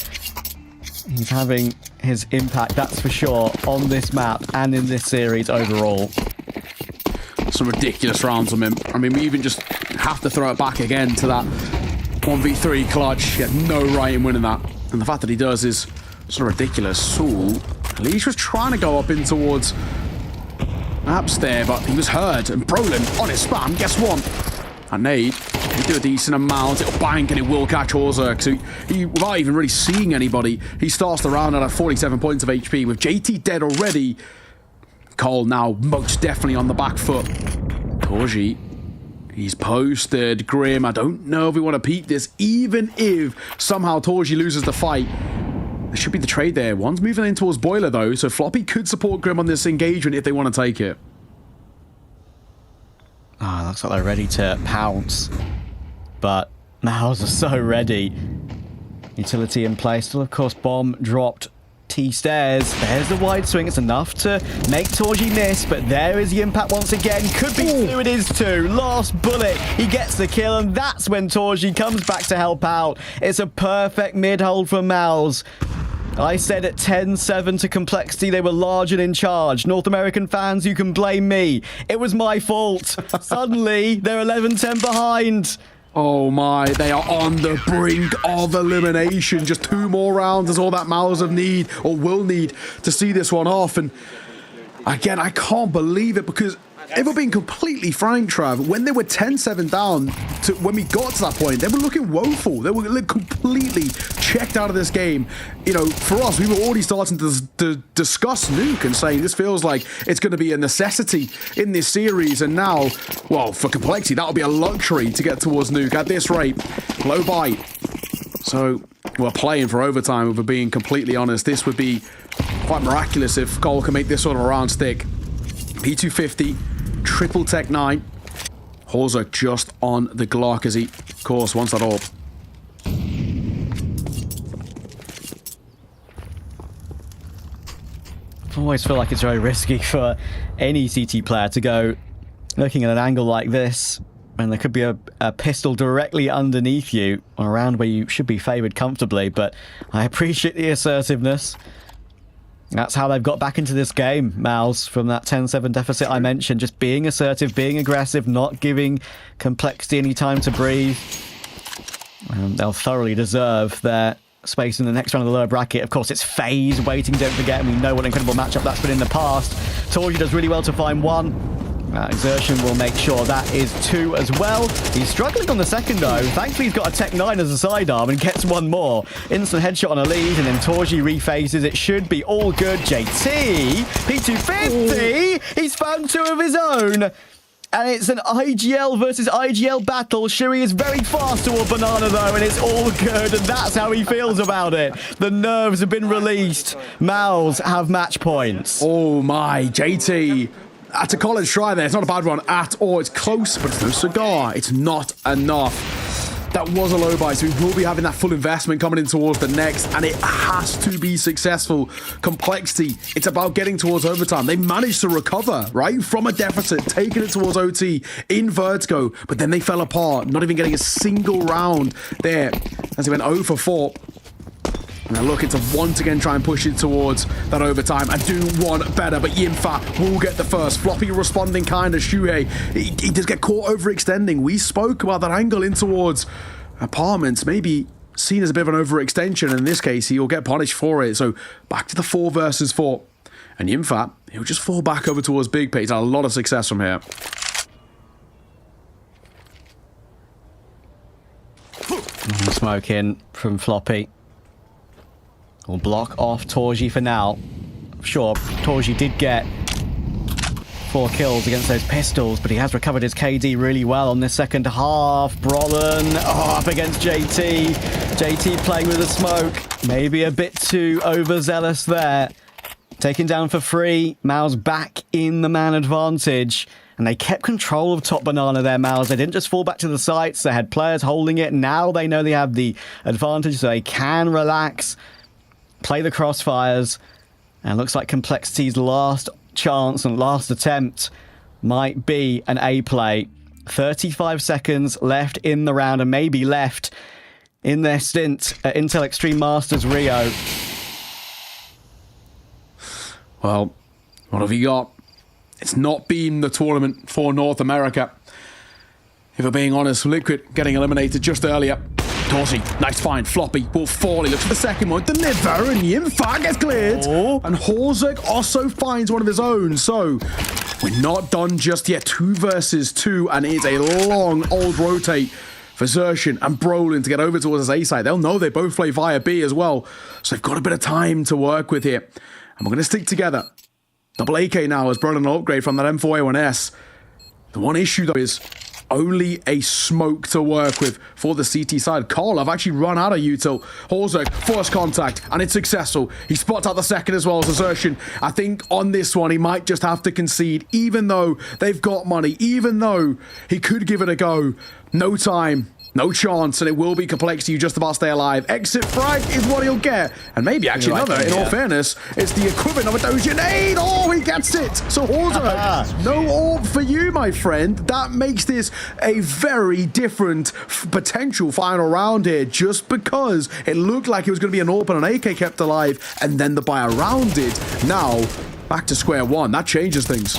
he's having his impact, that's for sure, on this map and in this series overall. Some ridiculous rounds from him. I mean, we even just have to throw it back again to that 1v3 clutch. He had no right in winning that. And the fact that he does is sort of ridiculous. Soul, Leash was trying to go up in towards Apps there, but he was hurt. And Brolin on his spam, guess what? A nade. He'll do a decent amount. It'll bank and it will catch Orzerk. So he, without even really seeing anybody, he starts the round at 47 points of HP. With JT dead already, Cole now most definitely on the back foot. Torzy, he's posted. Grim, I don't know if we want to peek this. Even if somehow Torzy loses the fight, there should be the trade there. One's moving in towards Boiler though, so Floppy could support Grim on this engagement if they want to take it. Ah, looks like they're ready to pounce. But MOUZ are so ready. Utility in place. Still, of course, bomb dropped. T-stairs. There's the wide swing. It's enough to make Torzy miss, but there is the impact once again. Could be 2, it is 2. Last bullet. He gets the kill, and that's when Torzy comes back to help out. It's a perfect mid-hold for MOUZ. I said at 10-7 to Complexity, they were large and in charge. North American fans, you can blame me. It was my fault. Suddenly, they're 11-10 behind. Oh my, they are on the brink of elimination. Just 2 more rounds is all that MOUZ need, or will need, to see this one off. And again, I can't believe it because if we're being completely frank, Trav, when they were 10-7 down, when we got to that point, they were looking woeful. They were completely checked out of this game. You know, for us, we were already starting to discuss Nuke and saying this feels like it's going to be a necessity in this series. And now, well, for Complexity, that'll be a luxury to get towards Nuke at this rate. Low bite. So we're playing for overtime, if we're being completely honest. This would be quite miraculous if Cole can make this sort of a round stick. P250. Triple Tech 9. Orzerk just on the Glock as he, of course, wants that orb. I always feel like it's very risky for any CT player to go looking at an angle like this, and there could be a pistol directly underneath you on a round where you should be favoured comfortably, but I appreciate the assertiveness. That's how they've got back into this game, MOUZ, from that 10-7 deficit I mentioned. Just being assertive, being aggressive, not giving Complexity any time to breathe. They'll thoroughly deserve their space in the next round of the lower bracket. Of course, it's FaZe waiting, don't forget, and we know what an incredible matchup that's been in the past. Torzy does really well to find 1. Exertion will make sure that is 2 as well. He's struggling on the second though. Thankfully he's got a Tech 9 as a sidearm and gets one more. Instant headshot on a lead and then Torji rephases. It should be all good. JT, P250, he's found 2 of his own. And it's an IGL versus IGL battle. Shui is very fast toward Banana though, and it's all good, and that's how he feels about it. The nerves have been released. MOUZ have match points. Oh my, JT. That's a college try there. It's not a bad one at all. It's close, but it's no cigar. It's not enough. That was a low buy, so we will be having that full investment coming in towards the next, and it has to be successful. Complexity, it's about getting towards overtime. They managed to recover, right, from a deficit, taking it towards OT in Vertigo, but then they fell apart, not even getting a single round there as they went 0 for 4. And they're looking to once again try and push it towards that overtime and do one better, but Yimfa will get the first. Floppy responding kind of Shuhei. He does get caught overextending. We spoke about that angle in towards apartments, maybe seen as a bit of an overextension. In this case, he'll get punished for it. So back to the 4 versus 4. And Yimfa, he'll just fall back over towards Big P. He's had a lot of success from here. Smoke in from Floppy. We'll block off Torji for now. Sure, Torji did get 4 kills against those pistols, but he has recovered his KD really well on this second half. Brolin up against JT. JT playing with the smoke. Maybe a bit too overzealous there. Taken down for free. MOUZ back in the man advantage. And they kept control of top Banana there, MOUZ. They didn't just fall back to the sites. They had players holding it. Now they know they have the advantage, so they can relax. Play the crossfires, and looks like Complexity's last chance and last attempt might be an A play. 35 seconds left in the round, and maybe left in their stint at Intel Extreme Masters Rio. Well, what have you got? It's not been the tournament for North America. If we're being honest, Liquid getting eliminated just earlier. Torsi, nice find. Floppy will fall. He looks for the second one. Deliver, and Yimfa gets cleared. And Horzek also finds one of his own. So we're not done just yet. 2 versus 2, and it's a long old rotate for Zershin and Brolin to get over towards his A side. They'll know they both play via B as well. So they've got a bit of time to work with here. And we're going to stick together. Double AK now as Brolin will upgrade from that M4A1S. The one issue though is only a smoke to work with for the CT side. Carl, I've actually run out of util. Horzek, first contact, and it's successful. He spots out the second as well as Assertion. I think on this one, he might just have to concede, even though they've got money, even though he could give it a go. No time. No chance, and it will be Complexity. You just about stay alive. Exit frag is what he'll get. And maybe actually another, in all fairness, it's the equivalent of a Dojanade. Oh, he gets it. So Horzek, no AWP for you, my friend. That makes this a very different potential final round here, just because it looked like it was going to be an AWP and an AK kept alive, and then the buy around it. Now, back to square one. That changes things.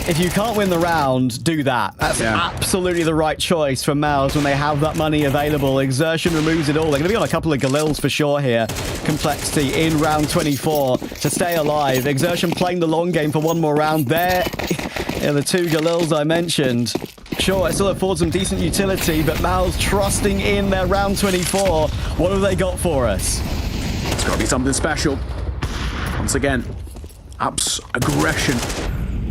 If you can't win the round, do that. That's absolutely the right choice for MOUZ when they have that money available. Exertion removes it all. They're going to be on a couple of Galils for sure here. Complexity in round 24 to stay alive. Exertion playing the long game for one more round there. The 2 Galils I mentioned. Sure, it still affords them decent utility, but MOUZ trusting in their round 24. What have they got for us? It's got to be something special. Once again, aggression.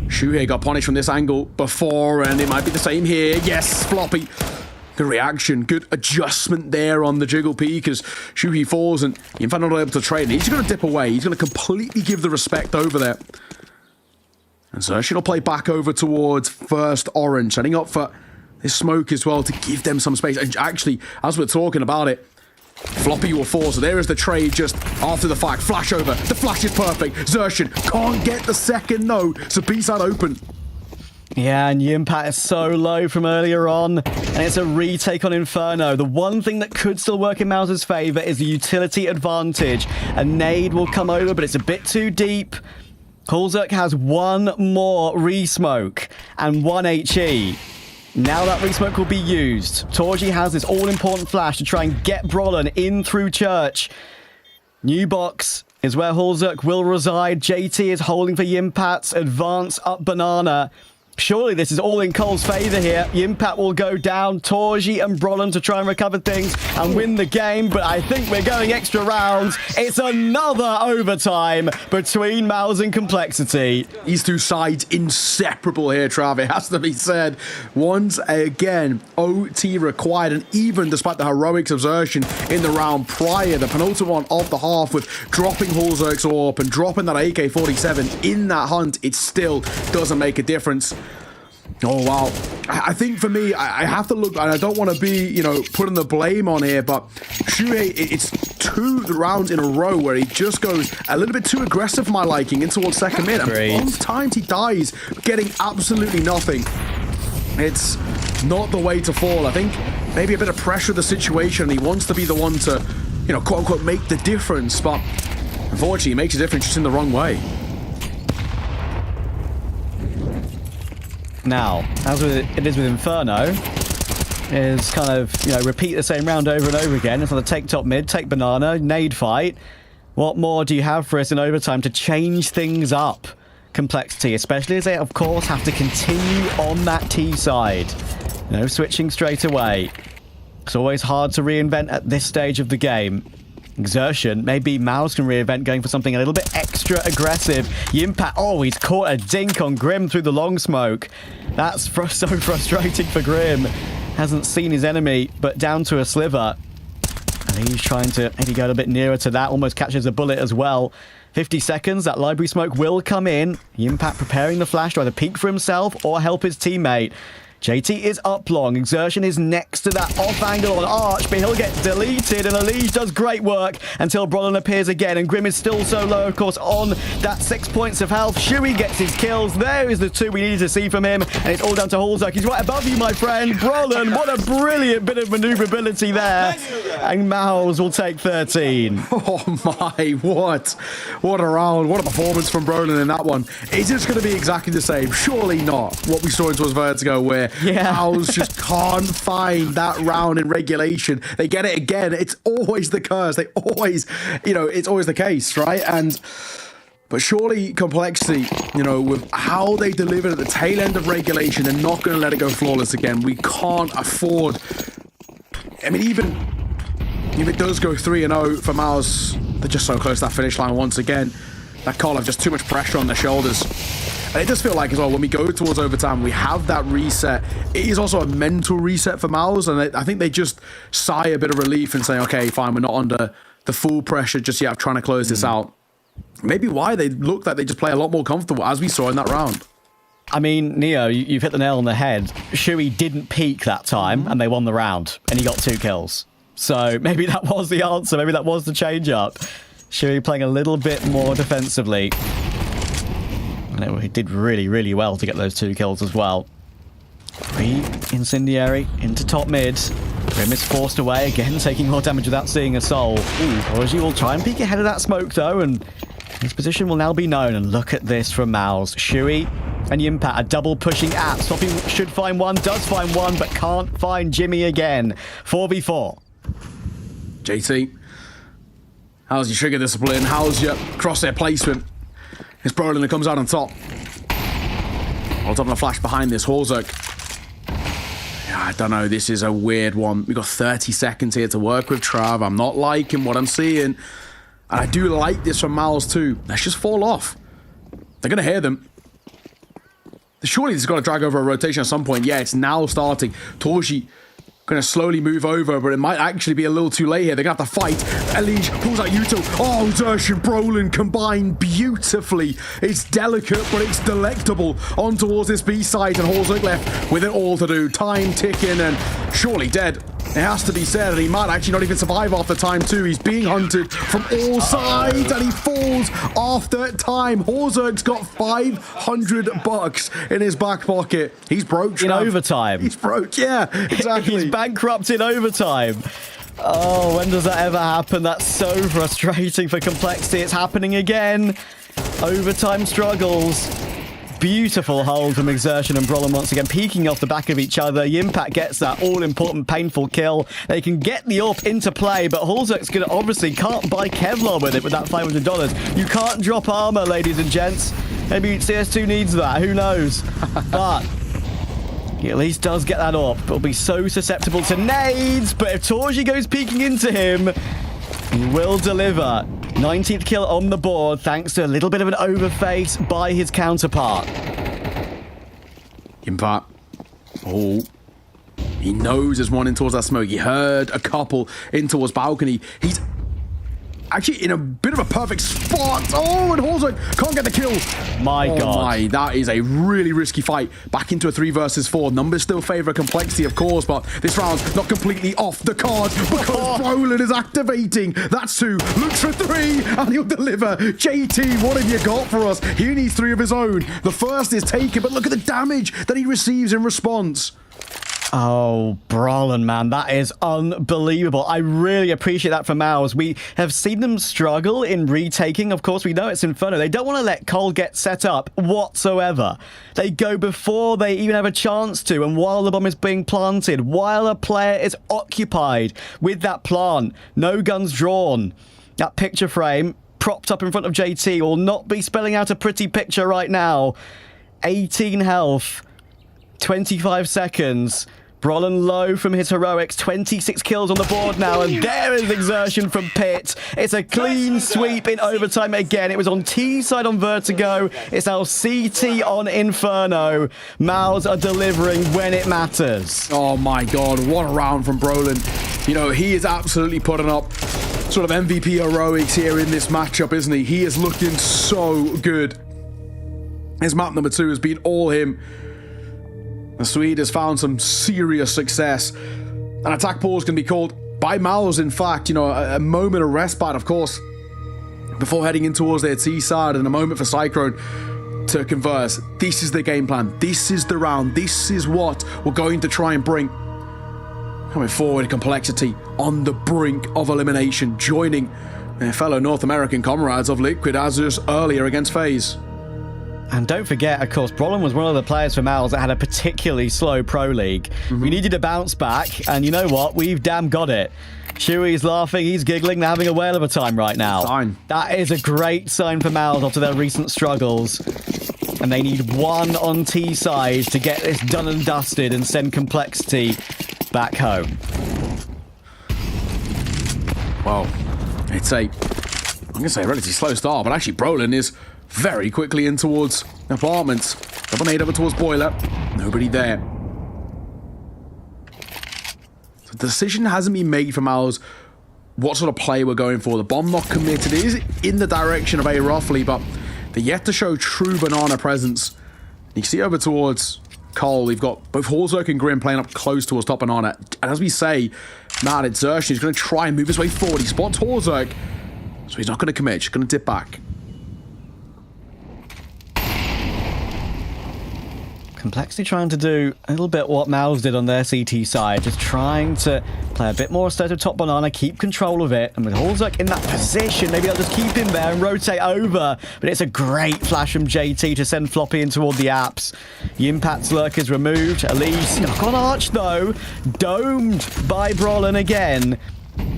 Shuhei got punished from this angle before, and it might be the same here. Yes, Floppy. Good reaction, good adjustment there on the jiggle peak as Shuhei falls, and Yimfa not able to trade. He's going to dip away. He's going to completely give the respect over there. And Zershin will play back over towards first orange, setting up for this smoke as well to give them some space. And actually, as we're talking about it, Floppy will fall, so there is the trade just after the fact. Flash over. The flash is perfect. Zershin can't get the second no, so B-side open. Yeah, and Yimpat is so low from earlier on, and it's a retake on Inferno. The one thing that could still work in MOUZ's favor is the utility advantage. A nade will come over, but it's a bit too deep. Horzek has one more re-smoke and 1 HE. Now that re-smoke will be used. Torji has this all-important flash to try and get Brolin in through Church. New box is where Horzek will reside. JT is holding for Yimpats. Advance up Banana. Surely this is all in Cole's favour here. Yimpat will go down. Torji and Brollan to try and recover things and win the game. But I think we're going extra rounds. It's another overtime between MOUZ and Complexity. These two sides inseparable here, Trav. It has to be said. Once again, OT required. And even despite the heroic exertion in the round prior, the penultimate one of the half with dropping Hulzerk's AWP and dropping that AK-47 in that hunt, it still doesn't make a difference. Oh, wow. I think for me, I have to look, and I don't want to be, you know, putting the blame on here, but Shuhei, it's 2 rounds in a row where he just goes a little bit too aggressive for my liking in towards second mid. And both times he dies, getting absolutely nothing. It's not the way to fall. I think maybe a bit of pressure of the situation. He wants to be the one to, you know, quote unquote, make the difference, but unfortunately, he makes a difference just in the wrong way. Now, as it is with Inferno, is kind of, you know, repeat the same round over and over again. It's on the take top mid, take banana, nade fight. What more do you have for us in overtime to change things up? Complexity, especially as they, of course, have to continue on that T side. No switching straight away. It's always hard to reinvent at this stage of the game. Exertion, maybe MOUZ can reinvent going for something a little bit extra aggressive. Yimpat, oh, he's caught a dink on Grim through the long smoke. That's so frustrating for Grim. Hasn't seen his enemy, but down to a sliver. And he's trying to maybe go a bit nearer to that, almost catches a bullet as well. 50 seconds, that library smoke will come in. Yimpat preparing the flash to either peek for himself or help his teammate. JT is up long. Exertion is next to that off angle on Arch, but he'll get deleted, and Elige does great work until Brollan appears again, and Grim is still so low, of course, on that 6 points of health. Shuhei gets his kills. There is the 2 we needed to see from him, and it's all down to Hulzerk. He's right above you, my friend. Brollan, what a brilliant bit of maneuverability there. And MOUZ will take 13. Oh my, what a round. What a performance from Brollan in that one. Is this going to be exactly the same? Surely not. What we saw into Vertigo, where MOUZ just can't find that round in regulation. They get it again. It's always the curse. They always, you know, it's always the case, right? But surely Complexity, you know, with how they delivered at the tail end of regulation, they're not going to let it go flawless again. We can't afford. I mean, even if it does go 3-0 for MOUZ, they're just so close to that finish line once again. That call of just too much pressure on their shoulders. And it does feel like as well, when we go towards overtime, we have that reset. It is also a mental reset for MOUZ, and I think they just sigh a bit of relief and say, okay, fine, we're not under the full pressure just yet of trying to close this out. Maybe why they look like they just play a lot more comfortable, as we saw in that round. I mean, Neo, you've hit the nail on the head. Shuhei didn't peak that time, and they won the round, and he got 2 kills. So maybe that was the answer. Maybe that was the change-up. Shuhei playing a little bit more defensively. And he did really, really well to get those 2 kills as well. Incendiary into top mid. Grim is forced away again, taking more damage without seeing a soul. Orgy will try and peek ahead of that smoke though, and his position will now be known. And look at this from MOUZ. Shuhei and Yimpat are double pushing at. Swapping should find one, does find one, but can't find Jimmy again. 4v4. JT, how's your trigger discipline? How's your crosshair placement? It's Brollan that comes out on top. On top of a flash behind this, Hulzerk. Yeah, I don't know, this is a weird one. We've got 30 seconds here to work with, Trav. I'm not liking what I'm seeing. And I do like this from MOUZ too. Let's just fall off. They're going to hear them. Surely this has got to drag over a rotation at some point. Yeah, it's now starting. Torji going to slowly move over, but it might actually be a little too late here. They're going to have to fight. Elige pulls out Yuto. Oh, Zersh and Brollan combine beautifully. It's delicate, but it's delectable. On towards this B side, and Hulzerk left with it all to do. Time ticking, and surely dead. It has to be said, and he might actually not even survive after time too. He's being hunted from all sides, and he falls after time. Hulzerk's got $500 in his back pocket. He's broke. In overtime. He's broke, yeah, exactly. He's bankrupt in overtime. Oh, when does that ever happen? That's so frustrating for Complexity. It's happening again. Overtime struggles. Beautiful hold from Exertion and Brollan once again, peeking off the back of each other. Yimpat gets that all-important painful kill. They can get the AWP into play, but Hulzerk's obviously can't buy Kevlar with it with that $500. You can't drop armor, ladies and gents. Maybe CS2 needs that, who knows? But he at least does get that up. It'll be so susceptible to nades, but if Torji goes peeking into him, he will deliver. 19th kill on the board, thanks to a little bit of an overface by his counterpart. Impact. Oh. He knows there's one in towards that smoke. He heard a couple in towards balcony. He's actually in a bit of a perfect spot. Oh, and Holzek can't get the kill. My God. That is a really risky fight. Back into a 3 versus 4. Numbers still favor complexity, of course, but this round's not completely off the card because Brolin is activating. That's 2. Looks for 3, and he'll deliver. JT, what have you got for us? He needs 3 of his own. The first is taken, but look at the damage that he receives in response. Oh, Brolin, man, that is unbelievable. I really appreciate that from MOUZ. We have seen them struggle in retaking. Of course, we know it's Inferno. They don't want to let Cole get set up whatsoever. They go before they even have a chance to, and while the bomb is being planted, while a player is occupied with that plant, no guns drawn. That picture frame propped up in front of JT will not be spelling out a pretty picture right now. 18 health, 25 seconds. Brolin low from his heroics, 26 kills on the board now, and there is exertion from Pitt. It's a clean sweep in overtime again. It was on T side on Vertigo. It's now CT on Inferno. MOUZ are delivering when it matters. Oh my God, what a round from Brolin. You know, he is absolutely putting up sort of MVP heroics here in this matchup, isn't he? He is looking so good. His map number 2 has been all him. The Swede has found some serious success. An attack pause can be called by MOUZ, in fact, you know, a moment of respite, of course, before heading in towards their T side, and a moment for Cyclone to converse. This is the game plan. This is the round. This is what we're going to try and bring. Coming forward, complexity on the brink of elimination, joining their fellow North American comrades of Liquid as just earlier against FaZe. And don't forget, of course, Brolin was one of the players for MOUZ that had a particularly slow pro league. We needed a bounce back, and you know what? We've damn got it. Shui's laughing, he's giggling, they're having a whale of a time right now. Fine. That is a great sign for MOUZ after their recent struggles. And they need 1 on T side to get this done and dusted and send complexity back home. Well, it's I'm going to say a relatively slow start, but actually Brolin is very quickly in towards apartments. Double nade over towards boiler. Nobody there. So the decision hasn't been made for MOUZ what sort of play we're going for. The bomb not committed. It is in the direction of A. Ruffley, but they're yet to show true banana presence. You see over towards Cole, we've got both Holzerk and Grim playing up close towards top banana. And as we say, Matt Exertion is going to try and move his way forward. He spots Holzerk, so he's not going to commit. He's going to dip back. Complexity trying to do a little bit what MOUZ did on their CT side, just trying to play a bit more assertive top banana, keep control of it, and with Holzek in that position, maybe they'll just keep him there and rotate over, but it's a great flash from JT to send Floppy in toward the apps. The Impact's lurk is removed, Elise knock on Arch though, domed by Brolin again.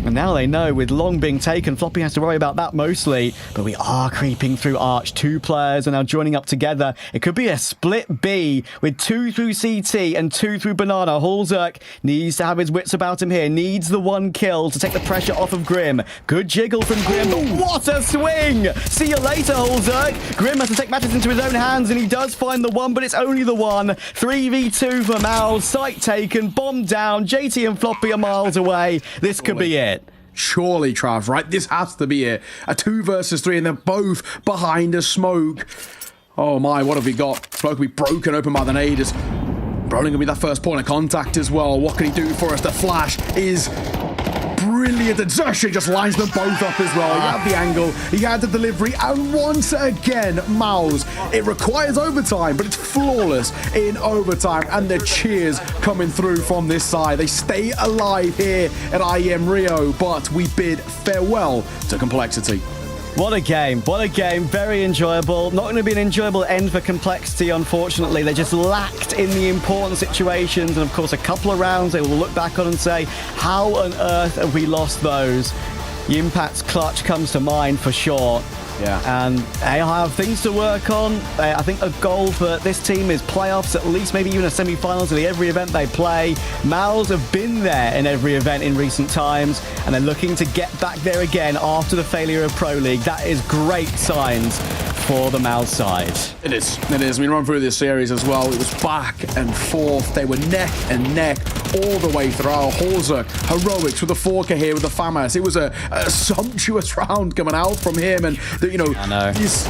And now they know with Long being taken, Floppy has to worry about that mostly. But we are creeping through Arch. 2 players are now joining up together. It could be a split B with 2 through CT and 2 through Banana. Holzerk needs to have his wits about him here. Needs the 1 kill to take the pressure off of Grim. Good jiggle from Grim, but what a swing! See you later, Holzerk. Grim has to take matters into his own hands, and he does find the 1, but it's only the 1. 3v2 for MOUZ. Site taken, bomb down. JT and Floppy are miles away. This could be it. Surely, Trav, right? This has to be it. A 2 versus 3, and they're both behind a smoke. Oh my, what have we got? Smoke will be broken open by the naders. Brolin gonna be that first point of contact as well. What can he do for us? The flash is brilliant. And Xerxes just lines them both up as well. He had the angle, he had the delivery, and once again, MOUZ. It requires overtime, but it's flawless in overtime, and the cheers coming through from this side. They stay alive here at IEM Rio, but we bid farewell to complexity. What a game. What a game. Very enjoyable. Not going to be an enjoyable end for Complexity, unfortunately. They just lacked in the important situations. And, of course, a couple of rounds they will look back on and say, how on earth have we lost those? The Impact's clutch comes to mind for sure. And they have things to work on. I think a goal for this team is playoffs, at least maybe even a semi-finals in every event they play. MOUZ have been there in every event in recent times, and they're looking to get back there again after the failure of Pro League. That is great signs for the MOUZ side. It is. It is. We run through this series as well. It was back and forth. They were neck and neck all the way through. Horza, heroics with a 4K here with the FAMAS. It was a sumptuous round coming out from him, and this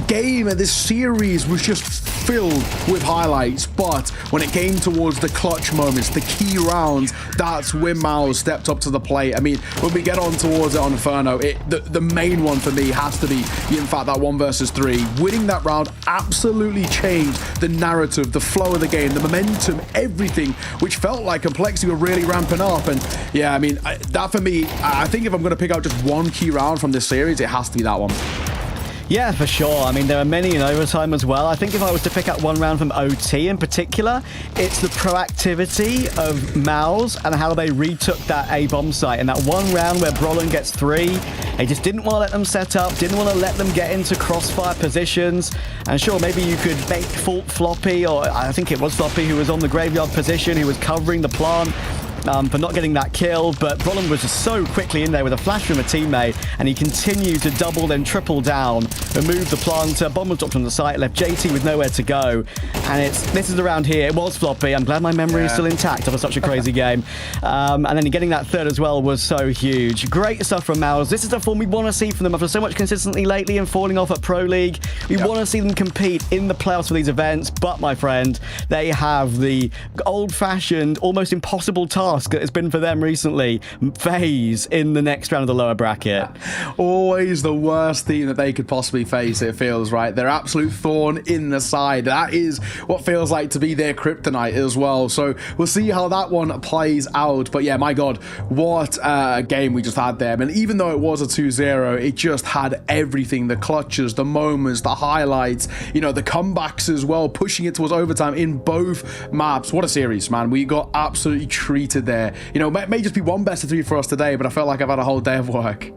game and this series was just filled with highlights. But when it came towards the clutch moments, the key rounds, that's when MOUZ stepped up to the plate. I mean, when we get on towards it on Inferno, the main one for me has to be, in fact, that 1 versus 3. Winning that round absolutely changed the narrative, the flow of the game, the momentum, everything, which felt like Complexity were really ramping up. And yeah, I mean, that for me, I think if I'm going to pick out just one key round from this series, it has to be that one. Yeah, for sure. I mean, there are many in overtime as well. I think if I was to pick out one round from OT in particular, it's the proactivity of MOUZ and how they retook that A bomb site. And that one round where Brolin gets 3, they just didn't want to let them set up, didn't want to let them get into crossfire positions. And sure, maybe you could make fault Floppy, or I think it was Floppy, who was on the graveyard position, who was covering the plant. For not getting that kill, but Brolin was just so quickly in there with a flash from a teammate, and he continued to double, then triple down, remove the planter. Bomb was dropped on the site, left JT with nowhere to go, and this is around here. It was Floppy. I'm glad my memory is still intact after such a crazy game. And then getting that third as well was so huge. Great stuff from MOUZ. This is the form we want to see from them after so much consistency lately and falling off at Pro League. We want to see them compete in the playoffs for these events, but my friend, they have the old-fashioned, almost impossible task that has been for them recently. FaZe in the next round of the lower bracket. Always the worst team that they could possibly face, it feels, right? Their absolute thorn in the side. That is what feels like to be their kryptonite as well. So we'll see how that one plays out. But yeah, my God, what a game we just had there. And even though it was a 2-0, it just had everything. The clutches, the moments, the highlights, the comebacks as well, pushing it towards overtime in both maps. What a series, man. We got absolutely treated there. It may just be one best of 3 for us today, but I felt like I've had a whole day of work.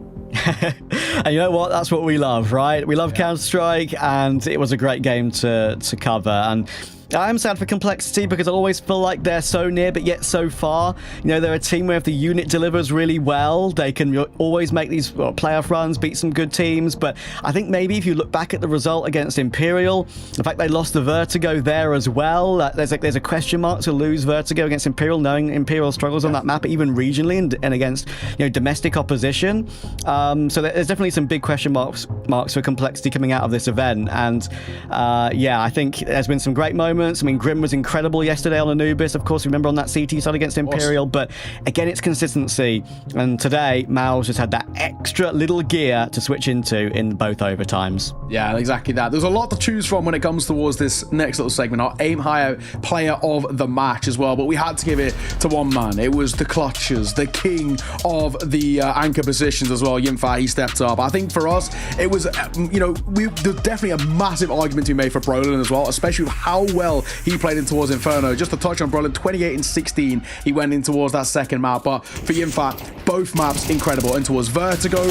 And you know what? That's what we love, right? We love Counter-Strike, and it was a great game to cover. And I'm sad for Complexity because I always feel like they're so near but yet so far. They're a team where if the unit delivers really well, they can always make these playoff runs, beat some good teams. But I think maybe if you look back at the result against Imperial, the fact they lost the Vertigo there as well, there's a question mark to lose Vertigo against Imperial, knowing Imperial struggles on that map, even regionally and against domestic opposition. So there's definitely some big question marks for Complexity coming out of this event. And yeah, I think there's been some great moments. I mean, Grim was incredible yesterday on Anubis, of course, remember on that CT side against Imperial, but again, it's consistency. And today, MOUZ just had that extra little gear to switch into in both overtimes. Yeah, exactly that. There's a lot to choose from when it comes towards this next little segment, our aim higher player of the match as well, but we had to give it to one man. It was the clutches, the king of the anchor positions as well. Yimfa, he stepped up. I think for us, it was, there's definitely a massive argument to be made for Brolin as well, especially with how well he played in towards Inferno. Just to touch on Brolin, 28 and 16, he went in towards that second map. But for Yimfa, both maps incredible. And towards Vertigo,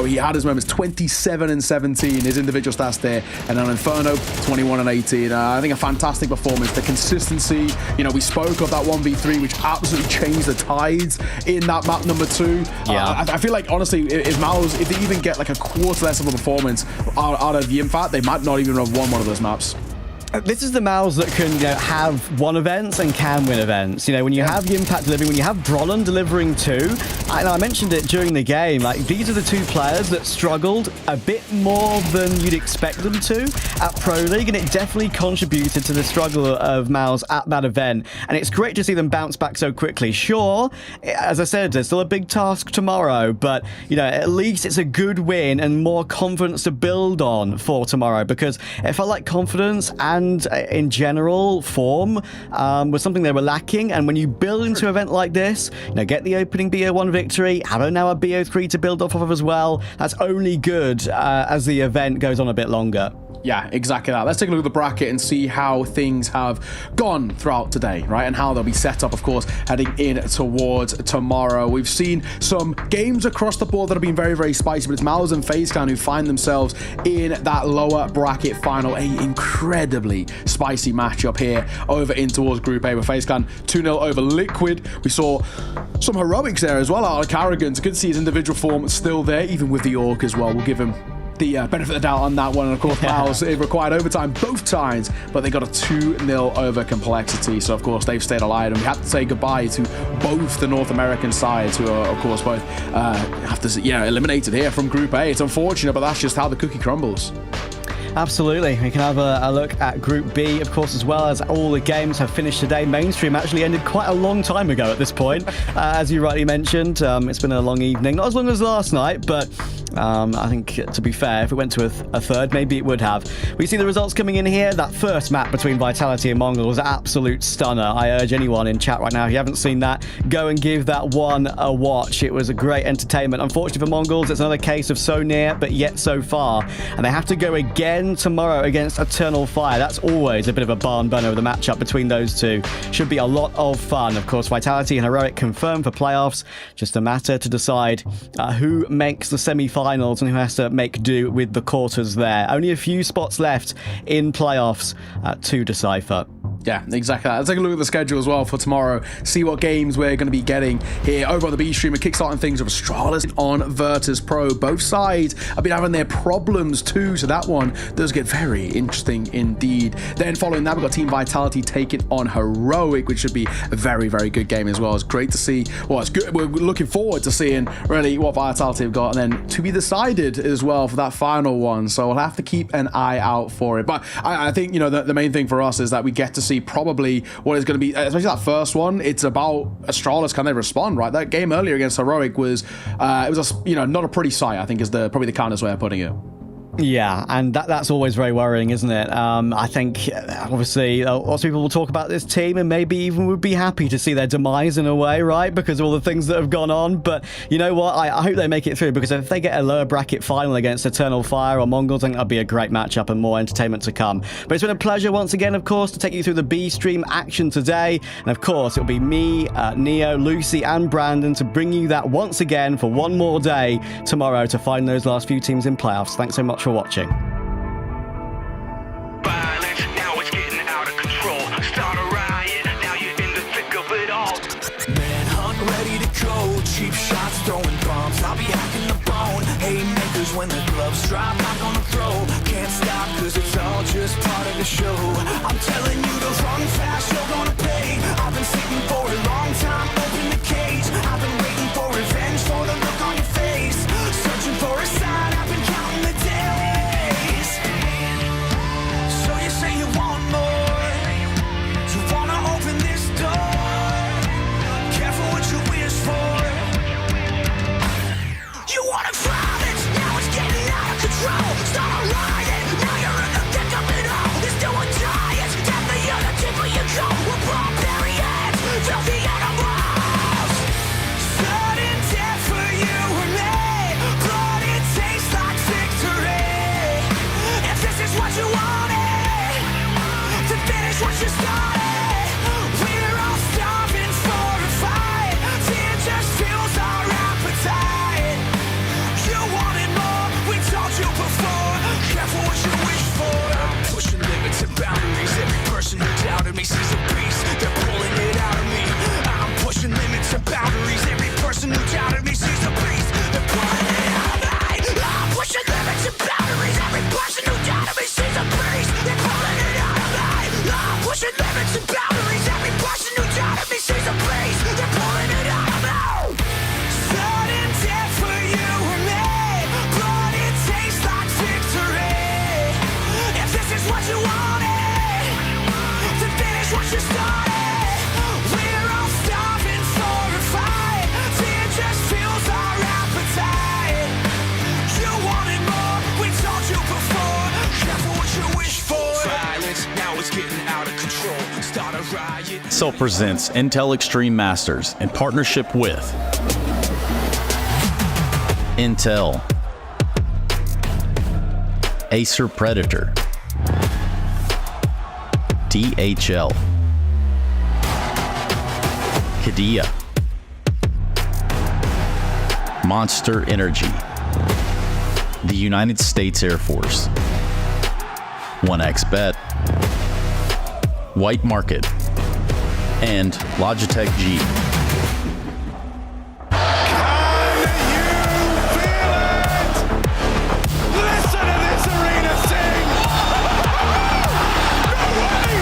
he had his moments, 27 and 17, his individual stats there. And then on Inferno, 21 and 18. I think a fantastic performance. The consistency, we spoke of that 1v3, which absolutely changed the tides in that map number 2. Yeah. I feel like, honestly, if MOUZ, if they even get like a quarter less of a performance out of Yimfa, they might not even have won one of those maps. This is the MOUZ that can have won events and can win events. When you have Impact delivering, when you have Brolin delivering too. I mentioned it during the game. These are the 2 players that struggled a bit more than you'd expect them to at Pro League, and it definitely contributed to the struggle of MOUZ at that event. And it's great to see them bounce back so quickly. Sure, as I said, there's still a big task tomorrow, but at least it's a good win and more confidence to build on for tomorrow, because it felt like confidence and in general form was something they were lacking. And when you build into an event like this, get the opening BO1 victory, have now a BO3 to build off of as well, that's only good as the event goes on a bit longer. Yeah, exactly that. Let's take a look at the bracket and see how things have gone throughout today, right? And how they'll be set up, of course, heading in towards tomorrow. We've seen some games across the board that have been very, very spicy, but it's MOUZ and FaZe Clan who find themselves in that lower bracket final. A incredibly spicy matchup here over in towards Group A with FaZe Clan 2-0 over Liquid. We saw some heroics there as well out of Carrigan. It's good to see his individual form still there, even with the Orc as well. We'll give him the benefit of the doubt on that one. And of course, MOUZ, it required overtime both times, but they got a 2-0 over Complexity. So of course, they've stayed alive, and we have to say goodbye to both the North American sides, who are of course both have to eliminated here from Group A. It's unfortunate, but that's just how the cookie crumbles. Absolutely. We can have a look at Group B, of course, as well, as all the games have finished today. Mainstream actually ended quite a long time ago at this point. As you rightly mentioned, it's been a long evening. Not as long as last night, but I think, to be fair, if it went to a third, maybe it would have. We see the results coming in here. That first map between Vitality and Mongol was an absolute stunner. I urge anyone in chat right now, if you haven't seen that, go and give that one a watch. It was a great entertainment. Unfortunately for Mongols, it's another case of so near, but yet so far. And they have to go again tomorrow against Eternal Fire. That's always a bit of a barn burner of the matchup between those two. Should be a lot of fun. Of course, Vitality and Heroic confirmed for playoffs. Just a matter to decide who makes the semi-finals and who has to make do with the quarters there. Only a few spots left in playoffs to decipher. Yeah, exactly that. Let's take a look at the schedule as well for tomorrow. See what games we're going to be getting here over on the B stream and kickstarting things with Astralis on Virtus.pro. Both sides have been having their problems too, so that one does get very interesting indeed. Then following that, we've got Team Vitality taking on Heroic, which should be a very, very good game as well. It's great to see. Well, it's good. We're looking forward to seeing really what Vitality have got, and then to be decided as well for that final one. So we'll have to keep an eye out for it. But I think, you know, the main thing for us is that we get to see probably what is going to be, especially that first one. It's about Astralis, can they respond, right? That game earlier against Heroic was it was not a pretty sight, I think, is probably the kindest way of putting it. Yeah, and that's always very worrying, isn't it? I think, obviously, lots of people will talk about this team and maybe even would be happy to see their demise in a way, right? Because of all the things that have gone on. But you know what? I hope they make it through, because if they get a lower bracket final against Eternal Fire or Mongols, I think that'll be a great matchup and more entertainment to come. But it's been a pleasure once again, of course, to take you through the B stream action today. And of course, it'll be me, Neo, Lucy, and Brandon to bring you that once again for one more day tomorrow to find those last few teams in playoffs. Thanks so much for watching. Violence, now it's getting out of control. Start a riot, now you're in the thick of it all. Manhunt ready to go, cheap shots throwing bombs. I'll be hacking the bone, haymakers when the gloves drop. Not gonna throw, can't stop, cause it's all just part of the show. I'm telling you to run fast, you're gonna pay. I've been sitting for a long time, open the cage. I've been waiting for revenge, for the look on your face. Searching for a sign, I've been counting the days. So you say you want more, you wanna open this door. Careful what you wish for. You wanna violence, now it's getting out of control. Start a riot, now you're in the thick of it all. It's do or die, it's deadly on the tip of your gun. We're barbarians, filthy animals. Sudden death for you and me, blood it tastes like victory. If this is what you wanted, then finish what you started. We're all starving for a fight, fear just fuels our appetite. You wanted more, we told you before. Careful what you wish for. Pushing limits and boundaries, every person who doubted me sees a beast. They're pulling it out of me. I'm pushing limits and boundaries, every person who doubted me sees a beast. They're pulling it out of me. I'm pushing limits and boundaries, every person who doubted me sees a beast. They're pulling it out of me. I'm pushing limits and boundaries, every person who doubted me sees a beast. They're pulling it out of me. Sudden death for you and me, blood it tastes like victory. If this is what you wanted, then finish what you started. We're all starving for a fight, fear just fuels our appetite. You wanted more, we told you before. Careful what you wish for. Violence, now it's getting out of control. Start a riot. Cell presents Intel Extreme Masters in partnership with Intel, Acer Predator, DHL, Qiddiya, Monster Energy, the United States Air Force, 1xBet, White Market, and Logitech G. Listen to this arena sing! No way!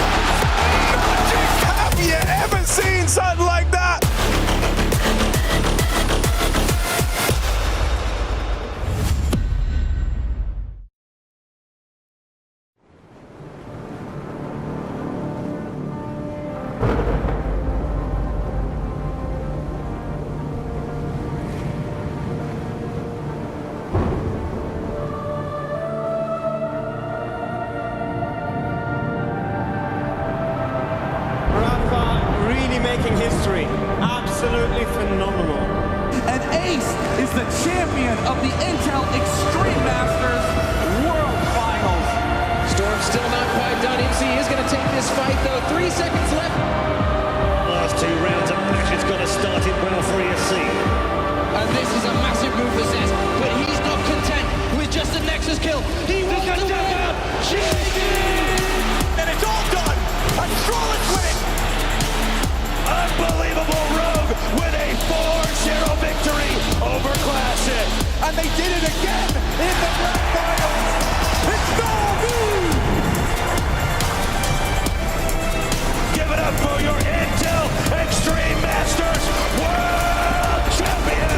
Magic! Have you ever seen something like that? Really making history. Absolutely phenomenal. And Ace is the champion of the Intel Extreme Masters World Finals. Storm's still not quite done. MC is going to take this fight, though. 3 seconds left. Last 2 rounds of matches got to start it well for ESC. And this is a massive move for Zez, but he's not content with just a Nexus kill. He wants to win. And it's all done! Astralis winning! Unbelievable Rogue with a 4-0 victory over Classic. And they did it again in the grand finals. It's MOUZ! Give it up for your Intel Extreme Masters World Champion!